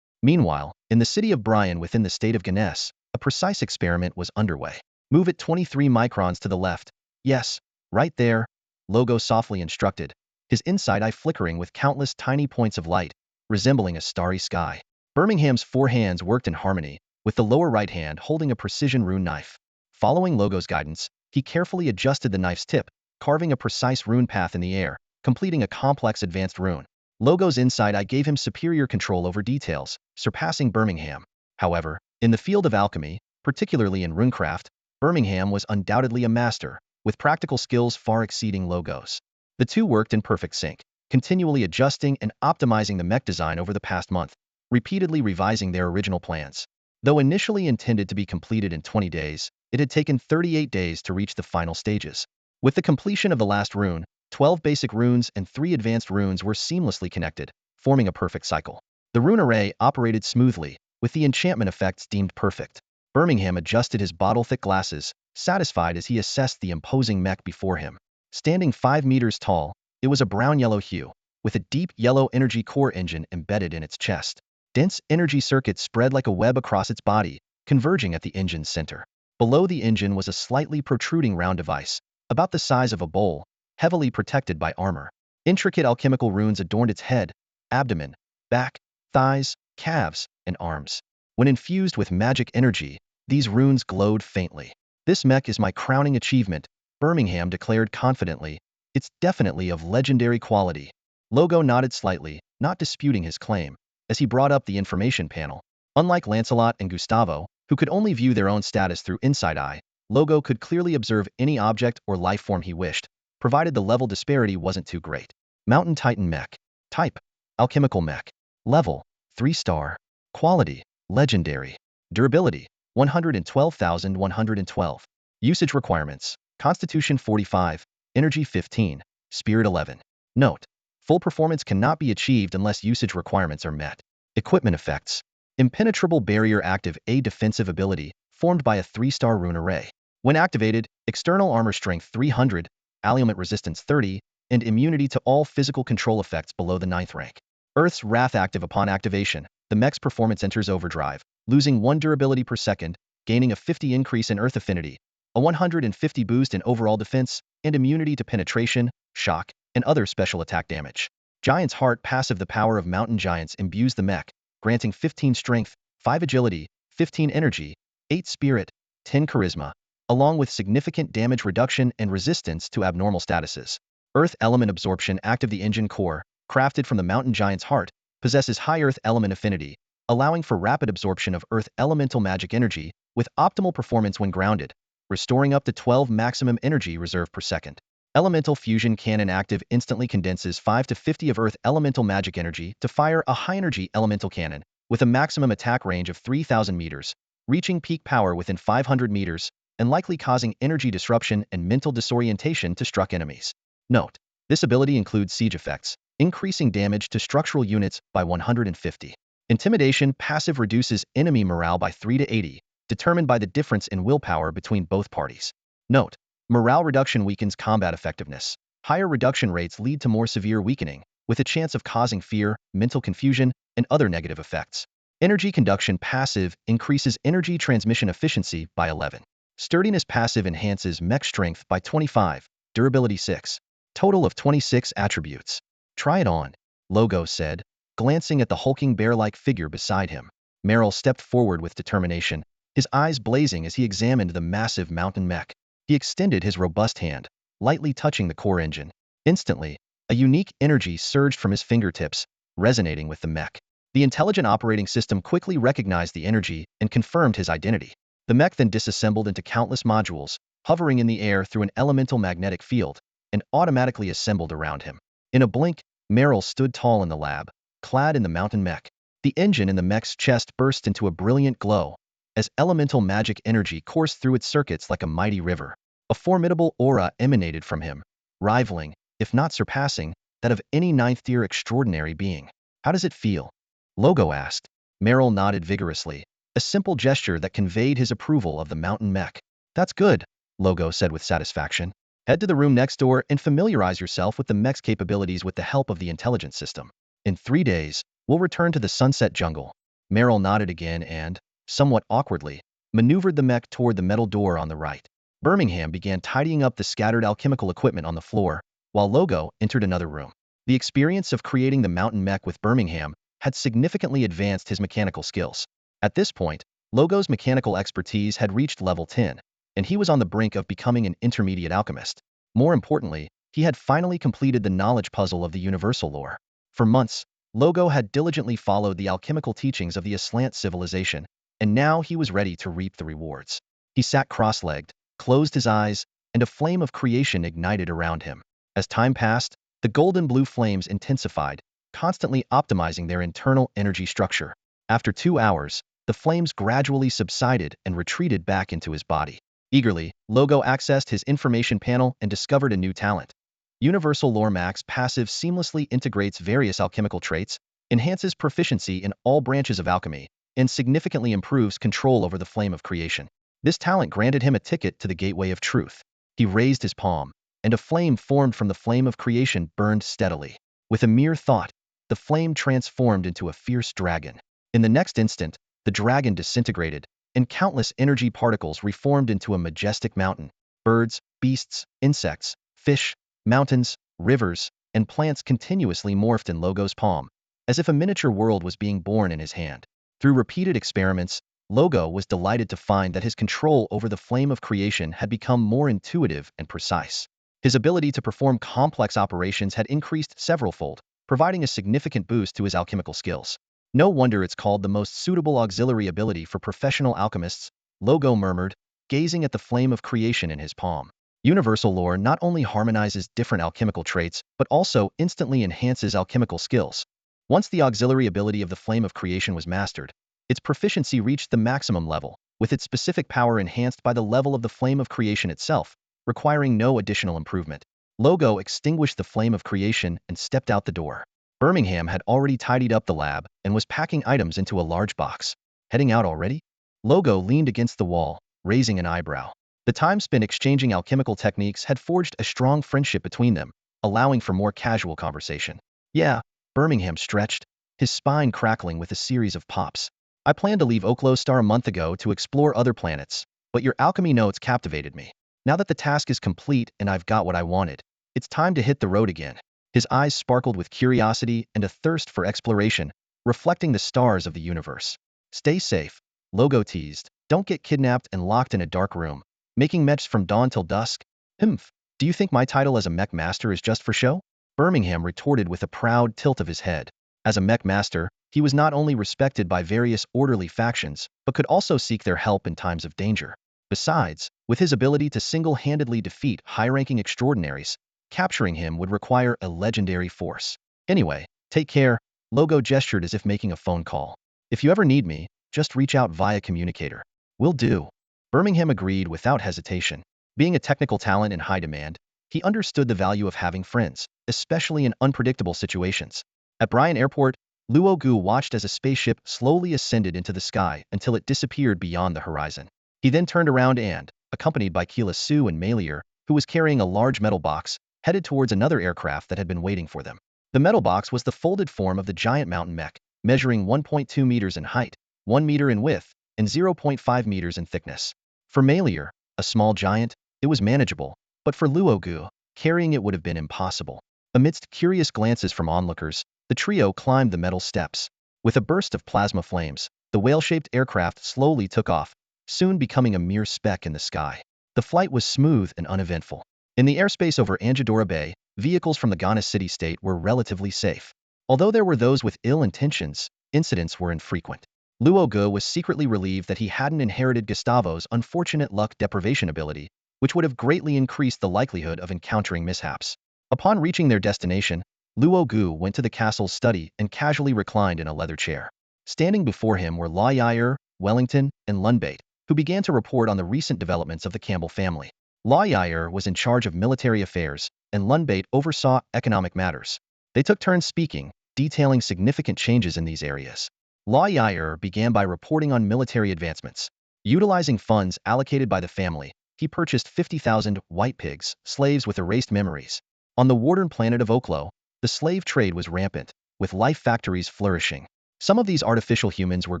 Meanwhile, in the city of Bryan within the state of Ganes, a precise experiment was underway. "Move it 23 microns to the left." "Yes, right there," Logo softly instructed, his inside eye flickering with countless tiny points of light, resembling a starry sky. Birmingham's 4 hands worked in harmony, with the lower right hand holding a precision rune knife. Following Logo's guidance, he carefully adjusted the knife's tip, carving a precise rune path in the air, completing a complex advanced rune. Logo's inside eye gave him superior control over details, surpassing Birmingham. However, in the field of alchemy, particularly in runecraft, Birmingham was undoubtedly a master, with practical skills far exceeding Logo's. The two worked in perfect sync, continually adjusting and optimizing the mech design over the past month, repeatedly revising their original plans. Though initially intended to be completed in 20 days, it had taken 38 days to reach the final stages. With the completion of the last rune, 12 basic runes and 3 advanced runes were seamlessly connected, forming a perfect cycle. The rune array operated smoothly, with the enchantment effects deemed perfect. Birmingham adjusted his bottle-thick glasses, satisfied as he assessed the imposing mech before him. Standing 5 meters tall, it was a brown-yellow hue, with a deep yellow energy core engine embedded in its chest. Dense energy circuits spread like a web across its body, converging at the engine's center. Below the engine was a slightly protruding round device, about the size of a bowl, heavily protected by armor. Intricate alchemical runes adorned its head, abdomen, back, thighs, calves, and arms. When infused with magic energy, these runes glowed faintly. "This mech is my crowning achievement," Birmingham declared confidently. "It's definitely of legendary quality." Logo nodded slightly, not disputing his claim, as he brought up the information panel. Unlike Lancelot and Gustavo, who could only view their own status through inside eye, Logo could clearly observe any object or life form he wished, provided the level disparity wasn't too great. Mountain Titan mech. Type: alchemical mech. Level: 3-star. Quality: legendary. Durability: 112,112. Usage requirements. Constitution 45, Energy 15, Spirit 11. Note: full performance cannot be achieved unless usage requirements are met. Equipment effects. Impenetrable barrier active, a defensive ability formed by a 3-star rune array. When activated, external armor strength 300, allument resistance 30, and immunity to all physical control effects below the 9th rank. Earth's Wrath active. Upon activation, the mech's performance enters overdrive, losing 1 durability per second, gaining a 50 increase in Earth affinity, a 150 boost in overall defense, and immunity to penetration, shock, and other special attack damage. Giant's Heart passive. The power of mountain giants imbues the mech, granting 15 strength, 5 agility, 15 energy, 8 spirit, 10 charisma, along with significant damage reduction and resistance to abnormal statuses. Earth element absorption active. The engine core, crafted from the mountain giant's heart, possesses high earth element affinity, allowing for rapid absorption of earth elemental magic energy with optimal performance when grounded, restoring up to 12 maximum energy reserve per second. Elemental fusion cannon active instantly condenses 5 to 50 of earth elemental magic energy to fire a high-energy elemental cannon with a maximum attack range of 3,000 meters, reaching peak power within 500 meters, and likely causing energy disruption and mental disorientation to struck enemies. Note: this ability includes siege effects, increasing damage to structural units by 150. Intimidation passive reduces enemy morale by 3 to 80, determined by the difference in willpower between both parties. Note: morale reduction weakens combat effectiveness. Higher reduction rates lead to more severe weakening, with a chance of causing fear, mental confusion, and other negative effects. Energy conduction passive increases energy transmission efficiency by 11. Sturdiness passive enhances mech strength by 25, durability 6. Total of 26 attributes. Try it on, Logo said, glancing at the hulking bear-like figure beside him. Merrill stepped forward with determination, his eyes blazing as he examined the massive mountain mech. He extended his robust hand, lightly touching the core engine. Instantly, a unique energy surged from his fingertips, resonating with the mech. The intelligent operating system quickly recognized the energy and confirmed his identity. The mech then disassembled into countless modules, hovering in the air through an elemental magnetic field, and automatically assembled around him. In a blink, Merrill stood tall in the lab, clad in the mountain mech. The engine in the mech's chest burst into a brilliant glow, as elemental magic energy coursed through its circuits like a mighty river. A formidable aura emanated from him, rivaling, if not surpassing, that of any ninth-tier extraordinary being. How does it feel? Logo asked. Merrill nodded vigorously, a simple gesture that conveyed his approval of the mountain mech. That's good, Logo said with satisfaction. Head to the room next door and familiarize yourself with the mech's capabilities with the help of the intelligence system. In 3 days, we'll return to the Sunset Jungle. Merrill nodded again and, somewhat awkwardly, maneuvered the mech toward the metal door on the right. Birmingham began tidying up the scattered alchemical equipment on the floor, while Logo entered another room. The experience of creating the mountain mech with Birmingham had significantly advanced his mechanical skills. At this point, Logo's mechanical expertise had reached level 10, and he was on the brink of becoming an intermediate alchemist. More importantly, he had finally completed the knowledge puzzle of the universal lore. For months, Logo had diligently followed the alchemical teachings of the Aslant civilization, and now he was ready to reap the rewards. He sat cross-legged, closed his eyes, and a flame of creation ignited around him. As time passed, the golden blue flames intensified, constantly optimizing their internal energy structure. After 2 hours, the flames gradually subsided and retreated back into his body. Eagerly, Logo accessed his information panel and discovered a new talent. Universal Lore Max passive seamlessly integrates various alchemical traits, enhances proficiency in all branches of alchemy, and significantly improves control over the flame of creation. This talent granted him a ticket to the gateway of truth. He raised his palm, and a flame formed from the flame of creation burned steadily. With a mere thought, the flame transformed into a fierce dragon. In the next instant, the dragon disintegrated, and countless energy particles reformed into a majestic mountain. Birds, beasts, insects, fish, mountains, rivers, and plants continuously morphed in Logo's palm, as if a miniature world was being born in his hand. Through repeated experiments, Logo was delighted to find that his control over the flame of creation had become more intuitive and precise. His ability to perform complex operations had increased several-fold, providing a significant boost to his alchemical skills. No wonder it's called the most suitable auxiliary ability for professional alchemists, Logo murmured, gazing at the flame of creation in his palm. Universal Lore not only harmonizes different alchemical traits, but also instantly enhances alchemical skills. Once the auxiliary ability of the flame of creation was mastered, its proficiency reached the maximum level, with its specific power enhanced by the level of the flame of creation itself, requiring no additional improvement. Logo extinguished the flame of creation and stepped out the door. Birmingham had already tidied up the lab and was packing items into a large box. Heading out already? Logo leaned against the wall, raising an eyebrow. The time spent exchanging alchemical techniques had forged a strong friendship between them, allowing for more casual conversation. Yeah, Birmingham stretched, his spine crackling with a series of pops. I planned to leave Oaklowstar a month ago to explore other planets, but your alchemy notes captivated me. Now that the task is complete and I've got what I wanted, it's time to hit the road again. His eyes sparkled with curiosity and a thirst for exploration, reflecting the stars of the universe. Stay safe, Logo teased. Don't get kidnapped and locked in a dark room, making mechs from dawn till dusk. Humph, do you think my title as a mech master is just for show? Birmingham retorted with a proud tilt of his head. As a mech master, he was not only respected by various orderly factions, but could also seek their help in times of danger. Besides, with his ability to single-handedly defeat high-ranking extraordinaries, capturing him would require a legendary force. Anyway, take care, Logo gestured as if making a phone call. If you ever need me, just reach out via communicator. Will do. Birmingham agreed without hesitation. Being a technical talent in high demand, he understood the value of having friends, especially in unpredictable situations. At Bryan Airport, Luo Gu watched as a spaceship slowly ascended into the sky until it disappeared beyond the horizon. He then turned around and, accompanied by Keela Su and Melior, who was carrying a large metal box, headed towards another aircraft that had been waiting for them. The metal box was the folded form of the giant mountain mech, measuring 1.2 meters in height, 1 meter in width, and 0.5 meters in thickness. For Melior, a small giant, it was manageable, but for Luo Gu, carrying it would have been impossible. Amidst curious glances from onlookers, the trio climbed the metal steps. With a burst of plasma flames, the whale-shaped aircraft slowly took off, soon becoming a mere speck in the sky. The flight was smooth and uneventful. In the airspace over Anjadora Bay, vehicles from the Ghana city-state were relatively safe. Although there were those with ill intentions, incidents were infrequent. Luo Gu was secretly relieved that he hadn't inherited Gustavo's unfortunate luck deprivation ability, which would have greatly increased the likelihood of encountering mishaps. Upon reaching their destination, Luo Gu went to the castle's study and casually reclined in a leather chair. Standing before him were La Yair, Wellington, and Lunbait, who began to report on the recent developments of the Campbell family. La Yair was in charge of military affairs, and Lunbait oversaw economic matters. They took turns speaking, detailing significant changes in these areas. La Yair began by reporting on military advancements. Utilizing funds allocated by the family, he purchased 50,000 white pigs, slaves with erased memories. On the Warden planet of Oklo, the slave trade was rampant, with life factories flourishing. Some of these artificial humans were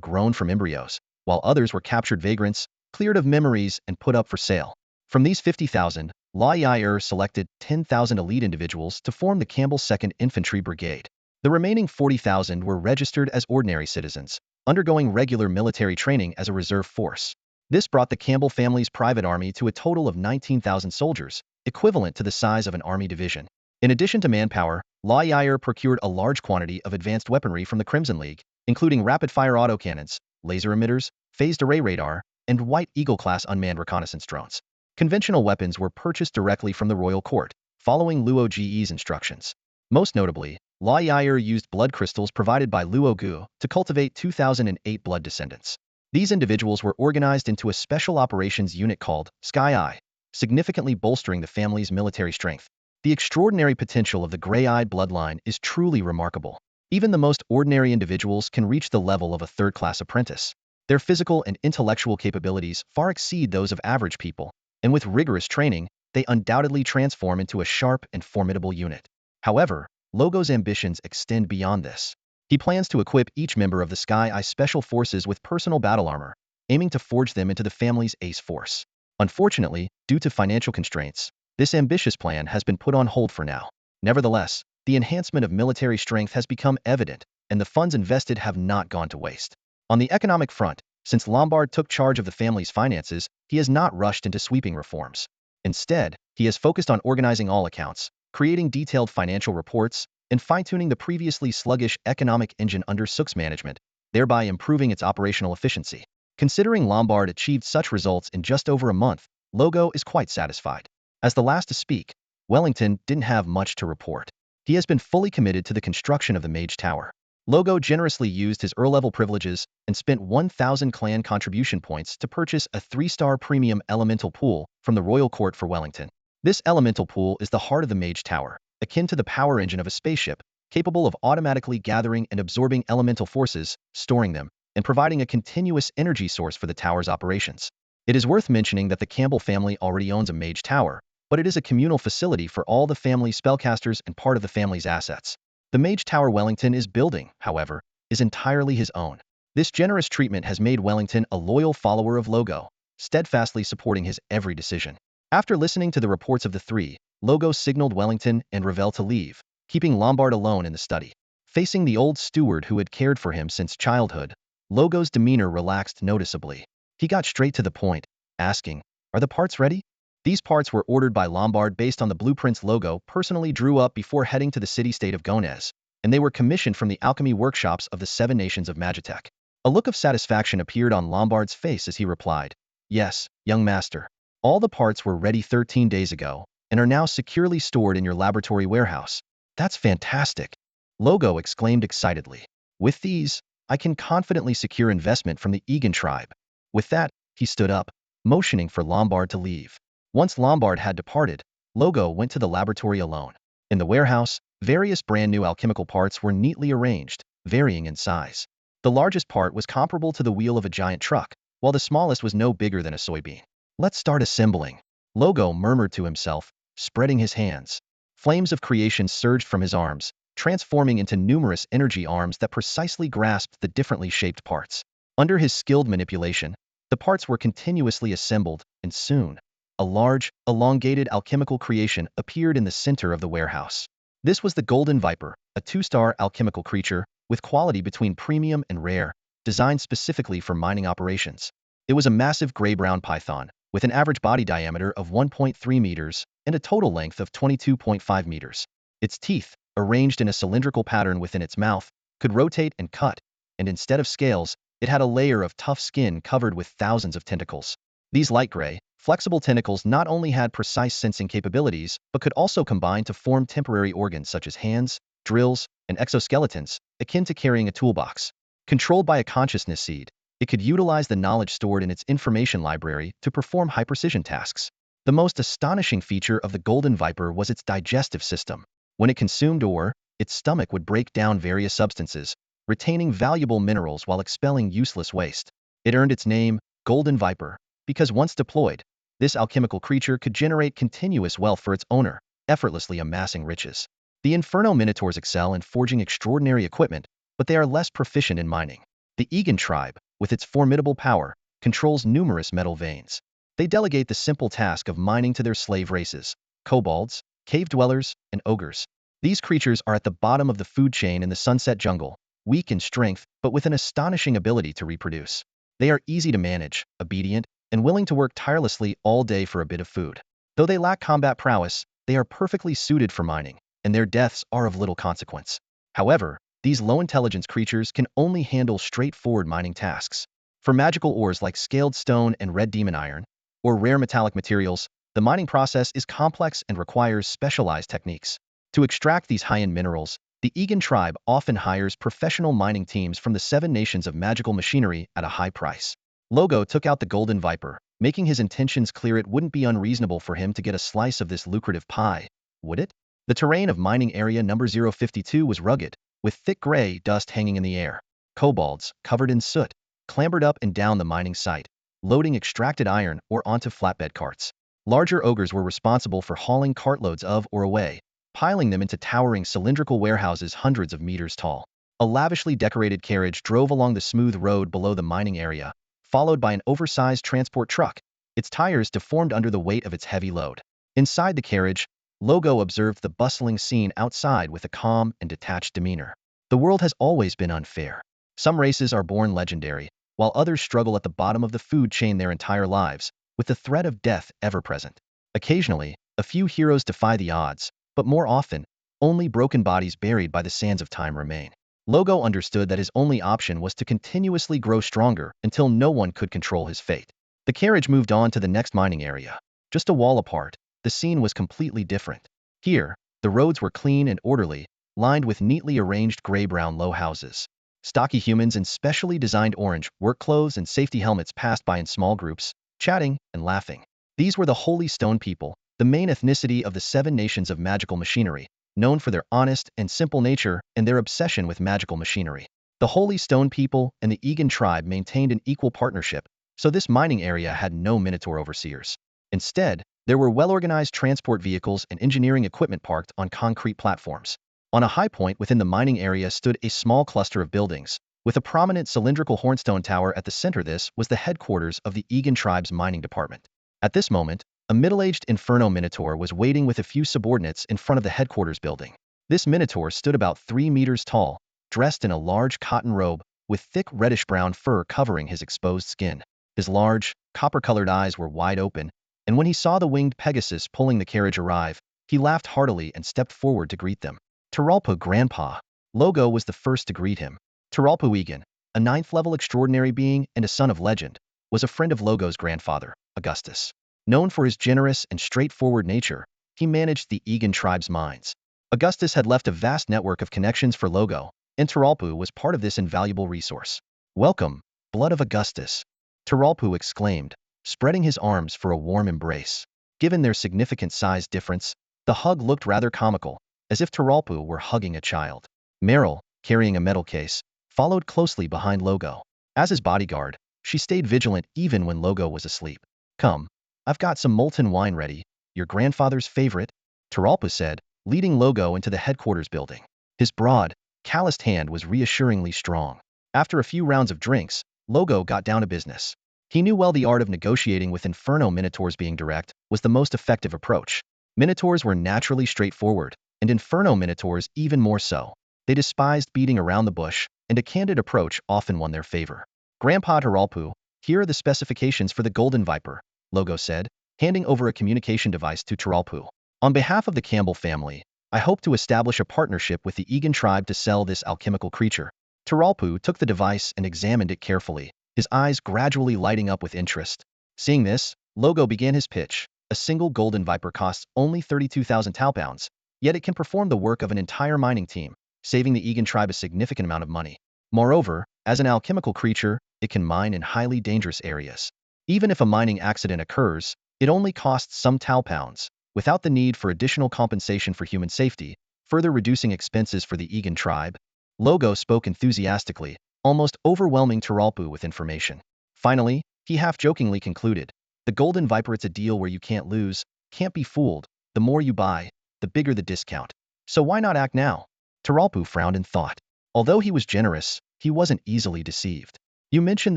grown from embryos, while others were captured vagrants, cleared of memories, and put up for sale. From these 50,000, La Yair selected 10,000 elite individuals to form the Campbell 2nd Infantry Brigade. The remaining 40,000 were registered as ordinary citizens, undergoing regular military training as a reserve force. This brought the Campbell family's private army to a total of 19,000 soldiers, equivalent to the size of an army division. In addition to manpower, La Yair procured a large quantity of advanced weaponry from the Crimson League, including rapid-fire autocannons, laser emitters, phased array radar, and White Eagle-class unmanned reconnaissance drones. Conventional weapons were purchased directly from the royal court, following Luo Ge's instructions. Most notably, La Yair used blood crystals provided by Luo Gu to cultivate 2008 blood descendants. These individuals were organized into a special operations unit called Sky Eye, significantly bolstering the family's military strength. The extraordinary potential of the gray-eyed bloodline is truly remarkable. Even the most ordinary individuals can reach the level of a third-class apprentice. Their physical and intellectual capabilities far exceed those of average people, and with rigorous training, they undoubtedly transform into a sharp and formidable unit. However, Logo's ambitions extend beyond this. He plans to equip each member of the Sky Eye Special Forces with personal battle armor, aiming to forge them into the family's ace force. Unfortunately, due to financial constraints, this ambitious plan has been put on hold for now. Nevertheless, the enhancement of military strength has become evident, and the funds invested have not gone to waste. On the economic front, since Lombard took charge of the family's finances, he has not rushed into sweeping reforms. Instead, he has focused on organizing all accounts, creating detailed financial reports, and fine-tuning the previously sluggish economic engine under Sook's management, thereby improving its operational efficiency. Considering Lombard achieved such results in just over a month, Logo is quite satisfied. As the last to speak, Wellington didn't have much to report. He has been fully committed to the construction of the Mage Tower. Logo generously used his Earl-level privileges and spent 1,000 clan contribution points to purchase a 3-star premium elemental pool from the royal court for Wellington. This elemental pool is the heart of the Mage Tower, akin to the power engine of a spaceship, capable of automatically gathering and absorbing elemental forces, storing them, and providing a continuous energy source for the tower's operations. It is worth mentioning that the Campbell family already owns a Mage Tower, but it is a communal facility for all the family's spellcasters and part of the family's assets. The Mage Tower Wellington is building, however, is entirely his own. This generous treatment has made Wellington a loyal follower of Logo, steadfastly supporting his every decision. After listening to the reports of the three, Logo signaled Wellington and Ravel to leave, keeping Lombard alone in the study. Facing the old steward who had cared for him since childhood, Logo's demeanor relaxed noticeably. He got straight to the point, asking, "Are the parts ready?" These parts were ordered by Lombard based on the blueprints Logo personally drew up before heading to the city-state of Gonez, and they were commissioned from the alchemy workshops of the 7 nations of Magitech. A look of satisfaction appeared on Lombard's face as he replied, "Yes, young master. All the parts were ready 13 days ago, and are now securely stored in your laboratory warehouse." "That's fantastic!" Logo exclaimed excitedly. "With these, I can confidently secure investment from the Egan tribe." With that, he stood up, motioning for Lombard to leave. Once Lombard had departed, Logo went to the laboratory alone. In the warehouse, various brand new alchemical parts were neatly arranged, varying in size. The largest part was comparable to the wheel of a giant truck, while the smallest was no bigger than a soybean. "Let's start assembling," Logo murmured to himself, spreading his hands. Flames of creation surged from his arms, transforming into numerous energy arms that precisely grasped the differently shaped parts. Under his skilled manipulation, the parts were continuously assembled, and soon, a large, elongated alchemical creation appeared in the center of the warehouse. This was the Golden Viper, a 2-star alchemical creature with quality between premium and rare, designed specifically for mining operations. It was a massive gray-brown python, with an average body diameter of 1.3 meters and a total length of 22.5 meters. Its teeth, arranged in a cylindrical pattern within its mouth, could rotate and cut, and instead of scales, it had a layer of tough skin covered with thousands of tentacles. These light gray, flexible tentacles not only had precise sensing capabilities, but could also combine to form temporary organs such as hands, drills, and exoskeletons, akin to carrying a toolbox. Controlled by a consciousness seed, it could utilize the knowledge stored in its information library to perform high-precision tasks. The most astonishing feature of the Golden Viper was its digestive system. When it consumed ore, its stomach would break down various substances, retaining valuable minerals while expelling useless waste. It earned its name, Golden Viper, because once deployed, this alchemical creature could generate continuous wealth for its owner, effortlessly amassing riches. The Inferno Minotaurs excel in forging extraordinary equipment, but they are less proficient in mining. The Egan tribe, with its formidable power, controls numerous metal veins. They delegate the simple task of mining to their slave races, kobolds, cave dwellers, and ogres. These creatures are at the bottom of the food chain in the Sunset Jungle, weak in strength, but with an astonishing ability to reproduce. They are easy to manage, obedient, and willing to work tirelessly all day for a bit of food. Though they lack combat prowess, they are perfectly suited for mining, and their deaths are of little consequence. However, these low-intelligence creatures can only handle straightforward mining tasks. For magical ores like scaled stone and red demon iron, or rare metallic materials, the mining process is complex and requires specialized techniques. To extract these high-end minerals, the Egan tribe often hires professional mining teams from the 7 nations of magical machinery at a high price. Logo took out the Golden Viper, making his intentions clear. It wouldn't be unreasonable for him to get a slice of this lucrative pie, would it? The terrain of mining area number 052 was rugged, with thick gray dust hanging in the air. Kobolds, covered in soot, clambered up and down the mining site, loading extracted iron ore onto flatbed carts. Larger ogres were responsible for hauling cartloads of ore away, piling them into towering cylindrical warehouses hundreds of meters tall. A lavishly decorated carriage drove along the smooth road below the mining area, followed by an oversized transport truck, its tires deformed under the weight of its heavy load. Inside the carriage, Logo observed the bustling scene outside with a calm and detached demeanor. The world has always been unfair. Some races are born legendary, while others struggle at the bottom of the food chain their entire lives, with the threat of death ever present. Occasionally, a few heroes defy the odds, but more often, only broken bodies buried by the sands of time remain. Logo understood that his only option was to continuously grow stronger until no one could control his fate. The carriage moved on to the next mining area. Just a wall apart, the scene was completely different. Here, the roads were clean and orderly, lined with neatly arranged gray-brown low houses. Stocky humans in specially designed orange work clothes and safety helmets passed by in small groups, chatting and laughing. These were the Holy Stone people, the main ethnicity of the 7 nations of magical machinery, known for their honest and simple nature and their obsession with magical machinery. The Holy Stone people and the Egan tribe maintained an equal partnership, so this mining area had no Minotaur overseers. Instead, there were well-organized transport vehicles and engineering equipment parked on concrete platforms. On a high point within the mining area stood a small cluster of buildings, with a prominent cylindrical hornstone tower at the center. This was the headquarters of the Egan tribe's mining department. At this moment, a middle-aged Inferno Minotaur was waiting with a few subordinates in front of the headquarters building. This Minotaur stood about 3 meters tall, dressed in a large cotton robe, with thick reddish-brown fur covering his exposed skin. His large, copper-colored eyes were wide open, and when he saw the winged Pegasus pulling the carriage arrive, he laughed heartily and stepped forward to greet them. Taralpo Grandpa. Logo was the first to greet him. Taralpo Egan, a 9th-level extraordinary being and a son of legend, was a friend of Logo's grandfather, Augustus. Known for his generous and straightforward nature, he managed the Egan tribe's mines. Augustus had left a vast network of connections for Logo, and Taralpo was part of this invaluable resource. "Welcome, blood of Augustus," Taralpo exclaimed, spreading his arms for a warm embrace. Given their significant size difference, the hug looked rather comical, as if Taralpo were hugging a child. Meryl, carrying a metal case, followed closely behind Logo. As his bodyguard, she stayed vigilant even when Logo was asleep. "Come, I've got some molten wine ready, your grandfather's favorite," Taralpo said, leading Logo into the headquarters building. His broad, calloused hand was reassuringly strong. After a few rounds of drinks, Logo got down to business. He knew well the art of negotiating with Inferno Minotaurs. Being direct was the most effective approach. Minotaurs were naturally straightforward, and Inferno Minotaurs even more so. They despised beating around the bush, and a candid approach often won their favor. "Grandpa Taralpo, here are the specifications for the Golden Viper," Logo said, handing over a communication device to Taralpo. "On behalf of the Campbell family, I hope to establish a partnership with the Egan tribe to sell this alchemical creature." Taralpo took the device and examined it carefully, his eyes gradually lighting up with interest. Seeing this, Logo began his pitch. "A single Golden Viper costs only 32,000 talpounds, yet it can perform the work of an entire mining team, saving the Egan tribe a significant amount of money. Moreover, as an alchemical creature, it can mine in highly dangerous areas. Even if a mining accident occurs, it only costs some talpounds, without the need for additional compensation for human safety, further reducing expenses for the Egan tribe." Logo spoke enthusiastically, almost overwhelming Taralpo with information. Finally, he half-jokingly concluded, "The Golden Viper, it's a deal where you can't lose, can't be fooled. The more you buy, the bigger the discount. So why not act now?" Taralpo frowned in thought. Although he was generous, he wasn't easily deceived. "You mentioned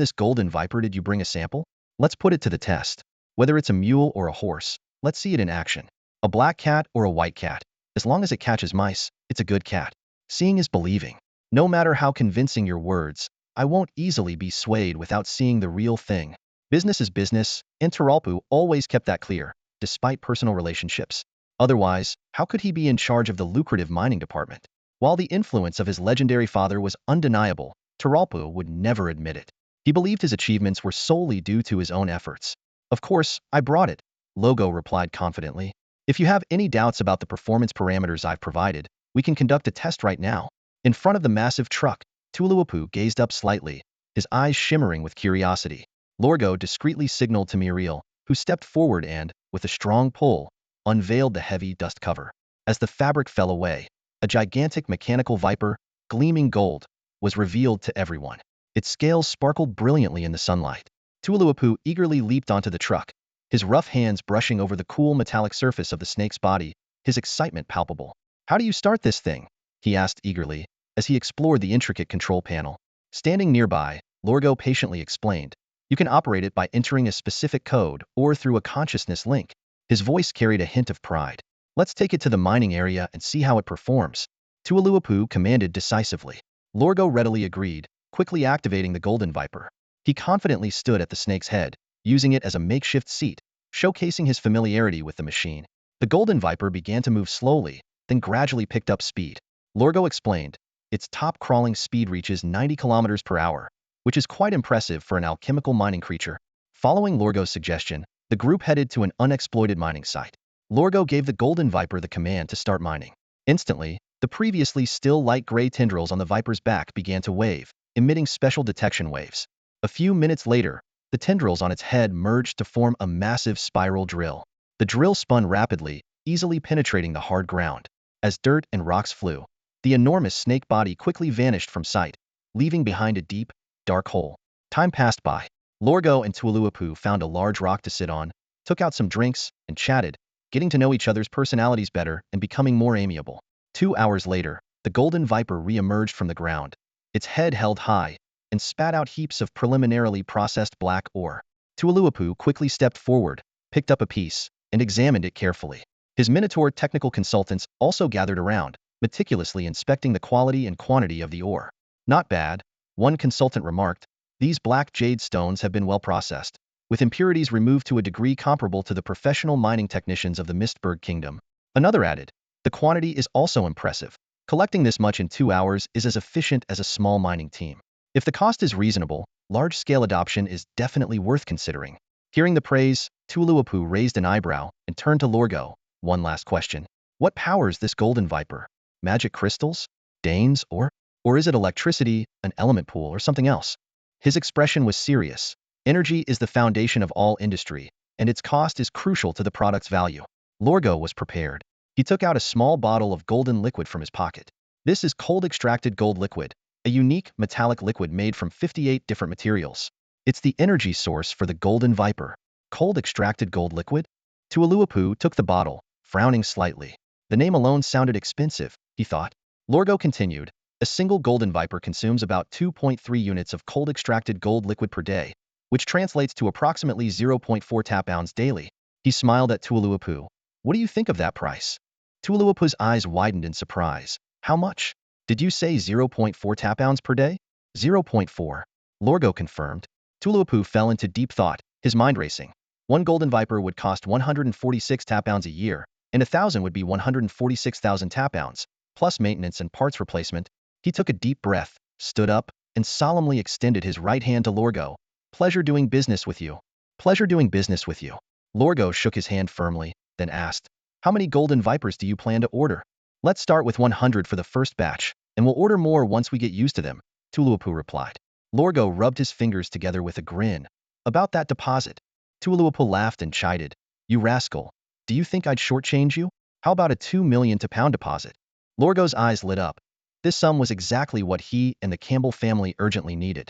this Golden Viper. Did you bring a sample? Let's put it to the test. Whether it's a mule or a horse, let's see it in action. A black cat or a white cat. As long as it catches mice, it's a good cat. Seeing is believing. No matter how convincing your words, I won't easily be swayed without seeing the real thing." Business is business, and Taralpo always kept that clear, despite personal relationships. Otherwise, how could he be in charge of the lucrative mining department? While the influence of his legendary father was undeniable, Taralpo would never admit it. He believed his achievements were solely due to his own efforts. "Of course, I brought it," Logo replied confidently. "If you have any doubts about the performance parameters I've provided, we can conduct a test right now." In front of the massive truck, Tuluapu gazed up slightly, his eyes shimmering with curiosity. Lorgo discreetly signaled to Muriel, who stepped forward and, with a strong pull, unveiled the heavy dust cover. As the fabric fell away, a gigantic mechanical viper, gleaming gold, was revealed to everyone. Its scales sparkled brilliantly in the sunlight. Tuluapu eagerly leaped onto the truck, his rough hands brushing over the cool metallic surface of the snake's body, his excitement palpable. "How do you start this thing?" he asked eagerly, as he explored the intricate control panel. Standing nearby, Lorgo patiently explained, "You can operate it by entering a specific code or through a consciousness link." His voice carried a hint of pride. "Let's take it to the mining area and see how it performs," Tuluapu commanded decisively. Lorgo readily agreed, quickly activating the Golden Viper. He confidently stood at the snake's head, using it as a makeshift seat, showcasing his familiarity with the machine. The Golden Viper began to move slowly, then gradually picked up speed. Lorgo explained, "Its top crawling speed reaches 90 kilometers per hour, which is quite impressive for an alchemical mining creature." Following Lorgo's suggestion, the group headed to an unexploited mining site. Lorgo gave the Golden Viper the command to start mining. Instantly, the The previously still light gray tendrils on the viper's back began to wave, emitting special detection waves. A few minutes later, the tendrils on its head merged to form a massive spiral drill. The drill spun rapidly, easily penetrating the hard ground. As dirt and rocks flew, the enormous snake body quickly vanished from sight, leaving behind a deep, dark hole. Time passed by. Lorgo and Tualuapu found a large rock to sit on, took out some drinks, and chatted, getting to know each other's personalities better and becoming more amiable. 2 hours later, the golden viper re-emerged from the ground, its head held high, and spat out heaps of preliminarily processed black ore. Tualuapu quickly stepped forward, picked up a piece, and examined it carefully. His Minotaur technical consultants also gathered around, meticulously inspecting the quality and quantity of the ore. Not bad, one consultant remarked. These black jade stones have been well processed, with impurities removed to a degree comparable to the professional mining technicians of the Mistberg Kingdom. Another added, the quantity is also impressive. Collecting this much in 2 hours is as efficient as a small mining team. If the cost is reasonable, large-scale adoption is definitely worth considering. Hearing the praise, Tualuapu raised an eyebrow and turned to Lorgo. One last question. What powers this golden viper? Magic crystals? Danes? Or is it electricity, an element pool, or something else? His expression was serious. Energy is the foundation of all industry, and its cost is crucial to the product's value. Lorgo was prepared. He took out a small bottle of golden liquid from his pocket. This is cold-extracted gold liquid, a unique metallic liquid made from 58 different materials. It's the energy source for the golden viper. Cold-extracted gold liquid? Tualuapu took the bottle, frowning slightly. The name alone sounded expensive, he thought. Lorgo continued, a single golden viper consumes about 2.3 units of cold-extracted gold liquid per day, which translates to approximately 0.4 tap-ounce daily. He smiled at Tualuapu. What do you think of that price? Tualuapu's eyes widened in surprise. How much? Did you say 0.4 tap-ounce per day? 0.4. Lorgo confirmed. Tualuapu fell into deep thought, his mind racing. One golden viper would cost 146 tap-ounce a year, and 1,000 would be 146,000 tap-ounce, plus maintenance and parts replacement. He took a deep breath, stood up, and solemnly extended his right hand to Lorgo. Pleasure doing business with you. Pleasure doing business with you. Lorgo shook his hand firmly, then asked, how many golden vipers do you plan to order? Let's start with 100 for the first batch, and we'll order more once we get used to them, Tualuapu replied. Lorgo rubbed his fingers together with a grin. About that deposit. Tualuapu laughed and chided. You rascal. Do you think I'd shortchange you? How about a 2 million to pound deposit? Lorgo's eyes lit up. This sum was exactly what he and the Campbell family urgently needed.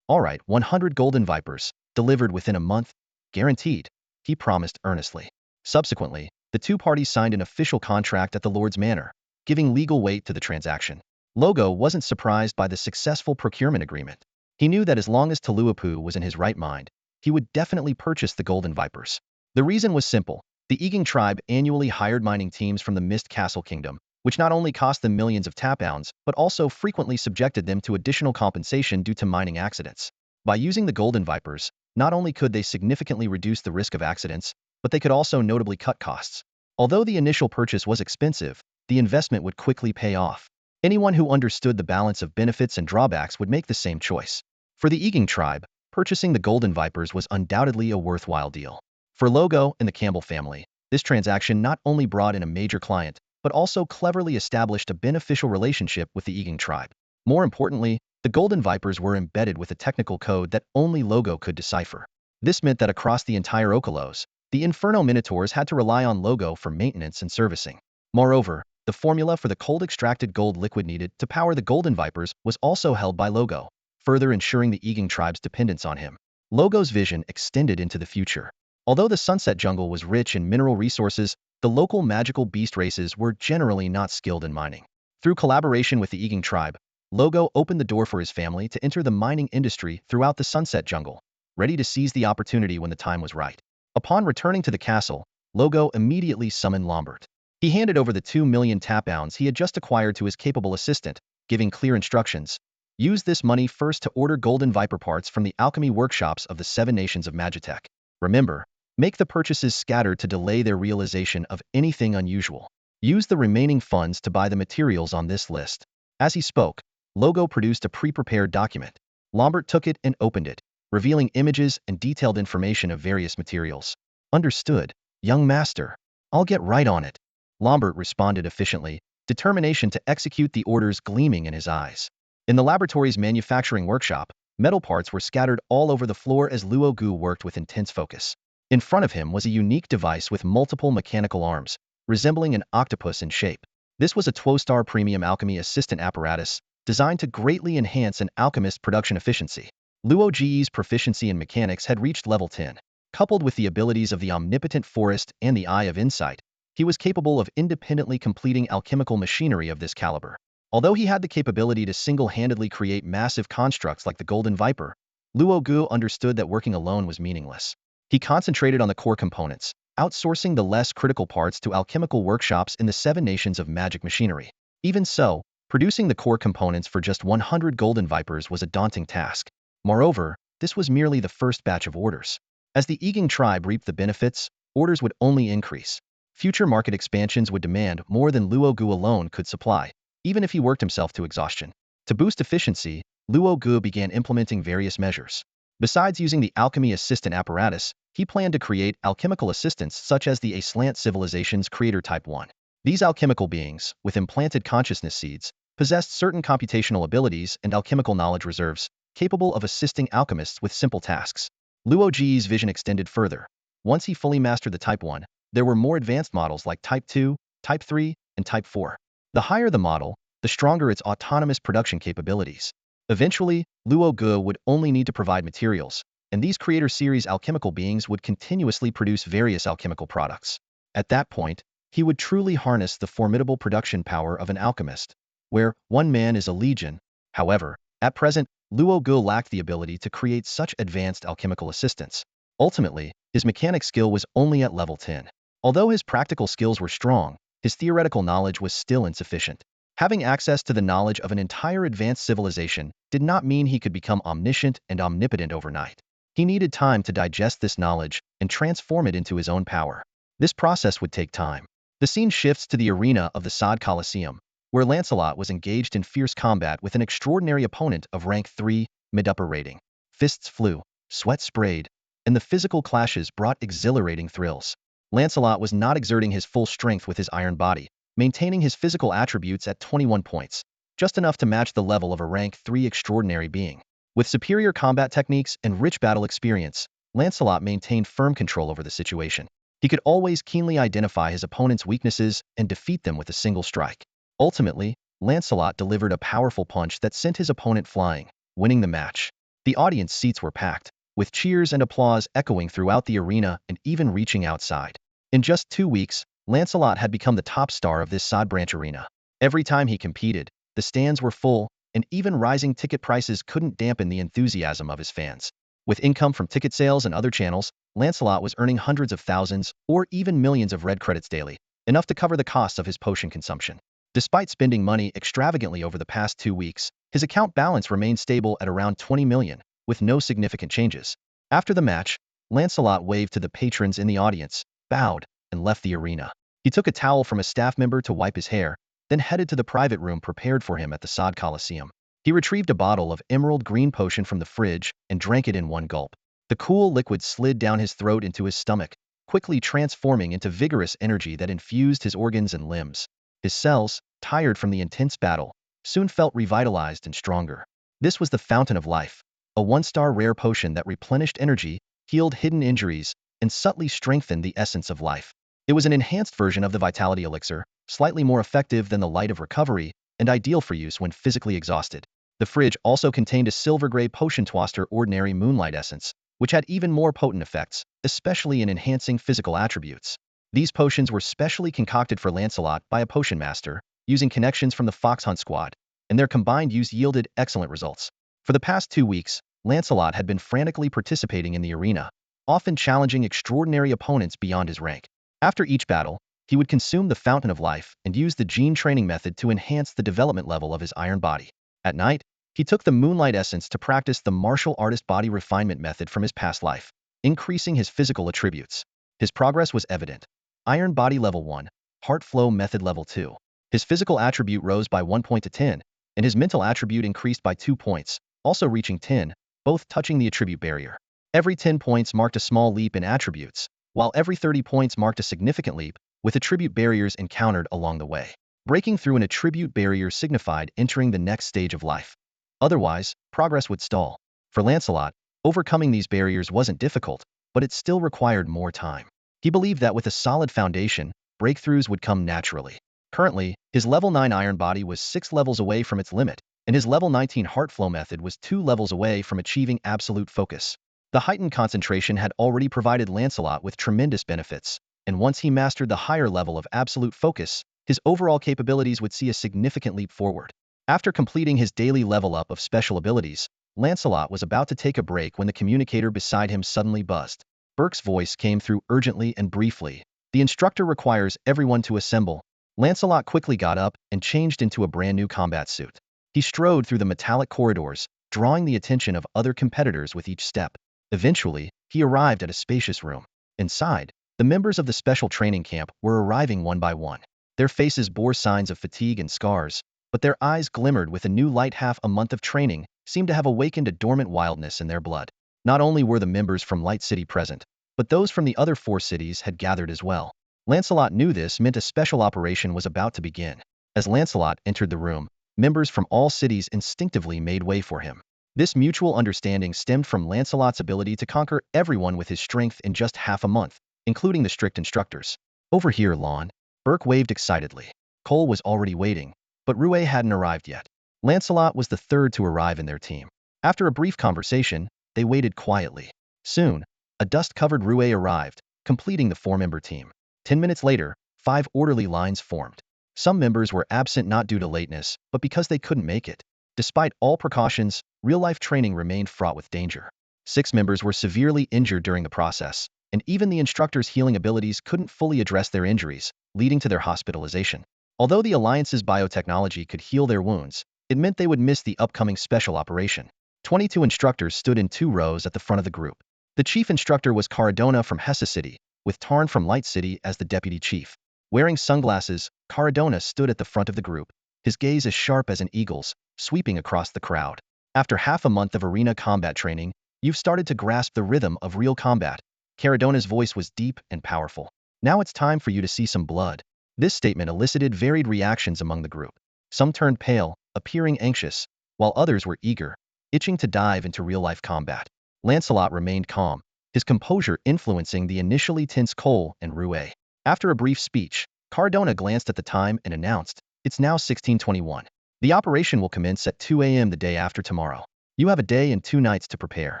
All right, 100 golden vipers, delivered within a month, guaranteed, he promised earnestly. Subsequently, the two parties signed an official contract at the Lord's Manor, giving legal weight to the transaction. Lorgo wasn't surprised by the successful procurement agreement. He knew that as long as Tualuapu was in his right mind, he would definitely purchase the golden vipers. The reason was simple. The Iging tribe annually hired mining teams from the Mist Castle Kingdom, which not only cost them millions of tap-ounce, but also frequently subjected them to additional compensation due to mining accidents. By using the golden vipers, not only could they significantly reduce the risk of accidents, but they could also notably cut costs. Although the initial purchase was expensive, the investment would quickly pay off. Anyone who understood the balance of benefits and drawbacks would make the same choice. For the Iging tribe, purchasing the golden vipers was undoubtedly a worthwhile deal. For Lorgo and the Campbell family, this transaction not only brought in a major client, but also cleverly established a beneficial relationship with the Iging tribe. More importantly, the golden vipers were embedded with a technical code that only Lorgo could decipher. This meant that across the entire Okelos, the Inferno Minotaurs had to rely on Lorgo for maintenance and servicing. Moreover, the formula for the cold-extracted gold liquid needed to power the golden vipers was also held by Lorgo, further ensuring the Iging tribe's dependence on him. Lorgo's vision extended into the future. Although the Sunset Jungle was rich in mineral resources, the local magical beast races were generally not skilled in mining. Through collaboration with the Iging tribe, Lorgo opened the door for his family to enter the mining industry throughout the Sunset Jungle, ready to seize the opportunity when the time was right. Upon returning to the castle, Lorgo immediately summoned Lambert. He handed over the 2 million tap-ounce he had just acquired to his capable assistant, giving clear instructions. Use this money first to order golden viper parts from the alchemy workshops of the 7 nations of Magitech. Remember, make the purchases scattered to delay their realization of anything unusual. Use the remaining funds to buy the materials on this list. As he spoke, Lorgo produced a pre-prepared document. Lambert took it and opened it, revealing images and detailed information of various materials. Understood, young master. I'll get right on it. Lambert responded efficiently, determination to execute the orders gleaming in his eyes. In the laboratory's manufacturing workshop, metal parts were scattered all over the floor as Luo Gu worked with intense focus. In front of him was a unique device with multiple mechanical arms, resembling an octopus in shape. This was a Tuo-Star Premium Alchemy Assistant apparatus, designed to greatly enhance an alchemist's production efficiency. Luo Ji's proficiency in mechanics had reached level 10. Coupled with the abilities of the Omnipotent Forest and the Eye of Insight, he was capable of independently completing alchemical machinery of this caliber. Although he had the capability to single-handedly create massive constructs like the Golden Viper, Luo Gu understood that working alone was meaningless. He concentrated on the core components, outsourcing the less critical parts to alchemical workshops in the 7 nations of magic machinery. Even so, producing the core components for just 100 Golden Vipers was a daunting task. Moreover, this was merely the first batch of orders. As the Yiging tribe reaped the benefits, orders would only increase. Future market expansions would demand more than Luo Gu alone could supply, even if he worked himself to exhaustion. To boost efficiency, Luo Gu began implementing various measures. Besides using the alchemy assistant apparatus, he planned to create alchemical assistants such as the Aslant Civilization's Creator Type 1. These alchemical beings, with implanted consciousness seeds, possessed certain computational abilities and alchemical knowledge reserves, capable of assisting alchemists with simple tasks. Luo Ji's vision extended further. Once he fully mastered the Type 1, there were more advanced models like Type 2, Type 3, and Type 4. The higher the model, the stronger its autonomous production capabilities. Eventually, Luo Gu would only need to provide materials, and these Creator Series alchemical beings would continuously produce various alchemical products. At that point, he would truly harness the formidable production power of an alchemist, where one man is a legion. However, at present, Luo Gu lacked the ability to create such advanced alchemical assistants. Ultimately, his mechanic skill was only at level 10. Although his practical skills were strong, his theoretical knowledge was still insufficient. Having access to the knowledge of an entire advanced civilization did not mean he could become omniscient and omnipotent overnight. He needed time to digest this knowledge and transform it into his own power. This process would take time. The scene shifts to the arena of the Sod Colosseum, where Lancelot was engaged in fierce combat with an extraordinary opponent of rank 3, mid-upper rating. Fists flew, sweat sprayed, and the physical clashes brought exhilarating thrills. Lancelot was not exerting his full strength with his iron body, maintaining his physical attributes at 21 points, just enough to match the level of a rank 3 extraordinary being. With superior combat techniques and rich battle experience, Lancelot maintained firm control over the situation. He could always keenly identify his opponent's weaknesses and defeat them with a single strike. Ultimately, Lancelot delivered a powerful punch that sent his opponent flying, winning the match. The audience seats were packed, with cheers and applause echoing throughout the arena and even reaching outside. In just 2 weeks, Lancelot had become the top star of this Sod Branch arena. Every time he competed, the stands were full, and even rising ticket prices couldn't dampen the enthusiasm of his fans. With income from ticket sales and other channels, Lancelot was earning hundreds of thousands or even millions of red credits daily, enough to cover the costs of his potion consumption. Despite spending money extravagantly over the past 2 weeks, his account balance remained stable at around 20 million, with no significant changes. After the match, Lancelot waved to the patrons in the audience, bowed, and left the arena. He took a towel from a staff member to wipe his hair, then headed to the private room prepared for him at the Sod Colosseum. He retrieved a bottle of emerald green potion from the fridge and drank it in one gulp. The cool liquid slid down his throat into his stomach, quickly transforming into vigorous energy that infused his organs and limbs. His cells, tired from the intense battle, soon felt revitalized and stronger. This was the Fountain of Life, a 1-star rare potion that replenished energy, healed hidden injuries, and subtly strengthened the essence of life. It was an enhanced version of the Vitality Elixir, slightly more effective than the Light of Recovery, and ideal for use when physically exhausted. The fridge also contained a silver-gray potion Twaster Ordinary Moonlight Essence, which had even more potent effects, especially in enhancing physical attributes. These potions were specially concocted for Lancelot by a potion master, using connections from the Fox Hunt squad, and their combined use yielded excellent results. For the past 2 weeks, Lancelot had been frantically participating in the arena, often challenging extraordinary opponents beyond his rank. After each battle, he would consume the Fountain of Life and use the gene training method to enhance the development level of his iron body. At night, he took the Moonlight Essence to practice the martial artist body refinement method from his past life, increasing his physical attributes. His progress was evident. Iron Body Level 1, Heart Flow Method Level 2. His physical attribute rose by 1 point to 10, and his mental attribute increased by 2 points, also reaching 10, both touching the attribute barrier. Every 10 points marked a small leap in attributes, while every 30 points marked a significant leap, with attribute barriers encountered along the way. Breaking through an attribute barrier signified entering the next stage of life. Otherwise, progress would stall. For Lancelot, overcoming these barriers wasn't difficult, but it still required more time. He believed that with a solid foundation, breakthroughs would come naturally. Currently, his level 9 iron body was 6 levels away from its limit, and his level 19 heart flow method was 2 levels away from achieving absolute focus. The heightened concentration had already provided Lancelot with tremendous benefits, and once he mastered the higher level of absolute focus, his overall capabilities would see a significant leap forward. After completing his daily level up of special abilities, Lancelot was about to take a break when the communicator beside him suddenly buzzed. Burke's voice came through urgently and briefly. The instructor requires everyone to assemble. Lancelot quickly got up and changed into a brand new combat suit. He strode through the metallic corridors, drawing the attention of other competitors with each step. Eventually, he arrived at a spacious room. Inside, the members of the special training camp were arriving one by one. Their faces bore signs of fatigue and scars, but their eyes glimmered with a new light. Half a month of training seemed to have awakened a dormant wildness in their blood. Not only were the members from Light City present, but those from the other 4 cities had gathered as well. Lancelot knew this meant a special operation was about to begin. As Lancelot entered the room, members from all cities instinctively made way for him. This mutual understanding stemmed from Lancelot's ability to conquer everyone with his strength in just half a month, including the strict instructors. Over here, Lon. Burke waved excitedly. Cole was already waiting, but Rouet hadn't arrived yet. Lancelot was the third to arrive in their team. After a brief conversation, they waited quietly. Soon, a dust-covered Rouet arrived, completing the 4-member team. 10 minutes later, 5 orderly lines formed. Some members were absent not due to lateness, but because they couldn't make it. Despite all precautions, real-life training remained fraught with danger. 6 members were severely injured during the process, and even the instructors' healing abilities couldn't fully address their injuries, leading to their hospitalization. Although the Alliance's biotechnology could heal their wounds, it meant they would miss the upcoming special operation. 22 instructors stood in 2 rows at the front of the group. The chief instructor was Caradona from Hessa City, with Tarn from Light City as the deputy chief. Wearing sunglasses, Caradona stood at the front of the group, his gaze as sharp as an eagle's, sweeping across the crowd. After half a month of arena combat training, you've started to grasp the rhythm of real combat. Caradona's voice was deep and powerful. Now it's time for you to see some blood. This statement elicited varied reactions among the group. Some turned pale, appearing anxious, while others were eager, itching to dive into real-life combat. Lancelot remained calm, his composure influencing the initially tense Cole and Rouet. After a brief speech, Cardona glanced at the time and announced, "It's now 1621. The operation will commence at 2 a.m. the day after tomorrow. You have a day and 2 nights to prepare.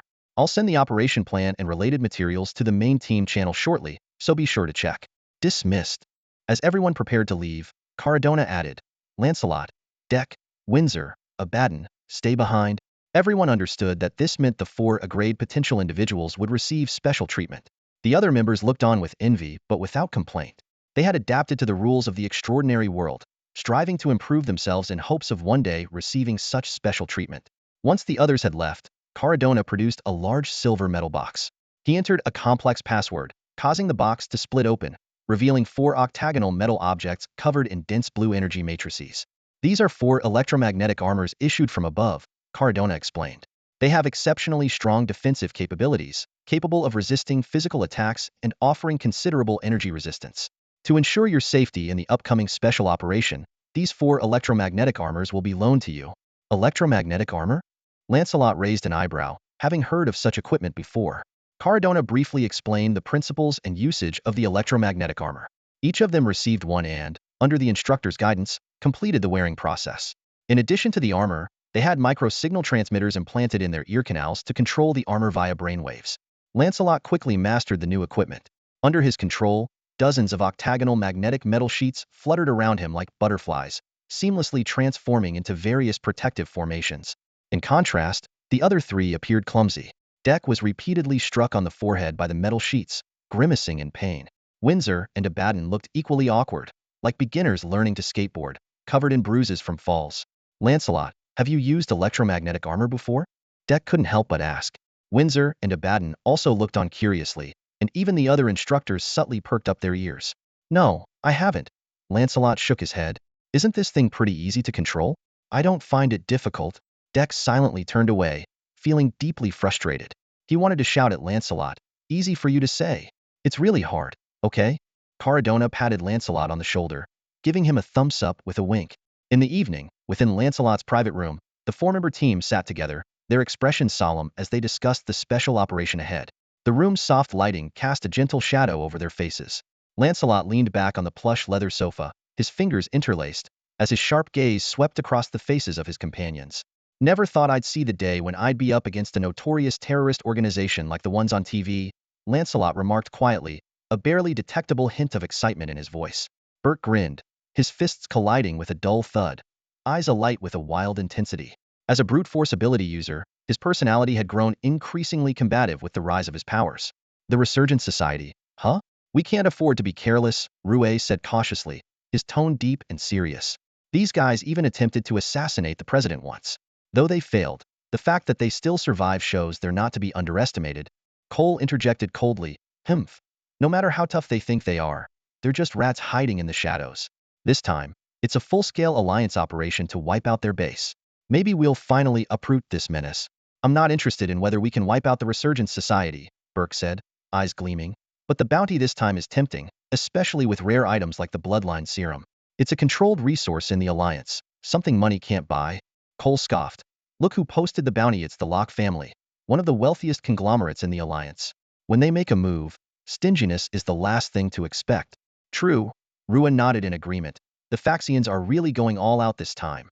I'll send the operation plan and related materials to the main team channel shortly, so be sure to check." Dismissed. As everyone prepared to leave, Caradona added, "Lancelot, Deck, Windsor, Abaddon, stay behind." Everyone understood that this meant the 4 agreed potential individuals would receive special treatment. The other members looked on with envy but without complaint. They had adapted to the rules of the extraordinary world, striving to improve themselves in hopes of one day receiving such special treatment. Once the others had left, Caradona produced a large silver metal box. He entered a complex password, causing the box to split open, revealing 4 octagonal metal objects covered in dense blue energy matrices. "These are 4 electromagnetic armors issued from above," Cardona explained. "They have exceptionally strong defensive capabilities, capable of resisting physical attacks and offering considerable energy resistance. To ensure your safety in the upcoming special operation, these 4 electromagnetic armors will be loaned to you." Electromagnetic armor? Lancelot raised an eyebrow, having heard of such equipment before. Cardona briefly explained the principles and usage of the electromagnetic armor. Each of them received one and, under the instructor's guidance, completed the wearing process. In addition to the armor, they had micro-signal transmitters implanted in their ear canals to control the armor via brainwaves. Lancelot quickly mastered the new equipment. Under his control, dozens of octagonal magnetic metal sheets fluttered around him like butterflies, seamlessly transforming into various protective formations. In contrast, the other 3 appeared clumsy. Deck was repeatedly struck on the forehead by the metal sheets, grimacing in pain. Windsor and Abaddon looked equally awkward, like beginners learning to skateboard, covered in bruises from falls. "Lancelot, have you used electromagnetic armor before?" Deck couldn't help but ask. Windsor and Abaddon also looked on curiously, and even the other instructors subtly perked up their ears. "No, I haven't." Lancelot shook his head. "Isn't this thing pretty easy to control?" "I don't find it difficult." Deck silently turned away, feeling deeply frustrated. He wanted to shout at Lancelot, "Easy for you to say. It's really hard, okay?" Caradona patted Lancelot on the shoulder. giving him a thumbs up with a wink. In the evening, within Lancelot's private room, the four-member team sat together, their expressions solemn as they discussed the special operation ahead. The room's soft lighting cast a gentle shadow over their faces. Lancelot leaned back on the plush leather sofa, his fingers interlaced, as his sharp gaze swept across the faces of his companions. Never thought I'd see the day when I'd be up against a notorious terrorist organization like the ones on TV, Lancelot remarked quietly, a barely detectable hint of excitement in his voice. Bert grinned, his fists colliding with a dull thud, eyes alight with a wild intensity. As a brute force ability user, his personality had grown increasingly combative with the rise of his powers. The Resurgence Society, huh? We can't afford to be careless, Rue said cautiously, his tone deep and serious. These guys even attempted to assassinate the president once. Though they failed, the fact that they still survive shows they're not to be underestimated. Cole interjected coldly, "Humph. No matter how tough they think they are, they're just rats hiding in the shadows. This time, it's a full-scale alliance operation to wipe out their base. Maybe we'll finally uproot this menace." "I'm not interested in whether we can wipe out the Resurgence Society," Burke said, eyes gleaming. "But the bounty this time is tempting, especially with rare items like the Bloodline Serum. It's a controlled resource in the Alliance, something money can't buy." Cole scoffed. "Look who posted the bounty, it's the Locke family, one of the wealthiest conglomerates in the Alliance. When they make a move, stinginess is the last thing to expect." "True," Ruin nodded in agreement. "The Faxians are really going all out this time.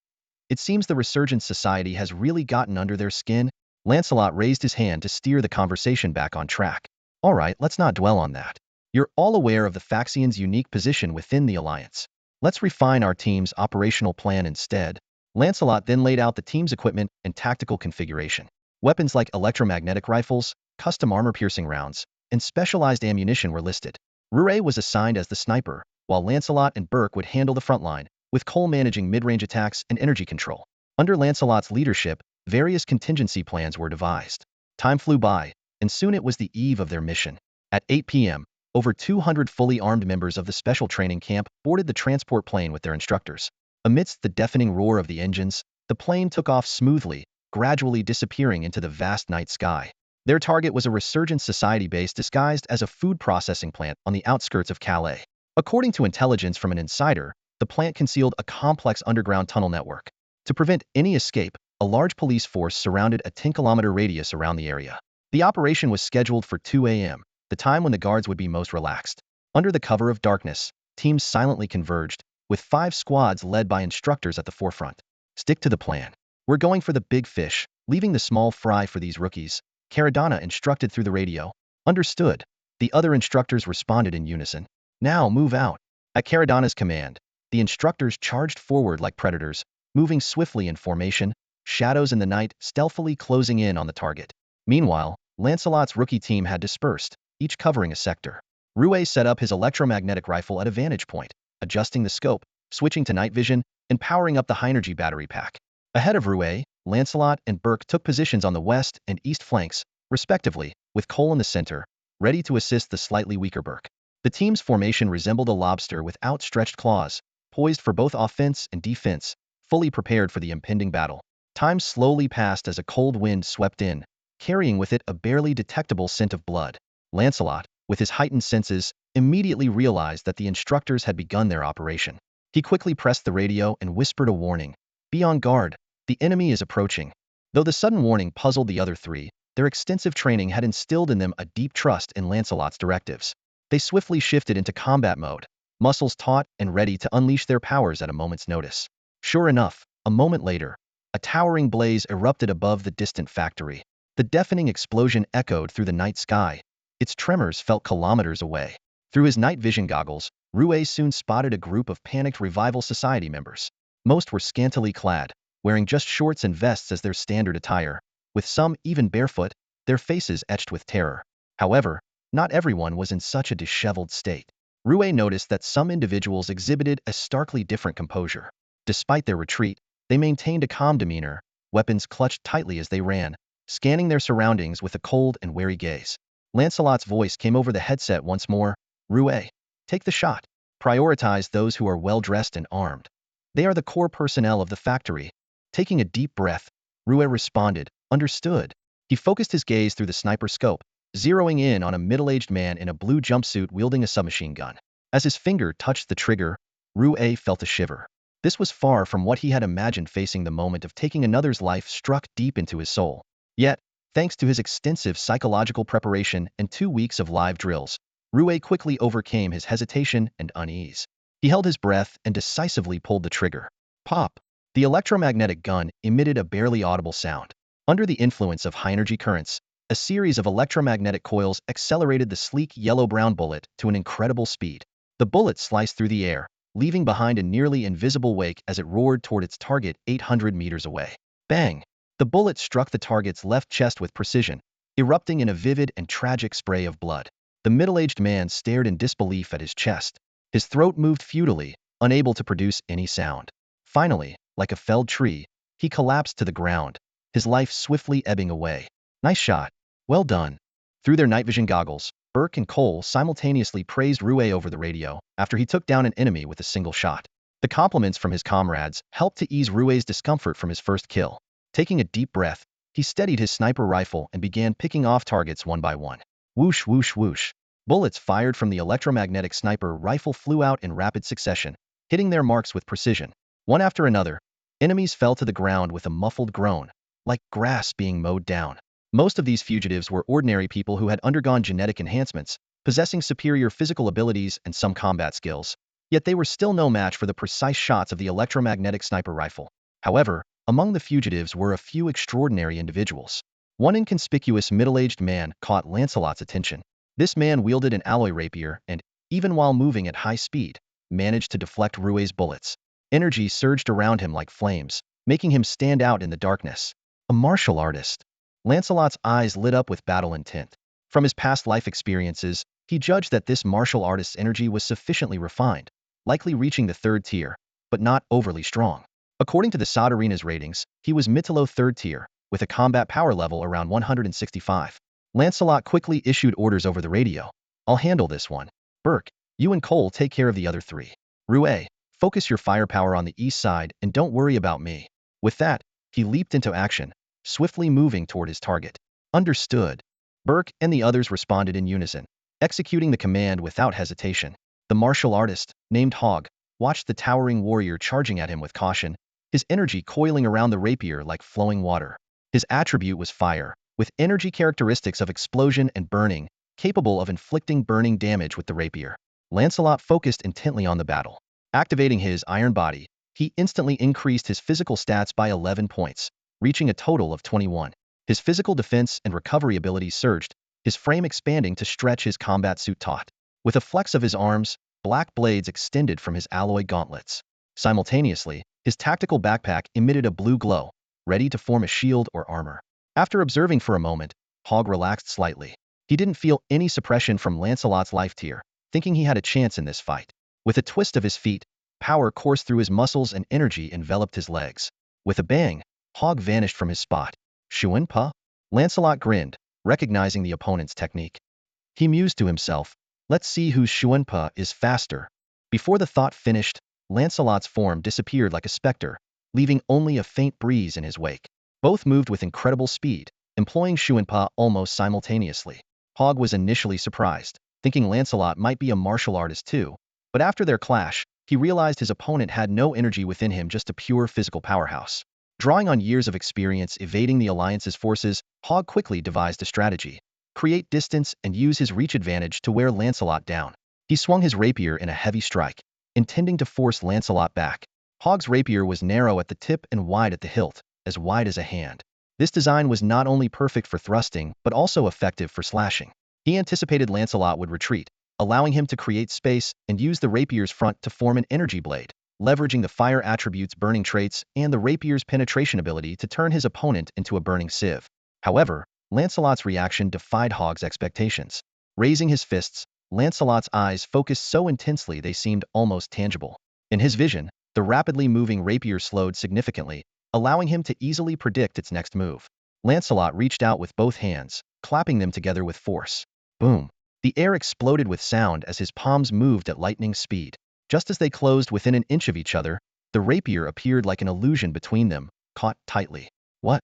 It seems the Resurgence Society has really gotten under their skin." Lancelot raised his hand to steer the conversation back on track. "All right, let's not dwell on that. You're all aware of the Faxians' unique position within the Alliance. Let's refine our team's operational plan instead." Lancelot then laid out the team's equipment and tactical configuration. Weapons like electromagnetic rifles, custom armor-piercing rounds, and specialized ammunition were listed. Rue was assigned as the sniper, while Lancelot and Burke would handle the front line, with Cole managing mid-range attacks and energy control. Under Lancelot's leadership, various contingency plans were devised. Time flew by, and soon it was the eve of their mission. At 8 p.m., over 200 fully armed members of the special training camp boarded the transport plane with their instructors. Amidst the deafening roar of the engines, the plane took off smoothly, gradually disappearing into the vast night sky. Their target was a Resurgence Society base disguised as a food processing plant on the outskirts of Calais. According to intelligence from an insider, the plant concealed a complex underground tunnel network. To prevent any escape, a large police force surrounded a 10-kilometer radius around the area. The operation was scheduled for 2 a.m., the time when the guards would be most relaxed. Under the cover of darkness, teams silently converged, with 5 squads led by instructors at the forefront. "Stick to the plan. We're going for the big fish, leaving the small fry for these rookies," Caradonna instructed through the radio. "Understood." The other instructors responded in unison. "Now move out." At Caradonna's command, the instructors charged forward like predators, moving swiftly in formation, shadows in the night stealthily closing in on the target. Meanwhile, Lancelot's rookie team had dispersed, each covering a sector. Rue set up his electromagnetic rifle at a vantage point, adjusting the scope, switching to night vision, and powering up the high-energy battery pack. Ahead of Rue, Lancelot and Burke took positions on the west and east flanks, respectively, with Cole in the center, ready to assist the slightly weaker Burke. The team's formation resembled a lobster with outstretched claws, poised for both offense and defense, fully prepared for the impending battle. Time slowly passed as a cold wind swept in, carrying with it a barely detectable scent of blood. Lancelot, with his heightened senses, immediately realized that the instructors had begun their operation. He quickly pressed the radio and whispered a warning. "Be on guard. The enemy is approaching." Though the sudden warning puzzled the other three, their extensive training had instilled in them a deep trust in Lancelot's directives. They swiftly shifted into combat mode, muscles taut and ready to unleash their powers at a moment's notice. Sure enough, a moment later, a towering blaze erupted above the distant factory. The deafening explosion echoed through the night sky. Its tremors felt kilometers away. Through his night vision goggles, Rue soon spotted a group of panicked Revival Society members. Most were scantily clad, wearing just shorts and vests as their standard attire, with some even barefoot, their faces etched with terror. However, not everyone was in such a disheveled state. Rue noticed that some individuals exhibited a starkly different composure. Despite their retreat, they maintained a calm demeanor, weapons clutched tightly as they ran, scanning their surroundings with a cold and wary gaze. Lancelot's voice came over the headset once more. "Rue, take the shot. Prioritize those who are well-dressed and armed. They are the core personnel of the factory." Taking a deep breath, Rue responded, "Understood." He focused his gaze through the sniper scope, zeroing in on a middle-aged man in a blue jumpsuit wielding a submachine gun. As his finger touched the trigger, Rue felt a shiver. This was far from what he had imagined. Facing the moment of taking another's life struck deep into his soul. Yet, thanks to his extensive psychological preparation and 2 weeks of live drills, Rue quickly overcame his hesitation and unease. He held his breath and decisively pulled the trigger. Pop! The electromagnetic gun emitted a barely audible sound. Under the influence of high-energy currents, a series of electromagnetic coils accelerated the sleek yellow-brown bullet to an incredible speed. The bullet sliced through the air, leaving behind a nearly invisible wake as it roared toward its target 800 meters away. Bang! The bullet struck the target's left chest with precision, erupting in a vivid and tragic spray of blood. The middle-aged man stared in disbelief at his chest. His throat moved futilely, unable to produce any sound. Finally, like a felled tree, he collapsed to the ground, his life swiftly ebbing away. Nice shot. Well done. Through their night vision goggles, Burke and Cole simultaneously praised Rue over the radio after he took down an enemy with a single shot. The compliments from his comrades helped to ease Rue's discomfort from his first kill. Taking a deep breath, he steadied his sniper rifle and began picking off targets one by one. Whoosh, whoosh, whoosh. Bullets fired from the electromagnetic sniper rifle flew out in rapid succession, hitting their marks with precision. One after another, enemies fell to the ground with a muffled groan, like grass being mowed down. Most of these fugitives were ordinary people who had undergone genetic enhancements, possessing superior physical abilities and some combat skills. Yet they were still no match for the precise shots of the electromagnetic sniper rifle. However, among the fugitives were a few extraordinary individuals. One inconspicuous middle-aged man caught Lancelot's attention. This man wielded an alloy rapier and, even while moving at high speed, managed to deflect Rue's bullets. Energy surged around him like flames, making him stand out in the darkness. A martial artist. Lancelot's eyes lit up with battle intent. From his past life experiences, he judged that this martial artist's energy was sufficiently refined, likely reaching the 3rd tier, but not overly strong. According to the SOD Arena's ratings, he was mid to low 3rd tier, with a combat power level around 165. Lancelot quickly issued orders over the radio. I'll handle this one. Burke, you and Cole take care of the other 3. Rue, focus your firepower on the east side and don't worry about me. With that, he leaped into action, swiftly moving toward his target. Understood. Burke and the others responded in unison, executing the command without hesitation. The martial artist, named Hogg, watched the towering warrior charging at him with caution, his energy coiling around the rapier like flowing water. His attribute was fire, with energy characteristics of explosion and burning, capable of inflicting burning damage with the rapier. Lancelot focused intently on the battle. Activating his iron body, he instantly increased his physical stats by 11 points, reaching a total of 21. His physical defense and recovery abilities surged, his frame expanding to stretch his combat suit taut. With a flex of his arms, black blades extended from his alloy gauntlets. Simultaneously, his tactical backpack emitted a blue glow, ready to form a shield or armor. After observing for a moment, Hogg relaxed slightly. He didn't feel any suppression from Lancelot's life tier, thinking he had a chance in this fight. With a twist of his feet, power coursed through his muscles and energy enveloped his legs. With a bang, Hogg vanished from his spot. Xuanpa? Lancelot grinned, recognizing the opponent's technique. He mused to himself, let's see whose Xuanpa is faster. Before the thought finished, Lancelot's form disappeared like a specter, leaving only a faint breeze in his wake. Both moved with incredible speed, employing Xuanpa almost simultaneously. Hogg was initially surprised, thinking Lancelot might be a martial artist too, but after their clash, he realized his opponent had no energy within him, just a pure physical powerhouse. Drawing on years of experience evading the Alliance's forces, Hogg quickly devised a strategy. Create distance and use his reach advantage to wear Lancelot down. He swung his rapier in a heavy strike, intending to force Lancelot back. Hogg's rapier was narrow at the tip and wide at the hilt, as wide as a hand. This design was not only perfect for thrusting, but also effective for slashing. He anticipated Lancelot would retreat, allowing him to create space and use the rapier's front to form an energy blade, leveraging the fire attribute's burning traits and the rapier's penetration ability to turn his opponent into a burning sieve. However, Lancelot's reaction defied Hogg's expectations. Raising his fists, Lancelot's eyes focused so intensely they seemed almost tangible. In his vision, the rapidly moving rapier slowed significantly, allowing him to easily predict its next move. Lancelot reached out with both hands, clapping them together with force. Boom! The air exploded with sound as his palms moved at lightning speed. Just as they closed within an inch of each other, the rapier appeared like an illusion between them, caught tightly. What?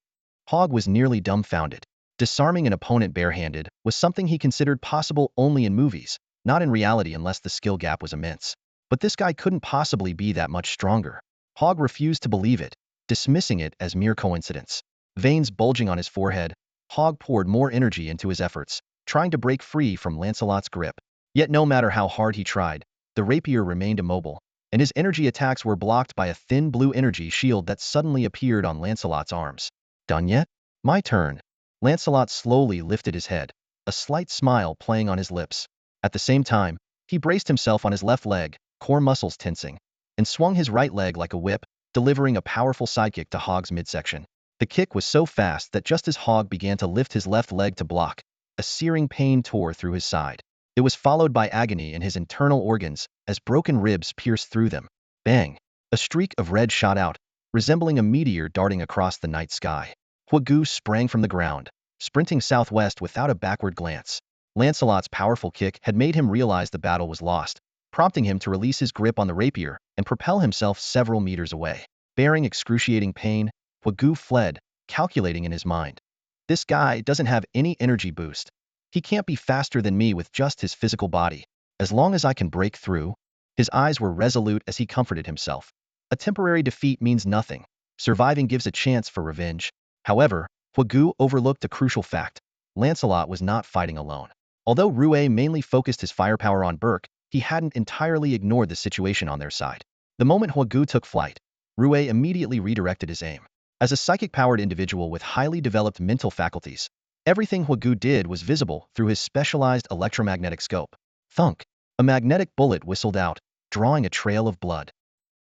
Hogg was nearly dumbfounded. Disarming an opponent barehanded was something he considered possible only in movies, not in reality unless the skill gap was immense. But this guy couldn't possibly be that much stronger. Hogg refused to believe it, dismissing it as mere coincidence. Veins bulging on his forehead, Hogg poured more energy into his efforts, trying to break free from Lancelot's grip. Yet no matter how hard he tried, the rapier remained immobile, and his energy attacks were blocked by a thin blue energy shield that suddenly appeared on Lancelot's arms. Done yet? My turn. Lancelot slowly lifted his head, a slight smile playing on his lips. At the same time, he braced himself on his left leg, core muscles tensing, and swung his right leg like a whip, delivering a powerful sidekick to Hogg's midsection. The kick was so fast that just as Hogg began to lift his left leg to block, a searing pain tore through his side. It was followed by agony in his internal organs as broken ribs pierced through them. Bang! A streak of red shot out, resembling a meteor darting across the night sky. Huagu sprang from the ground, sprinting southwest without a backward glance. Lancelot's powerful kick had made him realize the battle was lost, prompting him to release his grip on the rapier and propel himself several meters away. Bearing excruciating pain, Huagu fled, calculating in his mind. This guy doesn't have any energy boost. He can't be faster than me with just his physical body. As long as I can break through. His eyes were resolute as he comforted himself. A temporary defeat means nothing. Surviving gives a chance for revenge. However, Huagu overlooked a crucial fact. Lancelot was not fighting alone. Although Rue mainly focused his firepower on Burke, he hadn't entirely ignored the situation on their side. The moment Huagu took flight, Rue immediately redirected his aim. As a psychic-powered individual with highly developed mental faculties, everything Huagu did was visible through his specialized electromagnetic scope. Thunk! A magnetic bullet whistled out, drawing a trail of blood.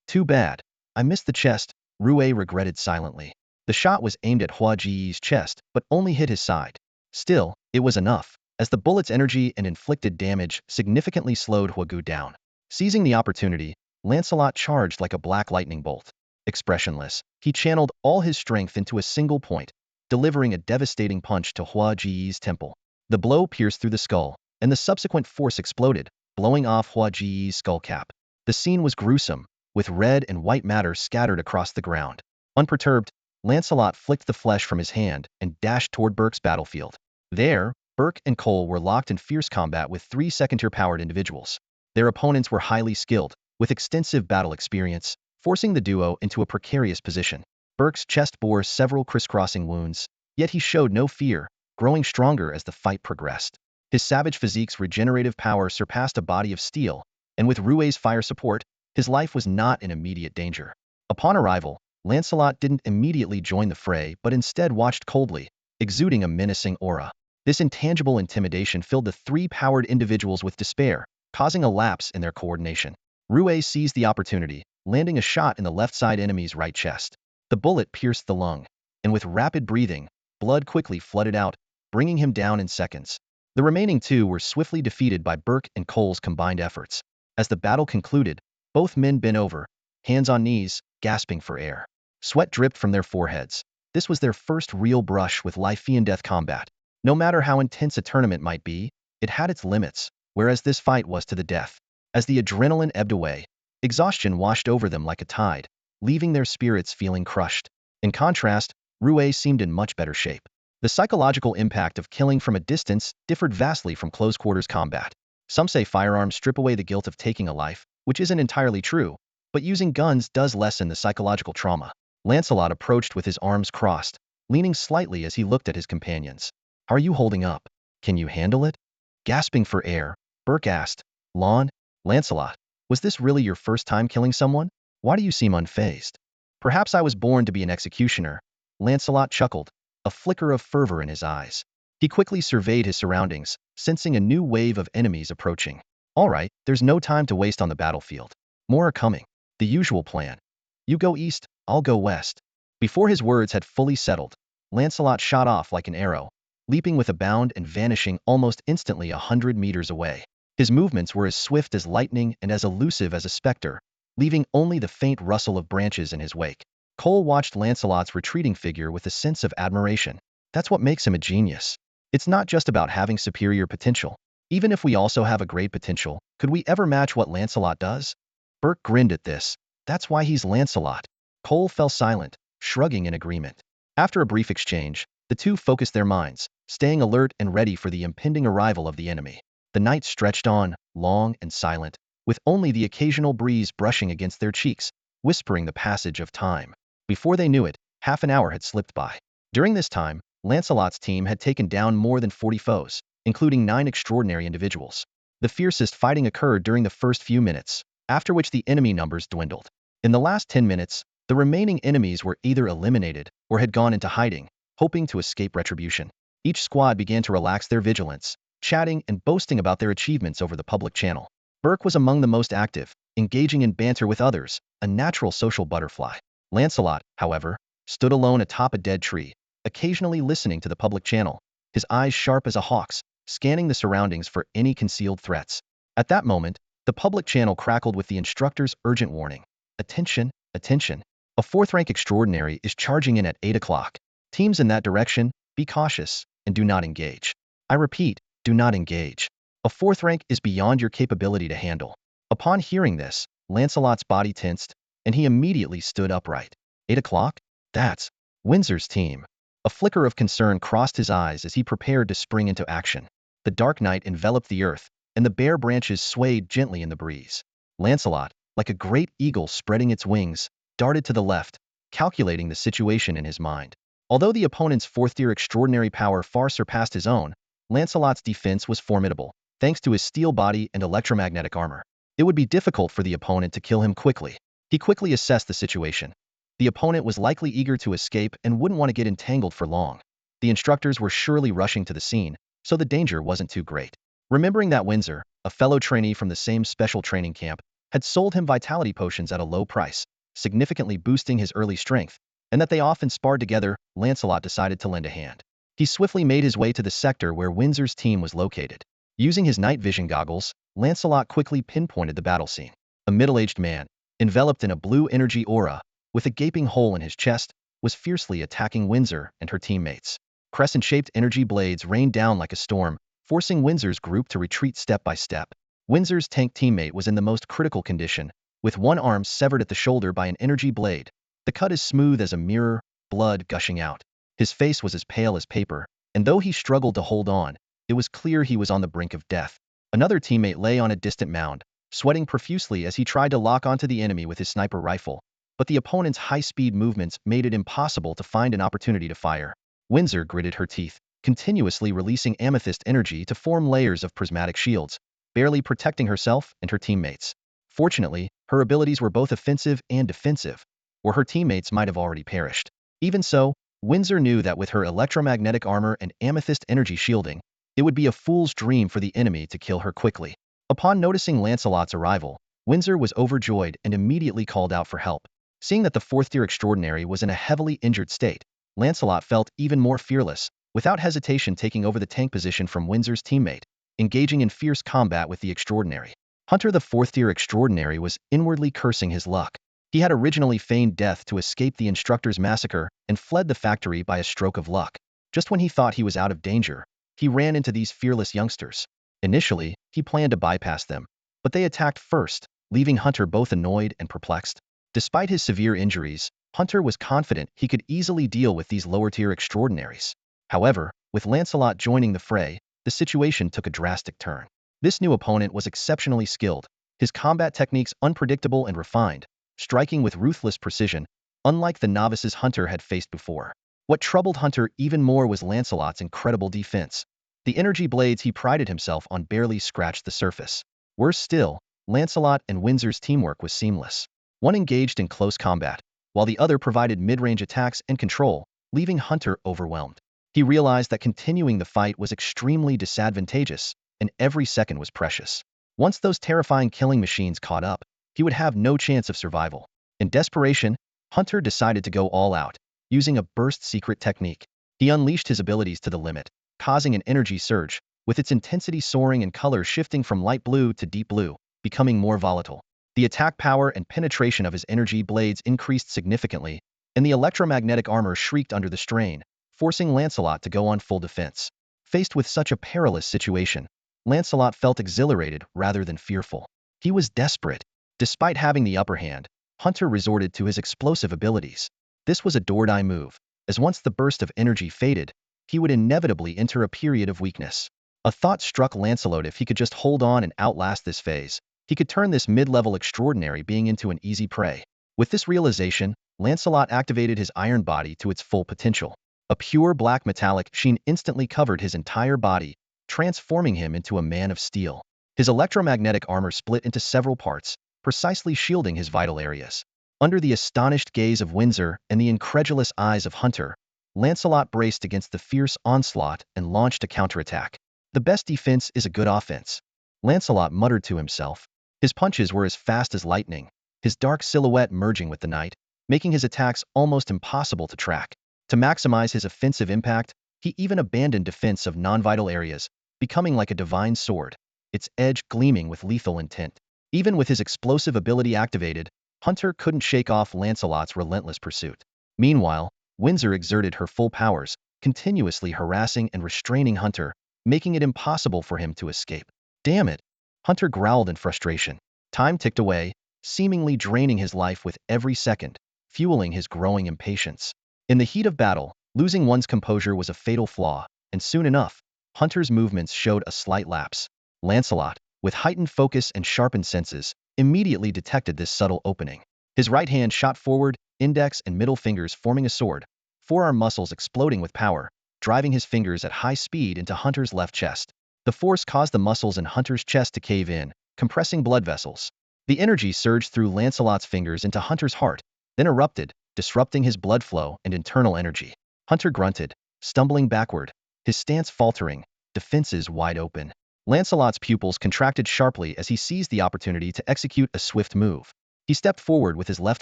Too bad. I missed the chest, Rue regretted silently. The shot was aimed at Hua Ji's chest, but only hit his side. Still, it was enough, as the bullet's energy and inflicted damage significantly slowed Huagu down. Seizing the opportunity, Lancelot charged like a black lightning bolt. Expressionless, he channeled all his strength into a single point, delivering a devastating punch to Hua Ji's temple. The blow pierced through the skull, and the subsequent force exploded, blowing off Hua Ji's skull cap. The scene was gruesome, with red and white matter scattered across the ground. Unperturbed, Lancelot flicked the flesh from his hand and dashed toward Burke's battlefield. There, Burke and Cole were locked in fierce combat with three second-tier-powered individuals. Their opponents were highly skilled, with extensive battle experience, forcing the duo into a precarious position. Burke's chest bore several crisscrossing wounds, yet he showed no fear, growing stronger as the fight progressed. His savage physique's regenerative power surpassed a body of steel, and with Rue's fire support, his life was not in immediate danger. Upon arrival, Lancelot didn't immediately join the fray but instead watched coldly, exuding a menacing aura. This intangible intimidation filled the three powered individuals with despair, causing a lapse in their coordination. Rue seized the opportunity, landing a shot in the left side enemy's right chest. The bullet pierced the lung, and with rapid breathing, blood quickly flooded out, bringing him down in seconds. The remaining two were swiftly defeated by Burke and Cole's combined efforts. As the battle concluded, both men bent over, hands on knees, gasping for air. Sweat dripped from their foreheads. This was their first real brush with life-and-death combat. No matter how intense a tournament might be, it had its limits, whereas this fight was to the death. As the adrenaline ebbed away, exhaustion washed over them like a tide, leaving their spirits feeling crushed. In contrast, Rue seemed in much better shape. The psychological impact of killing from a distance differed vastly from close-quarters combat. Some say firearms strip away the guilt of taking a life, which isn't entirely true, but using guns does lessen the psychological trauma. Lancelot approached with his arms crossed, leaning slightly as he looked at his companions. How are you holding up? Can you handle it? Gasping for air, Burke asked. Lancelot, was this really your first time killing someone? Why do you seem unfazed? Perhaps I was born to be an executioner. Lancelot chuckled, a flicker of fervor in his eyes. He quickly surveyed his surroundings, sensing a new wave of enemies approaching. All right, there's no time to waste on the battlefield. More are coming. The usual plan. You go east, I'll go west. Before his words had fully settled, Lancelot shot off like an arrow, leaping with a bound and vanishing almost instantly 100 meters away. His movements were as swift as lightning and as elusive as a specter, leaving only the faint rustle of branches in his wake. Cole watched Lancelot's retreating figure with a sense of admiration. That's what makes him a genius. It's not just about having superior potential. Even if we also have a great potential, could we ever match what Lancelot does? Burke grinned at this. That's why he's Lancelot. Cole fell silent, shrugging in agreement. After a brief exchange, the two focused their minds, staying alert and ready for the impending arrival of the enemy. The night stretched on, long and silent, with only the occasional breeze brushing against their cheeks, whispering the passage of time. Before they knew it, half an hour had slipped by. During this time, Lancelot's team had taken down more than 40 foes, including 9 extraordinary individuals. The fiercest fighting occurred during the first few minutes, after which the enemy numbers dwindled. In the last 10 minutes, the remaining enemies were either eliminated or had gone into hiding, hoping to escape retribution. Each squad began to relax their vigilance, chatting and boasting about their achievements over the public channel. Burke was among the most active, engaging in banter with others, a natural social butterfly. Lancelot, however, stood alone atop a dead tree, occasionally listening to the public channel, his eyes sharp as a hawk's, scanning the surroundings for any concealed threats. At that moment, the public channel crackled with the instructor's urgent warning. Attention, attention. A 4th rank extraordinary is charging in at 8 o'clock. Teams in that direction, be cautious, and do not engage. I repeat, do not engage. A 4th rank is beyond your capability to handle. Upon hearing this, Lancelot's body tensed, and he immediately stood upright. 8 o'clock? That's Windsor's team. A flicker of concern crossed his eyes as he prepared to spring into action. The dark night enveloped the earth, and the bare branches swayed gently in the breeze. Lancelot, like a great eagle spreading its wings, darted to the left, calculating the situation in his mind. Although the opponent's 4th-tier extraordinary power far surpassed his own, Lancelot's defense was formidable, thanks to his steel body and electromagnetic armor. It would be difficult for the opponent to kill him quickly. He quickly assessed the situation. The opponent was likely eager to escape and wouldn't want to get entangled for long. The instructors were surely rushing to the scene, so the danger wasn't too great. Remembering that Windsor, a fellow trainee from the same special training camp, had sold him vitality potions at a low price, significantly boosting his early strength, and that they often sparred together, Lancelot decided to lend a hand. He swiftly made his way to the sector where Windsor's team was located. Using his night vision goggles, Lancelot quickly pinpointed the battle scene. A middle-aged man, enveloped in a blue energy aura, with a gaping hole in his chest, was fiercely attacking Windsor and her teammates. Crescent-shaped energy blades rained down like a storm, forcing Windsor's group to retreat step by step. Windsor's tank teammate was in the most critical condition, with one arm severed at the shoulder by an energy blade. The cut is smooth as a mirror, blood gushing out. His face was as pale as paper, and though he struggled to hold on, it was clear he was on the brink of death. Another teammate lay on a distant mound, sweating profusely as he tried to lock onto the enemy with his sniper rifle, but the opponent's high-speed movements made it impossible to find an opportunity to fire. Windsor gritted her teeth, continuously releasing amethyst energy to form layers of prismatic shields, barely protecting herself and her teammates. Fortunately, her abilities were both offensive and defensive, or her teammates might have already perished. Even so, Windsor knew that with her electromagnetic armor and amethyst energy shielding, it would be a fool's dream for the enemy to kill her quickly. Upon noticing Lancelot's arrival, Windsor was overjoyed and immediately called out for help. Seeing that the 4th-tier extraordinary was in a heavily injured state, Lancelot felt even more fearless, without hesitation taking over the tank position from Windsor's teammate, engaging in fierce combat with the extraordinary. Hunter, the 4th-tier extraordinary, was inwardly cursing his luck. He had originally feigned death to escape the instructor's massacre and fled the factory by a stroke of luck. Just when he thought he was out of danger, he ran into these fearless youngsters. Initially, he planned to bypass them, but they attacked first, leaving Hunter both annoyed and perplexed. Despite his severe injuries, Hunter was confident he could easily deal with these lower-tier extraordinaries. However, with Lancelot joining the fray, the situation took a drastic turn. This new opponent was exceptionally skilled, his combat techniques unpredictable and refined, striking with ruthless precision, unlike the novices Hunter had faced before. What troubled Hunter even more was Lancelot's incredible defense. The energy blades he prided himself on barely scratched the surface. Worse still, Lancelot and Windsor's teamwork was seamless. One engaged in close combat, while the other provided mid-range attacks and control, leaving Hunter overwhelmed. He realized that continuing the fight was extremely disadvantageous, and every second was precious. Once those terrifying killing machines caught up, he would have no chance of survival. In desperation, Hunter decided to go all out, using a burst secret technique. He unleashed his abilities to the limit, causing an energy surge, with its intensity soaring and color shifting from light blue to deep blue, becoming more volatile. The attack power and penetration of his energy blades increased significantly, and the electromagnetic armor shrieked under the strain, forcing Lancelot to go on full defense. Faced with such a perilous situation, Lancelot felt exhilarated rather than fearful. He was desperate. Despite having the upper hand, Hunter resorted to his explosive abilities. This was a do-or-die move, as once the burst of energy faded, he would inevitably enter a period of weakness. A thought struck Lancelot: if he could just hold on and outlast this phase, He could turn this mid-level extraordinary being into an easy prey. With this realization, Lancelot activated his iron body to its full potential. A pure black metallic sheen instantly covered his entire body, transforming him into a man of steel. His electromagnetic armor split into several parts, precisely shielding his vital areas. Under the astonished gaze of Windsor and the incredulous eyes of Hunter, Lancelot braced against the fierce onslaught and launched a counterattack. The best defense is a good offense, Lancelot muttered to himself. His punches were as fast as lightning, his dark silhouette merging with the night, making his attacks almost impossible to track. To maximize his offensive impact, he even abandoned defense of non-vital areas, becoming like a divine sword, its edge gleaming with lethal intent. Even with his explosive ability activated, Hunter couldn't shake off Lancelot's relentless pursuit. Meanwhile, Windsor exerted her full powers, continuously harassing and restraining Hunter, making it impossible for him to escape. Damn it! Hunter growled in frustration. Time ticked away, seemingly draining his life with every second, fueling his growing impatience. In the heat of battle, losing one's composure was a fatal flaw, and soon enough, Hunter's movements showed a slight lapse. Lancelot, with heightened focus and sharpened senses, immediately detected this subtle opening. His right hand shot forward, index and middle fingers forming a sword, forearm muscles exploding with power, driving his fingers at high speed into Hunter's left chest. The force caused the muscles in Hunter's chest to cave in, compressing blood vessels. The energy surged through Lancelot's fingers into Hunter's heart, then erupted, disrupting his blood flow and internal energy. Hunter grunted, stumbling backward, his stance faltering, defenses wide open. Lancelot's pupils contracted sharply as he seized the opportunity to execute a swift move. He stepped forward with his left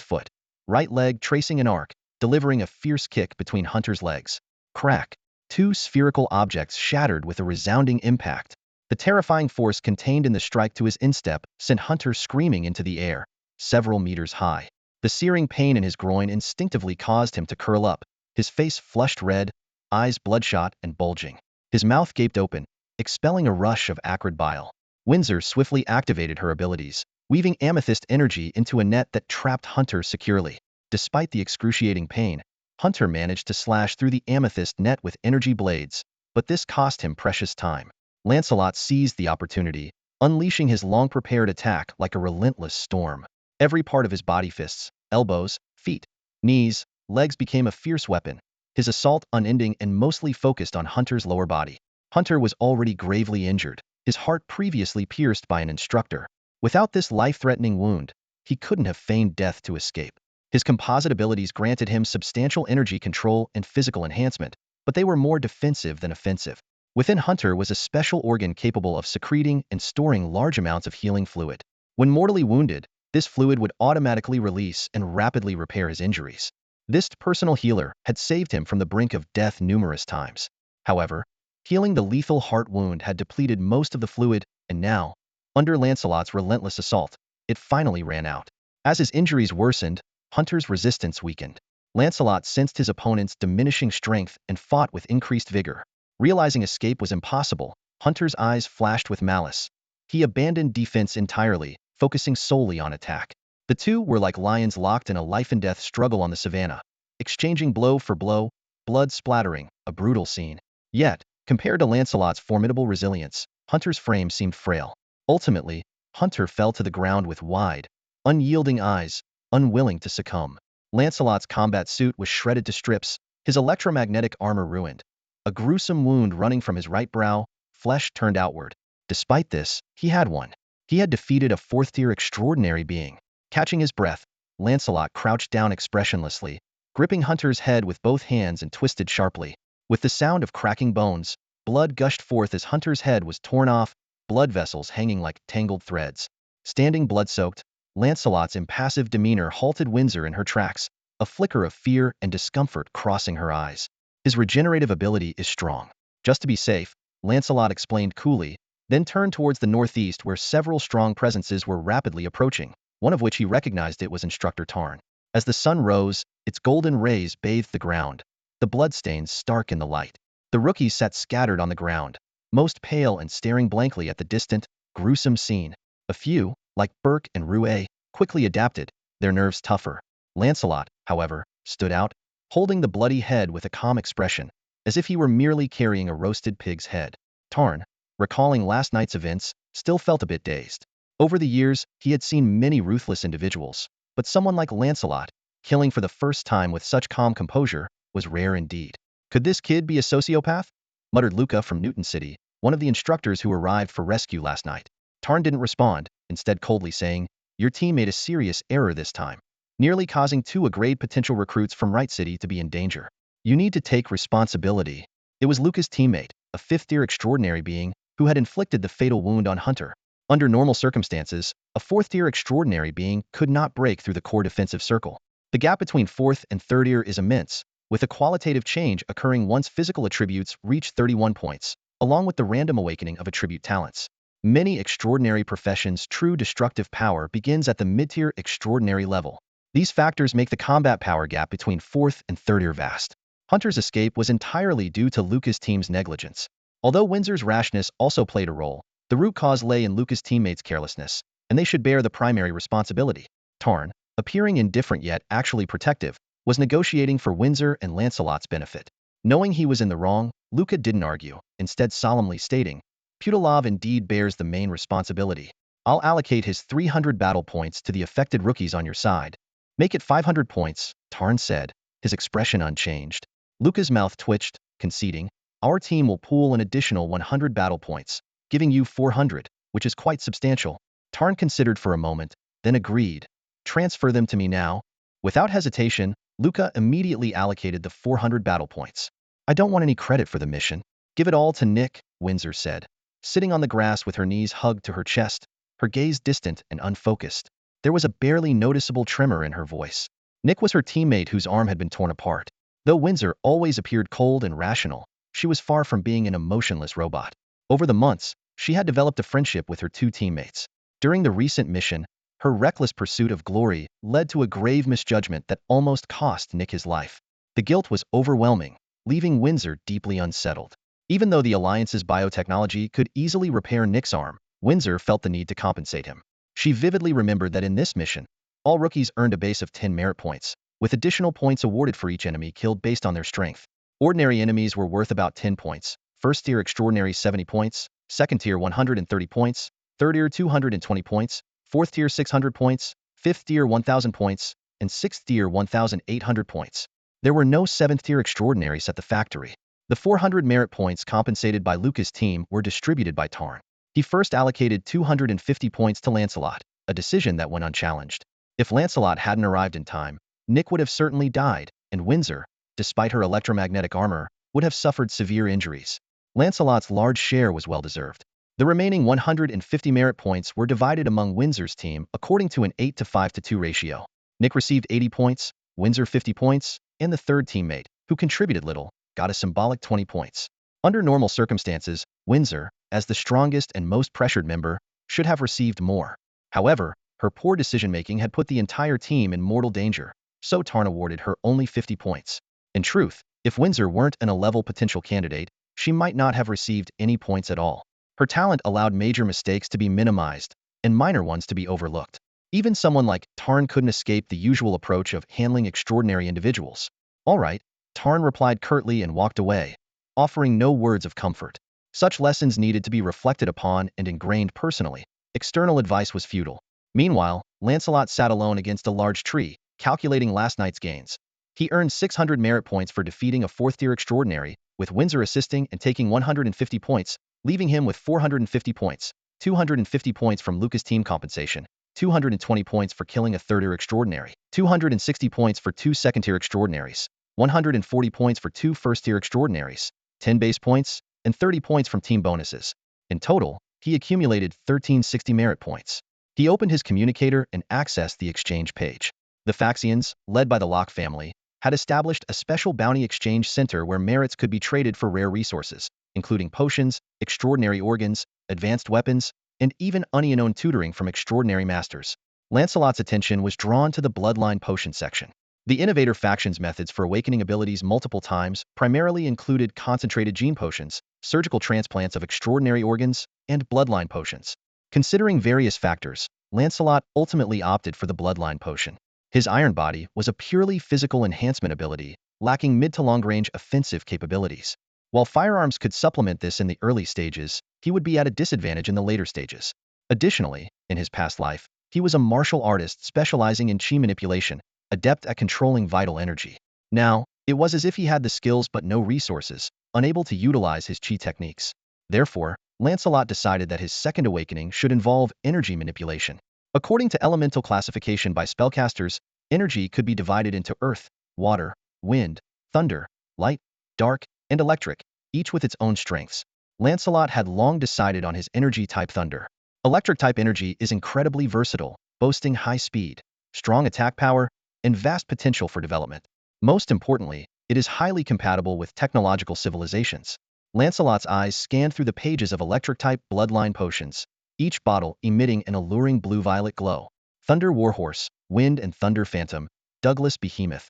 foot, right leg tracing an arc, delivering a fierce kick between Hunter's legs. Crack! Two spherical objects shattered with a resounding impact. The terrifying force contained in the strike to his instep sent Hunter screaming into the air, several meters high. The searing pain in his groin instinctively caused him to curl up, his face flushed red, eyes bloodshot and bulging. His mouth gaped open, expelling a rush of acrid bile. Windsor swiftly activated her abilities, weaving amethyst energy into a net that trapped Hunter securely. Despite the excruciating pain, Hunter managed to slash through the amethyst net with energy blades, but this cost him precious time. Lancelot seized the opportunity, unleashing his long-prepared attack like a relentless storm. Every part of his body, fists, elbows, feet, knees, legs became a fierce weapon, his assault unending and mostly focused on Hunter's lower body. Hunter was already gravely injured, his heart previously pierced by an instructor. Without this life-threatening wound, he couldn't have feigned death to escape. His composite abilities granted him substantial energy control and physical enhancement, but they were more defensive than offensive. Within Hunter was a special organ capable of secreting and storing large amounts of healing fluid. When mortally wounded, this fluid would automatically release and rapidly repair his injuries. This personal healer had saved him from the brink of death numerous times. However, healing the lethal heart wound had depleted most of the fluid, and now, under Lancelot's relentless assault, it finally ran out. As his injuries worsened, Hunter's resistance weakened. Lancelot sensed his opponent's diminishing strength and fought with increased vigor. Realizing escape was impossible, Hunter's eyes flashed with malice. He abandoned defense entirely, focusing solely on attack. The two were like lions locked in a life-and-death struggle on the savannah, exchanging blow for blow, blood splattering, a brutal scene. Yet, compared to Lancelot's formidable resilience, Hunter's frame seemed frail. Ultimately, Hunter fell to the ground with wide, unyielding eyes, unwilling to succumb. Lancelot's combat suit was shredded to strips, his electromagnetic armor ruined. A gruesome wound running from his right brow, flesh turned outward. Despite this, he had won. He had defeated a fourth-tier extraordinary being. Catching his breath, Lancelot crouched down expressionlessly, gripping Hunter's head with both hands and twisted sharply. With the sound of cracking bones, blood gushed forth as Hunter's head was torn off, blood vessels hanging like tangled threads. Standing blood-soaked, Lancelot's impassive demeanor halted Windsor in her tracks, a flicker of fear and discomfort crossing her eyes. His regenerative ability is strong. Just to be safe, Lancelot explained coolly, then turned towards the northeast where several strong presences were rapidly approaching, one of which he recognized it was Instructor Tarn. As the sun rose, its golden rays bathed the ground, the bloodstains stark in the light. The rookies sat scattered on the ground, most pale and staring blankly at the distant, gruesome scene. A few, like Burke and Rouet, quickly adapted, their nerves tougher. Lancelot, however, stood out, holding the bloody head with a calm expression, as if he were merely carrying a roasted pig's head. Tarn, recalling last night's events, still felt a bit dazed. Over the years, he had seen many ruthless individuals, but someone like Lancelot, killing for the first time with such calm composure, was rare indeed. Could this kid be a sociopath? Muttered Luca from Newton City, one of the instructors who arrived for rescue last night. Tarn didn't respond, instead coldly saying, "Your team made a serious error this time, nearly causing 2 grade potential recruits from Right City to be in danger. You need to take responsibility." It was Luca's teammate, a fifth-tier extraordinary being, who had inflicted the fatal wound on Hunter. Under normal circumstances, a fourth-tier extraordinary being could not break through the core defensive circle. The gap between fourth and third tier is immense, with a qualitative change occurring once physical attributes reach 31 points, along with the random awakening of attribute talents. Many extraordinary professions' true destructive power begins at the mid-tier extraordinary level. These factors make the combat power gap between fourth and third tier vast. Hunter's escape was entirely due to Luca's team's negligence. Although Windsor's rashness also played a role, the root cause lay in Luca's teammates' carelessness, and they should bear the primary responsibility. Tarn, appearing indifferent yet actually protective, was negotiating for Windsor and Lancelot's benefit. Knowing he was in the wrong, Luca didn't argue, instead solemnly stating, "Putilov indeed bears the main responsibility. I'll allocate his 300 battle points to the affected rookies on your side." "Make it 500 points, Tarn said, his expression unchanged. Luca's mouth twitched, conceding, "Our team will pool an additional 100 battle points, giving you 400, which is quite substantial." Tarn considered for a moment, then agreed. "Transfer them to me now." Without hesitation, Luca immediately allocated the 400 battle points. "I don't want any credit for the mission. Give it all to Nick," Windsor said. Sitting on the grass with her knees hugged to her chest, her gaze distant and unfocused, there was a barely noticeable tremor in her voice. Nick was her teammate whose arm had been torn apart. Though Windsor always appeared cold and rational, she was far from being an emotionless robot. Over the months, she had developed a friendship with her 2 teammates. During the recent mission, her reckless pursuit of glory led to a grave misjudgment that almost cost Nick his life. The guilt was overwhelming, leaving Windsor deeply unsettled. Even though the Alliance's biotechnology could easily repair Nick's arm, Windsor felt the need to compensate him. She vividly remembered that in this mission, all rookies earned a base of 10 merit points, with additional points awarded for each enemy killed based on their strength. Ordinary enemies were worth about 10 points, first-tier extraordinary 70 points, second-tier 130 points, third-tier 220 points, fourth-tier 600 points, fifth-tier 1,000 points, and sixth-tier 1,800 points. There were no seventh-tier extraordinaries at the factory. The 400 merit points compensated by Luca's team were distributed by Tarn. He first allocated 250 points to Lancelot, a decision that went unchallenged. If Lancelot hadn't arrived in time, Nick would have certainly died, and Windsor, despite her electromagnetic armor, would have suffered severe injuries. Lancelot's large share was well-deserved. The remaining 150 merit points were divided among Windsor's team according to an 8-5-2 ratio. Nick received 80 points, Windsor 50 points, and the third teammate, who contributed little, got a symbolic 20 points. Under normal circumstances, Windsor, as the strongest and most pressured member, should have received more. However, her poor decision-making had put the entire team in mortal danger, so Tarn awarded her only 50 points. In truth, if Windsor weren't an A-level potential candidate, she might not have received any points at all. Her talent allowed major mistakes to be minimized, and minor ones to be overlooked. Even someone like Tarn couldn't escape the usual approach of handling extraordinary individuals. "All right," Tarn replied curtly and walked away, offering no words of comfort. Such lessons needed to be reflected upon and ingrained personally. External advice was futile. Meanwhile, Lancelot sat alone against a large tree, calculating last night's gains. He earned 600 merit points for defeating a fourth-tier extraordinary, with Windsor assisting and taking 150 points, leaving him with 450 points, 250 points from Luca's team compensation, 220 points for killing a third-tier extraordinary, 260 points for 2 second-tier extraordinaries, 140 points for 2 first-tier extraordinaries, 10 base points, and 30 points from team bonuses. In total, he accumulated 1360 merit points. He opened his communicator and accessed the exchange page. The Faxians, led by the Locke family, had established a special bounty exchange center where merits could be traded for rare resources, including potions, extraordinary organs, advanced weapons, and even unknown tutoring from extraordinary masters. Lancelot's attention was drawn to the bloodline potion section. The Innovator faction's methods for awakening abilities multiple times primarily included concentrated gene potions, surgical transplants of extraordinary organs, and bloodline potions. Considering various factors, Lancelot ultimately opted for the bloodline potion. His iron body was a purely physical enhancement ability, lacking mid to long-range offensive capabilities. While firearms could supplement this in the early stages, he would be at a disadvantage in the later stages. Additionally, In his past life, he was a martial artist specializing in chi manipulation, adept at controlling vital energy. Now, it was as if he had the skills but no resources, unable to utilize his chi techniques. Therefore, Lancelot decided that his second awakening should involve energy manipulation. According to elemental classification by spellcasters, energy could be divided into earth, water, wind, thunder, light, dark, and electric, each with its own strengths. Lancelot had long decided on his energy type thunder. Electric type energy is incredibly versatile, boasting high speed, strong attack power, and vast potential for development. Most importantly, it is highly compatible with technological civilizations. Lancelot's eyes scanned through the pages of electric-type bloodline potions, each bottle emitting an alluring blue-violet glow. Thunder Warhorse, Wind and Thunder Phantom, Douglas Behemoth.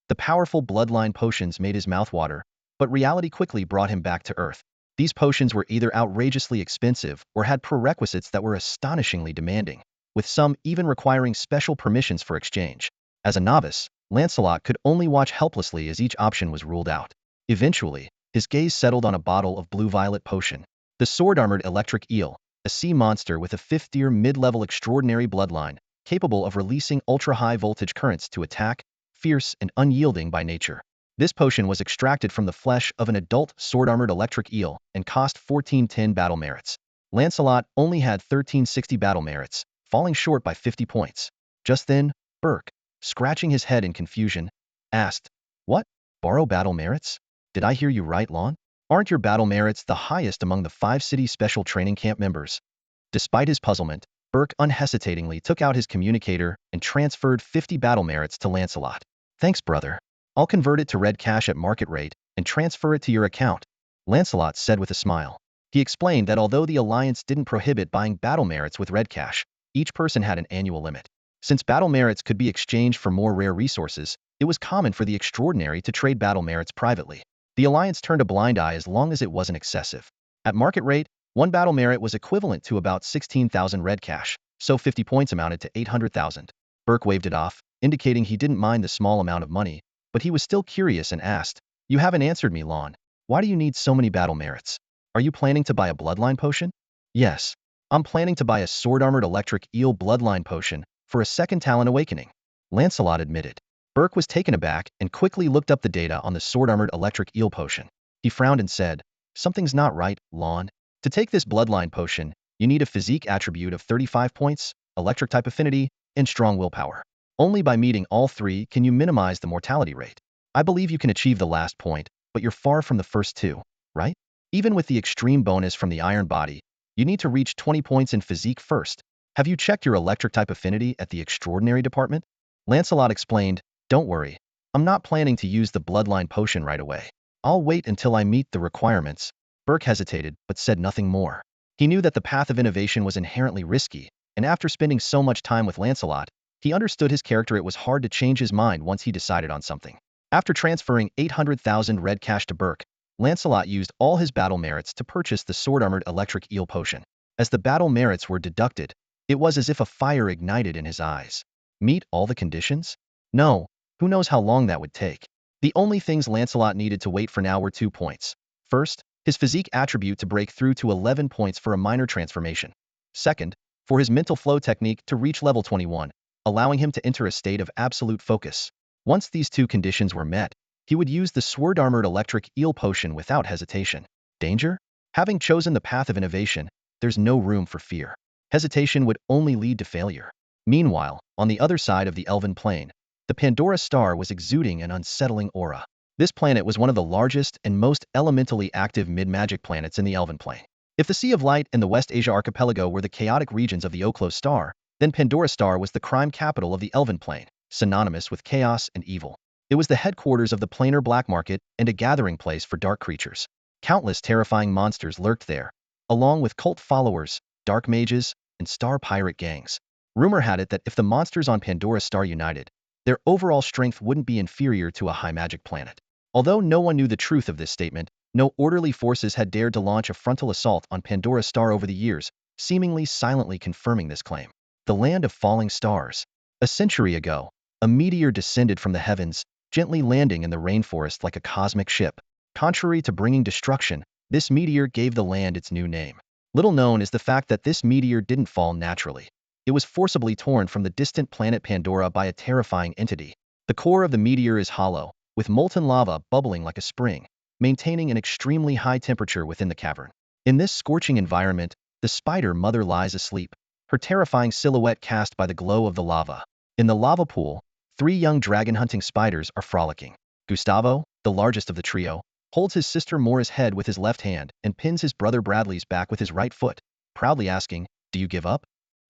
The powerful bloodline potions made his mouth water, but reality quickly brought him back to earth. These potions were either outrageously expensive or had prerequisites that were astonishingly demanding, with some even requiring special permissions for exchange. As a novice, Lancelot could only watch helplessly as each option was ruled out. Eventually, his gaze settled on a bottle of blue-violet potion. The sword-armored electric eel, a sea monster with a fifth-tier mid-level extraordinary bloodline, capable of releasing ultra-high voltage currents to attack, fierce and unyielding by nature. This potion was extracted from the flesh of an adult sword-armored electric eel and cost 1410 battle merits. Lancelot only had 1360 battle merits, falling short by 50 points. Just then, Burke, scratching his head in confusion, asked, "What? Borrow battle merits? Did I hear you right, Lon? Aren't your battle merits the highest among the 5-city special training camp members?" Despite his puzzlement, Burke unhesitatingly took out his communicator and transferred 50 battle merits to Lancelot. "Thanks, brother. I'll convert it to red cash at market rate and transfer it to your account," Lancelot said with a smile. He explained that although the Alliance didn't prohibit buying battle merits with red cash, each person had an annual limit. Since battle merits could be exchanged for more rare resources, it was common for the extraordinary to trade battle merits privately. The Alliance turned a blind eye as long as it wasn't excessive. At market rate, one battle merit was equivalent to about 16,000 red cash, so 50 points amounted to 800,000. Burke waved it off, indicating he didn't mind the small amount of money, but he was still curious and asked, "You haven't answered me, Lon. Why do you need so many battle merits? Are you planning to buy a bloodline potion?" "Yes. I'm planning to buy a sword-armored electric eel bloodline potion for a second talent awakening," Lancelot admitted. Burke was taken aback and quickly looked up the data on the sword-armored electric eel potion. He frowned and said, "Something's not right, Lon. To take this bloodline potion, you need a physique attribute of 35 points, electric type affinity, and strong willpower. Only by meeting all three can you minimize the mortality rate. I believe you can achieve the last point, but you're far from the first two, right? Even with the extreme bonus from the iron body, you need to reach 20 points in physique first. Have you checked your electric type affinity at the extraordinary department?" Lancelot explained, "Don't worry. I'm not planning to use the bloodline potion right away. I'll wait until I meet the requirements." Burke hesitated, but said nothing more. He knew that the path of innovation was inherently risky, and after spending so much time with Lancelot, he understood his character. It was hard to change his mind once he decided on something. After transferring 800,000 red cash to Burke, Lancelot used all his battle merits to purchase the sword-armored electric eel potion. As the battle merits were deducted, it was as if a fire ignited in his eyes. Meet all the conditions? No, who knows how long that would take. The only things Lancelot needed to wait for now were 2 points. First, his physique attribute to break through to 11 points for a minor transformation. Second, for his mental flow technique to reach level 21, allowing him to enter a state of absolute focus. Once these two conditions were met, he would use the sword-armored electric eel potion without hesitation. Danger? Having chosen the path of innovation, there's no room for fear. Hesitation would only lead to failure. Meanwhile, on the other side of the Elven Plain, the Pandora star was exuding an unsettling aura. This planet was one of the largest and most elementally active mid-magic planets in the Elven Plain. If the Sea of Light and the West Asia Archipelago were the chaotic regions of the Oklo star, then Pandora star was the crime capital of the Elven Plain, synonymous with chaos and evil. It was the headquarters of the planar black market and a gathering place for dark creatures. Countless terrifying monsters lurked there, along with cult followers, dark mages, and star pirate gangs. Rumor had it that if the monsters on Pandora star united, their overall strength wouldn't be inferior to a high magic planet. Although no one knew the truth of this statement, no orderly forces had dared to launch a frontal assault on Pandora star over the years, seemingly silently confirming this claim. The land of falling stars. A century ago, a meteor descended from the heavens, gently landing in the rainforest like a cosmic ship. Contrary to bringing destruction, this meteor gave the land its new name. Little known is the fact that this meteor didn't fall naturally. it was forcibly torn from the distant planet Pandora by a terrifying entity. The core of the meteor is hollow, with molten lava bubbling like a spring, maintaining an extremely high temperature within the cavern. In this scorching environment, the spider mother lies asleep, her terrifying silhouette cast by the glow of the lava. In the lava pool, three young dragon-hunting spiders are frolicking. Gustavo, the largest of the trio, holds his sister Mora's head with his left hand and pins his brother Bradley's back with his right foot, proudly asking, "Do you give up?"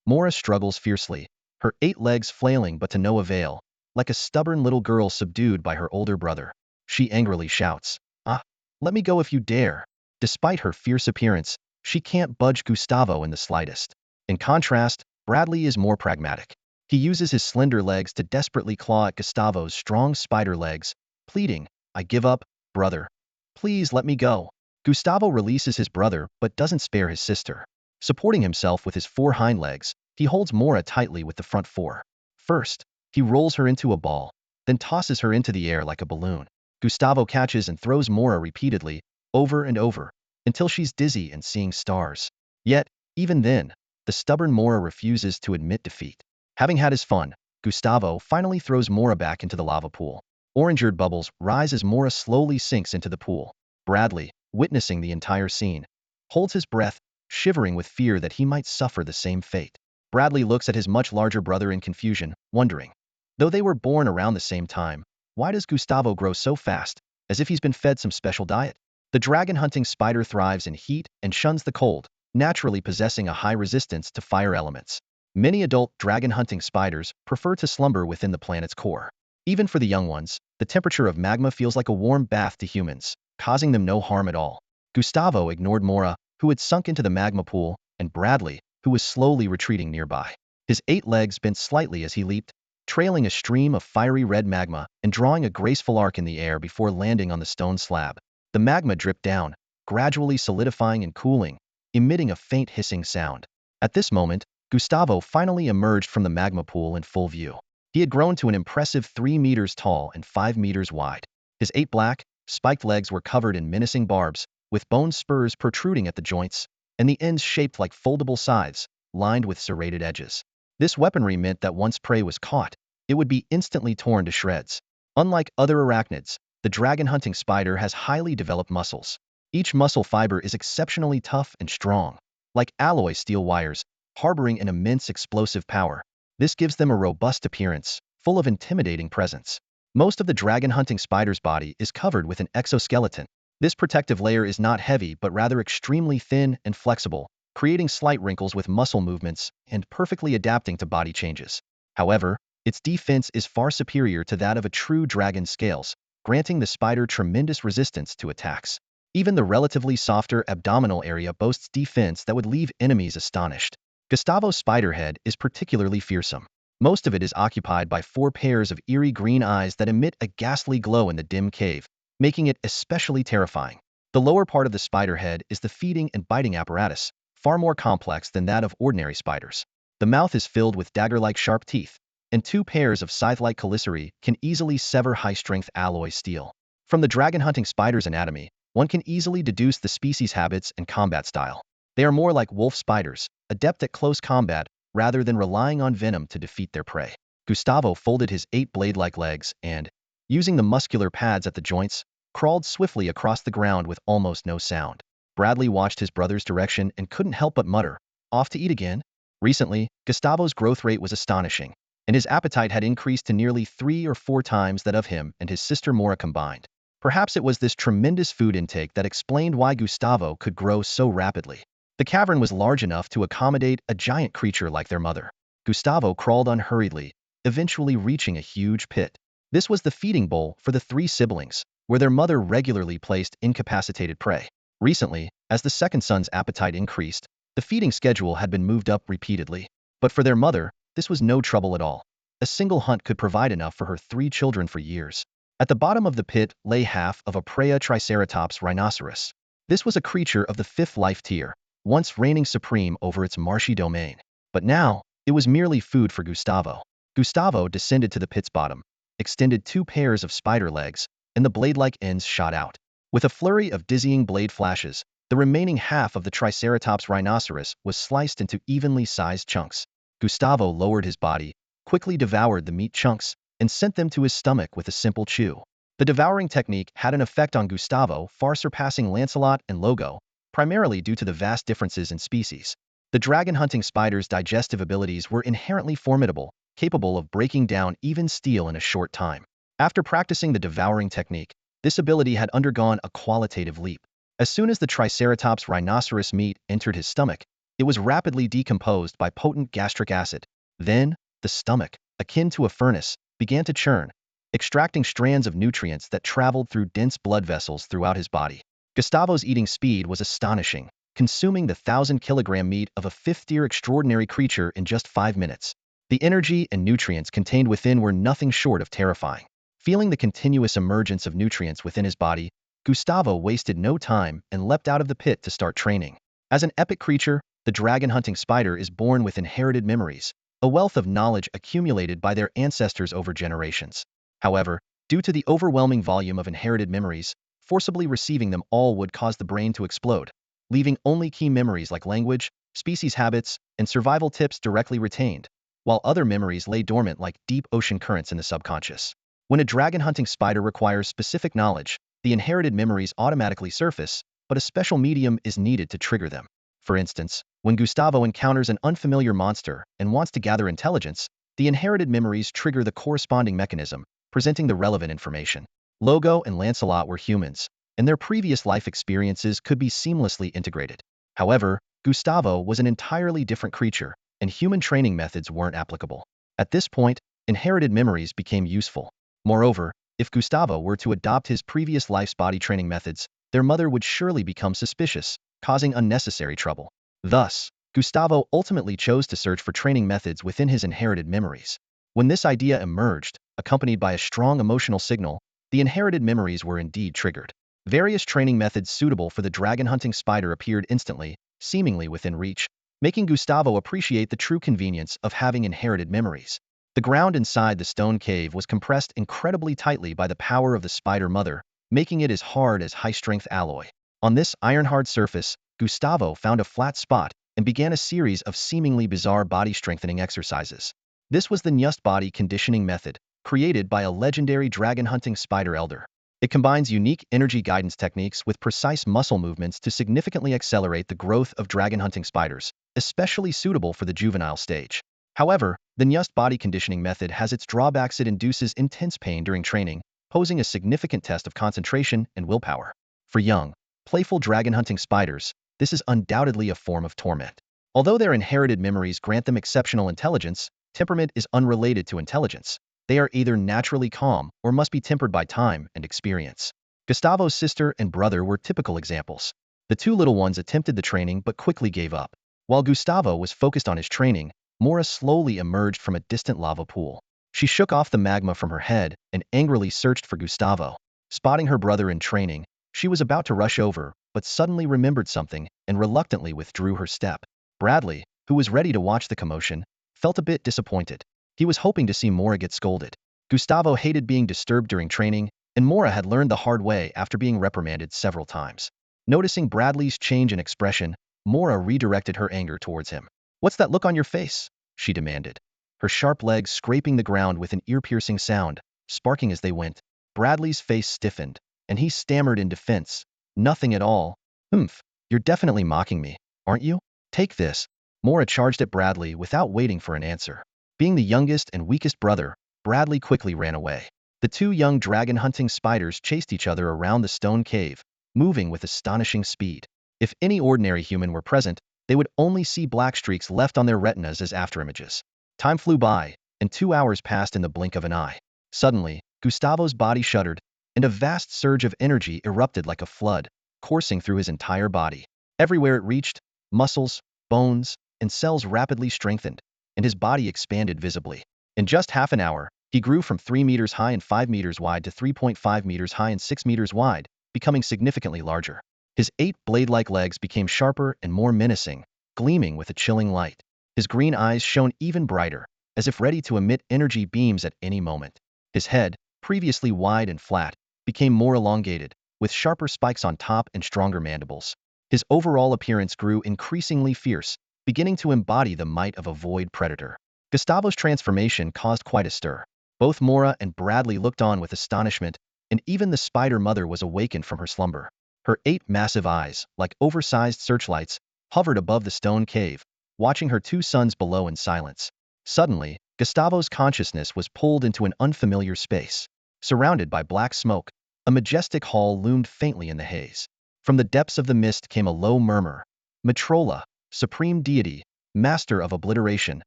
Mora struggles fiercely, her 8 legs flailing but to no avail, like a stubborn little girl subdued by her older brother. She angrily shouts, "Ah, let me go if you dare." Despite her fierce appearance, she can't budge Gustavo in the slightest. In contrast, Bradley is more pragmatic. He uses his slender legs to desperately claw at Gustavo's strong spider legs, pleading, "I give up, brother. Please let me go." Gustavo releases his brother but doesn't spare his sister. Supporting himself with his 4 hind legs, he holds Mora tightly with the front 4. First, he rolls her into a ball, then tosses her into the air like a balloon. Gustavo catches and throws Mora repeatedly, over and over, until she's dizzy and seeing stars. Yet, even then, the stubborn Mora refuses to admit defeat. Having had his fun, Gustavo finally throws Mora back into the lava pool. Orange-eared bubbles rise as Mora slowly sinks into the pool. Bradley, witnessing the entire scene, holds his breath, shivering with fear that he might suffer the same fate. Bradley looks at his much larger brother in confusion, wondering, though they were born around the same time, why does Gustavo grow so fast, as if he's been fed some special diet? The dragon-hunting spider thrives in heat and shuns the cold, naturally possessing a high resistance to fire elements. Many adult dragon-hunting spiders prefer to slumber within the planet's core. Even for the young ones, the temperature of magma feels like a warm bath to humans, causing them no harm at all. Gustavo ignored Mora, who had sunk into the magma pool, and Bradley, who was slowly retreating nearby. His 8 legs bent slightly as he leaped, trailing a stream of fiery red magma and drawing a graceful arc in the air before landing on the stone slab. The magma dripped down, gradually solidifying and cooling, emitting a faint hissing sound. At this moment, Gustavo finally emerged from the magma pool in full view. He had grown to an impressive 3 meters tall and 5 meters wide. His 8 black, spiked legs were covered in menacing barbs, with bone spurs protruding at the joints, and the ends shaped like foldable scythes, lined with serrated edges. This weaponry meant that once prey was caught, it would be instantly torn to shreds. Unlike other arachnids, the dragon-hunting spider has highly developed muscles. Each muscle fiber is exceptionally tough and strong, like alloy steel wires, harboring an immense explosive power. This gives them a robust appearance, full of intimidating presence. Most of the dragon-hunting spider's body is covered with an exoskeleton. This protective layer is not heavy but rather extremely thin and flexible, creating slight wrinkles with muscle movements and perfectly adapting to body changes. However, its defense is far superior to that of a true dragon's scales, granting the spider tremendous resistance to attacks. Even the relatively softer abdominal area boasts defense that would leave enemies astonished. Gustavo's spider head is particularly fearsome. Most of it is occupied by 4 pairs of eerie green eyes that emit a ghastly glow in the dim cave, making it especially terrifying. The lower part of the spider head is the feeding and biting apparatus, far more complex than that of ordinary spiders. The mouth is filled with dagger-like sharp teeth, and 2 pairs of scythe-like chelicerae can easily sever high-strength alloy steel. From the dragon-hunting spider's anatomy, one can easily deduce the species' habits and combat style. They are more like wolf spiders, adept at close combat, rather than relying on venom to defeat their prey. Gustavo folded his 8 blade-like legs and, using the muscular pads at the joints, crawled swiftly across the ground with almost no sound. Bradley watched his brother's direction and couldn't help but mutter, "Off to eat again?" Recently, Gustavo's growth rate was astonishing, and his appetite had increased to nearly 3 or 4 times that of him and his sister Mora combined. Perhaps it was this tremendous food intake that explained why Gustavo could grow so rapidly. The cavern was large enough to accommodate a giant creature like their mother. Gustavo crawled unhurriedly, eventually reaching a huge pit. This was the feeding bowl for the 3 siblings, where their mother regularly placed incapacitated prey. Recently, as the second son's appetite increased, the feeding schedule had been moved up repeatedly. But for their mother, this was no trouble at all. A single hunt could provide enough for her 3 children for years. At the bottom of the pit lay half of a praya triceratops rhinoceros. This was a creature of the 5th life tier, once reigning supreme over its marshy domain. But now, it was merely food for Gustavo. Gustavo descended to the pit's bottom, extended 2 pairs of spider legs, and the blade-like ends shot out. With a flurry of dizzying blade flashes, the remaining half of the triceratops rhinoceros was sliced into evenly sized chunks. Gustavo lowered his body, quickly devoured the meat chunks, and sent them to his stomach with a simple chew. The devouring technique had an effect on Gustavo far surpassing Lancelot and Logo, primarily due to the vast differences in species. The dragon-hunting spider's digestive abilities were inherently formidable, capable of breaking down even steel in a short time. After practicing the devouring technique, this ability had undergone a qualitative leap. As soon as the Triceratops rhinoceros meat entered his stomach, it was rapidly decomposed by potent gastric acid. Then, the stomach, akin to a furnace, began to churn, extracting strands of nutrients that traveled through dense blood vessels throughout his body. Gustavo's eating speed was astonishing, consuming the 1,000-kilogram meat of a fifth-tier extraordinary creature in just 5 minutes. The energy and nutrients contained within were nothing short of terrifying. Feeling the continuous emergence of nutrients within his body, Gustavo wasted no time and leapt out of the pit to start training. As an epic creature, the dragon-hunting spider is born with inherited memories, a wealth of knowledge accumulated by their ancestors over generations. However, due to the overwhelming volume of inherited memories, forcibly receiving them all would cause the brain to explode, leaving only key memories like language, species habits, and survival tips directly retained, while other memories lay dormant like deep ocean currents in the subconscious. When a dragon-hunting spider requires specific knowledge, the inherited memories automatically surface, but a special medium is needed to trigger them. For instance, when Gustavo encounters an unfamiliar monster and wants to gather intelligence, the inherited memories trigger the corresponding mechanism, presenting the relevant information. Logo and Lancelot were humans, and their previous life experiences could be seamlessly integrated. However, Gustavo was an entirely different creature, and human training methods weren't applicable. At this point, inherited memories became useful. Moreover, if Gustavo were to adopt his previous life's body training methods, their mother would surely become suspicious, causing unnecessary trouble. Thus, Gustavo ultimately chose to search for training methods within his inherited memories. When this idea emerged, accompanied by a strong emotional signal, the inherited memories were indeed triggered. Various training methods suitable for the dragon-hunting spider appeared instantly, seemingly within reach, making Gustavo appreciate the true convenience of having inherited memories. The ground inside the stone cave was compressed incredibly tightly by the power of the spider mother, making it as hard as high-strength alloy. On this iron-hard surface, Gustavo found a flat spot and began a series of seemingly bizarre body-strengthening exercises. This was the Nyust body conditioning method, created by a legendary dragon-hunting spider elder. It combines unique energy guidance techniques with precise muscle movements to significantly accelerate the growth of dragon-hunting spiders, especially suitable for the juvenile stage. However, the Nyust body conditioning method has its drawbacks. It induces intense pain during training, posing a significant test of concentration and willpower. For young, playful dragon-hunting spiders, this is undoubtedly a form of torment. Although their inherited memories grant them exceptional intelligence, temperament is unrelated to intelligence. They are either naturally calm or must be tempered by time and experience. Gustavo's sister and brother were typical examples. The two little ones attempted the training but quickly gave up. While Gustavo was focused on his training, Mora slowly emerged from a distant lava pool. She shook off the magma from her head and angrily searched for Gustavo. Spotting her brother in training, she was about to rush over, but suddenly remembered something and reluctantly withdrew her step. Bradley, who was ready to watch the commotion, felt a bit disappointed. He was hoping to see Mora get scolded. Gustavo hated being disturbed during training, and Mora had learned the hard way after being reprimanded several times. Noticing Bradley's change in expression, Mora redirected her anger towards him. "What's that look on your face?" she demanded. Her sharp legs scraping the ground with an ear-piercing sound, sparking as they went. Bradley's face stiffened, and he stammered in defense. "Nothing at all." "Humph, you're definitely mocking me, aren't you? Take this." Mora charged at Bradley without waiting for an answer. Being the youngest and weakest brother, Bradley quickly ran away. The two young dragon-hunting spiders chased each other around the stone cave, moving with astonishing speed. If any ordinary human were present, they would only see black streaks left on their retinas as afterimages. Time flew by, and 2 hours passed in the blink of an eye. Suddenly, Gustavo's body shuddered, and a vast surge of energy erupted like a flood, coursing through his entire body. Everywhere it reached, muscles, bones, and cells rapidly strengthened, and his body expanded visibly. In just half an hour, he grew from 3 meters high and 5 meters wide to 3.5 meters high and 6 meters wide, becoming significantly larger. His 8 blade-like legs became sharper and more menacing, gleaming with a chilling light. His green eyes shone even brighter, as if ready to emit energy beams at any moment. His head, previously wide and flat, became more elongated, with sharper spikes on top and stronger mandibles. His overall appearance grew increasingly fierce, beginning to embody the might of a void predator. Gustavo's transformation caused quite a stir. Both Mora and Bradley looked on with astonishment, and even the spider mother was awakened from her slumber. Her 8 massive eyes, like oversized searchlights, hovered above the stone cave, watching her 2 sons below in silence. Suddenly, Gustavo's consciousness was pulled into an unfamiliar space. Surrounded by black smoke, a majestic hall loomed faintly in the haze. From the depths of the mist came a low murmur. Matrola, supreme deity, master of obliteration,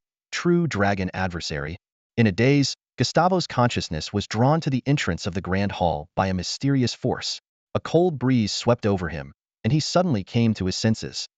true dragon adversary. In a daze, Gustavo's consciousness was drawn to the entrance of the grand hall by a mysterious force. A cold breeze swept over him, and he suddenly came to his senses.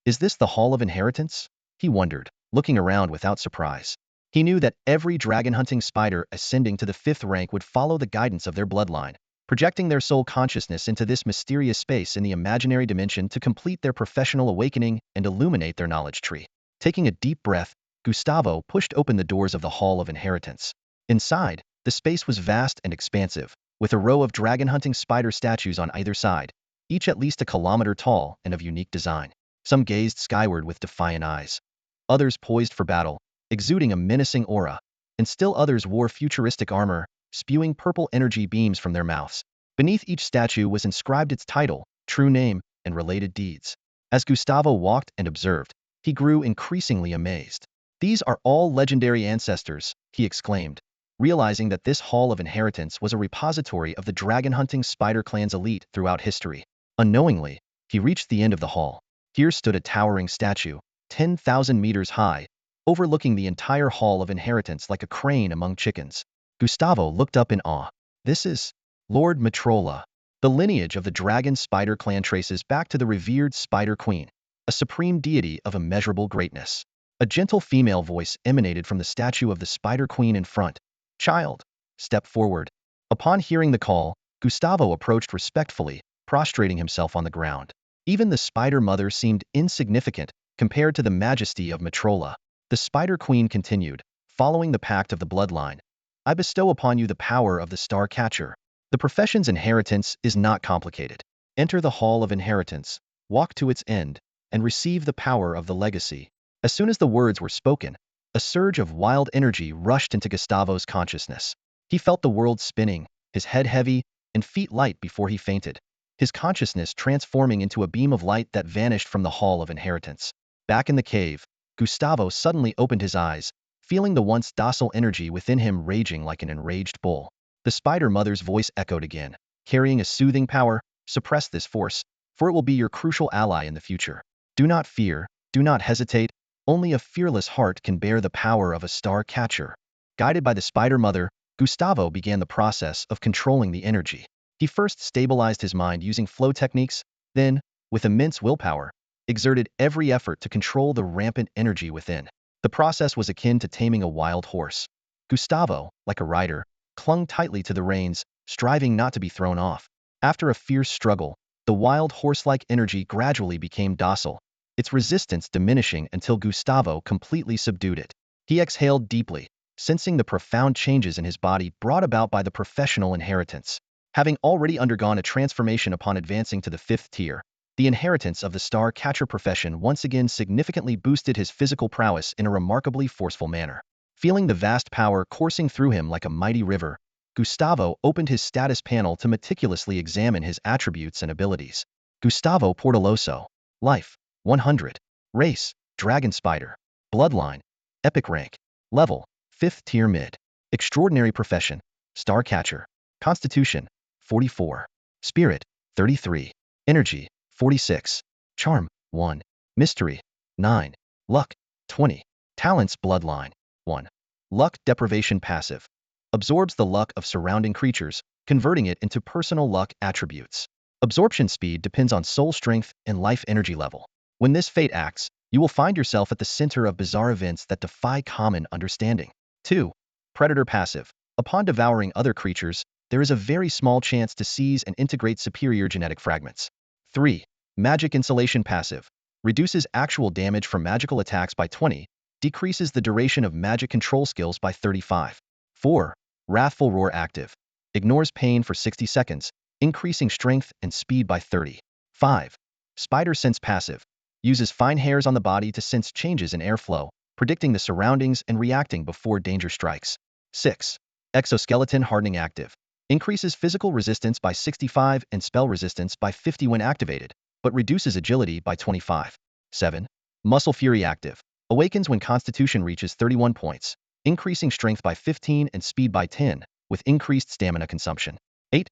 Is this the Hall of Inheritance? He wondered, looking around without surprise. He knew that every dragon-hunting spider ascending to the 5th rank would follow the guidance of their bloodline, projecting their soul consciousness into this mysterious space in the imaginary dimension to complete their professional awakening and illuminate their knowledge tree. Taking a deep breath, Gustavo pushed open the doors of the Hall of Inheritance. Inside, the space was vast and expansive, with a row of dragon-hunting spider statues on either side, each at least a kilometer tall and of unique design. Some gazed skyward with defiant eyes. Others poised for battle, exuding a menacing aura, and still others wore futuristic armor, spewing purple energy beams from their mouths. Beneath each statue was inscribed its title, true name, and related deeds. As Gustavo walked and observed, he grew increasingly amazed. These are all legendary ancestors, he exclaimed, realizing that this Hall of Inheritance was a repository of the dragon-hunting spider clan's elite throughout history. Unknowingly, he reached the end of the hall. Here stood a towering statue, 10,000 meters high, overlooking the entire Hall of Inheritance like a crane among chickens. Gustavo looked up in awe. This is Lord Matrola. The lineage of the dragon spider clan traces back to the revered Spider Queen, a supreme deity of immeasurable greatness. A gentle female voice emanated from the statue of the Spider Queen in front. Child, step forward. Upon hearing the call, Gustavo approached respectfully, prostrating himself on the ground. Even the spider mother seemed insignificant compared to the majesty of Matrola. The Spider Queen continued, following the pact of the bloodline. I bestow upon you the power of the Star Catcher. The profession's inheritance is not complicated. Enter the Hall of Inheritance, walk to its end, and receive the power of the legacy. As soon as the words were spoken, a surge of wild energy rushed into Gustavo's consciousness. He felt the world spinning, his head heavy, and feet light before he fainted. His consciousness transforming into a beam of light that vanished from the Hall of Inheritance. Back in the cave, Gustavo suddenly opened his eyes, feeling the once docile energy within him raging like an enraged bull. The Spider Mother's voice echoed again, carrying a soothing power. Suppress this force, for it will be your crucial ally in the future. Do not fear, do not hesitate, only a fearless heart can bear the power of a Star Catcher. Guided by the Spider Mother, Gustavo began the process of controlling the energy. He first stabilized his mind using flow techniques, then, with immense willpower, exerted every effort to control the rampant energy within. The process was akin to taming a wild horse. Gustavo, like a rider, clung tightly to the reins, striving not to be thrown off. After a fierce struggle, the wild horse-like energy gradually became docile, its resistance diminishing until Gustavo completely subdued it. He exhaled deeply, sensing the profound changes in his body brought about by the professional inheritance. Having already undergone a transformation upon advancing to the 5th tier, the inheritance of the Star Catcher profession once again significantly boosted his physical prowess in a remarkably forceful manner. Feeling the vast power coursing through him like a mighty river, Gustavo opened his status panel to meticulously examine his attributes and abilities. Gustavo Portoloso. Life, 100. Race, Dragon Spider. Bloodline, Epic Rank. Level, 5th tier mid. Extraordinary profession, Star Catcher. Constitution, 44. Spirit, 33. Energy, 46. Charm, 1. Mystery, 9. Luck, 20. Talents Bloodline, 1. Luck Deprivation Passive. Absorbs the luck of surrounding creatures, converting it into personal luck attributes. Absorption speed depends on soul strength and life energy level. When this fate acts, you will find yourself at the center of bizarre events that defy common understanding. 2. Predator Passive. Upon devouring other creatures, there is a very small chance to seize and integrate superior genetic fragments. 3. Magic Insulation Passive. Reduces actual damage from magical attacks by 20, decreases the duration of magic control skills by 35. 4. Wrathful Roar Active. Ignores pain for 60 seconds, increasing strength and speed by 30. 5. Spider Sense Passive. Uses fine hairs on the body to sense changes in airflow, predicting the surroundings and reacting before danger strikes. 6. Exoskeleton hardening active. Increases physical resistance by 65 and spell resistance by 50 when activated, but reduces agility by 25. 7. Muscle fury active. Awakens when constitution reaches 31 points, increasing strength by 15 and speed by 10, with increased stamina consumption. 8.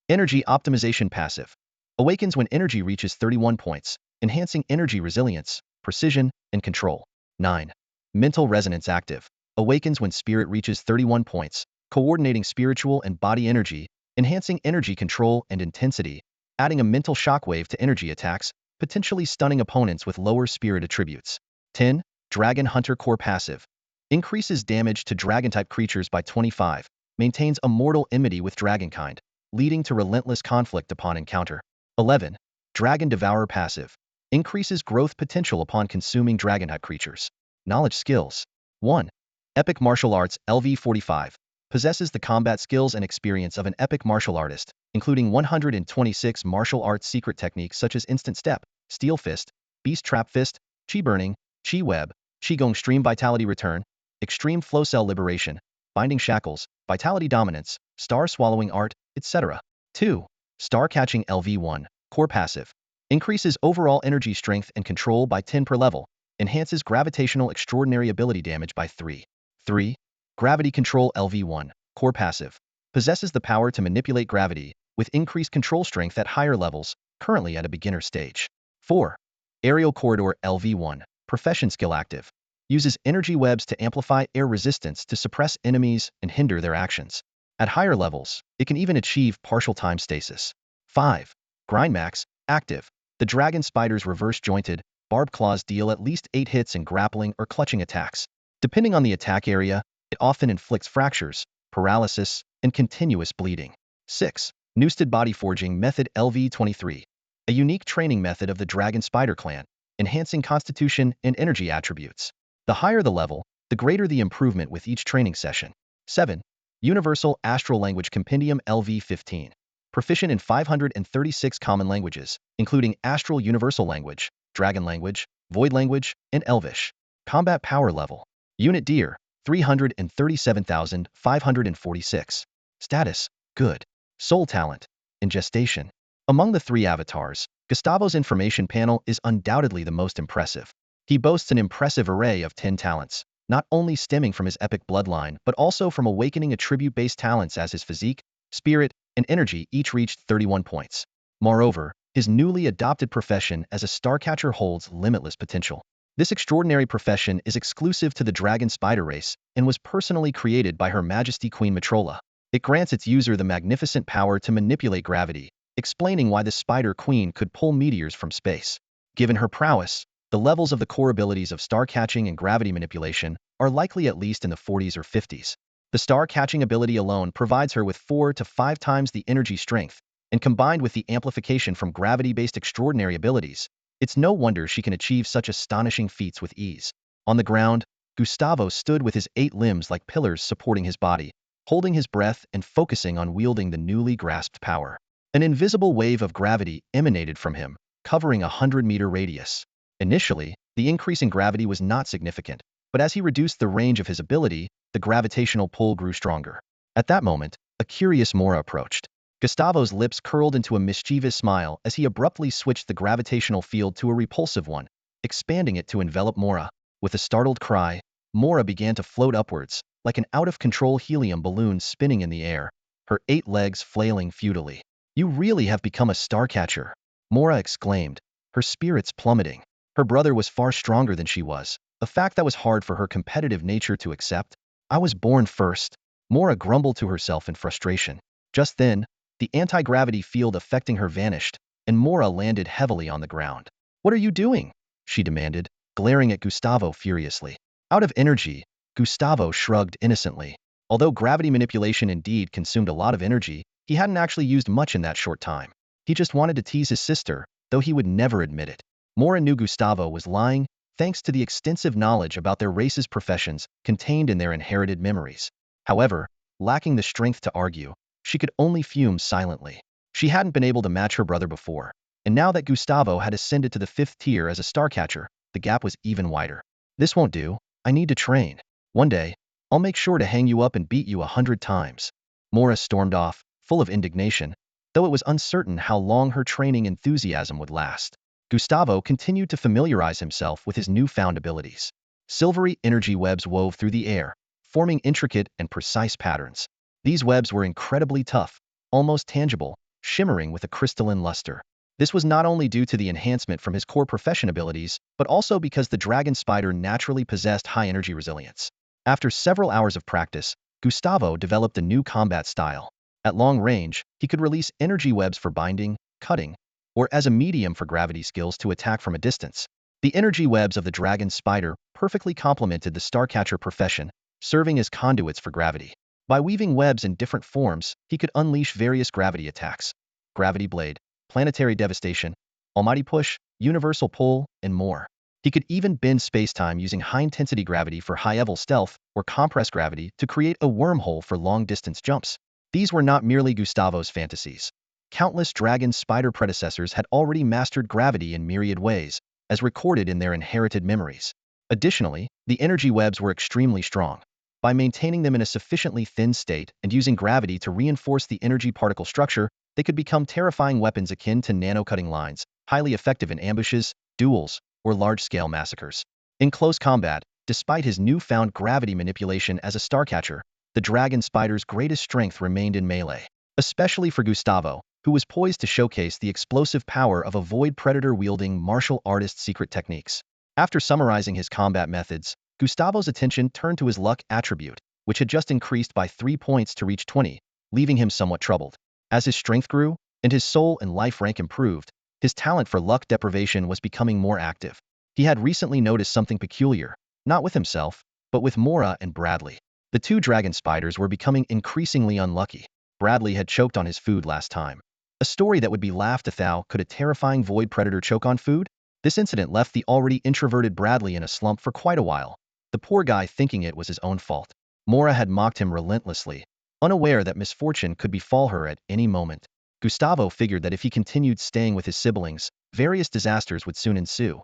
Energy optimization passive. Awakens when energy reaches 31 points, enhancing energy resilience, precision, and control. 9. Mental resonance active. Awakens when spirit reaches 31 points, coordinating spiritual and body energy, enhancing energy control and intensity, adding a mental shockwave to energy attacks, potentially stunning opponents with lower spirit attributes. 10. Dragon Hunter Core passive. Increases damage to dragon-type creatures by 25, maintains a mortal enmity with dragonkind, leading to relentless conflict upon encounter. 11. Dragon Devourer passive. Increases growth potential upon consuming dragon-type creatures. Knowledge skills. 1. Epic Martial Arts LV45. Possesses the combat skills and experience of an epic martial artist, including 126 martial arts secret techniques such as Instant Step, Steel Fist, Beast Trap Fist, Chi Burning, Chi Web, Qigong Stream Vitality Return, Extreme Flow Cell Liberation, Binding Shackles, Vitality Dominance, Star Swallowing Art, etc. 2. Star Catching LV1. Core passive. Increases overall energy strength and control by 10 per level. Enhances gravitational extraordinary ability damage by 3. 3. Gravity Control LV1. Core passive. Possesses the power to manipulate gravity, with increased control strength at higher levels, currently at a beginner stage. 4. Aerial Corridor LV1. Profession skill active. Uses energy webs to amplify air resistance to suppress enemies and hinder their actions. At higher levels, it can even achieve partial time stasis. 5. Grindmax active. The dragon spider's reverse-jointed, barbed claws deal at least 8 hits in grappling or clutching attacks. Depending on the attack area, it often inflicts fractures, paralysis, and continuous bleeding. 6. Newsted Body Forging Method LV23. A unique training method of the Dragon Spider clan, enhancing constitution and energy attributes. The higher the level, the greater the improvement with each training session. 7. Universal Astral Language Compendium LV15. Proficient in 536 common languages, including Astral Universal Language, Dragon Language, Void Language, and Elvish. Combat Power Level. Unit Deer, 337,546. Status, Good. Soul Talent, in Gestation. Among the 3 avatars, Gustavo's information panel is undoubtedly the most impressive. He boasts an impressive array of 10 talents, not only stemming from his epic bloodline but also from awakening attribute-based talents as his physique, spirit, and energy each reached 31 points. Moreover, his newly adopted profession as a starcatcher holds limitless potential. This extraordinary profession is exclusive to the dragon spider race and was personally created by Her Majesty Queen Matrola. It grants its user the magnificent power to manipulate gravity, explaining why the Spider Queen could pull meteors from space. Given her prowess, the levels of the core abilities of star catching and gravity manipulation are likely at least in the 40s or 50s. The star catching ability alone provides her with 4 to 5 times the energy strength, and combined with the amplification from gravity-based extraordinary abilities, it's no wonder she can achieve such astonishing feats with ease. On the ground, Gustavo stood with his 8 limbs like pillars supporting his body, holding his breath and focusing on wielding the newly grasped power. An invisible wave of gravity emanated from him, covering a 100-meter radius. Initially, the increase in gravity was not significant, but as he reduced the range of his ability, the gravitational pull grew stronger. At that moment, a curious Mora approached. Gustavo's lips curled into a mischievous smile as he abruptly switched the gravitational field to a repulsive one, expanding it to envelop Mora. With a startled cry, Mora began to float upwards, like an out-of-control helium balloon spinning in the air, her 8 legs flailing futilely. "You really have become a starcatcher," Mora exclaimed, her spirits plummeting. Her brother was far stronger than she was, a fact that was hard for her competitive nature to accept. "I was born first," Mora grumbled to herself in frustration. Just then, the anti-gravity field affecting her vanished, and Mora landed heavily on the ground. "What are you doing?" she demanded, glaring at Gustavo furiously. Out of energy, Gustavo shrugged innocently. Although gravity manipulation indeed consumed a lot of energy, he hadn't actually used much in that short time. He just wanted to tease his sister, though he would never admit it. Mora knew Gustavo was lying, thanks to the extensive knowledge about their race's professions contained in their inherited memories. However, lacking the strength to argue, she could only fume silently. She hadn't been able to match her brother before, And now that Gustavo had ascended to the 5th tier as a starcatcher, the gap was even wider. This won't do. I need to train. One day, I'll make sure to hang you up and beat you 100 times. Mora stormed off, full of indignation, though it was uncertain how long her training enthusiasm would last. Gustavo continued to familiarize himself with his newfound abilities. Silvery energy webs wove through the air, forming intricate and precise patterns. These webs were incredibly tough, almost tangible, shimmering with a crystalline luster. This was not only due to the enhancement from his core profession abilities, but also because the dragon spider naturally possessed high energy resilience. After several hours of practice, Gustavo developed a new combat style. At long range, he could release energy webs for binding, cutting, or as a medium for gravity skills to attack from a distance. The energy webs of the dragon spider perfectly complemented the starcatcher profession, serving as conduits for gravity. By weaving webs in different forms, he could unleash various gravity attacks: gravity blade, planetary devastation, almighty push, universal pull, and more. He could even bend spacetime using high-intensity gravity for high-level stealth or compressed gravity to create a wormhole for long-distance jumps. These were not merely Gustavo's fantasies. Countless dragon spider predecessors had already mastered gravity in myriad ways, as recorded in their inherited memories. Additionally, the energy webs were extremely strong. By maintaining them in a sufficiently thin state and using gravity to reinforce the energy particle structure, they could become terrifying weapons akin to nano-cutting lines, highly effective in ambushes, duels, or large-scale massacres. In close combat, despite his newfound gravity manipulation as a starcatcher, the dragon spider's greatest strength remained in melee. Especially for Gustavo, who was poised to showcase the explosive power of a void predator wielding martial artist's secret techniques. After summarizing his combat methods, Gustavo's attention turned to his luck attribute, which had just increased by 3 points to reach 20, leaving him somewhat troubled. As his strength grew, and his soul and life rank improved, his talent for luck deprivation was becoming more active. He had recently noticed something peculiar, not with himself, but with Mora and Bradley. The two dragon spiders were becoming increasingly unlucky. Bradley had choked on his food last time. A story that would be laughed at. Could a terrifying void predator choke on food? This incident left the already introverted Bradley in a slump for quite a while, the poor guy thinking it was his own fault. Mora had mocked him relentlessly, unaware that misfortune could befall her at any moment. Gustavo figured that if he continued staying with his siblings, various disasters would soon ensue.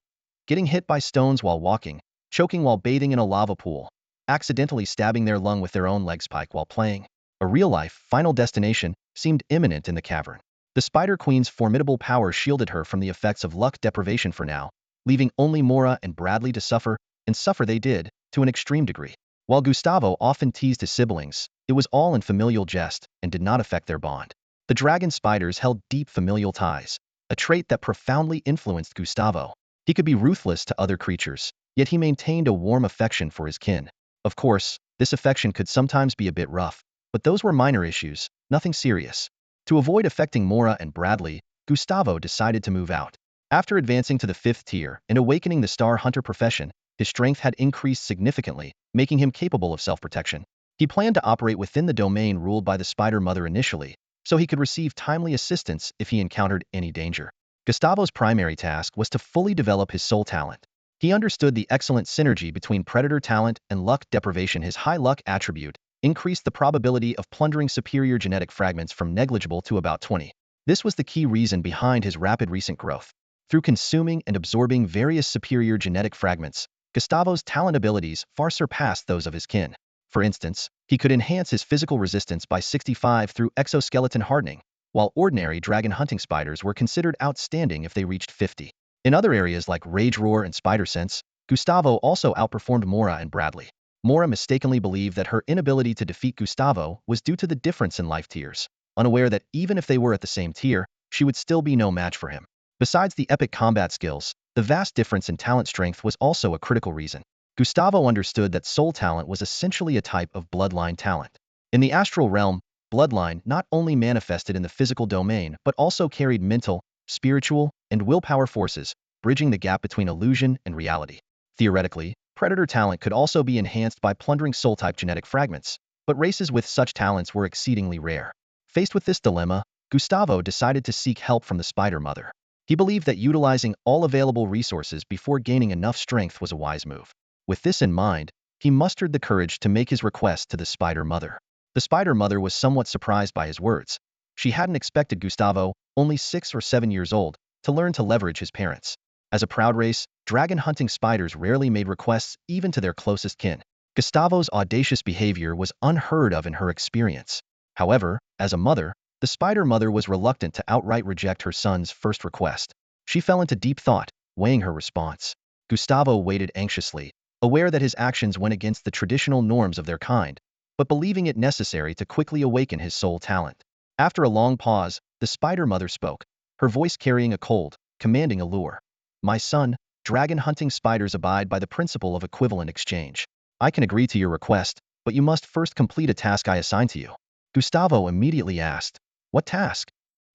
Getting hit by stones while walking, choking while bathing in a lava pool, accidentally stabbing their lung with their own leg spike while playing. A real-life, final destination seemed imminent in the cavern. The Spider Queen's formidable power shielded her from the effects of luck deprivation for now, leaving only Mora and Bradley to suffer, and suffer they did, to an extreme degree. While Gustavo often teased his siblings, it was all in familial jest and did not affect their bond. The dragon spiders held deep familial ties, a trait that profoundly influenced Gustavo. He could be ruthless to other creatures, yet he maintained a warm affection for his kin. Of course, this affection could sometimes be a bit rough, but those were minor issues, nothing serious. To avoid affecting Mora and Bradley, Gustavo decided to move out. After advancing to the 5th tier and awakening the Star Hunter profession, his strength had increased significantly, making him capable of self-protection. He planned to operate within the domain ruled by the Spider Mother initially, so he could receive timely assistance if he encountered any danger. Gustavo's primary task was to fully develop his soul talent. He understood the excellent synergy between predator talent and luck deprivation. His high luck attribute increased the probability of plundering superior genetic fragments from negligible to about 20. This was the key reason behind his rapid recent growth. Through consuming and absorbing various superior genetic fragments, Gustavo's talent abilities far surpassed those of his kin. For instance, he could enhance his physical resistance by 65 through exoskeleton hardening, while ordinary dragon hunting spiders were considered outstanding if they reached 50. In other areas like Rage Roar and Spider Sense, Gustavo also outperformed Mora and Bradley. Mora mistakenly believed that her inability to defeat Gustavo was due to the difference in life tiers, unaware that even if they were at the same tier, she would still be no match for him. Besides the epic combat skills, the vast difference in talent strength was also a critical reason. Gustavo understood that soul talent was essentially a type of bloodline talent. In the astral realm, bloodline not only manifested in the physical domain but also carried mental, spiritual, and willpower forces, bridging the gap between illusion and reality. Theoretically, predator talent could also be enhanced by plundering soul-type genetic fragments, but races with such talents were exceedingly rare. Faced with this dilemma, Gustavo decided to seek help from the Spider Mother. He believed that utilizing all available resources before gaining enough strength was a wise move. With this in mind, he mustered the courage to make his request to the Spider Mother. The Spider Mother was somewhat surprised by his words. She hadn't expected Gustavo, only 6 or 7 years old, to learn to leverage his parents. As a proud race, dragon-hunting spiders rarely made requests even to their closest kin. Gustavo's audacious behavior was unheard of in her experience. However, as a mother, the spider mother was reluctant to outright reject her son's first request. She fell into deep thought, weighing her response. Gustavo waited anxiously, aware that his actions went against the traditional norms of their kind, but believing it necessary to quickly awaken his soul talent. After a long pause, the spider mother spoke, her voice carrying a cold, commanding allure. My son, dragon-hunting spiders abide by the principle of equivalent exchange. I can agree to your request, but you must first complete a task I assign to you. Gustavo immediately asked, what task?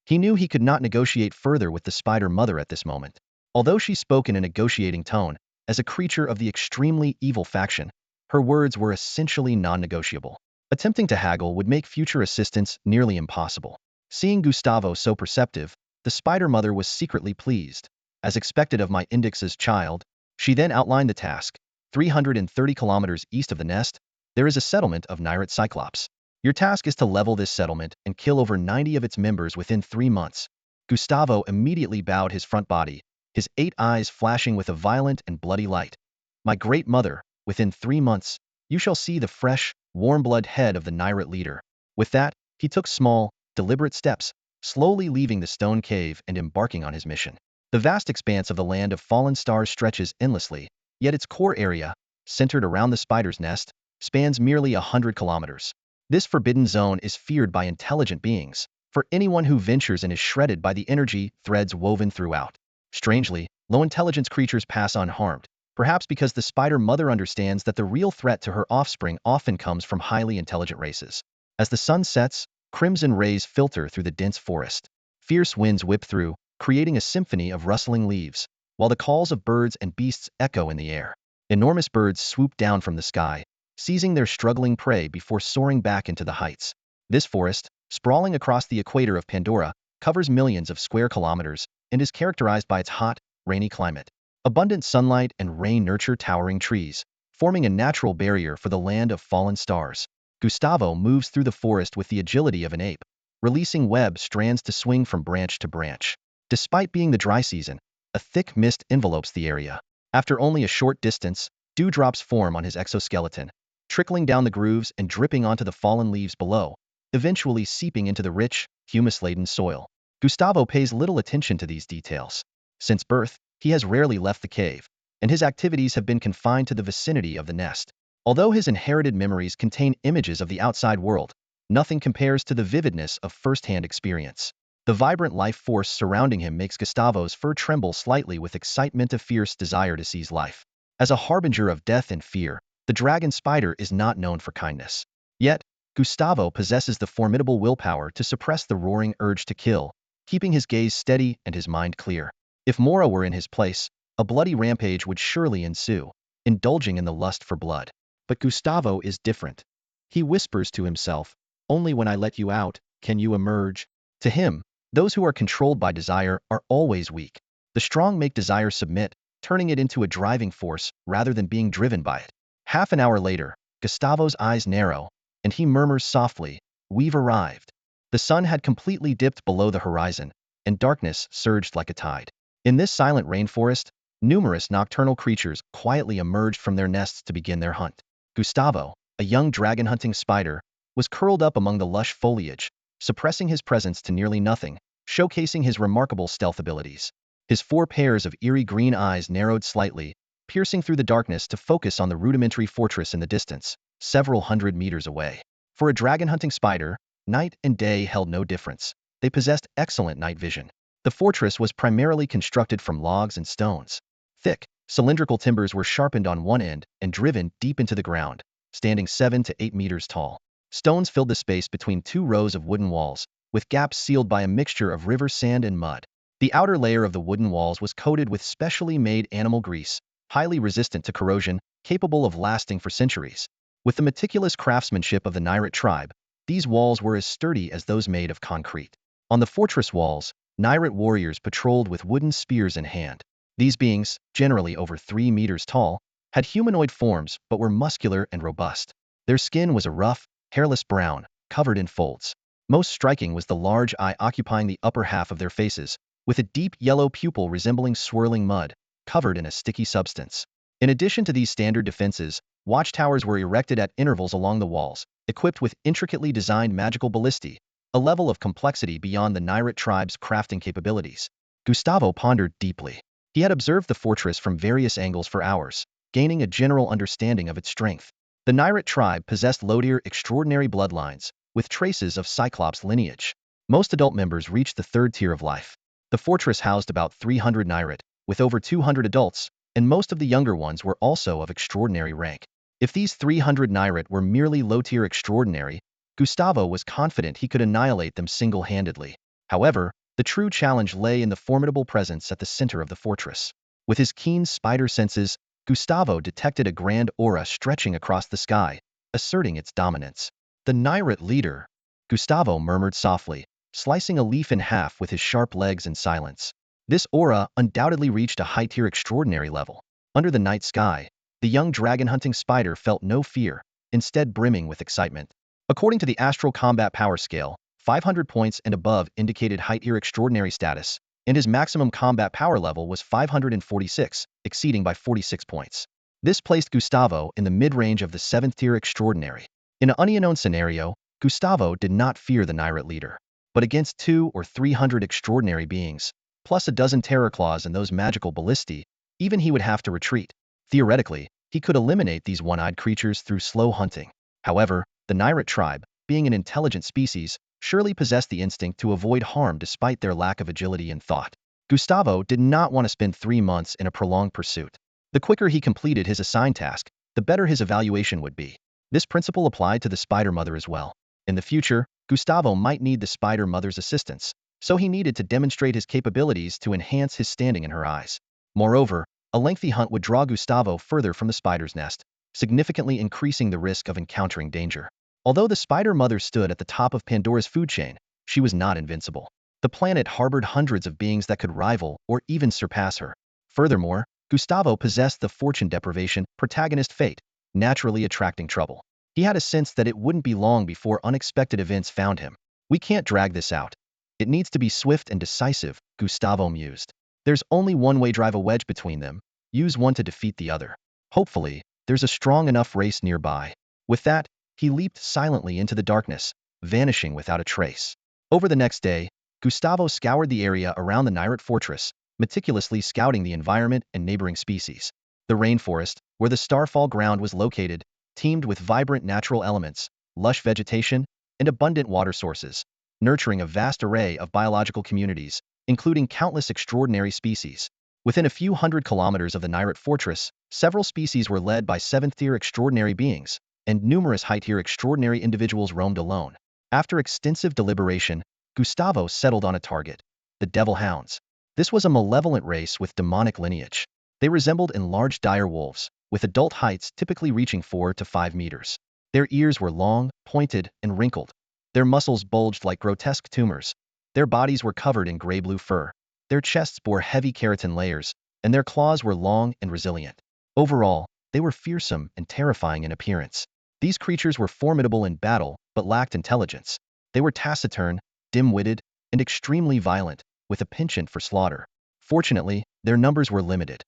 He knew he could not negotiate further with the spider mother at this moment. Although she spoke in a negotiating tone, as a creature of the extremely evil faction, her words were essentially non-negotiable. Attempting to haggle would make future assistance nearly impossible. Seeing Gustavo so perceptive, the spider mother was secretly pleased. As expected of my index's child, she then outlined the task. 330 kilometers east of the nest, there is a settlement of Nyrate Cyclops. Your task is to level this settlement and kill over 90 of its members within 3 months. Gustavo immediately bowed his front body, his 8 eyes flashing with a violent and bloody light. My great mother, within 3 months, you shall see the fresh, warm-blood head of the Nyrate leader. With that, he took small, deliberate steps, slowly leaving the stone cave and embarking on his mission. The vast expanse of the land of fallen stars stretches endlessly, yet its core area, centered around the spider's nest, spans merely 100 kilometers. This forbidden zone is feared by intelligent beings, for anyone who ventures in is shredded by the energy threads woven throughout. Strangely, low-intelligence creatures pass unharmed, perhaps because the spider mother understands that the real threat to her offspring often comes from highly intelligent races. As the sun sets, crimson rays filter through the dense forest. Fierce winds whip through, creating a symphony of rustling leaves, while the calls of birds and beasts echo in the air. Enormous birds swoop down from the sky, seizing their struggling prey before soaring back into the heights. This forest, sprawling across the equator of Pandora, covers millions of square kilometers and is characterized by its hot, rainy climate. Abundant sunlight and rain nurture towering trees, forming a natural barrier for the land of fallen stars. Gustavo moves through the forest with the agility of an ape, releasing web strands to swing from branch to branch. Despite being the dry season, a thick mist envelopes the area. After only a short distance, dewdrops form on his exoskeleton, trickling down the grooves and dripping onto the fallen leaves below, eventually seeping into the rich, humus-laden soil. Gustavo pays little attention to these details. Since birth, he has rarely left the cave, and his activities have been confined to the vicinity of the nest. Although his inherited memories contain images of the outside world, nothing compares to the vividness of first-hand experience. The vibrant life force surrounding him makes Gustavo's fur tremble slightly with excitement, a fierce desire to seize life. As a harbinger of death and fear, the dragon spider is not known for kindness. Yet, Gustavo possesses the formidable willpower to suppress the roaring urge to kill, keeping his gaze steady and his mind clear. If Mora were in his place, a bloody rampage would surely ensue, indulging in the lust for blood. But Gustavo is different. He whispers to himself, "Only when I let you out, can you emerge." To him, those who are controlled by desire are always weak. The strong make desire submit, turning it into a driving force rather than being driven by it. Half an hour later, Gustavo's eyes narrow, and he murmurs softly, "We've arrived." The sun had completely dipped below the horizon, and darkness surged like a tide. In this silent rainforest, numerous nocturnal creatures quietly emerged from their nests to begin their hunt. Gustavo, a young dragon-hunting spider, was curled up among the lush foliage, suppressing his presence to nearly nothing, showcasing his remarkable stealth abilities. His 4 pairs of eerie green eyes narrowed slightly, piercing through the darkness to focus on the rudimentary fortress in the distance, several hundred meters away. For a dragon-hunting spider, night and day held no difference. They possessed excellent night vision. The fortress was primarily constructed from logs and stones. Thick, cylindrical timbers were sharpened on one end and driven deep into the ground, standing 7 to 8 meters tall. Stones filled the space between 2 rows of wooden walls, with gaps sealed by a mixture of river sand and mud. The outer layer of the wooden walls was coated with specially made animal grease, highly resistant to corrosion, capable of lasting for centuries. With the meticulous craftsmanship of the Nyrate tribe, these walls were as sturdy as those made of concrete. On the fortress walls, Nyrate warriors patrolled with wooden spears in hand. These beings, generally over 3 meters tall, had humanoid forms but were muscular and robust. Their skin was a rough, hairless brown, covered in folds. Most striking was the large eye occupying the upper half of their faces, with a deep yellow pupil resembling swirling mud, covered in a sticky substance. In addition to these standard defenses, watchtowers were erected at intervals along the walls, equipped with intricately designed magical ballistae, a level of complexity beyond the Nairat tribe's crafting capabilities. Gustavo pondered deeply. He had observed the fortress from various angles for hours, gaining a general understanding of its strength. The Nairat tribe possessed low-tier extraordinary bloodlines, with traces of Cyclops lineage. Most adult members reached the third tier of life. The fortress housed about 300 Nairat, with over 200 adults, and most of the younger ones were also of extraordinary rank. If these 300 Nairat were merely low-tier extraordinary, Gustavo was confident he could annihilate them single-handedly. However, the true challenge lay in the formidable presence at the center of the fortress. With his keen spider senses, Gustavo detected a grand aura stretching across the sky, asserting its dominance. The Nairat leader, Gustavo murmured softly, slicing a leaf in half with his sharp legs in silence. This aura undoubtedly reached a high-tier extraordinary level. Under the night sky, the young dragon-hunting spider felt no fear, instead brimming with excitement. According to the Astral Combat Power Scale, 500 points and above indicated high-tier extraordinary status, and his maximum combat power level was 546, exceeding by 46 points. This placed Gustavo in the mid-range of the 7th-tier extraordinary. In an unknown scenario, Gustavo did not fear the Nairat leader. But against 200 or 300 extraordinary beings, plus a dozen terror claws and those magical ballistae, even he would have to retreat. Theoretically, he could eliminate these one-eyed creatures through slow hunting. However, the Nairat tribe, being an intelligent species, surely possessed the instinct to avoid harm despite their lack of agility and thought. Gustavo did not want to spend 3 months in a prolonged pursuit. The quicker he completed his assigned task, the better his evaluation would be. This principle applied to the Spider Mother as well. In the future, Gustavo might need the Spider Mother's assistance, so he needed to demonstrate his capabilities to enhance his standing in her eyes. Moreover, a lengthy hunt would draw Gustavo further from the spider's nest, significantly increasing the risk of encountering danger. Although the Spider Mother stood at the top of Pandora's food chain, she was not invincible. The planet harbored hundreds of beings that could rival or even surpass her. Furthermore, Gustavo possessed the fortune deprivation protagonist fate, naturally attracting trouble. He had a sense that it wouldn't be long before unexpected events found him. We can't drag this out. It needs to be swift and decisive, Gustavo mused. There's only one way: drive a wedge between them, use one to defeat the other. Hopefully, there's a strong enough race nearby. With that, he leaped silently into the darkness, vanishing without a trace. Over the next day, Gustavo scoured the area around the Nairat fortress, meticulously scouting the environment and neighboring species. The rainforest, where the Starfall ground was located, teemed with vibrant natural elements, lush vegetation, and abundant water sources, nurturing a vast array of biological communities, including countless extraordinary species. Within a few hundred kilometers of the Nairat fortress, several species were led by 7th-tier extraordinary beings, and numerous high-tier extraordinary individuals roamed alone. After extensive deliberation, Gustavo settled on a target: the Devil Hounds. This was a malevolent race with demonic lineage. They resembled enlarged dire wolves, with adult heights typically reaching 4 to 5 meters. Their ears were long, pointed, and wrinkled. Their muscles bulged like grotesque tumors. Their bodies were covered in gray-blue fur. Their chests bore heavy keratin layers, and their claws were long and resilient. Overall, they were fearsome and terrifying in appearance. These creatures were formidable in battle, but lacked intelligence. They were taciturn, dim-witted, and extremely violent, with a penchant for slaughter. Fortunately, their numbers were limited.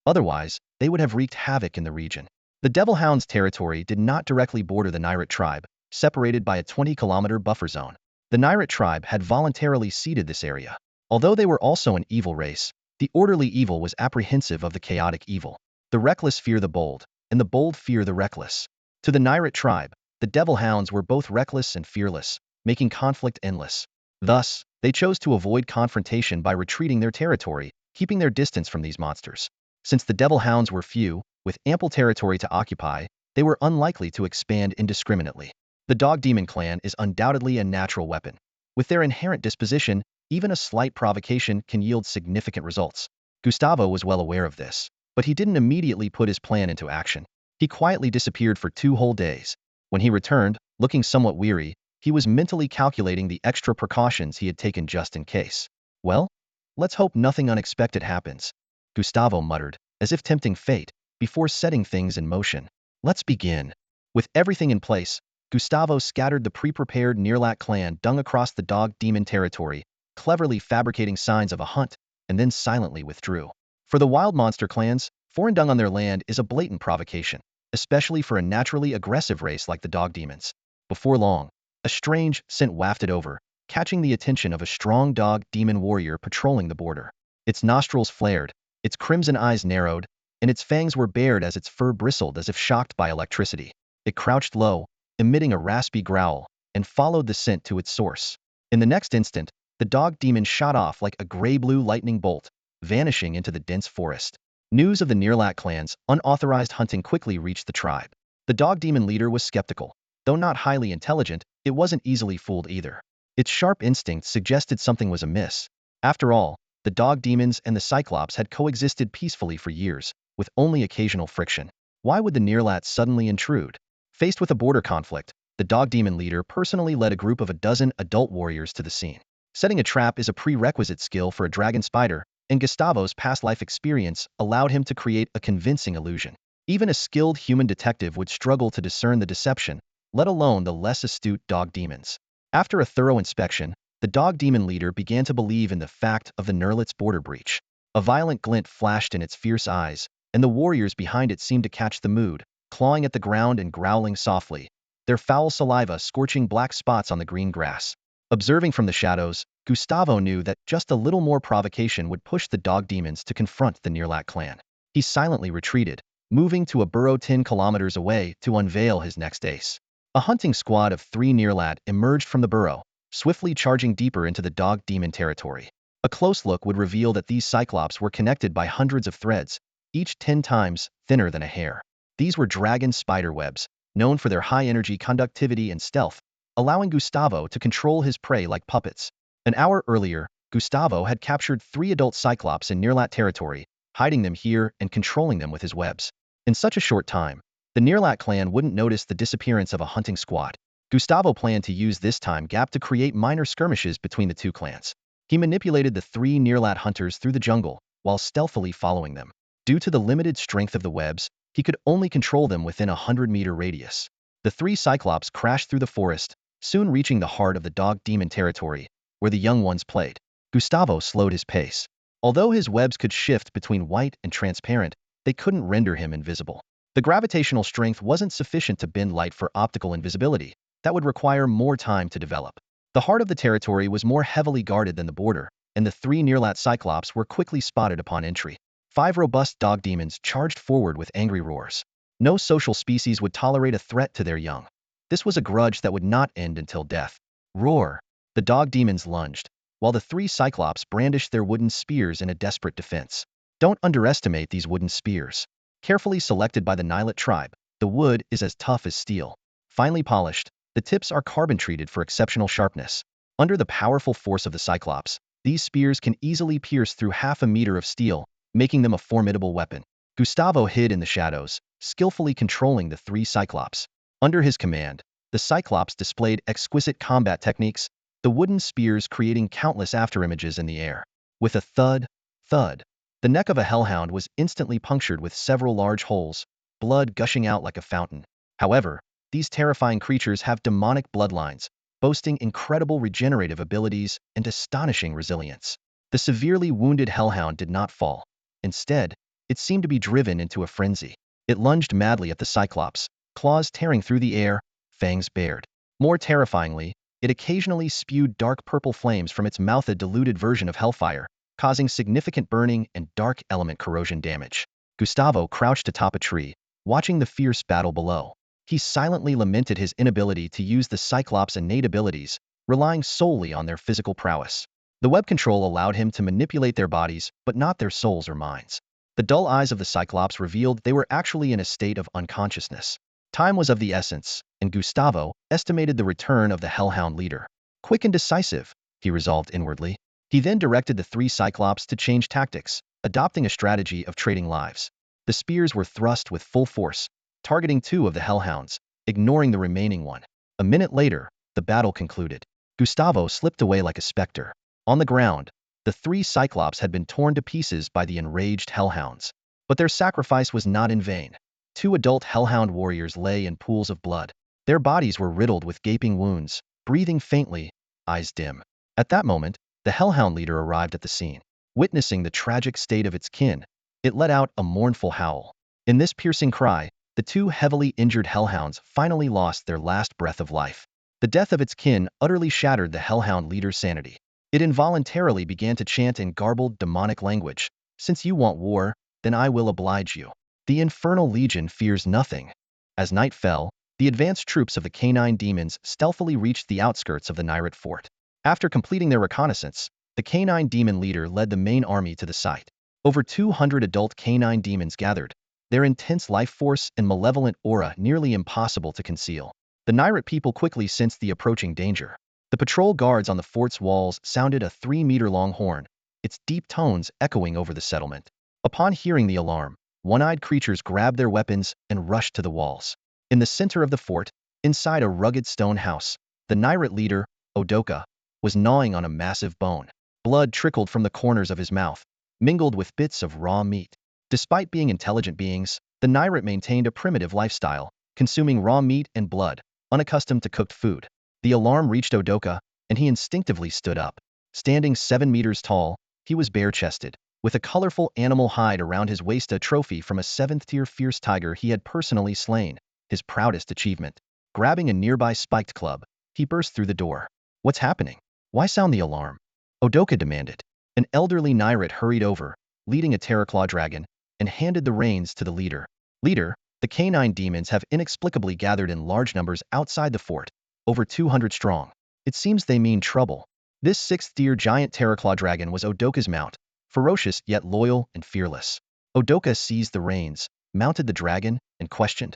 Otherwise, they would have wreaked havoc in the region. The Devil Hounds' territory did not directly border the Nairat tribe, separated by a 20-kilometer buffer zone. The Nairat tribe had voluntarily ceded this area. Although they were also an evil race, the orderly evil was apprehensive of the chaotic evil. The reckless fear the bold, and the bold fear the reckless. To the Nairat tribe, the Devil Hounds were both reckless and fearless, making conflict endless. Thus, they chose to avoid confrontation by retreating their territory, keeping their distance from these monsters. Since the Devil Hounds were few, with ample territory to occupy, they were unlikely to expand indiscriminately. The Dog Demon clan is undoubtedly a natural weapon. With their inherent disposition, even a slight provocation can yield significant results. Gustavo was well aware of this, but he didn't immediately put his plan into action. He quietly disappeared for 2 whole days. When he returned, looking somewhat weary, he was mentally calculating the extra precautions he had taken just in case. Well, let's hope nothing unexpected happens, Gustavo muttered, as if tempting fate, before setting things in motion. Let's begin. With everything in place, Gustavo scattered the pre-prepared Nirlat clan dung across the Dog Demon territory, cleverly fabricating signs of a hunt, and then silently withdrew. For the wild monster clans, foreign dung on their land is a blatant provocation, especially for a naturally aggressive race like the dog demons. Before long, a strange scent wafted over, catching the attention of a strong dog demon warrior patrolling the border. Its nostrils flared, its crimson eyes narrowed, and its fangs were bared as its fur bristled as if shocked by electricity. It crouched low, emitting a raspy growl, and followed the scent to its source. In the next instant, the dog demon shot off like a gray-blue lightning bolt, vanishing into the dense forest. News of the Nirlat clan's unauthorized hunting quickly reached the tribe. The dog demon leader was skeptical. Though not highly intelligent, it wasn't easily fooled either. Its sharp instincts suggested something was amiss. After all, the dog demons and the Cyclops had coexisted peacefully for years, with only occasional friction. Why would the Nirlat suddenly intrude? Faced with a border conflict, the dog demon leader personally led a group of a dozen adult warriors to the scene. Setting a trap is a prerequisite skill for a dragon spider, and Gustavo's past life experience allowed him to create a convincing illusion. Even a skilled human detective would struggle to discern the deception, let alone the less astute dog demons. After a thorough inspection, the dog demon leader began to believe in the fact of the Nirlat's border breach. A violent glint flashed in its fierce eyes, and the warriors behind it seemed to catch the mood, clawing at the ground and growling softly, their foul saliva scorching black spots on the green grass. Observing from the shadows, Gustavo knew that just a little more provocation would push the dog demons to confront the Nirlat clan. He silently retreated, moving to a burrow 10 kilometers away to unveil his next ace. A hunting squad of 3 Nirlat emerged from the burrow, swiftly charging deeper into the dog demon territory. A close look would reveal that these Cyclops were connected by hundreds of threads, each 10 times thinner than a hair. These were dragon spider webs, known for their high-energy conductivity and stealth, allowing Gustavo to control his prey like puppets. An hour earlier, Gustavo had captured 3 adult Cyclops in Nirlat territory, hiding them here and controlling them with his webs. In such a short time, the Nirlat clan wouldn't notice the disappearance of a hunting squad. Gustavo planned to use this time gap to create minor skirmishes between the two clans. He manipulated the 3 Nirlat hunters through the jungle, while stealthily following them. Due to the limited strength of the webs, he could only control them within a 100-meter radius. The 3 Cyclops crashed through the forest, soon reaching the heart of the dog demon territory, where the young ones played. Gustavo slowed his pace. Although his webs could shift between white and transparent, they couldn't render him invisible. The gravitational strength wasn't sufficient to bend light for optical invisibility. That would require more time to develop. The heart of the territory was more heavily guarded than the border, and the 3 Nirlat Cyclops were quickly spotted upon entry. 5 robust dog demons charged forward with angry roars. No social species would tolerate a threat to their young. This was a grudge that would not end until death. Roar! The dog demons lunged, while the 3 Cyclops brandished their wooden spears in a desperate defense. Don't underestimate these wooden spears. Carefully selected by the Nilot tribe, the wood is as tough as steel. Finely polished, the tips are carbon-treated for exceptional sharpness. Under the powerful force of the Cyclops, these spears can easily pierce through half a meter of steel, making them a formidable weapon. Gustavo hid in the shadows, skillfully controlling the 3 Cyclops. Under his command, the Cyclops displayed exquisite combat techniques, the wooden spears creating countless afterimages in the air. With a thud, thud, the neck of a hellhound was instantly punctured with several large holes, blood gushing out like a fountain. However, these terrifying creatures have demonic bloodlines, boasting incredible regenerative abilities and astonishing resilience. The severely wounded hellhound did not fall. Instead, it seemed to be driven into a frenzy. It lunged madly at the Cyclops, claws tearing through the air, fangs bared. More terrifyingly, it occasionally spewed dark purple flames from its mouth, a diluted version of hellfire, causing significant burning and dark element corrosion damage. Gustavo crouched atop a tree, watching the fierce battle below. He silently lamented his inability to use the Cyclops' innate abilities, relying solely on their physical prowess. The web control allowed him to manipulate their bodies, but not their souls or minds. The dull eyes of the Cyclops revealed they were actually in a state of unconsciousness. Time was of the essence, and Gustavo estimated the return of the hellhound leader. Quick and decisive, he resolved inwardly. He then directed the 3 Cyclops to change tactics, adopting a strategy of trading lives. The spears were thrust with full force, targeting 2 of the hellhounds, ignoring the remaining one. A minute later, the battle concluded. Gustavo slipped away like a specter. On the ground, the 3 Cyclops had been torn to pieces by the enraged hellhounds. But their sacrifice was not in vain. 2 adult hellhound warriors lay in pools of blood. Their bodies were riddled with gaping wounds, breathing faintly, eyes dim. At that moment, The hellhound leader arrived at the scene. Witnessing the tragic state of its kin, it let out a mournful howl. In this piercing cry, the two heavily injured hellhounds finally lost their last breath of life. The death of its kin utterly shattered the hellhound leader's sanity. It involuntarily began to chant in garbled demonic language, "Since you want war, then I will oblige you. The infernal legion fears nothing." As night fell, the advanced troops of the canine demons stealthily reached the outskirts of the Nairat fort. After completing their reconnaissance, the canine demon leader led the main army to the site. Over 200 adult canine demons gathered, their intense life force and malevolent aura nearly impossible to conceal. The Nairat people quickly sensed the approaching danger. The patrol guards on the fort's walls sounded a 3-meter-long horn, its deep tones echoing over the settlement. Upon hearing the alarm, one-eyed creatures grabbed their weapons and rushed to the walls. In the center of the fort, inside a rugged stone house, the Nairat leader, Odoka, was gnawing on a massive bone. Blood trickled from the corners of his mouth, mingled with bits of raw meat. Despite being intelligent beings, the Nairat maintained a primitive lifestyle, consuming raw meat and blood, unaccustomed to cooked food. The alarm reached Odoka, and he instinctively stood up. Standing 7 meters tall, he was bare-chested, with a colorful animal hide around his waist, a trophy from a 7th-tier fierce tiger he had personally slain, his proudest achievement. Grabbing a nearby spiked club, he burst through the door. "What's happening? Why sound the alarm?" Odoka demanded. An elderly Nairat hurried over, leading a Terraclaw dragon, and handed the reins to the leader. "Leader, the canine demons have inexplicably gathered in large numbers outside the fort, over 200 strong. It seems they mean trouble." This 6th-tier giant Terraclaw dragon was Odoka's mount, ferocious yet loyal and fearless. Odoka seized the reins, mounted the dragon, and questioned,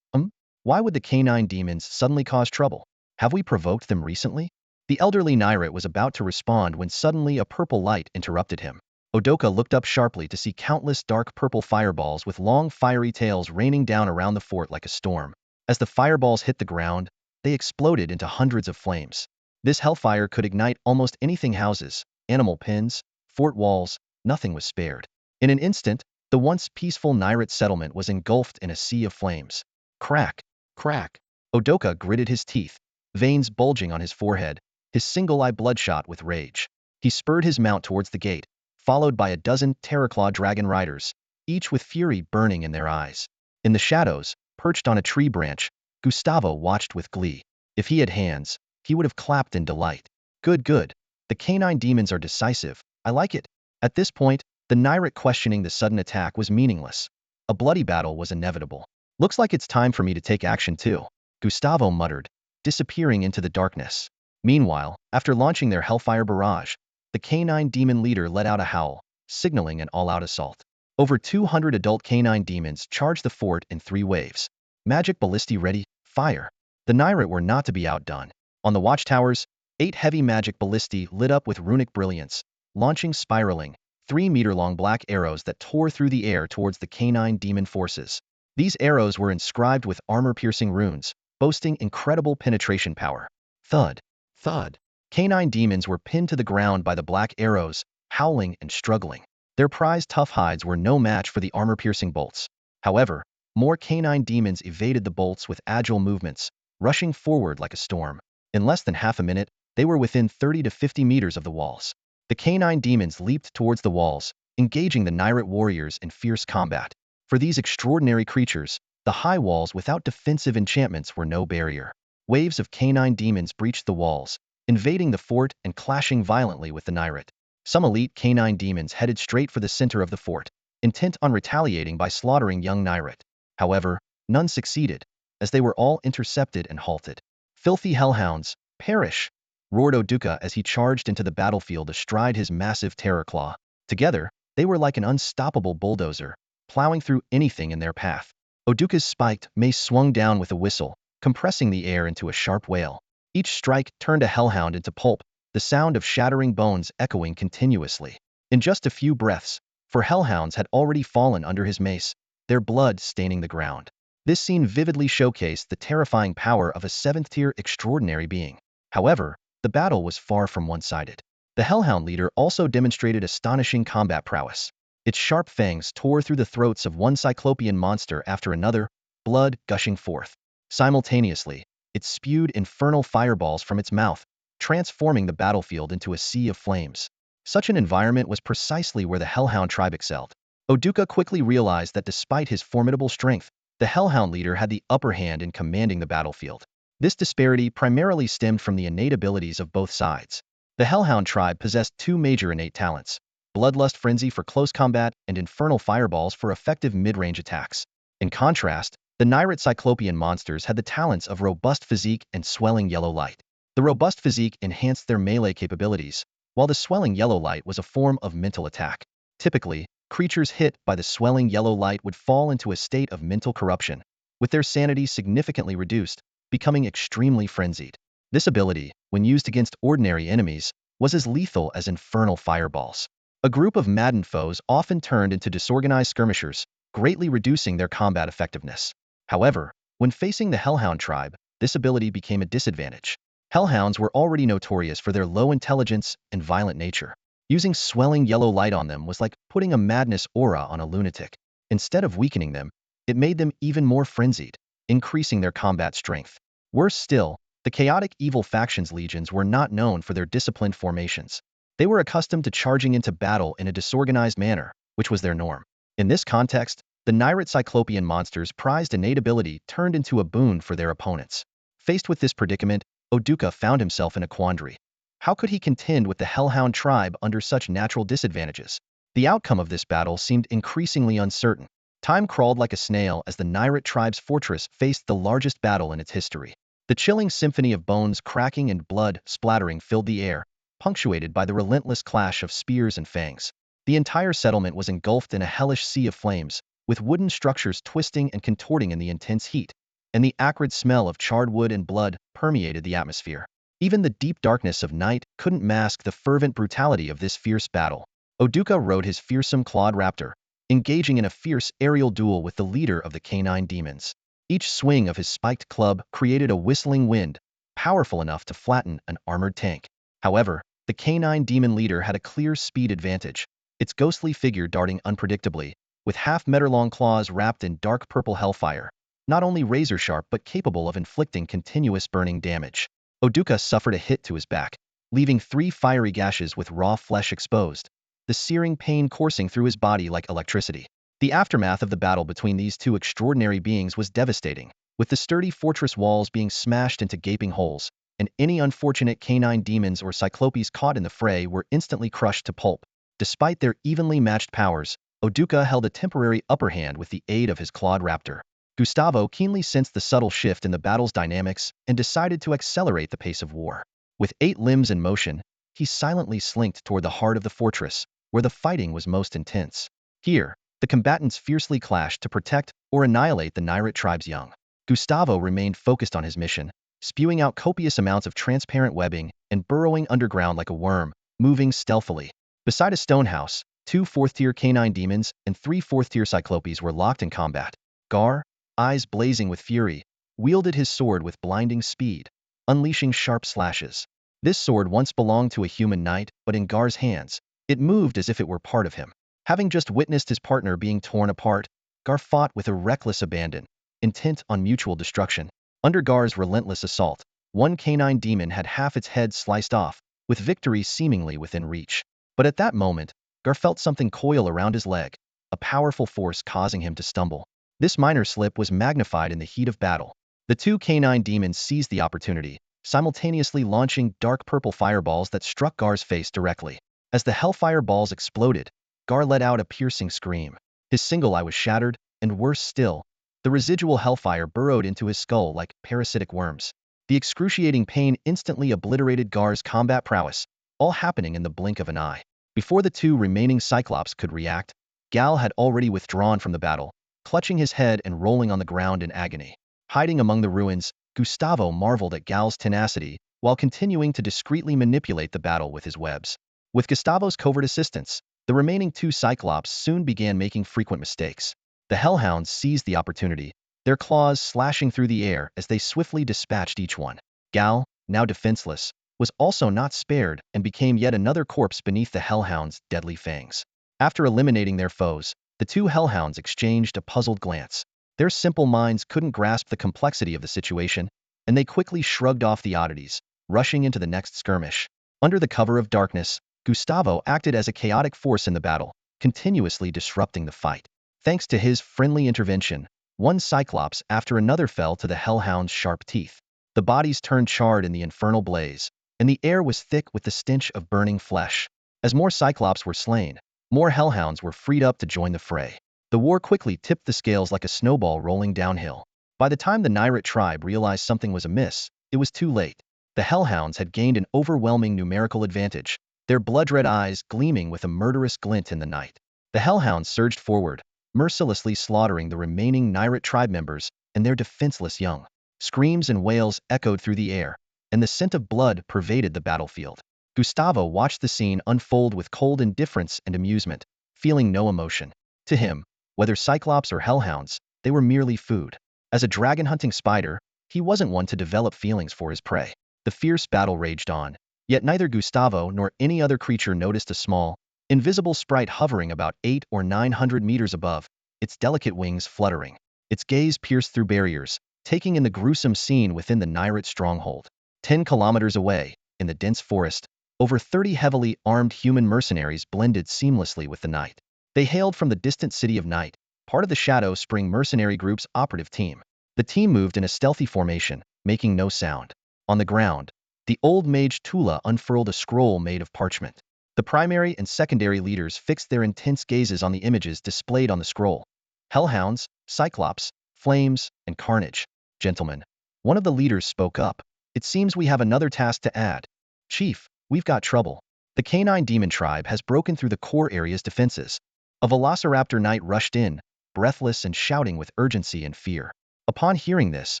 Why would the canine demons suddenly cause trouble? Have we provoked them recently?" The elderly Nairat was about to respond when suddenly a purple light interrupted him. Odoka looked up sharply to see countless dark purple fireballs with long fiery tails raining down around the fort like a storm. As the fireballs hit the ground, they exploded into hundreds of flames. This hellfire could ignite almost anything: houses, animal pens, fort walls, nothing was spared. In an instant, the once peaceful Nairat settlement was engulfed in a sea of flames. Crack! Crack! Odoka gritted his teeth, veins bulging on his forehead, his single eye bloodshot with rage. He spurred his mount towards the gate, followed by a dozen Terraclaw dragon riders, each with fury burning in their eyes. In the shadows, perched on a tree branch, Gustavo watched with glee. If he had hands, he would have clapped in delight. Good, good. The canine demons are decisive. I like it. At this point, the Nairat questioning the sudden attack was meaningless. A bloody battle was inevitable. "Looks like it's time for me to take action too," Gustavo muttered, disappearing into the darkness. Meanwhile, after launching their hellfire barrage, the canine demon leader let out a howl, signaling an all-out assault. Over 200 adult canine demons charged the fort in 3 waves. Magic ballistae ready, fire. The Nairat were not to be outdone. On the watchtowers, 8 heavy magic ballistae lit up with runic brilliance, launching spiraling, 3-meter-long black arrows that tore through the air towards the canine demon forces. These arrows were inscribed with armor-piercing runes, boasting incredible penetration power. Thud! Thud! Canine demons were pinned to the ground by the black arrows, howling and struggling. Their prized tough hides were no match for the armor-piercing bolts. However, more canine demons evaded the bolts with agile movements, rushing forward like a storm. In less than half a minute, they were within 30 to 50 meters of the walls. The canine demons leaped towards the walls, engaging the Nairat warriors in fierce combat. For these extraordinary creatures, the high walls without defensive enchantments were no barrier. Waves of canine demons breached the walls, invading the fort and clashing violently with the Nairat. Some elite canine demons headed straight for the center of the fort, intent on retaliating by slaughtering young Nairat. However, none succeeded, as they were all intercepted and halted. "Filthy hellhounds, perish!" roared Odoka as he charged into the battlefield astride his massive Terraclaw. Together, they were like an unstoppable bulldozer, plowing through anything in their path. Odoka's spiked mace swung down with a whistle, compressing the air into a sharp wail. Each strike turned a hellhound into pulp, the sound of shattering bones echoing continuously. In just a few breaths, 4 hellhounds had already fallen under his mace, their blood staining the ground. This scene vividly showcased the terrifying power of a 7th-tier extraordinary being. However, the battle was far from one-sided. The hellhound leader also demonstrated astonishing combat prowess. Its sharp fangs tore through the throats of one cyclopean monster after another, blood gushing forth. Simultaneously, it spewed infernal fireballs from its mouth, transforming the battlefield into a sea of flames. Such an environment was precisely where the Hellhound tribe excelled. Oduka quickly realized that despite his formidable strength, the Hellhound leader had the upper hand in commanding the battlefield. This disparity primarily stemmed from the innate abilities of both sides. The Hellhound tribe possessed two major innate talents: Bloodlust Frenzy for close combat and Infernal Fireballs for effective mid-range attacks. In contrast, the Nyrate Cyclopean monsters had the talents of Robust Physique and Swelling Yellow Light. The robust physique enhanced their melee capabilities, while the swelling yellow light was a form of mental attack. Typically, creatures hit by the swelling yellow light would fall into a state of mental corruption, with their sanity significantly reduced, becoming extremely frenzied. This ability, when used against ordinary enemies, was as lethal as infernal fireballs. A group of maddened foes often turned into disorganized skirmishers, greatly reducing their combat effectiveness. However, when facing the Hellhound tribe, this ability became a disadvantage. Hellhounds were already notorious for their low intelligence and violent nature. Using swelling yellow light on them was like putting a madness aura on a lunatic. Instead of weakening them, it made them even more frenzied, increasing their combat strength. Worse still, the chaotic evil factions legions were not known for their disciplined formations. They were accustomed to charging into battle in a disorganized manner, which was their norm. In this context, the Nyrate Cyclopean monsters' prized innate ability turned into a boon for their opponents. Faced with this predicament, Oduka found himself in a quandary. How could he contend with the Hellhound tribe under such natural disadvantages? The outcome of this battle seemed increasingly uncertain. Time crawled like a snail as the Nyrate tribe's fortress faced the largest battle in its history. The chilling symphony of bones cracking and blood splattering filled the air, punctuated by the relentless clash of spears and fangs. The entire settlement was engulfed in a hellish sea of flames, with wooden structures twisting and contorting in the intense heat, and the acrid smell of charred wood and blood permeated the atmosphere. Even the deep darkness of night couldn't mask the fervent brutality of this fierce battle. Oduka rode his fearsome clawed raptor, engaging in a fierce aerial duel with the leader of the canine demons. Each swing of his spiked club created a whistling wind, powerful enough to flatten an armored tank. However, the canine demon leader had a clear speed advantage, its ghostly figure darting unpredictably, with half-meter-long claws wrapped in dark purple hellfire, not only razor-sharp but capable of inflicting continuous burning damage. Oduka suffered a hit to his back, leaving 3 fiery gashes with raw flesh exposed, the searing pain coursing through his body like electricity. The aftermath of the battle between these two extraordinary beings was devastating, with the sturdy fortress walls being smashed into gaping holes, and any unfortunate canine demons or cyclopes caught in the fray were instantly crushed to pulp. Despite their evenly matched powers, Oduka held a temporary upper hand with the aid of his clawed raptor. Gustavo keenly sensed the subtle shift in the battle's dynamics and decided to accelerate the pace of war. With 8 limbs in motion, he silently slinked toward the heart of the fortress, where the fighting was most intense. Here, the combatants fiercely clashed to protect or annihilate the Nyrate tribe's young. Gustavo remained focused on his mission, spewing out copious amounts of transparent webbing and burrowing underground like a worm, moving stealthily. Beside a stone house, 2 4th-tier canine demons and 3 4th-tier cyclopes were locked in combat. Gar, eyes blazing with fury, wielded his sword with blinding speed, unleashing sharp slashes. This sword once belonged to a human knight, but in Gar's hands, it moved as if it were part of him. Having just witnessed his partner being torn apart, Gar fought with a reckless abandon, intent on mutual destruction. Under Gar's relentless assault, one canine demon had half its head sliced off, with victory seemingly within reach. But at that moment, Gar felt something coil around his leg, a powerful force causing him to stumble. This minor slip was magnified in the heat of battle. The 2 canine demons seized the opportunity, simultaneously launching dark purple fireballs that struck Gar's face directly. As the hellfire balls exploded, Gar let out a piercing scream. His single eye was shattered, and worse still, the residual hellfire burrowed into his skull like parasitic worms. The excruciating pain instantly obliterated Gar's combat prowess, all happening in the blink of an eye. Before the 2 remaining Cyclops could react, Gal had already withdrawn from the battle, clutching his head and rolling on the ground in agony. Hiding among the ruins, Gustavo marveled at Gal's tenacity, while continuing to discreetly manipulate the battle with his webs. With Gustavo's covert assistance, the remaining 2 Cyclops soon began making frequent mistakes. The Hellhounds seized the opportunity, their claws slashing through the air as they swiftly dispatched each one. Gal, now defenseless, was also not spared and became yet another corpse beneath the Hellhounds' deadly fangs. After eliminating their foes, the 2 Hellhounds exchanged a puzzled glance. Their simple minds couldn't grasp the complexity of the situation, and they quickly shrugged off the oddities, rushing into the next skirmish. Under the cover of darkness, Gustavo acted as a chaotic force in the battle, continuously disrupting the fight. Thanks to his friendly intervention, one Cyclops after another fell to the Hellhound's sharp teeth. The bodies turned charred in the infernal blaze, and the air was thick with the stench of burning flesh. As more Cyclops were slain, more Hellhounds were freed up to join the fray. The war quickly tipped the scales like a snowball rolling downhill. By the time the Nairit tribe realized something was amiss, it was too late. The Hellhounds had gained an overwhelming numerical advantage, their blood-red eyes gleaming with a murderous glint in the night. The Hellhounds surged forward, mercilessly slaughtering the remaining Nairit tribe members and their defenseless young. Screams and wails echoed through the air, and the scent of blood pervaded the battlefield. Gustavo watched the scene unfold with cold indifference and amusement, feeling no emotion. To him, whether Cyclops or Hellhounds, they were merely food. As a dragon-hunting spider, he wasn't one to develop feelings for his prey. The fierce battle raged on, yet neither Gustavo nor any other creature noticed a small, invisible sprite hovering about 800 or 900 meters above, its delicate wings fluttering. Its gaze pierced through barriers, taking in the gruesome scene within the Nairit stronghold. 10 kilometers away, in the dense forest, over 30 heavily armed human mercenaries blended seamlessly with the night. They hailed from the distant city of Night, part of the Shadow Spring Mercenary Group's operative team. The team moved in a stealthy formation, making no sound. On the ground, the old mage Tula unfurled a scroll made of parchment. The primary and secondary leaders fixed their intense gazes on the images displayed on the scroll. Hellhounds, Cyclops, Flames, and Carnage. Gentlemen, one of the leaders spoke up. It seems we have another task to add. Chief, we've got trouble. The canine demon tribe has broken through the core area's defenses. A velociraptor knight rushed in, breathless and shouting with urgency and fear. Upon hearing this,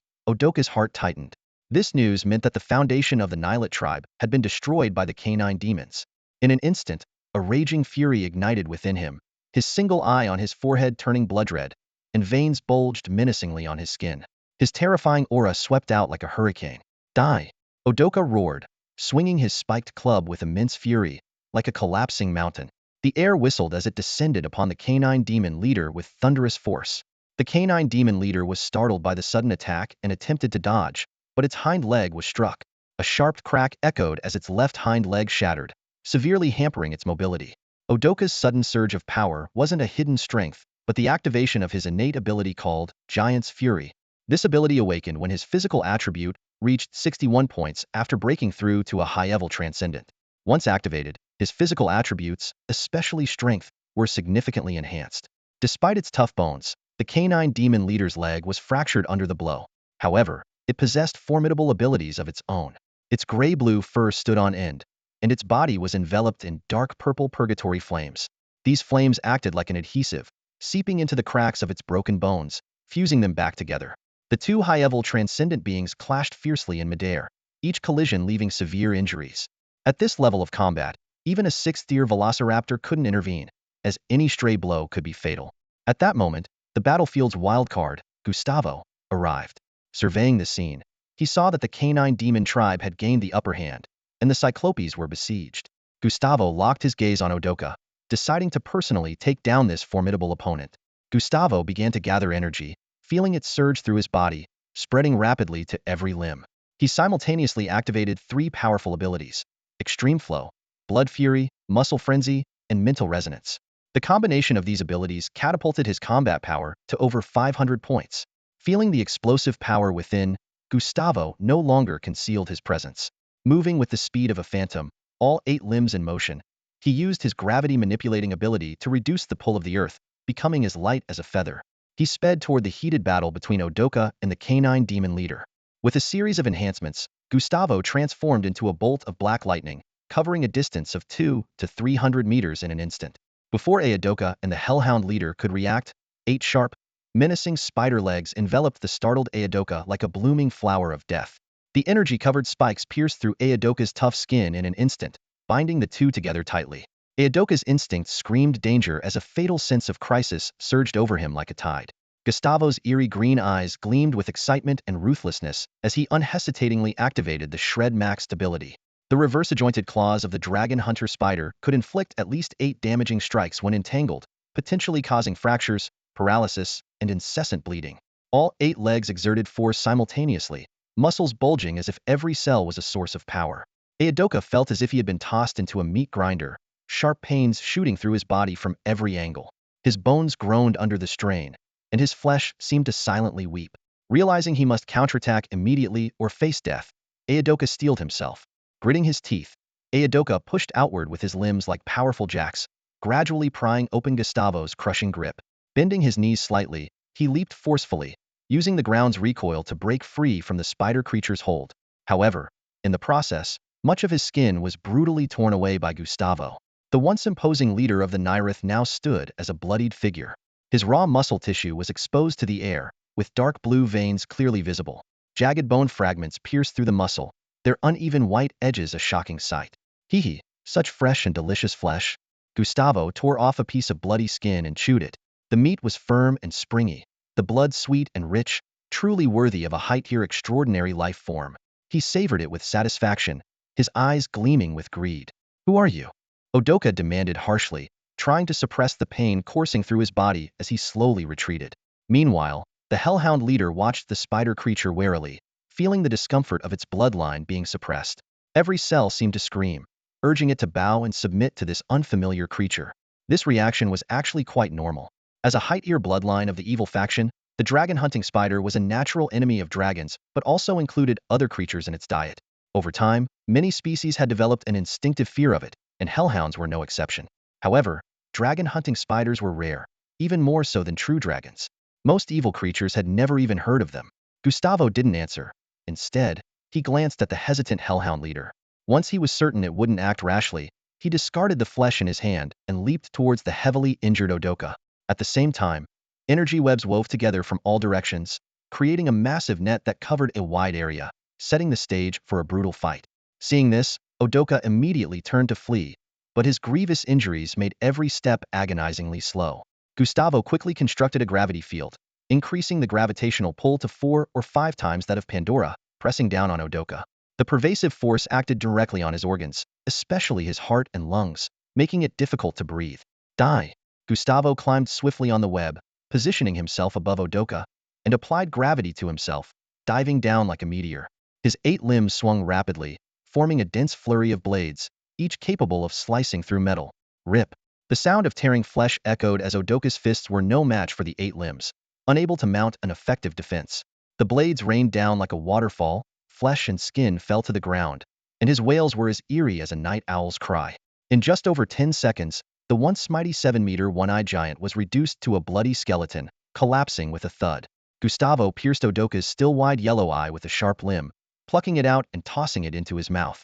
Odoka's heart tightened. This news meant that the foundation of the Nailit tribe had been destroyed by the canine demons. In an instant, a raging fury ignited within him, his single eye on his forehead turning blood-red, and veins bulged menacingly on his skin. His terrifying aura swept out like a hurricane. Die! Odoka roared, swinging his spiked club with immense fury, like a collapsing mountain. The air whistled as it descended upon the canine demon leader with thunderous force. The canine demon leader was startled by the sudden attack and attempted to dodge, but its hind leg was struck. A sharp crack echoed as its left hind leg shattered, severely hampering its mobility. Odoka's sudden surge of power wasn't a hidden strength, but the activation of his innate ability called Giant's Fury. This ability awakened when his physical attribute reached 61 points after breaking through to a high-level transcendent. Once activated, his physical attributes, especially strength, were significantly enhanced. Despite its tough bones, the canine demon leader's leg was fractured under the blow. However, it possessed formidable abilities of its own. Its gray-blue fur stood on end, and its body was enveloped in dark purple purgatory flames. These flames acted like an adhesive, seeping into the cracks of its broken bones, fusing them back together. The two high-level transcendent beings clashed fiercely in midair, each collision leaving severe injuries. At this level of combat, even a sixth-tier velociraptor couldn't intervene, as any stray blow could be fatal. At that moment, the battlefield's wildcard, Gustavo, arrived. Surveying the scene, he saw that the canine demon tribe had gained the upper hand, and the Cyclopes were besieged. Gustavo locked his gaze on Odoka, deciding to personally take down this formidable opponent. Gustavo began to gather energy, feeling it surge through his body, spreading rapidly to every limb. He simultaneously activated 3 powerful abilities: Extreme Flow, Blood Fury, Muscle Frenzy, and Mental Resonance. The combination of these abilities catapulted his combat power to over 500 points. Feeling the explosive power within, Gustavo no longer concealed his presence. Moving with the speed of a phantom, all 8 limbs in motion, he used his gravity-manipulating ability to reduce the pull of the earth, becoming as light as a feather. He sped toward the heated battle between Odoka and the canine demon leader. With a series of enhancements, Gustavo transformed into a bolt of black lightning, covering a distance of 200 to 300 meters in an instant. Before Odoka and the Hellhound leader could react, 8 sharp, menacing spider legs enveloped the startled Odoka like a blooming flower of death. The energy-covered spikes pierced through Odoka's tough skin in an instant, binding the two together tightly. Odoka's instincts screamed danger as a fatal sense of crisis surged over him like a tide. Gustavo's eerie green eyes gleamed with excitement and ruthlessness as he unhesitatingly activated the Shred Max ability. The reverse-jointed claws of the dragon hunter spider could inflict at least 8 damaging strikes when entangled, potentially causing fractures, paralysis, and incessant bleeding. All 8 legs exerted force simultaneously, muscles bulging as if every cell was a source of power. Aodoka felt as if he had been tossed into a meat grinder, sharp pains shooting through his body from every angle. His bones groaned under the strain, and his flesh seemed to silently weep. Realizing he must counterattack immediately or face death, Aodoka steeled himself. Gritting his teeth, Aodoka pushed outward with his limbs like powerful jacks, gradually prying open Gustavo's crushing grip. Bending his knees slightly, he leaped forcefully, using the ground's recoil to break free from the spider creature's hold. However, in the process, much of his skin was brutally torn away by Gustavo. The once imposing leader of the Nyrith now stood as a bloodied figure. His raw muscle tissue was exposed to the air, with dark blue veins clearly visible. Jagged bone fragments pierced through the muscle, their uneven white edges a shocking sight. Hee, such fresh and delicious flesh. Gustavo tore off a piece of bloody skin and chewed it. The meat was firm and springy, the blood sweet and rich, truly worthy of a height-tier extraordinary life form. He savored it with satisfaction, his eyes gleaming with greed. Who are you? Odoka demanded harshly, trying to suppress the pain coursing through his body as he slowly retreated. Meanwhile, the Hellhound leader watched the spider creature warily, feeling the discomfort of its bloodline being suppressed. Every cell seemed to scream, urging it to bow and submit to this unfamiliar creature. This reaction was actually quite normal. As a height-tier bloodline of the evil faction, the dragon-hunting spider was a natural enemy of dragons, but also included other creatures in its diet. Over time, many species had developed an instinctive fear of it, and hellhounds were no exception. However, dragon-hunting spiders were rare, even more so than true dragons. Most evil creatures had never even heard of them. Gustavo didn't answer. Instead, he glanced at the hesitant hellhound leader. Once he was certain it wouldn't act rashly, he discarded the flesh in his hand and leaped towards the heavily injured Odoka. At the same time, energy webs wove together from all directions, creating a massive net that covered a wide area, setting the stage for a brutal fight. Seeing this, Odoka immediately turned to flee, but his grievous injuries made every step agonizingly slow. Gustavo quickly constructed a gravity field, increasing the gravitational pull to 4 or 5 times that of Pandora, pressing down on Odoka. The pervasive force acted directly on his organs, especially his heart and lungs, making it difficult to breathe. Die! Gustavo climbed swiftly on the web, positioning himself above Odoka, and applied gravity to himself, diving down like a meteor. His 8 limbs swung rapidly, forming a dense flurry of blades, each capable of slicing through metal. Rip! The sound of tearing flesh echoed as Odoka's fists were no match for the 8 limbs, unable to mount an effective defense. The blades rained down like a waterfall, flesh and skin fell to the ground, and his wails were as eerie as a night owl's cry. In just over 10 seconds, the once mighty 7-meter one-eyed giant was reduced to a bloody skeleton, collapsing with a thud. Gustavo pierced Odoka's still wide yellow eye with a sharp limb, plucking it out and tossing it into his mouth.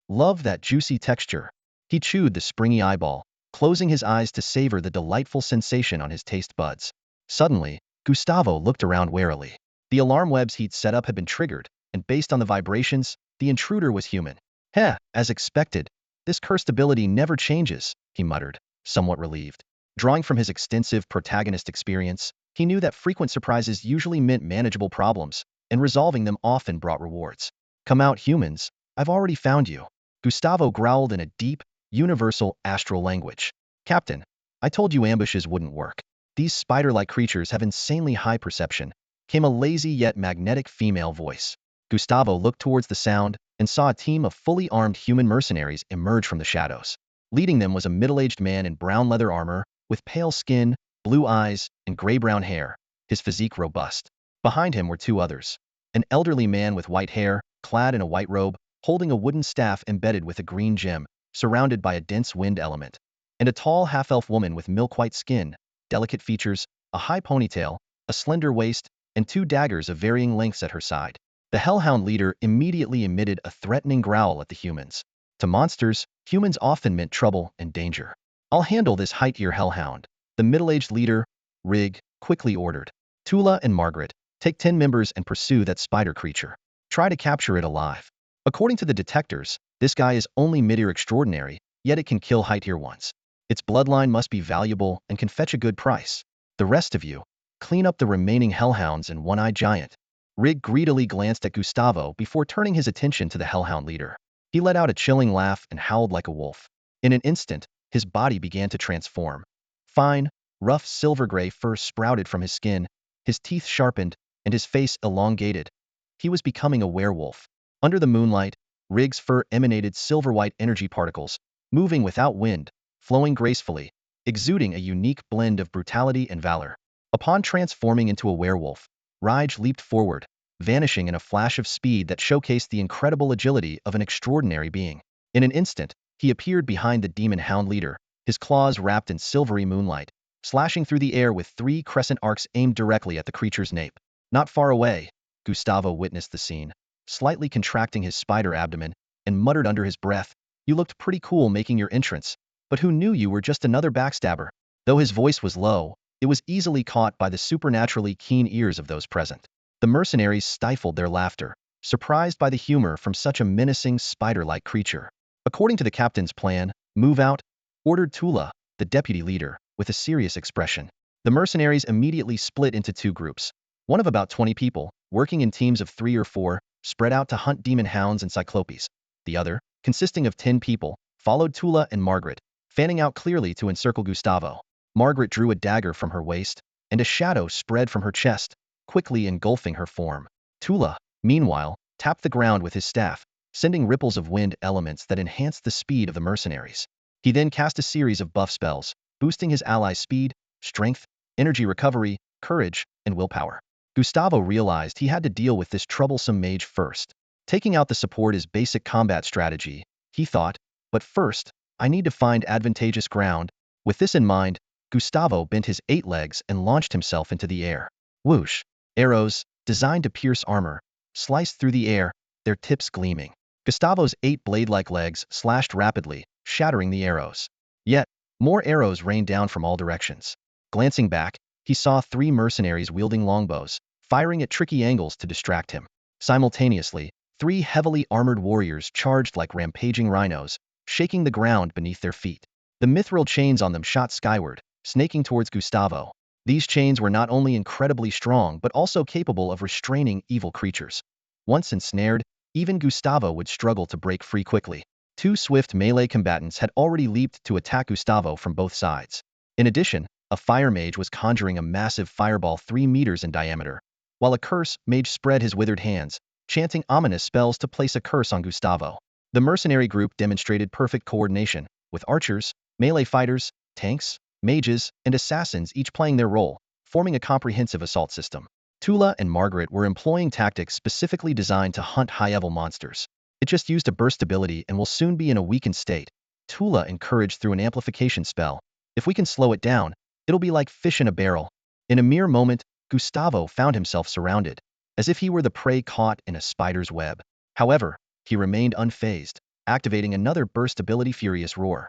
Love that juicy texture. He chewed the springy eyeball, closing his eyes to savor the delightful sensation on his taste buds. Suddenly, Gustavo looked around warily. The alarm webs he'd set up had been triggered, and based on the vibrations, the intruder was human. As expected. This cursed ability never changes, he muttered, somewhat relieved. Drawing from his extensive protagonist experience, he knew that frequent surprises usually meant manageable problems, and resolving them often brought rewards. Come out, humans. I've already found you. Gustavo growled in a deep, universal astral language. Captain, I told you ambushes wouldn't work. These spider-like creatures have insanely high perception, came a lazy yet magnetic female voice. Gustavo looked towards the sound and saw a team of fully armed human mercenaries emerge from the shadows. Leading them was a middle-aged man in brown leather armor, with pale skin, blue eyes, and gray-brown hair, his physique robust. Behind him were 2 others. An elderly man with white hair, clad in a white robe, holding a wooden staff embedded with a green gem, surrounded by a dense wind element. And a tall half-elf woman with milk-white skin, delicate features, a high ponytail, a slender waist, and 2 daggers of varying lengths at her side. The Hellhound leader immediately emitted a threatening growl at the humans. To monsters, humans often meant trouble and danger. I'll handle this height-tier Hellhound, the middle-aged leader, Rig, quickly ordered. Tula and Margaret, take 10 members and pursue that spider creature. Try to capture it alive. According to the detectors, this guy is only mid-tier extraordinary, yet it can kill height-tier ones. Its bloodline must be valuable and can fetch a good price. The rest of you, clean up the remaining Hellhounds and One-Eyed Giant. Rig greedily glanced at Gustavo before turning his attention to the Hellhound leader. He let out a chilling laugh and howled like a wolf. In an instant, his body began to transform. Fine, rough silver-gray fur sprouted from his skin, his teeth sharpened, and his face elongated. He was becoming a werewolf. Under the moonlight, Rig's fur emanated silver-white energy particles, moving without wind, flowing gracefully, exuding a unique blend of brutality and valor. Upon transforming into a werewolf, Rige leaped forward, vanishing in a flash of speed that showcased the incredible agility of an extraordinary being. In an instant, he appeared behind the demon hound leader, his claws wrapped in silvery moonlight, slashing through the air with 3 crescent arcs aimed directly at the creature's nape. Not far away, Gustavo witnessed the scene, slightly contracting his spider abdomen, and muttered under his breath, "You looked pretty cool making your entrance, but who knew you were just another backstabber?" Though his voice was low, it was easily caught by the supernaturally keen ears of those present. The mercenaries stifled their laughter, surprised by the humor from such a menacing spider-like creature. According to the captain's plan, "Move out," ordered Tula, the deputy leader, with a serious expression. The mercenaries immediately split into 2 groups, one of about 20 people, working in teams of 3 or 4, spread out to hunt demon hounds and cyclopes. The other, consisting of 10 people, followed Tula and Margaret, fanning out clearly to encircle Gustavo. Margaret drew a dagger from her waist, and a shadow spread from her chest, quickly engulfing her form. Tula, meanwhile, tapped the ground with his staff, sending ripples of wind elements that enhanced the speed of the mercenaries. He then cast a series of buff spells, boosting his allies' speed, strength, energy recovery, courage, and willpower. Gustavo realized he had to deal with this troublesome mage first. Taking out the support is basic combat strategy, he thought, but first, I need to find advantageous ground. With this in mind, Gustavo bent his 8 legs and launched himself into the air. Whoosh! Arrows, designed to pierce armor, sliced through the air, their tips gleaming. Gustavo's 8 blade-like legs slashed rapidly, shattering the arrows. Yet, more arrows rained down from all directions. Glancing back, he saw 3 mercenaries wielding longbows, firing at tricky angles to distract him. Simultaneously, 3 heavily armored warriors charged like rampaging rhinos, shaking the ground beneath their feet. The mithril chains on them shot skyward, snaking towards Gustavo. These chains were not only incredibly strong but also capable of restraining evil creatures. Once ensnared, even Gustavo would struggle to break free quickly. 2 swift melee combatants had already leaped to attack Gustavo from both sides. In addition, a fire mage was conjuring a massive fireball 3 meters in diameter, while a curse mage spread his withered hands, chanting ominous spells to place a curse on Gustavo. The mercenary group demonstrated perfect coordination, with archers, melee fighters, tanks, mages, and assassins each playing their role, forming a comprehensive assault system. Tula and Margaret were employing tactics specifically designed to hunt high-level monsters. It just used a burst ability and will soon be in a weakened state. Tula encouraged through an amplification spell. If we can slow it down, it'll be like fish in a barrel. In a mere moment, Gustavo found himself surrounded, as if he were the prey caught in a spider's web. However, he remained unfazed, activating another burst ability Furious Roar.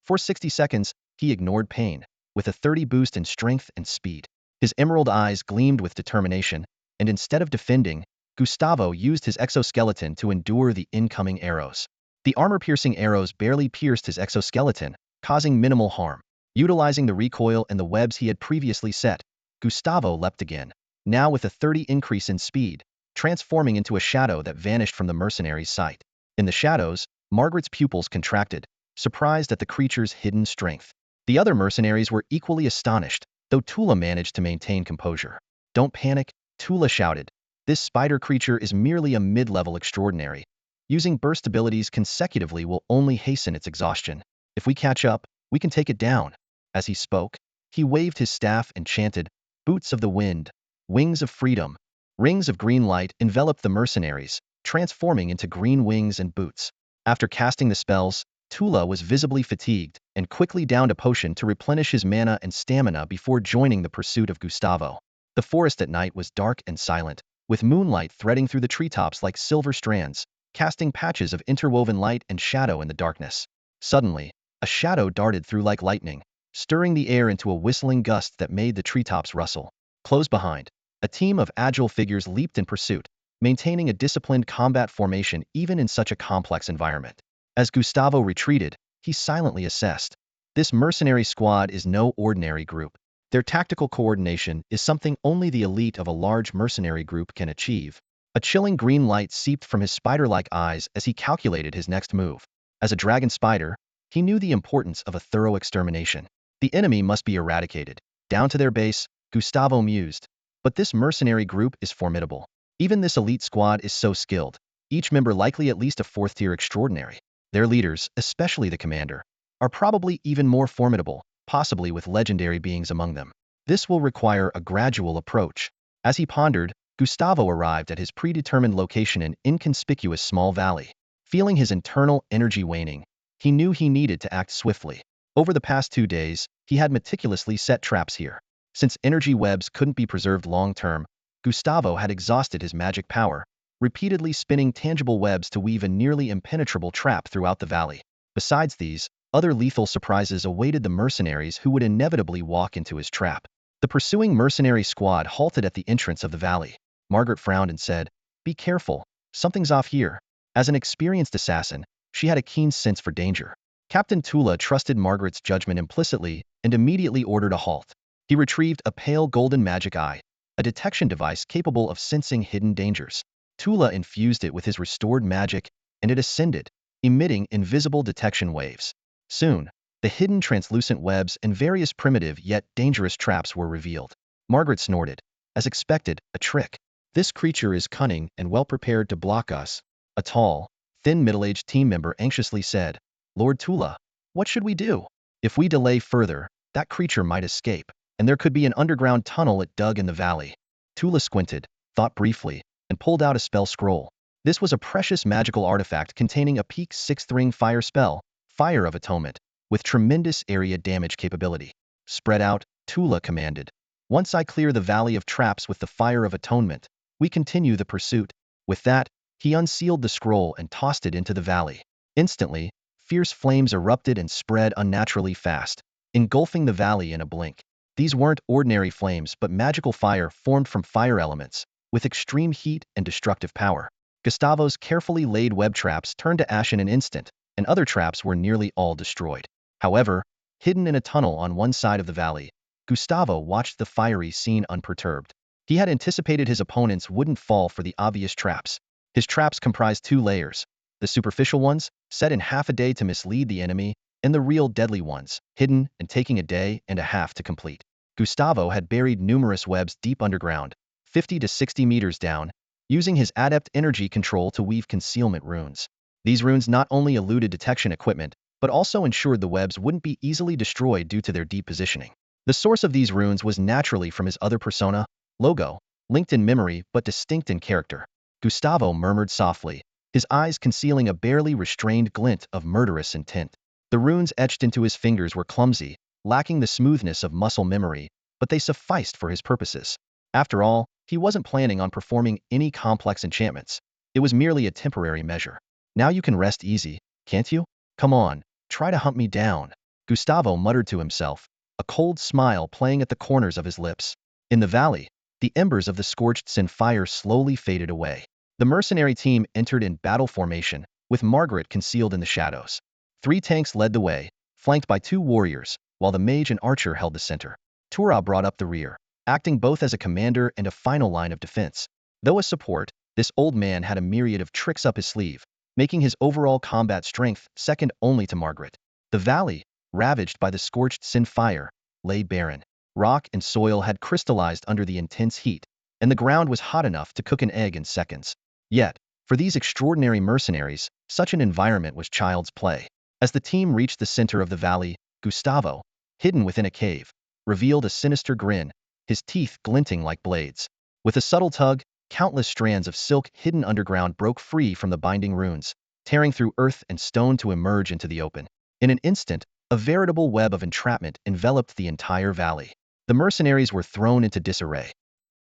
For 60 seconds, he ignored pain, with a 30 boost in strength and speed. His emerald eyes gleamed with determination, and instead of defending, Gustavo used his exoskeleton to endure the incoming arrows. The armor-piercing arrows barely pierced his exoskeleton, causing minimal harm. Utilizing the recoil and the webs he had previously set, Gustavo leapt again, now with a 30 increase in speed, transforming into a shadow that vanished from the mercenary's sight. In the shadows, Margaret's pupils contracted, surprised at the creature's hidden strength. The other mercenaries were equally astonished, though Tula managed to maintain composure. "Don't panic," Tula shouted. "This spider creature is merely a mid-level extraordinary. Using burst abilities consecutively will only hasten its exhaustion. If we catch up, we can take it down." As he spoke, he waved his staff and chanted, "Boots of the wind, wings of freedom." Rings of green light enveloped the mercenaries, transforming into green wings and boots. After casting the spells, Tula was visibly fatigued and quickly downed a potion to replenish his mana and stamina before joining the pursuit of Gustavo. The forest at night was dark and silent, with moonlight threading through the treetops like silver strands, casting patches of interwoven light and shadow in the darkness. Suddenly, a shadow darted through like lightning, stirring the air into a whistling gust that made the treetops rustle. Close behind, a team of agile figures leaped in pursuit, maintaining a disciplined combat formation even in such a complex environment. As Gustavo retreated, he silently assessed. This mercenary squad is no ordinary group. Their tactical coordination is something only the elite of a large mercenary group can achieve. A chilling green light seeped from his spider-like eyes as he calculated his next move. As a dragon spider, he knew the importance of a thorough extermination. The enemy must be eradicated. Down to their base, Gustavo mused. But this mercenary group is formidable. Even this elite squad is so skilled. each member likely at least a fourth-tier extraordinary. Their leaders, especially the commander, are probably even more formidable, possibly with legendary beings among them. This will require a gradual approach. As he pondered, Gustavo arrived at his predetermined location in inconspicuous small valley. Feeling his internal energy waning, he knew he needed to act swiftly. Over the past 2 days, he had meticulously set traps here. Since energy webs couldn't be preserved long-term, Gustavo had exhausted his magic power, repeatedly spinning tangible webs to weave a nearly impenetrable trap throughout the valley. Besides these, other lethal surprises awaited the mercenaries who would inevitably walk into his trap. The pursuing mercenary squad halted at the entrance of the valley. Margaret frowned and said, "Be careful, something's off here." As an experienced assassin, she had a keen sense for danger. Captain Tula trusted Margaret's judgment implicitly and immediately ordered a halt. He retrieved a pale golden magic eye, a detection device capable of sensing hidden dangers. Tula infused it with his restored magic, and it ascended, emitting invisible detection waves. Soon, the hidden translucent webs and various primitive yet dangerous traps were revealed. Margaret snorted. As expected, a trick. "This creature is cunning and well prepared to block us," a tall, thin middle-aged team member anxiously said. "Lord Tula, what should we do? If we delay further, that creature might escape, and there could be an underground tunnel it dug in the valley." Tula squinted, thought briefly, and pulled out a spell scroll. This was a precious magical artifact containing a peak 6th ring fire spell, Fire of Atonement, with tremendous area damage capability. "Spread out," Tula commanded. "Once I clear the valley of traps with the Fire of Atonement, we continue the pursuit." With that, he unsealed the scroll and tossed it into the valley. Instantly, fierce flames erupted and spread unnaturally fast, engulfing the valley in a blink. These weren't ordinary flames but magical fire formed from fire elements, with extreme heat and destructive power. Gustavo's carefully laid web traps turned to ash in an instant, and other traps were nearly all destroyed. However, hidden in a tunnel on one side of the valley, Gustavo watched the fiery scene unperturbed. He had anticipated his opponents wouldn't fall for the obvious traps. His traps comprised 2 layers: the superficial ones, set in half a day to mislead the enemy, and the real deadly ones, hidden and taking a day and a half to complete. Gustavo had buried numerous webs deep underground, 50 to 60 meters down, using his adept energy control to weave concealment runes. These runes not only eluded detection equipment, but also ensured the webs wouldn't be easily destroyed due to their deep positioning. The source of these runes was naturally from his other persona, Logo, linked in memory but distinct in character. Gustavo murmured softly, his eyes concealing a barely restrained glint of murderous intent. The runes etched into his fingers were clumsy, lacking the smoothness of muscle memory, but they sufficed for his purposes. After all, he wasn't planning on performing any complex enchantments. It was merely a temporary measure. "Now you can rest easy, can't you? Come on, try to hunt me down," Gustavo muttered to himself, a cold smile playing at the corners of his lips. In the valley, the embers of the scorched sin fire slowly faded away. The mercenary team entered in battle formation, with Margaret concealed in the shadows. 3 tanks led the way, flanked by 2 warriors, while the mage and archer held the center. Tura brought up the rear, acting both as a commander and a final line of defense. Though a support, this old man had a myriad of tricks up his sleeve, making his overall combat strength second only to Margaret. The valley, ravaged by the scorched sin fire, lay barren. Rock and soil had crystallized under the intense heat, and the ground was hot enough to cook an egg in seconds. Yet, for these extraordinary mercenaries, such an environment was child's play. As the team reached the center of the valley, Gustavo, hidden within a cave, revealed a sinister grin, his teeth glinting like blades. With a subtle tug, countless strands of silk hidden underground broke free from the binding runes, tearing through earth and stone to emerge into the open. In an instant, a veritable web of entrapment enveloped the entire valley. The mercenaries were thrown into disarray.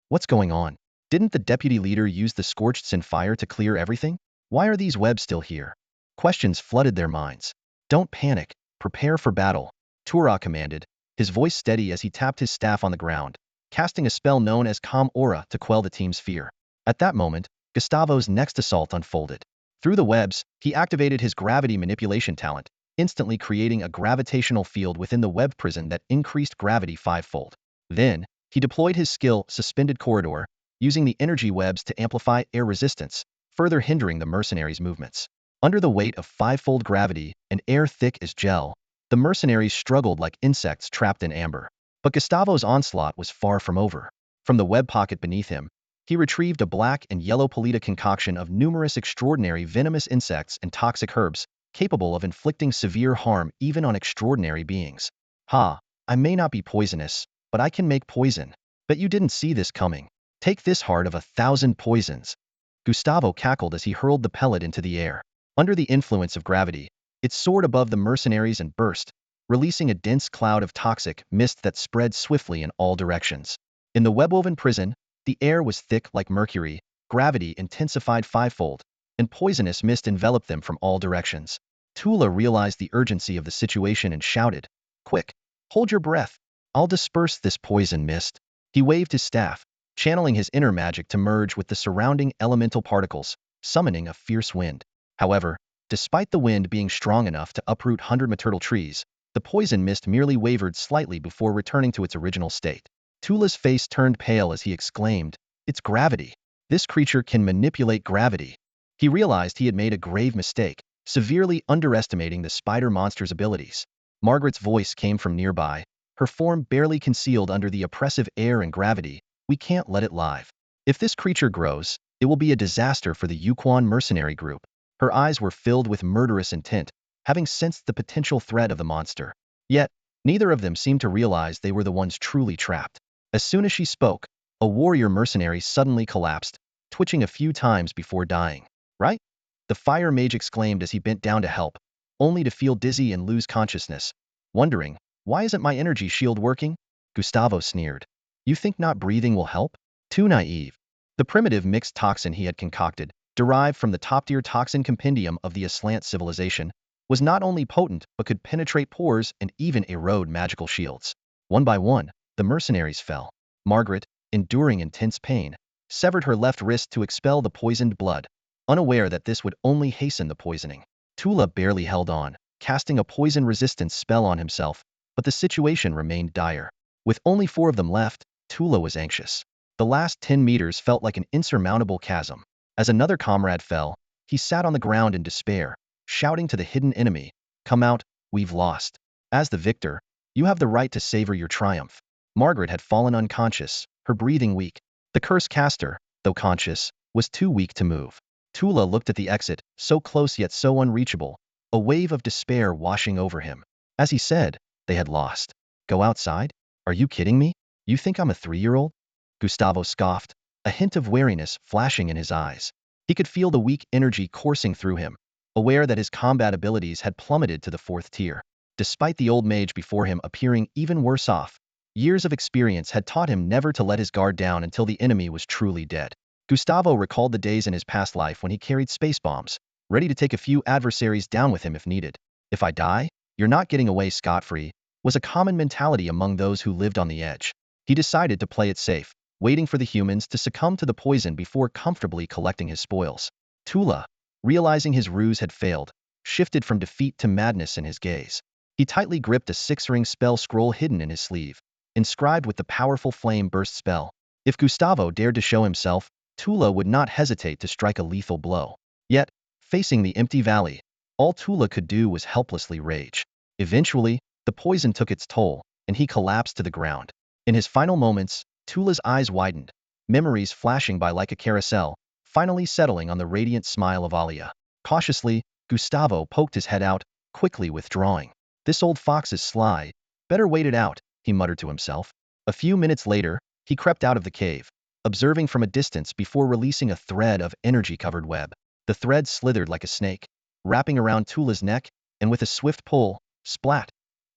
What's going on? Didn't the deputy leader use the scorched sin fire to clear everything? Why are these webs still here? Questions flooded their minds. "Don't panic. Prepare for battle," Tura commanded, his voice steady as he tapped his staff on the ground, casting a spell known as Calm Aura to quell the team's fear. At that moment, Gustavo's next assault unfolded. Through the webs, he activated his gravity manipulation talent, instantly creating a gravitational field within the web prison that increased gravity 5-fold. Then, he deployed his skill Suspended Corridor, using the energy webs to amplify air resistance, further hindering the mercenaries' movements. Under the weight of 5-fold gravity and air thick as gel, the mercenaries struggled like insects trapped in amber. But Gustavo's onslaught was far from over. From the web pocket beneath him, He retrieved a black and yellow polita concoction of numerous extraordinary venomous insects and toxic herbs, capable of inflicting severe harm even on extraordinary beings. Ha, I may not be poisonous, but I can make poison. Bet you didn't see this coming. Take this heart of 1,000 poisons. Gustavo cackled as he hurled the pellet into the air. Under the influence of gravity, it soared above the mercenaries and burst, releasing a dense cloud of toxic mist that spread swiftly in all directions. In the web-woven prison, the air was thick like mercury, gravity intensified fivefold, and poisonous mist enveloped them from all directions. Tula realized the urgency of the situation and shouted, "Quick, hold your breath. I'll disperse this poison mist." He waved his staff, channeling his inner magic to merge with the surrounding elemental particles, summoning a fierce wind. However, despite the wind being strong enough to uproot 100 trees, the poison mist merely wavered slightly before returning to its original state. Tula's face turned pale as he exclaimed, "It's gravity. This creature can manipulate gravity." He realized he had made a grave mistake, severely underestimating the spider monster's abilities. Margaret's voice came from nearby, her form barely concealed under the oppressive air and gravity. "We can't let it live. If this creature grows, it will be a disaster for the Yuquan mercenary group." Her eyes were filled with murderous intent, having sensed the potential threat of the monster. Yet, neither of them seemed to realize they were the ones truly trapped. As soon as she spoke, a warrior mercenary suddenly collapsed, twitching a few times before dying. "Right?" the fire mage exclaimed as he bent down to help, only to feel dizzy and lose consciousness. Wondering, "Why isn't my energy shield working?" Gustavo sneered. "You think not breathing will help? Too naive." The primitive mixed toxin he had concocted, derived from the top-tier toxin compendium of the Aslant civilization, was not only potent but could penetrate pores and even erode magical shields. One by one, the mercenaries fell. Margaret, enduring intense pain, severed her left wrist to expel the poisoned blood, unaware that this would only hasten the poisoning. Tula barely held on, casting a poison resistance spell on himself, but the situation remained dire. With only 4 of them left, Tula was anxious. The last 10 meters felt like an insurmountable chasm. As another comrade fell, he sat on the ground in despair, shouting to the hidden enemy, "Come out, we've lost. As the victor, you have the right to savor your triumph." Margaret had fallen unconscious, her breathing weak. The curse caster, though conscious, was too weak to move. Tula looked at the exit, so close yet so unreachable, a wave of despair washing over him. As he said, they had lost. "Go outside? Are you kidding me? You think I'm a 3-year-old? Gustavo scoffed, a hint of wariness flashing in his eyes. He could feel the weak energy coursing through him, aware that his combat abilities had plummeted to the 4th tier. Despite the old mage before him appearing even worse off, years of experience had taught him never to let his guard down until the enemy was truly dead. Gustavo recalled the days in his past life when he carried space bombs, ready to take a few adversaries down with him if needed. "If I die, you're not getting away scot-free," was a common mentality among those who lived on the edge. He decided to play it safe, waiting for the humans to succumb to the poison before comfortably collecting his spoils. Tula, realizing his ruse had failed, shifted from defeat to madness in his gaze. He tightly gripped a 6-ring spell scroll hidden in his sleeve, inscribed with the powerful flame burst spell. If Gustavo dared to show himself, Tula would not hesitate to strike a lethal blow. Yet, facing the empty valley, all Tula could do was helplessly rage. Eventually, the poison took its toll, and he collapsed to the ground. In his final moments, Tula's eyes widened, memories flashing by like a carousel, finally settling on the radiant smile of Alia. Cautiously, Gustavo poked his head out, quickly withdrawing. "This old fox is sly. Better wait it out," he muttered to himself. A few minutes later, he crept out of the cave, observing from a distance before releasing a thread of energy-covered web. The thread slithered like a snake, wrapping around Tula's neck, and with a swift pull, splat!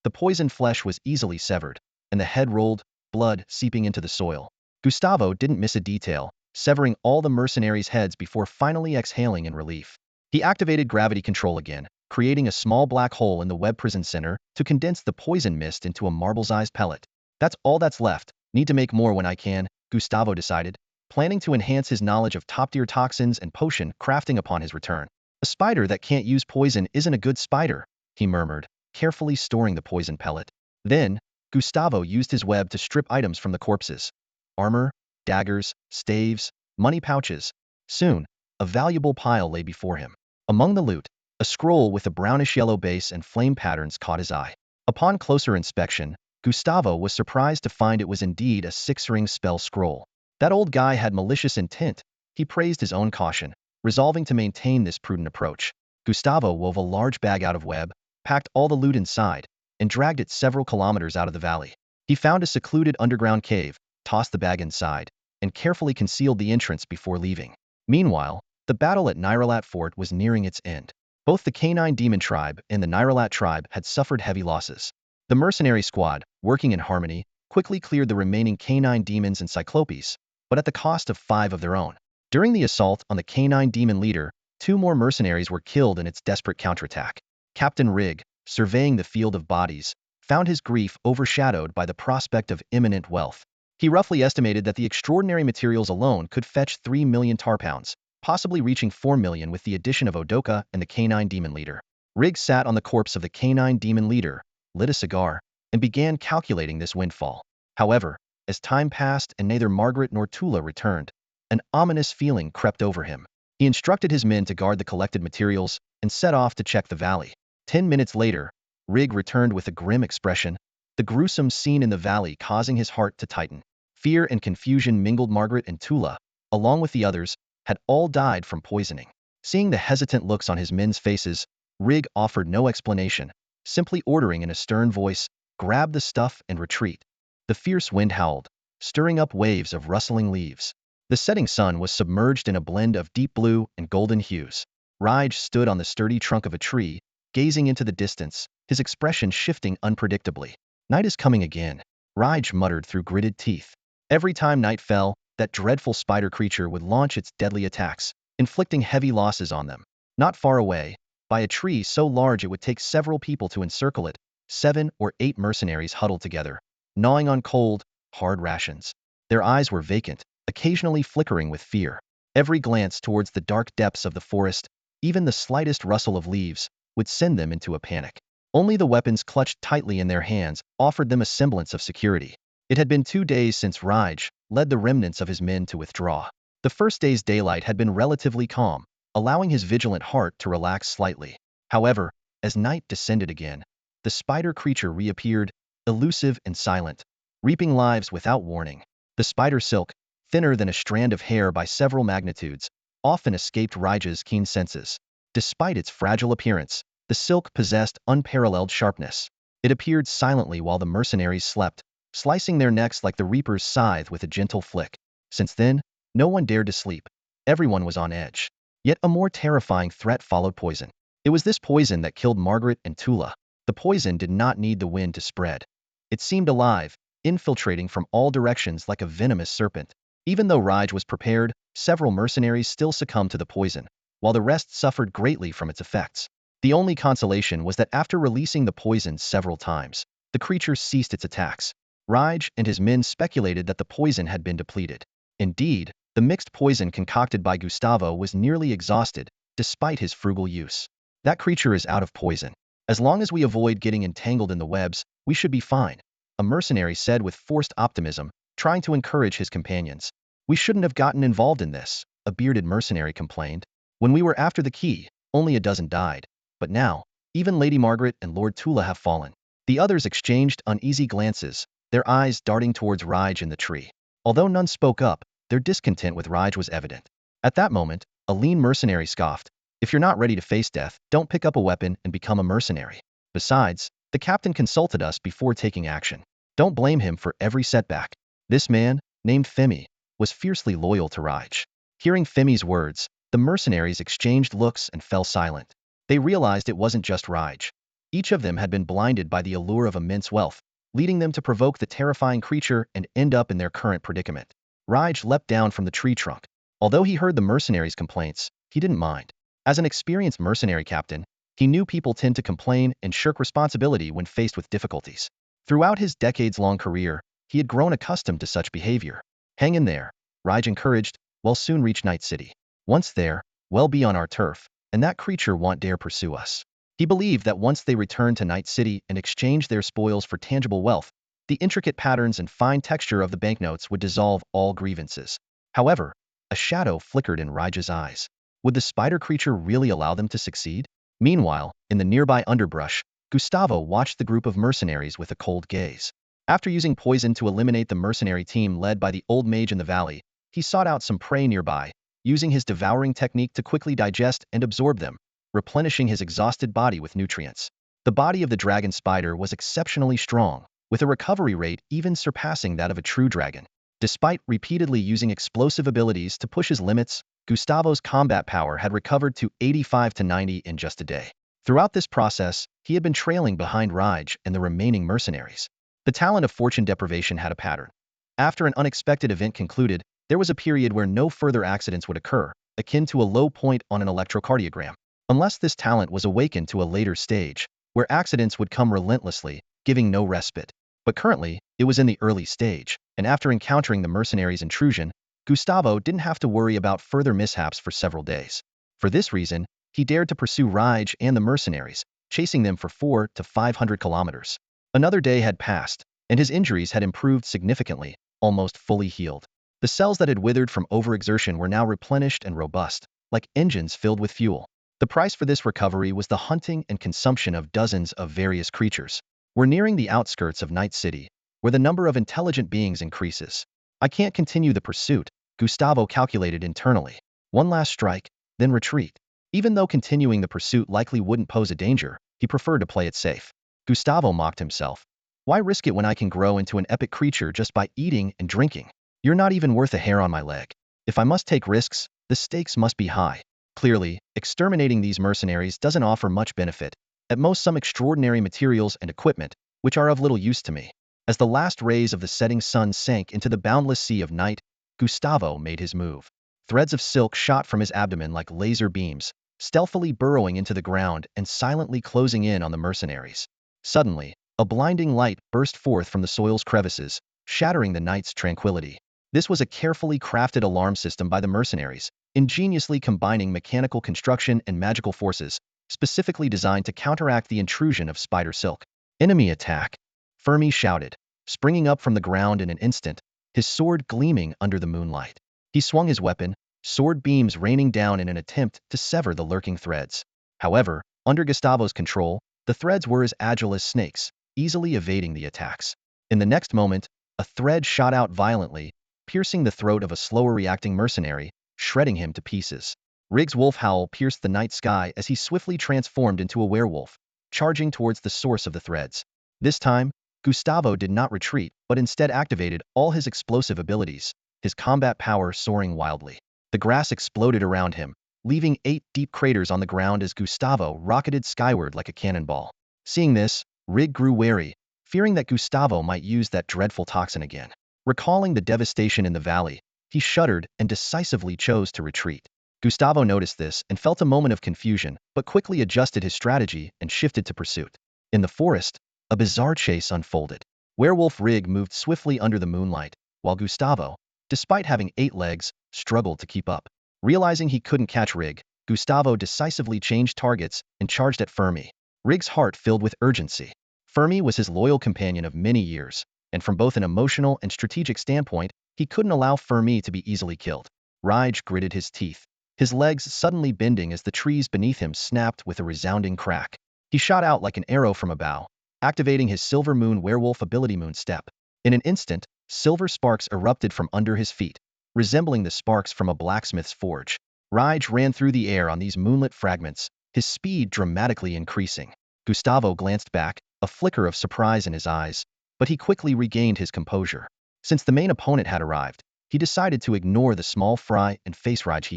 The poisoned flesh was easily severed, and the head rolled, blood seeping into the soil. Gustavo didn't miss a detail, severing all the mercenaries' heads before finally exhaling in relief. He activated gravity control again, creating a small black hole in the web prison center to condense the poison mist into a marble-sized pellet. "That's all that's left. Need to make more when I can," Gustavo decided, planning to enhance his knowledge of top-tier toxins and potion crafting upon his return. "A spider that can't use poison isn't a good spider," he murmured, carefully storing the poison pellet. Then, Gustavo used his web to strip items from the corpses. Armor, daggers, staves, money pouches. Soon, a valuable pile lay before him. Among the loot, a scroll with a brownish-yellow base and flame patterns caught his eye. Upon closer inspection, Gustavo was surprised to find it was indeed a 6-ring spell scroll. That old guy had malicious intent. He praised his own caution, resolving to maintain this prudent approach. Gustavo wove a large bag out of web, packed all the loot inside, and dragged it several kilometers out of the valley. He found a secluded underground cave, tossed the bag inside, and carefully concealed the entrance before leaving. Meanwhile, the battle at Nyralat Fort was nearing its end. Both the Canine Demon Tribe and the Nyralat Tribe had suffered heavy losses. The mercenary squad, working in harmony, quickly cleared the remaining canine demons and cyclopes, but at the cost of 5 of their own. During the assault on the canine demon leader, 2 more mercenaries were killed in its desperate counterattack. Captain Rig, surveying the field of bodies, found his grief overshadowed by the prospect of imminent wealth. He roughly estimated that the extraordinary materials alone could fetch 3 million tar pounds, possibly reaching 4 million with the addition of Odoka and the canine demon leader. Rig sat on the corpse of the canine demon leader, lit a cigar, and began calculating this windfall. However, as time passed and neither Margaret nor Tula returned, an ominous feeling crept over him. He instructed his men to guard the collected materials and set off to check the valley. 10 minutes later, Rig returned with a grim expression, the gruesome scene in the valley causing his heart to tighten. Fear and confusion mingled. Margaret and Tula, along with the others, had all died from poisoning. Seeing the hesitant looks on his men's faces, Rig offered no explanation, simply ordering in a stern voice, "Grab the stuff and retreat." The fierce wind howled, stirring up waves of rustling leaves. The setting sun was submerged in a blend of deep blue and golden hues. Raj stood on the sturdy trunk of a tree, gazing into the distance, his expression shifting unpredictably. "Night is coming again," Raj muttered through gritted teeth. Every time night fell, that dreadful spider creature would launch its deadly attacks, inflicting heavy losses on them. Not far away, by a tree so large it would take several people to encircle it, 7 or 8 mercenaries huddled together, gnawing on cold, hard rations. Their eyes were vacant, occasionally flickering with fear. Every glance towards the dark depths of the forest, even the slightest rustle of leaves, would send them into a panic. Only the weapons clutched tightly in their hands offered them a semblance of security. It had been 2 days since Raj led the remnants of his men to withdraw. The first day's daylight had been relatively calm, allowing his vigilant heart to relax slightly. However, as night descended again, the spider creature reappeared, elusive and silent, reaping lives without warning. The spider silk, thinner than a strand of hair by several magnitudes, often escaped Raj's keen senses. Despite its fragile appearance, the silk possessed unparalleled sharpness. It appeared silently while the mercenaries slept, slicing their necks like the reaper's scythe with a gentle flick. Since then, no one dared to sleep. Everyone was on edge. Yet a more terrifying threat followed: poison. It was this poison that killed Margaret and Tula. The poison did not need the wind to spread. It seemed alive, infiltrating from all directions like a venomous serpent. Even though Raj was prepared, several mercenaries still succumbed to the poison, while the rest suffered greatly from its effects. The only consolation was that after releasing the poison several times, the creature ceased its attacks. Raj and his men speculated that the poison had been depleted. Indeed, the mixed poison concocted by Gustavo was nearly exhausted, despite his frugal use. "That creature is out of poison. As long as we avoid getting entangled in the webs, we should be fine," a mercenary said with forced optimism, trying to encourage his companions. "We shouldn't have gotten involved in this," a bearded mercenary complained. "When we were after the key, only a dozen died. But now, even Lady Margaret and Lord Tula have fallen." The others exchanged uneasy glances, their eyes darting towards Raj in the tree. Although none spoke up, their discontent with Raj was evident. At that moment, a lean mercenary scoffed, "If you're not ready to face death, don't pick up a weapon and become a mercenary. Besides, the captain consulted us before taking action. Don't blame him for every setback." This man, named Femi, was fiercely loyal to Raj. Hearing Femi's words, the mercenaries exchanged looks and fell silent. They realized it wasn't just Raj. Each of them had been blinded by the allure of immense wealth, leading them to provoke the terrifying creature and end up in their current predicament. Raj leapt down from the tree trunk. Although he heard the mercenaries' complaints, he didn't mind. As an experienced mercenary captain, he knew people tend to complain and shirk responsibility when faced with difficulties. Throughout his decades-long career, he had grown accustomed to such behavior. "Hang in there," Raj encouraged. "We'll soon reach Night City. Once there, we'll be on our turf, and that creature won't dare pursue us." He believed that once they returned to Night City and exchanged their spoils for tangible wealth, the intricate patterns and fine texture of the banknotes would dissolve all grievances. However, a shadow flickered in Raj's eyes. Would the spider creature really allow them to succeed? Meanwhile, in the nearby underbrush, Gustavo watched the group of mercenaries with a cold gaze. After using poison to eliminate the mercenary team led by the old mage in the valley, he sought out some prey nearby, using his devouring technique to quickly digest and absorb them, replenishing his exhausted body with nutrients. The body of the dragon spider was exceptionally strong, with a recovery rate even surpassing that of a true dragon. Despite repeatedly using explosive abilities to push his limits, Gustavo's combat power had recovered to 85 to 90 in just a day. Throughout this process, he had been trailing behind Raj and the remaining mercenaries. The talent of fortune deprivation had a pattern. After an unexpected event concluded, there was a period where no further accidents would occur, akin to a low point on an electrocardiogram. Unless this talent was awakened to a later stage, where accidents would come relentlessly, giving no respite. But currently, it was in the early stage, and after encountering the mercenaries' intrusion, Gustavo didn't have to worry about further mishaps for several days. For this reason, he dared to pursue Raj and the mercenaries, chasing them for 400 to 500 kilometers. Another day had passed, and his injuries had improved significantly, almost fully healed. The cells that had withered from overexertion were now replenished and robust, like engines filled with fuel. The price for this recovery was the hunting and consumption of dozens of various creatures. We're nearing the outskirts of Night City, where the number of intelligent beings increases. I can't continue the pursuit, Gustavo calculated internally. One last strike, then retreat. Even though continuing the pursuit likely wouldn't pose a danger, he preferred to play it safe. Gustavo mocked himself. Why risk it when I can grow into an epic creature just by eating and drinking? You're not even worth a hair on my leg. If I must take risks, the stakes must be high. Clearly, exterminating these mercenaries doesn't offer much benefit. At most, some extraordinary materials and equipment, which are of little use to me. As the last rays of the setting sun sank into the boundless sea of night, Gustavo made his move. Threads of silk shot from his abdomen like laser beams, stealthily burrowing into the ground and silently closing in on the mercenaries. Suddenly, a blinding light burst forth from the soil's crevices, shattering the night's tranquility. This was a carefully crafted alarm system by the mercenaries, ingeniously combining mechanical construction and magical forces, specifically designed to counteract the intrusion of spider silk. Enemy attack! Fermi shouted, springing up from the ground in an instant, his sword gleaming under the moonlight. He swung his weapon, sword beams raining down in an attempt to sever the lurking threads. However, under Gustavo's control, the threads were as agile as snakes, easily evading the attacks. In the next moment, a thread shot out violently, piercing the throat of a slower reacting mercenary, shredding him to pieces. Riggs' wolf howl pierced the night sky as he swiftly transformed into a werewolf, charging towards the source of the threads. This time, Gustavo did not retreat, but instead activated all his explosive abilities, his combat power soaring wildly. The grass exploded around him, leaving 8 deep craters on the ground as Gustavo rocketed skyward like a cannonball. Seeing this, Rig grew wary, fearing that Gustavo might use that dreadful toxin again. Recalling the devastation in the valley, he shuddered and decisively chose to retreat. Gustavo noticed this and felt a moment of confusion, but quickly adjusted his strategy and shifted to pursuit. In the forest, a bizarre chase unfolded. Werewolf Rig moved swiftly under the moonlight, while Gustavo, despite having 8 legs, struggled to keep up. Realizing he couldn't catch Rig, Gustavo decisively changed targets and charged at Fermi. Rig's heart filled with urgency. Fermi was his loyal companion of many years, and from both an emotional and strategic standpoint, he couldn't allow Fermi to be easily killed. Raj gritted his teeth, his legs suddenly bending as the trees beneath him snapped with a resounding crack. He shot out like an arrow from a bow, activating his Silver Moon werewolf ability Moon Step. In an instant, silver sparks erupted from under his feet, resembling the sparks from a blacksmith's forge. Raj ran through the air on these moonlit fragments, his speed dramatically increasing. Gustavo glanced back, a flicker of surprise in his eyes, but he quickly regained his composure. Since the main opponent had arrived, he decided to ignore the small fry and face Raj.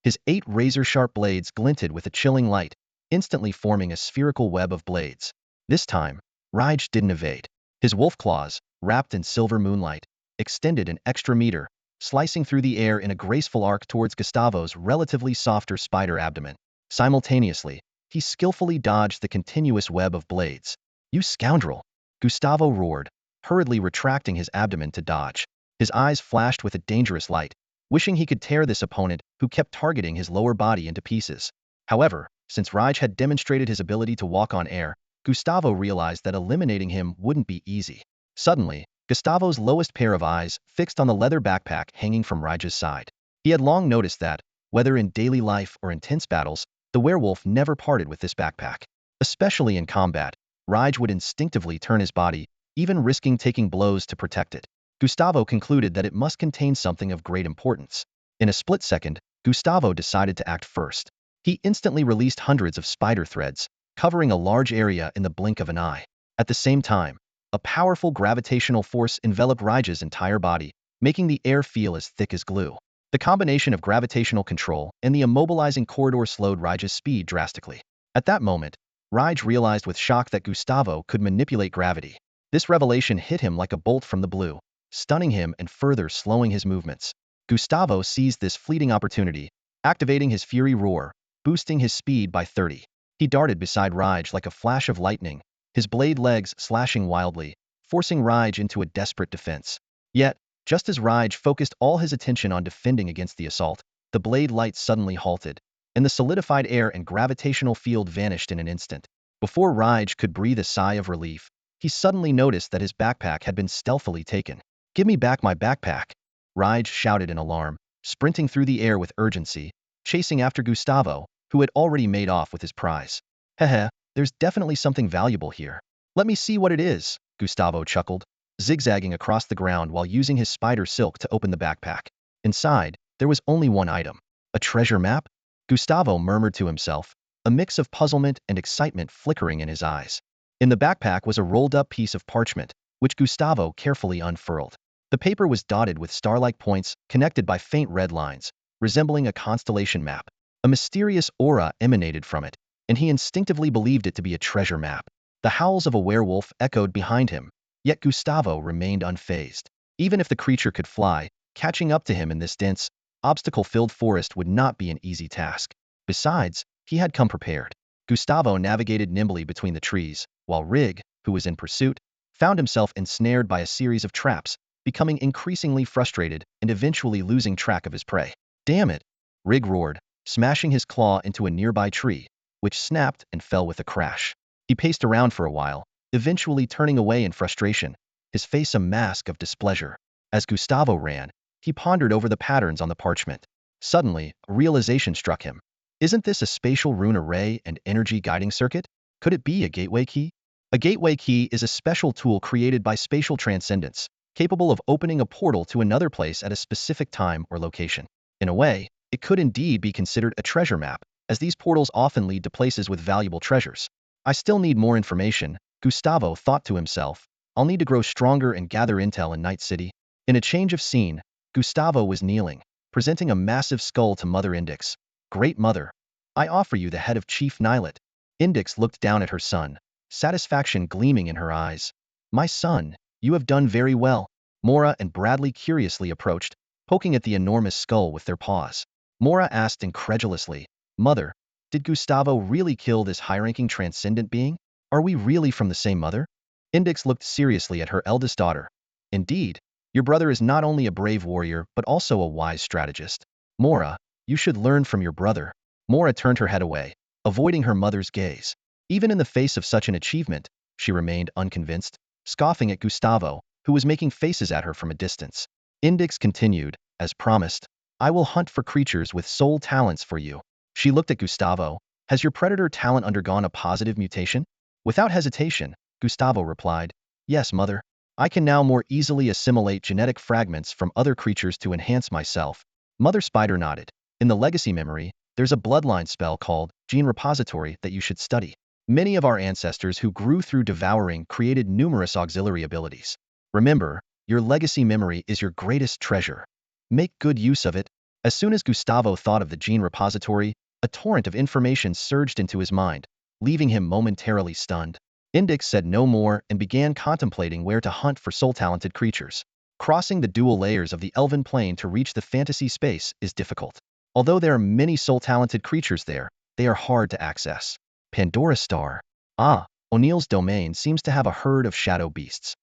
His 8 razor-sharp blades glinted with a chilling light, instantly forming a spherical web of blades. This time, Raj didn't evade. His wolf claws, wrapped in silver moonlight, extended an extra meter, slicing through the air in a graceful arc towards Gustavo's relatively softer spider abdomen. Simultaneously, he skillfully dodged the continuous web of blades. "You scoundrel!" Gustavo roared, hurriedly retracting his abdomen to dodge. His eyes flashed with a dangerous light, wishing he could tear this opponent who kept targeting his lower body into pieces. However, since Raj had demonstrated his ability to walk on air, Gustavo realized that eliminating him wouldn't be easy. Suddenly, Gustavo's lowest pair of eyes fixed on the leather backpack hanging from Raj's side. He had long noticed that, whether in daily life or intense battles, the werewolf never parted with this backpack. Especially in combat, Raj would instinctively turn his body, even risking taking blows to protect it. Gustavo concluded that it must contain something of great importance. In a split second, Gustavo decided to act first. He instantly released hundreds of spider threads, covering a large area in the blink of an eye. At the same time, a powerful gravitational force enveloped Raij's entire body, making the air feel as thick as glue. The combination of gravitational control and the immobilizing corridor slowed Raij's speed drastically. At that moment, Raij realized with shock that Gustavo could manipulate gravity. This revelation hit him like a bolt from the blue, stunning him and further slowing his movements. Gustavo seized this fleeting opportunity, activating his Fury Roar, boosting his speed by 30. He darted beside Raij like a flash of lightning, his blade legs slashing wildly, forcing Raij into a desperate defense. Yet, just as Raij focused all his attention on defending against the assault, the blade light suddenly halted, and the solidified air and gravitational field vanished in an instant. Before Raij could breathe a sigh of relief, he suddenly noticed that his backpack had been stealthily taken. "Give me back my backpack!" Raij shouted in alarm, sprinting through the air with urgency, chasing after Gustavo, who had already made off with his prize. "Heh, there's definitely something valuable here. Let me see what it is," Gustavo chuckled, zigzagging across the ground while using his spider silk to open the backpack. Inside, there was only one item. A treasure map? Gustavo murmured to himself, a mix of puzzlement and excitement flickering in his eyes. In the backpack was a rolled-up piece of parchment, which Gustavo carefully unfurled. The paper was dotted with star-like points connected by faint red lines, resembling a constellation map. A mysterious aura emanated from it, and he instinctively believed it to be a treasure map. The howls of a werewolf echoed behind him, yet Gustavo remained unfazed. Even if the creature could fly, catching up to him in this dense, obstacle-filled forest would not be an easy task. Besides, he had come prepared. Gustavo navigated nimbly between the trees, while Rig, who was in pursuit, found himself ensnared by a series of traps, becoming increasingly frustrated and eventually losing track of his prey. "Damn it!" Rig roared, smashing his claw into a nearby tree, which snapped and fell with a crash. He paced around for a while, eventually turning away in frustration, his face a mask of displeasure. As Gustavo ran, he pondered over the patterns on the parchment. Suddenly, a realization struck him. Isn't this a spatial rune array and energy guiding circuit? Could it be a gateway key? A gateway key is a special tool created by spatial transcendence, capable of opening a portal to another place at a specific time or location. In a way, it could indeed be considered a treasure map, as these portals often lead to places with valuable treasures. I still need more information, Gustavo thought to himself. I'll need to grow stronger and gather intel in Night City. In a change of scene, Gustavo was kneeling, presenting a massive skull to Mother Indix. "Great Mother, I offer you the head of Chief Nylet." Indix looked down at her son, satisfaction gleaming in her eyes. "My son, you have done very well." Mora and Bradley curiously approached, poking at the enormous skull with their paws. Mora asked incredulously, "Mother, did Gustavo really kill this high-ranking transcendent being? Are we really from the same mother?" Indix looked seriously at her eldest daughter. "Indeed, your brother is not only a brave warrior but also a wise strategist. Mora, you should learn from your brother." Mora turned her head away, avoiding her mother's gaze. Even in the face of such an achievement, she remained unconvinced, scoffing at Gustavo, who was making faces at her from a distance. Indix continued, "As promised, I will hunt for creatures with soul talents for you." She looked at Gustavo. "Has your predator talent undergone a positive mutation?" Without hesitation, Gustavo replied, "Yes, Mother. I can now more easily assimilate genetic fragments from other creatures to enhance myself." Mother Spider nodded. "In the legacy memory, there's a bloodline spell called Gene Repository that you should study. Many of our ancestors who grew through devouring created numerous auxiliary abilities. Remember, your legacy memory is your greatest treasure. Make good use of it." As soon as Gustavo thought of the Gene Repository, a torrent of information surged into his mind, leaving him momentarily stunned. Indix said no more and began contemplating where to hunt for soul-talented creatures. Crossing the dual layers of the Elven Plane to reach the fantasy space is difficult. Although there are many soul-talented creatures there, they are hard to access. Pandora Star. Ah, O'Neill's domain seems to have a herd of shadow beasts.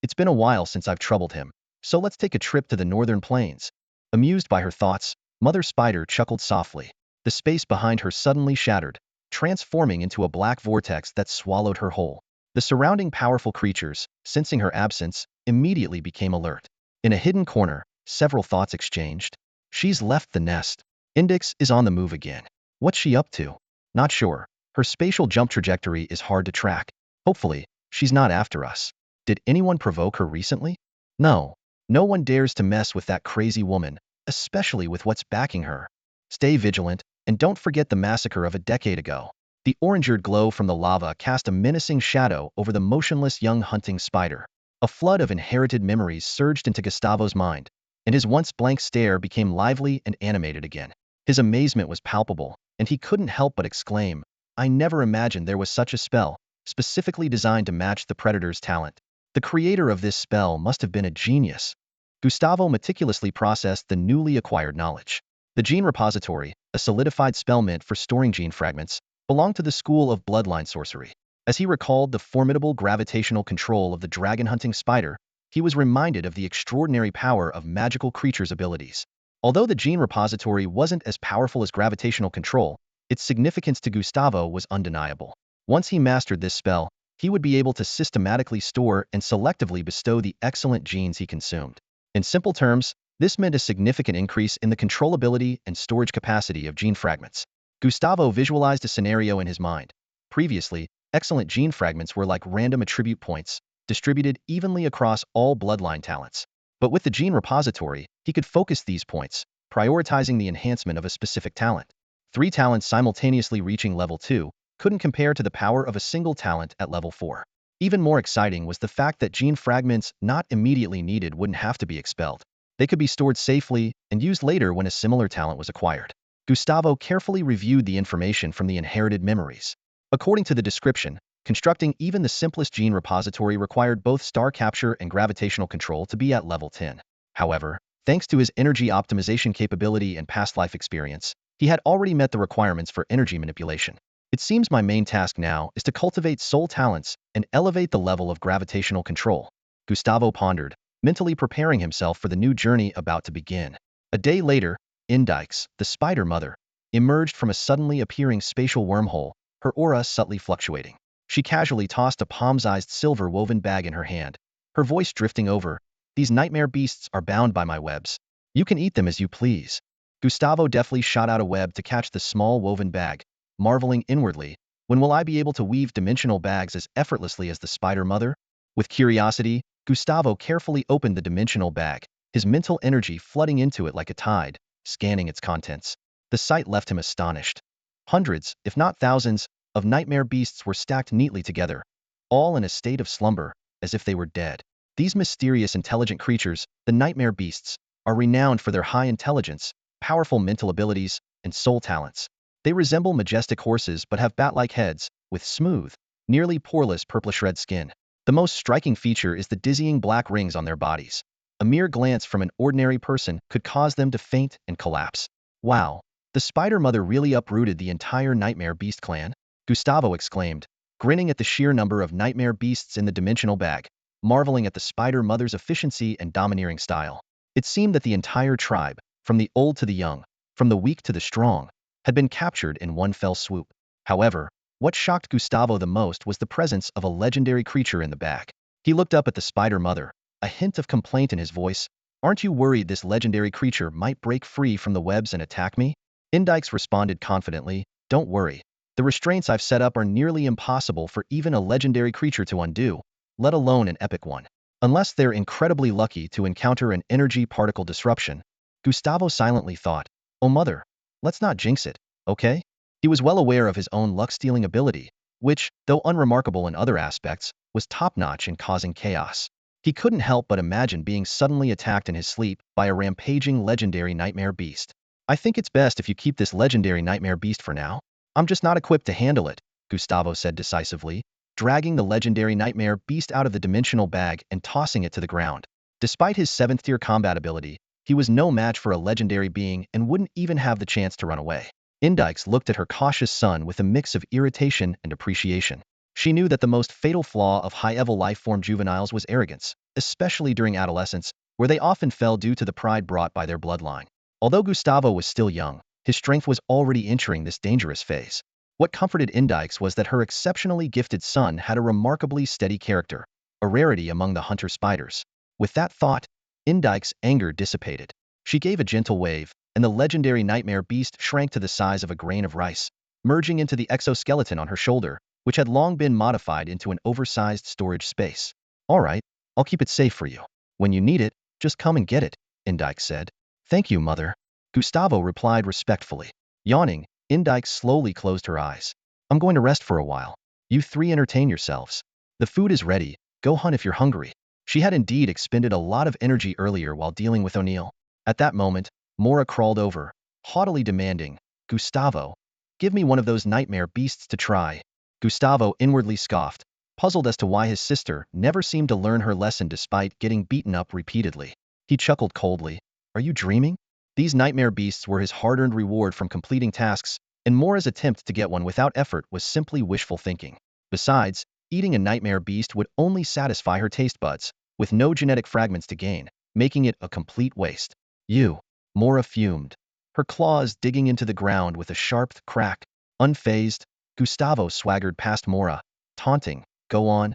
It's been a while since I've troubled him, so let's take a trip to the northern plains. Amused by her thoughts, Mother Spider chuckled softly. The space behind her suddenly shattered, transforming into a black vortex that swallowed her whole. The surrounding powerful creatures, sensing her absence, immediately became alert. In a hidden corner, several thoughts exchanged. She's left the nest. Indix is on the move again. What's she up to? Not sure. Her spatial jump trajectory is hard to track. Hopefully, she's not after us. Did anyone provoke her recently? No, no one dares to mess with that crazy woman, especially with what's backing her. Stay vigilant, and don't forget the massacre of a decade ago. The orangered glow from the lava cast a menacing shadow over the motionless young hunting spider. A flood of inherited memories surged into Gustavo's mind, and his once blank stare became lively and animated again. His amazement was palpable, and he couldn't help but exclaim, "I never imagined there was such a spell, specifically designed to match the predator's talent. The creator of this spell must have been a genius." Gustavo meticulously processed the newly acquired knowledge. The gene repository, a solidified spell meant for storing gene fragments, belonged to the school of bloodline sorcery. As he recalled the formidable gravitational control of the dragon-hunting spider, he was reminded of the extraordinary power of magical creatures' abilities. Although the gene repository wasn't as powerful as gravitational control, its significance to Gustavo was undeniable. Once he mastered this spell, he would be able to systematically store and selectively bestow the excellent genes he consumed. In simple terms, this meant a significant increase in the controllability and storage capacity of gene fragments. Gustavo visualized a scenario in his mind. Previously, excellent gene fragments were like random attribute points, distributed evenly across all bloodline talents. But with the gene repository, he could focus these points, prioritizing the enhancement of a specific talent. 3 talents simultaneously reaching level 2 couldn't compare to the power of a single talent at level 4. Even more exciting was the fact that gene fragments not immediately needed wouldn't have to be expelled. They could be stored safely and used later when a similar talent was acquired. Gustavo carefully reviewed the information from the inherited memories. According to the description, constructing even the simplest gene repository required both star capture and gravitational control to be at level 10. However, thanks to his energy optimization capability and past life experience, he had already met the requirements for energy manipulation. It seems my main task now is to cultivate soul talents and elevate the level of gravitational control. Gustavo pondered, mentally preparing himself for the new journey about to begin. A day later, Indix, the spider mother, emerged from a suddenly appearing spatial wormhole, her aura subtly fluctuating. She casually tossed a palm-sized silver-woven bag in her hand, her voice drifting over, "These nightmare beasts are bound by my webs. You can eat them as you please." Gustavo deftly shot out a web to catch the small woven bag, marveling inwardly, "When will I be able to weave dimensional bags as effortlessly as the spider mother?" With curiosity, Gustavo carefully opened the dimensional bag, his mental energy flooding into it like a tide, scanning its contents. The sight left him astonished. Hundreds, if not thousands, of nightmare beasts were stacked neatly together, all in a state of slumber, as if they were dead. These mysterious intelligent creatures, the nightmare beasts, are renowned for their high intelligence, powerful mental abilities, and soul talents. They resemble majestic horses but have bat-like heads, with smooth, nearly poreless purplish-red skin. The most striking feature is the dizzying black rings on their bodies. A mere glance from an ordinary person could cause them to faint and collapse. Wow, the spider mother really uprooted the entire nightmare beast clan? Gustavo exclaimed, grinning at the sheer number of nightmare beasts in the dimensional bag, marveling at the spider mother's efficiency and domineering style. It seemed that the entire tribe, from the old to the young, from the weak to the strong, had been captured in one fell swoop. However, what shocked Gustavo the most was the presence of a legendary creature in the bag. He looked up at the spider mother, a hint of complaint in his voice. "Aren't you worried this legendary creature might break free from the webs and attack me?" Indix responded confidently, "Don't worry. The restraints I've set up are nearly impossible for even a legendary creature to undo, let alone an epic one. Unless they're incredibly lucky to encounter an energy particle disruption." Gustavo silently thought, "Oh mother, let's not jinx it, okay?" He was well aware of his own luck-stealing ability, which, though unremarkable in other aspects, was top-notch in causing chaos. He couldn't help but imagine being suddenly attacked in his sleep by a rampaging legendary nightmare beast. "I think it's best if you keep this legendary nightmare beast for now. I'm just not equipped to handle it," Gustavo said decisively, dragging the legendary nightmare beast out of the dimensional bag and tossing it to the ground. Despite his 7th-tier combat ability, he was no match for a legendary being and wouldn't even have the chance to run away. Indix looked at her cautious son with a mix of irritation and appreciation. She knew that the most fatal flaw of high-level life-form juveniles was arrogance, especially during adolescence, where they often fell due to the pride brought by their bloodline. Although Gustavo was still young, his strength was already entering this dangerous phase. What comforted Indix was that her exceptionally gifted son had a remarkably steady character, a rarity among the hunter spiders. With that thought, Indix's anger dissipated. She gave a gentle wave, and the legendary nightmare beast shrank to the size of a grain of rice, merging into the exoskeleton on her shoulder, which had long been modified into an oversized storage space. "All right, I'll keep it safe for you." When you need it, just come and get it, Indike said. Thank you, mother. Gustavo replied respectfully. Yawning, Indike slowly closed her eyes. I'm going to rest for a while. You three entertain yourselves. The food is ready. Go hunt if you're hungry. She had indeed expended a lot of energy earlier while dealing with O'Neill. At that moment, Mora crawled over, haughtily demanding, Gustavo, give me one of those nightmare beasts to try. Gustavo inwardly scoffed, puzzled as to why his sister never seemed to learn her lesson despite getting beaten up repeatedly. He chuckled coldly. Are you dreaming? These nightmare beasts were his hard-earned reward from completing tasks, and Mora's attempt to get one without effort was simply wishful thinking. Besides, eating a nightmare beast would only satisfy her taste buds, with no genetic fragments to gain, making it a complete waste. You. Mora fumed, her claws digging into the ground with a sharp crack. Unfazed, Gustavo swaggered past Mora, taunting, go on.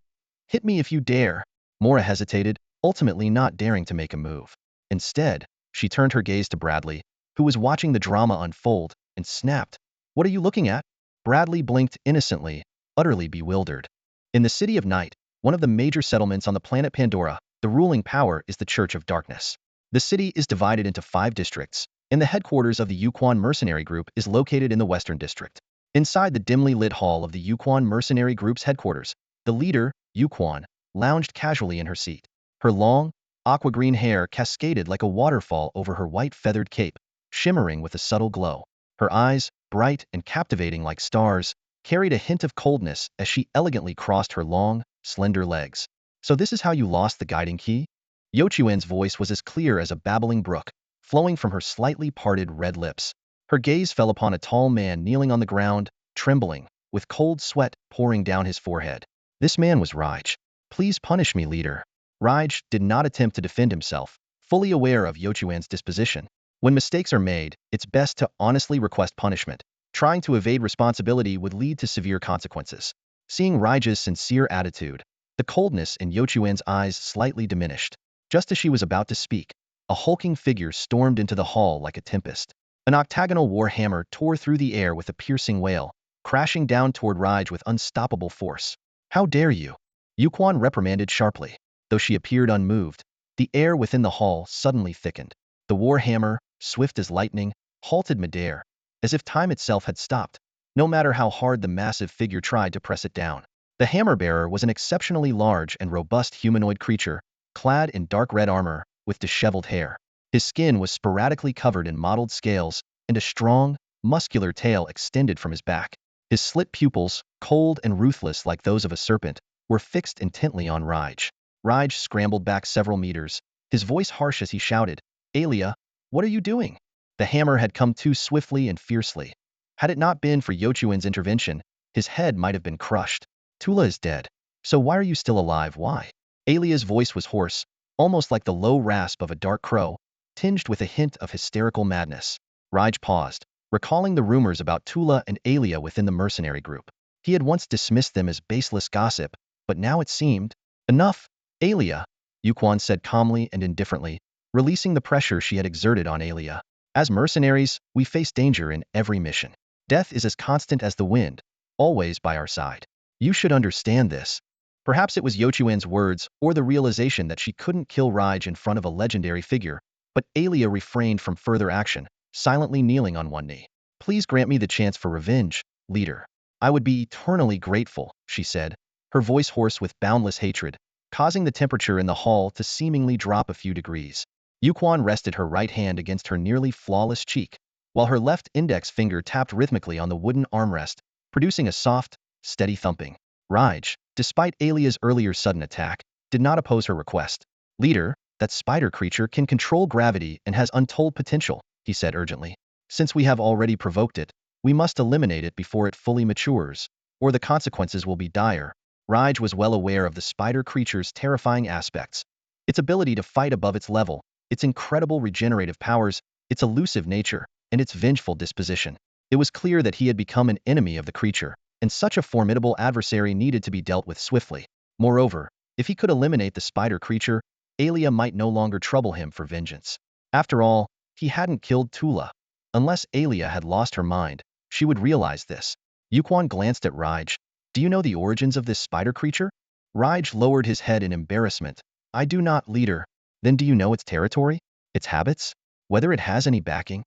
Hit me if you dare. Mora hesitated, ultimately not daring to make a move. Instead, she turned her gaze to Bradley, who was watching the drama unfold, and snapped. What are you looking at? Bradley blinked innocently, utterly bewildered. In the City of Night, one of the major settlements on the planet Pandora, the ruling power is the Church of Darkness. The city is divided into 5 districts, and the headquarters of the Yuquan mercenary group is located in the Western District. Inside the dimly lit hall of the Yuquan mercenary group's headquarters, the leader, Yuquan, lounged casually in her seat. Her long, aqua-green hair cascaded like a waterfall over her white feathered cape, shimmering with a subtle glow. Her eyes, bright and captivating like stars, carried a hint of coldness as she elegantly crossed her long, slender legs. So this is how you lost the guiding key? Yochuan's voice was as clear as a babbling brook, flowing from her slightly parted red lips. Her gaze fell upon a tall man kneeling on the ground, trembling, with cold sweat pouring down his forehead. This man was Raj. Please punish me, leader. Raj did not attempt to defend himself, fully aware of Yochuan's disposition. When mistakes are made, it's best to honestly request punishment. Trying to evade responsibility would lead to severe consequences. Seeing Raj's sincere attitude, the coldness in Yochuan's eyes slightly diminished. Just as she was about to speak, a hulking figure stormed into the hall like a tempest. An octagonal war hammer tore through the air with a piercing wail, crashing down toward Raj with unstoppable force. How dare you? Yuquan reprimanded sharply. Though she appeared unmoved, the air within the hall suddenly thickened. The war hammer, swift as lightning, halted midair, as if time itself had stopped, no matter how hard the massive figure tried to press it down. The hammer-bearer was an exceptionally large and robust humanoid creature, clad in dark red armor, with disheveled hair. His skin was sporadically covered in mottled scales, and a strong, muscular tail extended from his back. His slit pupils, cold and ruthless like those of a serpent, were fixed intently on Raj. Raj scrambled back several meters, his voice harsh as he shouted, Alia, what are you doing? The hammer had come too swiftly and fiercely. Had it not been for Yochuan's intervention, his head might have been crushed. Tula is dead. So why are you still alive? Why? Alia's voice was hoarse, almost like the low rasp of a dark crow, tinged with a hint of hysterical madness. Raj paused, recalling the rumors about Tula and Alia within the mercenary group. He had once dismissed them as baseless gossip, but now it seemed, enough, Alia, Yuquan said calmly and indifferently, releasing the pressure she had exerted on Alia. As mercenaries, we face danger in every mission. Death is as constant as the wind, always by our side. You should understand this. Perhaps it was Yochuan's words or the realization that she couldn't kill Raj in front of a legendary figure, but Alia refrained from further action, silently kneeling on one knee. Please grant me the chance for revenge, leader. I would be eternally grateful, she said, her voice hoarse with boundless hatred, causing the temperature in the hall to seemingly drop a few degrees. Yuquan rested her right hand against her nearly flawless cheek, while her left index finger tapped rhythmically on the wooden armrest, producing a soft, steady thumping. Raj, despite Alia's earlier sudden attack, did not oppose her request. Leader, that spider creature can control gravity and has untold potential, he said urgently. Since we have already provoked it, we must eliminate it before it fully matures, or the consequences will be dire. Raj was well aware of the spider creature's terrifying aspects. Its ability to fight above its level, its incredible regenerative powers, its elusive nature, and its vengeful disposition. It was clear that he had become an enemy of the creature, and such a formidable adversary needed to be dealt with swiftly. Moreover, if he could eliminate the spider creature, Alia might no longer trouble him for vengeance. After all, he hadn't killed Tula. Unless Alia had lost her mind, she would realize this. Yuquan glanced at Raj. Do you know the origins of this spider creature? Raj lowered his head in embarrassment. I do not, leader. Then do you know its territory? Its habits? Whether it has any backing?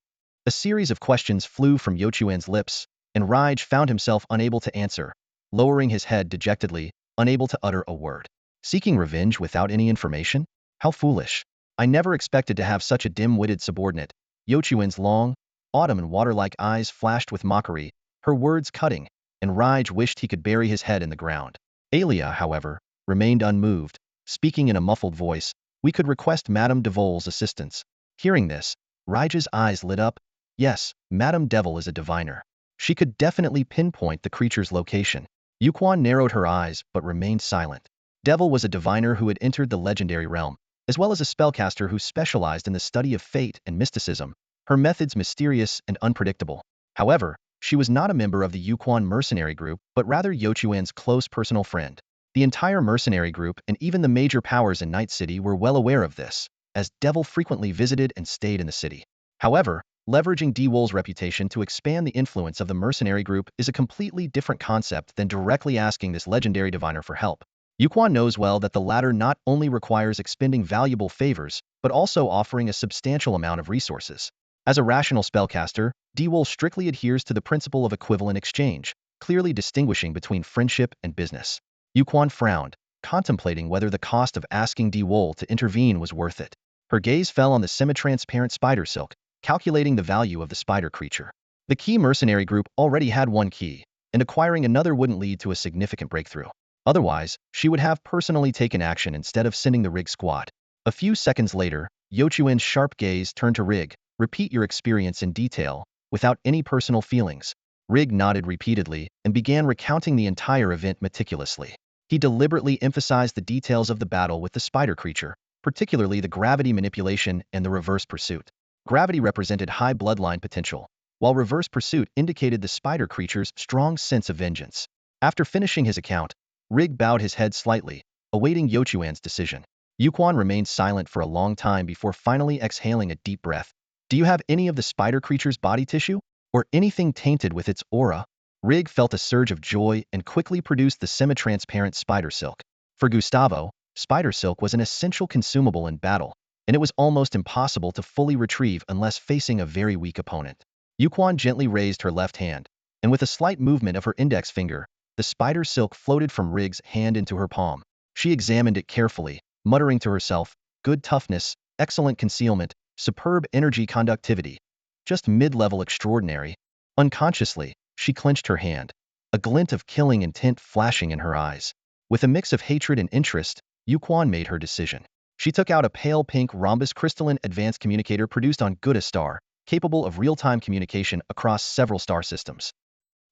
A series of questions flew from Yochuan's lips, and Raj found himself unable to answer, lowering his head dejectedly, unable to utter a word. Seeking revenge without any information? How foolish. I never expected to have such a dim-witted subordinate. Yochuan's long, autumn and water-like eyes flashed with mockery, her words cutting, and Raj wished he could bury his head in the ground. Alia, however, remained unmoved, speaking in a muffled voice, "We could request Madame Devol's assistance." Hearing this, Raj's eyes lit up. Yes, Madame Devil is a diviner. She could definitely pinpoint the creature's location. Yuquan narrowed her eyes but remained silent. Devil was a diviner who had entered the legendary realm, as well as a spellcaster who specialized in the study of fate and mysticism, her methods mysterious and unpredictable. However, she was not a member of the Yuquan mercenary group, but rather Yochuan's close personal friend. The entire mercenary group and even the major powers in Night City were well aware of this, as Devil frequently visited and stayed in the city. However, leveraging Dewol's reputation to expand the influence of the mercenary group is a completely different concept than directly asking this legendary diviner for help. Yuquan knows well that the latter not only requires expending valuable favors, but also offering a substantial amount of resources. As a rational spellcaster, Dewol strictly adheres to the principle of equivalent exchange, clearly distinguishing between friendship and business. Yuquan frowned, contemplating whether the cost of asking Dewol to intervene was worth it. Her gaze fell on the semi-transparent spider silk, calculating the value of the spider creature. The key mercenary group already had one key, and acquiring another wouldn't lead to a significant breakthrough. Otherwise, she would have personally taken action instead of sending the Rig squad. A few seconds later, Yochuan's sharp gaze turned to Rig. "Repeat your experience in detail, without any personal feelings." Rig nodded repeatedly and began recounting the entire event meticulously. He deliberately emphasized the details of the battle with the spider creature, particularly the gravity manipulation and the reverse pursuit. Gravity represented high bloodline potential, while reverse pursuit indicated the spider creature's strong sense of vengeance. After finishing his account, Rig bowed his head slightly, awaiting Yochuan's decision. Yuquan remained silent for a long time before finally exhaling a deep breath. "Do you have any of the spider creature's body tissue? Or anything tainted with its aura?" Rig felt a surge of joy and quickly produced the semi-transparent spider silk. For Gustavo, spider silk was an essential consumable in battle, and it was almost impossible to fully retrieve unless facing a very weak opponent. Yuquan gently raised her left hand, and with a slight movement of her index finger, the spider silk floated from Rig's hand into her palm. She examined it carefully, muttering to herself, "Good toughness, excellent concealment, superb energy conductivity. Just mid-level extraordinary." Unconsciously, she clenched her hand, a glint of killing intent flashing in her eyes. With a mix of hatred and interest, Yuquan made her decision. She took out a pale pink rhombus crystalline advanced communicator produced on Guda star, capable of real-time communication across several star systems.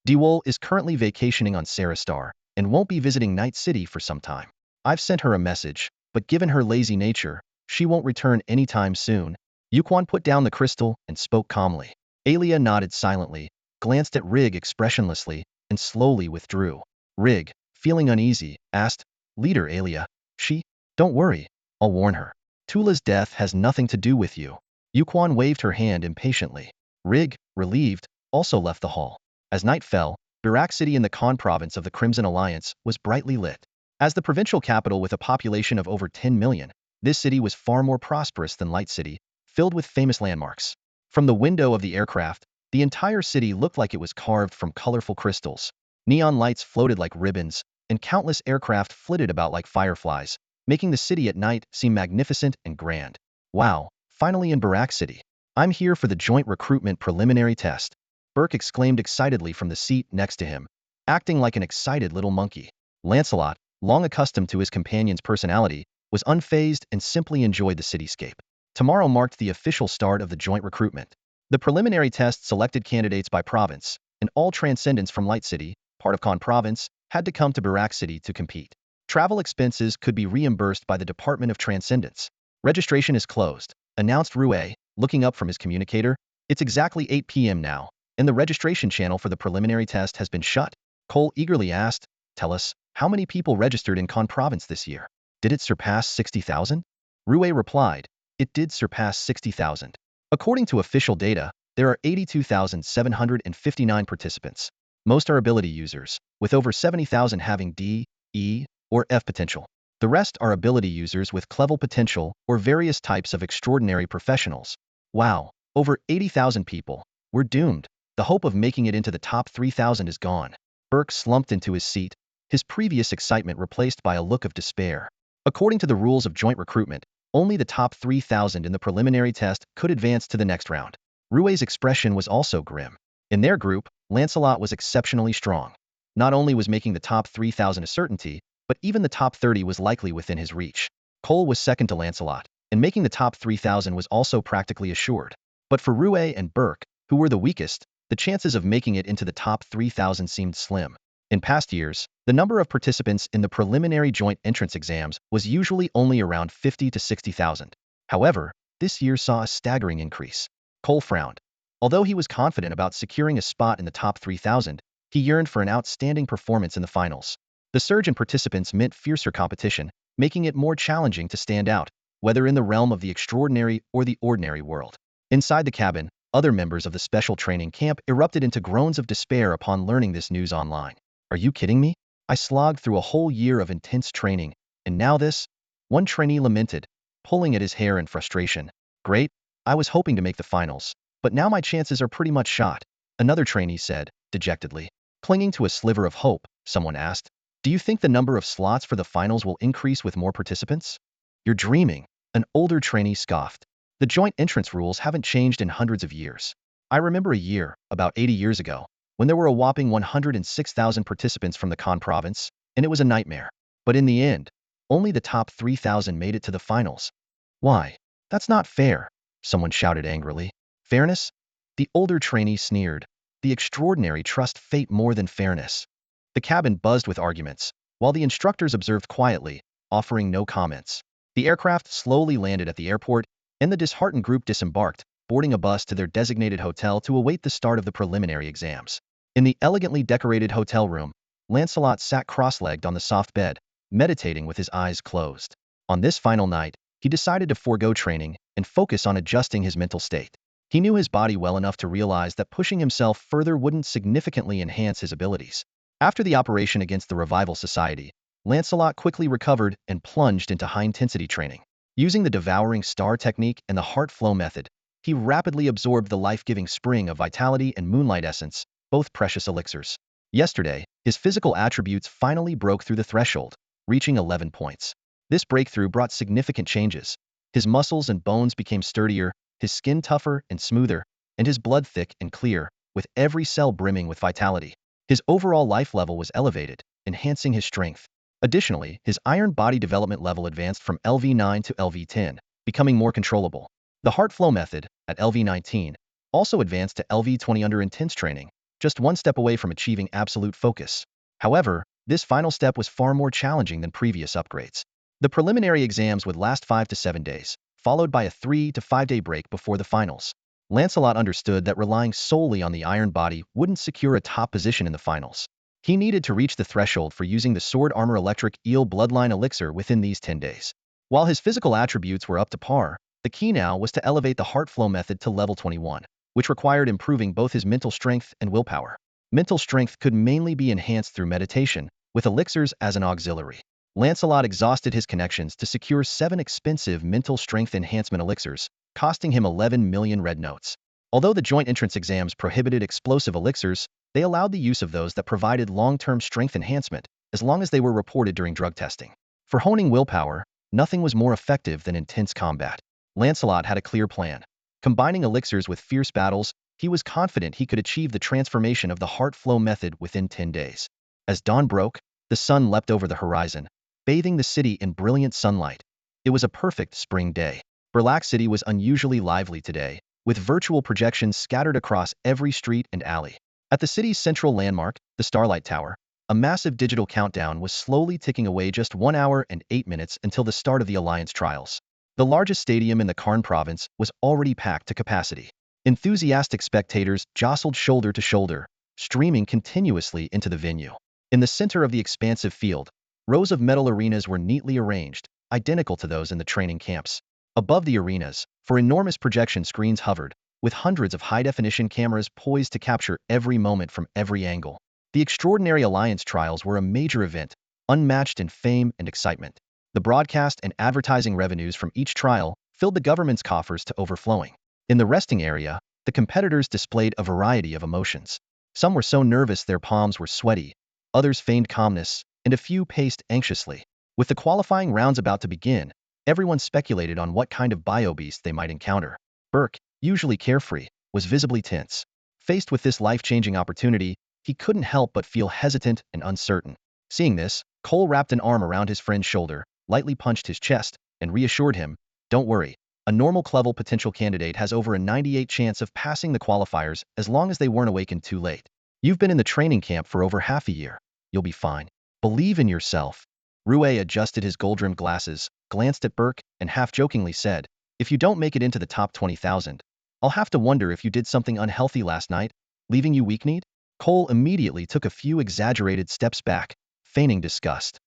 Dewol is currently vacationing on Sarah Star and won't be visiting Night City for some time. I've sent her a message, but given her lazy nature, she won't return anytime soon. Yuquan put down the crystal and spoke calmly. Alia nodded silently, glanced at Rig expressionlessly, and slowly withdrew. Rig, feeling uneasy, asked, "Leader Alia, she? Don't worry, I'll warn her. Tula's death has nothing to do with you." Yuquan waved her hand impatiently. Rig, relieved, also left the hall. As night fell, Barak City in the Khan province of the Crimson Alliance was brightly lit. As the provincial capital with a population of over 10 million, this city was far more prosperous than Light City, filled with famous landmarks. From the window of the aircraft, the entire city looked like it was carved from colorful crystals. Neon lights floated like ribbons, and countless aircraft flitted about like fireflies, making the city at night seem magnificent and grand. "Wow, finally in Barak City. I'm here for the joint recruitment preliminary test," Burke exclaimed excitedly from the seat next to him, acting like an excited little monkey. Lancelot, long accustomed to his companion's personality, was unfazed and simply enjoyed the cityscape. Tomorrow marked the official start of the joint recruitment. The preliminary test selected candidates by province, and all transcendents from Light City, part of Khan Province, had to come to Barak City to compete. Travel expenses could be reimbursed by the Department of Transcendence. "Registration is closed," announced Rue, looking up from his communicator. "It's exactly 8 p.m. now, and the registration channel for the preliminary test has been shut." Cole eagerly asked, "Tell us, how many people registered in Khan Province this year? Did it surpass 60,000? Rue replied, "It did surpass 60,000. According to official data, there are 82,759 participants. Most are ability users, with over 70,000 having D, E, or F potential. The rest are ability users with clever potential or various types of extraordinary professionals. Wow, over 80,000 people. We're doomed. The hope of making it into the top 3,000 is gone. Burke slumped into his seat, his previous excitement replaced by a look of despair. According to the rules of joint recruitment, only the top 3,000 in the preliminary test could advance to the next round. Roue's expression was also grim. In their group, Lancelot was exceptionally strong. Not only was making the top 3,000 a certainty, but even the top 30 was likely within his reach. Cole was second to Lancelot, and making the top 3,000 was also practically assured. But for Roue and Burke, who were the weakest, the chances of making it into the top 3,000 seemed slim. In past years, the number of participants in the preliminary joint entrance exams was usually only around 50 to 60,000. However, this year saw a staggering increase. Cole frowned. Although he was confident about securing a spot in the top 3,000, he yearned for an outstanding performance in the finals. The surge in participants meant fiercer competition, making it more challenging to stand out, whether in the realm of the extraordinary or the ordinary world. Inside the cabin, other members of the special training camp erupted into groans of despair upon learning this news online. Are you kidding me? I slogged through a whole year of intense training, and now this? One trainee lamented, pulling at his hair in frustration. Great, I was hoping to make the finals, but now my chances are pretty much shot, another trainee said, dejectedly. Clinging to a sliver of hope, someone asked, do you think the number of slots for the finals will increase with more participants? You're dreaming, an older trainee scoffed. The joint entrance rules haven't changed in hundreds of years. I remember a year, about 80 years ago, when there were a whopping 106,000 participants from the Khan province, and it was a nightmare. But in the end, only the top 3,000 made it to the finals. Why? That's not fair, someone shouted angrily. Fairness? The older trainee sneered. The extraordinary trust fate more than fairness. The cabin buzzed with arguments, while the instructors observed quietly, offering no comments. The aircraft slowly landed at the airport, and the disheartened group disembarked, boarding a bus to their designated hotel to await the start of the preliminary exams. In the elegantly decorated hotel room, Lancelot sat cross-legged on the soft bed, meditating with his eyes closed. On this final night, he decided to forego training and focus on adjusting his mental state. He knew his body well enough to realize that pushing himself further wouldn't significantly enhance his abilities. After the operation against the Revival Society, Lancelot quickly recovered and plunged into high-intensity training. Using the devouring star technique and the heart flow method, he rapidly absorbed the life-giving spring of vitality and moonlight essence, both precious elixirs. Yesterday, his physical attributes finally broke through the threshold, reaching 11 points. This breakthrough brought significant changes. His muscles and bones became sturdier, his skin tougher and smoother, and his blood thick and clear, with every cell brimming with vitality. His overall life level was elevated, enhancing his strength. Additionally, his iron body development level advanced from LV9 to LV10, becoming more controllable. The heart flow method, at LV19, also advanced to LV20 under intense training, just one step away from achieving absolute focus. However, this final step was far more challenging than previous upgrades. The preliminary exams would last 5 to 7 days, followed by a 3 to 5 day break before the finals. Lancelot understood that relying solely on the iron body wouldn't secure a top position in the finals. He needed to reach the threshold for using the Sword Armor Electric Eel Bloodline Elixir within these 10 days. While his physical attributes were up to par, the key now was to elevate the heart flow method to level 21, which required improving both his mental strength and willpower. Mental strength could mainly be enhanced through meditation, with elixirs as an auxiliary. Lancelot exhausted his connections to secure 7 expensive mental strength enhancement elixirs, costing him 11 million red notes. Although the joint entrance exams prohibited explosive elixirs, they allowed the use of those that provided long-term strength enhancement, as long as they were reported during drug testing. For honing willpower, nothing was more effective than intense combat. Lancelot had a clear plan. Combining elixirs with fierce battles, he was confident he could achieve the transformation of the heart flow method within 10 days. As dawn broke, the sun leapt over the horizon, bathing the city in brilliant sunlight. It was a perfect spring day. Burlac City was unusually lively today, with virtual projections scattered across every street and alley. At the city's central landmark, the Starlight Tower, a massive digital countdown was slowly ticking away, just 1 hour and 8 minutes until the start of the Alliance trials. The largest stadium in the Karn province was already packed to capacity. Enthusiastic spectators jostled shoulder to shoulder, streaming continuously into the venue. In the center of the expansive field, rows of metal arenas were neatly arranged, identical to those in the training camps. Above the arenas, for enormous projection screens hovered, with hundreds of high-definition cameras poised to capture every moment from every angle. The extraordinary Alliance trials were a major event, unmatched in fame and excitement. The broadcast and advertising revenues from each trial filled the government's coffers to overflowing. In the resting area, the competitors displayed a variety of emotions. Some were so nervous their palms were sweaty, others feigned calmness, and a few paced anxiously. With the qualifying rounds about to begin, everyone speculated on what kind of bio-beast they might encounter. Burke, usually carefree, was visibly tense. Faced with this life-changing opportunity, he couldn't help but feel hesitant and uncertain. Seeing this, Cole wrapped an arm around his friend's shoulder, lightly punched his chest, and reassured him, "Don't worry. A normal level potential candidate has over a 98% chance of passing the qualifiers as long as they weren't awakened too late. You've been in the training camp for over half a year. You'll be fine. Believe in yourself." Rue adjusted his gold-rimmed glasses, glanced at Burke, and half-jokingly said, "If you don't make it into the top 20,000, I'll have to wonder if you did something unhealthy last night, leaving you weak-kneed." Cole immediately took a few exaggerated steps back, feigning disgust.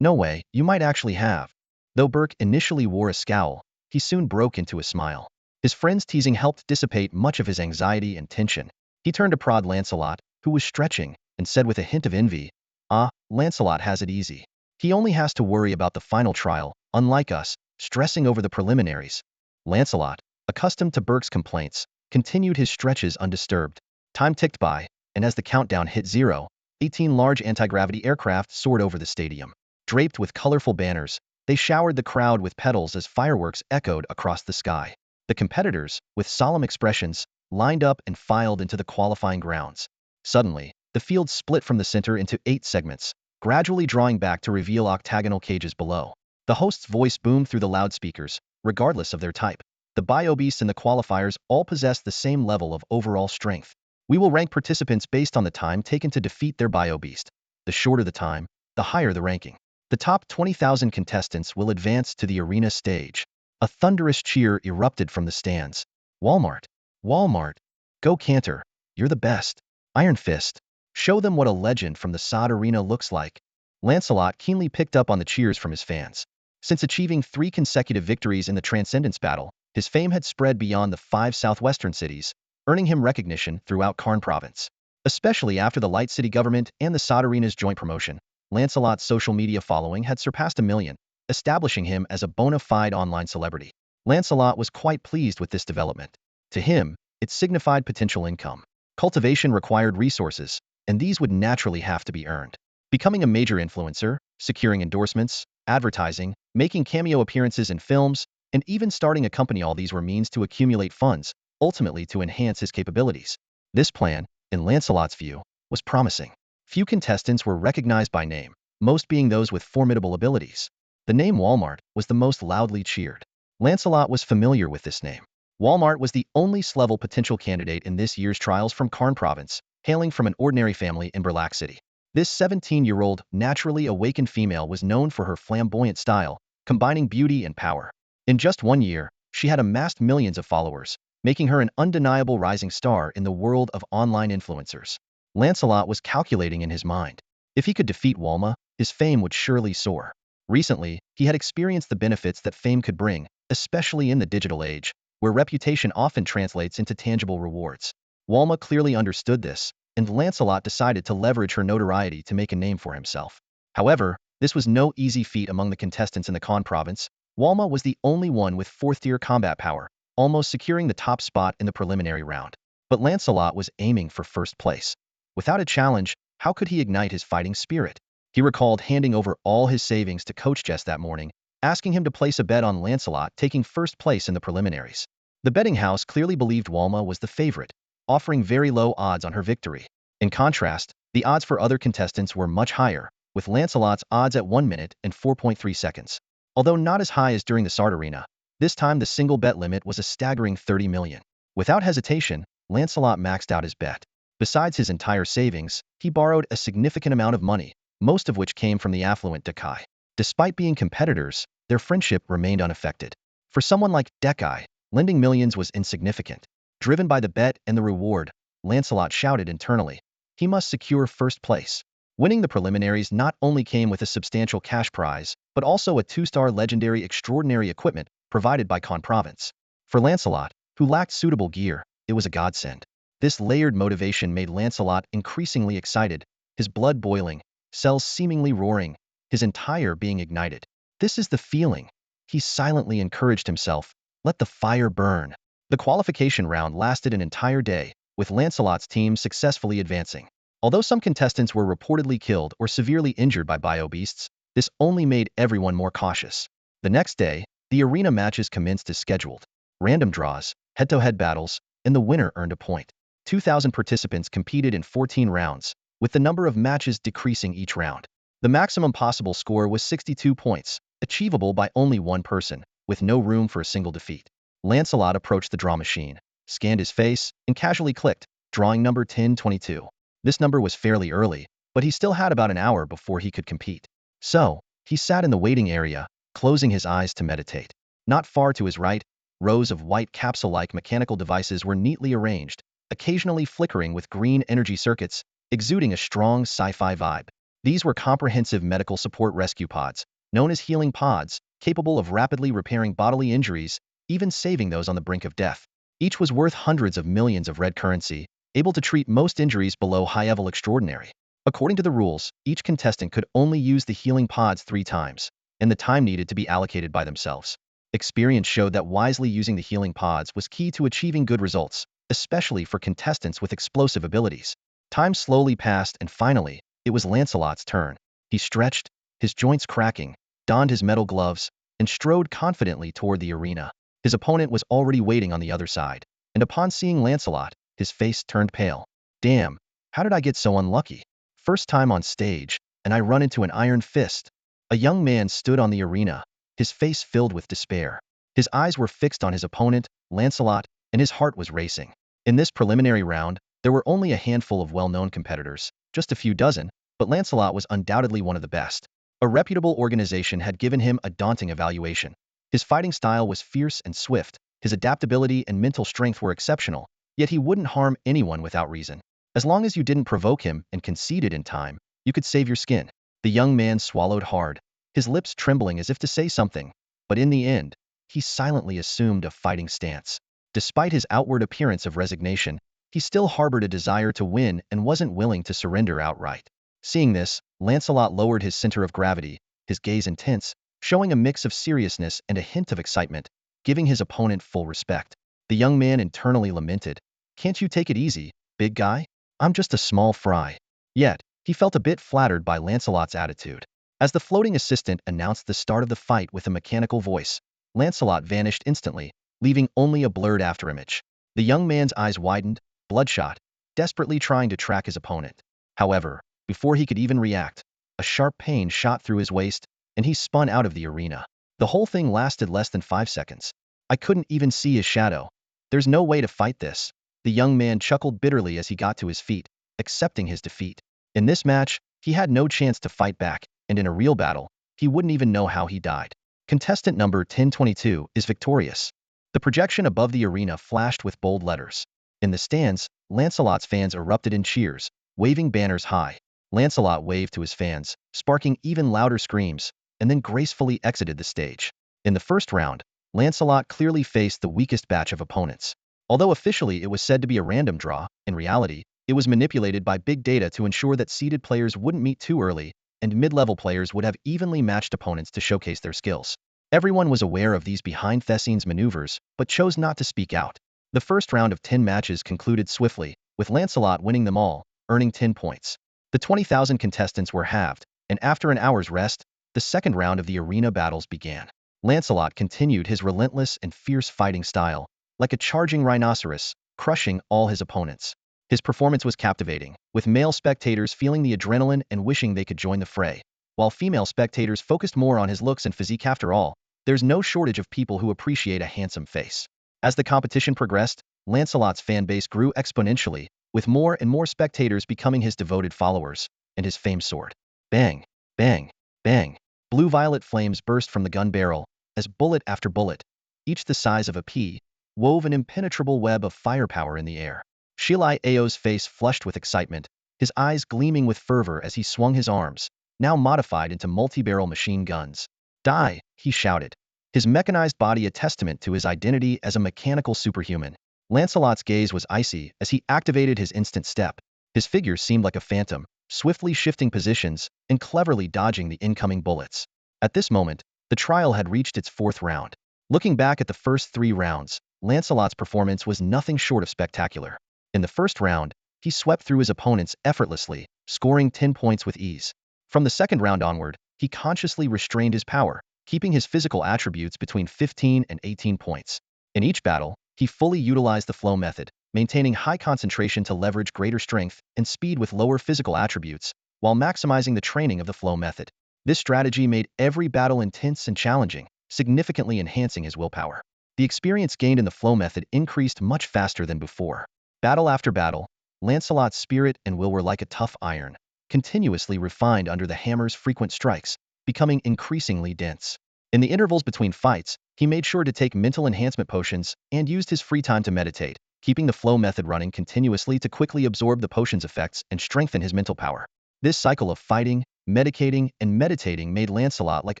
"No way, you might actually have." Though Burke initially wore a scowl, he soon broke into a smile. His friend's teasing helped dissipate much of his anxiety and tension. He turned to prod Lancelot, who was stretching, and said with a hint of envy, "Ah, Lancelot has it easy. He only has to worry about the final trial, unlike us, stressing over the preliminaries." Lancelot, accustomed to Burke's complaints, continued his stretches undisturbed. Time ticked by, and as the countdown hit 0, 18 large anti-gravity aircraft soared over the stadium. Draped with colorful banners, they showered the crowd with petals as fireworks echoed across the sky. The competitors, with solemn expressions, lined up and filed into the qualifying grounds. Suddenly, the field split from the center into 8 segments, gradually drawing back to reveal octagonal cages below. The host's voice boomed through the loudspeakers, regardless of their type. The bio-beasts in the qualifiers all possessed the same level of overall strength. "We will rank participants based on the time taken to defeat their bio-beast. The shorter the time, the higher the ranking. The top 20,000 contestants will advance to the arena stage." A thunderous cheer erupted from the stands. "Walmart! Walmart! Go Cantor! You're the best! Iron Fist! Show them what a legend from the sod arena looks like." Lancelot keenly picked up on the cheers from his fans. Since achieving 3 consecutive victories in the Transcendence Battle, his fame had spread beyond the 5 southwestern cities, earning him recognition throughout Karn Province. Especially after the Light City government and the sod arena's joint promotion, Lancelot's social media following had surpassed 1 million, establishing him as a bona fide online celebrity. Lancelot was quite pleased with this development. To him, it signified potential income. Cultivation required resources, and these would naturally have to be earned. Becoming a major influencer, securing endorsements, advertising, making cameo appearances in films, and even starting a company, all these were means to accumulate funds, ultimately to enhance his capabilities. This plan, in Lancelot's view, was promising. Few contestants were recognized by name, most being those with formidable abilities. The name Walmart was the most loudly cheered. Lancelot was familiar with this name. Walmart was the only S-level potential candidate in this year's trials from Karn Province, hailing from an ordinary family in Burlac City. This 17-year-old, naturally awakened female was known for her flamboyant style, combining beauty and power. In just 1 year, she had amassed millions of followers, making her an undeniable rising star in the world of online influencers. Lancelot was calculating in his mind. If he could defeat Walma, his fame would surely soar. Recently, he had experienced the benefits that fame could bring, especially in the digital age, where reputation often translates into tangible rewards. Walma clearly understood this, and Lancelot decided to leverage her notoriety to make a name for himself. However, this was no easy feat among the contestants in the Karn Province. Walma was the only one with 4th-tier combat power, almost securing the top spot in the preliminary round. But Lancelot was aiming for first place. Without a challenge, how could he ignite his fighting spirit? He recalled handing over all his savings to Coach Jess that morning, asking him to place a bet on Lancelot taking first place in the preliminaries. The betting house clearly believed Walma was the favorite, offering very low odds on her victory. In contrast, the odds for other contestants were much higher, with Lancelot's odds at 1 minute and 4.3 seconds. Although not as high as during the Sard Arena, this time the single bet limit was a staggering 30 million. Without hesitation, Lancelot maxed out his bet. Besides his entire savings, he borrowed a significant amount of money, most of which came from the affluent Dekai. Despite being competitors, their friendship remained unaffected. For someone like Dekai, lending millions was insignificant. Driven by the bet and the reward, Lancelot shouted internally, he must secure first place. Winning the preliminaries not only came with a substantial cash prize, but also a 2-star legendary extraordinary equipment provided by Karn Province. For Lancelot, who lacked suitable gear, it was a godsend. This layered motivation made Lancelot increasingly excited, his blood boiling, cells seemingly roaring, his entire being ignited. this is the feeling. He silently encouraged himself. Let the fire burn. The qualification round lasted an entire day, with Lancelot's team successfully advancing. Although some contestants were reportedly killed or severely injured by bio-beasts, this only made everyone more cautious. The next day, the arena matches commenced as scheduled. Random draws, head-to-head battles, and the winner earned a point. 2,000 participants competed in 14 rounds, with the number of matches decreasing each round. The maximum possible score was 62 points, achievable by only one person, with no room for a single defeat. Lancelot approached the draw machine, scanned his face, and casually clicked, drawing number 1022. This number was fairly early, but he still had about an hour before he could compete. So, he sat in the waiting area, closing his eyes to meditate. Not far to his right, rows of white capsule-like mechanical devices were neatly arranged, occasionally flickering with green energy circuits, exuding a strong sci-fi vibe. These were comprehensive medical support rescue pods, known as healing pods, capable of rapidly repairing bodily injuries, even saving those on the brink of death. Each was worth hundreds of millions of red currency, able to treat most injuries below high-level extraordinary. According to the rules, each contestant could only use the healing pods 3 times, and the time needed to be allocated by themselves. Experience showed that wisely using the healing pods was key to achieving good results, especially for contestants with explosive abilities. Time slowly passed, and finally, it was Lancelot's turn. He stretched, his joints cracking, donned his metal gloves, and strode confidently toward the arena. His opponent was already waiting on the other side, and upon seeing Lancelot, his face turned pale. Damn, how did I get so unlucky? First time on stage, and I run into an iron fist. A young man stood on the arena, his face filled with despair. His eyes were fixed on his opponent, Lancelot, and his heart was racing. In this preliminary round, there were only a handful of well-known competitors, just a few dozen, but Lancelot was undoubtedly one of the best. A reputable organization had given him a daunting evaluation. His fighting style was fierce and swift, his adaptability and mental strength were exceptional, yet he wouldn't harm anyone without reason. As long as you didn't provoke him and conceded in time, you could save your skin. The young man swallowed hard, his lips trembling as if to say something, but in the end, he silently assumed a fighting stance. Despite his outward appearance of resignation, he still harbored a desire to win and wasn't willing to surrender outright. Seeing this, Lancelot lowered his center of gravity, his gaze intense, showing a mix of seriousness and a hint of excitement, giving his opponent full respect. The young man internally lamented, "Can't you take it easy, big guy? I'm just a small fry." Yet, he felt a bit flattered by Lancelot's attitude. As the floating assistant announced the start of the fight with a mechanical voice, Lancelot vanished instantly, leaving only a blurred afterimage. The young man's eyes widened, bloodshot, desperately trying to track his opponent. However, before he could even react, a sharp pain shot through his waist, and he spun out of the arena. The whole thing lasted less than 5 seconds. I couldn't even see his shadow. There's no way to fight this. The young man chuckled bitterly as he got to his feet, accepting his defeat. In this match, he had no chance to fight back, and in a real battle, he wouldn't even know how he died. Contestant number 1022 is victorious. The projection above the arena flashed with bold letters. In the stands, Lancelot's fans erupted in cheers, waving banners high. Lancelot waved to his fans, sparking even louder screams, and then gracefully exited the stage. In the first round, Lancelot clearly faced the weakest batch of opponents. Although officially it was said to be a random draw, in reality, it was manipulated by big data to ensure that seeded players wouldn't meet too early, and mid-level players would have evenly matched opponents to showcase their skills. Everyone was aware of these behind-the-scenes maneuvers, but chose not to speak out. The first round of 10 matches concluded swiftly, with Lancelot winning them all, earning 10 points. The 20,000 contestants were halved, and after an hour's rest, the second round of the arena battles began. Lancelot continued his relentless and fierce fighting style, like a charging rhinoceros, crushing all his opponents. His performance was captivating, with male spectators feeling the adrenaline and wishing they could join the fray, while female spectators focused more on his looks and physique. After all, there's no shortage of people who appreciate a handsome face. As the competition progressed, Lancelot's fan base grew exponentially, with more and more spectators becoming his devoted followers, and his fame soared. Bang, bang, bang. Blue-violet flames burst from the gun barrel, as bullet after bullet, each the size of a pea, wove an impenetrable web of firepower in the air. Shilai Ao's face flushed with excitement, his eyes gleaming with fervor as he swung his arms, now modified into multi-barrel machine guns. Die, he shouted, his mechanized body a testament to his identity as a mechanical superhuman. Lancelot's gaze was icy as he activated his instant step. His figure seemed like a phantom, swiftly shifting positions and cleverly dodging the incoming bullets. At this moment, The trial had reached its fourth round. Looking back at the first 3 rounds, Lancelot's performance was nothing short of spectacular. In the first round, he swept through his opponents effortlessly, scoring 10 points with ease. From the second round onward, he consciously restrained his power, keeping his physical attributes between 15 and 18 points. In each battle, he fully utilized the flow method, maintaining high concentration to leverage greater strength and speed with lower physical attributes, while maximizing the training of the flow method. This strategy made every battle intense and challenging, significantly enhancing his willpower. The experience gained in the flow method increased much faster than before. Battle after battle, Lancelot's spirit and will were like a tough iron, continuously refined under the hammer's frequent strikes, becoming increasingly dense. In the intervals between fights, he made sure to take mental enhancement potions and used his free time to meditate, keeping the flow method running continuously to quickly absorb the potion's effects and strengthen his mental power. This cycle of fighting, medicating, and meditating made Lancelot like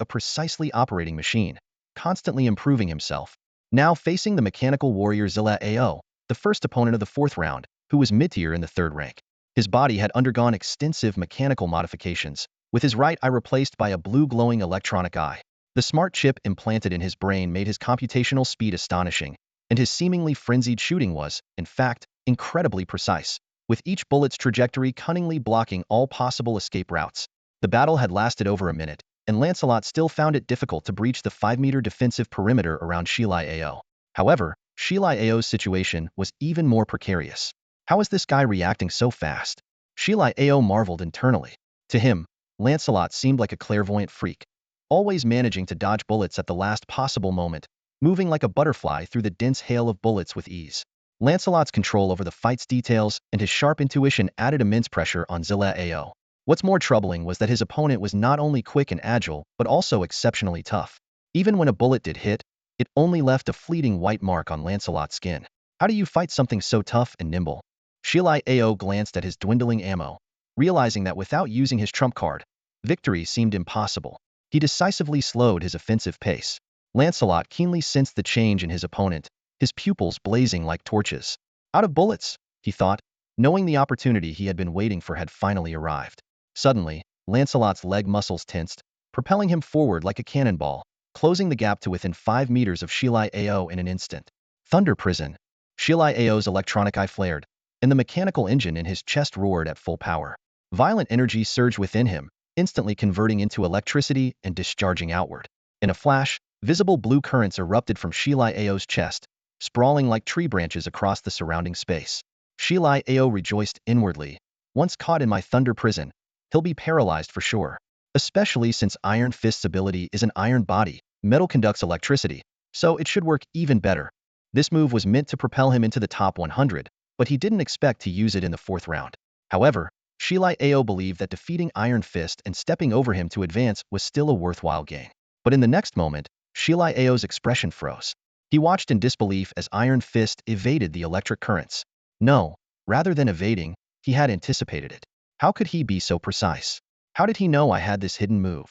a precisely operating machine, constantly improving himself. Now facing the mechanical warrior Zilla-Ao, the first opponent of the fourth round, who was mid-tier in the third rank. His body had undergone extensive mechanical modifications, with his right eye replaced by a blue glowing electronic eye. The smart chip implanted in his brain made his computational speed astonishing, and his seemingly frenzied shooting was, in fact, incredibly precise, with each bullet's trajectory cunningly blocking all possible escape routes. The battle had lasted over a minute, and Lancelot still found it difficult to breach the 5-meter defensive perimeter around Shilai-Ao. However, Shilai-Ao's situation was even more precarious. How is this guy reacting so fast? Shilai-Ao marveled internally. To him, Lancelot seemed like a clairvoyant freak, always managing to dodge bullets at the last possible moment, moving like a butterfly through the dense hail of bullets with ease. Lancelot's control over the fight's details and his sharp intuition added immense pressure on Zilla-Ao. What's more troubling was that his opponent was not only quick and agile, but also exceptionally tough. Even when a bullet did hit, it only left a fleeting white mark on Lancelot's skin. How do you fight something so tough and nimble? Shilai-Ao glanced at his dwindling ammo, realizing that without using his trump card, victory seemed impossible. He decisively slowed his offensive pace. Lancelot keenly sensed the change in his opponent, his pupils blazing like torches. Out of bullets, he thought, knowing the opportunity he had been waiting for had finally arrived. Suddenly, Lancelot's leg muscles tensed, propelling him forward like a cannonball, closing the gap to within 5 meters of Shilai-Ao in an instant. Thunder Prison. Shilai-Ao's electronic eye flared, and the mechanical engine in his chest roared at full power. Violent energy surged within him, instantly converting into electricity and discharging outward. In a flash, visible blue currents erupted from Shilai-Ao's chest, sprawling like tree branches across the surrounding space. Shilai-Ao rejoiced inwardly. Once caught in my Thunder Prison, he'll be paralyzed for sure. Especially since Iron Fist's ability is an iron body, metal conducts electricity, so it should work even better. This move was meant to propel him into the top 100, but he didn't expect to use it in the fourth round. However, Shilai-Ao believed that defeating Iron Fist and stepping over him to advance was still a worthwhile gain. But in the next moment, Shilai-Ao's expression froze. He watched in disbelief as Iron Fist evaded the electric currents. No, rather than evading, he had anticipated it. How could he be so precise? How did he know I had this hidden move?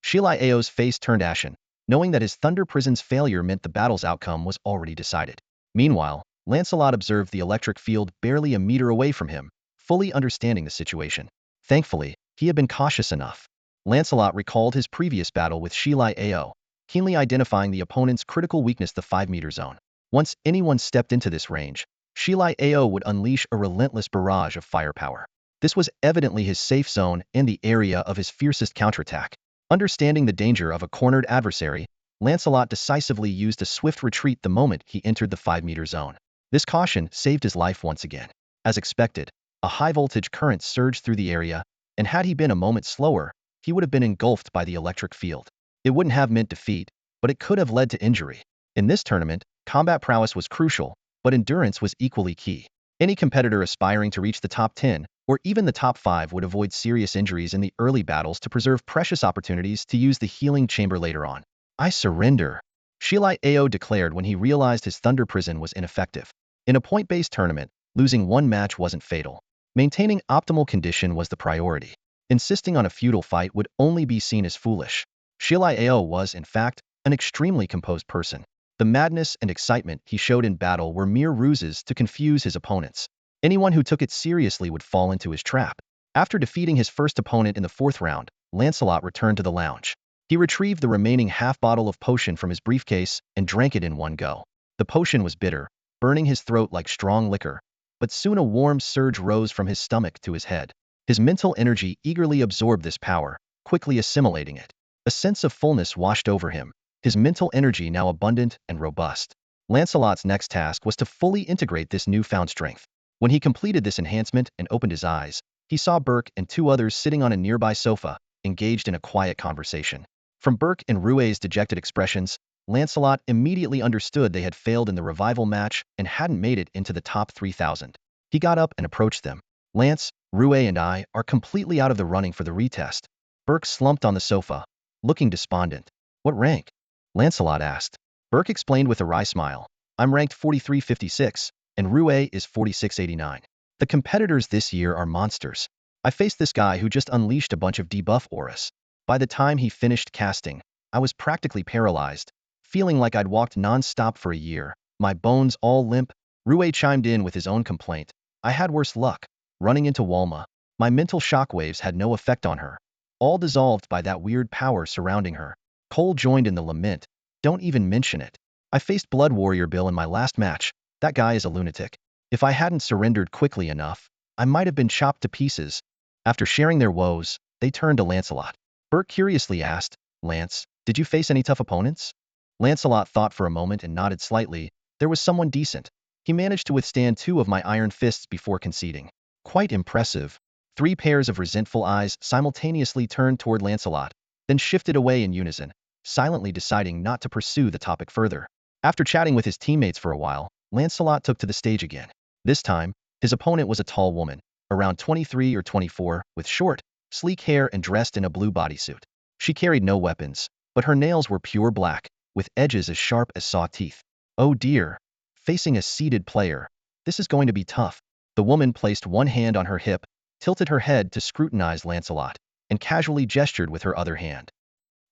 Shilai-Ao's face turned ashen, knowing that his Thunder Prison's failure meant the battle's outcome was already decided. Meanwhile, Lancelot observed the electric field barely a meter away from him, fully understanding the situation. Thankfully, he had been cautious enough. Lancelot recalled his previous battle with Shilai-Ao, keenly identifying the opponent's critical weakness, the 5-meter zone. Once anyone stepped into this range, Shilai-Ao would unleash a relentless barrage of firepower. This was evidently his safe zone and the area of his fiercest counterattack. Understanding the danger of a cornered adversary, Lancelot decisively used a swift retreat the moment he entered the 5-meter zone. This caution saved his life once again. As expected, a high-voltage current surged through the area, and had he been a moment slower, he would have been engulfed by the electric field. It wouldn't have meant defeat, but it could have led to injury. In this tournament, combat prowess was crucial, but endurance was equally key. Any competitor aspiring to reach the top 10, or even the top 5, would avoid serious injuries in the early battles to preserve precious opportunities to use the healing chamber later on. I surrender, Shilai-Ao declared when he realized his Thunder Prison was ineffective. In a point-based tournament, losing one match wasn't fatal. Maintaining optimal condition was the priority. Insisting on a futile fight would only be seen as foolish. Shilai-Ao was, in fact, an extremely composed person. The madness and excitement he showed in battle were mere ruses to confuse his opponents. Anyone who took it seriously would fall into his trap. After defeating his first opponent in the fourth round, Lancelot returned to the lounge. He retrieved the remaining half bottle of potion from his briefcase and drank it in one go. The potion was bitter, burning his throat like strong liquor, but soon a warm surge rose from his stomach to his head. His mental energy eagerly absorbed this power, quickly assimilating it. A sense of fullness washed over him, his mental energy now abundant and robust. Lancelot's next task was to fully integrate this newfound strength. When he completed this enhancement and opened his eyes, he saw Burke and two others sitting on a nearby sofa, engaged in a quiet conversation. From Burke and Rouet's dejected expressions, Lancelot immediately understood they had failed in the revival match and hadn't made it into the top 3,000. He got up and approached them. Lance, Rouet and I are completely out of the running for the retest. Burke slumped on the sofa, looking despondent. What rank? Lancelot asked. Burke explained with a wry smile. I'm ranked 4356, and Rouet is 4689. The competitors this year are monsters. I faced this guy who just unleashed a bunch of debuff auras. By the time he finished casting, I was practically paralyzed, feeling like I'd walked non-stop for a year, my bones all limp. Rouet chimed in with his own complaint. I had worse luck. Running into Walma, my mental shockwaves had no effect on her, all dissolved by that weird power surrounding her. Cole joined in the lament. Don't even mention it. I faced Blood Warrior Bill in my last match. That guy is a lunatic. If I hadn't surrendered quickly enough, I might have been chopped to pieces. After sharing their woes, they turned to Lancelot. Burke curiously asked, Lance, did you face any tough opponents? Lancelot thought for a moment and nodded slightly. There was someone decent. He managed to withstand 2 of my iron fists before conceding. Quite impressive. 3 pairs of resentful eyes simultaneously turned toward Lancelot, then shifted away in unison, silently deciding not to pursue the topic further. After chatting with his teammates for a while, Lancelot took to the stage again. This time, his opponent was a tall woman, around 23 or 24, with short, sleek hair and dressed in a blue bodysuit. She carried no weapons, but her nails were pure black, with edges as sharp as saw teeth. Oh dear. Facing a seated player. This is going to be tough. The woman placed one hand on her hip, tilted her head to scrutinize Lancelot, and casually gestured with her other hand.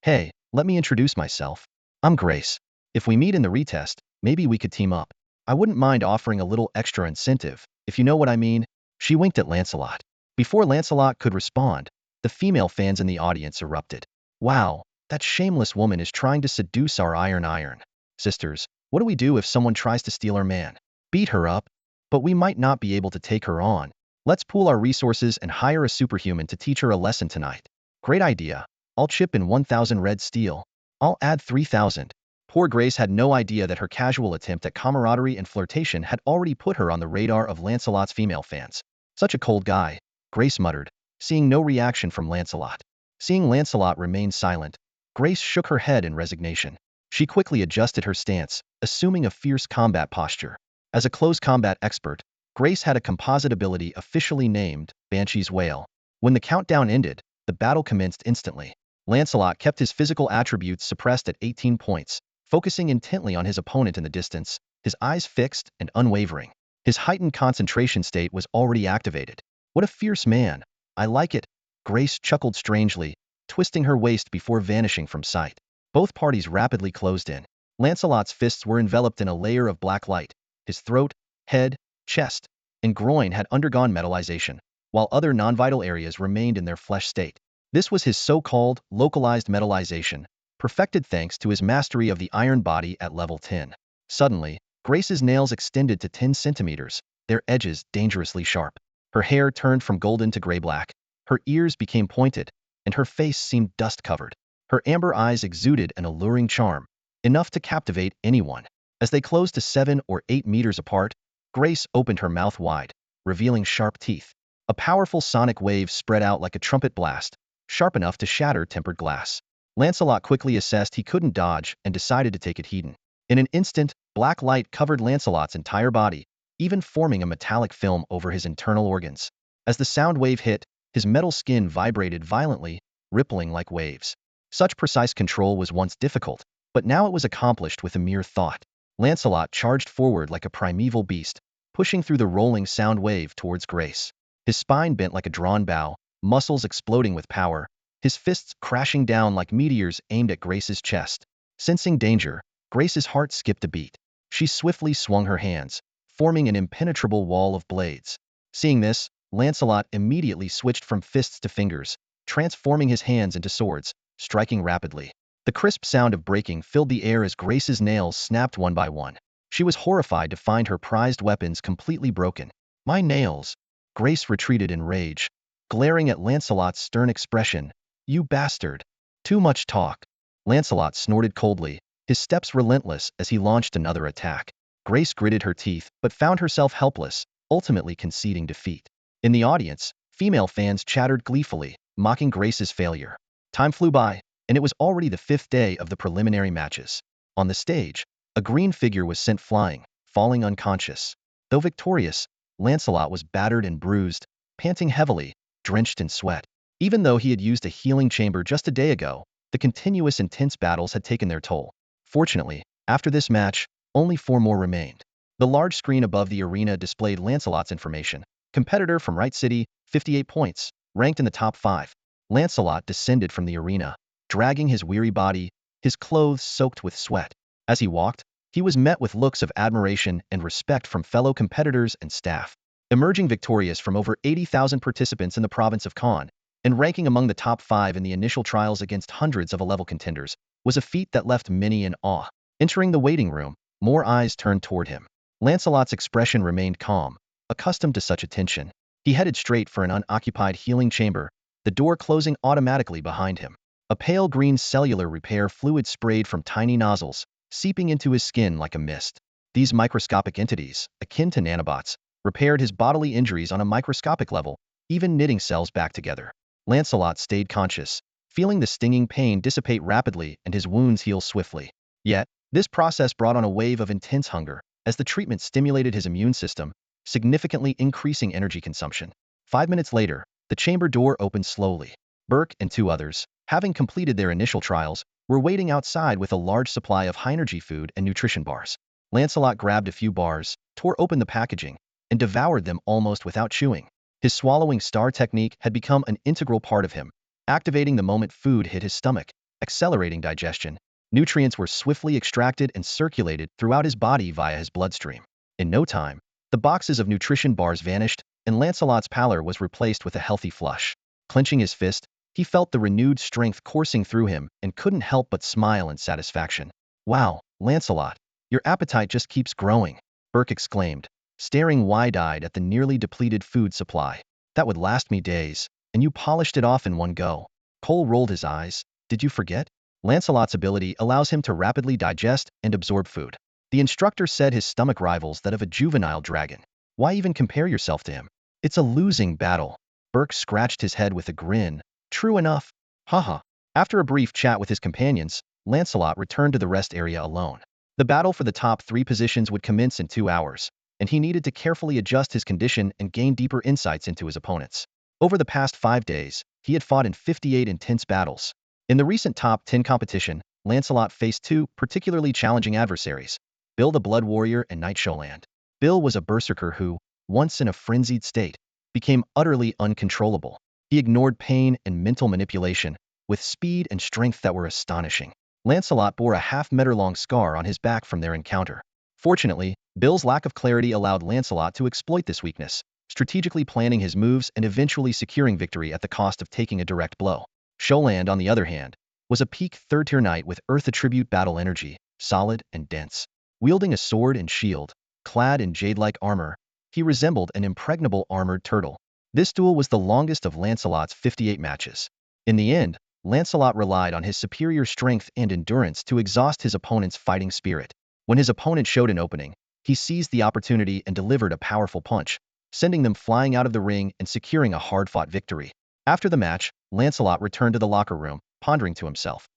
Hey, let me introduce myself. I'm Grace. If we meet in the retest, maybe we could team up. I wouldn't mind offering a little extra incentive, if you know what I mean. She winked at Lancelot. Before Lancelot could respond, the female fans in the audience erupted. Wow, that shameless woman is trying to seduce our iron. Sisters, what do we do if someone tries to steal our man? Beat her up? But we might not be able to take her on. Let's pool our resources and hire a superhuman to teach her a lesson tonight. Great idea. I'll chip in 1,000 red steel. I'll add 3,000. Poor Grace had no idea that her casual attempt at camaraderie and flirtation had already put her on the radar of Lancelot's female fans. Such a cold guy, Grace muttered, seeing no reaction from Lancelot. Seeing Lancelot remain silent, Grace shook her head in resignation. She quickly adjusted her stance, assuming a fierce combat posture. As a close combat expert, Grace had a composite ability officially named Banshee's Wail. When the countdown ended, the battle commenced instantly. Lancelot kept his physical attributes suppressed at 18 points, focusing intently on his opponent in the distance, his eyes fixed and unwavering. His heightened concentration state was already activated. What a fierce man. I like it. Grace chuckled strangely, twisting her waist before vanishing from sight. Both parties rapidly closed in. Lancelot's fists were enveloped in a layer of black light. His throat, head, chest, and groin had undergone metallization, while other non-vital areas remained in their flesh state. This was his so-called localized metallization, perfected thanks to his mastery of the iron body at level 10. Suddenly, Grace's nails extended to 10 centimeters, their edges dangerously sharp. Her hair turned from golden to gray-black, her ears became pointed, and her face seemed dust-covered. Her amber eyes exuded an alluring charm, enough to captivate anyone. As they closed to 7 or 8 meters apart, Grace opened her mouth wide, revealing sharp teeth. A powerful sonic wave spread out like a trumpet blast, sharp enough to shatter tempered glass. Lancelot quickly assessed he couldn't dodge and decided to take it heeding. In an instant, black light covered Lancelot's entire body, even forming a metallic film over his internal organs. As the sound wave hit, his metal skin vibrated violently, rippling like waves. Such precise control was once difficult, but now it was accomplished with a mere thought. Lancelot charged forward like a primeval beast, pushing through the rolling sound wave towards Grace. His spine bent like a drawn bow, muscles exploding with power, his fists crashing down like meteors aimed at Grace's chest. Sensing danger, Grace's heart skipped a beat. She swiftly swung her hands, forming an impenetrable wall of blades. Seeing this, Lancelot immediately switched from fists to fingers, transforming his hands into swords, striking rapidly. The crisp sound of breaking filled the air as Grace's nails snapped one by one. She was horrified to find her prized weapons completely broken. My nails! Grace retreated in rage, glaring at Lancelot's stern expression. You bastard! Too much talk. Lancelot snorted coldly, his steps relentless as he launched another attack. Grace gritted her teeth, but found herself helpless, ultimately conceding defeat. In the audience, female fans chattered gleefully, mocking Grace's failure. Time flew by, and it was already the 5th day of the preliminary matches. On the stage, a green figure was sent flying, falling unconscious. Though victorious, Lancelot was battered and bruised, panting heavily, drenched in sweat. Even though he had used a healing chamber just a day ago, the continuous intense battles had taken their toll. Fortunately, after this match, only 4 more remained. The large screen above the arena displayed Lancelot's information. Competitor from Right City, 58 points, ranked in the top 5. Lancelot descended from the arena, dragging his weary body, his clothes soaked with sweat. As he walked, he was met with looks of admiration and respect from fellow competitors and staff. Emerging victorious from over 80,000 participants in the province of Caen, and ranking among the top 5 in the initial trials against hundreds of A-level contenders, was a feat that left many in awe. Entering the waiting room, more eyes turned toward him. Lancelot's expression remained calm, accustomed to such attention. He headed straight for an unoccupied healing chamber, the door closing automatically behind him. A pale green cellular repair fluid sprayed from tiny nozzles, seeping into his skin like a mist. These microscopic entities, akin to nanobots, repaired his bodily injuries on a microscopic level, even knitting cells back together. Lancelot stayed conscious, feeling the stinging pain dissipate rapidly and his wounds heal swiftly. Yet, this process brought on a wave of intense hunger, as the treatment stimulated his immune system, significantly increasing energy consumption. 5 minutes later, the chamber door opened slowly. Burke and 2 others, having completed their initial trials, were waiting outside with a large supply of high-energy food and nutrition bars. Lancelot grabbed a few bars, tore open the packaging, and devoured them almost without chewing. His swallowing star technique had become an integral part of him, activating the moment food hit his stomach, accelerating digestion. Nutrients were swiftly extracted and circulated throughout his body via his bloodstream. In no time, the boxes of nutrition bars vanished, and Lancelot's pallor was replaced with a healthy flush. Clenching his fist, he felt the renewed strength coursing through him and couldn't help but smile in satisfaction. Wow, Lancelot, your appetite just keeps growing, Burke exclaimed, staring wide-eyed at the nearly depleted food supply. That would last me days, and you polished it off in one go. Cole rolled his eyes. Did you forget? Lancelot's ability allows him to rapidly digest and absorb food. The instructor said his stomach rivals that of a juvenile dragon. Why even compare yourself to him? It's a losing battle. Burke scratched his head with a grin. True enough. Haha. After a brief chat with his companions, Lancelot returned to the rest area alone. The battle for the top 3 positions would commence in 2 hours, and he needed to carefully adjust his condition and gain deeper insights into his opponents. Over the past 5 days, he had fought in 58 intense battles. In the recent top 10 competition, Lancelot faced 2 particularly challenging adversaries, Bill the Blood Warrior and Knight Sholand. Bill was a berserker who, once in a frenzied state, became utterly uncontrollable. He ignored pain and mental manipulation, with speed and strength that were astonishing. Lancelot bore a half-meter-long scar on his back from their encounter. Fortunately, Bill's lack of clarity allowed Lancelot to exploit this weakness, strategically planning his moves and eventually securing victory at the cost of taking a direct blow. Sholand, on the other hand, was a peak 3rd-tier knight with Earth attribute battle energy, solid and dense. Wielding a sword and shield, clad in jade-like armor, he resembled an impregnable armored turtle. This duel was the longest of Lancelot's 58 matches. In the end, Lancelot relied on his superior strength and endurance to exhaust his opponent's fighting spirit. When his opponent showed an opening, he seized the opportunity and delivered a powerful punch, sending them flying out of the ring and securing a hard-fought victory. After the match, Lancelot returned to the locker room, pondering to himself.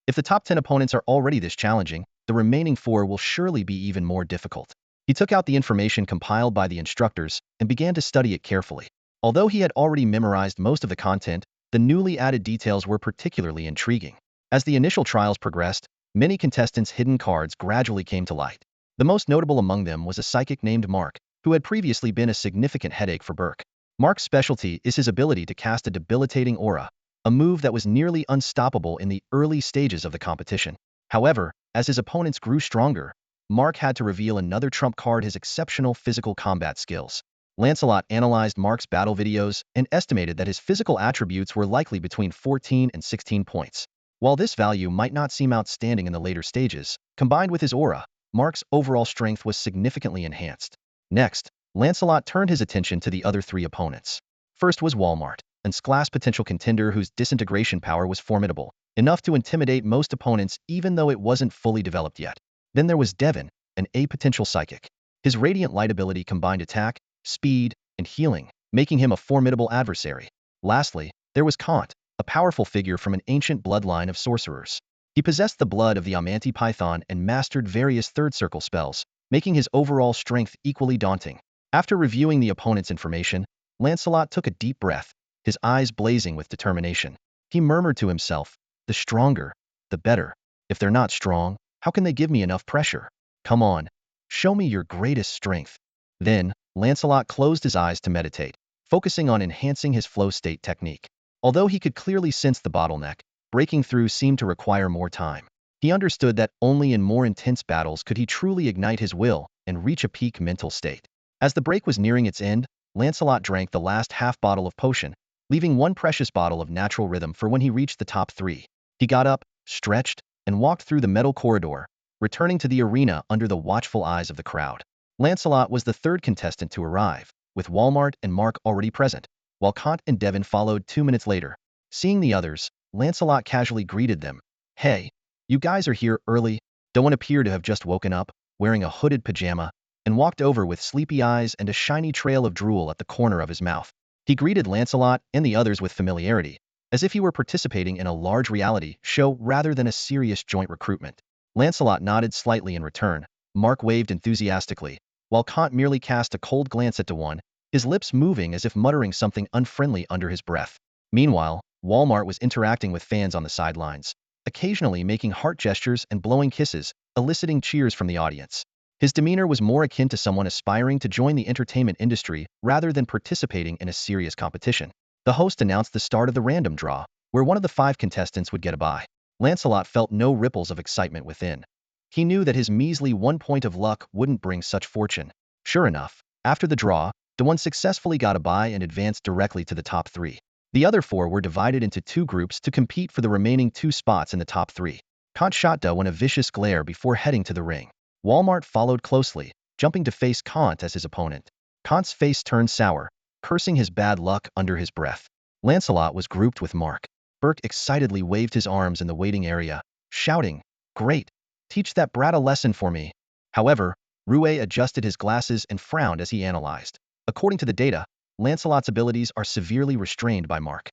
If the top 10 opponents are already this challenging, the remaining 4 will surely be even more difficult. He took out the information compiled by the instructors and began to study it carefully. Although he had already memorized most of the content, the newly added details were particularly intriguing. As the initial trials progressed, many contestants' hidden cards gradually came to light. The most notable among them was a psychic named Mark, who had previously been a significant headache for Burke. Mark's specialty is his ability to cast a debilitating aura, a move that was nearly unstoppable in the early stages of the competition. However, as his opponents grew stronger, Mark had to reveal another trump card: his exceptional physical combat skills. Lancelot analyzed Mark's battle videos and estimated that his physical attributes were likely between 14 and 16 points. While this value might not seem outstanding in the later stages, combined with his aura, Mark's overall strength was significantly enhanced. Next, Lancelot turned his attention to the other three opponents. First was Walmart, an class potential contender whose disintegration power was formidable, enough to intimidate most opponents even though it wasn't fully developed yet. Then there was Devon, an A potential psychic. His radiant light ability combined attack, speed, and healing, making him a formidable adversary. Lastly, there was Kant, a powerful figure from an ancient bloodline of sorcerers. He possessed the blood of the Amanti Python and mastered various third circle spells, making his overall strength equally daunting. After reviewing the opponent's information, Lancelot took a deep breath, his eyes blazing with determination. He murmured to himself, the stronger, the better. If they're not strong, how can they give me enough pressure? Come on, show me your greatest strength. Then, Lancelot closed his eyes to meditate, focusing on enhancing his flow state technique. Although he could clearly sense the bottleneck, breaking through seemed to require more time. He understood that only in more intense battles could he truly ignite his will and reach a peak mental state. As the break was nearing its end, Lancelot drank the last half bottle of potion, leaving one precious bottle of natural rhythm for when he reached the top three. He got up, stretched, and walked through the metal corridor, returning to the arena under the watchful eyes of the crowd. Lancelot was the third contestant to arrive, with Walmart and Mark already present, while Kant and Devon followed 2 minutes later. Seeing the others, Lancelot casually greeted them. Hey, you guys are here early. Devon appeared to have just woken up, wearing a hooded pajama, and walked over with sleepy eyes and a shiny trail of drool at the corner of his mouth. He greeted Lancelot and the others with familiarity, as if he were participating in a large reality show rather than a serious joint recruitment. Lancelot nodded slightly in return. Mark waved enthusiastically, while Kant merely cast a cold glance at Devon, his lips moving as if muttering something unfriendly under his breath. Meanwhile, Walmart was interacting with fans on the sidelines, occasionally making heart gestures and blowing kisses, eliciting cheers from the audience. His demeanor was more akin to someone aspiring to join the entertainment industry rather than participating in a serious competition. The host announced the start of the random draw, where one of the 5 contestants would get a bye. Lancelot felt no ripples of excitement within. He knew that his measly 1 point of luck wouldn't bring such fortune. Sure enough, after the draw, the one successfully got a bye and advanced directly to the top 3. The other 4 were divided into 2 groups to compete for the remaining 2 spots in the top 3. Kant shot Devon a vicious glare before heading to the ring. Walmart followed closely, jumping to face Kant as his opponent. Kant's face turned sour, cursing his bad luck under his breath. Lancelot was grouped with Mark. Burke excitedly waved his arms in the waiting area, shouting, "Great! Teach that brat a lesson for me." However, Rouet adjusted his glasses and frowned as he analyzed. According to the data, Lancelot's abilities are severely restrained by Mark.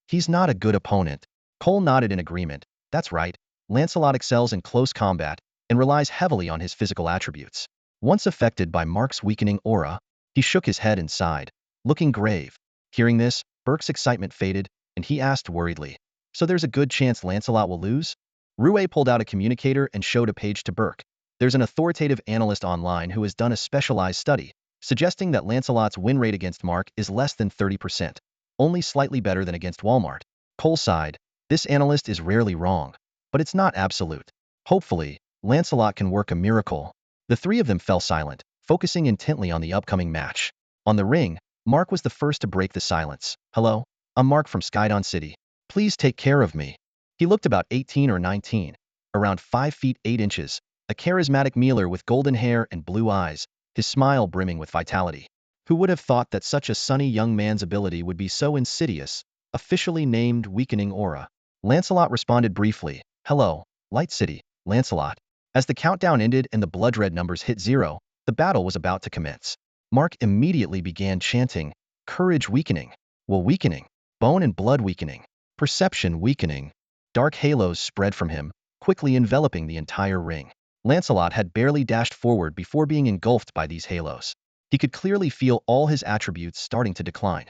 He's not a good opponent. Cole nodded in agreement. That's right. Lancelot excels in close combat and relies heavily on his physical attributes. Once affected by Mark's weakening aura, he shook his head and sighed, looking grave. Hearing this, Burke's excitement faded, and he asked worriedly, "So there's a good chance Lancelot will lose?" Rouet pulled out a communicator and showed a page to Burke. There's an authoritative analyst online who has done a specialized study, suggesting that Lancelot's win rate against Mark is less than 30%, only slightly better than against Walmart. Cole sighed. This analyst is rarely wrong, but it's not absolute. Hopefully, Lancelot can work a miracle. The 3 of them fell silent, focusing intently on the upcoming match. On the ring, Mark was the first to break the silence. "Hello, I'm Mark from Skydon City. Please take care of me." He looked about 18 or 19, around 5 feet 8 inches, a charismatic mealer with golden hair and blue eyes, his smile brimming with vitality. Who would have thought that such a sunny young man's ability would be so insidious, officially named weakening aura? Lancelot responded briefly, "Hello, Light City, Lancelot." As the countdown ended and the blood-red numbers hit 0, the battle was about to commence. Mark immediately began chanting, "Courage weakening, will weakening, bone and blood weakening, perception weakening." Dark halos spread from him, quickly enveloping the entire ring. Lancelot had barely dashed forward before being engulfed by these halos. He could clearly feel all his attributes starting to decline.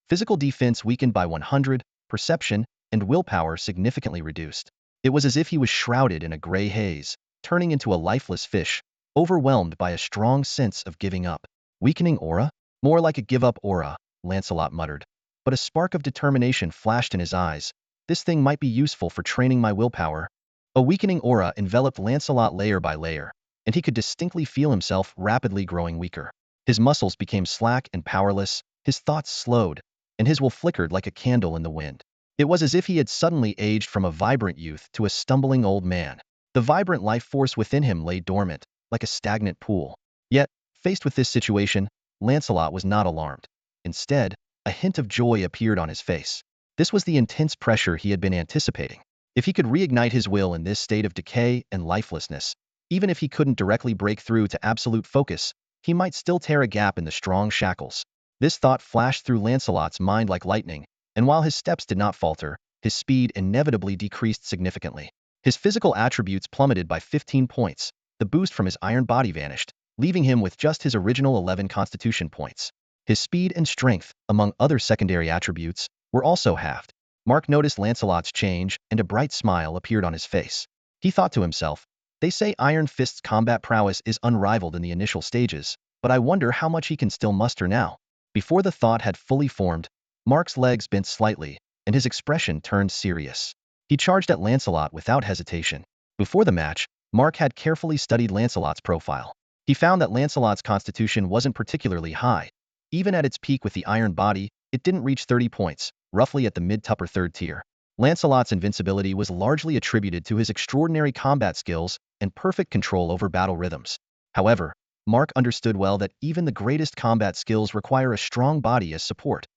Physical defense weakened by 100, perception and willpower significantly reduced. It was as if he was shrouded in a gray haze, turning into a lifeless fish, overwhelmed by a strong sense of giving up. Weakening aura? More like a give-up aura, Lancelot muttered. But a spark of determination flashed in his eyes. This thing might be useful for training my willpower. A weakening aura enveloped Lancelot layer by layer, and he could distinctly feel himself rapidly growing weaker. His muscles became slack and powerless, his thoughts slowed, and his will flickered like a candle in the wind. It was as if he had suddenly aged from a vibrant youth to a stumbling old man. The vibrant life force within him lay dormant, like a stagnant pool. Yet, faced with this situation, Lancelot was not alarmed. Instead, a hint of joy appeared on his face. This was the intense pressure he had been anticipating. If he could reignite his will in this state of decay and lifelessness, even if he couldn't directly break through to absolute focus, he might still tear a gap in the strong shackles. This thought flashed through Lancelot's mind like lightning, and while his steps did not falter, his speed inevitably decreased significantly. His physical attributes plummeted by 15 points. The boost from his iron body vanished, leaving him with just his original 11 constitution points. His speed and strength, among other secondary attributes, were also halved. Mark noticed Lancelot's change, and a bright smile appeared on his face. He thought to himself, "They say Iron Fist's combat prowess is unrivaled in the initial stages, but I wonder how much he can still muster now." Before the thought had fully formed, Mark's legs bent slightly, and his expression turned serious. He charged at Lancelot without hesitation. Before the match, Mark had carefully studied Lancelot's profile. He found that Lancelot's constitution wasn't particularly high. Even at its peak with the iron body, it didn't reach 30 points, roughly at the mid-to-upper third tier. Lancelot's invincibility was largely attributed to his extraordinary combat skills and perfect control over battle rhythms. However, Mark understood well that even the greatest combat skills require a strong body as support.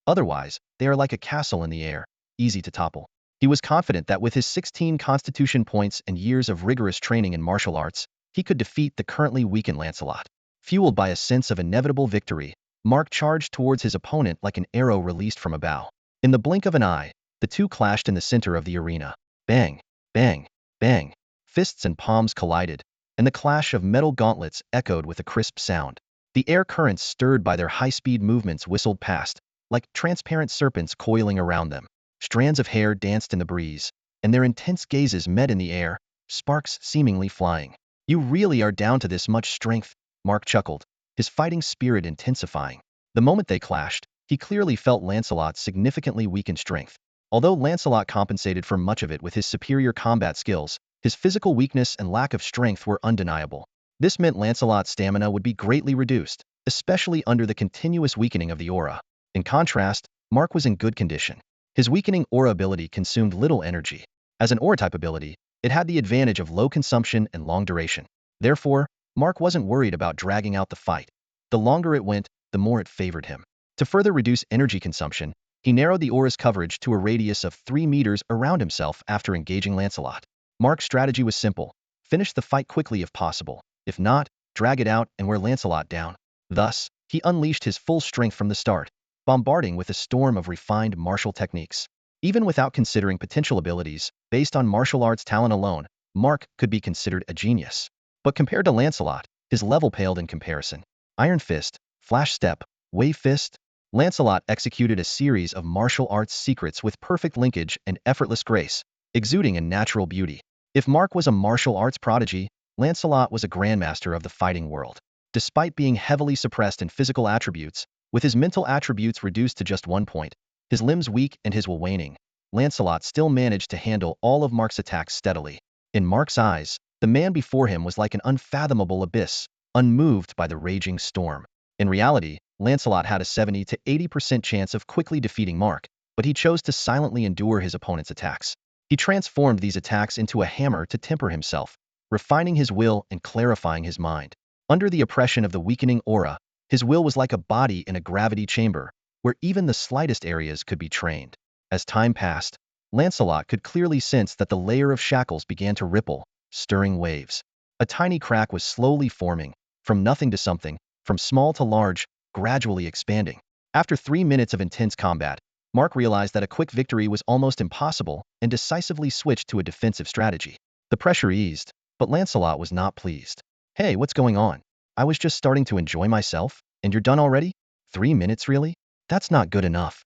Otherwise, they are like a castle in the air, easy to topple. He was confident that with his 16 constitution points and years of rigorous training in martial arts, he could defeat the currently weakened Lancelot. Fueled by a sense of inevitable victory, Mark charged towards his opponent like an arrow released from a bow. In the blink of an eye, the two clashed in the center of the arena. Bang, bang, bang. Fists and palms collided, and the clash of metal gauntlets echoed with a crisp sound. The air currents stirred by their high-speed movements whistled past, like transparent serpents coiling around them. Strands of hair danced in the breeze, and their intense gazes met in the air, sparks seemingly flying. "You really are down to this much strength," Mark chuckled, his fighting spirit intensifying. The moment they clashed, he clearly felt Lancelot's significantly weakened strength. Although Lancelot compensated for much of it with his superior combat skills, his physical weakness and lack of strength were undeniable. This meant Lancelot's stamina would be greatly reduced, especially under the continuous weakening of the aura. In contrast, Mark was in good condition. His weakening aura ability consumed little energy. As an aura-type ability, it had the advantage of low consumption and long duration. Therefore, Mark wasn't worried about dragging out the fight. The longer it went, the more it favored him. To further reduce energy consumption, he narrowed the aura's coverage to a radius of 3 meters around himself after engaging Lancelot. Mark's strategy was simple: finish the fight quickly if possible. If not, drag it out and wear Lancelot down. Thus, he unleashed his full strength from the start, bombarding with a storm of refined martial techniques. Even without considering potential abilities, based on martial arts talent alone, Mark could be considered a genius. But compared to Lancelot, his level paled in comparison. Iron Fist, Flash Step, Wave Fist. Lancelot executed a series of martial arts secrets with perfect linkage and effortless grace, exuding a natural beauty. If Mark was a martial arts prodigy, Lancelot was a grandmaster of the fighting world. Despite being heavily suppressed in physical attributes, with his mental attributes reduced to just 1 point, his limbs weak and his will waning, Lancelot still managed to handle all of Mark's attacks steadily. In Mark's eyes, the man before him was like an unfathomable abyss, unmoved by the raging storm. In reality, Lancelot had a 70 to 80% chance of quickly defeating Mark, but he chose to silently endure his opponent's attacks. He transformed these attacks into a hammer to temper himself, refining his will and clarifying his mind. Under the oppression of the weakening aura, his will was like a body in a gravity chamber, where even the slightest areas could be trained. As time passed, Lancelot could clearly sense that the layer of shackles began to ripple, stirring waves. A tiny crack was slowly forming, from nothing to something, from small to large, gradually expanding. After 3 minutes of intense combat, Mark realized that a quick victory was almost impossible and decisively switched to a defensive strategy. The pressure eased, but Lancelot was not pleased. "Hey, what's going on? I was just starting to enjoy myself, and you're done already? 3 minutes really? That's not good enough."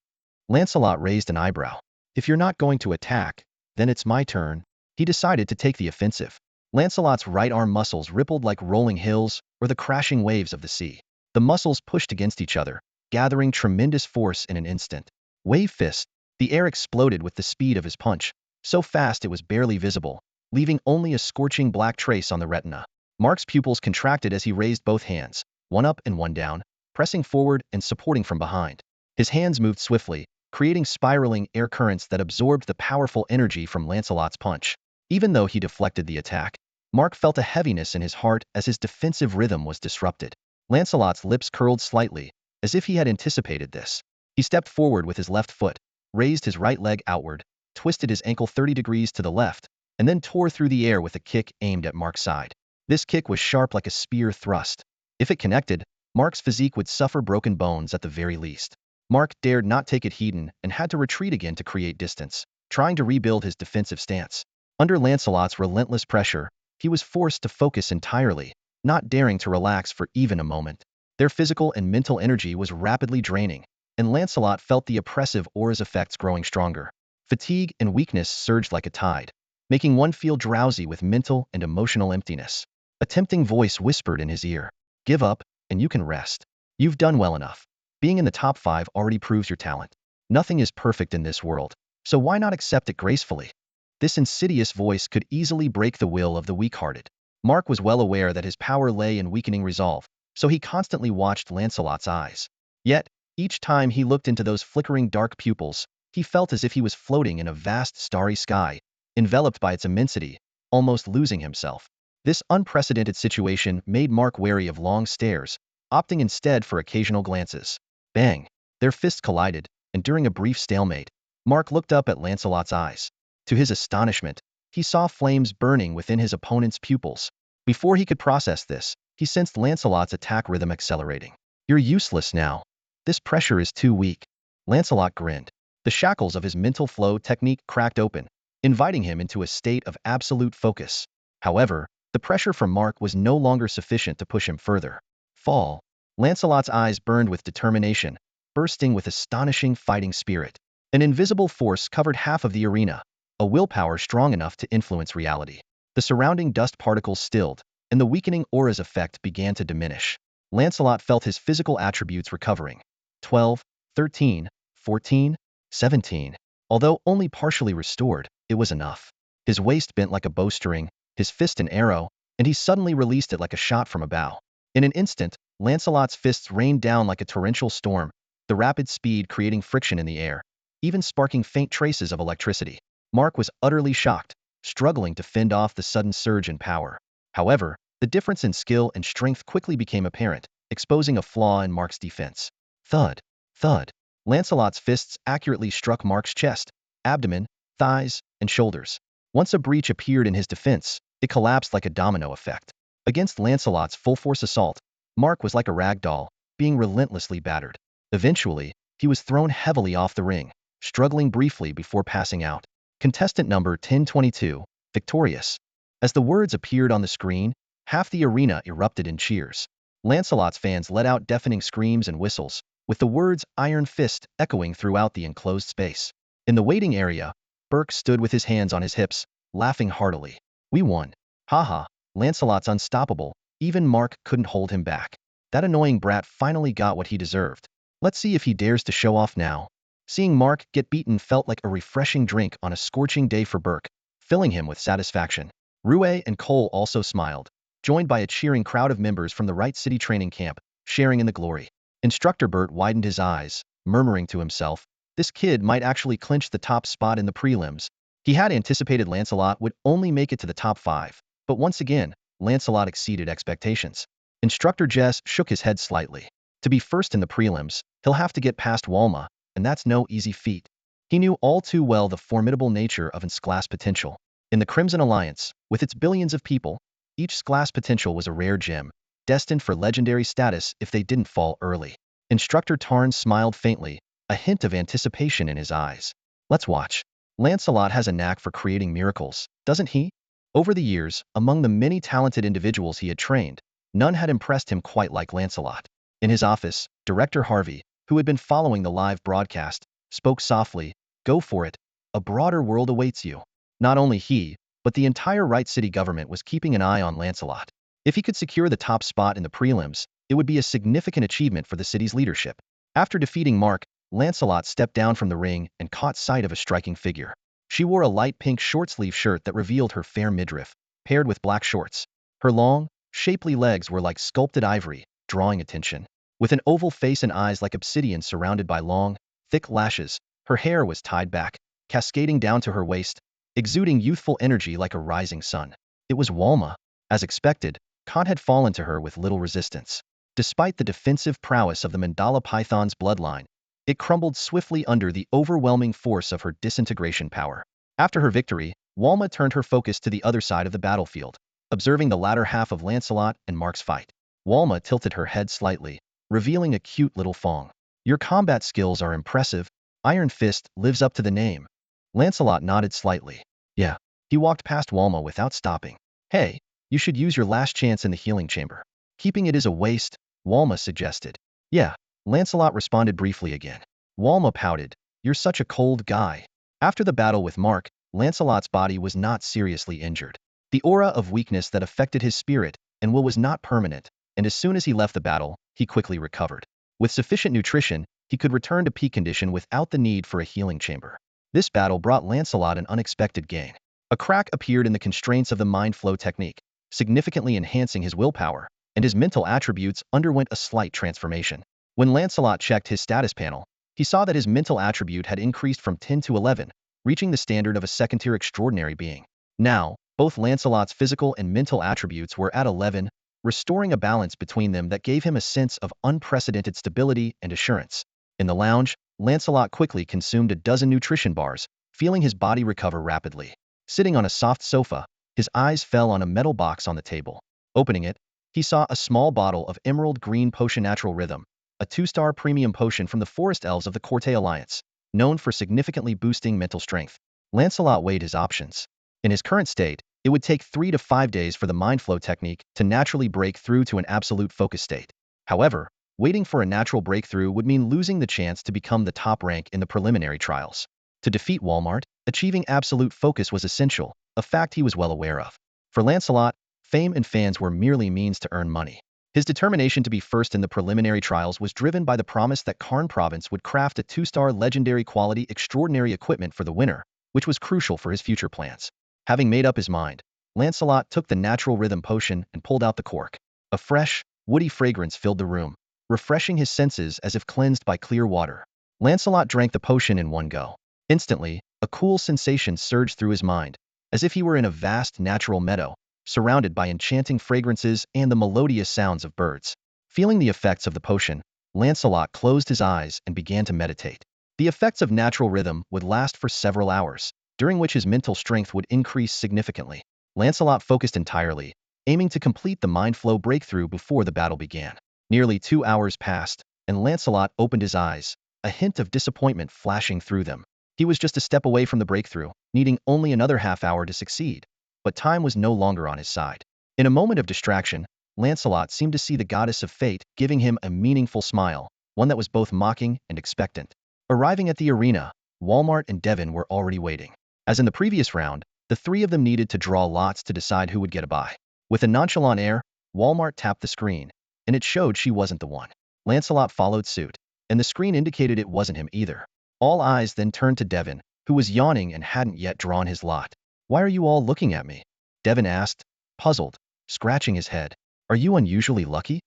Lancelot raised an eyebrow. "If you're not going to attack, then it's my turn." He decided to take the offensive. Lancelot's right arm muscles rippled like rolling hills or the crashing waves of the sea. The muscles pushed against each other, gathering tremendous force in an instant. Wave Fist. The air exploded with the speed of his punch, so fast it was barely visible, leaving only a scorching black trace on the retina. Mark's pupils contracted as he raised both hands, one up and one down, pressing forward and supporting from behind. His hands moved swiftly, creating spiraling air currents that absorbed the powerful energy from Lancelot's punch. Even though he deflected the attack, Mark felt a heaviness in his heart as his defensive rhythm was disrupted. Lancelot's lips curled slightly, as if he had anticipated this. He stepped forward with his left foot, raised his right leg outward, twisted his ankle 30 degrees to the left, and then tore through the air with a kick aimed at Mark's side. This kick was sharp like a spear thrust. If it connected, Mark's physique would suffer broken bones at the very least. Mark dared not take it heeding and had to retreat again to create distance, trying to rebuild his defensive stance. Under Lancelot's relentless pressure, he was forced to focus entirely, not daring to relax for even a moment. Their physical and mental energy was rapidly draining, and Lancelot felt the oppressive aura's effects growing stronger. Fatigue and weakness surged like a tide, making one feel drowsy with mental and emotional emptiness. A tempting voice whispered in his ear, "Give up, and you can rest. You've done well enough. Being in the top 5 already proves your talent. Nothing is perfect in this world, so why not accept it gracefully?" This insidious voice could easily break the will of the weak-hearted. Mark was well aware that his power lay in weakening resolve, so he constantly watched Lancelot's eyes. Yet, each time he looked into those flickering dark pupils, he felt as if he was floating in a vast starry sky, enveloped by its immensity, almost losing himself. This unprecedented situation made Mark wary of long stares, opting instead for occasional glances. Bang! Their fists collided, and during a brief stalemate, Mark looked up at Lancelot's eyes. To his astonishment, he saw flames burning within his opponent's pupils. Before he could process this, he sensed Lancelot's attack rhythm accelerating. "You're useless now. This pressure is too weak." Lancelot grinned. The shackles of his mental flow technique cracked open, inviting him into a state of absolute focus. However, the pressure from Mark was no longer sufficient to push him further. Fall. Lancelot's eyes burned with determination, bursting with astonishing fighting spirit. An invisible force covered half of the arena, a willpower strong enough to influence reality. The surrounding dust particles stilled, and the weakening aura's effect began to diminish. Lancelot felt his physical attributes recovering. 12, 13, 14, 17. Although only partially restored, it was enough. His waist bent like a bowstring, his fist an arrow, and he suddenly released it like a shot from a bow. In an instant, Lancelot's fists rained down like a torrential storm, the rapid speed creating friction in the air, even sparking faint traces of electricity. Mark was utterly shocked, struggling to fend off the sudden surge in power. However, the difference in skill and strength quickly became apparent, exposing a flaw in Mark's defense. Thud, thud. Lancelot's fists accurately struck Mark's chest, abdomen, thighs, and shoulders. Once a breach appeared in his defense, it collapsed like a domino effect. Against Lancelot's full-force assault, Mark was like a rag doll, being relentlessly battered. Eventually, he was thrown heavily off the ring, struggling briefly before passing out. Contestant number 1022, victorious. As the words appeared on the screen, half the arena erupted in cheers. Lancelot's fans let out deafening screams and whistles, with the words "Iron Fist" echoing throughout the enclosed space. In the waiting area, Burke stood with his hands on his hips, laughing heartily. "We won. Haha, Lancelot's unstoppable, even Mark couldn't hold him back. That annoying brat finally got what he deserved. Let's see if he dares to show off now." Seeing Mark get beaten felt like a refreshing drink on a scorching day for Burke, filling him with satisfaction. Rouet and Cole also smiled, joined by a cheering crowd of members from the Wright City training camp, sharing in the glory. Instructor Burt widened his eyes, murmuring to himself, this kid might actually clinch the top spot in the prelims. He had anticipated Lancelot would only make it to the top 5, but once again, Lancelot exceeded expectations. Instructor Jess shook his head slightly. To be first in the prelims, he'll have to get past Walma, and that's no easy feat. He knew all too well the formidable nature of its class potential. In the Crimson Alliance, with its billions of people, each class potential was a rare gem, destined for legendary status if they didn't fall early. Instructor Tarn smiled faintly, a hint of anticipation in his eyes. Let's watch. Lancelot has a knack for creating miracles, doesn't he? Over the years, among the many talented individuals he had trained, none had impressed him quite like Lancelot. In his office, Director Harvey, who had been following the live broadcast, spoke softly, "Go for it. A broader world awaits you." Not only he, but the entire Wright City government was keeping an eye on Lancelot. If he could secure the top spot in the prelims, it would be a significant achievement for the city's leadership. After defeating Mark, Lancelot stepped down from the ring and caught sight of a striking figure. She wore a light pink short-sleeve shirt that revealed her fair midriff, paired with black shorts. Her long, shapely legs were like sculpted ivory, drawing attention. With an oval face and eyes like obsidian surrounded by long, thick lashes, Her hair was tied back, cascading down to her waist, exuding youthful energy like a rising sun. It was Walma. As expected, Khan had fallen to her with little resistance. Despite the defensive prowess of the Mandala Python's bloodline, it crumbled swiftly under the overwhelming force of her disintegration power. After her victory, Walma turned her focus to the other side of the battlefield, observing the latter half of Lancelot and Mark's fight. Walma tilted her head slightly, revealing a cute little fawn. Your combat skills are impressive. Iron Fist lives up to the name. Lancelot nodded slightly. Yeah. He walked past Walma without stopping. Hey, you should use your last chance in the healing chamber. Keeping it is a waste, Walma suggested. Yeah. Lancelot responded briefly again. Walma pouted. You're such a cold guy. After the battle with Mark, Lancelot's body was not seriously injured. The aura of weakness that affected his spirit and will was not permanent, and as soon as he left the battle, he quickly recovered. With sufficient nutrition, he could return to peak condition without the need for a healing chamber. This battle brought Lancelot an unexpected gain. A crack appeared in the constraints of the mind flow technique, significantly enhancing his willpower, and his mental attributes underwent a slight transformation. When Lancelot checked his status panel, he saw that his mental attribute had increased from 10 to 11, reaching the standard of a second-tier extraordinary being. Now, both Lancelot's physical and mental attributes were at 11, restoring a balance between them that gave him a sense of unprecedented stability and assurance. In the lounge, Lancelot quickly consumed a dozen nutrition bars, feeling his body recover rapidly. Sitting on a soft sofa, his eyes fell on a metal box on the table. Opening it, he saw a small bottle of emerald green potion natural rhythm, a 2-star premium potion from the Forest Elves of the Corte Alliance, known for significantly boosting mental strength. Lancelot weighed his options. In his current state, it would take 3 to 5 days for the mind flow technique to naturally break through to an absolute focus state. However, waiting for a natural breakthrough would mean losing the chance to become the top rank in the preliminary trials. To defeat Walmart, achieving absolute focus was essential, a fact he was well aware of. For Lancelot, fame and fans were merely means to earn money. His determination to be first in the preliminary trials was driven by the promise that Karn Province would craft a 2-star legendary quality extraordinary equipment for the winner, which was crucial for his future plans. Having made up his mind, Lancelot took the natural rhythm potion and pulled out the cork. A fresh, woody fragrance filled the room, refreshing his senses as if cleansed by clear water. Lancelot drank the potion in one go. Instantly, a cool sensation surged through his mind, as if he were in a vast natural meadow, surrounded by enchanting fragrances and the melodious sounds of birds. Feeling the effects of the potion, Lancelot closed his eyes and began to meditate. The effects of natural rhythm would last for several hours, during which his mental strength would increase significantly. Lancelot focused entirely, aiming to complete the mind flow breakthrough before the battle began. Nearly 2 hours passed, and Lancelot opened his eyes, a hint of disappointment flashing through them. He was just a step away from the breakthrough, needing only another half hour to succeed. But time was no longer on his side. In a moment of distraction, Lancelot seemed to see the goddess of fate giving him a meaningful smile, one that was both mocking and expectant. Arriving at the arena, Walmart and Devon were already waiting. As in the previous round, the three of them needed to draw lots to decide who would get a bye. With a nonchalant air, Walmart tapped the screen, and it showed she wasn't the one. Lancelot followed suit, and the screen indicated it wasn't him either. All eyes then turned to Devon, who was yawning and hadn't yet drawn his lot. Why are you all looking at me? Devon asked, puzzled, scratching his head. Are you unusually lucky?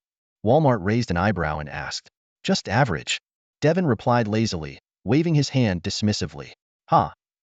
Walmart raised an eyebrow and asked. Just average. Devon replied lazily, waving his hand dismissively.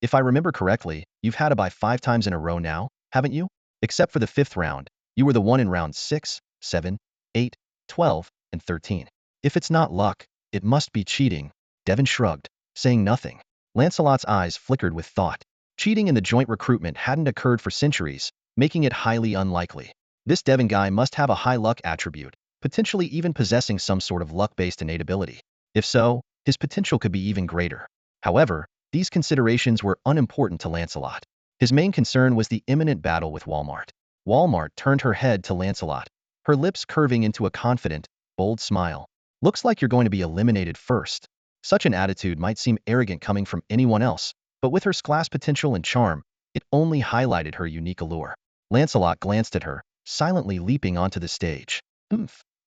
If I remember correctly, you've had a bye 5 times in a row now, haven't you? Except for the 5th round, you were the one in rounds 6, 7, 8, 12, and 13. If it's not luck, it must be cheating. Devon shrugged, saying nothing. Lancelot's eyes flickered with thought. Cheating in the joint recruitment hadn't occurred for centuries, making it highly unlikely. This Devon guy must have a high luck attribute, potentially even possessing some sort of luck-based innate ability. If so, his potential could be even greater. However, these considerations were unimportant to Lancelot. His main concern was the imminent battle with Walmart. Walmart turned her head to Lancelot, her lips curving into a confident, bold smile. Looks like you're going to be eliminated first. Such an attitude might seem arrogant coming from anyone else, but with her class potential and charm, it only highlighted her unique allure. Lancelot glanced at her, silently leaping onto the stage.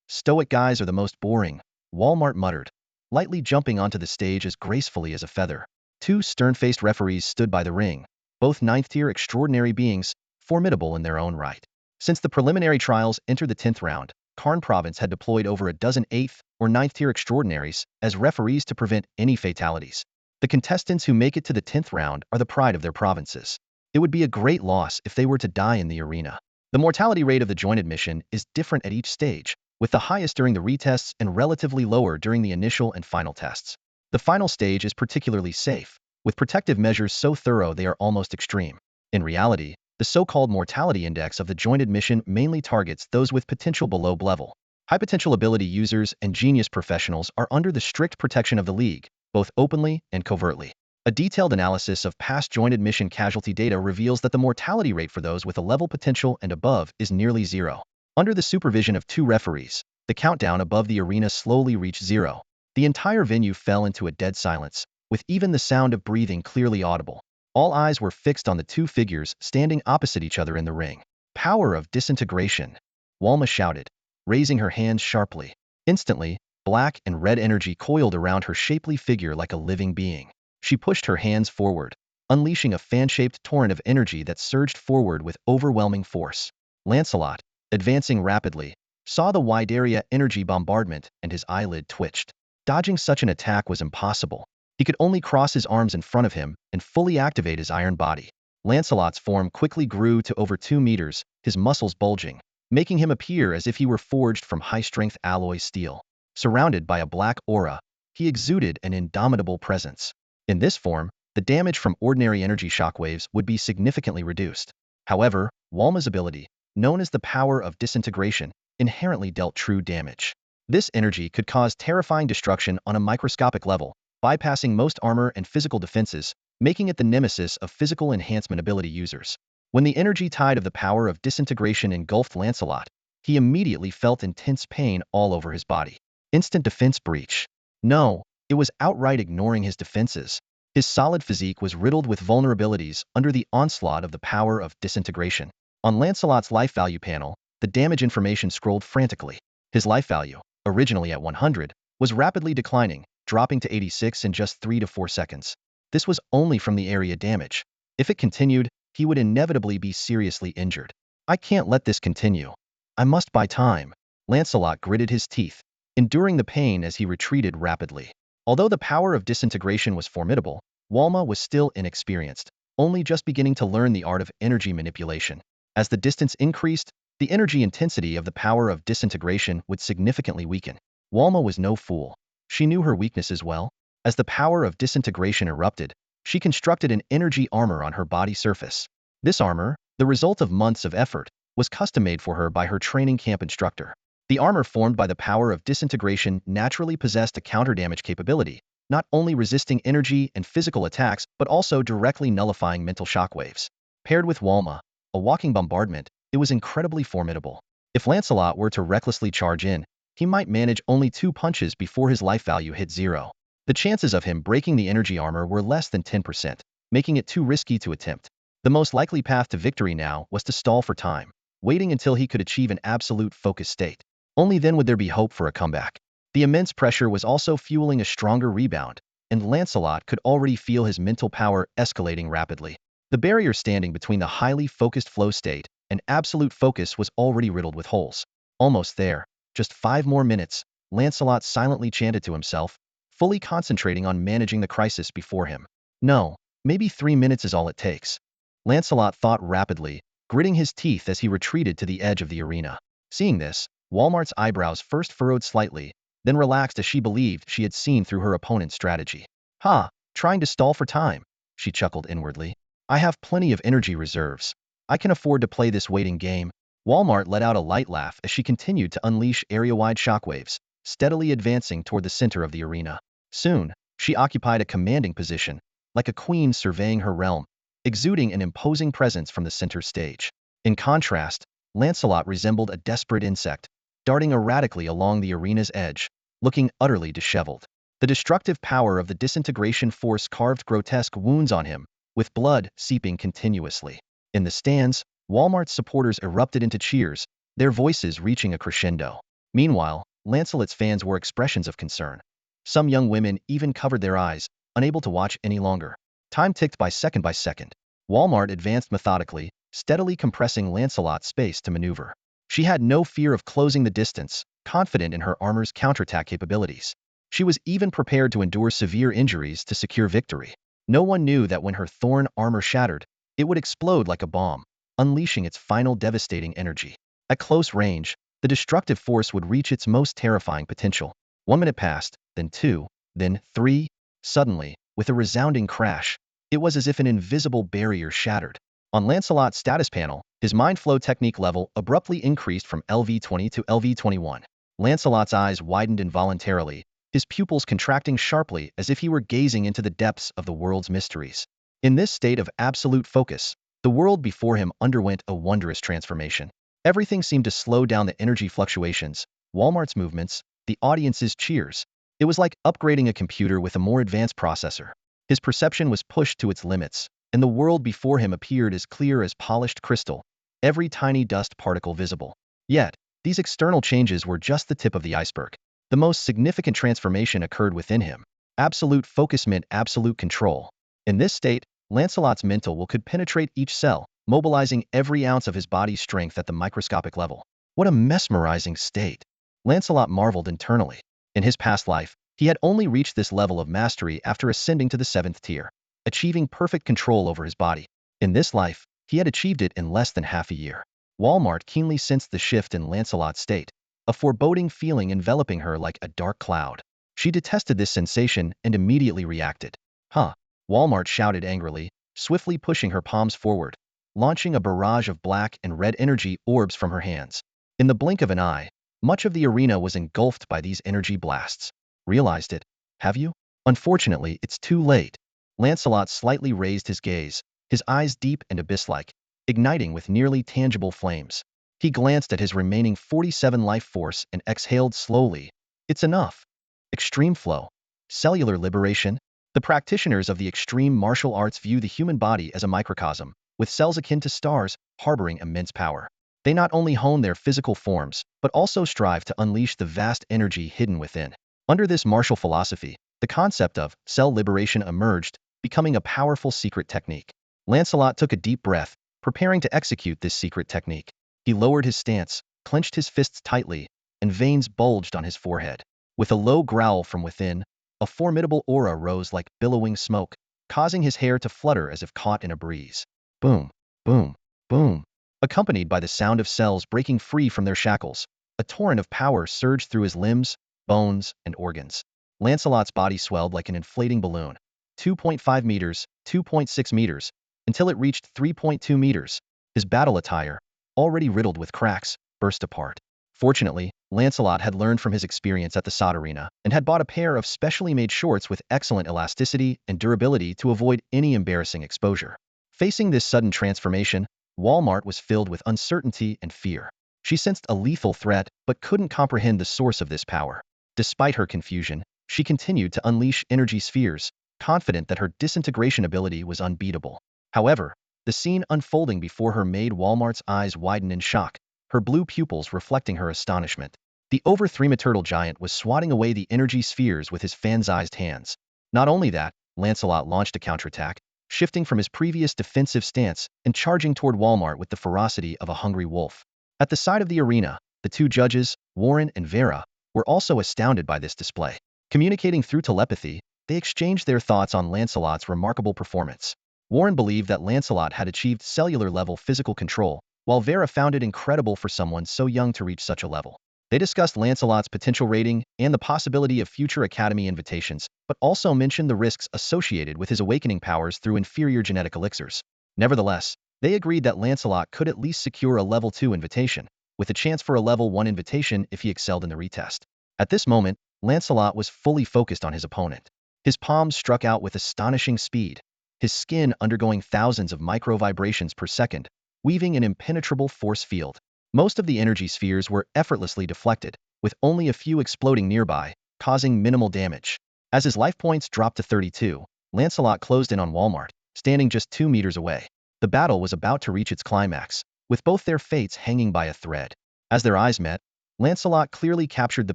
Stoic guys are the most boring, Walmart muttered, lightly jumping onto the stage as gracefully as a feather. 2 stern-faced referees stood by the ring, both 9th-tier extraordinary beings, formidable in their own right. Since the preliminary trials entered the 10th round, Karn Province had deployed over a dozen 8th or 9th-tier extraordinaries as referees to prevent any fatalities. The contestants who make it to the 10th round are the pride of their provinces. It would be a great loss if they were to die in the arena. The mortality rate of the joint admission is different at each stage, with the highest during the retests and relatively lower during the initial and final tests. The final stage is particularly safe, with protective measures so thorough they are almost extreme. In reality, the so-called mortality index of the joint admission mainly targets those with potential below level. High potential ability users and genius professionals are under the strict protection of the league, both openly and covertly. A detailed analysis of past joint admission casualty data reveals that the mortality rate for those with a level potential and above is nearly zero. Under the supervision of 2 referees, the countdown above the arena slowly reached zero. The entire venue fell into a dead silence, with even the sound of breathing clearly audible. All eyes were fixed on the 2 figures standing opposite each other in the ring. Power of disintegration, Walma shouted, raising her hands sharply. Instantly, black and red energy coiled around her shapely figure like a living being. She pushed her hands forward, unleashing a fan-shaped torrent of energy that surged forward with overwhelming force. Lancelot, advancing rapidly, saw the wide area energy bombardment and his eyelid twitched. Dodging such an attack was impossible. He could only cross his arms in front of him and fully activate his iron body. Lancelot's form quickly grew to over 2 meters, his muscles bulging, making him appear as if he were forged from high-strength alloy steel. Surrounded by a black aura, he exuded an indomitable presence. In this form, the damage from ordinary energy shockwaves would be significantly reduced. However, Walma's ability, known as the power of disintegration, inherently dealt true damage. This energy could cause terrifying destruction on a microscopic level, bypassing most armor and physical defenses, making it the nemesis of physical enhancement ability users. When the energy tide of the power of disintegration engulfed Lancelot, he immediately felt intense pain all over his body. Instant defense breach. No, it was outright ignoring his defenses. His solid physique was riddled with vulnerabilities under the onslaught of the power of disintegration. On Lancelot's life value panel, the damage information scrolled frantically. His life value, originally at 100, was rapidly declining, dropping to 86 in just 3 to 4 seconds. This was only from the area damage. If it continued, he would inevitably be seriously injured. I can't let this continue. I must buy time. Lancelot gritted his teeth, enduring the pain as he retreated rapidly. Although the power of disintegration was formidable, Walma was still inexperienced, only just beginning to learn the art of energy manipulation. As the distance increased, the energy intensity of the power of disintegration would significantly weaken. Walma was no fool. She knew her weaknesses well. As the power of disintegration erupted, she constructed an energy armor on her body surface. This armor, the result of months of effort, was custom-made for her by her training camp instructor. The armor formed by the power of disintegration naturally possessed a counter-damage capability, not only resisting energy and physical attacks but also directly nullifying mental shockwaves. Paired with Walma, a walking bombardment, it was incredibly formidable. If Lancelot were to recklessly charge in, he might manage only 2 punches before his life value hit zero. The chances of him breaking the energy armor were less than 10%, making it too risky to attempt. The most likely path to victory now was to stall for time, waiting until he could achieve an absolute focus state. Only then would there be hope for a comeback. The immense pressure was also fueling a stronger rebound, and Lancelot could already feel his mental power escalating rapidly. The barrier standing between the highly focused flow state and absolute focus was already riddled with holes. Almost there. Just 5 more minutes, Lancelot silently chanted to himself, fully concentrating on managing the crisis before him. No, maybe 3 minutes is all it takes. Lancelot thought rapidly, gritting his teeth as he retreated to the edge of the arena. Seeing this, Walmart's eyebrows first furrowed slightly, then relaxed as she believed she had seen through her opponent's strategy. Ha, trying to stall for time, she chuckled inwardly. I have plenty of energy reserves. I can afford to play this waiting game. Walmart let out a light laugh as she continued to unleash area-wide shockwaves, steadily advancing toward the center of the arena. Soon, she occupied a commanding position, like a queen surveying her realm, exuding an imposing presence from the center stage. In contrast, Lancelot resembled a desperate insect, darting erratically along the arena's edge, looking utterly disheveled. The destructive power of the disintegration force carved grotesque wounds on him, with blood seeping continuously. In the stands, Walmart's supporters erupted into cheers, their voices reaching a crescendo. Meanwhile, Lancelot's fans wore expressions of concern. Some young women even covered their eyes, unable to watch any longer. Time ticked by second. Walmart advanced methodically, steadily compressing Lancelot's space to maneuver. She had no fear of closing the distance, confident in her armor's counterattack capabilities. She was even prepared to endure severe injuries to secure victory. No one knew that when her thorn armor shattered, it would explode like a bomb, unleashing its final devastating energy. At close range, the destructive force would reach its most terrifying potential. 1 minute passed, then 2, then 3. Suddenly, with a resounding crash, it was as if an invisible barrier shattered. On Lancelot's status panel, his mind flow technique level abruptly increased from LV20 to LV21. Lancelot's eyes widened involuntarily, his pupils contracting sharply as if he were gazing into the depths of the world's mysteries. In this state of absolute focus, the world before him underwent a wondrous transformation. Everything seemed to slow down: the energy fluctuations, Walmart's movements, the audience's cheers. It was like upgrading a computer with a more advanced processor. His perception was pushed to its limits, and the world before him appeared as clear as polished crystal, every tiny dust particle visible. Yet, these external changes were just the tip of the iceberg. The most significant transformation occurred within him. Absolute focus meant absolute control. In this state, Lancelot's mental will could penetrate each cell, mobilizing every ounce of his body's strength at the microscopic level. What a mesmerizing state! Lancelot marveled internally. In his past life, he had only reached this level of mastery after ascending to the 7th tier, achieving perfect control over his body. In this life, he had achieved it in less than half a year. Walmart keenly sensed the shift in Lancelot's state, a foreboding feeling enveloping her like a dark cloud. She detested this sensation and immediately reacted. Huh! Walmart shouted angrily, swiftly pushing her palms forward, launching a barrage of black and red energy orbs from her hands. In the blink of an eye, much of the arena was engulfed by these energy blasts. Realized it, have you? Unfortunately, it's too late. Lancelot slightly raised his gaze, his eyes deep and abyss-like, igniting with nearly tangible flames. He glanced at his remaining 47 life force and exhaled slowly. It's enough. Extreme flow. Cellular liberation. The practitioners of the extreme martial arts view the human body as a microcosm, with cells akin to stars, harboring immense power. They not only hone their physical forms, but also strive to unleash the vast energy hidden within. Under this martial philosophy, the concept of cell liberation emerged, becoming a powerful secret technique. Lancelot took a deep breath, preparing to execute this secret technique. He lowered his stance, clenched his fists tightly, and veins bulged on his forehead. With a low growl from within, a formidable aura rose like billowing smoke, causing his hair to flutter as if caught in a breeze. Boom, boom, boom. Accompanied by the sound of cells breaking free from their shackles, a torrent of power surged through his limbs, bones, and organs. Lancelot's body swelled like an inflating balloon. 2.5 meters, 2.6 meters, until it reached 3.2 meters. His battle attire, already riddled with cracks, burst apart. Fortunately, Lancelot had learned from his experience at the sod arena and had bought a pair of specially made shorts with excellent elasticity and durability to avoid any embarrassing exposure. Facing this sudden transformation, Walmart was filled with uncertainty and fear. She sensed a lethal threat but couldn't comprehend the source of this power. Despite her confusion, she continued to unleash energy spheres, confident that her disintegration ability was unbeatable. However, the scene unfolding before her made Walmart's eyes widen in shock, her blue pupils reflecting her astonishment. The over 3-meter giant was swatting away the energy spheres with his fan-sized hands. Not only that, Lancelot launched a counterattack, shifting from his previous defensive stance and charging toward Walmart with the ferocity of a hungry wolf. At the side of the arena, the two judges, Warren and Vera, were also astounded by this display. Communicating through telepathy, they exchanged their thoughts on Lancelot's remarkable performance. Warren believed that Lancelot had achieved cellular-level physical control, while Vera found it incredible for someone so young to reach such a level. They discussed Lancelot's potential rating and the possibility of future Academy invitations, but also mentioned the risks associated with his awakening powers through inferior genetic elixirs. Nevertheless, they agreed that Lancelot could at least secure a level 2 invitation, with a chance for a level 1 invitation if he excelled in the retest. At this moment, Lancelot was fully focused on his opponent. His palms struck out with astonishing speed, his skin undergoing thousands of micro-vibrations per second, weaving an impenetrable force field. Most of the energy spheres were effortlessly deflected, with only a few exploding nearby, causing minimal damage. As his life points dropped to 32, Lancelot closed in on Walmart, standing just 2 meters away. The battle was about to reach its climax, with both their fates hanging by a thread. As their eyes met, Lancelot clearly captured the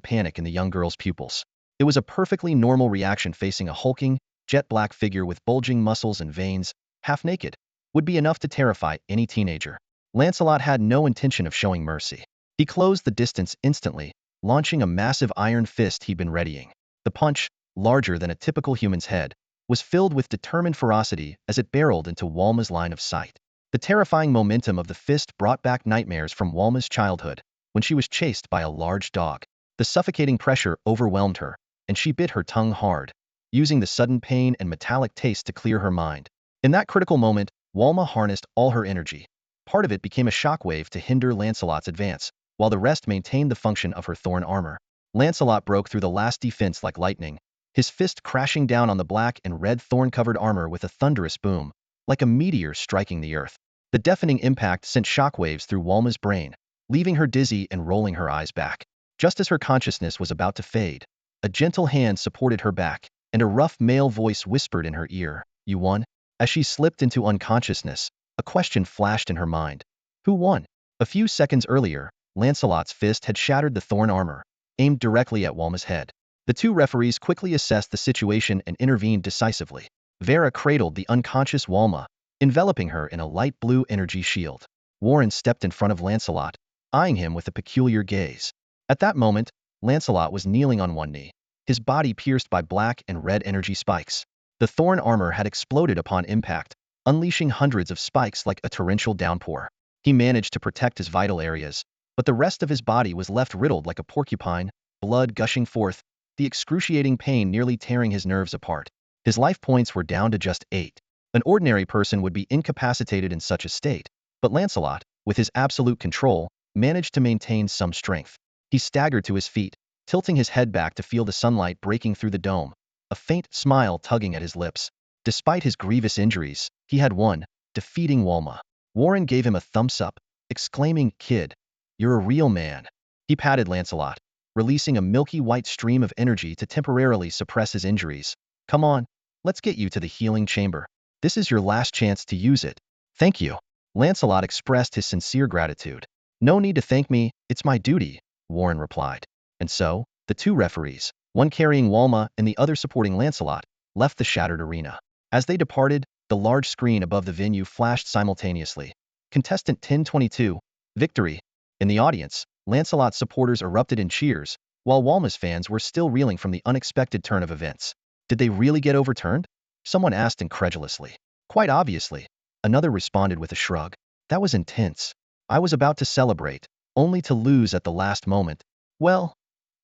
panic in the young girl's pupils. It was a perfectly normal reaction. Facing a hulking, jet-black figure with bulging muscles and veins, half-naked, would be enough to terrify any teenager. Lancelot had no intention of showing mercy. He closed the distance instantly, launching a massive iron fist he'd been readying. The punch, larger than a typical human's head, was filled with determined ferocity as it barreled into Walma's line of sight. The terrifying momentum of the fist brought back nightmares from Walma's childhood, when she was chased by a large dog. The suffocating pressure overwhelmed her, and she bit her tongue hard, using the sudden pain and metallic taste to clear her mind. In that critical moment, Walma harnessed all her energy. Part of it became a shockwave to hinder Lancelot's advance, while the rest maintained the function of her thorn armor. Lancelot broke through the last defense like lightning, his fist crashing down on the black and red thorn-covered armor with a thunderous boom, like a meteor striking the earth. The deafening impact sent shockwaves through Walma's brain, leaving her dizzy and rolling her eyes back. Just as her consciousness was about to fade, a gentle hand supported her back, and a rough male voice whispered in her ear, "You won?" As she slipped into unconsciousness, a question flashed in her mind. Who won? A few seconds earlier, Lancelot's fist had shattered the thorn armor, aimed directly at Walma's head. The two referees quickly assessed the situation and intervened decisively. Vera cradled the unconscious Walma, enveloping her in a light blue energy shield. Warren stepped in front of Lancelot, eyeing him with a peculiar gaze. At that moment, Lancelot was kneeling on one knee, his body pierced by black and red energy spikes. The thorn armor had exploded upon impact, unleashing hundreds of spikes like a torrential downpour. He managed to protect his vital areas, but the rest of his body was left riddled like a porcupine, blood gushing forth, the excruciating pain nearly tearing his nerves apart. His life points were down to just 8. An ordinary person would be incapacitated in such a state, but Lancelot, with his absolute control, managed to maintain some strength. He staggered to his feet, tilting his head back to feel the sunlight breaking through the dome, a faint smile tugging at his lips. Despite his grievous injuries, he had won, defeating Walma. Warren gave him a thumbs up, exclaiming, "Kid, you're a real man." He patted Lancelot, releasing a milky white stream of energy to temporarily suppress his injuries. "Come on, let's get you to the healing chamber. This is your last chance to use it." "Thank you." Lancelot expressed his sincere gratitude. "No need to thank me, it's my duty," Warren replied. And so, the two referees, one carrying Walma and the other supporting Lancelot, left the shattered arena. As they departed, the large screen above the venue flashed simultaneously. Contestant 1022, victory. In the audience, Lancelot's supporters erupted in cheers, while Walma's fans were still reeling from the unexpected turn of events. Did they really get overturned? Someone asked incredulously. Quite obviously. Another responded with a shrug. That was intense. I was about to celebrate, only to lose at the last moment. Well,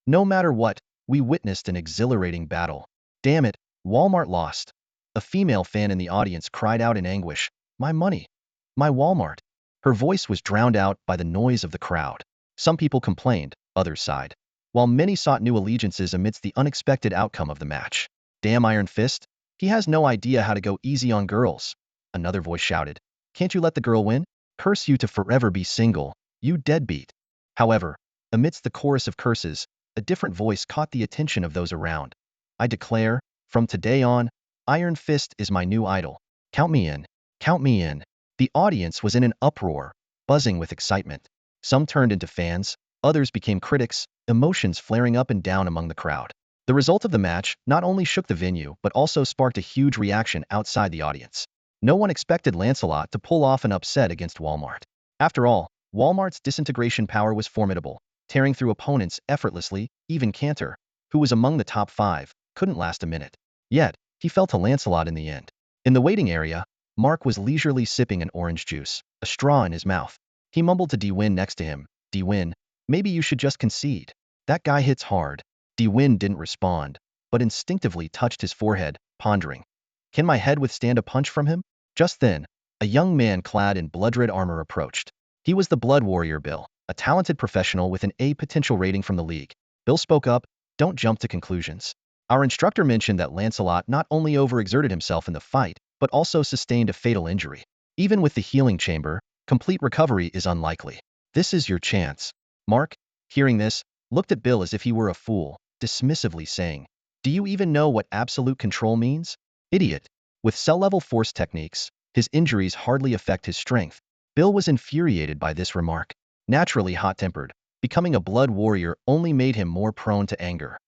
no matter what, we witnessed an exhilarating battle. Damn it, Walmart lost. A female fan in the audience cried out in anguish, "My money! My Walmart!" Her voice was drowned out by the noise of the crowd. Some people complained, others sighed, while many sought new allegiances amidst the unexpected outcome of the match. "Damn Iron Fist! He has no idea how to go easy on girls," another voice shouted. "Can't you let the girl win? Curse you to forever be single, you deadbeat." However, amidst the chorus of curses, a different voice caught the attention of those around. "I declare, from today on, Iron Fist is my new idol. Count me in. Count me in." The audience was in an uproar, buzzing with excitement. Some turned into fans, others became critics, emotions flaring up and down among the crowd. The result of the match not only shook the venue but also sparked a huge reaction outside the audience. No one expected Lancelot to pull off an upset against Walmart. After all, Walmart's disintegration power was formidable, tearing through opponents effortlessly. Even Cantor, who was among the top 5, couldn't last a minute. Yet, he fell to Lancelot in the end. In the waiting area, Mark was leisurely sipping an orange juice, a straw in his mouth. He mumbled to D-Win next to him, "D-Win, maybe you should just concede. That guy hits hard." D-Win didn't respond, but instinctively touched his forehead, pondering. "Can my head withstand a punch from him?" Just then, a young man clad in blood-red armor approached. He was the Blood Warrior Bill, a talented professional with an A potential rating from the league. Bill spoke up, "Don't jump to conclusions. Our instructor mentioned that Lancelot not only overexerted himself in the fight, but also sustained a fatal injury. Even with the healing chamber, complete recovery is unlikely. This is your chance." Mark, hearing this, looked at Bill as if he were a fool, dismissively saying, "Do you even know what absolute control means? Idiot." With cell-level force techniques, his injuries hardly affect his strength. Bill was infuriated by this remark. Naturally hot-tempered, becoming a blood warrior only made him more prone to anger.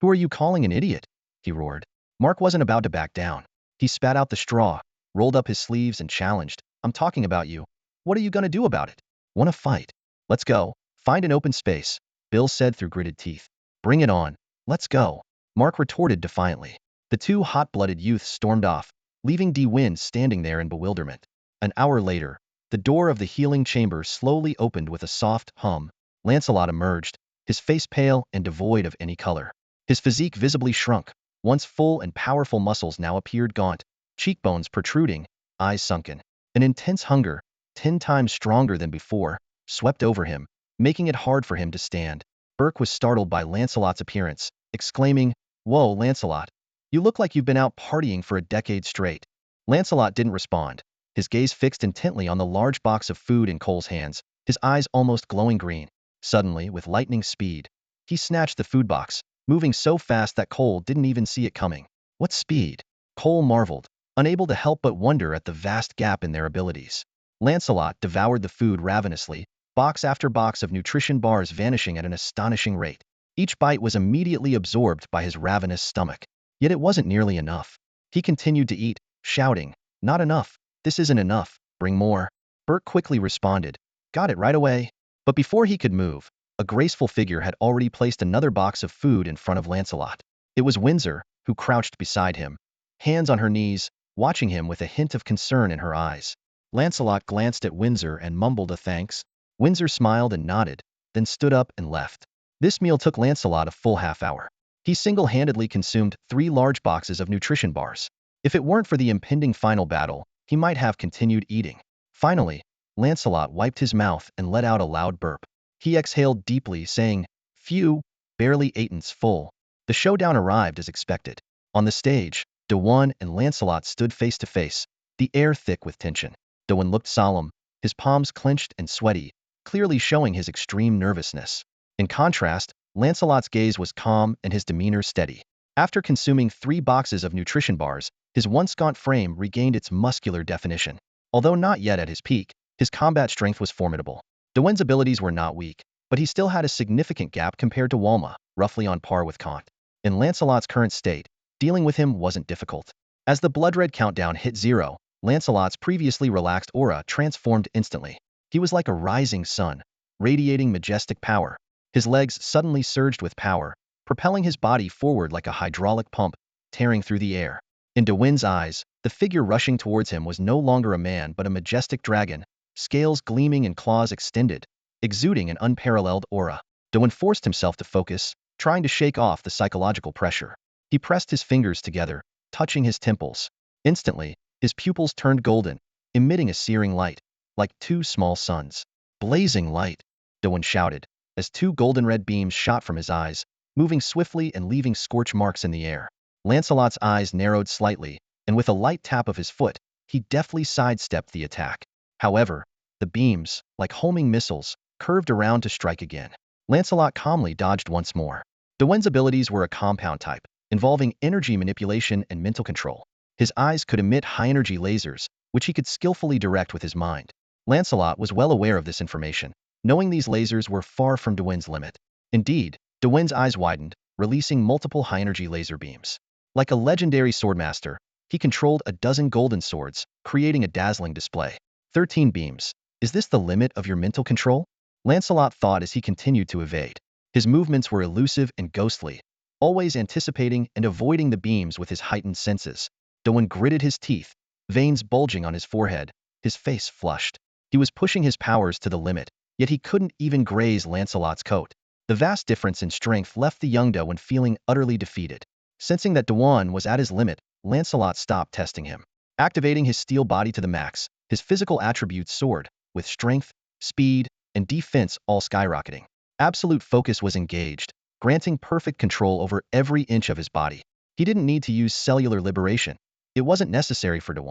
"Who are you calling an idiot?" he roared. Mark wasn't about to back down. He spat out the straw, rolled up his sleeves and challenged, "I'm talking about you. What are you gonna do about it? Wanna fight? Let's go. Find an open space," Bill said through gritted teeth. "Bring it on. Let's go." Mark retorted defiantly. The two hot-blooded youths stormed off, leaving De standing there in bewilderment. An hour later, the door of the healing chamber slowly opened with a soft hum. Lancelot emerged, his face pale and devoid of any color. His physique visibly shrunk. Once full and powerful muscles now appeared gaunt, cheekbones protruding, eyes sunken. An intense hunger, 10 times stronger than before, swept over him, making it hard for him to stand. Burke was startled by Lancelot's appearance, exclaiming, "Whoa, Lancelot, you look like you've been out partying for a decade straight." Lancelot didn't respond, his gaze fixed intently on the large box of food in Cole's hands, his eyes almost glowing green. Suddenly, with lightning speed, he snatched the food box, moving so fast that Cole didn't even see it coming. What speed? Cole marveled, unable to help but wonder at the vast gap in their abilities. Lancelot devoured the food ravenously, box after box of nutrition bars vanishing at an astonishing rate. Each bite was immediately absorbed by his ravenous stomach. Yet it wasn't nearly enough. He continued to eat, shouting, "Not enough. This isn't enough. Bring more." Burke quickly responded, "Got it right away." But before he could move, a graceful figure had already placed another box of food in front of Lancelot. It was Windsor, who crouched beside him, hands on her knees, watching him with a hint of concern in her eyes. Lancelot glanced at Windsor and mumbled a thanks. Windsor smiled and nodded, then stood up and left. This meal took Lancelot a full half-hour. He single-handedly consumed 3 large boxes of nutrition bars. If it weren't for the impending final battle, he might have continued eating. Finally, Lancelot wiped his mouth and let out a loud burp. He exhaled deeply, saying, "Phew, barely 8 full." The showdown arrived as expected. On the stage, De and Lancelot stood face to face, the air thick with tension. De looked solemn, his palms clenched and sweaty, clearly showing his extreme nervousness. In contrast, Lancelot's gaze was calm and his demeanor steady. After consuming 3 boxes of nutrition bars, his once gaunt frame regained its muscular definition. Although not yet at his peak, his combat strength was formidable. De abilities were not weak, but he still had a significant gap compared to Walma, roughly on par with Kant. In Lancelot's current state, dealing with him wasn't difficult. As the blood-red countdown hit 0, Lancelot's previously relaxed aura transformed instantly. He was like a rising sun, radiating majestic power. His legs suddenly surged with power, propelling his body forward like a hydraulic pump, tearing through the air. In De eyes, the figure rushing towards him was no longer a man but a majestic dragon, scales gleaming and claws extended, exuding an unparalleled aura. De forced himself to focus, trying to shake off the psychological pressure. He pressed his fingers together, touching his temples. Instantly, his pupils turned golden, emitting a searing light, like 2 small suns. "Blazing light," De shouted, as 2 golden-red beams shot from his eyes, moving swiftly and leaving scorch marks in the air. Lancelot's eyes narrowed slightly, and with a light tap of his foot, he deftly sidestepped the attack. However, the beams, like homing missiles, curved around to strike again. Lancelot calmly dodged once more. De abilities were a compound type, involving energy manipulation and mental control. His eyes could emit high-energy lasers, which he could skillfully direct with his mind. Lancelot was well aware of this information, knowing these lasers were far from De limit. Indeed, De eyes widened, releasing multiple high-energy laser beams. Like a legendary swordmaster, he controlled a dozen golden swords, creating a dazzling display. 13 beams. Is this the limit of your mental control? Lancelot thought as he continued to evade. His movements were elusive and ghostly, always anticipating and avoiding the beams with his heightened senses. De gritted his teeth, veins bulging on his forehead, his face flushed. He was pushing his powers to the limit, yet he couldn't even graze Lancelot's coat. The vast difference in strength left the young De feeling utterly defeated. Sensing that De was at his limit, Lancelot stopped testing him. Activating his steel body to the max, his physical attributes soared, with strength, speed, and defense all skyrocketing. Absolute focus was engaged, granting perfect control over every inch of his body. He didn't need to use cellular liberation. It wasn't necessary for De.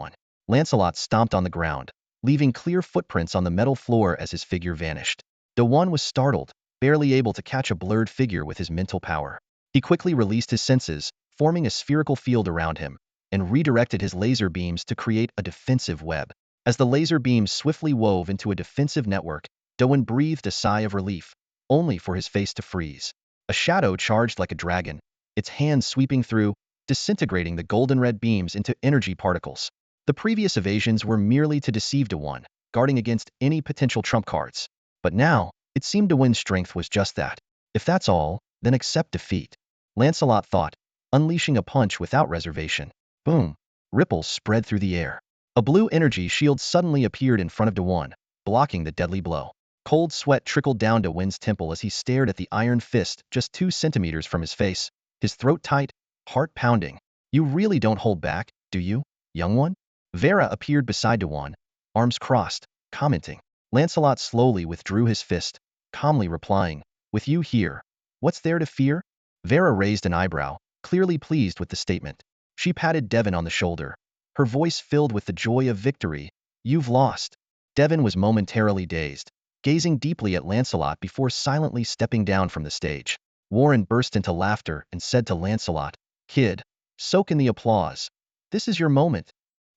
Lancelot stomped on the ground, leaving clear footprints on the metal floor as his figure vanished. De was startled, barely able to catch a blurred figure with his mental power. He quickly released his senses, forming a spherical field around him, and redirected his laser beams to create a defensive web. As the laser beams swiftly wove into a defensive network, De breathed a sigh of relief, only for his face to freeze. A shadow charged like a dragon, its hands sweeping through, disintegrating the golden-red beams into energy particles. The previous evasions were merely to deceive De, guarding against any potential trump cards. But now, it seemed De's strength was just that. If that's all, then accept defeat. Lancelot thought, unleashing a punch without reservation. Boom! Ripples spread through the air. A blue energy shield suddenly appeared in front of Dewan, blocking the deadly blow. Cold sweat trickled down Dewan's temple as he stared at the iron fist just 2 centimeters from his face, his throat tight, heart pounding. You really don't hold back, do you, young one? Vera appeared beside Dewan, arms crossed, commenting. Lancelot slowly withdrew his fist, calmly replying, with you here, what's there to fear? Vera raised an eyebrow, clearly pleased with the statement. She patted Devon on the shoulder, her voice filled with the joy of victory. You've lost. Devon was momentarily dazed, gazing deeply at Lancelot before silently stepping down from the stage. Warren burst into laughter and said to Lancelot, Kid, soak in the applause. This is your moment.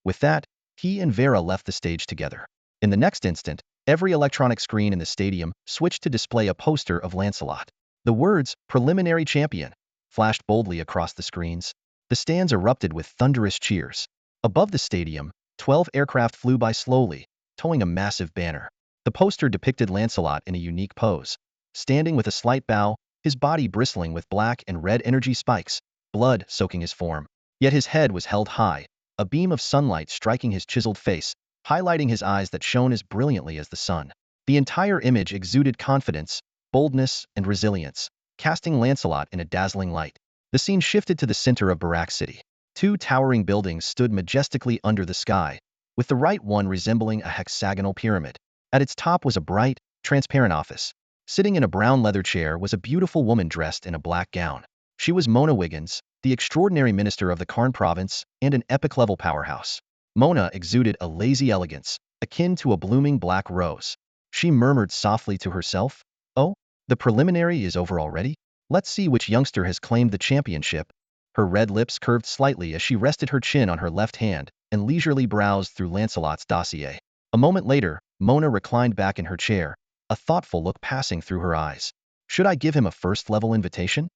With that, he and Vera left the stage together. In the next instant, every electronic screen in the stadium switched to display a poster of Lancelot. The words, Preliminary Champion, flashed boldly across the screens. The stands erupted with thunderous cheers. Above the stadium, 12 aircraft flew by slowly, towing a massive banner. The poster depicted Lancelot in a unique pose, standing with a slight bow, his body bristling with black and red energy spikes, blood soaking his form. Yet his head was held high, a beam of sunlight striking his chiseled face, highlighting his eyes that shone as brilliantly as the sun. The entire image exuded confidence, boldness, and resilience, casting Lancelot in a dazzling light. The scene shifted to the center of Barak City. 2 towering buildings stood majestically under the sky, with the right one resembling a hexagonal pyramid. At its top was a bright, transparent office. Sitting in a brown leather chair was a beautiful woman dressed in a black gown. She was Mona Wiggins, the extraordinary minister of the Karn province and an epic-level powerhouse. Mona exuded a lazy elegance, akin to a blooming black rose. She murmured softly to herself, Oh, the preliminary is over already? Let's see which youngster has claimed the championship. Her red lips curved slightly as she rested her chin on her left hand and leisurely browsed through Lancelot's dossier. A moment later, Mona reclined back in her chair, a thoughtful look passing through her eyes. Should I give him a first-level invitation?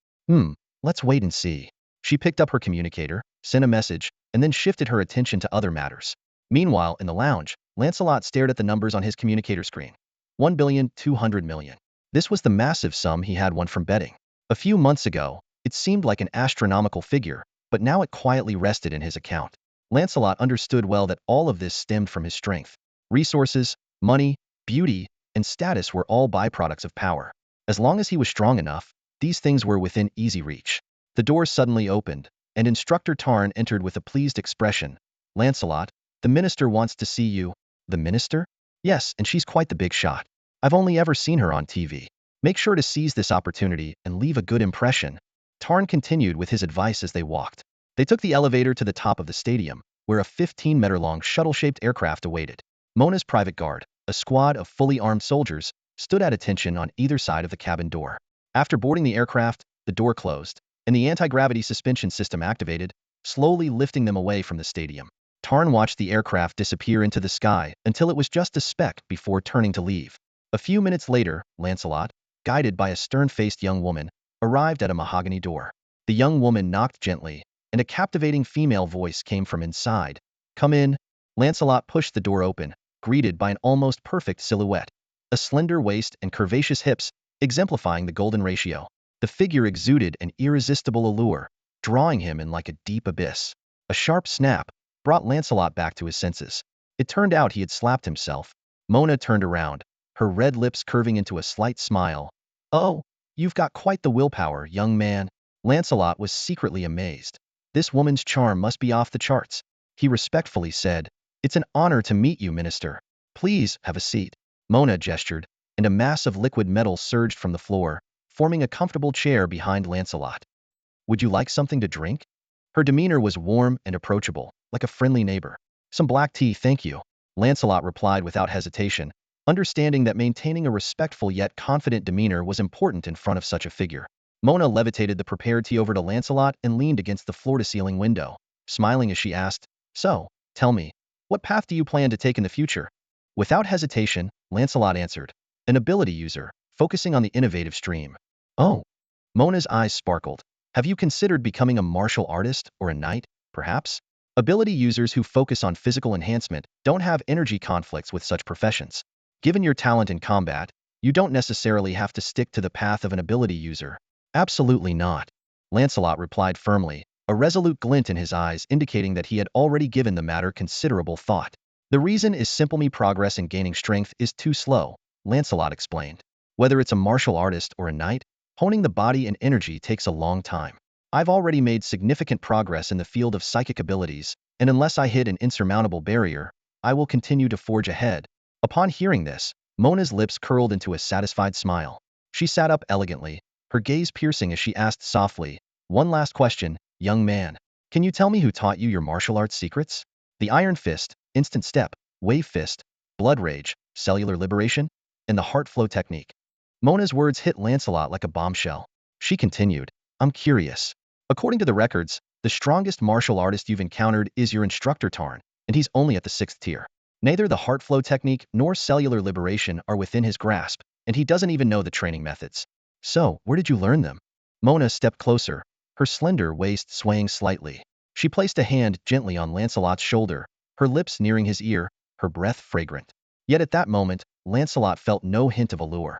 Let's wait and see. She picked up her communicator, sent a message, and then shifted her attention to other matters. Meanwhile, in the lounge, Lancelot stared at the numbers on his communicator screen. 1,200,000,000. This was the massive sum he had won from betting. A few months ago, it seemed like an astronomical figure, but now it quietly rested in his account. Lancelot understood well that all of this stemmed from his strength. Resources, money, beauty, and status were all byproducts of power. As long as he was strong enough, these things were within easy reach. The door suddenly opened, and Instructor Tarn entered with a pleased expression. Lancelot, the minister wants to see you. The minister? Yes, and she's quite the big shot. I've only ever seen her on TV. Make sure to seize this opportunity and leave a good impression. Tarn continued with his advice as they walked. They took the elevator to the top of the stadium, where a 15-meter-long shuttle-shaped aircraft awaited. Mona's private guard, a squad of fully armed soldiers, stood at attention on either side of the cabin door. After boarding the aircraft, the door closed, and the anti-gravity suspension system activated, slowly lifting them away from the stadium. Tarn watched the aircraft disappear into the sky until it was just a speck before turning to leave. A few minutes later, Lancelot, guided by a stern-faced young woman, arrived at a mahogany door. The young woman knocked gently, and a captivating female voice came from inside. Come in. Lancelot pushed the door open, greeted by an almost perfect silhouette. A slender waist and curvaceous hips, exemplifying the golden ratio. The figure exuded an irresistible allure, drawing him in like a deep abyss. A sharp snap brought Lancelot back to his senses. It turned out he had slapped himself. Mona turned around, her red lips curving into a slight smile. Oh, you've got quite the willpower, young man. Lancelot was secretly amazed. This woman's charm must be off the charts. He respectfully said, It's an honor to meet you, minister. Please, have a seat. Mona gestured, and a mass of liquid metal surged from the floor, forming a comfortable chair behind Lancelot. Would you like something to drink? Her demeanor was warm and approachable, like a friendly neighbor. Some black tea, thank you. Lancelot replied without hesitation, understanding that maintaining a respectful yet confident demeanor was important in front of such a figure. Mona levitated the prepared tea over to Lancelot and leaned against the floor-to-ceiling window, smiling as she asked, So, tell me, what path do you plan to take in the future? Without hesitation, Lancelot answered, An ability user, focusing on the innovative stream. Oh. Mona's eyes sparkled. Have you considered becoming a martial artist or a knight, perhaps? Ability users who focus on physical enhancement don't have energy conflicts with such professions. Given your talent in combat, you don't necessarily have to stick to the path of an ability user. Absolutely not. Lancelot replied firmly, a resolute glint in his eyes indicating that he had already given the matter considerable thought. The reason is simple: me progress in gaining strength is too slow, Lancelot explained. Whether it's a martial artist or a knight, honing the body and energy takes a long time. I've already made significant progress in the field of psychic abilities, and unless I hit an insurmountable barrier, I will continue to forge ahead. Upon hearing this, Mona's lips curled into a satisfied smile. She sat up elegantly, her gaze piercing as she asked softly, "One last question, young man. Can you tell me who taught you your martial arts secrets? The Iron Fist, Instant Step, Wave Fist, Blood Rage, Cellular Liberation, and the Heart Flow technique." Mona's words hit Lancelot like a bombshell. She continued, "I'm curious. According to the records, the strongest martial artist you've encountered is your instructor Tarn, and he's only at the 6th tier. Neither the Heart Flow technique nor Cellular Liberation are within his grasp, and he doesn't even know the training methods. So, where did you learn them?" Mona stepped closer, her slender waist swaying slightly. She placed a hand gently on Lancelot's shoulder, her lips nearing his ear, her breath fragrant. Yet at that moment, Lancelot felt no hint of allure.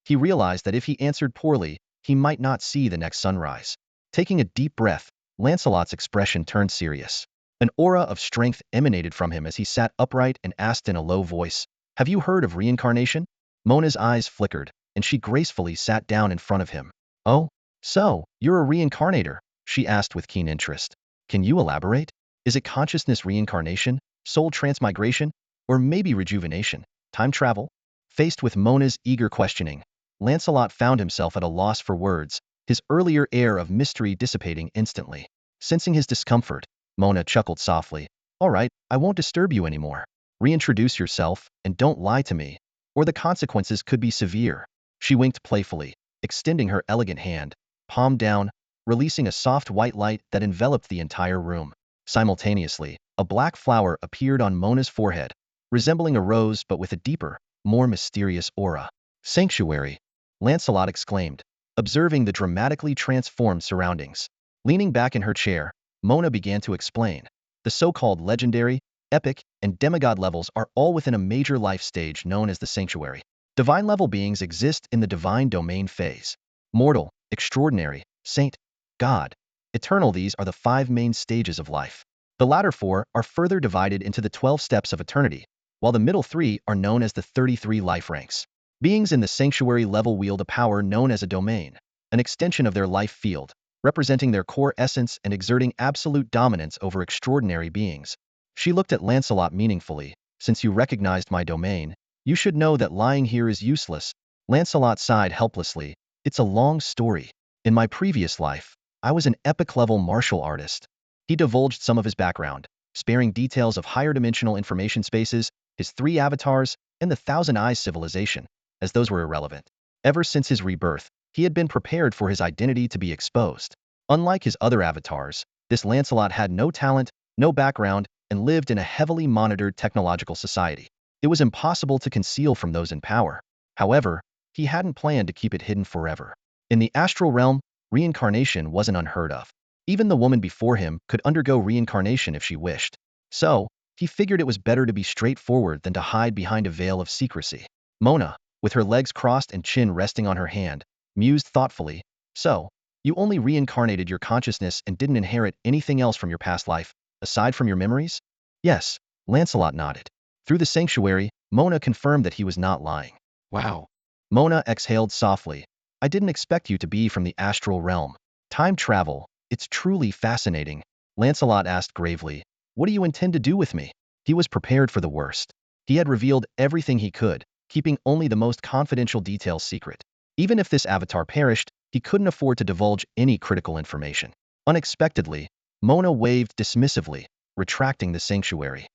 He realized that if he answered poorly, he might not see the next sunrise. Taking a deep breath, Lancelot's expression turned serious. An aura of strength emanated from him as he sat upright and asked in a low voice, "Have you heard of reincarnation?" Mona's eyes flickered, and she gracefully sat down in front of him. "Oh, so, you're a reincarnator?" she asked with keen interest. "Can you elaborate? Is it consciousness reincarnation, soul transmigration, or maybe rejuvenation, time travel?" Faced with Mona's eager questioning, Lancelot found himself at a loss for words, his earlier air of mystery dissipating instantly. Sensing his discomfort, Mona chuckled softly. "All right, I won't disturb you anymore. Reintroduce yourself, and don't lie to me, or the consequences could be severe." She winked playfully, extending her elegant hand, palm down, releasing a soft white light that enveloped the entire room. Simultaneously, a black flower appeared on Mona's forehead, resembling a rose but with a deeper, more mysterious aura. "Sanctuary!" Lancelot exclaimed, observing the dramatically transformed surroundings. Leaning back in her chair, Mona began to explain. The so-called legendary, epic, and demigod levels are all within a major life stage known as the Sanctuary. Divine-level beings exist in the divine domain phase. Mortal, extraordinary, saint, god, eternal. These are the 5 main stages of life. The latter 4 are further divided into the 12 steps of eternity, while the middle 3 are known as the 33 life ranks. Beings in the Sanctuary level wield a power known as a domain, an extension of their life field, representing their core essence and exerting absolute dominance over extraordinary beings. She looked at Lancelot meaningfully. "Since you recognized my domain, you should know that lying here is useless." Lancelot sighed helplessly. "It's a long story. In my previous life, I was an epic-level martial artist." He divulged some of his background, sparing details of higher-dimensional information spaces, his 3 avatars, and the Thousand Eyes civilization, as those were irrelevant. Ever since his rebirth, he had been prepared for his identity to be exposed. Unlike his other avatars, this Lancelot had no talent, no background, and lived in a heavily monitored technological society. It was impossible to conceal from those in power. However, he hadn't planned to keep it hidden forever. In the astral realm, reincarnation wasn't unheard of. Even the woman before him could undergo reincarnation if she wished. So, he figured it was better to be straightforward than to hide behind a veil of secrecy. Mona, with her legs crossed and chin resting on her hand, mused thoughtfully. "So, you only reincarnated your consciousness and didn't inherit anything else from your past life, aside from your memories?" "Yes," Lancelot nodded. Through the sanctuary, Mona confirmed that he was not lying. "Wow." Mona exhaled softly. "I didn't expect you to be from the astral realm. Time travel, it's truly fascinating." Lancelot asked gravely, "What do you intend to do with me?" He was prepared for the worst. He had revealed everything he could, keeping only the most confidential details secret. Even if this avatar perished, he couldn't afford to divulge any critical information. Unexpectedly, Mona waved dismissively, retracting the sanctuary.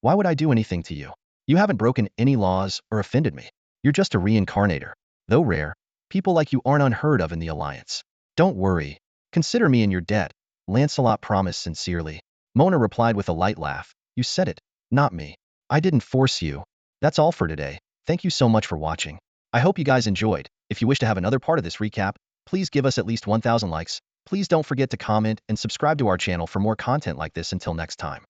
"Why would I do anything to you? You haven't broken any laws or offended me. You're just a reincarnator. Though rare, people like you aren't unheard of in the Alliance. Don't worry. Consider me in your debt," Lancelot promised sincerely. Mona replied with a light laugh. "You said it, not me. I didn't force you." That's all for today. Thank you so much for watching. I hope you guys enjoyed. If you wish to have another part of this recap, please give us at least 1,000 likes. Please don't forget to comment and subscribe to our channel for more content like this. Until next time.